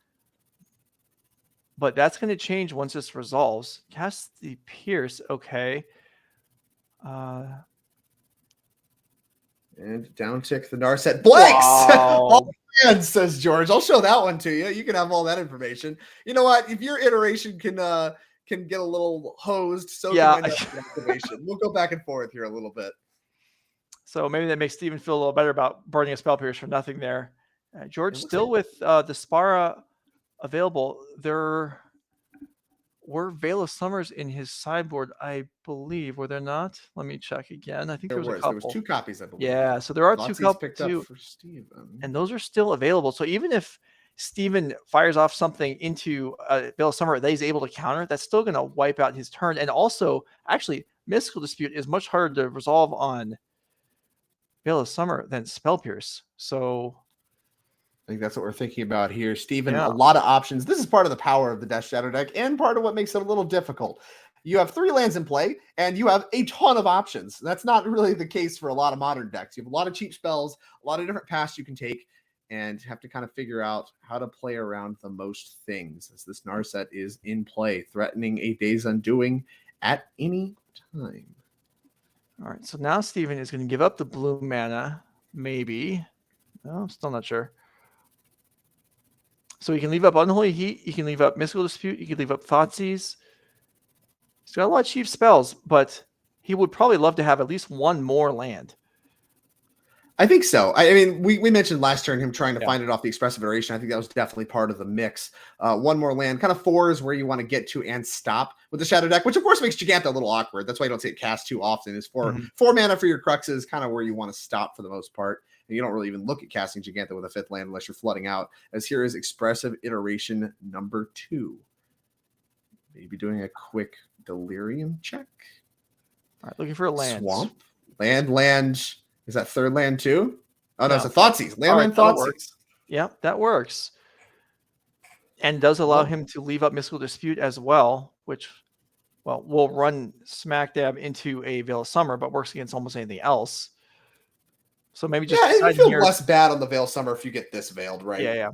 [SPEAKER 3] But that's going to change once this resolves. Cast the Pierce, okay.
[SPEAKER 6] And downtick the Narset. Blanks!
[SPEAKER 3] Wow.
[SPEAKER 6] And says George, I'll show that one to you. You can have all that information. You know what? If your iteration can get a little hosed, so can my activation. We'll go back and forth here a little bit.
[SPEAKER 3] So maybe that makes Steven feel a little better about burning a Spell Pierce for nothing there. George still with the Spara available. There were Veil of Summers in his sideboard, I believe. Were there not? Let me check again. I think there was a couple.
[SPEAKER 6] There was 2 copies, I believe.
[SPEAKER 3] Yeah, so there are
[SPEAKER 6] Lots
[SPEAKER 3] 2 copies
[SPEAKER 6] picked up for Steven.
[SPEAKER 3] And those are still available. So even if Steven fires off something into Veil of Summer that he's able to counter, that's still going to wipe out his turn. And also, actually, Mystical Dispute is much harder to resolve on Veil of Summer than Spell Pierce. So
[SPEAKER 6] I think that's what we're thinking about here. Steven, a lot of options. This is part of the power of the Death Shadow deck and part of what makes it a little difficult. You have 3 lands in play, and you have a ton of options. That's not really the case for a lot of modern decks. You have a lot of cheap spells, a lot of different paths you can take, and have to kind of figure out how to play around the most things as this Narset is in play, threatening a Days Undoing at any time.
[SPEAKER 3] All right, so now Steven is going to give up the blue mana, maybe. No, I'm still not sure. So he can leave up Unholy Heat, he can leave up Mystical Dispute, he can leave up Thoughtseize. He's got a lot of cheap spells, but he would probably love to have at least 1 more land.
[SPEAKER 6] I think so. I mean, we mentioned last turn him trying to find it off the expressive iteration. I think that was definitely part of the mix. 1 more land. Kind of 4 is where you want to get to and stop with the Shadow deck, which of course makes Giganta a little awkward. That's why you don't see it cast too often. Is 4 mana for your Cruxes, kind of where you want to stop for the most part. And you don't really even look at casting Giganta with a 5th land unless you're flooding out. As here is expressive iteration number 2. Maybe doing a quick Delirium check.
[SPEAKER 3] All right, looking for a land.
[SPEAKER 6] Swamp. Land. Is that 3rd land too? Oh, no, it's a Thoughtseize. Land Thoughtseize.
[SPEAKER 3] Yeah, that works. And does allow him to leave up Mystical Dispute as well, which, will run smack dab into a Veil of Summer, but works against almost anything else. So maybe just
[SPEAKER 6] you feel less bad on the Veil of Summer if you get this veiled, right?
[SPEAKER 3] Yeah.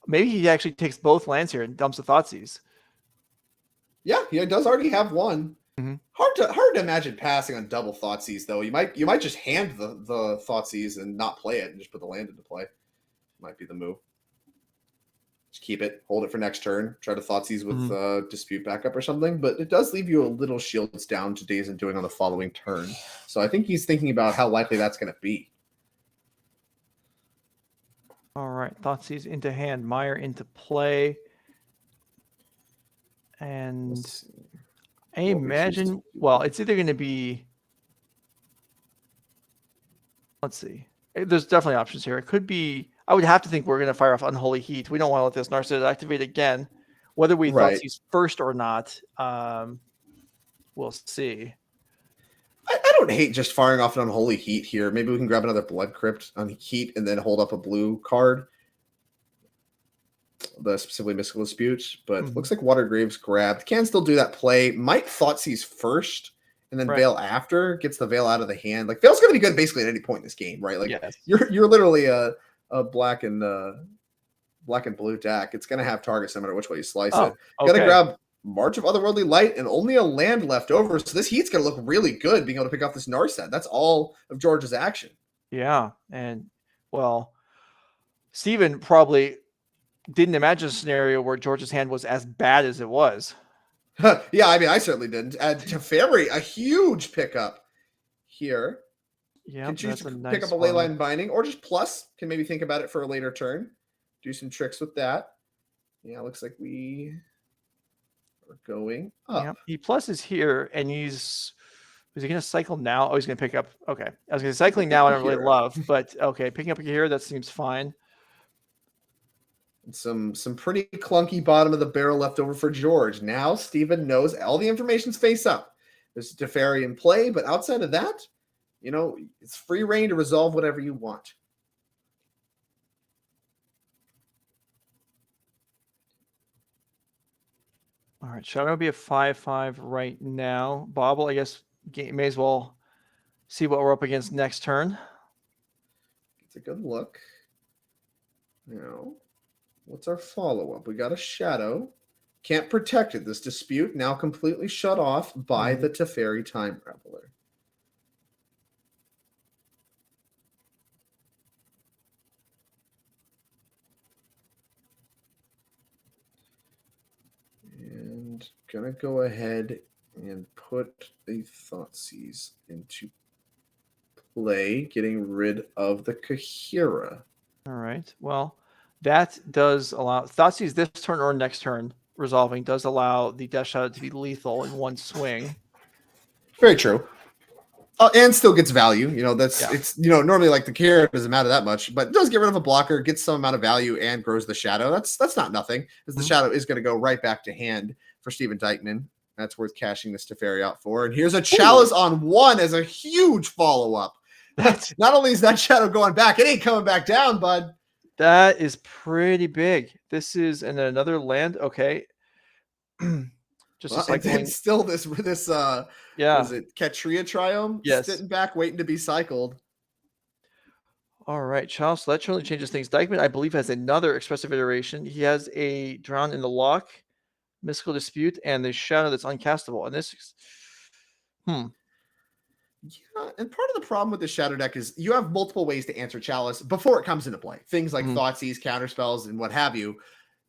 [SPEAKER 3] Maybe he actually takes both lands here and dumps the Thoughtseize.
[SPEAKER 6] Yeah, he does already have 1. Hard to imagine passing on double Thoughtseize though. You might just hand the Thoughtseize and not play it and just put the land into play. Might be the move. Just keep it, hold it for next turn, try to Thoughtseize with Dispute backup or something. But it does leave you a little shields down to Daze and doing on the following turn. So I think he's thinking about how likely that's going to be.
[SPEAKER 3] All right, Thoughtseize into hand, Mire into play. And I imagine, well, it's either going to be, let's see. There's definitely options here. It could be, I would have to think we're going to fire off Unholy Heat. We don't want to let this Narcissus activate again. Whether we Thoughtseize first or not, we'll see.
[SPEAKER 6] I don't hate just firing off an Unholy Heat here. Maybe we can grab another Blood Crypt on Heat and then hold up a blue card. The specifically Mystical Dispute, but looks like Water Graves grabbed. Can still do that play. Might Thoughtseize first and then Veil after. Gets the Veil out of the hand. Like Veil's going to be good basically at any point in this game, right? Like you're literally a black and blue deck. It's going to have targets no matter which way you slice it. Going to grab March of Otherworldly Light and only a land left over. So this Heat's going to look really good being able to pick off this Narset. That's all of George's action.
[SPEAKER 3] Yeah, and well, Steven probably didn't imagine a scenario where George's hand was as bad as it was.
[SPEAKER 6] Yeah, I mean, I certainly didn't. And Teferi, a huge pickup here.
[SPEAKER 3] Yeah,
[SPEAKER 6] can choose to pick up a Leyline Binding, or just plus. Can maybe think about it for a later turn. Do some tricks with that. Yeah, looks like we are going up.
[SPEAKER 3] Yeah, he plus is here, and is he going to cycle now? Oh, he's going to pick up. Okay, I was going to cycling now. I don't really love, but okay, picking up here that seems fine.
[SPEAKER 6] Some pretty clunky bottom of the barrel left over for George. Now Steven knows all the information's face up. There's Teferi in play, but outside of that, you know, it's free reign to resolve whatever you want.
[SPEAKER 3] All right, Shadow will be a 5/5 right now. Bobble, I guess, may as well see what we're up against next turn.
[SPEAKER 6] It's a good look. Now, what's our follow-up? We got a Shadow. Can't protect it. This Dispute now completely shut off by the Teferi Time Reveler. And gonna go ahead and put a Thoughtseize into play, getting rid of the Kahira.
[SPEAKER 3] All right. Well, that does allow Thoughtseize this turn or next turn resolving does allow the Death Shadow to be lethal in one swing.
[SPEAKER 6] Very true. And still gets value. You know, it's, you know, normally like the Kahira doesn't matter that much, but it does get rid of a blocker, gets some amount of value, and grows the Shadow. That's not nothing, because the Shadow is going to go right back to hand for Steven Dykman. That's worth cashing this Teferi out for. And here's a Chalice on one as a huge follow-up. Not only is that Shadow going back, it ain't coming back down, bud.
[SPEAKER 3] That is pretty big. This is another land. Okay. Just
[SPEAKER 6] and still this was it Ketria Triome?
[SPEAKER 3] Yes.
[SPEAKER 6] Sitting back waiting to be cycled.
[SPEAKER 3] All right, Charles. So that certainly changes things. Dykman, I believe, has another expressive iteration. He has a Drown in the Lock, Mystical Dispute, and the Shadow that's uncastable. And this is
[SPEAKER 6] Yeah, and part of the problem with the Shadow deck is you have multiple ways to answer Chalice before it comes into play. Things like Thoughtseize, Counterspells, and what have you.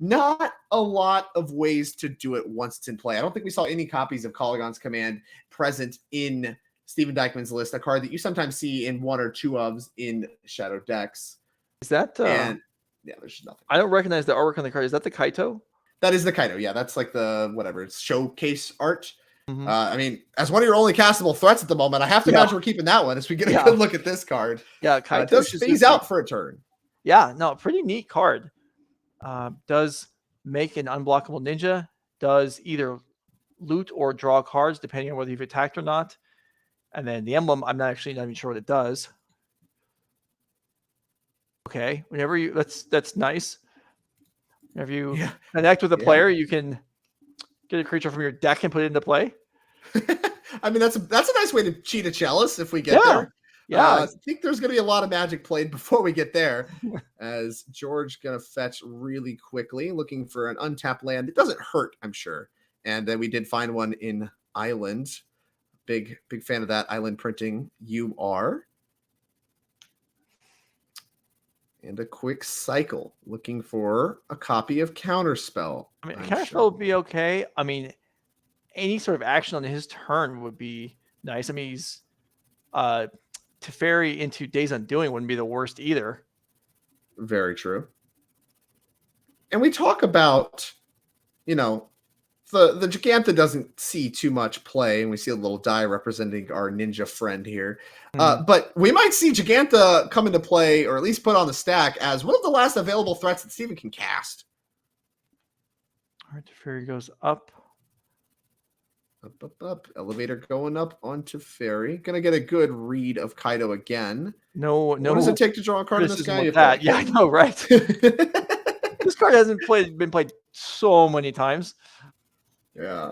[SPEAKER 6] Not a lot of ways to do it once it's in play. I don't think we saw any copies of Colligon's Command present in Steven Dykman's list, a card that you sometimes see in one or two ofs in Shadow decks.
[SPEAKER 3] Is that
[SPEAKER 6] and yeah, there's just nothing.
[SPEAKER 3] I don't recognize the artwork on the card. Is that the Kaito?
[SPEAKER 6] That is the Kaito. Yeah, that's like the whatever. It's showcase art. I mean, as one of your only castable threats at the moment, I have to imagine we're keeping that one as we get a good look at this card.
[SPEAKER 3] Yeah, Kaito
[SPEAKER 6] it does phase out for a turn.
[SPEAKER 3] Yeah, no, pretty neat card. Does make an unblockable ninja. Does either loot or draw cards depending on whether you've attacked or not. And then the emblem, I'm not even sure what it does. Okay, whenever you that's nice. Whenever you connect with a player, you can get a creature from your deck and put it into play.
[SPEAKER 6] I mean, that's a nice way to cheat a Chalice if we get there.
[SPEAKER 3] Yeah,
[SPEAKER 6] I think there's going to be a lot of Magic played before we get there. As George going to fetch really quickly, looking for an untapped land. It doesn't hurt, I'm sure. And then we did find one in Island. Big fan of that Island printing. You are. And a quick cycle, looking for a copy of Counterspell.
[SPEAKER 3] I mean,
[SPEAKER 6] I'm
[SPEAKER 3] Counterspell
[SPEAKER 6] sure.
[SPEAKER 3] would be okay. I mean, any sort of action on his turn would be nice. I mean, he's Teferi into Days Undoing wouldn't be the worst either.
[SPEAKER 6] Very true. And we talk about, you know, the Giganta doesn't see too much play, and we see a little die representing our ninja friend here. But we might see Giganta come into play, or at least put on the stack, as one of the last available threats that Steven can cast.
[SPEAKER 3] All right, Teferi goes up.
[SPEAKER 6] Up. Elevator going up onto Fairy. Gonna get a good read of Kaido again.
[SPEAKER 3] No.
[SPEAKER 6] What does it take to draw a card in this
[SPEAKER 3] criticism
[SPEAKER 6] guy?
[SPEAKER 3] with that. Yeah, I know, right? This card hasn't been played so many times.
[SPEAKER 6] Yeah.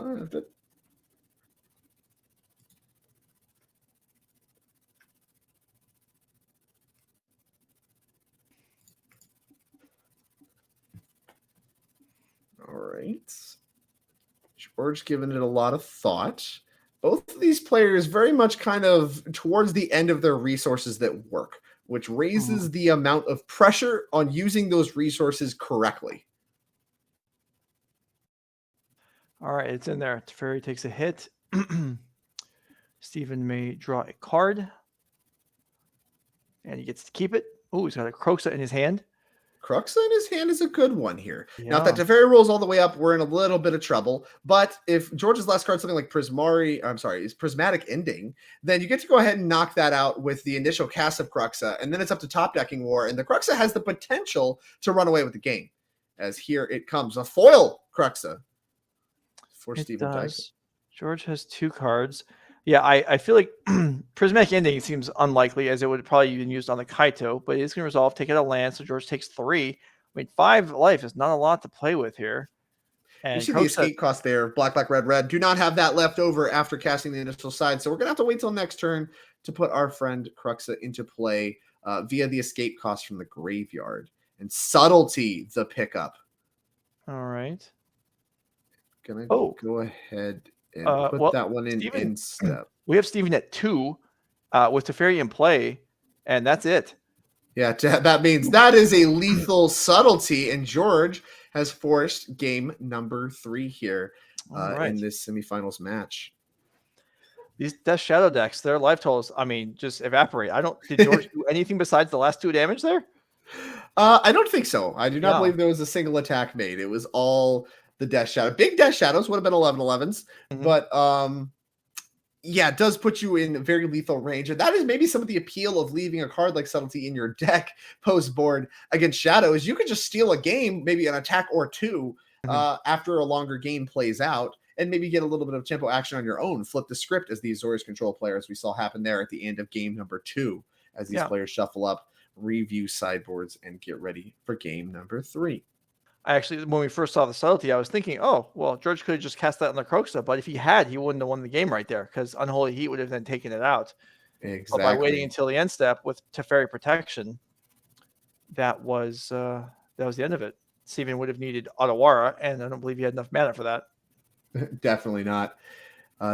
[SPEAKER 6] All right. George giving it a lot of thought. Both of these players very much kind of towards the end of their resources that work, which raises the amount of pressure on using those resources correctly.
[SPEAKER 3] All right, it's in there. Teferi takes a hit. Steven may draw a card. And he gets to keep it. Oh, he's got a Kroxa in his hand.
[SPEAKER 6] Kroxa in his hand is a good one here.
[SPEAKER 3] Yeah.
[SPEAKER 6] Now, if that Teferi rolls all the way up, we're in a little bit of trouble. But if George's last card is something like is Prismatic Ending, then you get to go ahead and knock that out with the initial cast of Kroxa, and then it's up to top decking war, and the Kroxa has the potential to run away with the game. As here it comes, a foil Kroxa for Steven Dykman.
[SPEAKER 3] George has 2 cards. Yeah, I feel like Prismatic Ending seems unlikely, as it would probably been used on the Kaito, but it is going to resolve, take out a land, so George takes 3. I mean, 5 life is not a lot to play with here. And
[SPEAKER 6] you see the escape cost there, black, red. Do not have that left over after casting the initial side, so we're going to have to wait till next turn to put our friend Kroxa into play via the escape cost from the graveyard. And Subtlety, the pickup.
[SPEAKER 3] All right.
[SPEAKER 6] Gonna go ahead and put that one in step.
[SPEAKER 3] We have Steven at 2 with Teferi in play, and that's it.
[SPEAKER 6] Yeah, that means that is a lethal Subtlety, and George has forced game number 3 here in this semifinals match.
[SPEAKER 3] These Death Shadow decks, their life totals, I mean, just evaporate. Did George do anything besides the last 2 damage there?
[SPEAKER 6] I don't think so. I do not believe there was a single attack made. It was all the Death Shadow. Big Death Shadows would have been 11-11s, but yeah, it does put you in very lethal range. And that is maybe some of the appeal of leaving a card like Subtlety in your deck post board against Shadow, is you could just steal a game, maybe an attack or 2 after a longer game plays out, and maybe get a little bit of tempo action on your own. Flip the script as the Azorius control players we saw happen there at the end of game number 2 as these players shuffle up, review sideboards, and get ready for game number 3.
[SPEAKER 3] Actually, when we first saw the Subtlety, I was thinking, oh, well, George could have just cast that on the Kroxa, but if he had, he wouldn't have won the game right there, because Unholy Heat would have then taken it out.
[SPEAKER 6] Exactly.
[SPEAKER 3] But by waiting until the end step with Teferi protection, that was the end of it. Steven would have needed Otawara, and I don't believe he had enough mana for that.
[SPEAKER 6] Definitely not.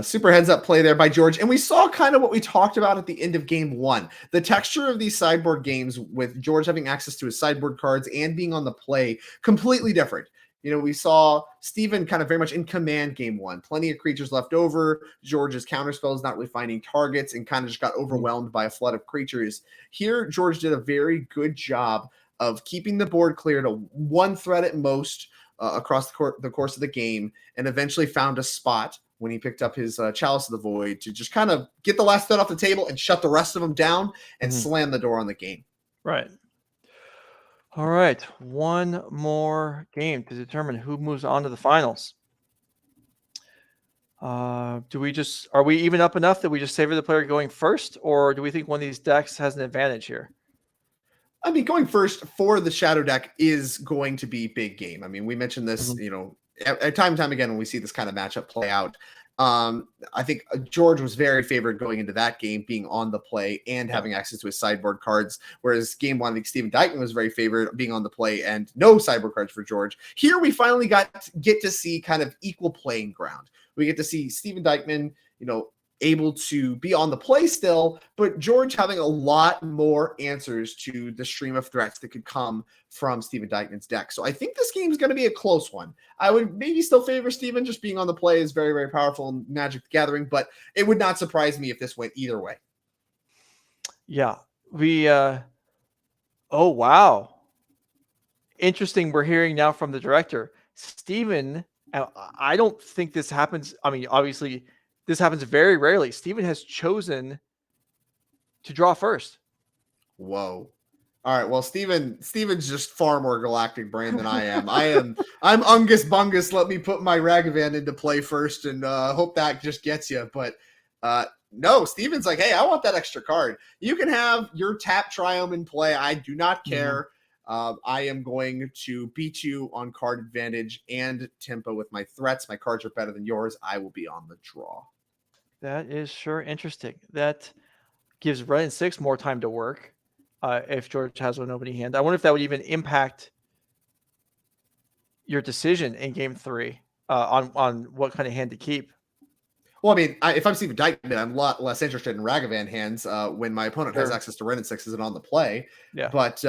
[SPEAKER 6] Super heads up play there by George. And we saw kind of what we talked about at the end of game 1. The texture of these sideboard games with George having access to his sideboard cards and being on the play, completely different. You know, we saw Steven kind of very much in command game 1. Plenty of creatures left over. George's counterspell is not really finding targets and kind of just got overwhelmed by a flood of creatures. Here, George did a very good job of keeping the board clear to 1 threat at most across the course of the game, and eventually found a spot when he picked up his Chalice of the Void to just kind of get the last threat off the table and shut the rest of them down and slam the door on the game.
[SPEAKER 3] Right. All right. 1 more game to determine who moves on to the finals. Are we even up enough that we just savor the player going first, or do we think one of these decks has an advantage here?
[SPEAKER 6] I mean, going first for the Shadow deck is going to be big game. I mean, we mentioned this, you know, time and time again when we see this kind of matchup play out. I think George was very favored going into that game, being on the play and having access to his sideboard cards, whereas game 1, I think Steven Dykman was very favored being on the play and no sideboard cards for George. Here we finally get to see kind of equal playing ground. We get to see Steven Dykman, you know, able to be on the play still, but George having a lot more answers to the stream of threats that could come from Steven Dykman's deck. So I think this game is going to be a close one. I would maybe still favor Steven. Just being on the play is very, very powerful in Magic the Gathering, but it would not surprise me if this went either way.
[SPEAKER 3] Yeah. Oh, wow. Interesting. We're hearing now from the director. Steven, I don't think this happens. I mean, obviously, this happens very rarely. Steven has chosen to draw first.
[SPEAKER 6] Whoa. All right. Well, Steven's just far more galactic brain than I am. I'm Ungus Bungus. Let me put my Ragavan into play first and hope that just gets you. But no, Steven's like, hey, I want that extra card. You can have your tap Triome in play. I do not care. I am going to beat you on card advantage and tempo with my threats. My cards are better than yours. I will be on the draw.
[SPEAKER 3] That is sure interesting. That gives Red and 6 more time to work if George has an opening hand. I wonder if that would even impact your decision in game 3 on what kind of hand to keep.
[SPEAKER 6] Well, I mean, if I'm Steven Dykman, I'm a lot less interested in Ragavan hands when my opponent has access to Red and 6s and on the play.
[SPEAKER 3] Yeah.
[SPEAKER 6] But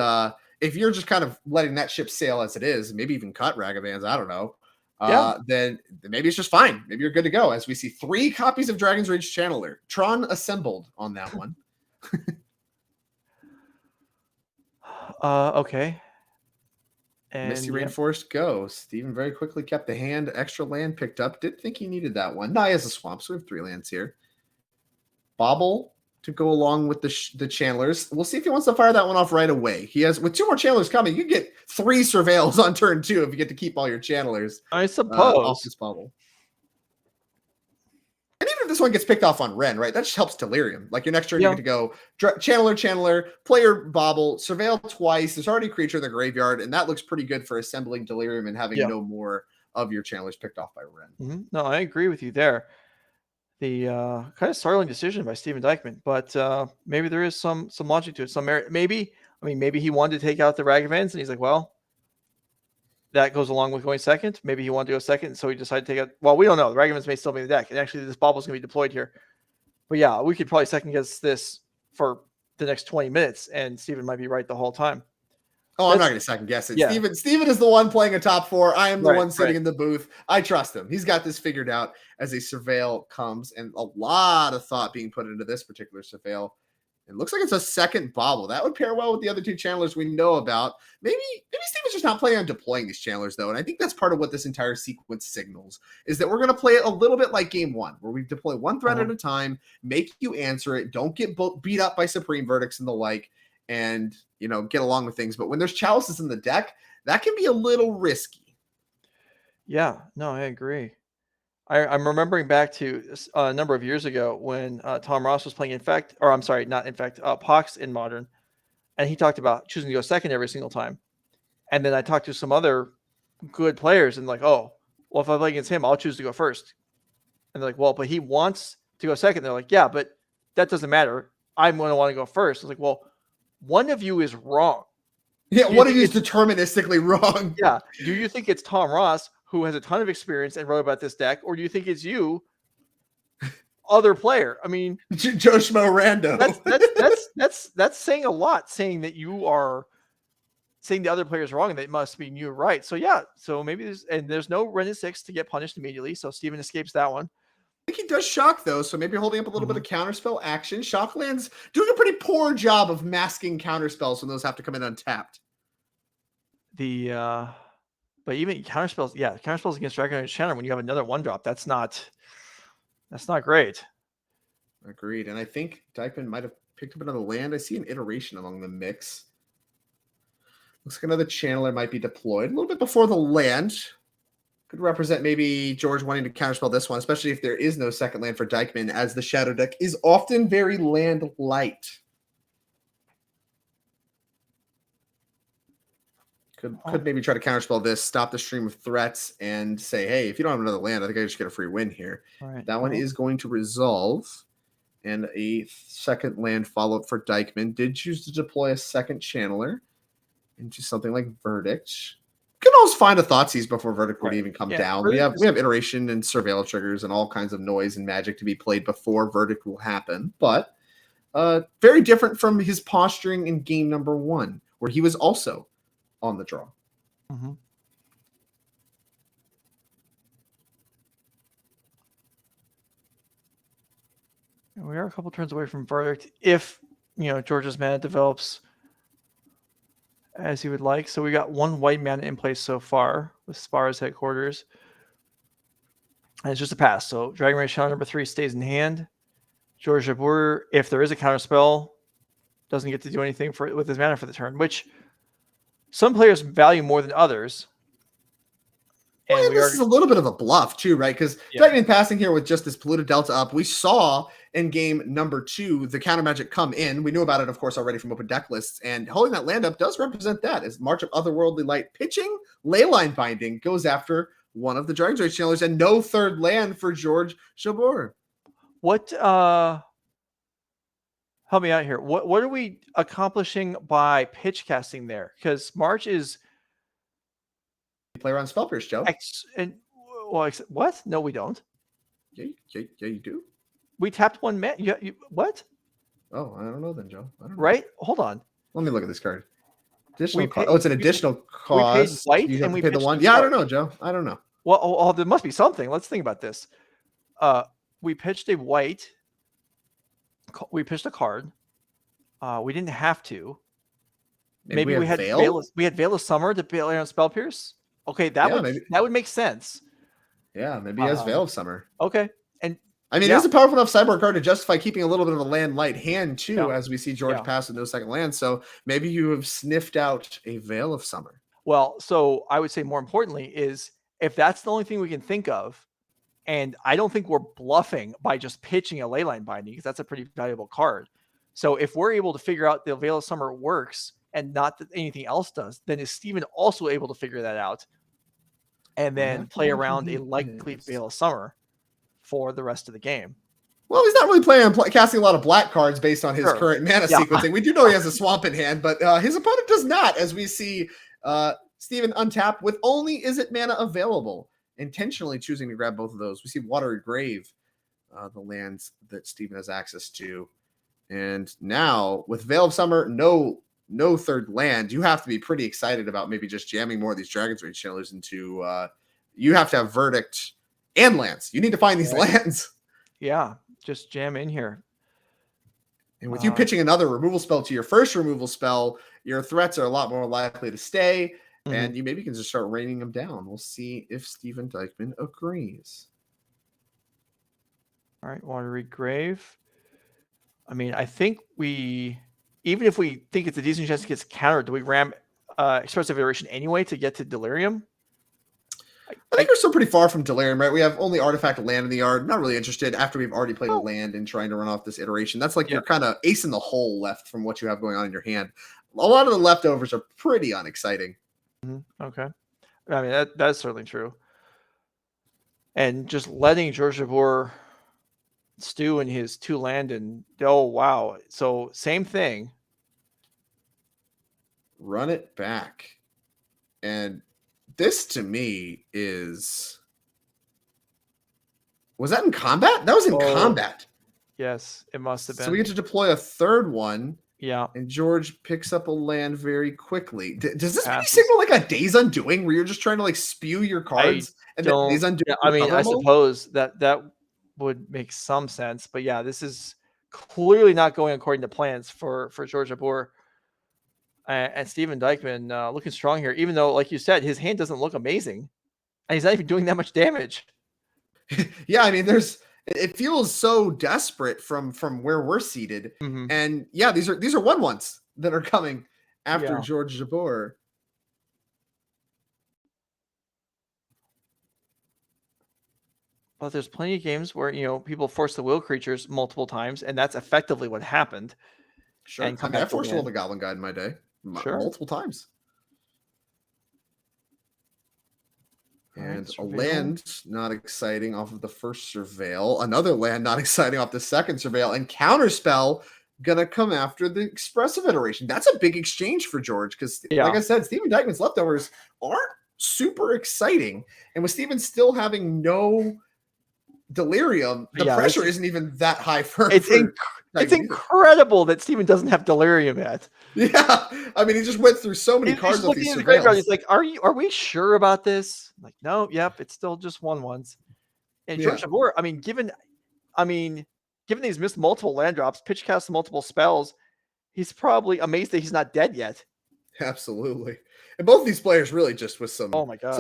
[SPEAKER 6] if you're just kind of letting that ship sail as it is, maybe even cut Ragavans, I don't know, then maybe it's just fine. Maybe you're good to go. As we see 3 copies of Dragon's Rage Channeler. Tron assembled on that one.
[SPEAKER 3] Okay. And
[SPEAKER 6] Misty Rainforest go. Steven very quickly kept the hand. Extra land picked up. Didn't think he needed that one. Now he has a swamp, so we have 3 lands here. Bobble to go along with the Channelers. We'll see if he wants to fire that one off right away. He has, with 2 more Channelers coming, you get 3 Surveils on turn 2 if you get to keep all your Channelers.
[SPEAKER 3] I suppose.
[SPEAKER 6] Off this bubble. And even if this one gets picked off on Ren, right, that just helps Delirium. Like your next turn, you get to go Channeler, player Bobble, Surveil twice. There's already a creature in the graveyard, and that looks pretty good for assembling Delirium and having no more of your Channelers picked off by Ren.
[SPEAKER 3] No, I agree with you there. The kind of startling decision by Steven Dykman, but maybe there is some logic to it, some merit. Maybe he wanted to take out the Ragavans, and he's like, well, that goes along with going second. Maybe he wanted to go second, so he decided to take out. Well, we don't know. The Ragavans may still be in the deck, and actually, this Bobble's going to be deployed here. But yeah, we could probably second guess this for the next 20 minutes, and Steven might be right the whole time.
[SPEAKER 6] Oh, I'm not going to second guess it. Yeah. Steven is the one playing a top 4. I am the one sitting in the booth. I trust him. He's got this figured out as a Surveil comes, and a lot of thought being put into this particular Surveil. It looks like it's a second Bobble. That would pair well with the other 2 Channelers we know about. Maybe Steven's just not planning on deploying these Channelers, though, and I think that's part of what this entire sequence signals, is that we're going to play it a little bit like game 1, where we deploy 1 threat at a time, make you answer it, don't get beat up by Supreme Verdicts and the like, and get along with things. But when there's Chalices in the deck, that can be a little risky.
[SPEAKER 3] Yeah, no, I agree. I'm remembering back to a number of years ago when Tom Ross was playing Pox in Modern, and he talked about choosing to go second every single time. And then I talked to some other good players and like, oh, well, if I play against him, I'll choose to go first. And they're like, well, but he wants to go second. They're like, yeah, but that doesn't matter. I'm going to want to go first. I was like, well, one of you is wrong.
[SPEAKER 6] Yeah, one of you is deterministically wrong.
[SPEAKER 3] Yeah. Do you think it's Tom Ross, who has a ton of experience and wrote about this deck, or do you think it's you, other player? I mean,
[SPEAKER 6] Joe Schmo Rando.
[SPEAKER 3] That's saying a lot, saying that you are saying the other player is wrong and that it must mean you're right. So yeah, so maybe there's no Ren and 6 to get punished immediately, so Steven escapes that one.
[SPEAKER 6] I think he does shock, though, so maybe holding up a little bit of counterspell action. Shockland's doing a pretty poor job of masking counterspells when those have to come in untapped.
[SPEAKER 3] But even counterspells against Dragon Age Channeler when you have another 1-drop, that's not great.
[SPEAKER 6] Agreed. And I think Dykman might have picked up another land. I see an iteration among the mix. Looks like another Channeler might be deployed a little bit before the land. Could represent maybe George wanting to counterspell this one, especially if there is no second land for Dykman, as the Shadow deck is often very land light. Could maybe try to counterspell this, stop the stream of threats, and say, hey, if you don't have another land, I think I just get a free win here.
[SPEAKER 3] All right.
[SPEAKER 6] That one is going to resolve. And a second land follow-up for Dykman. Did choose to deploy a second Channeler into something like Verdict. can always find a Thoughtseize before Verdict would
[SPEAKER 3] Right.
[SPEAKER 6] even come
[SPEAKER 3] Yeah,
[SPEAKER 6] down.
[SPEAKER 3] Verdict
[SPEAKER 6] We have iteration and surveil triggers and all kinds of noise and magic to be played before Verdict will happen. But very different from his posturing in game number 1, where he was also on the draw.
[SPEAKER 3] Mm-hmm. And we are a couple turns away from Verdict if, George's mana develops as he would like. So we got 1 white mana in place so far with Spar's headquarters. And it's just a pass. So Dragon Rage Shadow number 3 stays in hand. George Jabbour, if there is a counter spell, doesn't get to do anything with his mana for the turn, which some players value more than others.
[SPEAKER 6] And this is a little bit of a bluff too, right? Because Dragon passing here with just this polluted delta up, we saw in game number 2 the counter magic come in. We knew about it, of course, already from open deck lists, and holding that land up does represent that. As March of Otherworldly Light pitching, Leyline Binding goes after one of the Dragon's Rage channelers, and no third land for George Jabbour.
[SPEAKER 3] What help me out here? What are we accomplishing by pitch casting there? Because March is
[SPEAKER 6] play around Spell Pierce, Joe.
[SPEAKER 3] What? No, we don't.
[SPEAKER 6] Yeah, you do.
[SPEAKER 3] We tapped 1 mana. What?
[SPEAKER 6] Oh, I don't know then, Joe. I don't know.
[SPEAKER 3] Right? Hold on.
[SPEAKER 6] Let me look at this card. Additional cost. Oh, it's an additional cost.
[SPEAKER 3] We paid white
[SPEAKER 6] you have
[SPEAKER 3] and
[SPEAKER 6] to
[SPEAKER 3] we
[SPEAKER 6] pay the
[SPEAKER 3] pitched
[SPEAKER 6] 1.
[SPEAKER 3] the
[SPEAKER 6] Yeah, I
[SPEAKER 3] card.
[SPEAKER 6] don't know, Joe. I don't know.
[SPEAKER 3] Well, there must be something. Let's think about this. We pitched a white. We pitched a card. We didn't have to. Maybe we had
[SPEAKER 6] Veil?
[SPEAKER 3] We had Veil of Summer to play on Spell Pierce. Okay, that would make sense.
[SPEAKER 6] Yeah, maybe he has Veil of Summer.
[SPEAKER 3] Okay, and
[SPEAKER 6] I mean, it's a powerful enough sideboard card to justify keeping a little bit of a land light hand too, as we see George pass with no second land. So maybe you have sniffed out a Veil of Summer.
[SPEAKER 3] Well, so I would say more importantly is if that's the only thing we can think of, and I don't think we're bluffing by just pitching a Leyline Binding because that's a pretty valuable card. So if we're able to figure out the Veil of Summer works and not that anything else does, then is Steven also able to figure that out and then play around a likely Veil of Summer for the rest of the game?
[SPEAKER 6] Well, he's not really playing on casting a lot of black cards based on his current mana sequencing. We do know he has a Swamp in hand, but his opponent does not, as we see Steven untap with only Izzet mana available, intentionally choosing to grab both of those. We see Watery Grave, the lands that Steven has access to. And now with Veil of Summer, no third land, you have to be pretty excited about maybe just jamming more of these Dragon's Rage channelers into you have to have Verdict and lands. You need to find these lands.
[SPEAKER 3] Yeah, just jam in here.
[SPEAKER 6] And with you pitching another removal spell to your first removal spell, your threats are a lot more likely to stay, and you maybe can just start raining them down. We'll see if Steven Dykman agrees.
[SPEAKER 3] All right, Watery Grave. I mean, I think even if we think it's a decent chance it gets countered, do we ram Expressive Iteration anyway to get to Delirium?
[SPEAKER 6] I think we're still pretty far from Delirium, right? We have only Artifact land in the yard. Not really interested after we've already played a land and trying to run off this iteration. That's like you're kind of ace in the hole left from what you have going on in your hand. A lot of the leftovers are pretty unexciting.
[SPEAKER 3] Okay. I mean, that's certainly true. And just letting George Jabbour stew in his 2 land and wow. So same thing.
[SPEAKER 6] Run it back. And this to me was that in combat? That was in combat.
[SPEAKER 3] Yes, it must have been.
[SPEAKER 6] So we get to deploy a third one.
[SPEAKER 3] Yeah.
[SPEAKER 6] And George picks up a land very quickly. Does this maybe signal like a Days Undoing where you're just trying to like spew your cards and then Days Undoing?
[SPEAKER 3] I mean, I suppose that would make some sense, but yeah, this is clearly not going according to plans for George Jabbour. And Steven Dykman looking strong here, even though, like you said, his hand doesn't look amazing, and he's not even doing that much damage.
[SPEAKER 6] Yeah, I mean, it feels so desperate from where we're seated, and yeah, these are 1/1s that are coming after George Jabbour.
[SPEAKER 3] But there's plenty of games where people force the will creatures multiple times, and that's effectively what happened.
[SPEAKER 6] Sure, and I forced the Goblin Guide in my day. Multiple times. And a land not exciting off of the first Surveil. Another land not exciting off the second Surveil. And Counterspell gonna come after the Expressive Iteration. That's a big exchange for George because, like I said, Steven Dykman's leftovers aren't super exciting. And with Steven still having no delirium, the pressure isn't even that high for
[SPEAKER 3] It's incredible that Steven doesn't have delirium yet.
[SPEAKER 6] Yeah, I mean, he just went through so many cards with these surveillance.
[SPEAKER 3] He's like, "Are we sure about this?" I'm like, no, yep, it's still just 1/1s. And George Jabbour, I mean, given he's missed multiple land drops, pitch cast multiple spells, he's probably amazed that he's not dead yet.
[SPEAKER 6] Absolutely. And both these players really just with some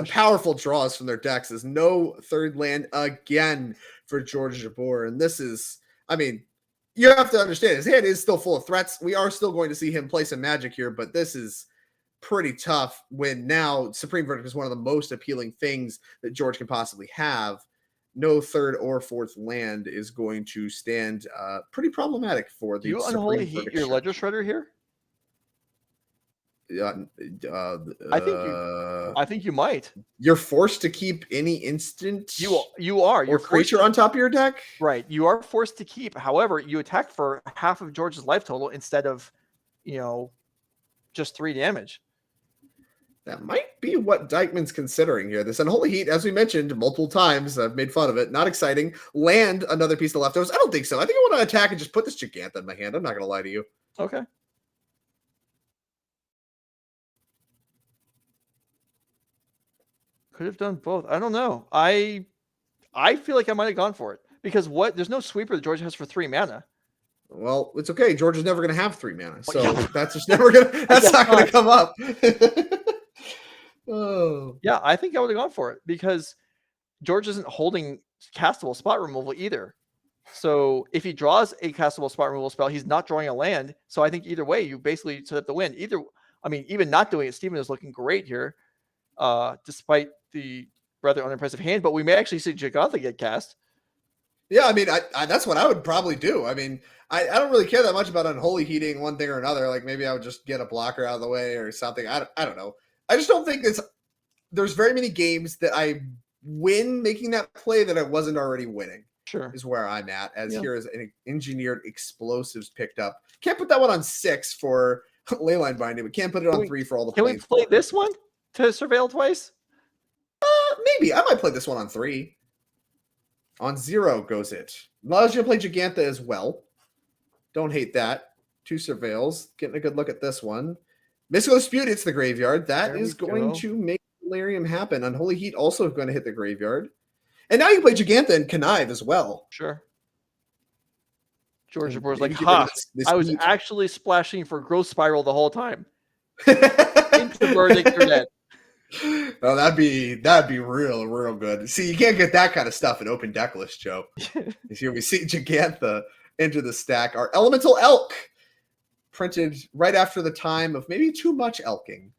[SPEAKER 6] powerful draws from their decks. Is no third land again for George Jabbour. And this is, I mean, you have to understand his hand is still full of threats. We are still going to see him play some Magic here, but this is pretty tough when now Supreme Verdict is one of the most appealing things that George can possibly have. No third or fourth land is going to stand pretty problematic for the
[SPEAKER 3] Do you
[SPEAKER 6] Supreme
[SPEAKER 3] unholy heat your Ledger Shredder here? I think you might.
[SPEAKER 6] You're forced to keep any instant
[SPEAKER 3] you are
[SPEAKER 6] your creature on top of your deck.
[SPEAKER 3] Right, you are forced to keep. However, you attack for half of George's life total instead of, just 3 damage.
[SPEAKER 6] That might be what Dykman's considering here. This Unholy Heat, as we mentioned multiple times, I've made fun of it. Not exciting. Land another piece of leftovers. I don't think so. I think I want to attack and just put this Gigantha in my hand. I'm not going to lie to you.
[SPEAKER 3] Okay. Could have done both. I don't know. I feel like I might have gone for it because there's no sweeper that George has for 3 mana.
[SPEAKER 6] Well, it's okay. George is never going to have 3 mana, so that's just never going to. That's not going to come up. Oh.
[SPEAKER 3] Yeah, I think I would have gone for it because George isn't holding castable spot removal either. So if he draws a castable spot removal spell, he's not drawing a land. So I think either way, you basically set up the win. Even not doing it, Steven is looking great here, despite the rather unimpressive hand. But we may actually see Gigantha get cast.
[SPEAKER 6] Yeah, I mean, I that's what I would probably do. I mean, I don't really care that much about unholy heating one thing or another. Like maybe I would just get a blocker out of the way or something. I don't know. I just don't think there's very many games that I win making that play that I wasn't already winning.
[SPEAKER 3] Sure.
[SPEAKER 6] Is where I'm at. Here is an engineered explosives picked up. Can't put that one on 6 for Leyline Binding, but can't put it on 3 for all the
[SPEAKER 3] Can we play this one to surveil twice?
[SPEAKER 6] Maybe. I might play this one on 3. On 0 goes it. Allows you to play Gigantha as well. Don't hate that. 2 surveils. Getting a good look at this one. Mystical Dispute hits the graveyard. That is going to make Delirium happen. Unholy Heat also going to hit the graveyard. And now you play Gigantha and Connive as well.
[SPEAKER 3] Sure. George Jabbour's like, I was actually splashing for Growth Spiral the whole time. Into Verdict, you're dead.
[SPEAKER 6] Oh, that'd be real good. See, you can't get that kind of stuff in open deck list, Joe. Here we see Gigantha into the stack. Our Elemental Elk, printed right after the time of maybe too much elking.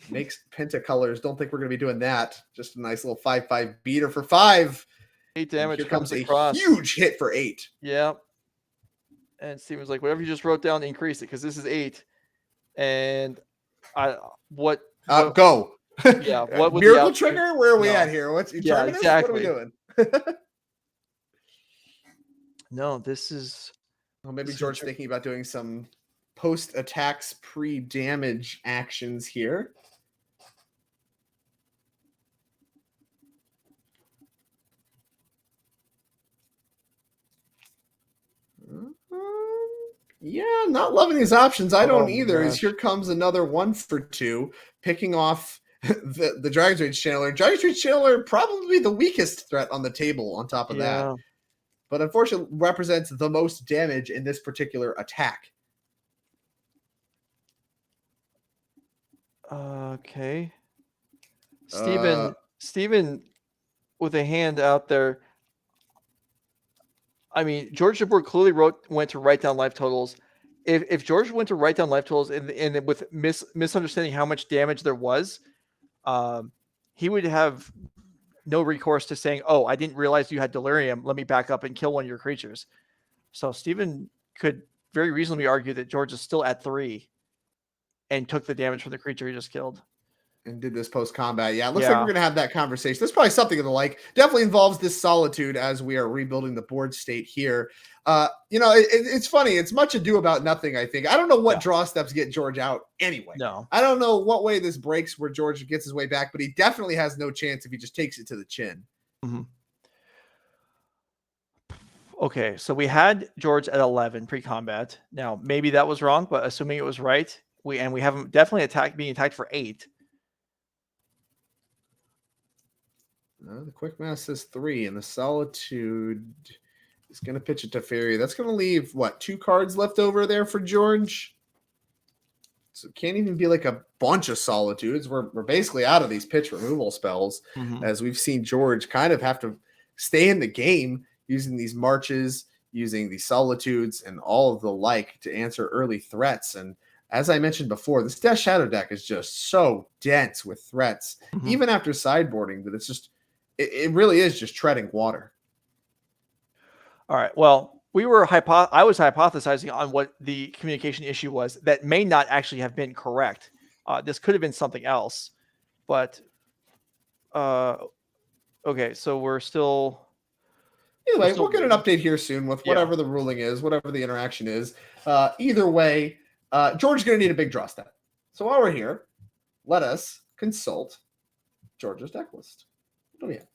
[SPEAKER 6] Makes Pentacolors. Don't think we're going to be doing that. Just a nice little 5/5 beater for 5.
[SPEAKER 3] 8 damage.
[SPEAKER 6] Here comes a huge hit for 8.
[SPEAKER 3] Yeah. And Steven's like, whatever you just wrote down, increase it because this is 8. And
[SPEAKER 6] go.
[SPEAKER 3] Yeah. What would
[SPEAKER 6] Miracle Trigger? Where are we at here? What's
[SPEAKER 3] exactly.
[SPEAKER 6] What are we doing?
[SPEAKER 3] No, this is.
[SPEAKER 6] Well, maybe George thinking about doing some post-attacks, pre-damage actions here. Yeah, not loving his options. I don't either. As here comes another 1 for 2, picking off the Dragon's Rage Channeler. Dragon's Rage Channeler probably the weakest threat on the table on top of that. But unfortunately represents the most damage in this particular attack.
[SPEAKER 3] Okay. Steven with a hand out there. I mean, George Jabbour clearly went to write down life totals. If George went to write down life totals and with misunderstanding how much damage there was, he would have no recourse to saying, "Oh, I didn't realize you had delirium. Let me back up and kill one of your creatures." So Steven could very reasonably argue that George is still at 3 and took the damage from the creature he just killed.
[SPEAKER 6] and did this post combat. Yeah, it looks like we're gonna have that conversation. There's probably something of the like. Definitely involves this Solitude as we are rebuilding the board state here. It's funny. It's much ado about nothing. I think I don't know what draw steps get George out anyway.
[SPEAKER 3] No,
[SPEAKER 6] I don't know what way this breaks where George gets his way back, but he definitely has no chance if he just takes it to the chin.
[SPEAKER 3] Mm-hmm. Okay, so we had George at 11 pre-combat. Now maybe that was wrong, but assuming it was right, we have him definitely being attacked for 8.
[SPEAKER 6] The quick mass says 3, and the Solitude is going to pitch it to Fairy. That's going to leave, 2 cards left over there for George? So it can't even be like a bunch of Solitudes. We're basically out of these pitch removal spells, as we've seen George kind of have to stay in the game using these marches, using these Solitudes, and all of the like to answer early threats. And as I mentioned before, this Death Shadow deck is just so dense with threats, even after sideboarding, that it's just, it really is just treading water.
[SPEAKER 3] All right. Well, I was hypothesizing on what the communication issue was that may not actually have been correct. This could have been something else, but okay. So we're still.
[SPEAKER 6] Anyway, we'll get an update here soon with whatever the ruling is, whatever the interaction is. Either way, George's going to need a big draw step. So while we're here, let us consult George's deck list. What do we have?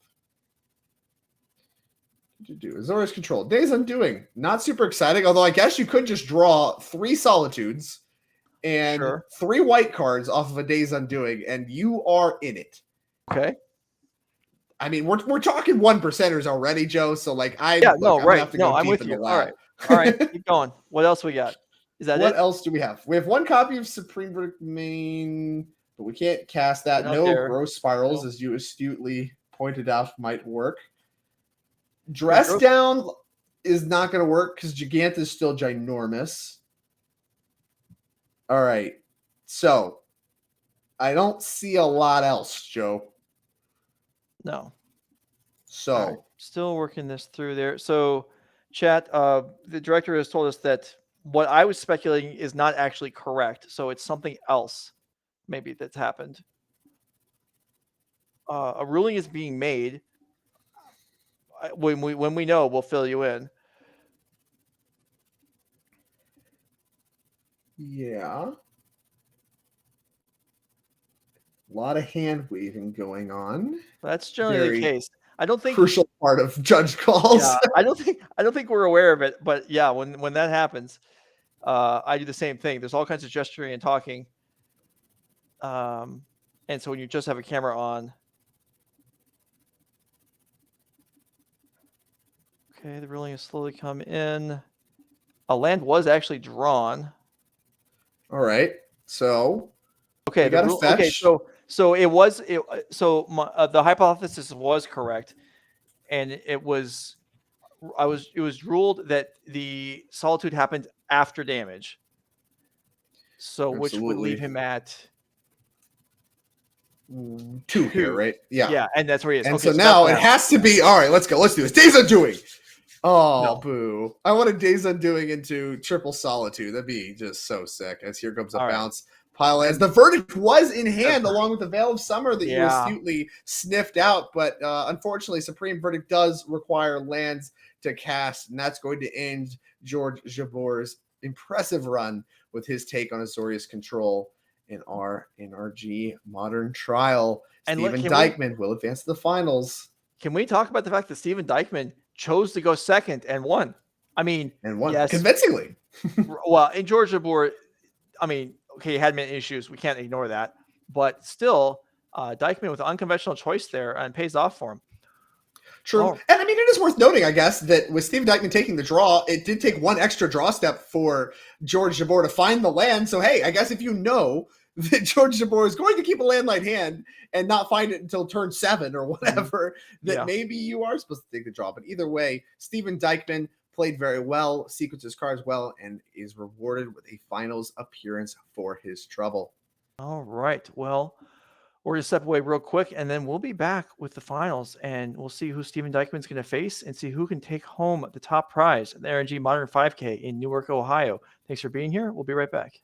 [SPEAKER 6] Azorius Control. Days Undoing. Not super exciting, although I guess you could just draw 3 Solitudes and 3 white cards off of a Days Undoing, and you are in it.
[SPEAKER 3] Okay.
[SPEAKER 6] I mean, we're talking 1%ers already, Joe. So I'm with you.
[SPEAKER 3] All right, keep going. What else we got? Is that
[SPEAKER 6] what else do we have? We have 1 copy of Supreme Brickman, but we can't cast that. No Gross Spirals, as you astutely pointed out, might work. Dress Down is not going to work because Gigant is still ginormous. All right. So I don't see a lot else, Joe.
[SPEAKER 3] No.
[SPEAKER 6] So
[SPEAKER 3] right. Still working this through there. So chat, the director has told us that what I was speculating is not actually correct. So it's something else maybe that's happened. A ruling is being made. When we know, we'll fill you in.
[SPEAKER 6] Yeah. A lot of hand waving going on.
[SPEAKER 3] That's generally the case. I don't think
[SPEAKER 6] crucial part of judge calls.
[SPEAKER 3] Yeah, I don't think we're aware of it, but yeah, when that happens, I do the same thing. There's all kinds of gesturing and talking. And so when you just have a camera on. Okay, the ruling has slowly come in. A land was actually drawn.
[SPEAKER 6] All right. So
[SPEAKER 3] okay, so it was the hypothesis was correct, and it was ruled that the Solitude happened after damage. So which would leave him at
[SPEAKER 6] 2 here, right? Yeah.
[SPEAKER 3] Yeah, and that's where he is.
[SPEAKER 6] And so now it has to be all right. Let's go. Let's do this. Days Undoing. Oh,
[SPEAKER 3] No.
[SPEAKER 6] Boo. I wanted Days Undoing into triple Solitude. That'd be just so sick. As here comes a
[SPEAKER 3] All right.
[SPEAKER 6] bounce pile. As the verdict was in hand, along with the Veil of Summer that you astutely sniffed out. But unfortunately, Supreme Verdict does require lands to cast, and that's going to end George Jabbour's impressive run with his take on Azorius Control in our NRG Modern Trial.
[SPEAKER 3] And
[SPEAKER 6] Steven Dykman will advance to the finals.
[SPEAKER 3] Can we talk about the fact that Steven Dykman chose to go second and won? I mean, yes,
[SPEAKER 6] convincingly.
[SPEAKER 3] Well, in George Jabbour, I mean, okay, he had many issues. We can't ignore that. But still, Dykman with an unconventional choice there and pays off for him.
[SPEAKER 6] True.
[SPEAKER 3] Oh.
[SPEAKER 6] And I mean, it is worth noting, I guess, that with Steven Dykman taking the draw, it did take 1 extra draw step for George Jabbour to find the land. So, hey, I guess if you know that George Jabbour is going to keep a landline hand and not find it until turn 7 or whatever, that maybe you are supposed to take the draw. But either way, Steven Dykman played very well, sequenced his cards well, and is rewarded with a finals appearance for his trouble.
[SPEAKER 3] All right. Well, we're going to step away real quick, and then we'll be back with the finals, and we'll see who Steven Dykman's going to face and see who can take home the top prize at the NRG Modern 5K in Newark, Ohio. Thanks for being here. We'll be right back.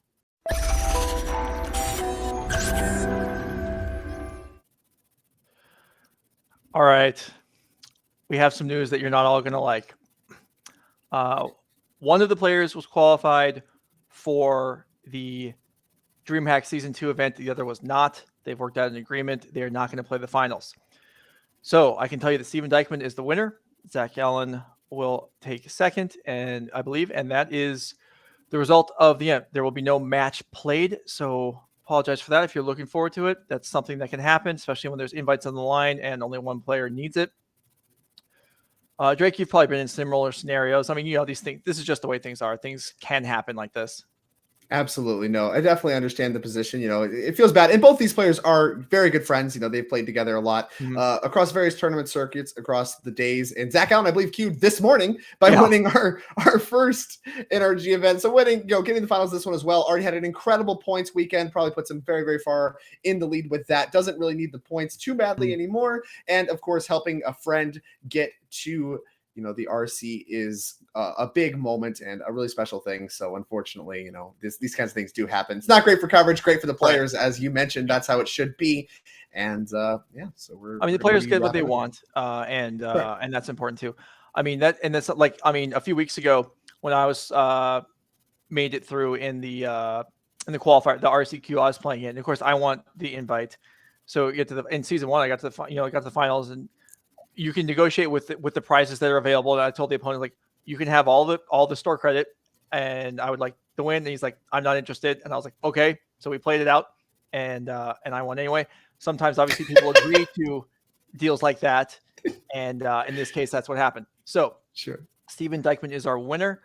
[SPEAKER 3] All right. We have some news that you're not all going to like. One of the players was qualified for the DreamHack Season 2 event. The other was not. They've worked out an agreement. They're not going to play the finals. So I can tell you that Steven Dykman is the winner. Zach Allen will take second, and I believe, and that is the result of the end. There will be no match played, so apologize for that. If you're looking forward to it, that's something that can happen, especially when there's invites on the line and only one player needs it. Drake, you've probably been in similar scenarios. I mean, these things, this is just the way things are. Things can happen like this.
[SPEAKER 6] Absolutely. No, I definitely understand the position. It feels bad. And both these players are very good friends. They've played together a lot across various tournament circuits across the days. And Zach Allen, I believe, queued this morning by winning our first NRG event. So winning, getting the finals this one as well. Already had an incredible points weekend. Probably puts him very, very far in the lead with that. Doesn't really need the points too badly anymore. And of course, helping a friend get to the RC is a big moment and a really special thing. So unfortunately, these kinds of things do happen. It's not great for coverage, great for the players, as you mentioned. That's how it should be. And so
[SPEAKER 3] the players get what they want, and that's important too. That's like, a few weeks ago when I was made it through in the qualifier, the RCQ I was playing in. And of course, I want the invite. So in season 1, I got to the finals, and you can negotiate with the prizes that are available. And I told the opponent, like, you can have all the store credit, and I would like the win. And he's like, I'm not interested. And I was like, okay. So we played it out, and I won anyway. Sometimes, obviously, people agree to deals like that, and in this case, that's what happened. So,
[SPEAKER 6] sure,
[SPEAKER 3] Steven Dykman is our winner.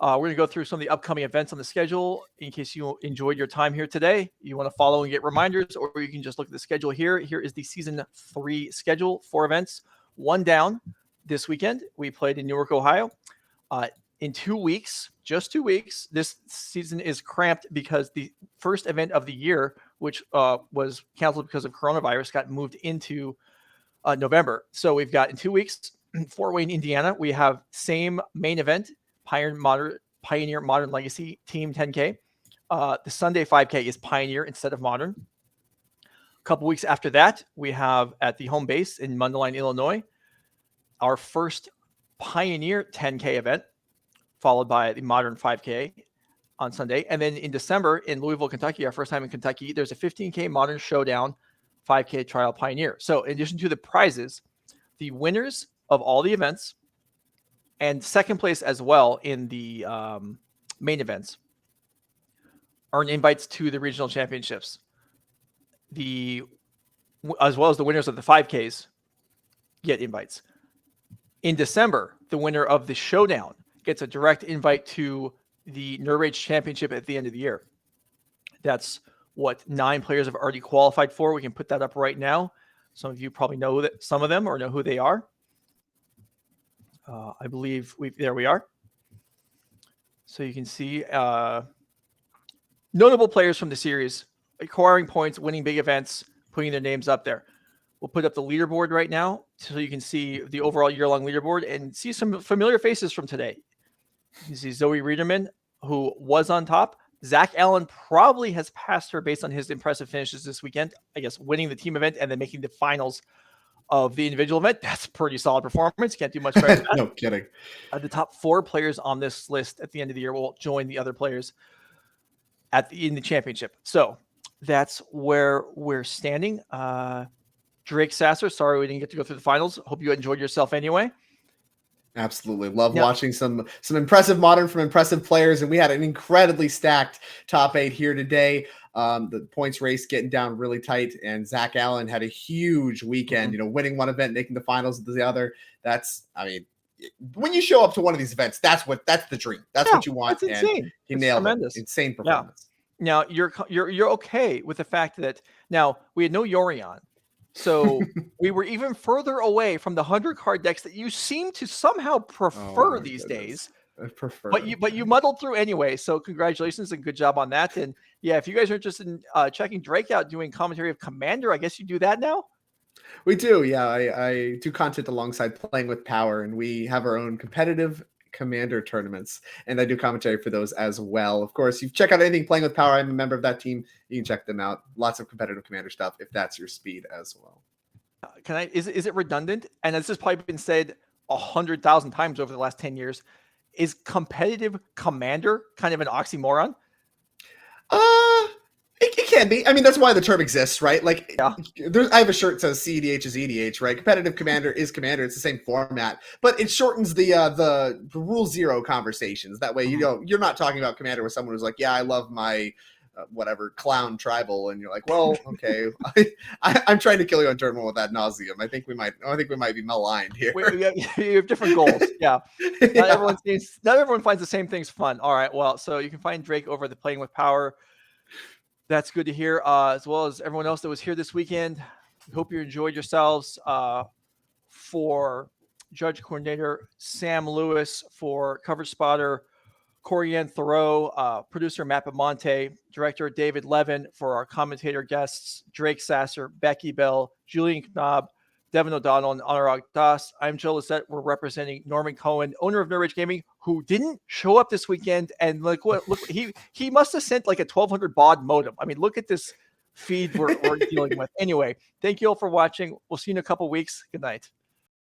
[SPEAKER 3] We're going to go through some of the upcoming events on the schedule. In case you enjoyed your time here today, you want to follow and get reminders, or you can just look at the schedule here. Here is the Season 3 schedule, 4 events. One down this weekend. We played in Newark, Ohio. In 2 weeks, just 2 weeks, this season is cramped because the first event of the year, which was canceled because of coronavirus, got moved into November. So we've got in 2 weeks, Fort Wayne, Indiana, we have same main event, Pioneer Modern Legacy Team 10K. The Sunday 5K is Pioneer instead of Modern. A couple weeks after that, we have at the home base in Mundelein, Illinois, our first Pioneer 10K event, followed by the Modern 5K on Sunday. And then in December in Louisville, Kentucky, our first time in Kentucky, there's a 15K Modern Showdown 5K Trial Pioneer. So in addition to the prizes, the winners of all the events and second place as well in the main events earn invites to the regional championships. As well as the winners of the 5Ks get invites. In December, the winner of the showdown gets a direct invite to the Nerd Rage Championship at the end of the year. That's what 9 players have already qualified for. We can put that up right now. Some of you probably know that some of them or know who they are. I believe there we are. So you can see notable players from the series acquiring points, winning big events, putting their names up there. We'll put up the leaderboard right now so you can see the overall year-long leaderboard and see some familiar faces from today. You can see Zoe Riederman, who was on top. Zach Allen probably has passed her based on his impressive finishes this weekend. I guess winning the team event and then making the finals of the individual event. That's pretty solid performance. Can't do much better than that.
[SPEAKER 6] No kidding.
[SPEAKER 3] The top 4 players on this list at the end of the year will join the other players in the championship. So that's where we're standing. Drake Sasser, sorry we didn't get to go through the finals. Hope you enjoyed yourself anyway.
[SPEAKER 6] Absolutely. Love watching some impressive Modern from impressive players. And we had an incredibly stacked top 8 here today. The points race getting down really tight. And Zach Allen had a huge weekend, winning one event, making the finals of the other. When you show up to one of these events, that's the dream. That's what you want.
[SPEAKER 3] That's insane.
[SPEAKER 6] And he nailed it. Insane performance.
[SPEAKER 3] Now you're okay with the fact that now we had no Yorion. So we were even further away from the 100 card decks that you seem to somehow prefer these days.
[SPEAKER 6] I prefer.
[SPEAKER 3] But you muddled through anyway. So congratulations and good job on that. And yeah, if you guys are interested in checking Drake out doing commentary of Commander, I guess you do that now.
[SPEAKER 6] We do. Yeah, I do content alongside Playing with Power, and we have our own competitive Commander tournaments, and I do commentary for those as well. Of course, you check out anything Playing with Power. I'm a member of that team. You can check them out. Lots of competitive Commander stuff if that's your speed as well.
[SPEAKER 3] Is it redundant? And this has probably been said 100,000 times over the last 10 years. Is competitive commander kind of an oxymoron?
[SPEAKER 6] It can be. I mean, that's why the term exists, right? Like,
[SPEAKER 3] Yeah.
[SPEAKER 6] I have a shirt that says CEDH is EDH, right? Competitive commander is commander. It's the same format, but it shortens the rule zero conversations. That way, you're not talking about commander with someone who's like, yeah, I love my whatever clown tribal, and you're like, well, okay, I'm trying to kill you on turn one with ad nauseum. I think we might be maligned here.
[SPEAKER 3] You have different goals. Yeah. Not everyone finds the same things fun. All right. Well, so you can find Drake over at the Playing with Power. That's good to hear, as well as everyone else that was here this weekend. We hope you enjoyed yourselves. For Judge Coordinator Sam Lewis, for Cover Spotter Corianne Thoreau, producer Matt Bamonte, director David Levin, for our commentator guests Drake Sasser, Becky Bell, Julian Knob, Devin O'Donnell, and Anurag Das. I'm Joe Lissette. We're representing Norman Cohen, owner of Nerd Rage Gaming, who didn't show up this weekend. And look, he must have sent like a 1200 baud modem. I mean, look at this feed we're dealing with. Anyway, thank you all for watching. We'll see you in a couple weeks. Good night.